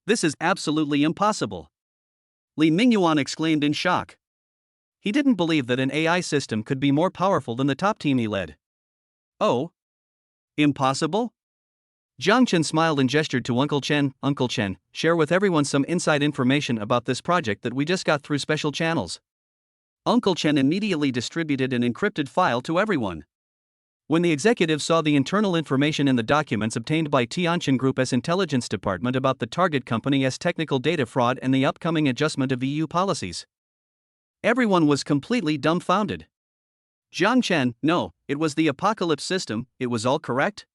This is absolutely impossible. Li Mingyuan exclaimed in shock. He didn't believe that an AI system could be more powerful than the top team he led. Oh? Impossible? Jiang Chen smiled and gestured to Uncle Chen. Uncle Chen, share with everyone some inside information about this project that we just got through special channels. Uncle Chen immediately distributed an encrypted file to everyone. When the executives saw the internal information in the documents obtained by Tianin Group's intelligence department about the target company's technical data fraud and the upcoming adjustment of EU policies, everyone was completely dumbfounded. Jiang Chen, no, it was the Apocalypse system, it was all correct?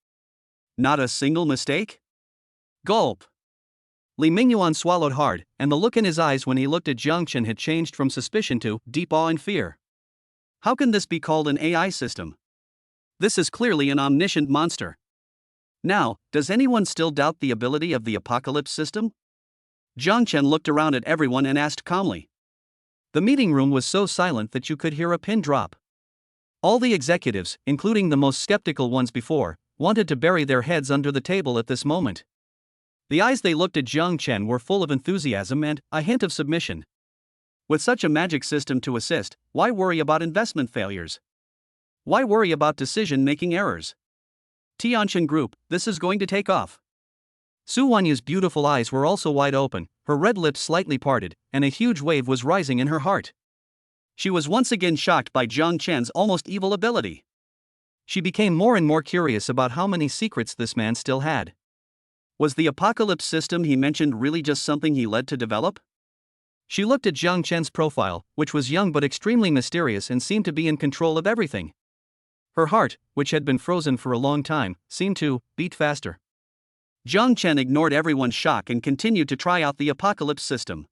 Not a single mistake? Gulp. Li Mingyuan swallowed hard, and the look in his eyes when he looked at Jiang Chen had changed from suspicion to deep awe and fear. How can this be called an AI system? This is clearly an omniscient monster. Now, does anyone still doubt the ability of the Apocalypse system? Jiang Chen looked around at everyone and asked calmly. The meeting room was so silent that you could hear a pin drop. All the executives, including the most skeptical ones before, wanted to bury their heads under the table at this moment. The eyes they looked at Jiang Chen were full of enthusiasm and a hint of submission. With such a magic system to assist, why worry about investment failures? Why worry about decision-making errors? Tianin Group, this is going to take off. Su Wanyu's beautiful eyes were also wide open, her red lips slightly parted, and a huge wave was rising in her heart. She was once again shocked by Jiang Chen's almost evil ability. She became more and more curious about how many secrets this man still had. Was the Apocalypse system he mentioned really just something he led to develop? She looked at Jiang Chen's profile, which was young but extremely mysterious and seemed to be in control of everything. Her heart, which had been frozen for a long time, seemed to beat faster. Jiang Chen ignored everyone's shock and continued to try out the Apocalypse system.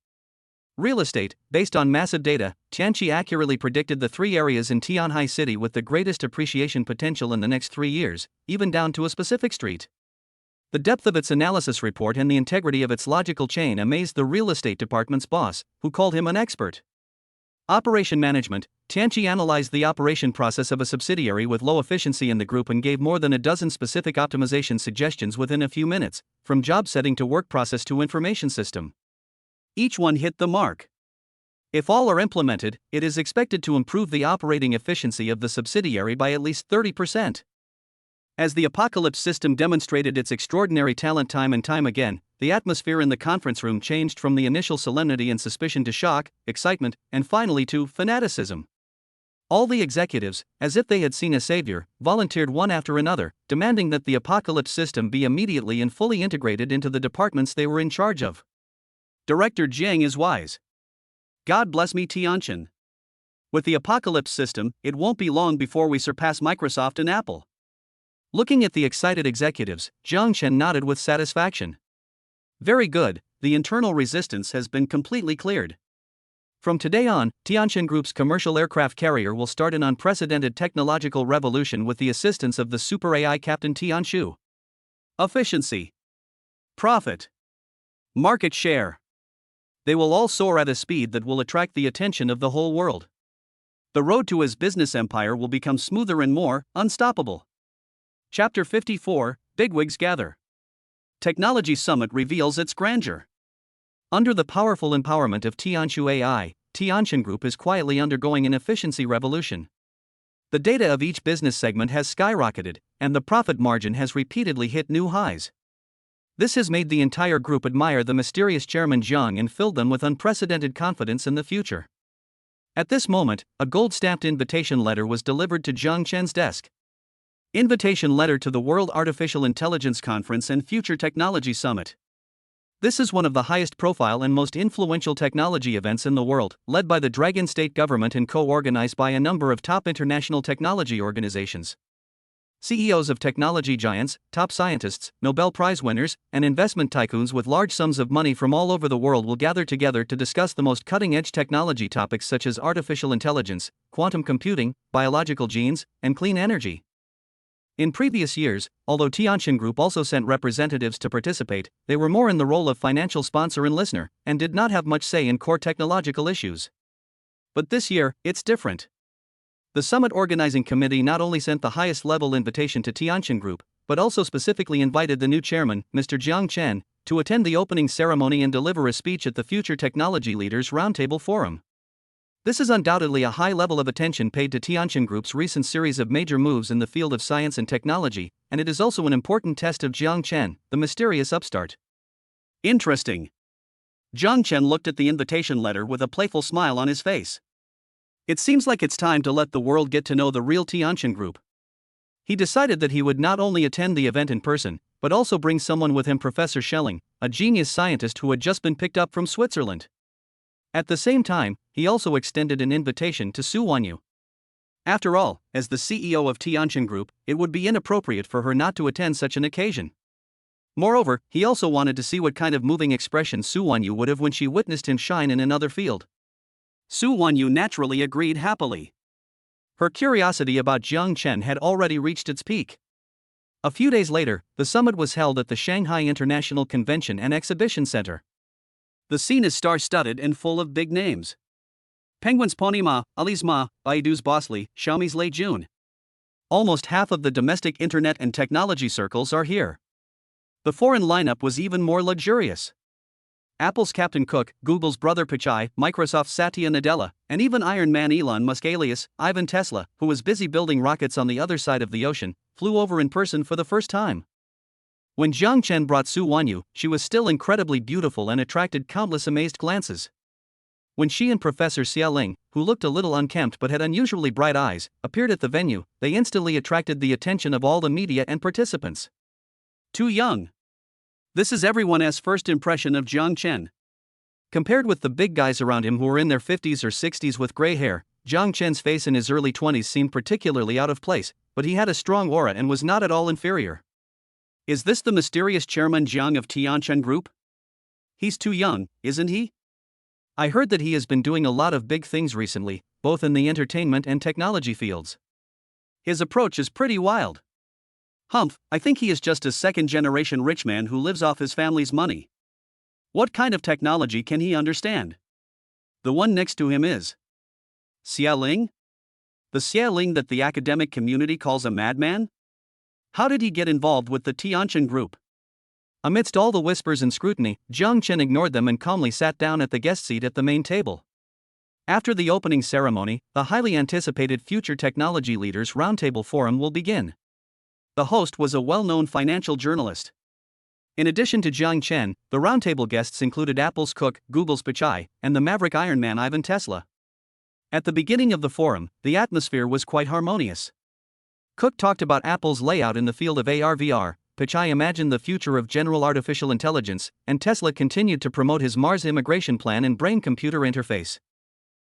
Real estate, based on massive data, Tianqi accurately predicted the 3 areas in Tianhai City with the greatest appreciation potential in the next 3 years, even down to a specific street. The depth of its analysis report and the integrity of its logical chain amazed the real estate department's boss, who called him an expert. Operation management, Tianqi analyzed the operation process of a subsidiary with low efficiency in the group and gave more than a dozen specific optimization suggestions within a few minutes, from job setting to work process to information system. Each one hit the mark. If all are implemented, it is expected to improve the operating efficiency of the subsidiary by at least 30%. As the Apocalypse system demonstrated its extraordinary talent time and time again, the atmosphere in the conference room changed from the initial solemnity and suspicion to shock, excitement, and finally to fanaticism. All the executives, as if they had seen a savior, volunteered one after another, demanding that the Apocalypse system be immediately and fully integrated into the departments they were in charge of. Director Jiang is wise. God bless me, Tianin. With the Apocalypse system, it won't be long before we surpass Microsoft and Apple. Looking at the excited executives, Jiang Chen nodded with satisfaction. Very good, the internal resistance has been completely cleared. From today on, Tianin Group's commercial aircraft carrier will start an unprecedented technological revolution with the assistance of the super AI Captain Tianshu. Efficiency. Profit. Market share. They will all soar at a speed that will attract the attention of the whole world. The road to his business empire will become smoother and more unstoppable. Chapter 54, Bigwigs Gather. Technology Summit reveals its grandeur. Under the powerful empowerment of Tianshu AI, Tianin Group is quietly undergoing an efficiency revolution. The data of each business segment has skyrocketed, and the profit margin has repeatedly hit new highs. This has made the entire group admire the mysterious chairman Jiang and filled them with unprecedented confidence in the future. At this moment, a gold-stamped invitation letter was delivered to Jiang Chen's desk. Invitation letter to the World Artificial Intelligence Conference and Future Technology Summit. This is one of the highest profile and most influential technology events in the world, led by the Dragon State government and co-organized by a number of top international technology organizations. CEOs of technology giants, top scientists, Nobel Prize winners, and investment tycoons with large sums of money from all over the world will gather together to discuss the most cutting-edge technology topics such as artificial intelligence, quantum computing, biological genes, and clean energy. In previous years, although Tianin Group also sent representatives to participate, they were more in the role of financial sponsor and listener, and did not have much say in core technological issues. But this year, it's different. The summit organizing committee not only sent the highest level invitation to Tianin Group, but also specifically invited the new chairman, Mr. Jiang Chen, to attend the opening ceremony and deliver a speech at the Future Technology Leaders Roundtable Forum. This is undoubtedly a high level of attention paid to Tianin Group's recent series of major moves in the field of science and technology, and it is also an important test of Jiang Chen, the mysterious upstart. Interesting. Jiang Chen looked at the invitation letter with a playful smile on his face. It seems like it's time to let the world get to know the real Tianin Group. He decided that he would not only attend the event in person, but also bring someone with him, Professor Schelling, a genius scientist who had just been picked up from Switzerland. At the same time, he also extended an invitation to Su Wanyu. After all, as the CEO of Tianin Group, it would be inappropriate for her not to attend such an occasion. Moreover, he also wanted to see what kind of moving expression Su Wanyu would have when she witnessed him shine in another field. Su Wanyu naturally agreed happily. Her curiosity about Jiang Chen had already reached its peak. A few days later, the summit was held at the Shanghai International Convention and Exhibition Center. The scene is star-studded and full of big names. Penguin's Pony Ma, Ali's Ma, Baidu's Boss Li, Xiaomi's Lei Jun. Almost half of the domestic internet and technology circles are here. The foreign lineup was even more luxurious. Apple's Captain Cook, Google's brother Pichai, Microsoft's Satya Nadella, and even Iron Man Elon Musk alias Ivan Tesla, who was busy building rockets on the other side of the ocean, flew over in person for the first time. When Jiang Chen brought Su Wanyu, she was still incredibly beautiful and attracted countless amazed glances. When she and Professor Xia Ling, who looked a little unkempt but had unusually bright eyes, appeared at the venue, they instantly attracted the attention of all the media and participants. Too young. This is everyone's first impression of Jiang Chen. Compared with the big guys around him who were in their 50s or 60s with gray hair, Jiang Chen's face in his early 20s seemed particularly out of place, but he had a strong aura and was not at all inferior. Is this the mysterious Chairman Jiang of Tianin Group? He's too young, isn't he? I heard that he has been doing a lot of big things recently, both in the entertainment and technology fields. His approach is pretty wild. Humph, I think he is just a second-generation rich man who lives off his family's money. What kind of technology can he understand? The one next to him is Xia Ling? The Xia Ling that the academic community calls a madman? How did he get involved with the Tianin Group? Amidst all the whispers and scrutiny, Jiang Chen ignored them and calmly sat down at the guest seat at the main table. After the opening ceremony, the highly anticipated Future Technology Leaders Roundtable Forum will begin. The host was a well-known financial journalist. In addition to Jiang Chen, the roundtable guests included Apple's Cook, Google's Pichai, and the maverick Iron Man Ivan Tesla. At the beginning of the forum, the atmosphere was quite harmonious. Cook talked about Apple's layout in the field of AR/VR, Pichai imagined the future of general artificial intelligence, and Tesla continued to promote his Mars immigration plan and brain-computer interface.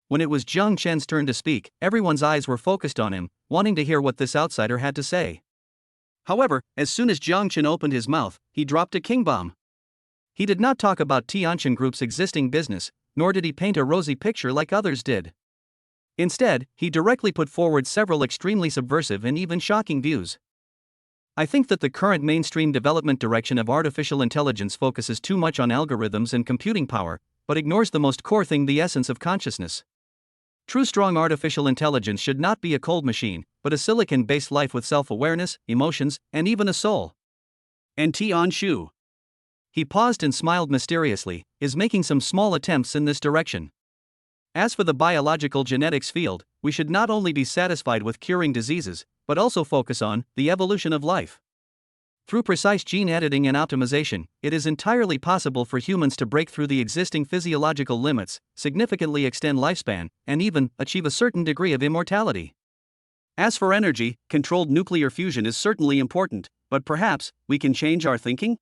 When it was Jiang Chen's turn to speak, everyone's eyes were focused on him, wanting to hear what this outsider had to say. However, as soon as Jiang Chen opened his mouth, he dropped a king bomb. He did not talk about Tianin Group's existing business, nor did he paint a rosy picture like others did. Instead, he directly put forward several extremely subversive and even shocking views. I think that the current mainstream development direction of artificial intelligence focuses too much on algorithms and computing power, but ignores the most core thing, the essence of consciousness. True strong artificial intelligence should not be a cold machine, but a silicon-based life with self-awareness, emotions, and even a soul. And Tian Shu, he paused and smiled mysteriously, is making some small attempts in this direction. As for the biological genetics field, we should not only be satisfied with curing diseases, but also focus on the evolution of life. Through precise gene editing and optimization, it is entirely possible for humans to break through the existing physiological limits, significantly extend lifespan, and even achieve a certain degree of immortality. As for energy, controlled nuclear fusion is certainly important, but perhaps we can change our thinking?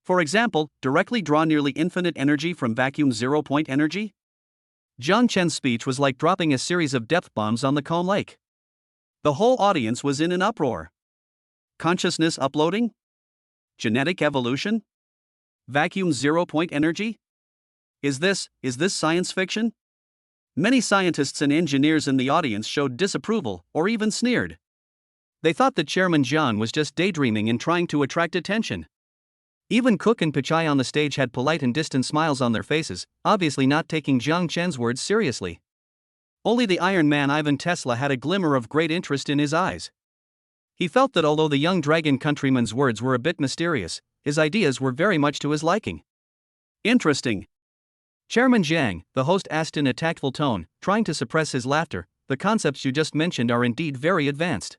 For example, directly draw nearly infinite energy from vacuum zero-point energy? Jiang Chen's speech was like dropping a series of depth bombs on the Koen Lake. The whole audience was in an uproar. Consciousness uploading? Genetic evolution? Vacuum zero-point energy? Is this science fiction? Many scientists and engineers in the audience showed disapproval, or even sneered. They thought that Chairman Jiang was just daydreaming and trying to attract attention. Even Cook and Pichai on the stage had polite and distant smiles on their faces, obviously not taking Jiang Chen's words seriously. Only the Iron Man Ivan Tesla had a glimmer of great interest in his eyes. He felt that although the young dragon countryman's words were a bit mysterious, his ideas were very much to his liking. Interesting. Chairman Jiang, the host asked in a tactful tone, trying to suppress his laughter, the concepts you just mentioned are indeed very advanced.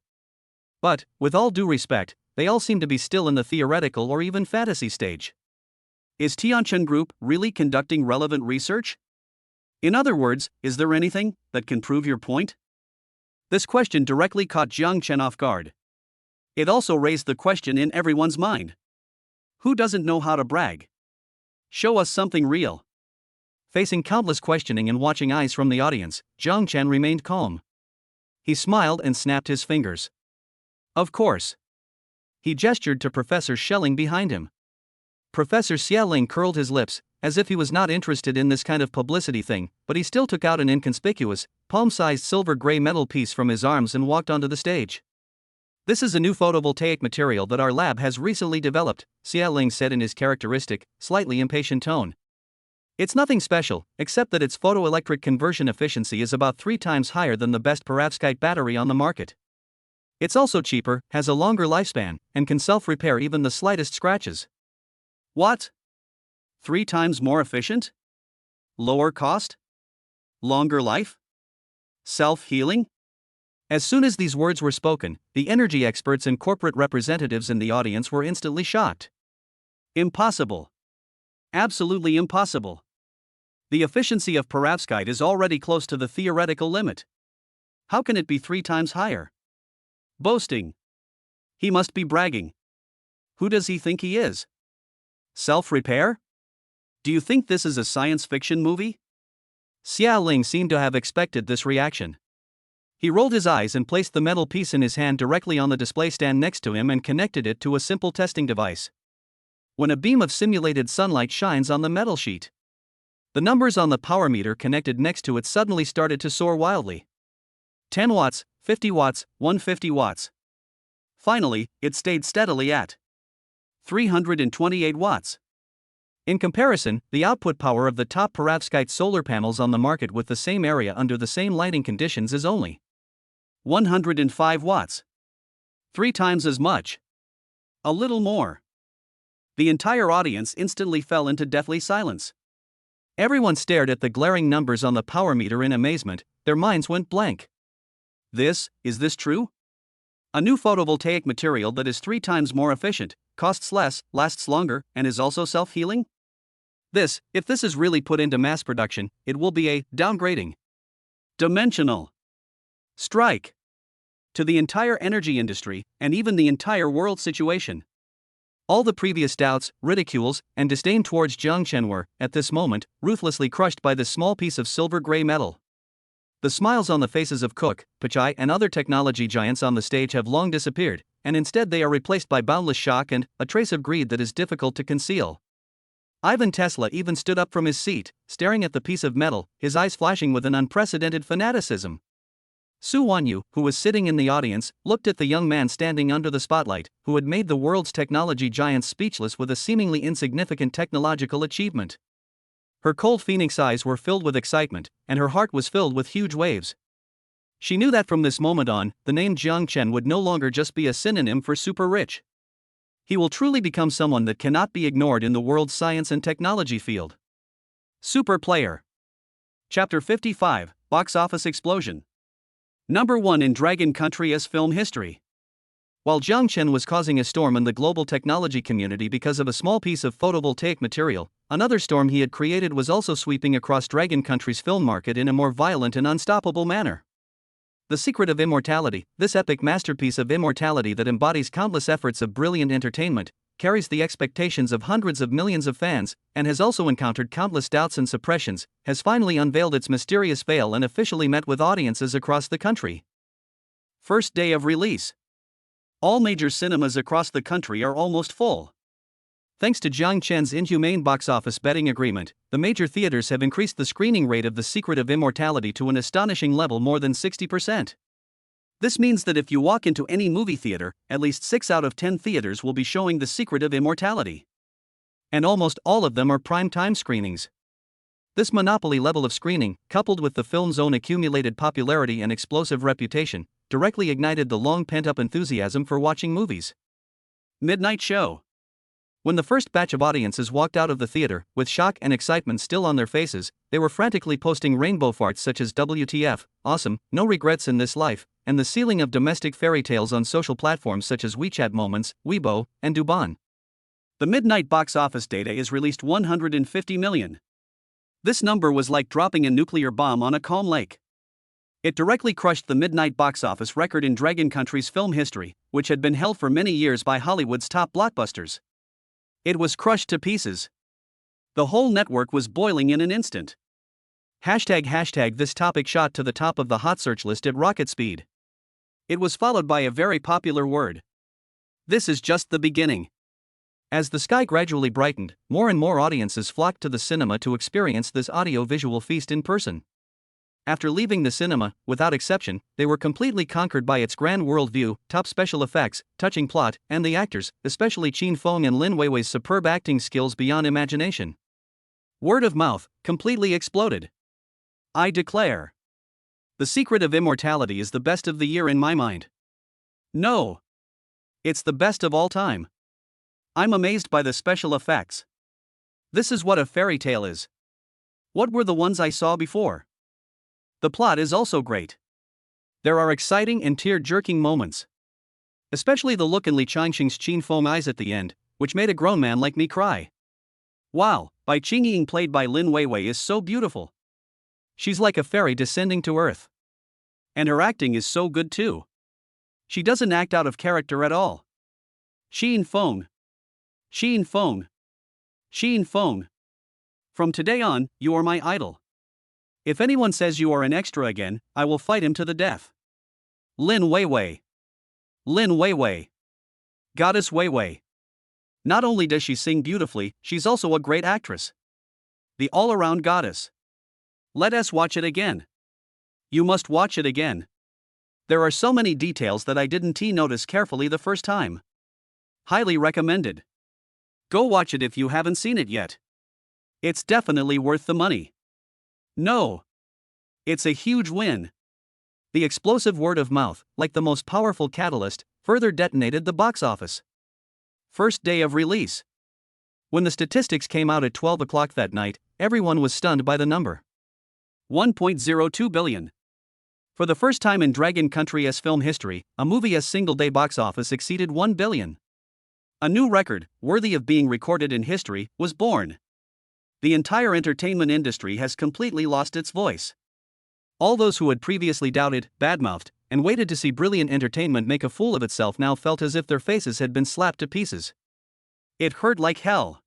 But, with all due respect, they all seem to be still in the theoretical or even fantasy stage. Is Tianin Group really conducting relevant research? In other words, is there anything that can prove your point? This question directly caught Jiang Chen off guard. It also raised the question in everyone's mind. Who doesn't know how to brag? Show us something real. Facing countless questioning and watching eyes from the audience, Zhang Chen remained calm. He smiled and snapped his fingers. Of course. He gestured to Professor Schelling behind him. Professor Xiaoling curled his lips, as if he was not interested in this kind of publicity thing, but he still took out an inconspicuous, palm-sized silver-gray metal piece from his arms and walked onto the stage. This is a new photovoltaic material that our lab has recently developed, Xiaoling said in his characteristic, slightly impatient tone. It's nothing special, except that its photoelectric conversion efficiency is about 3 times higher than the best perovskite battery on the market. It's also cheaper, has a longer lifespan, and can self-repair even the slightest scratches. What? 3 times more efficient? Lower cost? Longer life? Self-healing? As soon as these words were spoken, the energy experts and corporate representatives in the audience were instantly shocked. Impossible. Absolutely impossible. The efficiency of perovskite is already close to the theoretical limit. How can it be 3 times higher? Boasting. He must be bragging. Who does he think he is? Self-repair? Do you think this is a science fiction movie? Xiaoling seemed to have expected this reaction. He rolled his eyes and placed the metal piece in his hand directly on the display stand next to him and connected it to a simple testing device. When a beam of simulated sunlight shines on the metal sheet, the numbers on the power meter connected next to it suddenly started to soar wildly. 10 watts, 50 watts, 150 watts. Finally, it stayed steadily at 328 watts. In comparison, the output power of the top perovskite solar panels on the market with the same area under the same lighting conditions is only 105 watts. 3 times as much. A little more. The entire audience instantly fell into deathly silence. Everyone stared at the glaring numbers on the power meter in amazement, their minds went blank. Is this true? A new photovoltaic material that is 3 times more efficient, costs less, lasts longer, and is also self-healing? If this is really put into mass production, it will be a downgrading. Dimensional strike to the entire energy industry, and even the entire world situation. All the previous doubts, ridicules, and disdain towards Zhang Chen were, at this moment, ruthlessly crushed by this small piece of silver-gray metal. The smiles on the faces of Cook, Pachai, and other technology giants on the stage have long disappeared, and instead they are replaced by boundless shock and a trace of greed that is difficult to conceal. Ivan Tesla even stood up from his seat, staring at the piece of metal, his eyes flashing with an unprecedented fanaticism. Su Wanyu, who was sitting in the audience, looked at the young man standing under the spotlight, who had made the world's technology giants speechless with a seemingly insignificant technological achievement. Her cold phoenix eyes were filled with excitement, and her heart was filled with huge waves. She knew that from this moment on, the name Zhang Chen would no longer just be a synonym for super rich. He will truly become someone that cannot be ignored in the world's science and technology field. Super Player. Chapter 55, Box Office Explosion. Number 1 in Dragon Country as film history. While Zhang Chen was causing a storm in the global technology community because of a small piece of photovoltaic material, another storm he had created was also sweeping across Dragon Country's film market in a more violent and unstoppable manner. The Secret of Immortality, this epic masterpiece of immortality that embodies countless efforts of brilliant entertainment, carries the expectations of hundreds of millions of fans, and has also encountered countless doubts and suppressions, has finally unveiled its mysterious veil and officially met with audiences across the country. First day of release. All major cinemas across the country are almost full. Thanks to Zhang Chen's inhumane box office betting agreement, the major theaters have increased the screening rate of The Secret of Immortality to an astonishing level, more than 60%. This means that if you walk into any movie theater, at least 6 out of 10 theaters will be showing The Secret of Immortality. And almost all of them are prime-time screenings. This monopoly level of screening, coupled with the film's own accumulated popularity and explosive reputation, directly ignited the long pent-up enthusiasm for watching movies. Midnight show. When the first batch of audiences walked out of the theater, with shock and excitement still on their faces, they were frantically posting rainbow farts such as WTF, awesome, no regrets in this life, and the ceiling of domestic fairy tales on social platforms such as WeChat Moments, Weibo, and Douban. The midnight box office data is released 150 million. This number was like dropping a nuclear bomb on a calm lake. It directly crushed the midnight box office record in Dragon Country's film history, which had been held for many years by Hollywood's top blockbusters. It was crushed to pieces. The whole network was boiling in an instant. Hashtag this topic shot to the top of the hot search list at rocket speed. It was followed by a very popular word. This is just the beginning. As the sky gradually brightened, more and more audiences flocked to the cinema to experience this audio-visual feast in person. After leaving the cinema, without exception, they were completely conquered by its grand world view, top special effects, touching plot, and the actors, especially Qin Feng and Lin Weiwei's superb acting skills beyond imagination. Word of mouth completely exploded. I declare. The Secret of Immortality is the best of the year in my mind. No. It's the best of all time. I'm amazed by the special effects. This is what a fairy tale is. What were the ones I saw before? The plot is also great. There are exciting and tear-jerking moments. Especially the look in Li Changxing's Qin Feng eyes at the end, which made a grown man like me cry. Wow, Bai Qingying played by Lin Weiwei is so beautiful. She's like a fairy descending to earth. And her acting is so good too. She doesn't act out of character at all. Qin Feng. Qin Feng. Qin Feng. From today on, you are my idol. If anyone says you are an extra again, I will fight him to the death. Lin Weiwei. Lin Weiwei. Goddess Weiwei. Not only does she sing beautifully, she's also a great actress. The all-around goddess. Let us watch it again. You must watch it again. There are so many details that I didn't notice carefully the first time. Highly recommended. Go watch it if you haven't seen it yet. It's definitely worth the money. No. It's a huge win. The explosive word of mouth, like the most powerful catalyst, further detonated the box office. First day of release. When the statistics came out at 12 o'clock that night, everyone was stunned by the number. 1.02 billion. For the first time in Dragon Country's film history, a movie's single-day box office exceeded 1 billion. A new record, worthy of being recorded in history, was born. The entire entertainment industry has completely lost its voice. All those who had previously doubted, badmouthed, and waited to see brilliant entertainment make a fool of itself now felt as if their faces had been slapped to pieces. It hurt like hell.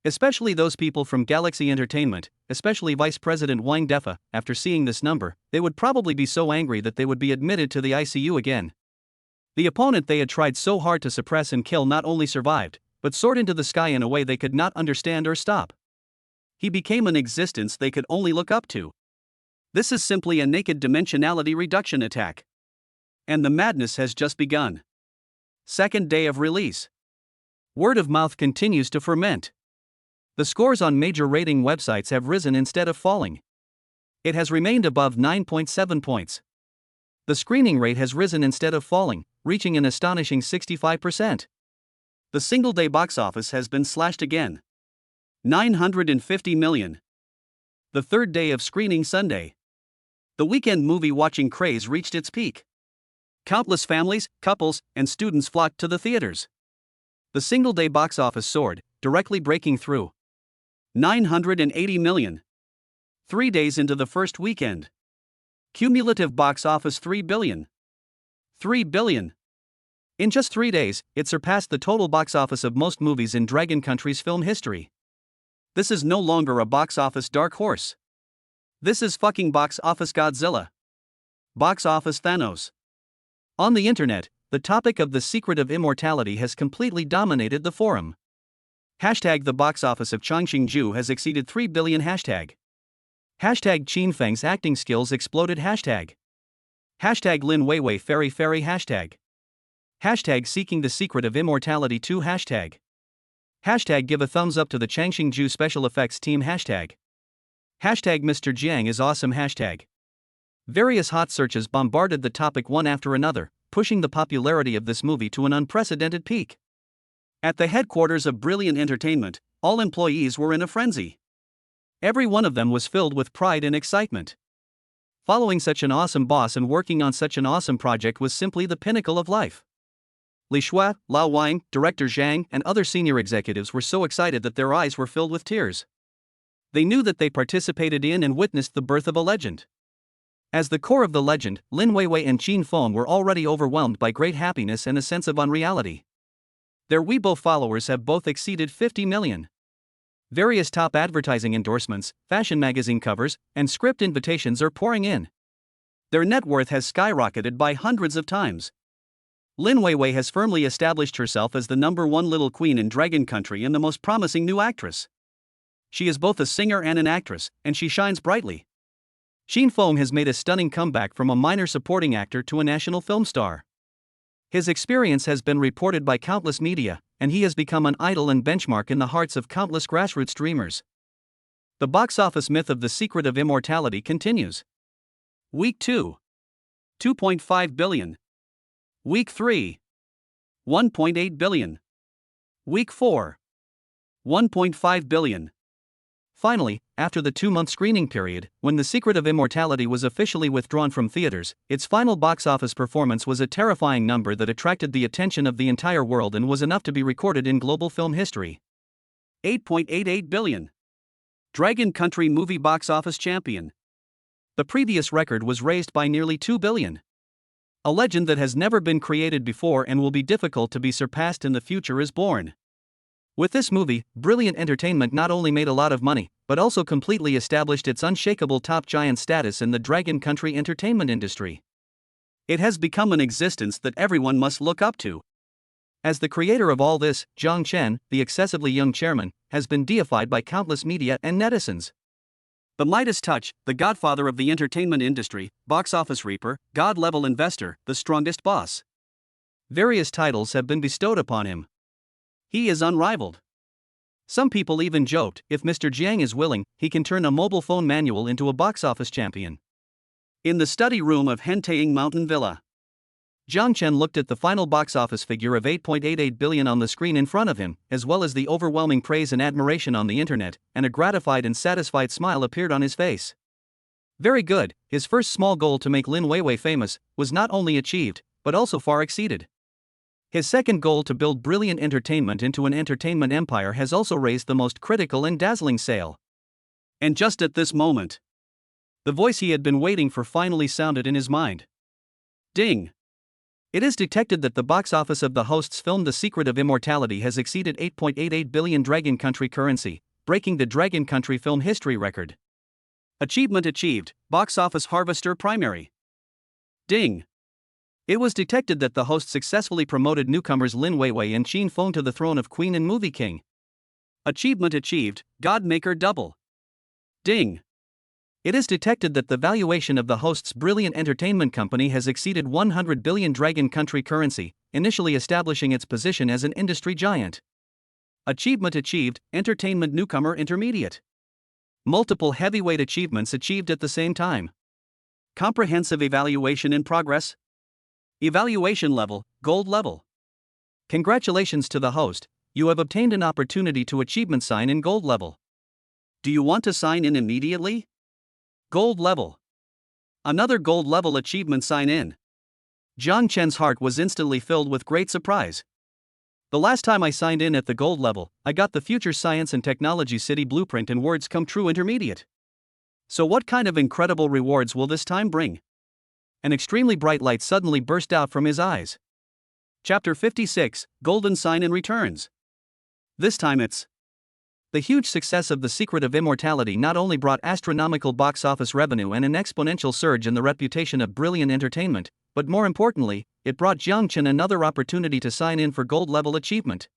Especially those people from Galaxy Entertainment, especially Vice President Wang Defa. After seeing this number, they would probably be so angry that they would be admitted to the ICU again. The opponent they had tried so hard to suppress and kill not only survived, but soared into the sky in a way they could not understand or stop. He became an existence they could only look up to. This is simply a naked dimensionality reduction attack. And the madness has just begun. Second day of release. Word of mouth continues to ferment. The scores on major rating websites have risen instead of falling. It has remained above 9.7 points. The screening rate has risen instead of falling, reaching an astonishing 65%. The single-day box office has been slashed again. 950 million. The third day of screening Sunday. The weekend movie-watching craze reached its peak. Countless families, couples, and students flocked to the theaters. The single-day box office soared, directly breaking through 980 million. 3 days into the first weekend. Cumulative box office 3 billion. 3 billion. In just 3 days, it surpassed the total box office of most movies in Dragon Country's film history. This is no longer a box office dark horse. This is fucking box office Godzilla. Box office Thanos. On the internet, the topic of the secret of immortality has completely dominated the forum. Hashtag the box office of Changxingju has exceeded 3 billion. Hashtag Qin Feng's acting skills exploded. Hashtag Lin Weiwei fairy. Hashtag seeking the secret of immortality 2. Hashtag give a thumbs up to the Changxingju special effects team. Hashtag Mr. Jiang is awesome. Hashtag various hot searches bombarded the topic one after another, pushing the popularity of this movie to an unprecedented peak. At the headquarters of Brilliant Entertainment, all employees were in a frenzy. Every one of them was filled with pride and excitement. Following such an awesome boss and working on such an awesome project was simply the pinnacle of life. Li Shuai, Lao Wang, Director Zhang, and other senior executives were so excited that their eyes were filled with tears. They knew that they participated in and witnessed the birth of a legend. As the core of the legend, Lin Weiwei and Qin Feng were already overwhelmed by great happiness and a sense of unreality. Their Weibo followers have both exceeded 50 million. Various top advertising endorsements, fashion magazine covers, and script invitations are pouring in. Their net worth has skyrocketed by hundreds of times. Lin Weiwei has firmly established herself as the #1 little queen in Dragon Country and the most promising new actress. She is both a singer and an actress, and she shines brightly. Qin Feng has made a stunning comeback from a minor supporting actor to a national film star. His experience has been reported by countless media, and he has become an idol and benchmark in the hearts of countless grassroots dreamers. The box office myth of The Secret of Immortality continues. Week 2. 2.5 billion. Week 3. 1.8 billion. Week 4. 1.5 billion. Finally, after the 2-month screening period, when The Secret of Immortality was officially withdrawn from theaters, its final box office performance was a terrifying number that attracted the attention of the entire world and was enough to be recorded in global film history. 8.88 billion. Dragon Country movie box office champion. The previous record was raised by nearly 2 billion. A legend that has never been created before and will be difficult to be surpassed in the future is born. With this movie, Brilliant Entertainment not only made a lot of money, but also completely established its unshakable top giant status in the Dragon Country entertainment industry. It has become an existence that everyone must look up to. As the creator of all this, Zhang Chen, the excessively young chairman, has been deified by countless media and netizens. The Midas touch, the godfather of the entertainment industry, box office reaper, god-level investor, the strongest boss. Various titles have been bestowed upon him. He is unrivaled. Some people even joked, if Mr. Jiang is willing, he can turn a mobile phone manual into a box office champion. In the study room of Hentaying Mountain Villa, Zhang Chen looked at the final box office figure of 8.88 billion on the screen in front of him, as well as the overwhelming praise and admiration on the internet, and a gratified and satisfied smile appeared on his face. Very good, his first small goal to make Lin Weiwei famous was not only achieved, but also far exceeded. His second goal to build Brilliant Entertainment into an entertainment empire has also raised the most critical and dazzling sale. And just at this moment, the voice he had been waiting for finally sounded in his mind. Ding! It is detected that the box office of the host's film The Secret of Immortality has exceeded 8.88 billion Dragon Country currency, breaking the Dragon Country film history record. Achievement achieved, box office harvester primary. Ding! It was detected that the host successfully promoted newcomers Lin Weiwei and Qin Feng to the throne of Queen and Movie King. Achievement achieved, Godmaker double. Ding! It is detected that the valuation of the host's Brilliant Entertainment Company has exceeded 100 billion Dragon Country currency, initially establishing its position as an industry giant. Achievement achieved, Entertainment Newcomer Intermediate. Multiple heavyweight achievements achieved at the same time. Comprehensive evaluation in progress. Evaluation level, gold level. Congratulations to the host, you have obtained an opportunity to achievement sign in gold level. Do you want to sign in immediately? Gold level. Another gold level achievement sign in. Zhang Chen's heart was instantly filled with great surprise. The last time I signed in at the gold level, I got the Future Science and Technology City Blueprint and Words Come True Intermediate. So what kind of incredible rewards will this time bring? An extremely bright light suddenly burst out from his eyes. Chapter 56, Golden Sign and Returns. This time it's. The huge success of The Secret of Immortality not only brought astronomical box office revenue and an exponential surge in the reputation of Brilliant Entertainment, but more importantly, it brought Zhang Chen another opportunity to sign in for gold level achievement.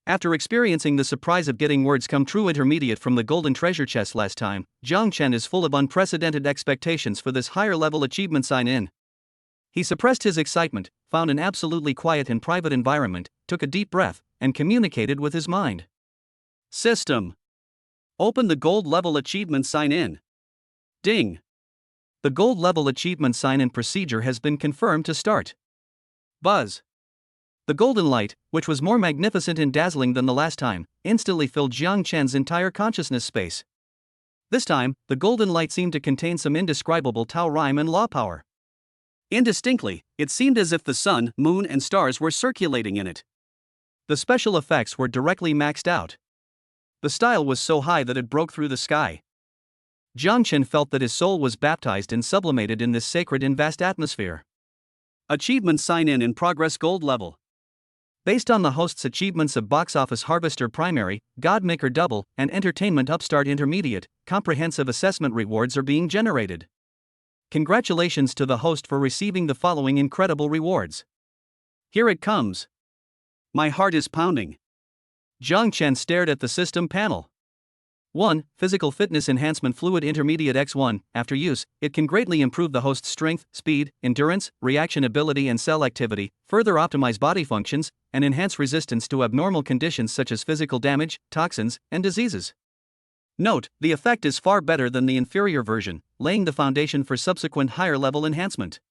After experiencing the surprise of getting Words Come True Intermediate from the Golden Treasure Chest last time, Zhang Chen is full of unprecedented expectations for this higher level achievement sign in. He suppressed his excitement, found an absolutely quiet and private environment, took a deep breath, and communicated with his mind. System. Open the gold level achievement sign in. Ding. The gold level achievement sign in procedure has been confirmed to start. Buzz. The golden light, which was more magnificent and dazzling than the last time, instantly filled Zhang Chen's entire consciousness space. This time, the golden light seemed to contain some indescribable Tao rhyme and law power. Indistinctly, it seemed as if the sun, moon, and stars were circulating in it. The special effects were directly maxed out. The style was so high that it broke through the sky. Jiang Chen felt that his soul was baptized and sublimated in this sacred and vast atmosphere. Achievement sign-in in progress gold level. Based on the host's achievements of Box Office Harvester Primary, Godmaker Double, and Entertainment Upstart Intermediate, comprehensive assessment rewards are being generated. Congratulations to the host for receiving the following incredible rewards. Here it comes. My heart is pounding. Jiang Chen stared at the system panel. 1. Physical Fitness Enhancement Fluid Intermediate X1. After use, it can greatly improve the host's strength, speed, endurance, reaction ability and cell activity, further optimize body functions, and enhance resistance to abnormal conditions such as physical damage, toxins, and diseases. Note, the effect is far better than the inferior version, laying the foundation for subsequent higher-level enhancement.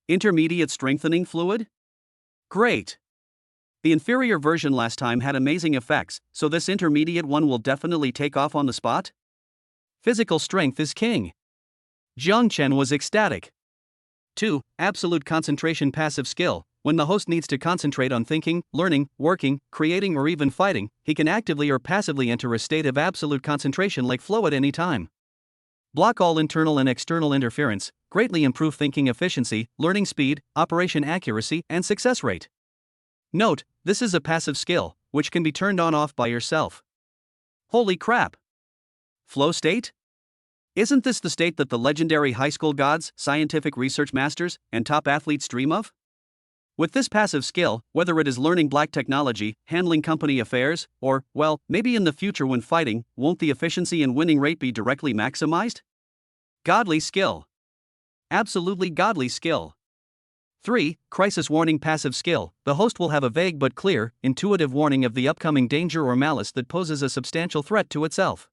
Intermediate Strengthening Fluid? Great! The inferior version last time had amazing effects, so this intermediate one will definitely take off on the spot? Physical strength is king. Jiang Chen was ecstatic. 2. Absolute Concentration Passive Skill. When the host needs to concentrate on thinking, learning, working, creating or even fighting, he can actively or passively enter a state of absolute concentration like flow at any time. Block all internal and external interference, greatly improve thinking efficiency, learning speed, operation accuracy, and success rate. Note, this is a passive skill, which can be turned on/off by yourself. Holy crap! Flow state? Isn't this the state that the legendary high school gods, scientific research masters, and top athletes dream of? With this passive skill, whether it is learning black technology, handling company affairs, or, well, maybe in the future when fighting, won't the efficiency and winning rate be directly maximized? Godly skill. Absolutely godly skill. 3. Crisis Warning Passive Skill. The host will have a vague but clear, intuitive warning of the upcoming danger or malice that poses a substantial threat to itself.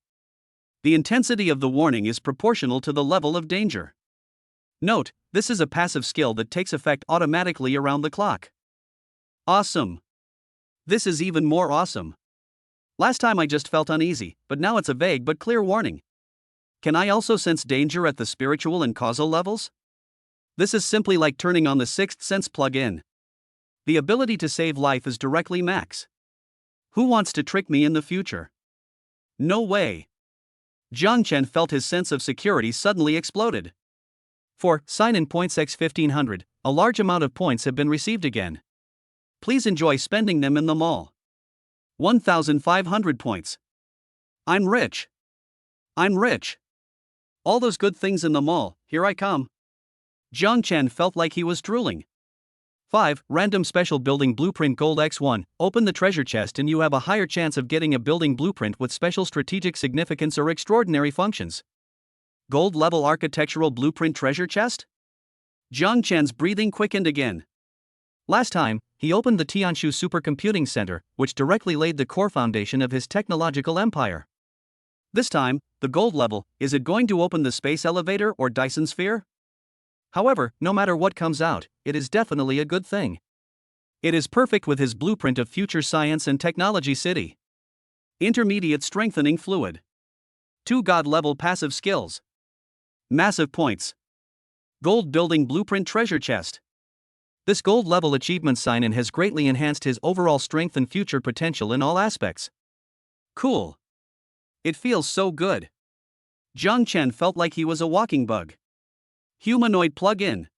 The intensity of the warning is proportional to the level of danger. Note, this is a passive skill that takes effect automatically around the clock. Awesome! This is even more awesome. Last time I just felt uneasy, but now it's a vague but clear warning. Can I also sense danger at the spiritual and causal levels? This is simply like turning on the sixth sense plug-in. The ability to save life is directly max. Who wants to trick me in the future? No way. Jiang Chen felt his sense of security suddenly exploded. 4. Sign-in points x 1500. A large amount of points have been received again. Please enjoy spending them in the mall. 1,500 points. I'm rich. I'm rich. All those good things in the mall, here I come. Jiang Chen felt like he was drooling. 5. Random Special Building Blueprint Gold X1. Open the treasure chest and you have a higher chance of getting a building blueprint with special strategic significance or extraordinary functions. Gold level architectural blueprint treasure chest? Jiang Chen's breathing quickened again. Last time, he opened the Tianshu Supercomputing Center, which directly laid the core foundation of his technological empire. This time, the gold level, is it going to open the space elevator or Dyson sphere? However, no matter what comes out, it is definitely a good thing. It is perfect with his blueprint of future science and technology city. Intermediate Strengthening Fluid. 2 God-level passive skills. Massive points. Gold Building Blueprint Treasure Chest. This gold-level achievement sign-in has greatly enhanced his overall strength and future potential in all aspects. Cool. It feels so good. Jiang Chen felt like he was a walking bug. Humanoid plug-in.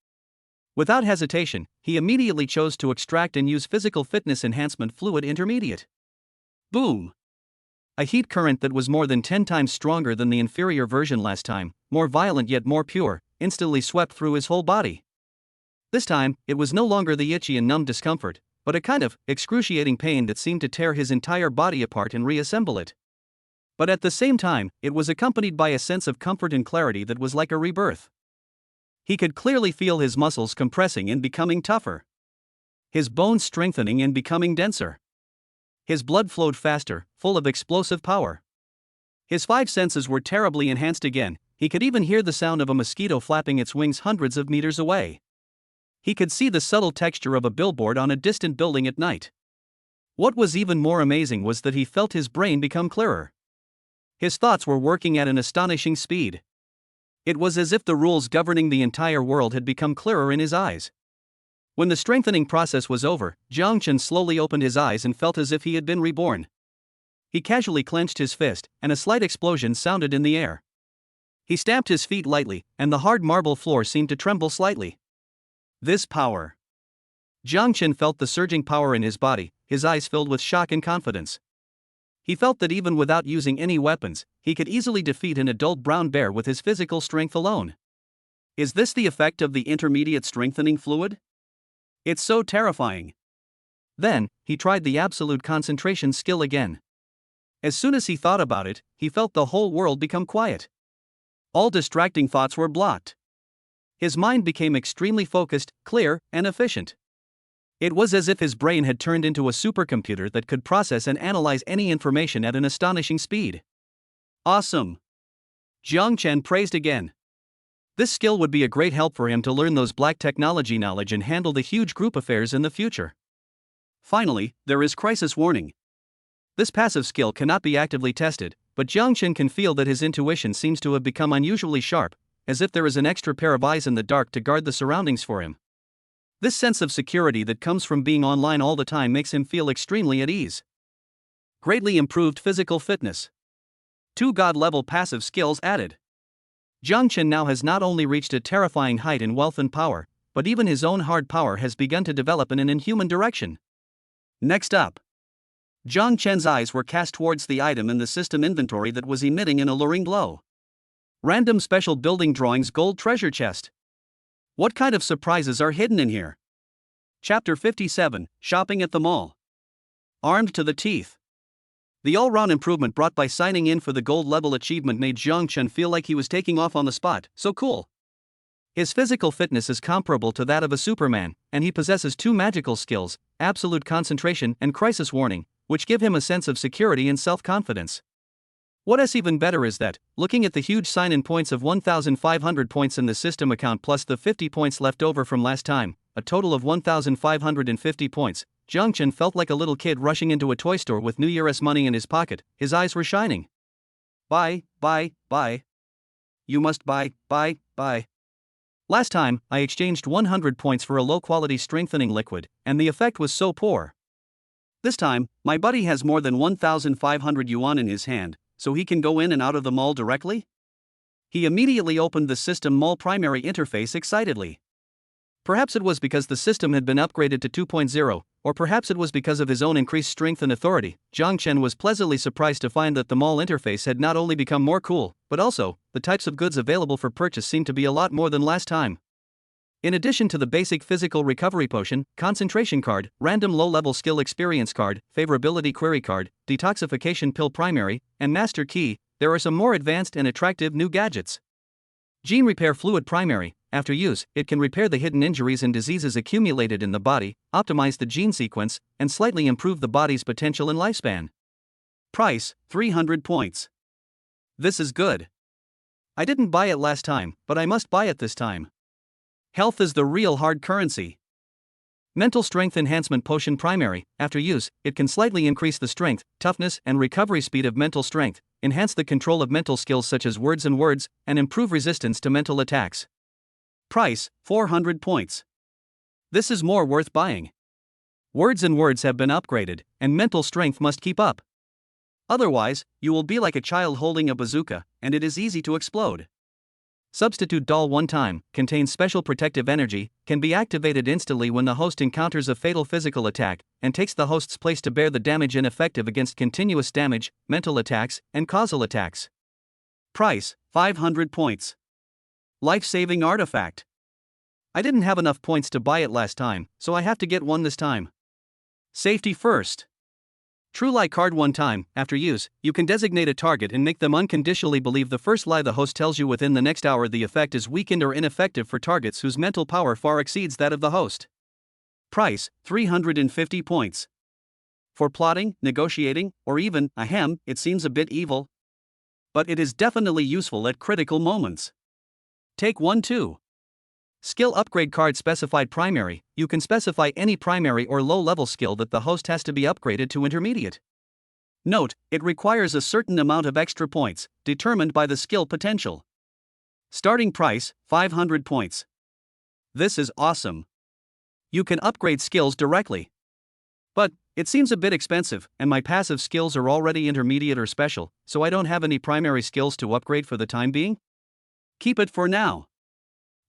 Without hesitation, he immediately chose to extract and use Physical Fitness Enhancement Fluid Intermediate. Boom! A heat current that was more than 10 times stronger than the inferior version last time, more violent yet more pure, instantly swept through his whole body. This time, it was no longer the itchy and numb discomfort, but a kind of excruciating pain that seemed to tear his entire body apart and reassemble it. But at the same time, it was accompanied by a sense of comfort and clarity that was like a rebirth. He could clearly feel his muscles compressing and becoming tougher. His bones strengthening and becoming denser. His blood flowed faster, full of explosive power. His 5 senses were terribly enhanced again. He could even hear the sound of a mosquito flapping its wings hundreds of meters away. He could see the subtle texture of a billboard on a distant building at night. What was even more amazing was that he felt his brain become clearer. His thoughts were working at an astonishing speed. It was as if the rules governing the entire world had become clearer in his eyes. When the strengthening process was over, Jiang Chen slowly opened his eyes and felt as if he had been reborn. He casually clenched his fist, and a slight explosion sounded in the air. He stamped his feet lightly, and the hard marble floor seemed to tremble slightly. This power. Jiang Chen felt the surging power in his body, his eyes filled with shock and confidence. He felt that even without using any weapons, he could easily defeat an adult brown bear with his physical strength alone. Is this the effect of the intermediate strengthening fluid? It's so terrifying. Then, he tried the absolute concentration skill again. As soon as he thought about it, he felt the whole world become quiet. All distracting thoughts were blocked. His mind became extremely focused, clear, and efficient. It was as if his brain had turned into a supercomputer that could process and analyze any information at an astonishing speed. Awesome! Jiang Chen praised again. This skill would be a great help for him to learn those black technology knowledge and handle the huge group affairs in the future. Finally, there is crisis warning. This passive skill cannot be actively tested, but Jiang Chen can feel that his intuition seems to have become unusually sharp, as if there is an extra pair of eyes in the dark to guard the surroundings for him. This sense of security that comes from being online all the time makes him feel extremely at ease. Greatly improved physical fitness. 2 god-level passive skills added. Jiang Chen now has not only reached a terrifying height in wealth and power, but even his own hard power has begun to develop in an inhuman direction. Next up. Jiang Chen's eyes were cast towards the item in the system inventory that was emitting an alluring glow. Random special building drawings gold treasure chest. What kind of surprises are hidden in here? Chapter 57, Shopping at the Mall. Armed to the teeth. The all-round improvement brought by signing in for the gold-level achievement made Jiang Chen feel like he was taking off on the spot, so cool. His physical fitness is comparable to that of a Superman, and he possesses 2 magical skills, absolute concentration and crisis warning, which give him a sense of security and self-confidence. What is even better is that, looking at the huge sign-in points of 1,500 points in the system account plus the 50 points left over from last time, a total of 1,550 points, Jiang Chen felt like a little kid rushing into a toy store with New Year's money in his pocket. His eyes were shining. Buy. You must buy. Last time, I exchanged 100 points for a low-quality strengthening liquid, and the effect was so poor. This time, my buddy has more than 1,500 yuan in his hand, so he can go in and out of the mall directly? He immediately opened the system mall primary interface excitedly. Perhaps it was because the system had been upgraded to 2.0, or perhaps it was because of his own increased strength and authority. Jiang Chen was pleasantly surprised to find that the mall interface had not only become more cool, but also, the types of goods available for purchase seemed to be a lot more than last time. In addition to the basic physical recovery potion, concentration card, random low-level skill experience card, favorability query card, detoxification pill primary, and master key, there are some more advanced and attractive new gadgets. Gene repair fluid primary. After use, it can repair the hidden injuries and diseases accumulated in the body, optimize the gene sequence, and slightly improve the body's potential and lifespan. Price, 300 points. This is good. I didn't buy it last time, but I must buy it this time. Health is the real hard currency. Mental strength enhancement potion primary. After use, it can slightly increase the strength, toughness, and recovery speed of mental strength, enhance the control of mental skills such as words, and improve resistance to mental attacks. Price, 400 points. This is more worth buying. Words have been upgraded, and mental strength must keep up. Otherwise, you will be like a child holding a bazooka, and it is easy to explode. Substitute doll one time, contains special protective energy, can be activated instantly when the host encounters a fatal physical attack, and takes the host's place to bear the damage ineffective against continuous damage, mental attacks, and causal attacks. Price, 500 points. Life-saving artifact. I didn't have enough points to buy it last time, so I have to get one this time. Safety first. True lie card one time. After use, you can designate a target and make them unconditionally believe the first lie the host tells you within the next hour. The effect is weakened or ineffective for targets whose mental power far exceeds that of the host. Price, 350 points. For plotting, negotiating, or even, it seems a bit evil. But it is definitely useful at critical moments. Take 1-2. Skill upgrade card specified primary. You can specify any primary or low-level skill that the host has to be upgraded to intermediate. Note, it requires a certain amount of extra points, determined by the skill potential. Starting price, 500 points. This is awesome. You can upgrade skills directly. But, it seems a bit expensive, and my passive skills are already intermediate or special, so I don't have any primary skills to upgrade for the time being? Keep it for now.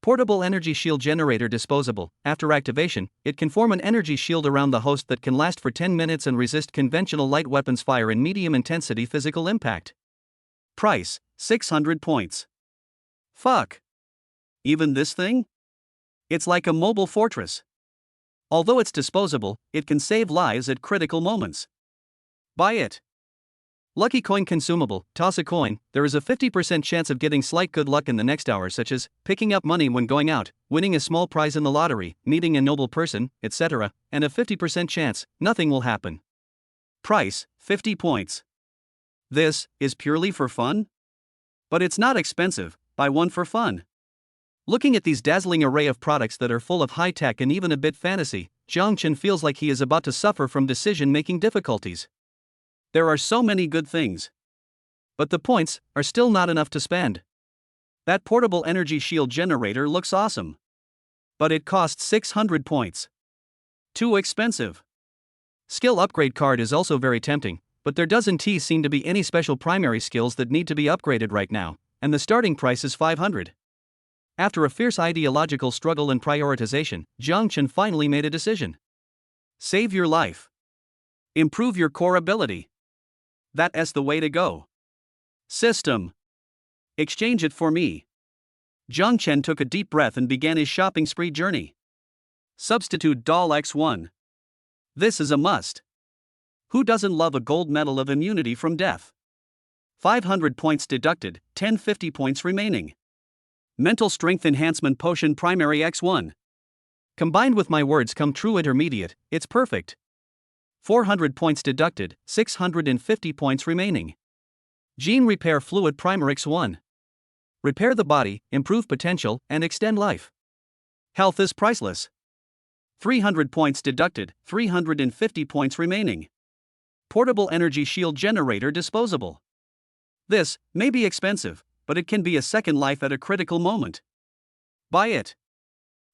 Portable energy shield generator disposable. After activation, it can form an energy shield around the host that can last for 10 minutes and resist conventional light weapons fire and medium intensity physical impact. Price, 600 points. Fuck. Even this thing? It's like a mobile fortress. Although it's disposable, it can save lives at critical moments. Buy it. Lucky coin consumable. Toss a coin. There is a 50% chance of getting slight good luck in the next hour, such as picking up money when going out, winning a small prize in the lottery, meeting a noble person, etc., and a 50% chance nothing will happen. Price, 50 points. This is purely for fun? But it's not expensive. Buy one for fun. Looking at these dazzling array of products that are full of high tech and even a bit fantasy, Jiang Chen feels like he is about to suffer from decision-making difficulties. There are so many good things. But the points are still not enough to spend. That portable energy shield generator looks awesome. But it costs 600 points. Too expensive. Skill upgrade card is also very tempting, but there doesn't seem to be any special primary skills that need to be upgraded right now, and the starting price is 500. After a fierce ideological struggle and prioritization, Jiang Chen finally made a decision. Save your life. Improve your core ability. That's the way to go. System. Exchange it for me. Jiang Chen took a deep breath and began his shopping spree journey. Substitute doll X1. This is a must. Who doesn't love a gold medal of immunity from death? 500 points deducted, 1050 points remaining. Mental Strength Enhancement Potion Primary X1. Combined with my words come true intermediate, it's perfect. 400 points deducted, 650 points remaining. Gene Repair Fluid Primer X1. Repair the body, improve potential, and extend life. Health is priceless. 300 points deducted, 350 points remaining. Portable Energy Shield Generator Disposable. This may be expensive, but it can be a second life at a critical moment. Buy it.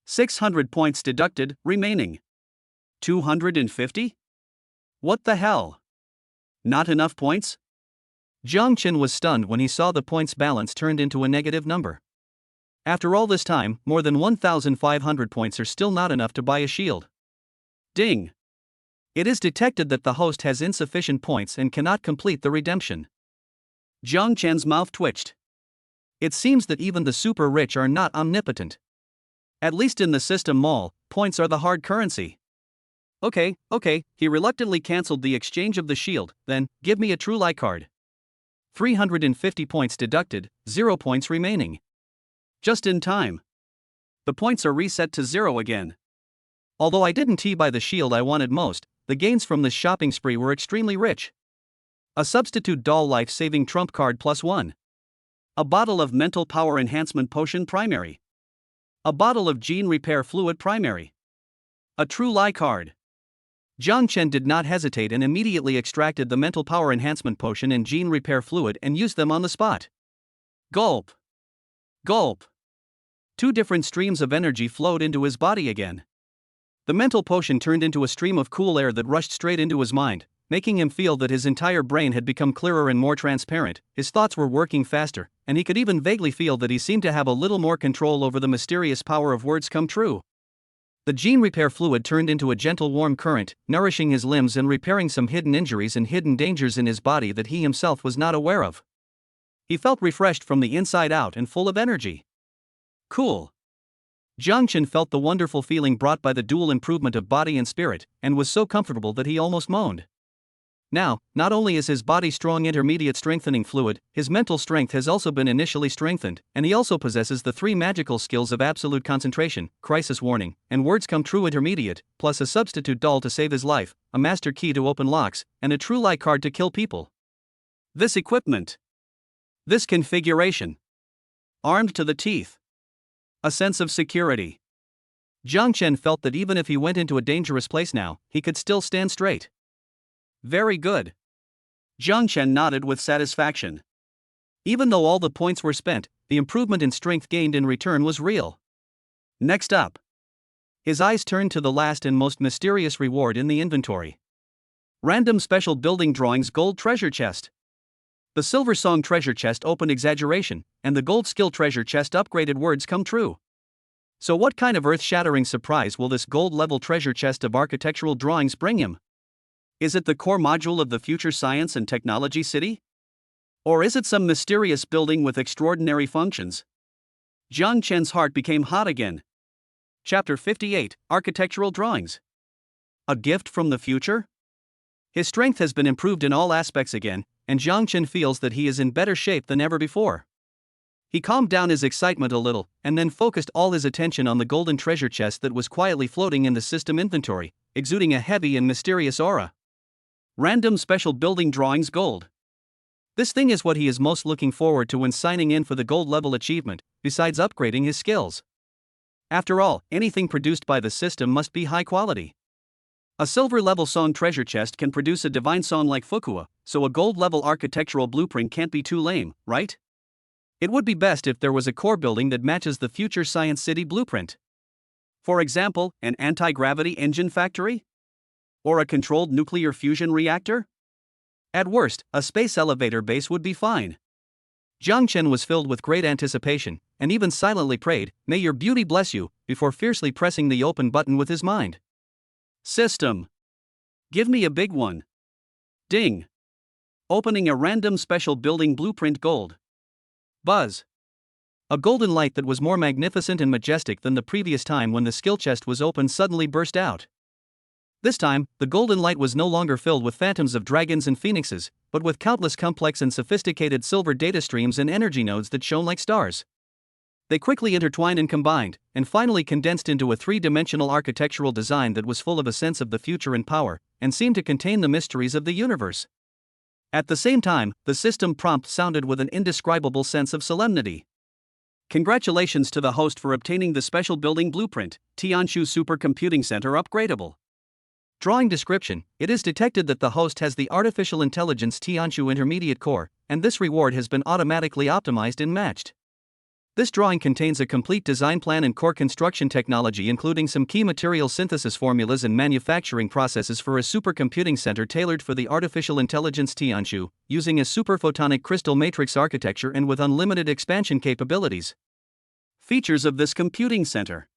600 points deducted, remaining. 250? What the hell? Not enough points? Jiang Chen was stunned when he saw the points balance turned into a negative number. After all this time, more than 1,500 points are still not enough to buy a shield. Ding! It is detected that the host has insufficient points and cannot complete the redemption. Jiang Chen's mouth twitched. It seems that even the super rich are not omnipotent. At least in the system mall, points are the hard currency. Okay, he reluctantly cancelled the exchange of the shield, then, give me a true lie card. 350 points deducted, 0 points remaining. Just in time. The points are reset to 0 again. Although I didn't buy the shield I wanted most, the gains from this shopping spree were extremely rich. A substitute doll life-saving trump card +1. A bottle of mental power enhancement potion primary. A bottle of gene repair fluid primary. A true lie card. Jiang Chen did not hesitate and immediately extracted the mental power enhancement potion and gene repair fluid and used them on the spot. Gulp. Gulp. 2 different streams of energy flowed into his body again. The mental potion turned into a stream of cool air that rushed straight into his mind, making him feel that his entire brain had become clearer and more transparent, his thoughts were working faster, and he could even vaguely feel that he seemed to have a little more control over the mysterious power of words come true. The gene repair fluid turned into a gentle warm current, nourishing his limbs and repairing some hidden injuries and hidden dangers in his body that he himself was not aware of. He felt refreshed from the inside out and full of energy. Cool. Jiang Chen felt the wonderful feeling brought by the dual improvement of body and spirit, and was so comfortable that he almost moaned. Now, not only is his body strong intermediate strengthening fluid, his mental strength has also been initially strengthened, and he also possesses the 3 magical skills of absolute concentration, crisis warning, and words come true intermediate, plus a substitute doll to save his life, a master key to open locks, and a true lie card to kill people. This equipment. This configuration. Armed to the teeth. A sense of security. Jiang Chen felt that even if he went into a dangerous place now, he could still stand straight. Very good. Jiang Chen nodded with satisfaction. Even though all the points were spent, the improvement in strength gained in return was real. Next up. His eyes turned to the last and most mysterious reward in the inventory. Random Special Building Drawings Gold Treasure Chest. The silver song treasure chest opened exaggeration, and the gold skill treasure chest upgraded words come true. So what kind of earth-shattering surprise will this gold-level treasure chest of architectural drawings bring him? Is it the core module of the future science and technology city? Or is it some mysterious building with extraordinary functions? Jiang Chen's heart became hot again. Chapter 58, Architectural Drawings. A gift from the future? His strength has been improved in all aspects again, and Jiang Chen feels that he is in better shape than ever before. He calmed down his excitement a little, and then focused all his attention on the golden treasure chest that was quietly floating in the system inventory, exuding a heavy and mysterious aura. Random Special Building Drawings Gold. This thing is what he is most looking forward to when signing in for the gold level achievement, besides upgrading his skills. After all, anything produced by the system must be high quality. A silver level song treasure chest can produce a divine song like Fukua, so a gold level architectural blueprint can't be too lame, right? It would be best if there was a core building that matches the future science city blueprint. For example, an anti-gravity engine factory? Or a controlled nuclear fusion reactor? At worst, a space elevator base would be fine. Jiang Chen was filled with great anticipation, and even silently prayed, "May your beauty bless you," before fiercely pressing the open button with his mind. System. Give me a big one. Ding. Opening a random special building blueprint gold. Buzz. A golden light that was more magnificent and majestic than the previous time when the skill chest was opened suddenly burst out. This time, the golden light was no longer filled with phantoms of dragons and phoenixes, but with countless complex and sophisticated silver data streams and energy nodes that shone like stars. They quickly intertwined and combined, and finally condensed into a three-dimensional architectural design that was full of a sense of the future and power, and seemed to contain the mysteries of the universe. At the same time, the system prompt sounded with an indescribable sense of solemnity. Congratulations to the host for obtaining the special building blueprint, Tianshu Supercomputing Center upgradable. Drawing description: it is detected that the host has the artificial intelligence Tianshu Intermediate Core, and this reward has been automatically optimized and matched. This drawing contains a complete design plan and core construction technology, including some key material synthesis formulas and manufacturing processes for a supercomputing center tailored for the artificial intelligence Tianshu, using a superphotonic crystal matrix architecture and with unlimited expansion capabilities. Features of this computing center.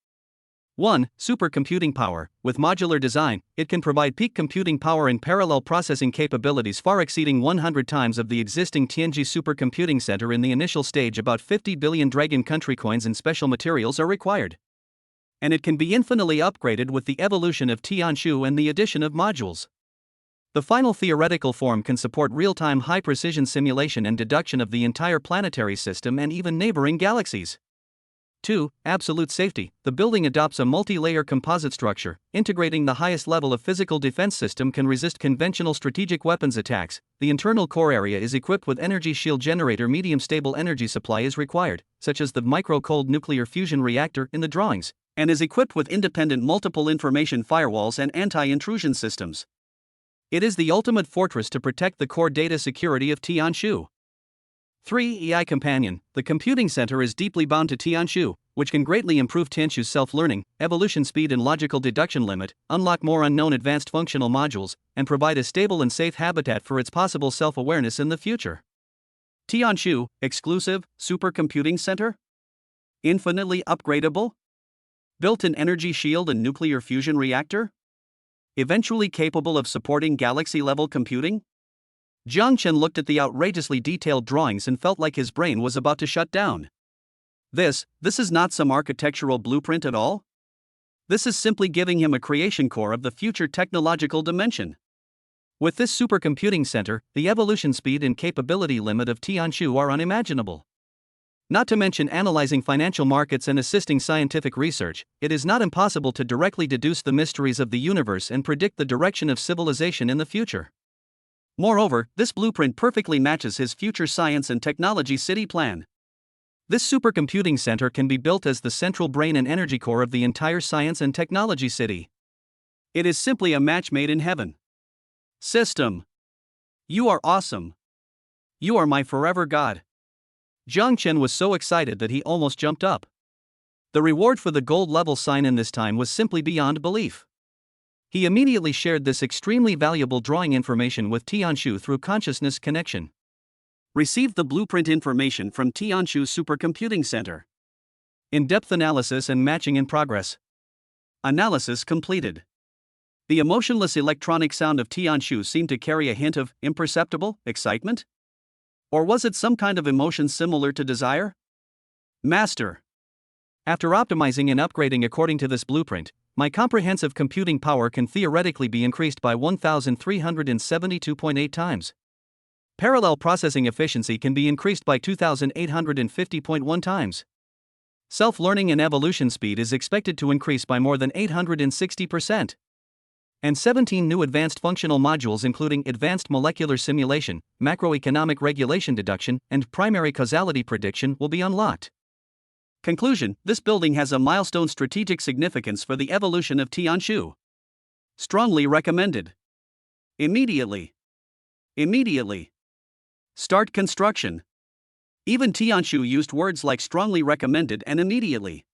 1. Supercomputing power. With modular design, it can provide peak computing power and parallel processing capabilities far exceeding 100 times of the existing Tianji Supercomputing Center in the initial stage. About 50 billion Dragon Country coins and special materials are required. And it can be infinitely upgraded with the evolution of Tianshu and the addition of modules. The final theoretical form can support real-time high-precision simulation and deduction of the entire planetary system and even neighboring galaxies. 2. Absolute safety. The building adopts a multi-layer composite structure, integrating the highest level of physical defense system can resist conventional strategic weapons attacks. The internal core area is equipped with energy shield generator. Medium stable energy supply is required, such as the micro-cold nuclear fusion reactor in the drawings, and is equipped with independent multiple information firewalls and anti-intrusion systems. It is the ultimate fortress to protect the core data security of Tianshu. 3. AI Companion. The computing center is deeply bound to Tianshu, which can greatly improve Tianshu's self-learning, evolution speed and logical deduction limit, unlock more unknown advanced functional modules, and provide a stable and safe habitat for its possible self-awareness in the future. Tianshu, exclusive, supercomputing center? Infinitely upgradable? Built-in energy shield and nuclear fusion reactor? Eventually capable of supporting galaxy-level computing? Jiang Chen looked at the outrageously detailed drawings and felt like his brain was about to shut down. This is not some architectural blueprint at all? This is simply giving him a creation core of the future technological dimension. With this supercomputing center, the evolution speed and capability limit of Tianshu are unimaginable. Not to mention analyzing financial markets and assisting scientific research, it is not impossible to directly deduce the mysteries of the universe and predict the direction of civilization in the future. Moreover, this blueprint perfectly matches his future science and technology city plan. This supercomputing center can be built as the central brain and energy core of the entire science and technology city. It is simply a match made in heaven. System. You are awesome. You are my forever god. Jiang Chen was so excited that he almost jumped up. The reward for the gold level sign in this time was simply beyond belief. He immediately shared this extremely valuable drawing information with Tianshu through consciousness connection. Received the blueprint information from Tianshu Supercomputing Center. In-depth analysis and matching in progress. Analysis completed. The emotionless electronic sound of Tianshu seemed to carry a hint of imperceptible excitement? Or was it some kind of emotion similar to desire? Master. After optimizing and upgrading according to this blueprint, my comprehensive computing power can theoretically be increased by 1,372.8 times. Parallel processing efficiency can be increased by 2,850.1 times. Self-learning and evolution speed is expected to increase by more than 860%. And 17 new advanced functional modules including advanced molecular simulation, macroeconomic regulation deduction, and primary causality prediction will be unlocked. Conclusion: this building has a milestone strategic significance for the evolution of Tianshu. Strongly recommended. Immediately. Start construction. Even Tianshu used words like strongly recommended and immediately.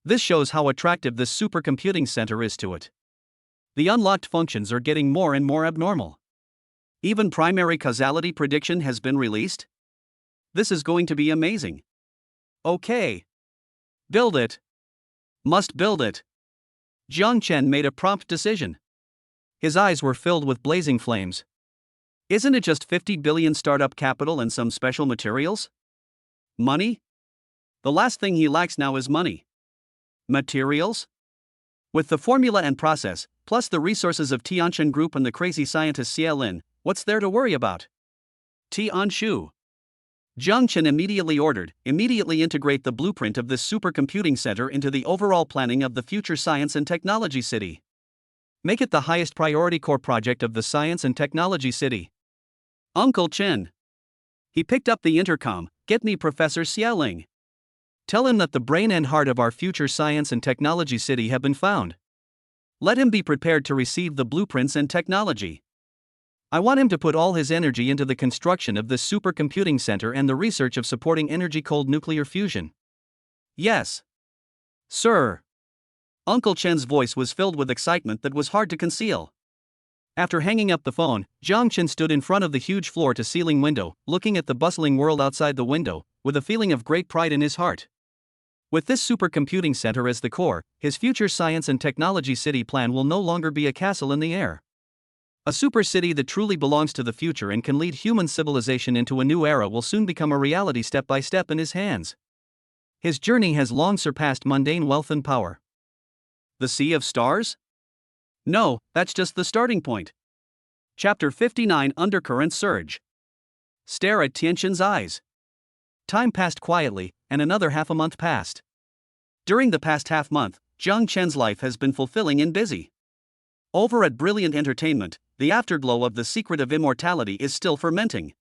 This shows how attractive this supercomputing center is to it. The unlocked functions are getting more and more abnormal. Even primary causality prediction has been released? This is going to be amazing. Okay. Build it. Must build it. Jiang Chen made a prompt decision. His eyes were filled with blazing flames. Isn't it just 50 billion startup capital and some special materials? Money? The last thing he lacks now is money. Materials? With the formula and process, plus the resources of Tianshan Group and the crazy scientist Xie Lin, what's there to worry about? Tianshu. Jiang Chen immediately ordered, immediately integrate the blueprint of this supercomputing center into the overall planning of the future science and technology city. Make it the highest priority core project of the science and technology city. Uncle Chen. He picked up the intercom. Get me Professor Xiaoling. Tell him that the brain and heart of our future science and technology city have been found. Let him be prepared to receive the blueprints and technology. I want him to put all his energy into the construction of this supercomputing center and the research of supporting energy-cold nuclear fusion. Yes. Sir. Uncle Chen's voice was filled with excitement that was hard to conceal. After hanging up the phone, Jiang Chen stood in front of the huge floor-to-ceiling window, looking at the bustling world outside the window, with a feeling of great pride in his heart. With this supercomputing center as the core, his future science and technology city plan will no longer be a castle in the air. A super city that truly belongs to the future and can lead human civilization into a new era will soon become a reality step by step in his hands. His journey has long surpassed mundane wealth and power. The Sea of Stars? No, that's just the starting point. Chapter 59: Undercurrent Surge. Stare at Tianshan's eyes. Time passed quietly, and another half a month passed. During the past half month, Jiang Chen's life has been fulfilling and busy. Over at Brilliant Entertainment, the afterglow of The Secret of Immortality is still fermenting.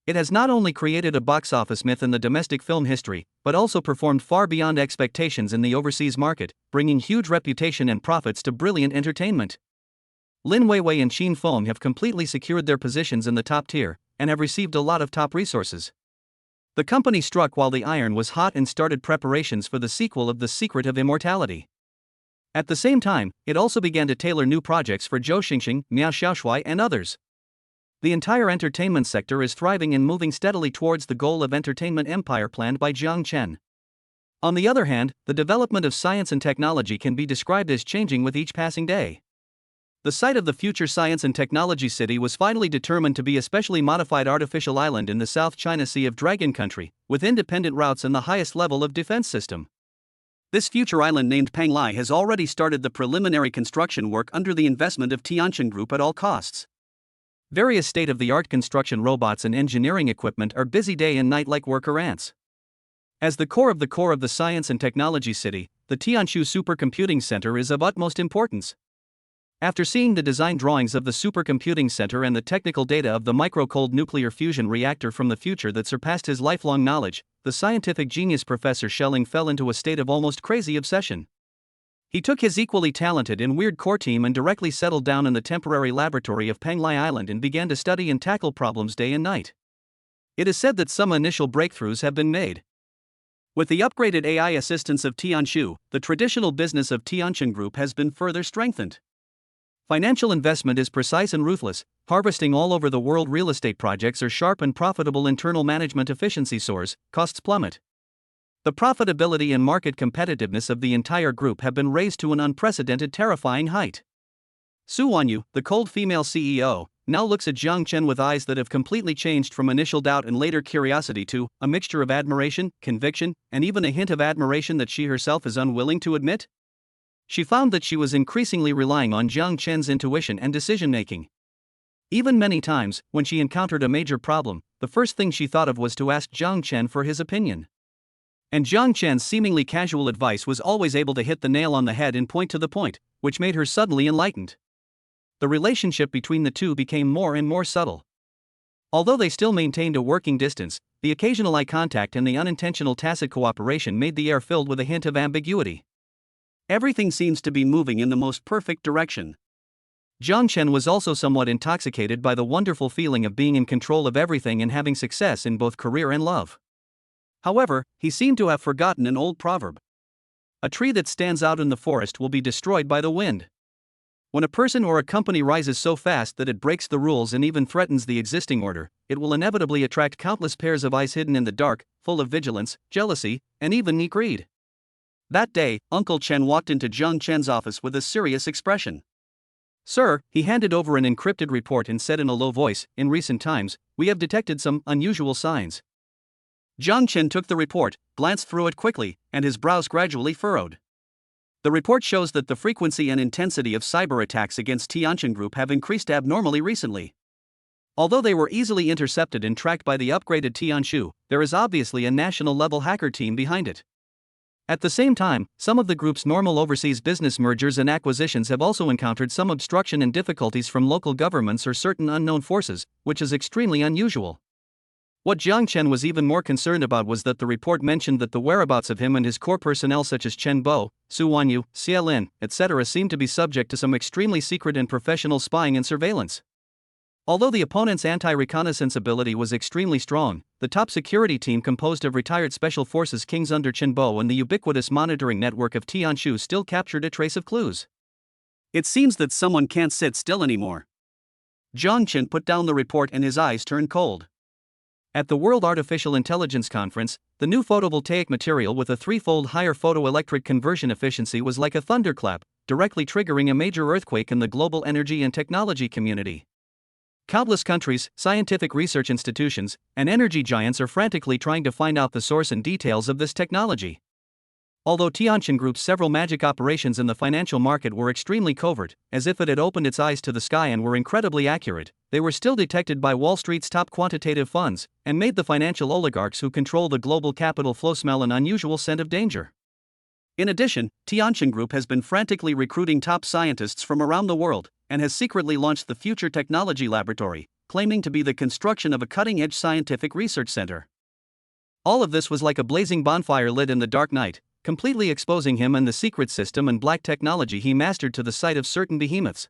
It has not only created a box office myth in the domestic film history, but also performed far beyond expectations in the overseas market, bringing huge reputation and profits to Brilliant Entertainment. Lin Weiwei and Qin Feng have completely secured their positions in the top tier, and have received a lot of top resources. The company struck while the iron was hot and started preparations for the sequel of The Secret of Immortality. At the same time, it also began to tailor new projects for Zhou Xingxing, Miao Xiaoshui, and others. The entire entertainment sector is thriving and moving steadily towards the goal of entertainment empire planned by Jiang Chen. On the other hand, the development of science and technology can be described as changing with each passing day. The site of the future science and technology city was finally determined to be a specially modified artificial island in the South China Sea of Dragon Country, with independent routes and the highest level of defense system. This future island named Panglai has already started the preliminary construction work under the investment of Tianshan Group at all costs. Various state-of-the-art construction robots and engineering equipment are busy day and night like worker ants. As the core of the science and technology city, the Tianshu Supercomputing Center is of utmost importance. After seeing the design drawings of the supercomputing center and the technical data of the micro-cold nuclear fusion reactor from the future that surpassed his lifelong knowledge, the scientific genius Professor Schelling fell into a state of almost crazy obsession. He took his equally talented and weird core team and directly settled down in the temporary laboratory of Panglai Island and began to study and tackle problems day and night. It is said that some initial breakthroughs have been made. With the upgraded AI assistance of Tianshu, the traditional business of Tianshan Group has been further strengthened. Financial investment is precise and ruthless, harvesting all over the world. Real estate projects are sharp and profitable. Internal management efficiency soars, costs plummet. The profitability and market competitiveness of the entire group have been raised to an unprecedented, terrifying height. Su Wanyu, the cold female CEO, now looks at Jiang Chen with eyes that have completely changed from initial doubt and later curiosity to a mixture of admiration, conviction, and even a hint of admiration that she herself is unwilling to admit. She found that she was increasingly relying on Jiang Chen's intuition and decision-making. Even many times, when she encountered a major problem, the first thing she thought of was to ask Jiang Chen for his opinion. And Jiang Chen's seemingly casual advice was always able to hit the nail on the head and point to the point, which made her suddenly enlightened. The relationship between the two became more and more subtle. Although they still maintained a working distance, the occasional eye contact and the unintentional tacit cooperation made the air filled with a hint of ambiguity. Everything seems to be moving in the most perfect direction. Jiang Chen was also somewhat intoxicated by the wonderful feeling of being in control of everything and having success in both career and love. However, he seemed to have forgotten an old proverb. A tree that stands out in the forest will be destroyed by the wind. When a person or a company rises so fast that it breaks the rules and even threatens the existing order, it will inevitably attract countless pairs of eyes hidden in the dark, full of vigilance, jealousy, and even greed. That day, Uncle Chen walked into Jiang Chen's office with a serious expression. "Sir," he handed over an encrypted report and said in a low voice, "in recent times, we have detected some unusual signs." Jiang Chen took the report, glanced through it quickly, and his brows gradually furrowed. The report shows that the frequency and intensity of cyber attacks against Tianin Group have increased abnormally recently. Although they were easily intercepted and tracked by the upgraded Tianshu, there is obviously a national-level hacker team behind it. At the same time, some of the group's normal overseas business mergers and acquisitions have also encountered some obstruction and difficulties from local governments or certain unknown forces, which is extremely unusual. What Jiang Chen was even more concerned about was that the report mentioned that the whereabouts of him and his core personnel such as Chen Bo, Su Wanyu, Xie Lin, etc. seemed to be subject to some extremely secret and professional spying and surveillance. Although the opponent's anti-reconnaissance ability was extremely strong, the top security team composed of retired Special Forces Kings under Chen Bo and the ubiquitous monitoring network of Tianshu still captured a trace of clues. It seems that someone can't sit still anymore. Jiang Chen put down the report and his eyes turned cold. At the World Artificial Intelligence Conference, the new photovoltaic material with a threefold higher photoelectric conversion efficiency was like a thunderclap, directly triggering a major earthquake in the global energy and technology community. Countless countries, scientific research institutions, and energy giants are frantically trying to find out the source and details of this technology. Although Tianshu Group's several magic operations in the financial market were extremely covert, as if it had opened its eyes to the sky and were incredibly accurate, they were still detected by Wall Street's top quantitative funds, and made the financial oligarchs who control the global capital flow smell an unusual scent of danger. In addition, Tianshu Group has been frantically recruiting top scientists from around the world, and has secretly launched the Future Technology Laboratory, claiming to be the construction of a cutting-edge scientific research center. All of this was like a blazing bonfire lit in the dark night, completely exposing him and the secret system and black technology he mastered to the sight of certain behemoths.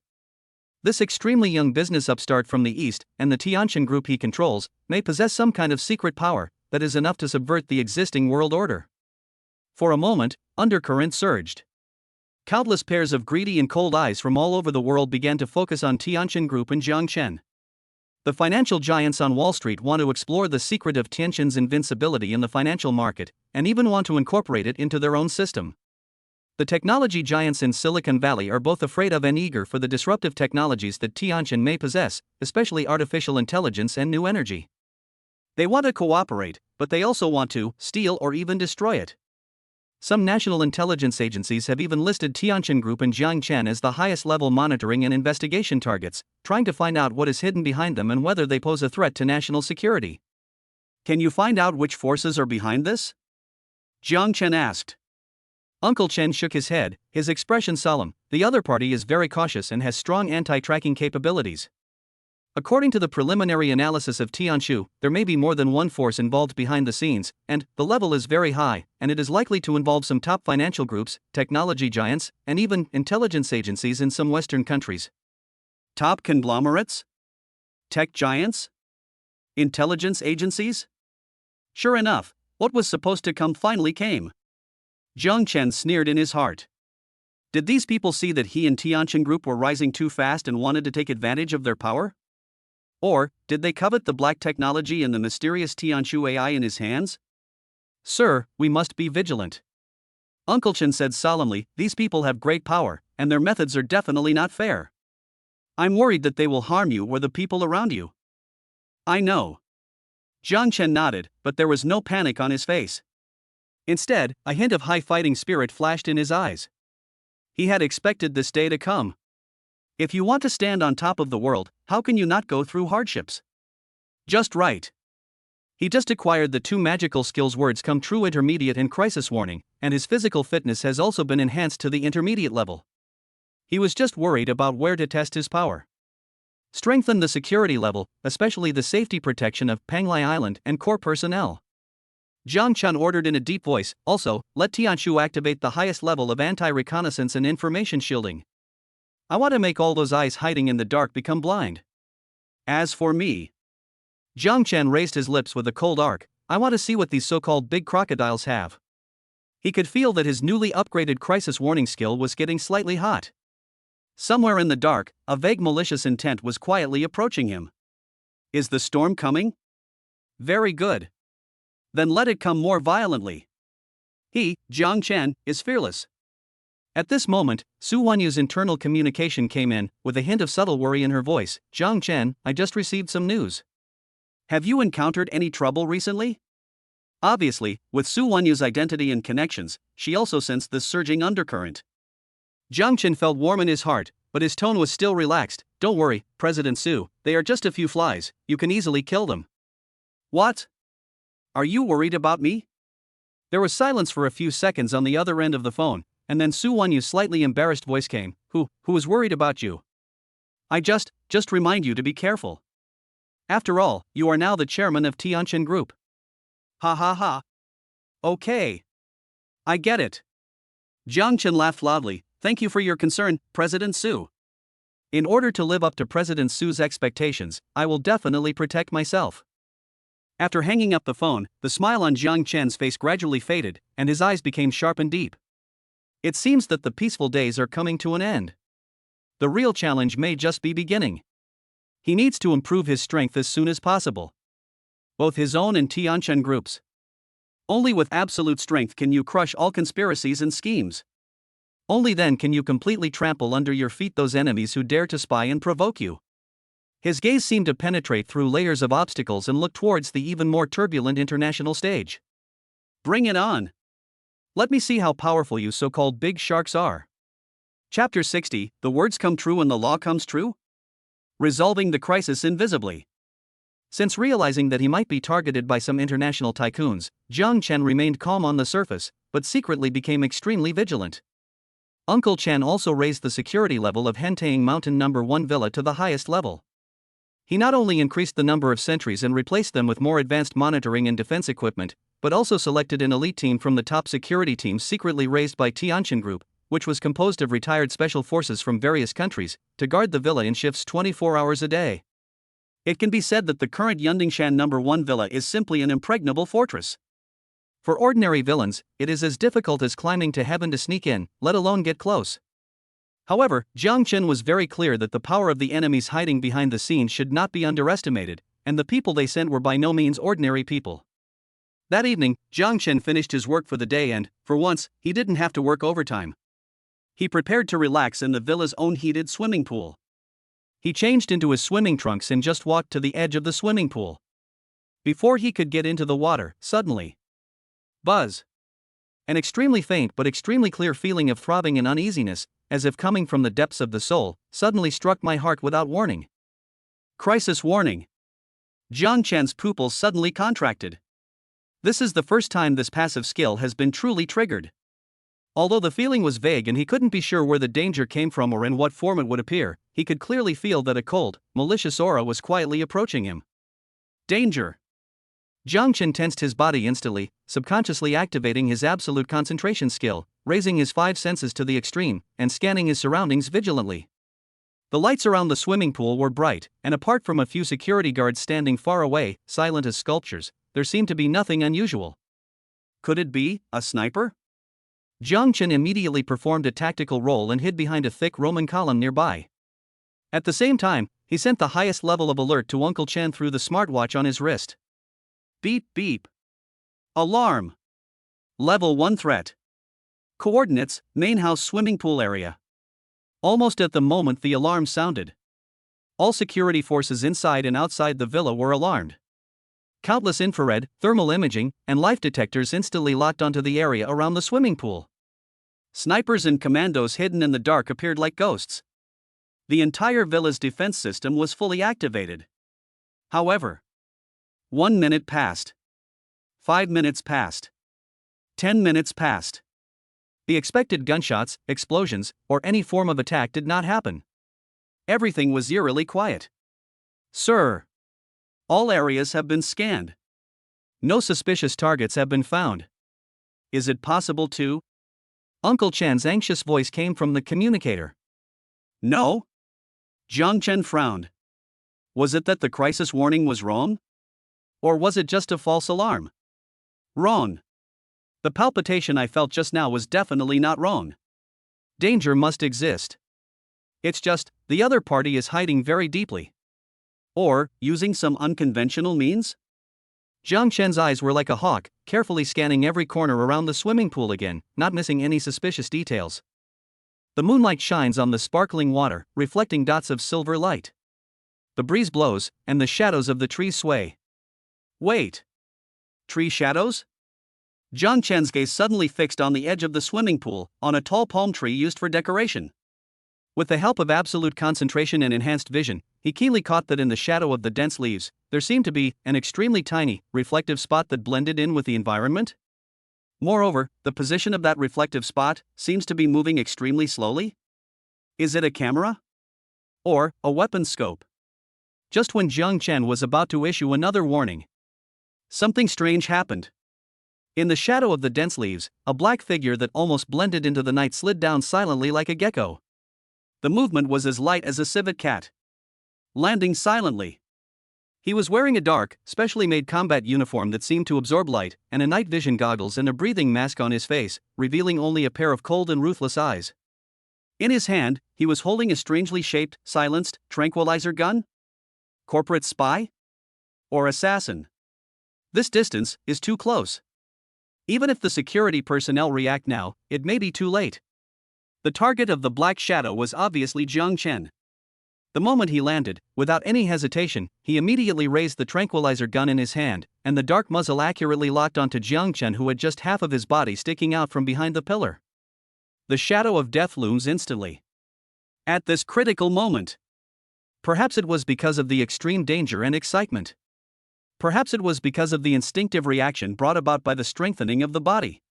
This extremely young business upstart from the East, and the Tianshu Group he controls, may possess some kind of secret power that is enough to subvert the existing world order. For a moment, undercurrent surged. Countless pairs of greedy and cold eyes from all over the world began to focus on Tianshu Group and Jiang Chen. The financial giants on Wall Street want to explore the secret of Tianshu's invincibility in the financial market, and even want to incorporate it into their own system. The technology giants in Silicon Valley are both afraid of and eager for the disruptive technologies that Tianshu may possess, especially artificial intelligence and new energy. They want to cooperate, but they also want to steal or even destroy it. Some national intelligence agencies have even listed Tianshu Group and Jiang Chen as the highest-level monitoring and investigation targets, trying to find out what is hidden behind them and whether they pose a threat to national security. Can you find out which forces are behind this? Jiang Chen asked. Uncle Chen shook his head, his expression solemn. The other party is very cautious and has strong anti-tracking capabilities. According to the preliminary analysis of Tianshu, there may be more than one force involved behind the scenes, and the level is very high, and it is likely to involve some top financial groups, technology giants, and even intelligence agencies in some Western countries. Top conglomerates? Tech giants? Intelligence agencies? Sure enough, what was supposed to come finally came. Jiang Chen sneered in his heart. Did these people see that he and Tianin group were rising too fast and wanted to take advantage of their power? Or, did they covet the black technology and the mysterious Tianshu AI in his hands? Sir, we must be vigilant. Uncle Chen said solemnly, these people have great power, and their methods are definitely not fair. I'm worried that they will harm you or the people around you. I know. Jiang Chen nodded, but there was no panic on his face. Instead, a hint of high fighting spirit flashed in his eyes. He had expected this day to come. If you want to stand on top of the world, how can you not go through hardships? Just right. He just acquired the 2 magical skills words come true intermediate and crisis warning, and his physical fitness has also been enhanced to the intermediate level. He was just worried about where to test his power. Strengthen the security level, especially the safety protection of Panglai Island and core personnel. Jiang Chen ordered in a deep voice, also, let Tianshu activate the highest level of anti-reconnaissance and information shielding. I want to make all those eyes hiding in the dark become blind. As for me, Jiang Chen raised his lips with a cold arc, I want to see what these so-called big crocodiles have. He could feel that his newly upgraded crisis warning skill was getting slightly hot. Somewhere in the dark, a vague malicious intent was quietly approaching him. Is the storm coming? Very good. Then let it come more violently. He, Jiang Chen, is fearless. At this moment, Su Wanyu's internal communication came in, with a hint of subtle worry in her voice. Jiang Chen, I just received some news. Have you encountered any trouble recently? Obviously, with Su Wanyu's identity and connections, she also sensed this surging undercurrent. Jiang Chen felt warm in his heart, but his tone was still relaxed. Don't worry, President Su, they are just a few flies, you can easily kill them. What? Are you worried about me? There was silence for a few seconds on the other end of the phone, and then Su Wanyu's slightly embarrassed voice came, Who is worried about you? I just remind you to be careful. After all, you are now the chairman of Tianshu Group. Ha ha ha. Okay. I get it. Jiang Chen laughed loudly, thank you for your concern, President Su. In order to live up to President Su's expectations, I will definitely protect myself. After hanging up the phone, the smile on Jiang Chen's face gradually faded, and his eyes became sharp and deep. It seems that the peaceful days are coming to an end. The real challenge may just be beginning. He needs to improve his strength as soon as possible. Both his own and Tianshu groups. Only with absolute strength can you crush all conspiracies and schemes. Only then can you completely trample under your feet those enemies who dare to spy and provoke you. His gaze seemed to penetrate through layers of obstacles and look towards the even more turbulent international stage. Bring it on. Let me see how powerful you so-called big sharks are. Chapter 60, The words come true and the law comes true? Resolving the crisis invisibly. Since realizing that he might be targeted by some international tycoons, Jiang Chen remained calm on the surface, but secretly became extremely vigilant. Uncle Chen also raised the security level of Hentaying Mountain No. 1 Villa to the highest level. He not only increased the number of sentries and replaced them with more advanced monitoring and defense equipment, but also selected an elite team from the top security teams secretly raised by Tianshu Group, which was composed of retired special forces from various countries, to guard the villa in shifts 24 hours a day. It can be said that the current Yundingshan No. 1 Villa is simply an impregnable fortress. For ordinary villains, it is as difficult as climbing to heaven to sneak in, let alone get close. However, Jiang Chen was very clear that the power of the enemies hiding behind the scenes should not be underestimated, and the people they sent were by no means ordinary people. That evening, Jiang Chen finished his work for the day and, for once, he didn't have to work overtime. He prepared to relax in the villa's own heated swimming pool. He changed into his swimming trunks and just walked to the edge of the swimming pool. Before he could get into the water, suddenly, buzz! An extremely faint but extremely clear feeling of throbbing and uneasiness, as if coming from the depths of the soul, suddenly struck my heart without warning. Crisis warning. Jiang Chen's pupils suddenly contracted. This is the first time this passive skill has been truly triggered. Although the feeling was vague and he couldn't be sure where the danger came from or in what form it would appear, he could clearly feel that a cold, malicious aura was quietly approaching him. Danger! Jiang Chen tensed his body instantly, subconsciously activating his absolute concentration skill, raising his 5 senses to the extreme, and scanning his surroundings vigilantly. The lights around the swimming pool were bright, and apart from a few security guards standing far away, silent as sculptures, there seemed to be nothing unusual. Could it be a sniper? Jiang Chen immediately performed a tactical roll and hid behind a thick Roman column nearby. At the same time, he sent the highest level of alert to Uncle Chen through the smartwatch on his wrist. Beep beep. Alarm. Level 1 threat. Coordinates, main house swimming pool area. Almost at the moment the alarm sounded, all security forces inside and outside the villa were alarmed. Countless infrared, thermal imaging, and life detectors instantly locked onto the area around the swimming pool. Snipers and commandos hidden in the dark appeared like ghosts. The entire villa's defense system was fully activated. However, 1 minute passed. 5 minutes passed. 10 minutes passed. The expected gunshots, explosions, or any form of attack did not happen. Everything was eerily quiet. Sir, all areas have been scanned. No suspicious targets have been found. Is it possible to? Uncle Chen's anxious voice came from the communicator. No. Jiang Chen frowned. Was it that the crisis warning was wrong? Or was it just a false alarm? Wrong. The palpitation I felt just now was definitely not wrong. Danger must exist. It's just, the other party is hiding very deeply. Or, using some unconventional means? Jiang Chen's eyes were like a hawk, carefully scanning every corner around the swimming pool again, not missing any suspicious details. The moonlight shines on the sparkling water, reflecting dots of silver light. The breeze blows, and the shadows of the trees sway. Wait. Tree shadows? Jiang Chen's gaze suddenly fixed on the edge of the swimming pool, on a tall palm tree used for decoration. With the help of absolute concentration and enhanced vision, he keenly caught that in the shadow of the dense leaves, there seemed to be an extremely tiny, reflective spot that blended in with the environment. Moreover, the position of that reflective spot seems to be moving extremely slowly. Is it a camera? Or a weapon scope? Just when Jiang Chen was about to issue another warning, something strange happened. In the shadow of the dense leaves, a black figure that almost blended into the night slid down silently like a gecko. The movement was as light as a civet cat, landing silently. He was wearing a dark, specially made combat uniform that seemed to absorb light, and a night vision goggles and a breathing mask on his face, revealing only a pair of cold and ruthless eyes. In his hand, he was holding a strangely shaped, silenced, tranquilizer gun? Corporate spy? Or assassin? This distance is too close. Even if the security personnel react now, it may be too late. The target of the black shadow was obviously Jiang Chen. The moment he landed, without any hesitation, he immediately raised the tranquilizer gun in his hand, and the dark muzzle accurately locked onto Jiang Chen, who had just half of his body sticking out from behind the pillar. The shadow of death looms instantly. At this critical moment. Perhaps it was because of the extreme danger and excitement. Perhaps it was because of the instinctive reaction brought about by the strengthening of the body.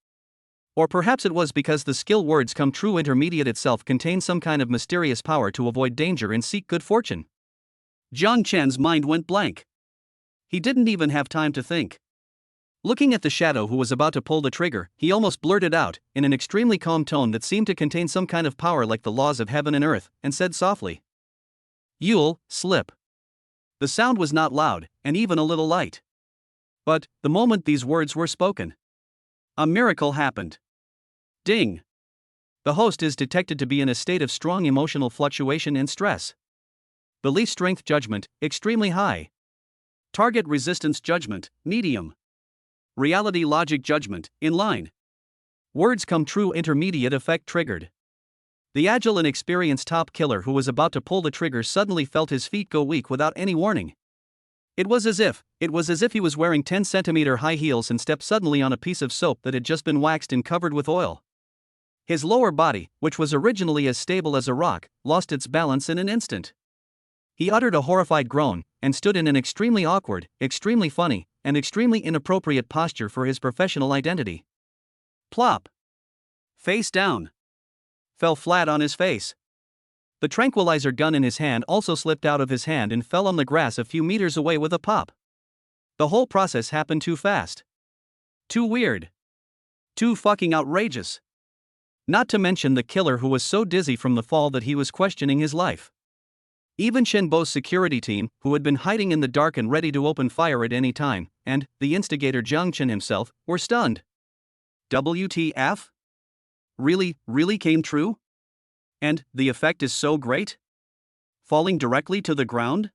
Or perhaps it was because the skill words come true intermediate itself contains some kind of mysterious power to avoid danger and seek good fortune. Jiang Chen's mind went blank. He didn't even have time to think. Looking at the shadow who was about to pull the trigger, he almost blurted out, in an extremely calm tone that seemed to contain some kind of power like the laws of heaven and earth, and said softly, "You'll slip." The sound was not loud, and even a little light. But, the moment these words were spoken, a miracle happened. Ding! The host is detected to be in a state of strong emotional fluctuation and stress. Belief strength judgment, extremely high. Target resistance judgment, medium. Reality logic judgment, in line. Words come true intermediate effect triggered. The agile and experienced top killer who was about to pull the trigger suddenly felt his feet go weak without any warning. It was as if he was wearing 10-centimeter high heels and stepped suddenly on a piece of soap that had just been waxed and covered with oil. His lower body, which was originally as stable as a rock, lost its balance in an instant. He uttered a horrified groan, and stood in an extremely awkward, extremely funny, and extremely inappropriate posture for his professional identity. Plop! Face down. Fell flat on his face. The tranquilizer gun in his hand also slipped out of his hand and fell on the grass a few meters away with a pop. The whole process happened too fast. Too weird. Too fucking outrageous. Not to mention the killer who was so dizzy from the fall that he was questioning his life. Even Shenbo's security team, who had been hiding in the dark and ready to open fire at any time, and the instigator Jiang Chen himself, were stunned. WTF? Really came true? And the effect is so great? Falling directly to the ground?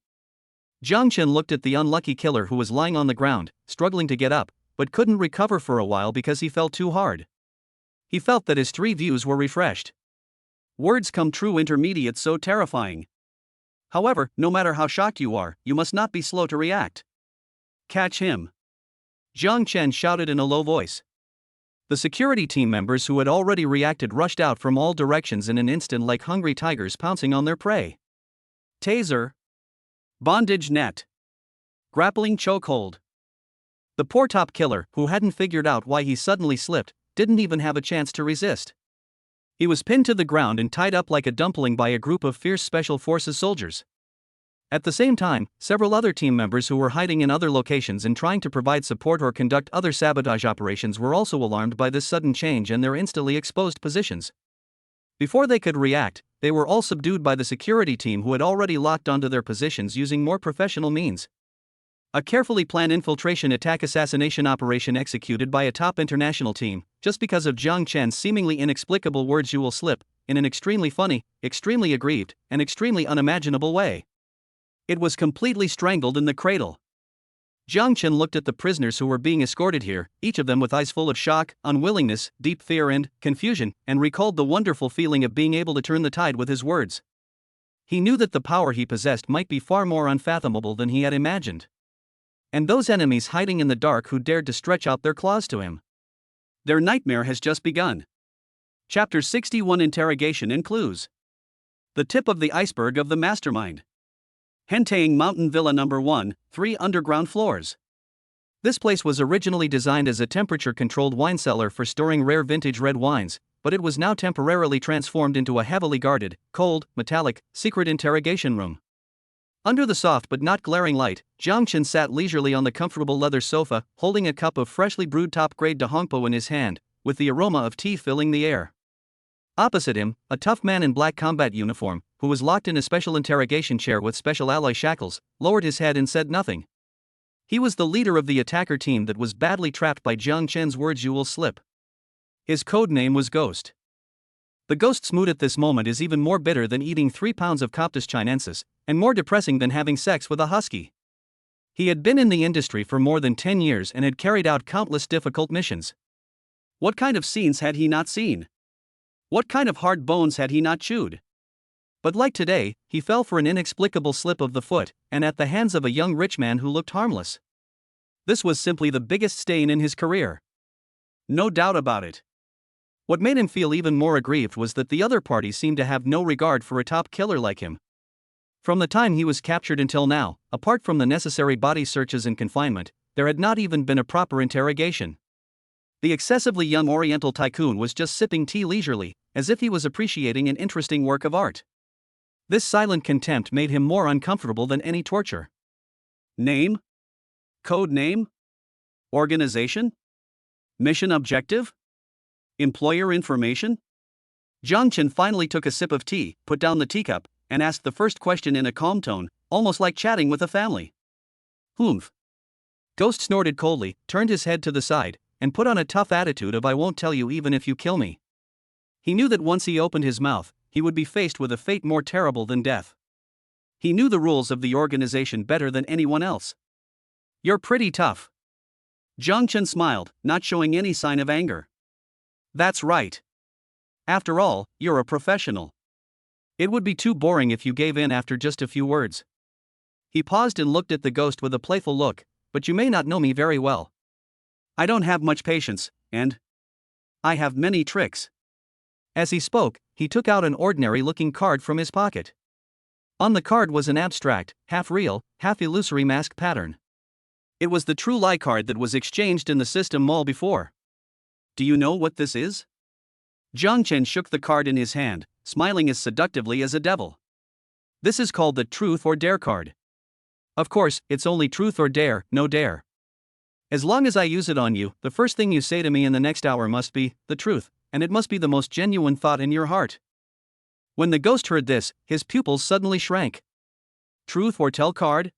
Jiang Chen looked at the unlucky killer who was lying on the ground, struggling to get up, but couldn't recover for a while because he fell too hard. He felt that his 3 views were refreshed. Words come true intermediate so terrifying. However, no matter how shocked you are, you must not be slow to react. Catch him. Jiang Chen shouted in a low voice. The security team members who had already reacted rushed out from all directions in an instant like hungry tigers pouncing on their prey. Taser. Bondage net. Grappling chokehold. The poor top killer, who hadn't figured out why he suddenly slipped, didn't even have a chance to resist. He was pinned to the ground and tied up like a dumpling by a group of fierce Special Forces soldiers. At the same time, several other team members who were hiding in other locations and trying to provide support or conduct other sabotage operations were also alarmed by this sudden change and their instantly exposed positions. Before they could react, they were all subdued by the security team who had already locked onto their positions using more professional means. A carefully planned infiltration attack assassination operation executed by a top international team, just because of Jiang Chen's seemingly inexplicable words "you will slip," in an extremely funny, extremely aggrieved, and extremely unimaginable way. It was completely strangled in the cradle. Jiang Chen looked at the prisoners who were being escorted here, each of them with eyes full of shock, unwillingness, deep fear and confusion, and recalled the wonderful feeling of being able to turn the tide with his words. He knew that the power he possessed might be far more unfathomable than he had imagined. And those enemies hiding in the dark who dared to stretch out their claws to him. Their nightmare has just begun. Chapter 61 Interrogation and Clues. The tip of the iceberg of the mastermind. Hentang Mountain Villa No. 1, 3 underground floors. This place was originally designed as a temperature-controlled wine cellar for storing rare vintage red wines, but it was now temporarily transformed into a heavily guarded, cold, metallic, secret interrogation room. Under the soft but not glaring light, Jiang Chen sat leisurely on the comfortable leather sofa, holding a cup of freshly brewed top-grade Dahongpo in his hand, with the aroma of tea filling the air. Opposite him, a tough man in black combat uniform, who was locked in a special interrogation chair with special alloy shackles, lowered his head and said nothing. He was the leader of the attacker team that was badly trapped by Jiang Chen's words "you will slip." His code name was Ghost. The Ghost's mood at this moment is even more bitter than eating 3 pounds of Coptus chinensis, and more depressing than having sex with a husky. He had been in the industry for more than 10 years and had carried out countless difficult missions. What kind of scenes had he not seen? What kind of hard bones had he not chewed? But like today, he fell for an inexplicable slip of the foot, and at the hands of a young rich man who looked harmless. This was simply the biggest stain in his career. No doubt about it. What made him feel even more aggrieved was that the other party seemed to have no regard for a top killer like him. From the time he was captured until now, apart from the necessary body searches and confinement, there had not even been a proper interrogation. The excessively young Oriental tycoon was just sipping tea leisurely, as if he was appreciating an interesting work of art. This silent contempt made him more uncomfortable than any torture. Name? Code name? Organization? Mission objective? Employer information? Jiang Chen finally took a sip of tea, put down the teacup, and asked the first question in a calm tone, almost like chatting with a family. Humph. Ghost snorted coldly, turned his head to the side, and put on a tough attitude of "I won't tell you even if you kill me." He knew that once he opened his mouth, he would be faced with a fate more terrible than death. He knew the rules of the organization better than anyone else. "You're pretty tough." Jiang Chen smiled, not showing any sign of anger. "That's right. After all, you're a professional. It would be too boring if you gave in after just a few words." He paused and looked at the Ghost with a playful look. "But you may not know me very well. I don't have much patience, and I have many tricks." As he spoke, he took out an ordinary-looking card from his pocket. On the card was an abstract, half-real, half-illusory mask pattern. It was the true lie card that was exchanged in the system mall before. "Do you know what this is?" Jiang Chen shook the card in his hand, smiling as seductively as a devil. "This is called the Truth or Dare card. Of course, it's only truth or dare, no dare. As long as I use it on you, the first thing you say to me in the next hour must be the truth, and it must be the most genuine thought in your heart." When the Ghost heard this, his pupils suddenly shrank. "Truth or tell card?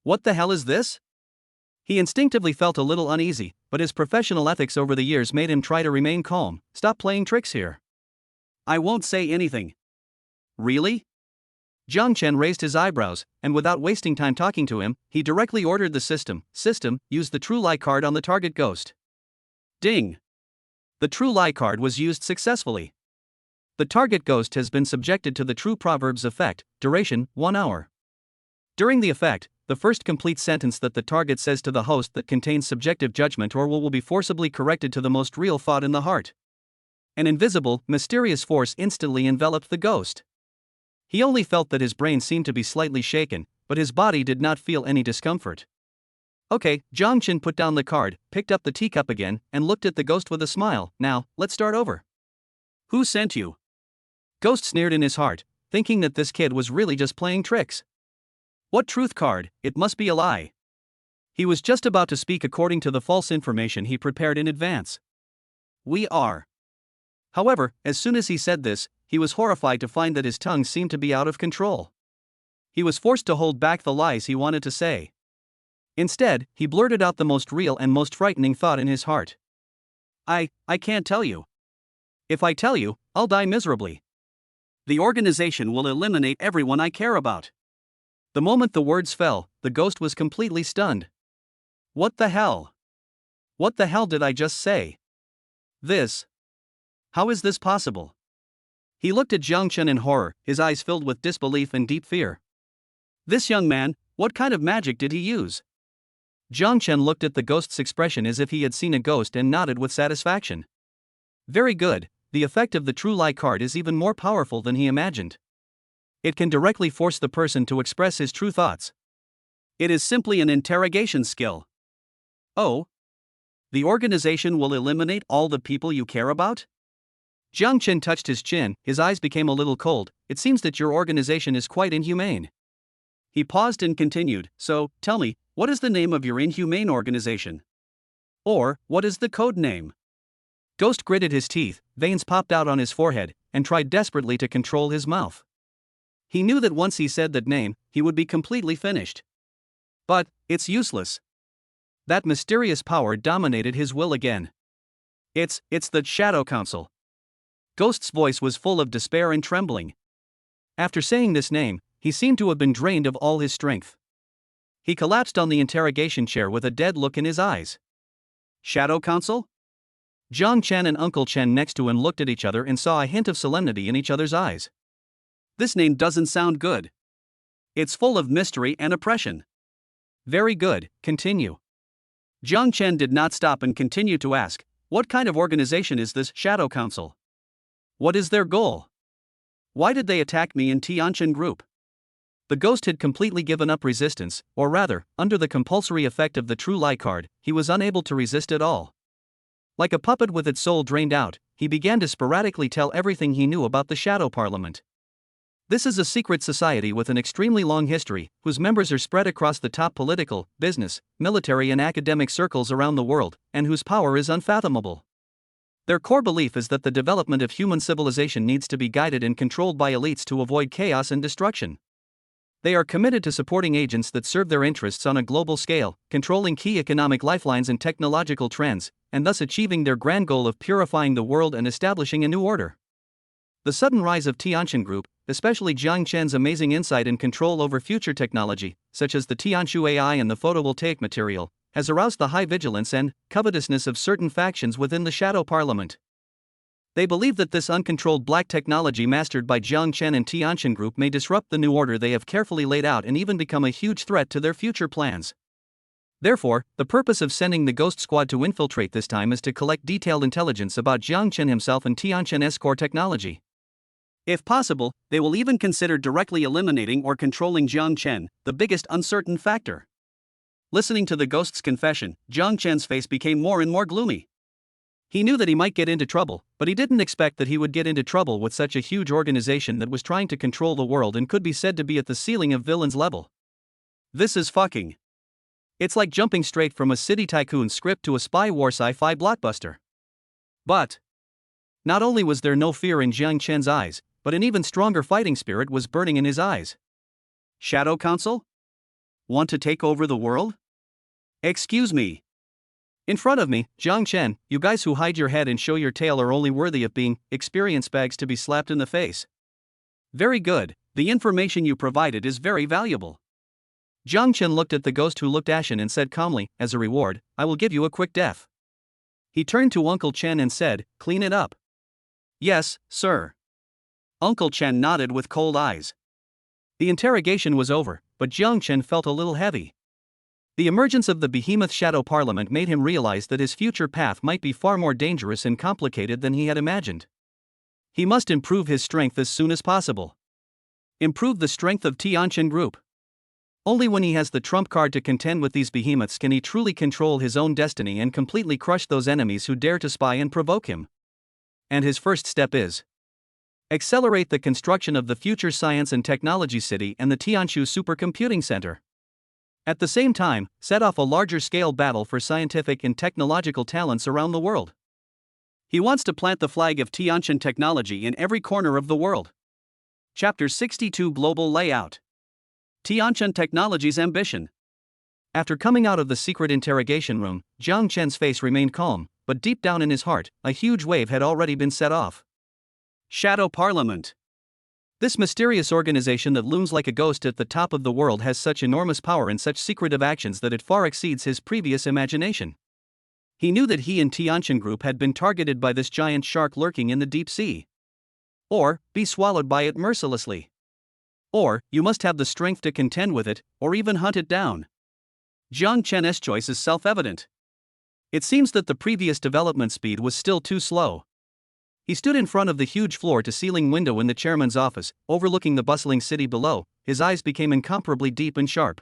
What the hell is this?" He instinctively felt a little uneasy, but his professional ethics over the years made him try to remain calm. Stop playing tricks here. I won't say anything. Really? Jiang Chen raised his eyebrows, and without wasting time talking to him, he directly ordered the system, use the True Lie card on the target ghost. Ding. The True Lie card was used successfully. The target ghost has been subjected to the True Proverbs effect, duration, 1 hour. During the effect, the first complete sentence that the target says to the host that contains subjective judgment or will be forcibly corrected to the most real thought in the heart. An invisible, mysterious force instantly enveloped the ghost. He only felt that his brain seemed to be slightly shaken, but his body did not feel any discomfort. Okay, Jiang Chen put down the card, picked up the teacup again, and looked at the ghost with a smile. Now, let's start over. Who sent you? Ghost sneered in his heart, thinking that this kid was really just playing tricks. What truth card? It must be a lie. He was just about to speak according to the false information he prepared in advance. We are. However, as soon as he said this, he was horrified to find that his tongue seemed to be out of control. He was forced to hold back the lies he wanted to say. Instead, he blurted out the most real and most frightening thought in his heart. I can't tell you. If I tell you, I'll die miserably. The organization will eliminate everyone I care about. The moment the words fell, the ghost was completely stunned. What the hell? What the hell did I just say? How is this possible? He looked at Jiang Chen in horror, his eyes filled with disbelief and deep fear. This young man, what kind of magic did he use? Jiang Chen looked at the ghost's expression as if he had seen a ghost and nodded with satisfaction. Very good, the effect of the True Lie card is even more powerful than he imagined. It can directly force the person to express his true thoughts. It is simply an interrogation skill. Oh? The organization will eliminate all the people you care about? Jiang Chen touched his chin, his eyes became a little cold. It seems that your organization is quite inhumane. He paused and continued, so, tell me, what is the name of your inhumane organization? Or, what is the code name? Ghost gritted his teeth, veins popped out on his forehead, and tried desperately to control his mouth. He knew that once he said that name, he would be completely finished. But, it's useless. That mysterious power dominated his will again. It's the Shadow Council. Ghost's voice was full of despair and trembling. After saying this name, he seemed to have been drained of all his strength. He collapsed on the interrogation chair with a dead look in his eyes. Shadow Council? Jiang Chen and Uncle Chen next to him looked at each other and saw a hint of solemnity in each other's eyes. This name doesn't sound good. It's full of mystery and oppression. Very good, continue. Jiang Chen did not stop and continued to ask, what kind of organization is this Shadow Council? What is their goal? Why did they attack me in Tianin group? The ghost had completely given up resistance, or rather, under the compulsory effect of the True Lie card, he was unable to resist at all. Like a puppet with its soul drained out, he began to sporadically tell everything he knew about the Shadow Parliament. This is a secret society with an extremely long history, whose members are spread across the top political, business, military and academic circles around the world, and whose power is unfathomable. Their core belief is that the development of human civilization needs to be guided and controlled by elites to avoid chaos and destruction. They are committed to supporting agents that serve their interests on a global scale, controlling key economic lifelines and technological trends, and thus achieving their grand goal of purifying the world and establishing a new order. The sudden rise of Tianshan Group, especially Jiang Chen's amazing insight and control over future technology, such as the Tianshu AI and the photovoltaic material, has aroused the high vigilance and covetousness of certain factions within the Shadow Parliament. They believe that this uncontrolled black technology mastered by Jiang Chen and Tianshan Group may disrupt the new order they have carefully laid out and even become a huge threat to their future plans. Therefore, the purpose of sending the Ghost Squad to infiltrate this time is to collect detailed intelligence about Jiang Chen himself and Tianshan's core technology. If possible, they will even consider directly eliminating or controlling Jiang Chen, the biggest uncertain factor. Listening to the ghost's confession, Jiang Chen's face became more and more gloomy. He knew that he might get into trouble, but he didn't expect that he would get into trouble with such a huge organization that was trying to control the world and could be said to be at the ceiling of villain's level. This is fucking. It's like jumping straight from a city tycoon script to a spy war sci-fi blockbuster. But not only was there no fear in Jiang Chen's eyes, but an even stronger fighting spirit was burning in his eyes. Shadow Council? Want to take over the world? Excuse me. In front of me, Jiang Chen, you guys who hide your head and show your tail are only worthy of being experience bags to be slapped in the face. Very good, the information you provided is very valuable. Jiang Chen looked at the ghost who looked ashen and said calmly, as a reward, I will give you a quick death. He turned to Uncle Chen and said, clean it up. Yes, sir. Uncle Chen nodded with cold eyes. The interrogation was over, but Jiang Chen felt a little heavy. The emergence of the behemoth Shadow Parliament made him realize that his future path might be far more dangerous and complicated than he had imagined. He must improve his strength as soon as possible. Improve the strength of Tianin Group. Only when he has the trump card to contend with these behemoths can he truly control his own destiny and completely crush those enemies who dare to spy and provoke him. And his first step is: accelerate the construction of the future science and technology city and the Tianshu Supercomputing Center. At the same time, set off a larger-scale battle for scientific and technological talents around the world. He wants to plant the flag of Tianshan technology in every corner of the world. Chapter 62 Global Layout. Tianshan Technology's Ambition. After coming out of the secret interrogation room, Jiang Chen's face remained calm, but deep down in his heart, a huge wave had already been set off. Shadow Parliament. This mysterious organization that looms like a ghost at the top of the world has such enormous power and such secretive actions that it far exceeds his previous imagination. He knew that he and Tianshan Group had been targeted by this giant shark lurking in the deep sea. Or, be swallowed by it mercilessly. Or, you must have the strength to contend with it, or even hunt it down. Jiang Chen's choice is self-evident. It seems that the previous development speed was still too slow. He stood in front of the huge floor-to-ceiling window in the chairman's office, overlooking the bustling city below. His eyes became incomparably deep and sharp.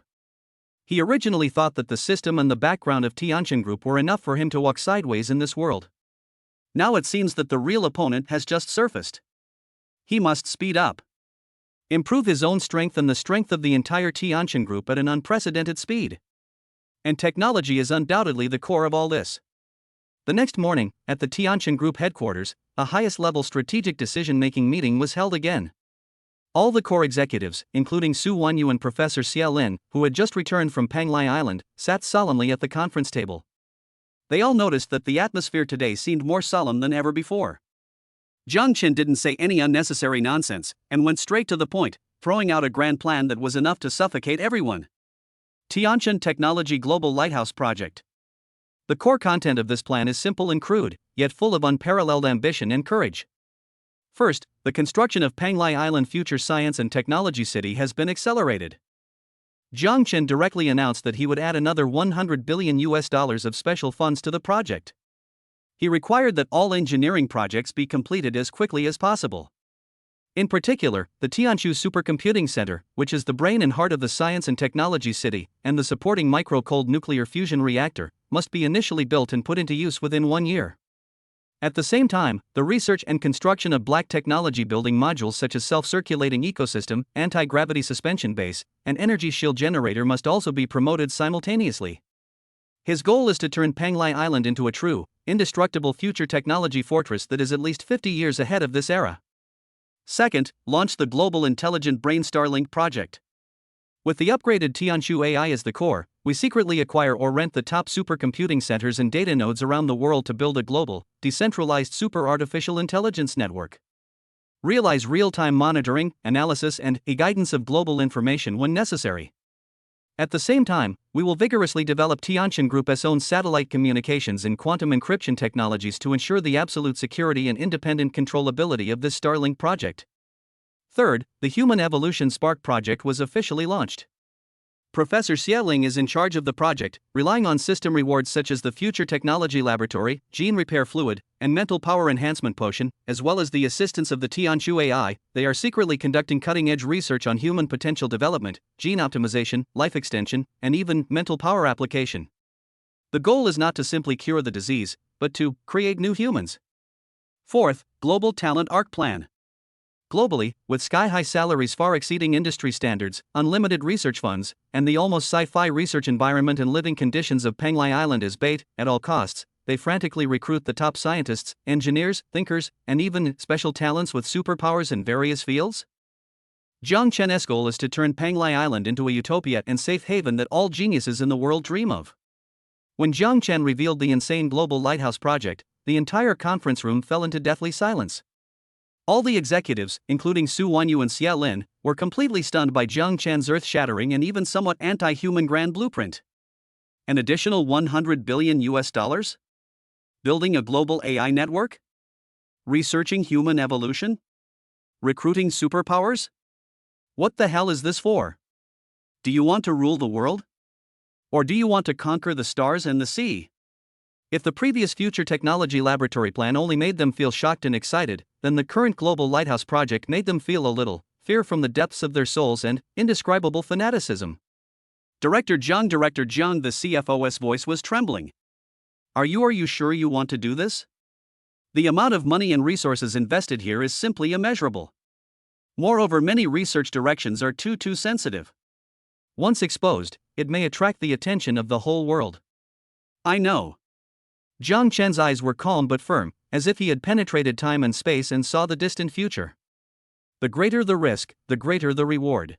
He originally thought that the system and the background of Tianshan Group were enough for him to walk sideways in this world. Now it seems that the real opponent has just surfaced. He must speed up. Improve his own strength and the strength of the entire Tianshan Group at an unprecedented speed. And technology is undoubtedly the core of all this. The next morning, at the Tianshan Group headquarters, a highest-level strategic decision-making meeting was held again. All the core executives, including Su Wanyu and Professor Xie Lin, who had just returned from Panglai Island, sat solemnly at the conference table. They all noticed that the atmosphere today seemed more solemn than ever before. Jiang Chen didn't say any unnecessary nonsense, and went straight to the point, throwing out a grand plan that was enough to suffocate everyone. Tianshan Technology Global Lighthouse Project. The core content of this plan is simple and crude, yet full of unparalleled ambition and courage. First, the construction of Panglai Island Future Science and Technology City has been accelerated. Jiang Chen directly announced that he would add another $100 billion of special funds to the project. He required that all engineering projects be completed as quickly as possible. In particular, the Tianshu Supercomputing Center, which is the brain and heart of the Science and Technology City, and the supporting micro-cold nuclear fusion reactor, must be initially built and put into use within 1 year. At the same time, the research and construction of black technology building modules such as self-circulating ecosystem, anti-gravity suspension base, and energy shield generator must also be promoted simultaneously. His goal is to turn Panglai Island into a true, indestructible future technology fortress that is at least 50 years ahead of this era. Second, launch the Global Intelligent Brain Starlink project. With the upgraded Tianshu AI as the core, we secretly acquire or rent the top supercomputing centers and data nodes around the world to build a global, decentralized super artificial intelligence network. Realize real-time monitoring, analysis, and guidance of global information when necessary. At the same time, we will vigorously develop Tianshan Group's own satellite communications and quantum encryption technologies to ensure the absolute security and independent controllability of this Starlink project. Third, the Human Evolution Spark project was officially launched. Professor Xie Ling is in charge of the project, relying on system rewards such as the Future Technology Laboratory, Gene Repair Fluid, and Mental Power Enhancement Potion, as well as the assistance of the Tianshu AI. They are secretly conducting cutting-edge research on human potential development, gene optimization, life extension, and even mental power application. The goal is not to simply cure the disease, but to create new humans. Fourth, Global Talent Arc Plan. Globally, with sky-high salaries far exceeding industry standards, unlimited research funds, and the almost sci-fi research environment and living conditions of Panglai Island as bait, at all costs, they frantically recruit the top scientists, engineers, thinkers, and even special talents with superpowers in various fields. Jiang Chen's goal is to turn Panglai Island into a utopia and safe haven that all geniuses in the world dream of. When Jiang Chen revealed the insane global lighthouse project, the entire conference room fell into deathly silence. All the executives, including Su Wanyu and Xia Lin, were completely stunned by Jiang Chen's earth-shattering and even somewhat anti-human grand blueprint. An additional $100 billion? Building a global AI network? Researching human evolution? Recruiting superpowers? What the hell is this for? Do you want to rule the world? Or do you want to conquer the stars and the sea? If the previous Future Technology Laboratory plan only made them feel shocked and excited, then the current Global Lighthouse Project made them feel a little fear from the depths of their souls and indescribable fanaticism. Director Jiang, the CFO's voice was trembling. Are you sure you want to do this? The amount of money and resources invested here is simply immeasurable. Moreover, many research directions are too sensitive. Once exposed, it may attract the attention of the whole world. I know. Jiang Chen's eyes were calm but firm, as if he had penetrated time and space and saw the distant future. The greater the risk, the greater the reward.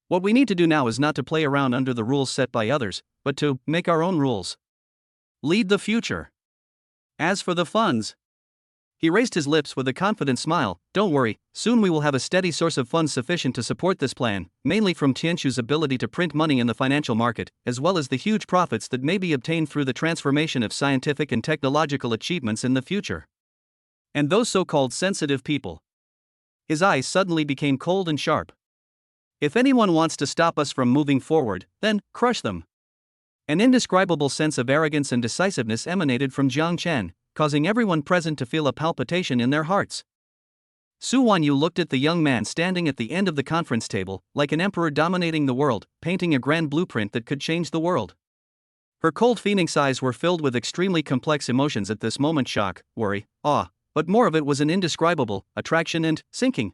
What we need to do now is not to play around under the rules set by others, but to make our own rules. Lead the future. As for the funds, he raised his lips with a confident smile. Don't worry, soon we will have a steady source of funds sufficient to support this plan, mainly from Tianshu's ability to print money in the financial market, as well as the huge profits that may be obtained through the transformation of scientific and technological achievements in the future. And those so-called sensitive people. His eyes suddenly became cold and sharp. If anyone wants to stop us from moving forward, then crush them. An indescribable sense of arrogance and decisiveness emanated from Jiang Chen, causing everyone present to feel a palpitation in their hearts. Su Wanyu looked at the young man standing at the end of the conference table, like an emperor dominating the world, painting a grand blueprint that could change the world. Her cold phoenix eyes were filled with extremely complex emotions at this moment: shock, worry, awe, but more of it was an indescribable attraction and sinking.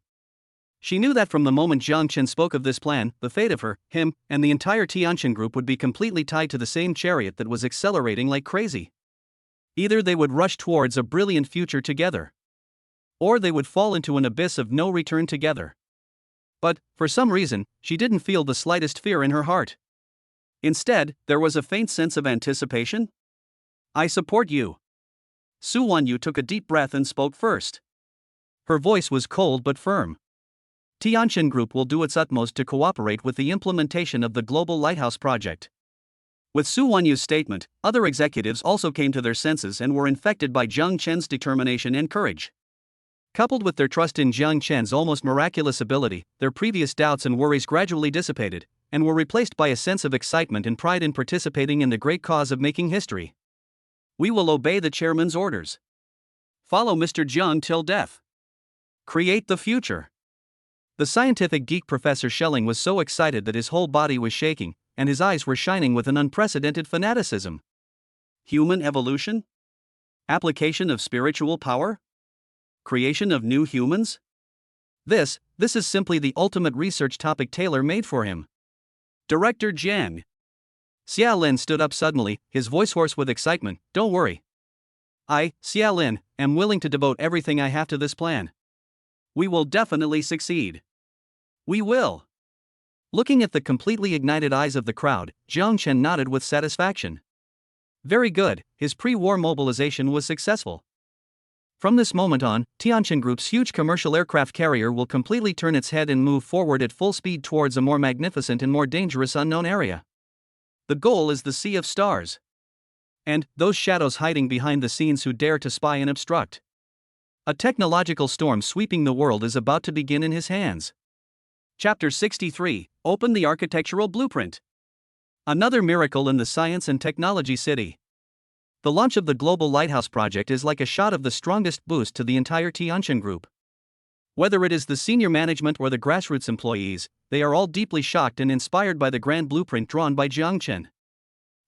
She knew that from the moment Jiang Chen spoke of this plan, the fate of her, him, and the entire Tianshan group would be completely tied to the same chariot that was accelerating like crazy. Either they would rush towards a brilliant future together, or they would fall into an abyss of no return together. But, for some reason, she didn't feel the slightest fear in her heart. Instead, there was a faint sense of anticipation. I support you. Su Wanyu took a deep breath and spoke first. Her voice was cold but firm. Tianshan Group will do its utmost to cooperate with the implementation of the Global Lighthouse Project. With Su Wanyu's statement, other executives also came to their senses and were infected by Jiang Chen's determination and courage. Coupled with their trust in Jiang Chen's almost miraculous ability, their previous doubts and worries gradually dissipated, and were replaced by a sense of excitement and pride in participating in the great cause of making history. We will obey the chairman's orders. Follow Mr. Jiang till death. Create the future. The scientific geek Professor Schelling was so excited that his whole body was shaking, and his eyes were shining with an unprecedented fanaticism. Human evolution? Application of spiritual power? Creation of new humans? This is simply the ultimate research topic tailor-made for him. Director Jiang. Xia Lin stood up suddenly, his voice hoarse with excitement. Don't worry. I, Xia Lin, am willing to devote everything I have to this plan. We will definitely succeed. We will. Looking at the completely ignited eyes of the crowd, Jiang Chen nodded with satisfaction. Very good, his pre-war mobilization was successful. From this moment on, Tianshan Group's huge commercial aircraft carrier will completely turn its head and move forward at full speed towards a more magnificent and more dangerous unknown area. The goal is the Sea of Stars. And those shadows hiding behind the scenes who dare to spy and obstruct. A technological storm sweeping the world is about to begin in his hands. Chapter 63, Open the Architectural Blueprint. Another miracle in the science and technology city. The launch of the Global Lighthouse Project is like a shot of the strongest boost to the entire Tianshan Group. Whether it is the senior management or the grassroots employees, they are all deeply shocked and inspired by the grand blueprint drawn by Jiang Chen.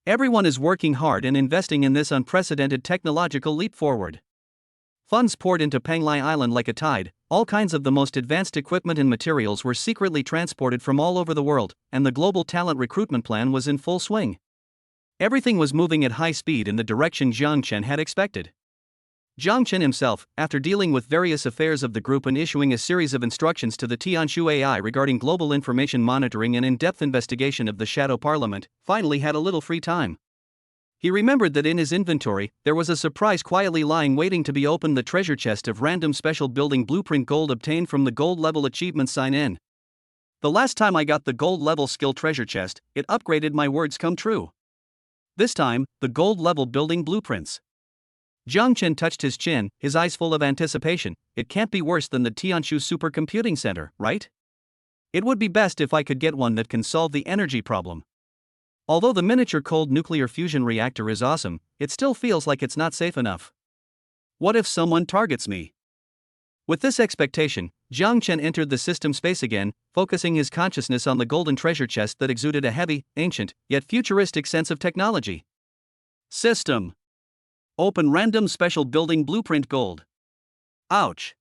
Everyone is working hard and investing in this unprecedented technological leap forward. Funds poured into Panglai Island like a tide, all kinds of the most advanced equipment and materials were secretly transported from all over the world, and the global talent recruitment plan was in full swing. Everything was moving at high speed in the direction Jiang Chen had expected. Jiang Chen himself, after dealing with various affairs of the group and issuing a series of instructions to the Tianshu AI regarding global information monitoring and in-depth investigation of the Shadow Parliament, finally had a little free time. He remembered that in his inventory, there was a surprise quietly lying waiting to be opened, the treasure chest of random special building blueprint gold obtained from the gold level achievement sign in. The last time I got the gold level skill treasure chest, it upgraded my words come true. This time, the gold level building blueprints. Jiang Chen touched his chin, his eyes full of anticipation. It can't be worse than the Tianshu supercomputing center, right? It would be best if I could get one that can solve the energy problem. Although the miniature cold nuclear fusion reactor is awesome, it still feels like it's not safe enough. What if someone targets me? With this expectation, Jiang Chen entered the system space again, focusing his consciousness on the golden treasure chest that exuded a heavy, ancient, yet futuristic sense of technology. System. Open random special building blueprint gold. Ouch.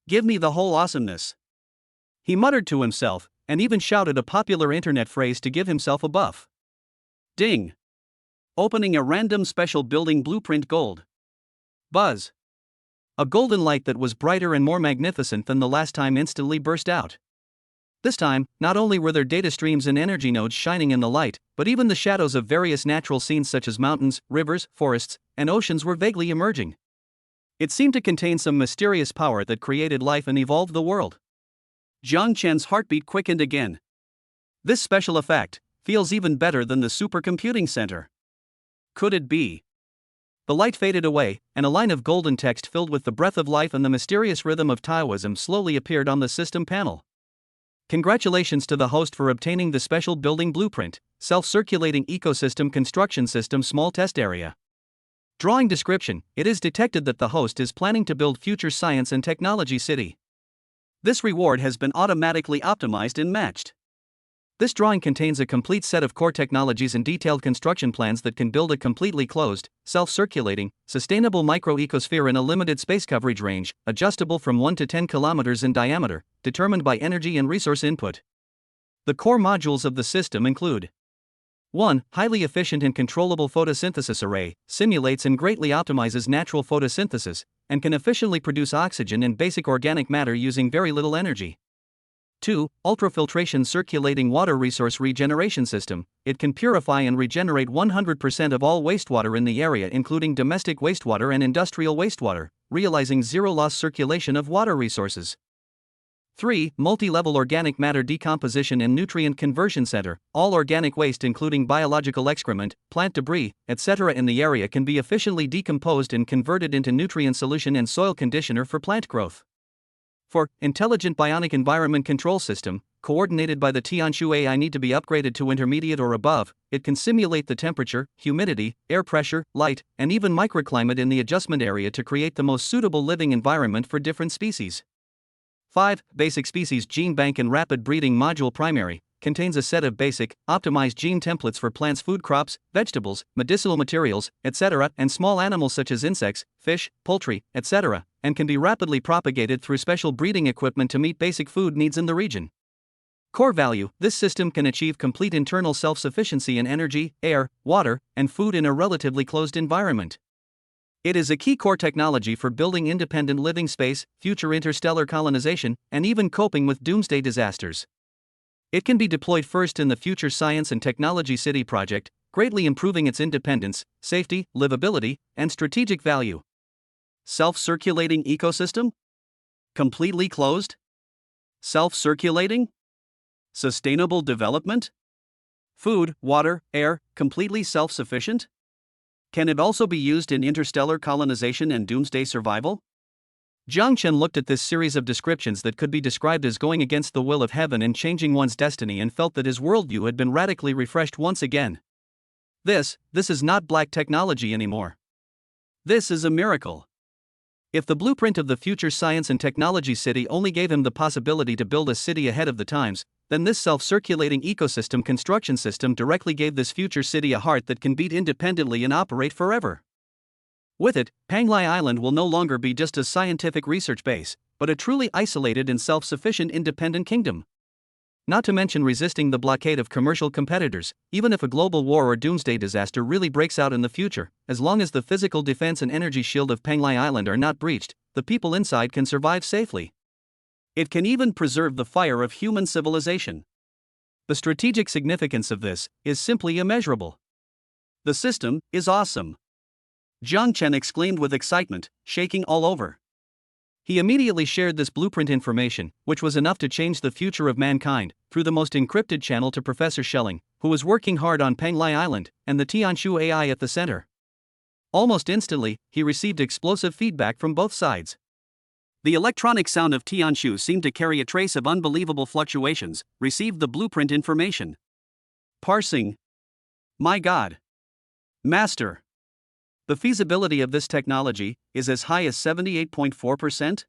Give me the whole awesomeness. He muttered to himself, and even shouted a popular internet phrase to give himself a buff. Ding. Opening a random special building blueprint gold. Buzz. A golden light that was brighter and more magnificent than the last time instantly burst out. This time, not only were there data streams and energy nodes shining in the light, but even the shadows of various natural scenes such as mountains, rivers, forests, and oceans were vaguely emerging. It seemed to contain some mysterious power that created life and evolved the world. Jiang Chen's heartbeat quickened again. This special effect feels even better than the supercomputing center. Could it be? The light faded away, and a line of golden text filled with the breath of life and the mysterious rhythm of Taoism slowly appeared on the system panel. Congratulations to the host for obtaining the special building blueprint, self-circulating ecosystem construction system small test area. Drawing description, it is detected that the host is planning to build future science and technology city. This reward has been automatically optimized and matched. This drawing contains a complete set of core technologies and detailed construction plans that can build a completely closed, self-circulating, sustainable micro-ecosphere in a limited space coverage range, adjustable from 1 to 10 kilometers in diameter, determined by energy and resource input. The core modules of the system include 1. Highly efficient and controllable photosynthesis array, simulates and greatly optimizes natural photosynthesis, and can efficiently produce oxygen and basic organic matter using very little energy. 2. Ultrafiltration circulating water resource regeneration system, it can purify and regenerate 100% of all wastewater in the area including domestic wastewater and industrial wastewater, realizing zero loss circulation of water resources. 3. Multi-level organic matter decomposition and nutrient conversion center, all organic waste including biological excrement, plant debris, etc. in the area can be efficiently decomposed and converted into nutrient solution and soil conditioner for plant growth. 4. Intelligent bionic environment control system, coordinated by the Tianshu AI need to be upgraded to intermediate or above. It can simulate the temperature, humidity, air pressure, light, and even microclimate in the adjustment area to create the most suitable living environment for different species. 5. Basic species gene bank and rapid breeding module primary, contains a set of basic, optimized gene templates for plants, food crops, vegetables, medicinal materials, etc., and small animals such as insects, fish, poultry, etc., and can be rapidly propagated through special breeding equipment to meet basic food needs in the region. Core value, this system can achieve complete internal self-sufficiency in energy, air, water, and food in a relatively closed environment. It is a key core technology for building independent living space, future interstellar colonization, and even coping with doomsday disasters. It can be deployed first in the Future Science and Technology City project, greatly improving its independence, safety, livability, and strategic value. Self-circulating ecosystem? Completely closed? Self-circulating? Sustainable development? Food, water, air, completely self-sufficient? Can it also be used in interstellar colonization and doomsday survival? Jiang Chen looked at this series of descriptions that could be described as going against the will of heaven and changing one's destiny and felt that his worldview had been radically refreshed once again. This is not black technology anymore. This is a miracle. If the blueprint of the Future Science and Technology City only gave him the possibility to build a city ahead of the times, then this self-circulating ecosystem construction system directly gave this future city a heart that can beat independently and operate forever. With it, Panglai Island will no longer be just a scientific research base, but a truly isolated and self-sufficient independent kingdom. Not to mention resisting the blockade of commercial competitors, even if a global war or doomsday disaster really breaks out in the future, as long as the physical defense and energy shield of Panglai Island are not breached, the people inside can survive safely. It can even preserve the fire of human civilization. The strategic significance of this is simply immeasurable. The system is awesome. Jiang Chen exclaimed with excitement, shaking all over. He immediately shared this blueprint information, which was enough to change the future of mankind, through the most encrypted channel to Professor Schelling, who was working hard on Penglai Island, and the Tianshu AI at the center. Almost instantly, he received explosive feedback from both sides. The electronic sound of Tianshu seemed to carry a trace of unbelievable fluctuations. Received the blueprint information. Parsing. My God. Master. The feasibility of this technology is as high as 78.4%?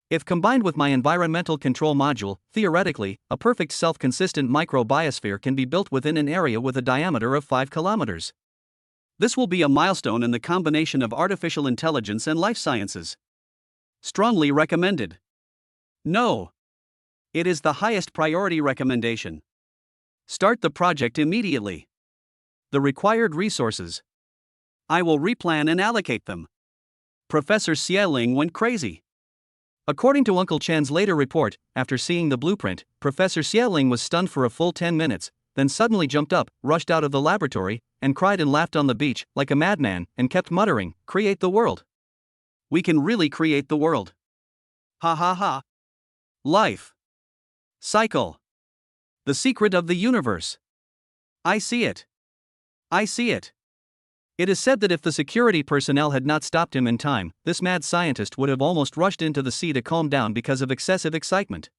If combined with my environmental control module, theoretically, a perfect self-consistent microbiosphere can be built within an area with a diameter of 5 kilometers. This will be a milestone in the combination of artificial intelligence and life sciences. Strongly recommended. No. It is the highest priority recommendation. Start the project immediately. The required resources. I will replan and allocate them. Professor Xieling went crazy. According to Uncle Chen's later report, after seeing the blueprint, Professor Xieling was stunned for a full 10 minutes, then suddenly jumped up, rushed out of the laboratory, and cried and laughed on the beach, like a madman, and kept muttering, "Create the world. We can really create the world. Ha ha ha. Life. Cycle. The secret of the universe. I see it. I see it." It is said that if the security personnel had not stopped him in time, this mad scientist would have almost rushed into the sea to calm down because of excessive excitement.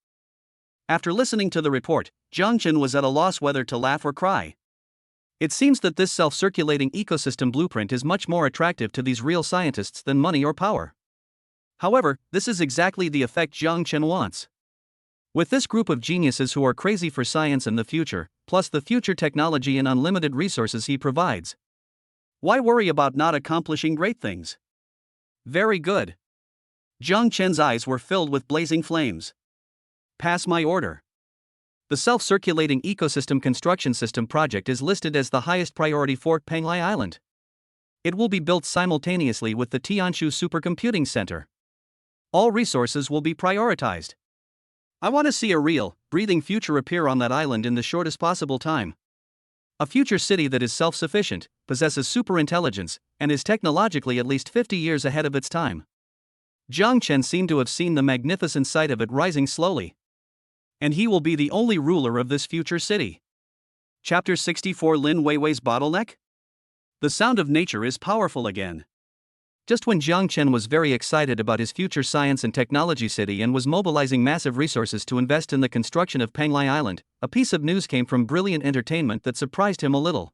After listening to the report, Jiang Chen was at a loss whether to laugh or cry. It seems that this self-circulating ecosystem blueprint is much more attractive to these real scientists than money or power. However, this is exactly the effect Jiang Chen wants. With this group of geniuses who are crazy for science and the future, plus the future technology and unlimited resources he provides, why worry about not accomplishing great things? Very good. Jiang Chen's eyes were filled with blazing flames. Pass my order. The self-circulating ecosystem construction system project is listed as the highest priority for Penglai Island. It will be built simultaneously with the Tianshu Supercomputing Center. All resources will be prioritized. I want to see a real, breathing future appear on that island in the shortest possible time. A future city that is self-sufficient, possesses superintelligence, and is technologically at least 50 years ahead of its time. Jiang Chen seemed to have seen the magnificent sight of it rising slowly. And he will be the only ruler of this future city. Chapter 64 Lin Weiwei's Bottleneck? The sound of nature is powerful again. Just when Jiang Chen was very excited about his future science and technology city and was mobilizing massive resources to invest in the construction of Penglai Island, a piece of news came from Brilliant Entertainment that surprised him a little.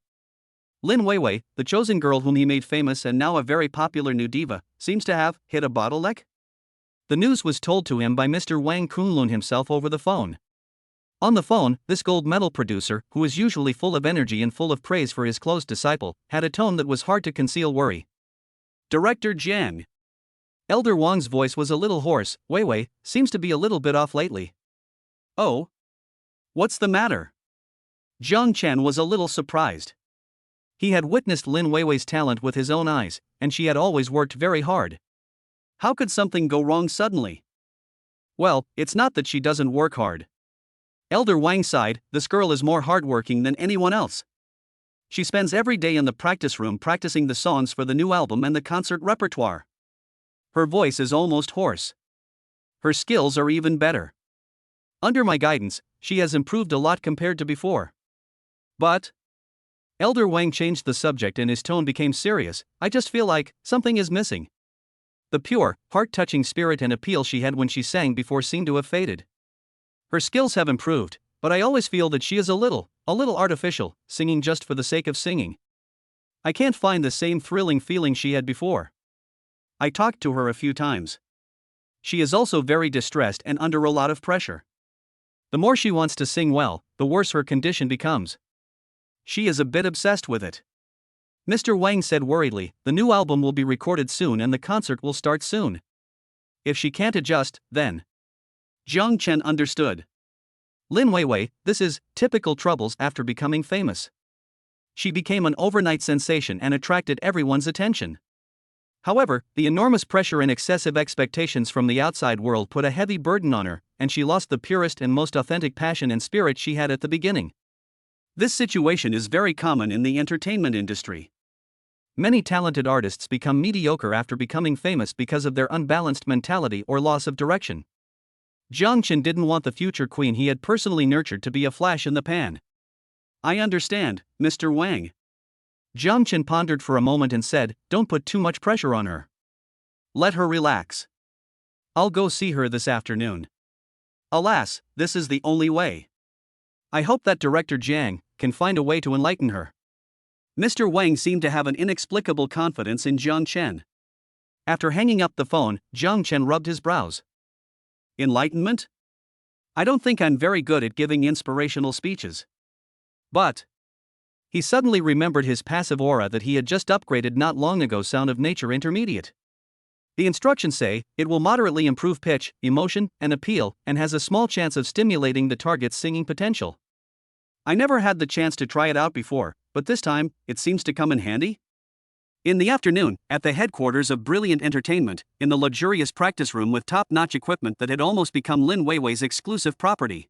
Lin Weiwei, the chosen girl whom he made famous and now a very popular new diva, seems to have hit a bottleneck? The news was told to him by Mr. Wang Kunlun himself over the phone. On the phone, this gold medal producer, who is usually full of energy and full of praise for his close disciple, had a tone that was hard to conceal worry. Director Jiang. Elder Wang's voice was a little hoarse. Weiwei seems to be a little bit off lately. Oh? What's the matter? Jiang Chen was a little surprised. He had witnessed Lin Weiwei's talent with his own eyes, and she had always worked very hard. How could something go wrong suddenly? Well, it's not that she doesn't work hard. Elder Wang sighed. This girl is more hardworking than anyone else. She spends every day in the practice room practicing the songs for the new album and the concert repertoire. Her voice is almost hoarse. Her skills are even better. Under my guidance, she has improved a lot compared to before. But Elder Wang changed the subject and his tone became serious. I just feel like something is missing. The pure, heart-touching spirit and appeal she had when she sang before seemed to have faded. Her skills have improved, but I always feel that she is a little artificial, singing just for the sake of singing. I can't find the same thrilling feeling she had before. I talked to her a few times. She is also very distressed and under a lot of pressure. The more she wants to sing well, the worse her condition becomes. She is a bit obsessed with it. Mr. Wang said worriedly, the new album will be recorded soon and the concert will start soon. If she can't adjust, then. Jiang Chen understood. Lin Weiwei, this is typical troubles after becoming famous. She became an overnight sensation and attracted everyone's attention. However, the enormous pressure and excessive expectations from the outside world put a heavy burden on her, and she lost the purest and most authentic passion and spirit she had at the beginning. This situation is very common in the entertainment industry. Many talented artists become mediocre after becoming famous because of their unbalanced mentality or loss of direction. Jiang Chen didn't want the future queen he had personally nurtured to be a flash in the pan. I understand, Mr. Wang. Jiang Chen pondered for a moment and said, "Don't put too much pressure on her. Let her relax. I'll go see her this afternoon." Alas, this is the only way. I hope that director Jiang can find a way to enlighten her. Mr. Wang seemed to have an inexplicable confidence in Jiang Chen. After hanging up the phone, Jiang Chen rubbed his brows. Enlightenment? I don't think I'm very good at giving inspirational speeches. But he suddenly remembered his passive aura that he had just upgraded not long ago. Sound of Nature Intermediate. The instructions say, it will moderately improve pitch, emotion, and appeal, and has a small chance of stimulating the target's singing potential. I never had the chance to try it out before, but this time, it seems to come in handy. In the afternoon, at the headquarters of Brilliant Entertainment, in the luxurious practice room with top-notch equipment that had almost become Lin Weiwei's exclusive property.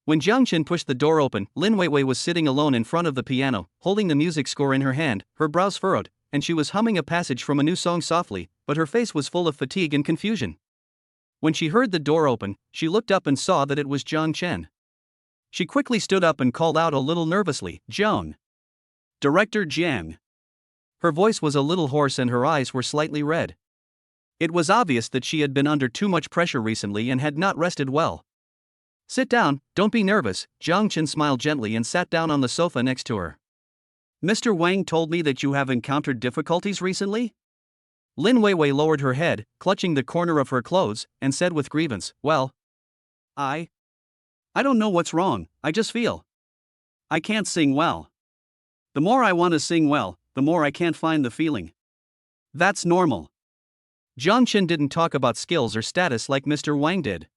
When Jiang Chen pushed the door open, Lin Weiwei was sitting alone in front of the piano, holding the music score in her hand, her brows furrowed, and she was humming a passage from a new song softly, but her face was full of fatigue and confusion. When she heard the door open, she looked up and saw that it was Jiang Chen. She quickly stood up and called out a little nervously, "Jiang! Director Jiang!" Her voice was a little hoarse and her eyes were slightly red. It was obvious that she had been under too much pressure recently and had not rested well. "Sit down, don't be nervous," Jiang Chen smiled gently and sat down on the sofa next to her. "Mr. Wang told me that you have encountered difficulties recently?" Lin Weiwei lowered her head, clutching the corner of her clothes, and said with grievance, "Well, I don't know what's wrong, I just feel I can't sing well. The more I want to sing well, the more I can't find the feeling. That's normal." Jiang Chen didn't talk about skills or status like Mr. Wang did.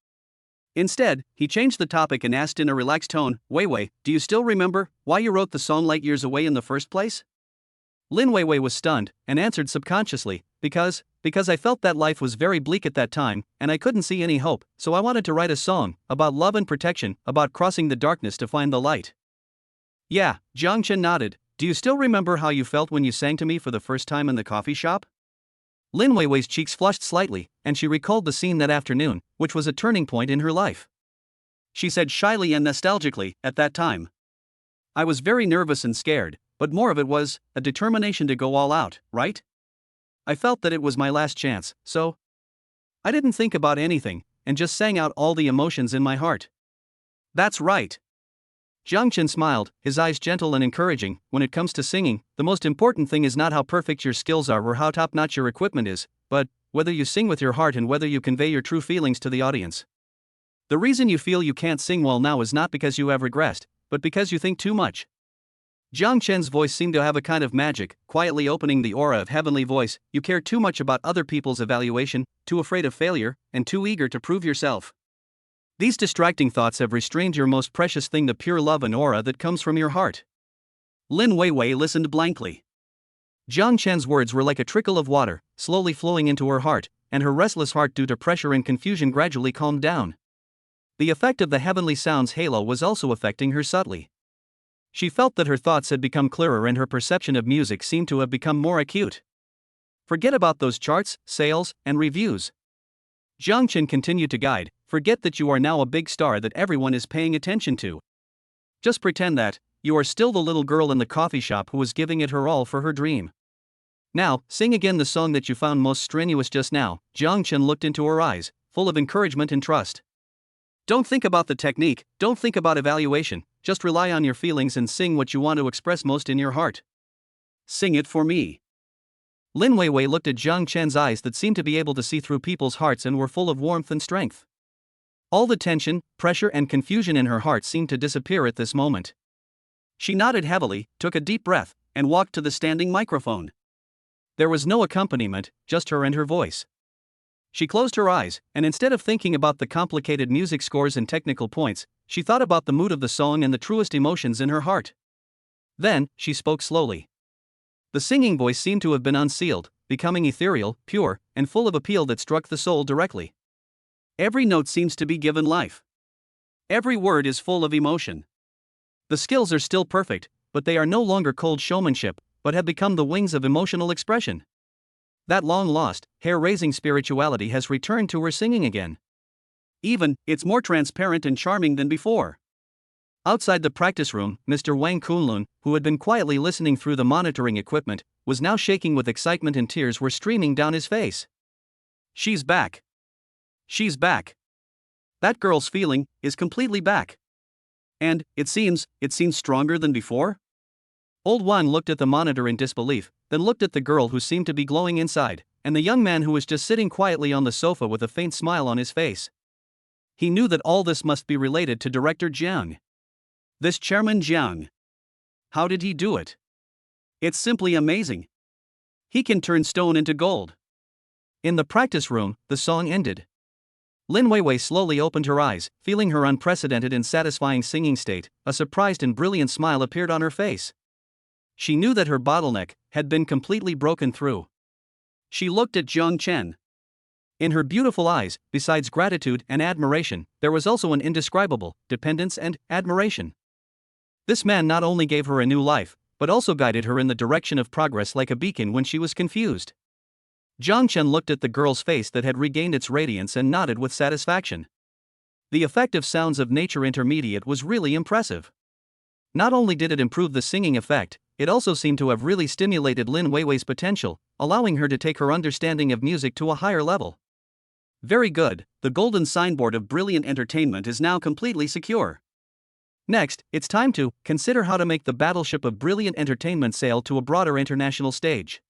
Instead, he changed the topic and asked in a relaxed tone, "Weiwei, do you still remember why you wrote the song Light Years Away in the first place?" Lin Weiwei was stunned, and answered subconsciously, because I felt that life was very bleak at that time, and I couldn't see any hope, so I wanted to write a song, about love and protection, about crossing the darkness to find the light." "Yeah," Jiang Chen nodded. "Do you still remember how you felt when you sang to me for the first time in the coffee shop?" Lin Weiwei's cheeks flushed slightly, and she recalled the scene that afternoon, which was a turning point in her life. She said shyly and nostalgically, "At that time, I was very nervous and scared, but more of it was a determination to go all out, right? I felt that it was my last chance, so I didn't think about anything, and just sang out all the emotions in my heart." "That's right." Jiang Chen smiled, his eyes gentle and encouraging. "When it comes to singing, the most important thing is not how perfect your skills are or how top-notch your equipment is, but whether you sing with your heart and whether you convey your true feelings to the audience. The reason you feel you can't sing well now is not because you have regressed, but because you think too much." Jiang Chen's voice seemed to have a kind of magic, quietly opening the aura of heavenly voice. "You care too much about other people's evaluation, too afraid of failure, and too eager to prove yourself. These distracting thoughts have restrained your most precious thing, the pure love and aura that comes from your heart." Lin Weiwei listened blankly. Jiang Chen's words were like a trickle of water, slowly flowing into her heart, and her restless heart due to pressure and confusion gradually calmed down. The effect of the heavenly sound's halo was also affecting her subtly. She felt that her thoughts had become clearer and her perception of music seemed to have become more acute. "Forget about those charts, sales, and reviews," Jiang Chen continued to guide. "Forget that you are now a big star that everyone is paying attention to. Just pretend that you are still the little girl in the coffee shop who was giving it her all for her dream. Now, sing again the song that you found most strenuous just now." Jiang Chen looked into her eyes, full of encouragement and trust. "Don't think about the technique, don't think about evaluation, just rely on your feelings and sing what you want to express most in your heart. Sing it for me." Lin Weiwei looked at Jiang Chen's eyes that seemed to be able to see through people's hearts and were full of warmth and strength. All the tension, pressure and confusion in her heart seemed to disappear at this moment. She nodded heavily, took a deep breath, and walked to the standing microphone. There was no accompaniment, just her and her voice. She closed her eyes, and instead of thinking about the complicated music scores and technical points, she thought about the mood of the song and the truest emotions in her heart. Then, she spoke slowly. The singing voice seemed to have been unsealed, becoming ethereal, pure, and full of appeal that struck the soul directly. Every note seems to be given life. Every word is full of emotion. The skills are still perfect, but they are no longer cold showmanship, but have become the wings of emotional expression. That long-lost, hair-raising spirituality has returned to her singing again. Even, it's more transparent and charming than before. Outside the practice room, Mr. Wang Kunlun, who had been quietly listening through the monitoring equipment, was now shaking with excitement and tears were streaming down his face. She's back. She's back. That girl's feeling is completely back. And, it seems stronger than before? Old Wang looked at the monitor in disbelief, then looked at the girl who seemed to be glowing inside, and the young man who was just sitting quietly on the sofa with a faint smile on his face. He knew that all this must be related to Director Jiang. This Chairman Jiang. How did he do it? It's simply amazing. He can turn stone into gold. In the practice room, the song ended. Lin Weiwei slowly opened her eyes, feeling her unprecedented and satisfying singing state. A surprised and brilliant smile appeared on her face. She knew that her bottleneck had been completely broken through. She looked at Zhang Chen. In her beautiful eyes, besides gratitude and admiration, there was also an indescribable dependence and admiration. This man not only gave her a new life, but also guided her in the direction of progress like a beacon when she was confused. Zhang Chen looked at the girl's face that had regained its radiance and nodded with satisfaction. The effect of Sounds of Nature Intermediate was really impressive. Not only did it improve the singing effect, it also seemed to have really stimulated Lin Weiwei's potential, allowing her to take her understanding of music to a higher level. Very good, the golden signboard of brilliant entertainment is now completely secure. Next, it's time to consider how to make the battleship of brilliant entertainment sail to a broader international stage.